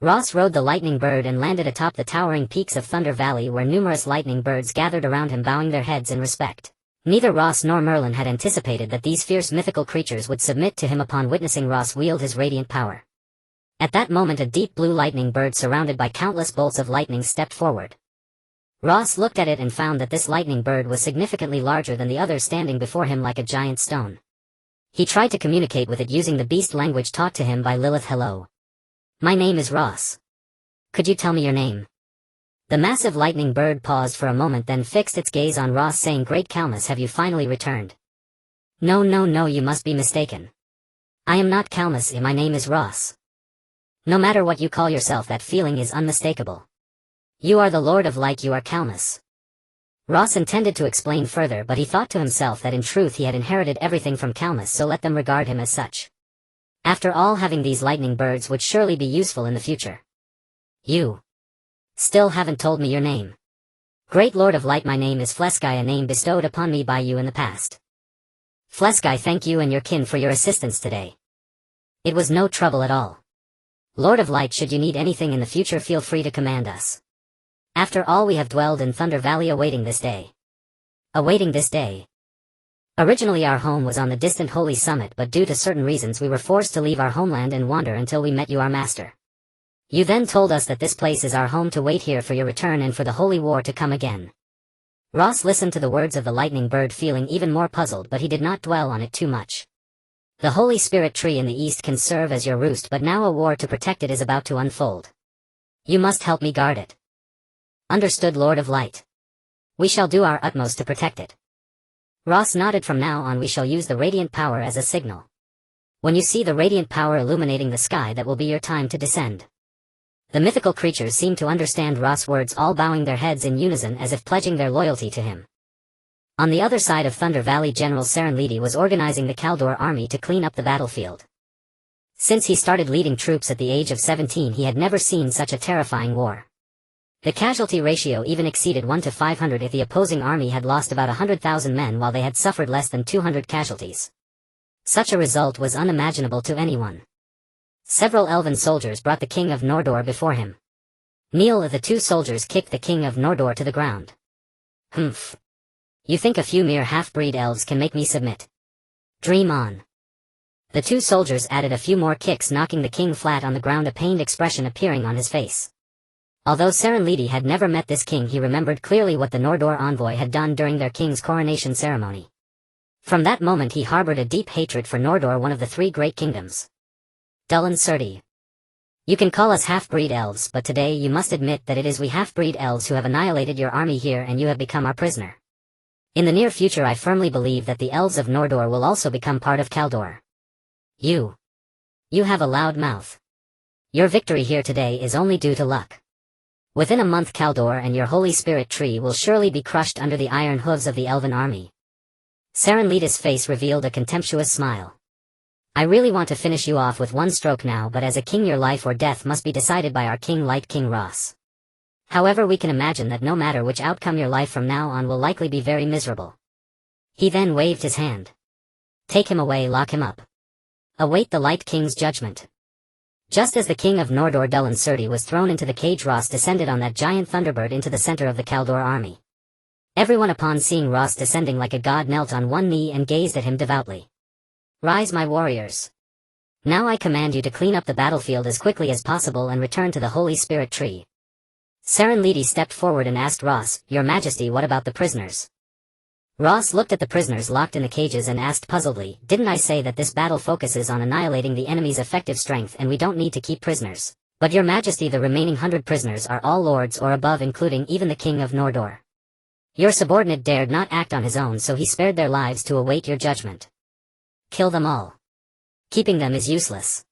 Ross rode the lightning bird and landed atop the towering peaks of Thunder Valley, where numerous lightning birds gathered around him, bowing their heads in respect. Neither Ross nor Merlin had anticipated that these fierce mythical creatures would submit to him upon witnessing Ross wield his radiant power. At that moment a deep blue lightning bird surrounded by countless bolts of lightning stepped forward. Ross looked at it and found that this lightning bird was significantly larger than the others, standing before him like a giant stone. He tried to communicate with it using the beast language taught to him by Lilith. Hello. My name is Ross. Could you tell me your name? The massive lightning bird paused for a moment, then fixed its gaze on Ross, saying, Great Calmus, have you finally returned? No, you must be mistaken. I am not Calmus, my name is Ross. No matter what you call yourself, that feeling is unmistakable. You are the Lord of Light, you are Calmus. Ross intended to explain further, but he thought to himself that in truth he had inherited everything from Calmus, so let them regard him as such. After all, having these lightning birds would surely be useful in the future. You still haven't told me your name. Great Lord of Light, my name is Flesky, a name bestowed upon me by you in the past. Flesky, thank you and your kin for your assistance today. It was no trouble at all. Lord of Light, should you need anything in the future, feel free to command us. After all, we have dwelled in Thunder Valley awaiting this day. Awaiting this day. Originally our home was on the distant Holy Summit, but due to certain reasons we were forced to leave our homeland and wander until we met you, our master. You then told us that this place is our home, to wait here for your return and for the Holy War to come again. Ross listened to the words of the lightning bird, feeling even more puzzled, but he did not dwell on it too much. The Holy Spirit tree in the east can serve as your roost, but now a war to protect it is about to unfold. You must help me guard it. Understood, Lord of Light. We shall do our utmost to protect it. Ross nodded. From now on we shall use the radiant power as a signal. When you see the radiant power illuminating the sky, that will be your time to descend. The mythical creatures seemed to understand Ross' words, all bowing their heads in unison as if pledging their loyalty to him. On the other side of Thunder Valley, General Serenlidi was organizing the Kaldor army to clean up the battlefield. Since he started leading troops at the age of 17, he had never seen such a terrifying war. The casualty ratio even exceeded 1 to 500 if the opposing army had lost about 100,000 men while they had suffered less than 200 casualties. Such a result was unimaginable to anyone. Several elven soldiers brought the King of Nordor before him. Kneel. The 2 soldiers kicked the King of Nordor to the ground. Humph. You think a few mere half-breed elves can make me submit? Dream on. The 2 soldiers added a few more kicks, knocking the king flat on the ground, a pained expression appearing on his face. Although Serenlidi had never met this king, he remembered clearly what the Nordor envoy had done during their king's coronation ceremony. From that moment he harbored a deep hatred for Nordor, one of the 3 great kingdoms. Dullan Surti. You can call us half-breed elves, but today you must admit that it is we half-breed elves who have annihilated your army here, and you have become our prisoner. In the near future I firmly believe that the elves of Nordor will also become part of Kaldor. You have a loud mouth. Your victory here today is only due to luck. Within a month Kaldor and your Holy Spirit tree will surely be crushed under the iron hooves of the elven army. Serenlita's face revealed a contemptuous smile. I really want to finish you off with one stroke now, but as a king your life or death must be decided by our king Light King Ross. However, we can imagine that no matter which outcome your life from now on will likely be very miserable. He then waved his hand. Take him away, lock him up. Await the Light King's judgment. Just as the king of Nordor Dulan Surti was thrown into the cage, Ross descended on that giant thunderbird into the center of the Kaldor army. Everyone upon seeing Ross descending like a god knelt on one knee and gazed at him devoutly. Rise, my warriors. Now I command you to clean up the battlefield as quickly as possible and return to the Holy Spirit tree. Serenlity stepped forward and asked Ross, Your Majesty, what about the prisoners? Ross looked at the prisoners locked in the cages and asked puzzledly, Didn't I say that this battle focuses on annihilating the enemy's effective strength and we don't need to keep prisoners? But Your Majesty, the remaining 100 prisoners are all lords or above, including even the King of Nordor. Your subordinate dared not act on his own, so he spared their lives to await your judgment. Kill them all. Keeping them is useless.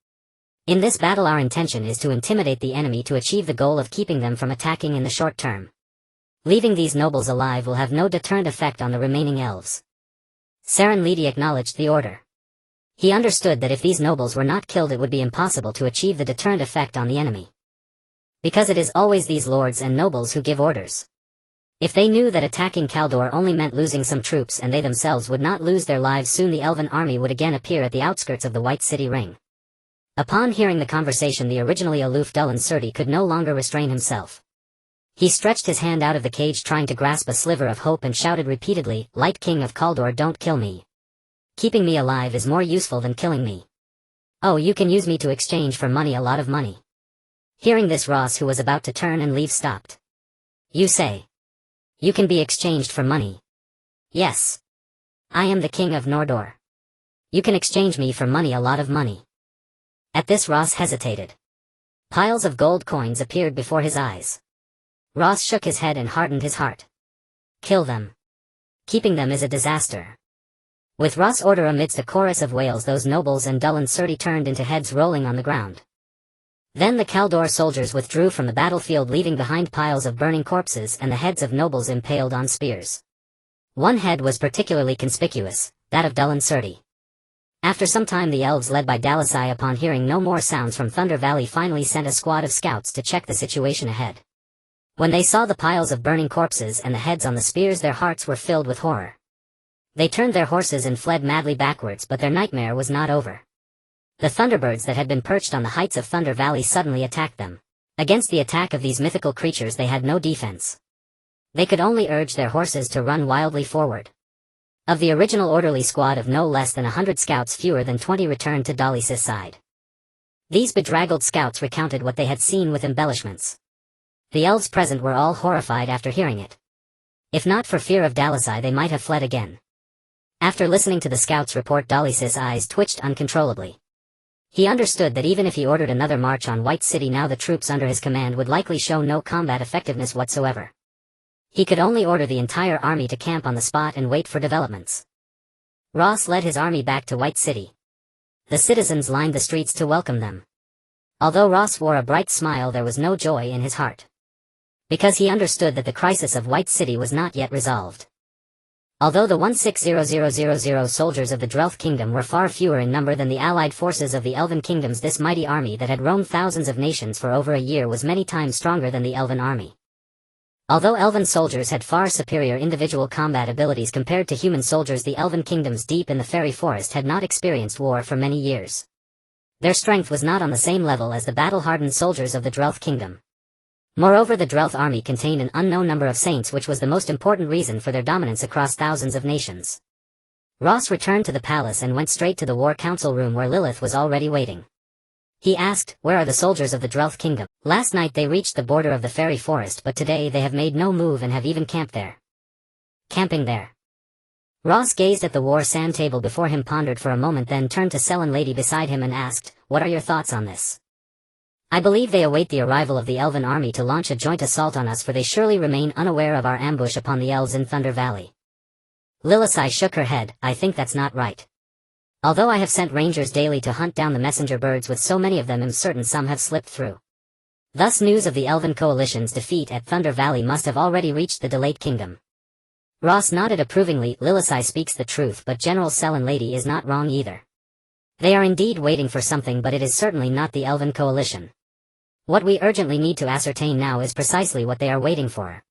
In this battle our intention is to intimidate the enemy to achieve the goal of keeping them from attacking in the short term. Leaving these nobles alive will have no deterrent effect on the remaining elves. Serenlity acknowledged the order. He understood that if these nobles were not killed it would be impossible to achieve the deterrent effect on the enemy. Because it is always these lords and nobles who give orders. If they knew that attacking Kaldor only meant losing some troops and they themselves would not lose their lives, soon the elven army would again appear at the outskirts of the White City Ring. Upon hearing the conversation, the originally aloof Dulan Surti could no longer restrain himself. He stretched his hand out of the cage trying to grasp a sliver of hope and shouted repeatedly, Light King of Kaldor, don't kill me. Keeping me alive is more useful than killing me. Oh, you can use me to exchange for money, a lot of money. Hearing this, Ross, who was about to turn and leave, stopped. You say? You can be exchanged for money? Yes. I am the King of Nordor. You can exchange me for money, a lot of money. At this Ross hesitated. Piles of gold coins appeared before his eyes. Ross shook his head and hardened his heart. Kill them. Keeping them is a disaster. With Ross' order amidst a chorus of wails, those nobles and Dulan Surti turned into heads rolling on the ground. Then the Kaldor soldiers withdrew from the battlefield, leaving behind piles of burning corpses and the heads of nobles impaled on spears. One head was particularly conspicuous, that of Dulan Surti. After some time the elves led by Dalasi, upon hearing no more sounds from Thunder Valley, finally sent a squad of scouts to check the situation ahead. When they saw the piles of burning corpses and the heads on the spears, their hearts were filled with horror. They turned their horses and fled madly backwards, but their nightmare was not over. The Thunderbirds that had been perched on the heights of Thunder Valley suddenly attacked them. Against the attack of these mythical creatures they had no defense. They could only urge their horses to run wildly forward. Of the original orderly squad of no less than 100 scouts, fewer than 20 returned to Dalisis' side. These bedraggled scouts recounted what they had seen with embellishments. The elves present were all horrified after hearing it. If not for fear of Dalasi, they might have fled again. After listening to the scouts' report, Dalisis' eyes twitched uncontrollably. He understood that even if he ordered another march on White City now, the troops under his command would likely show no combat effectiveness whatsoever. He could only order the entire army to camp on the spot and wait for developments. Ross led his army back to White City. The citizens lined the streets to welcome them. Although Ross wore a bright smile, there was no joy in his heart. Because he understood that the crisis of White City was not yet resolved. Although the 160000 soldiers of the Drelth Kingdom were far fewer in number than the allied forces of the Elven Kingdoms, this mighty army that had roamed thousands of nations for over a year was many times stronger than the Elven army. Although Elven soldiers had far superior individual combat abilities compared to human soldiers, the Elven Kingdoms deep in the Fairy Forest had not experienced war for many years. Their strength was not on the same level as the battle-hardened soldiers of the Drelth Kingdom. Moreover, the Drelth army contained an unknown number of saints, which was the most important reason for their dominance across thousands of nations. Ross returned to the palace and went straight to the War Council room where Lilith was already waiting. He asked, Where are the soldiers of the Drelth Kingdom? Last night they reached the border of the Fairy Forest, but today they have made no move and have even camped there. Camping there. Ross gazed at the war sand table before him, pondered for a moment, then turned to Selene Lady beside him and asked, What are your thoughts on this? I believe they await the arrival of the Elven army to launch a joint assault on us, for they surely remain unaware of our ambush upon the elves in Thunder Valley. Lilith shook her head. I think that's not right. Although I have sent rangers daily to hunt down the messenger birds, with so many of them I'm certain some have slipped through. Thus news of the Elven Coalition's defeat at Thunder Valley must have already reached the Delayed Kingdom. Ross nodded approvingly. Lilith speaks the truth, but General Selen Lady is not wrong either. They are indeed waiting for something, but it is certainly not the Elven Coalition. What we urgently need to ascertain now is precisely what they are waiting for.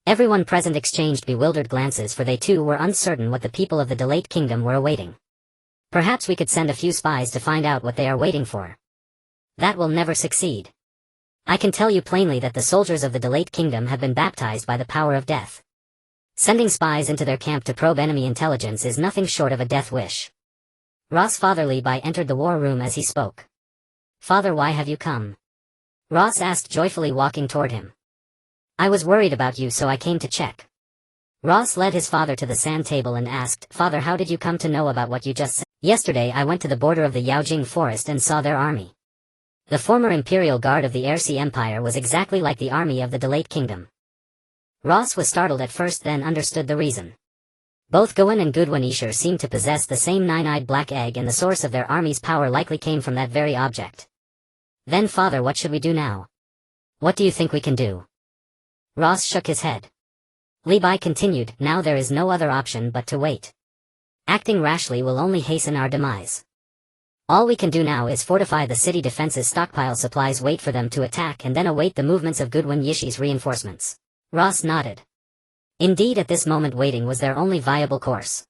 Everyone present exchanged bewildered glances, for they too were uncertain what the people of the Delayed Kingdom were awaiting. Perhaps we could send a few spies to find out what they are waiting for. That will never succeed. I can tell you plainly that the soldiers of the Delayed Kingdom have been baptized by the power of death. Sending spies into their camp to probe enemy intelligence is nothing short of a death wish. Ross Father Levi entered the war room as he spoke. Father, why have you come? Ross asked joyfully, walking toward him. I was worried about you, so I came to check. Ross led his father to the sand table and asked, Father, how did you come to know about what you just said? Yesterday I went to the border of the Yaojing forest and saw their army. The former Imperial Guard of the Alsi Empire was exactly like the army of the Delayed Kingdom. Ross was startled at first, then understood the reason. Both Gawain and Goodwin Esher seemed to possess the same nine-eyed black egg, and the source of their army's power likely came from that very object. Then, Father, what should we do now? What do you think we can do? Ross shook his head. Levi continued, now there is no other option but to wait. Acting rashly will only hasten our demise. All we can do now is fortify the city defenses, stockpile supplies, wait for them to attack, and then await the movements of Goodwin Yishi's reinforcements. Ross nodded. Indeed, at this moment waiting was their only viable course.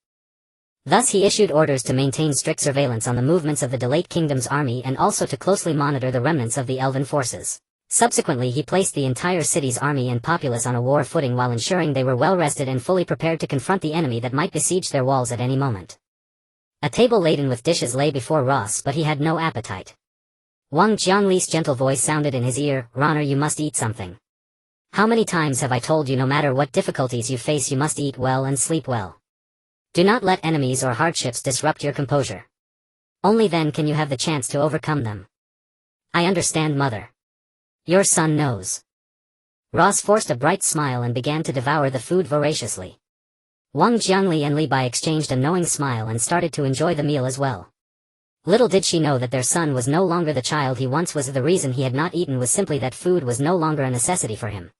Thus he issued orders to maintain strict surveillance on the movements of the Delayed Kingdom's army, and also to closely monitor the remnants of the Elven forces. Subsequently he placed the entire city's army and populace on a war footing while ensuring they were well rested and fully prepared to confront the enemy that might besiege their walls at any moment. A table laden with dishes lay before Ross, but he had no appetite. Wang Jiangli's gentle voice sounded in his ear, Runner, you must eat something. How many times have I told you, no matter what difficulties you face, you must eat well and sleep well. Do not let enemies or hardships disrupt your composure. Only then can you have the chance to overcome them. I understand, Mother. Your son knows. Ross forced a bright smile and began to devour the food voraciously. Wang Jiangli and Li Bai exchanged a knowing smile and started to enjoy the meal as well. Little did she know that their son was no longer the child he once was. The reason he had not eaten was simply that food was no longer a necessity for him.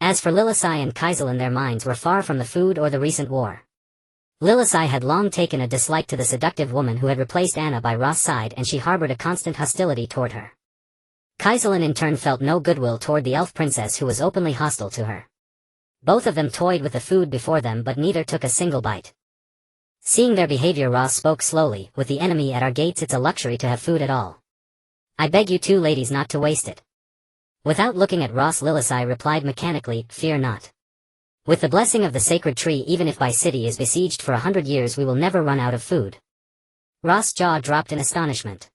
As for Lilith and Kaiselin, their minds were far from the food or the recent war. Lilith had long taken a dislike to the seductive woman who had replaced Anna by Ross' side, and she harbored a constant hostility toward her. Kaiselin in turn felt no goodwill toward the elf princess, who was openly hostile to her. Both of them toyed with the food before them, but neither took a single bite. Seeing their behavior, Ross spoke slowly, with the enemy at our gates, it's a luxury to have food at all. I beg you two ladies not to waste it. Without looking at Ross, Lilith replied mechanically, fear not. With the blessing of the sacred tree, even if Bai City is besieged for 100 years, we will never run out of food. Ross' jaw dropped in astonishment.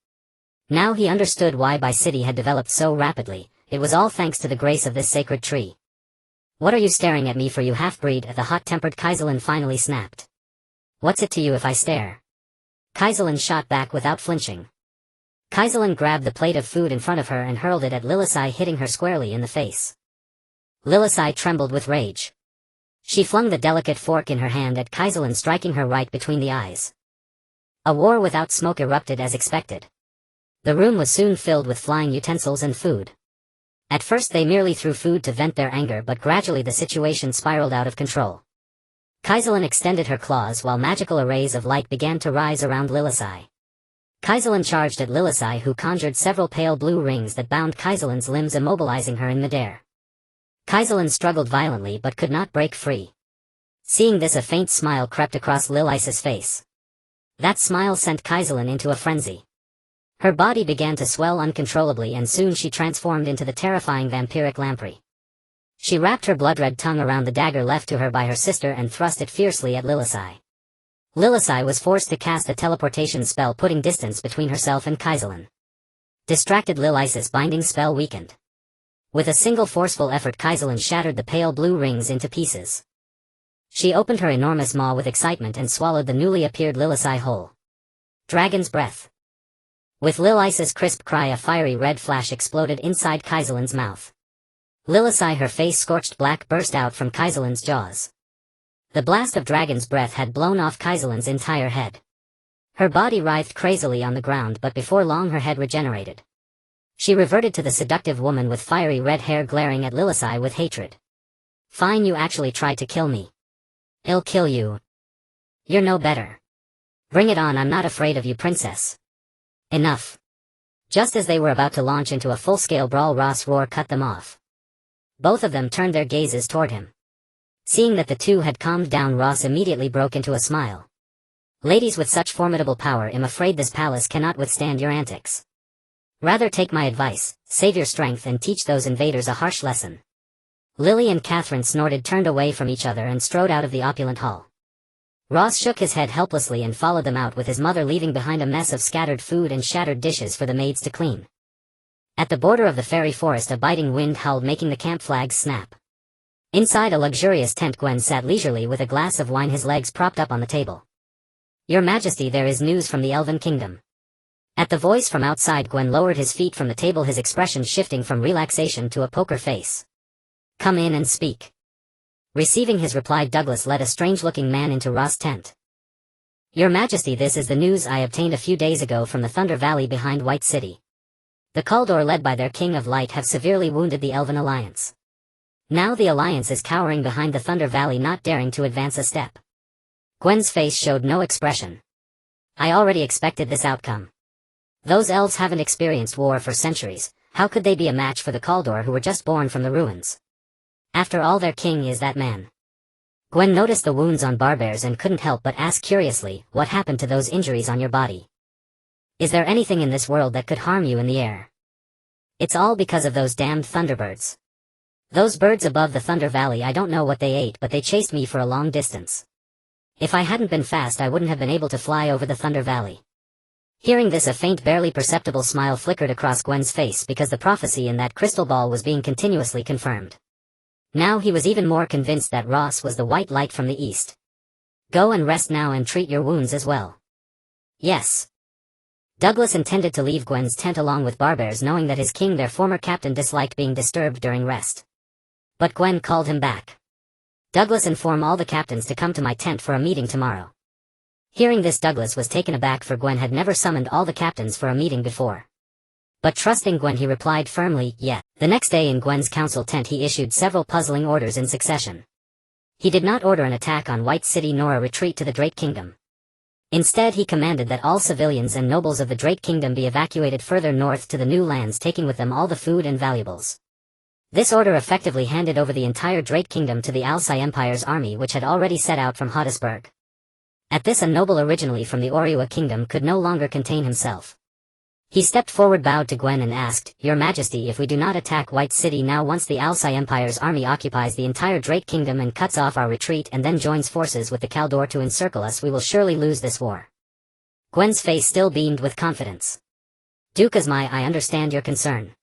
Now he understood why Bai City had developed so rapidly. It was all thanks to the grace of this sacred tree. What are you staring at me for, you half-breed? The hot-tempered Kaiselin finally snapped. What's it to you if I stare? Kaiselin shot back without flinching. Kaiselin grabbed the plate of food in front of her and hurled it at Lilith, hitting her squarely in the face. Lilith trembled with rage. She flung the delicate fork in her hand at Kaiselin, striking her right between the eyes. A war without smoke erupted as expected. The room was soon filled with flying utensils and food. At first they merely threw food to vent their anger, but gradually the situation spiraled out of control. Kaiselin extended her claws while magical arrays of light began to rise around Lilith. Kaiselin charged at Lilith, who conjured several pale blue rings that bound Kaiselin's limbs, immobilizing her in midair. Kaiselin struggled violently but could not break free. Seeing this, a faint smile crept across Lilith's face. That smile sent Kaiselin into a frenzy. Her body began to swell uncontrollably, and soon she transformed into the terrifying vampiric lamprey. She wrapped her blood-red tongue around the dagger left to her by her sister and thrust it fiercely at Lilith. Lilith was forced to cast a teleportation spell, putting distance between herself and Kaiselin. Distracted, Lilith's binding spell weakened. With a single forceful effort, Kaiselin shattered the pale blue rings into pieces. She opened her enormous maw with excitement and swallowed the newly appeared Lilith whole. Dragon's breath. With Lilith's crisp cry, a fiery red flash exploded inside Kaiselin's mouth. Lilith, her face scorched black, burst out from Kaiselin's jaws. The blast of dragon's breath had blown off Kaiselin's entire head. Her body writhed crazily on the ground, but before long her head regenerated. She reverted to the seductive woman with fiery red hair glaring at Lilith's eye with hatred. Fine, you actually tried to kill me. I'll kill you. You're no better. Bring it on, I'm not afraid of you, princess. Enough. Just as they were about to launch into a full-scale brawl, Ross' roar cut them off. Both of them turned their gazes toward him. Seeing that the two had calmed down, Ross immediately broke into a smile. Ladies with such formidable power, I'm afraid this palace cannot withstand your antics. Rather take my advice, save your strength and teach those invaders a harsh lesson. Lily and Catherine snorted, turned away from each other and strode out of the opulent hall. Ross shook his head helplessly and followed them out, with his mother leaving behind a mess of scattered food and shattered dishes for the maids to clean. At the border of the fairy forest a biting wind howled, making the camp flags snap. Inside a luxurious tent Gwen sat leisurely with a glass of wine, his legs propped up on the table. Your Majesty, there is news from the Elven Kingdom. At the voice from outside, Gwen lowered his feet from the table, his expression shifting from relaxation to a poker face. Come in and speak. Receiving his reply, Douglas led a strange-looking man into Ross' tent. Your Majesty, this is the news I obtained a few days ago from the Thunder Valley behind White City. The Kaldor, led by their King of Light, have severely wounded the Elven Alliance. Now the Alliance is cowering behind the Thunder Valley, not daring to advance a step. Gwen's face showed no expression. I already expected this outcome. Those elves haven't experienced war for centuries. How could they be a match for the Kaldor, who were just born from the ruins? After all, their king is that man. Gwen noticed the wounds on Barbears and couldn't help but ask curiously, what happened to those injuries on your body? Is there anything in this world that could harm you in the air? It's all because of those damned thunderbirds. Those birds above the Thunder Valley, I don't know what they ate, but they chased me for a long distance. If I hadn't been fast, I wouldn't have been able to fly over the Thunder Valley. Hearing this, a faint, barely perceptible smile flickered across Gwen's face, because the prophecy in that crystal ball was being continuously confirmed. Now he was even more convinced that Ross was the white light from the east. Go and rest now and treat your wounds as well. Yes. Douglas intended to leave Gwen's tent along with Barbears, knowing that his king, their former captain, disliked being disturbed during rest. But Gwen called him back. Douglas, inform all the captains to come to my tent for a meeting tomorrow. Hearing this, Douglas was taken aback, for Gwen had never summoned all the captains for a meeting before. But trusting Gwen, he replied firmly, yeah. The next day in Gwen's council tent he issued several puzzling orders in succession. He did not order an attack on White City nor a retreat to the Drake Kingdom. Instead, he commanded that all civilians and nobles of the Drake Kingdom be evacuated further north to the new lands, taking with them all the food and valuables. This order effectively handed over the entire Drake Kingdom to the Alsi Empire's army, which had already set out from Hodisburg. At this, a noble originally from the Oriua Kingdom could no longer contain himself. He stepped forward, bowed to Gwen and asked, Your Majesty, if we do not attack White City now, once the Alsi Empire's army occupies the entire Drake Kingdom and cuts off our retreat and then joins forces with the Kaldor to encircle us, we will surely lose this war. Gwen's face still beamed with confidence. Duke Asmai, I understand your concern.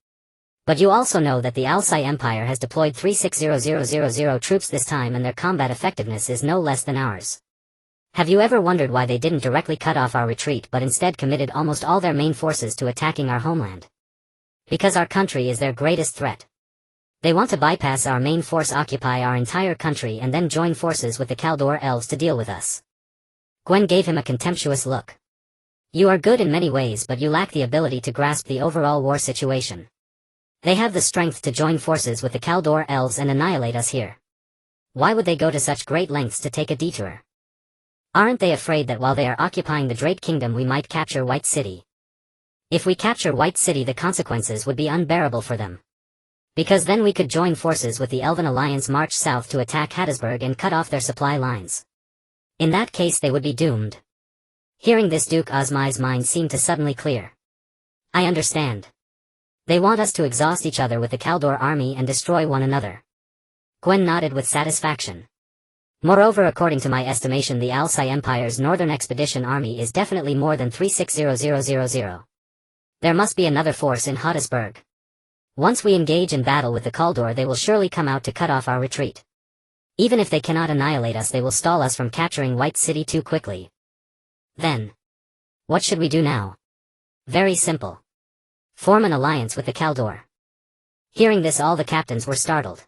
But you also know that the Alsi Empire has deployed 360000 troops this time, and their combat effectiveness is no less than ours. Have you ever wondered why they didn't directly cut off our retreat but instead committed almost all their main forces to attacking our homeland? Because our country is their greatest threat. They want to bypass our main force, occupy our entire country, and then join forces with the Kaldor elves to deal with us. Gwen gave him a contemptuous look. You are good in many ways, but you lack the ability to grasp the overall war situation. They have the strength to join forces with the Kaldor elves and annihilate us here. Why would they go to such great lengths to take a detour? Aren't they afraid that while they are occupying the Drake Kingdom we might capture White City? If we capture White City, the consequences would be unbearable for them. Because then we could join forces with the Elven Alliance, march south to attack Hattiesburg and cut off their supply lines. In that case they would be doomed. Hearing this, Duke Osmai's mind seemed to suddenly clear. I understand. They want us to exhaust each other with the Kaldor army and destroy one another. Gwen nodded with satisfaction. Moreover, according to my estimation, the Alsi Empire's Northern Expedition Army is definitely more than 360000. There must be another force in Hodisburg. Once we engage in battle with the Kaldor, they will surely come out to cut off our retreat. Even if they cannot annihilate us, they will stall us from capturing White City too quickly. Then, what should we do now? Very simple. Form an alliance with the Kaldor. Hearing this, all the captains were startled.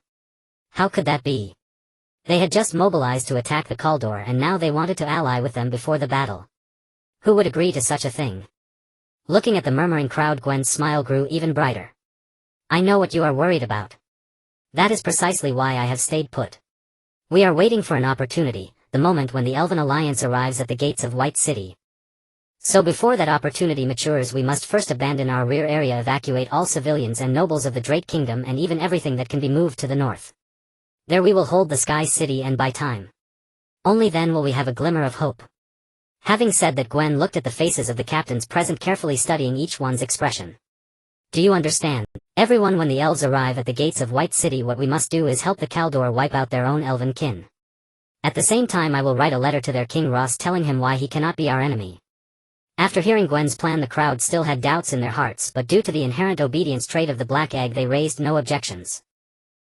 How could that be? They had just mobilized to attack the Kaldor, and now they wanted to ally with them before the battle. Who would agree to such a thing? Looking at the murmuring crowd, Gwen's smile grew even brighter. I know what you are worried about. That is precisely why I have stayed put. We are waiting for an opportunity, the moment when the Elven Alliance arrives at the gates of White City. So before that opportunity matures, we must first abandon our rear area, evacuate all civilians and nobles of the Drake Kingdom, and even everything that can be moved to the north. There we will hold the Sky City, and by time. Only then will we have a glimmer of hope. Having said that, Gwen looked at the faces of the captains present, carefully studying each one's expression. Do you understand, everyone, when the elves arrive at the gates of White City, what we must do is help the Kaldor wipe out their own elven kin. At the same time, I will write a letter to their king Ross telling him why he cannot be our enemy. After hearing Gwen's plan, the crowd still had doubts in their hearts, but due to the inherent obedience trait of the Black Egg, they raised no objections.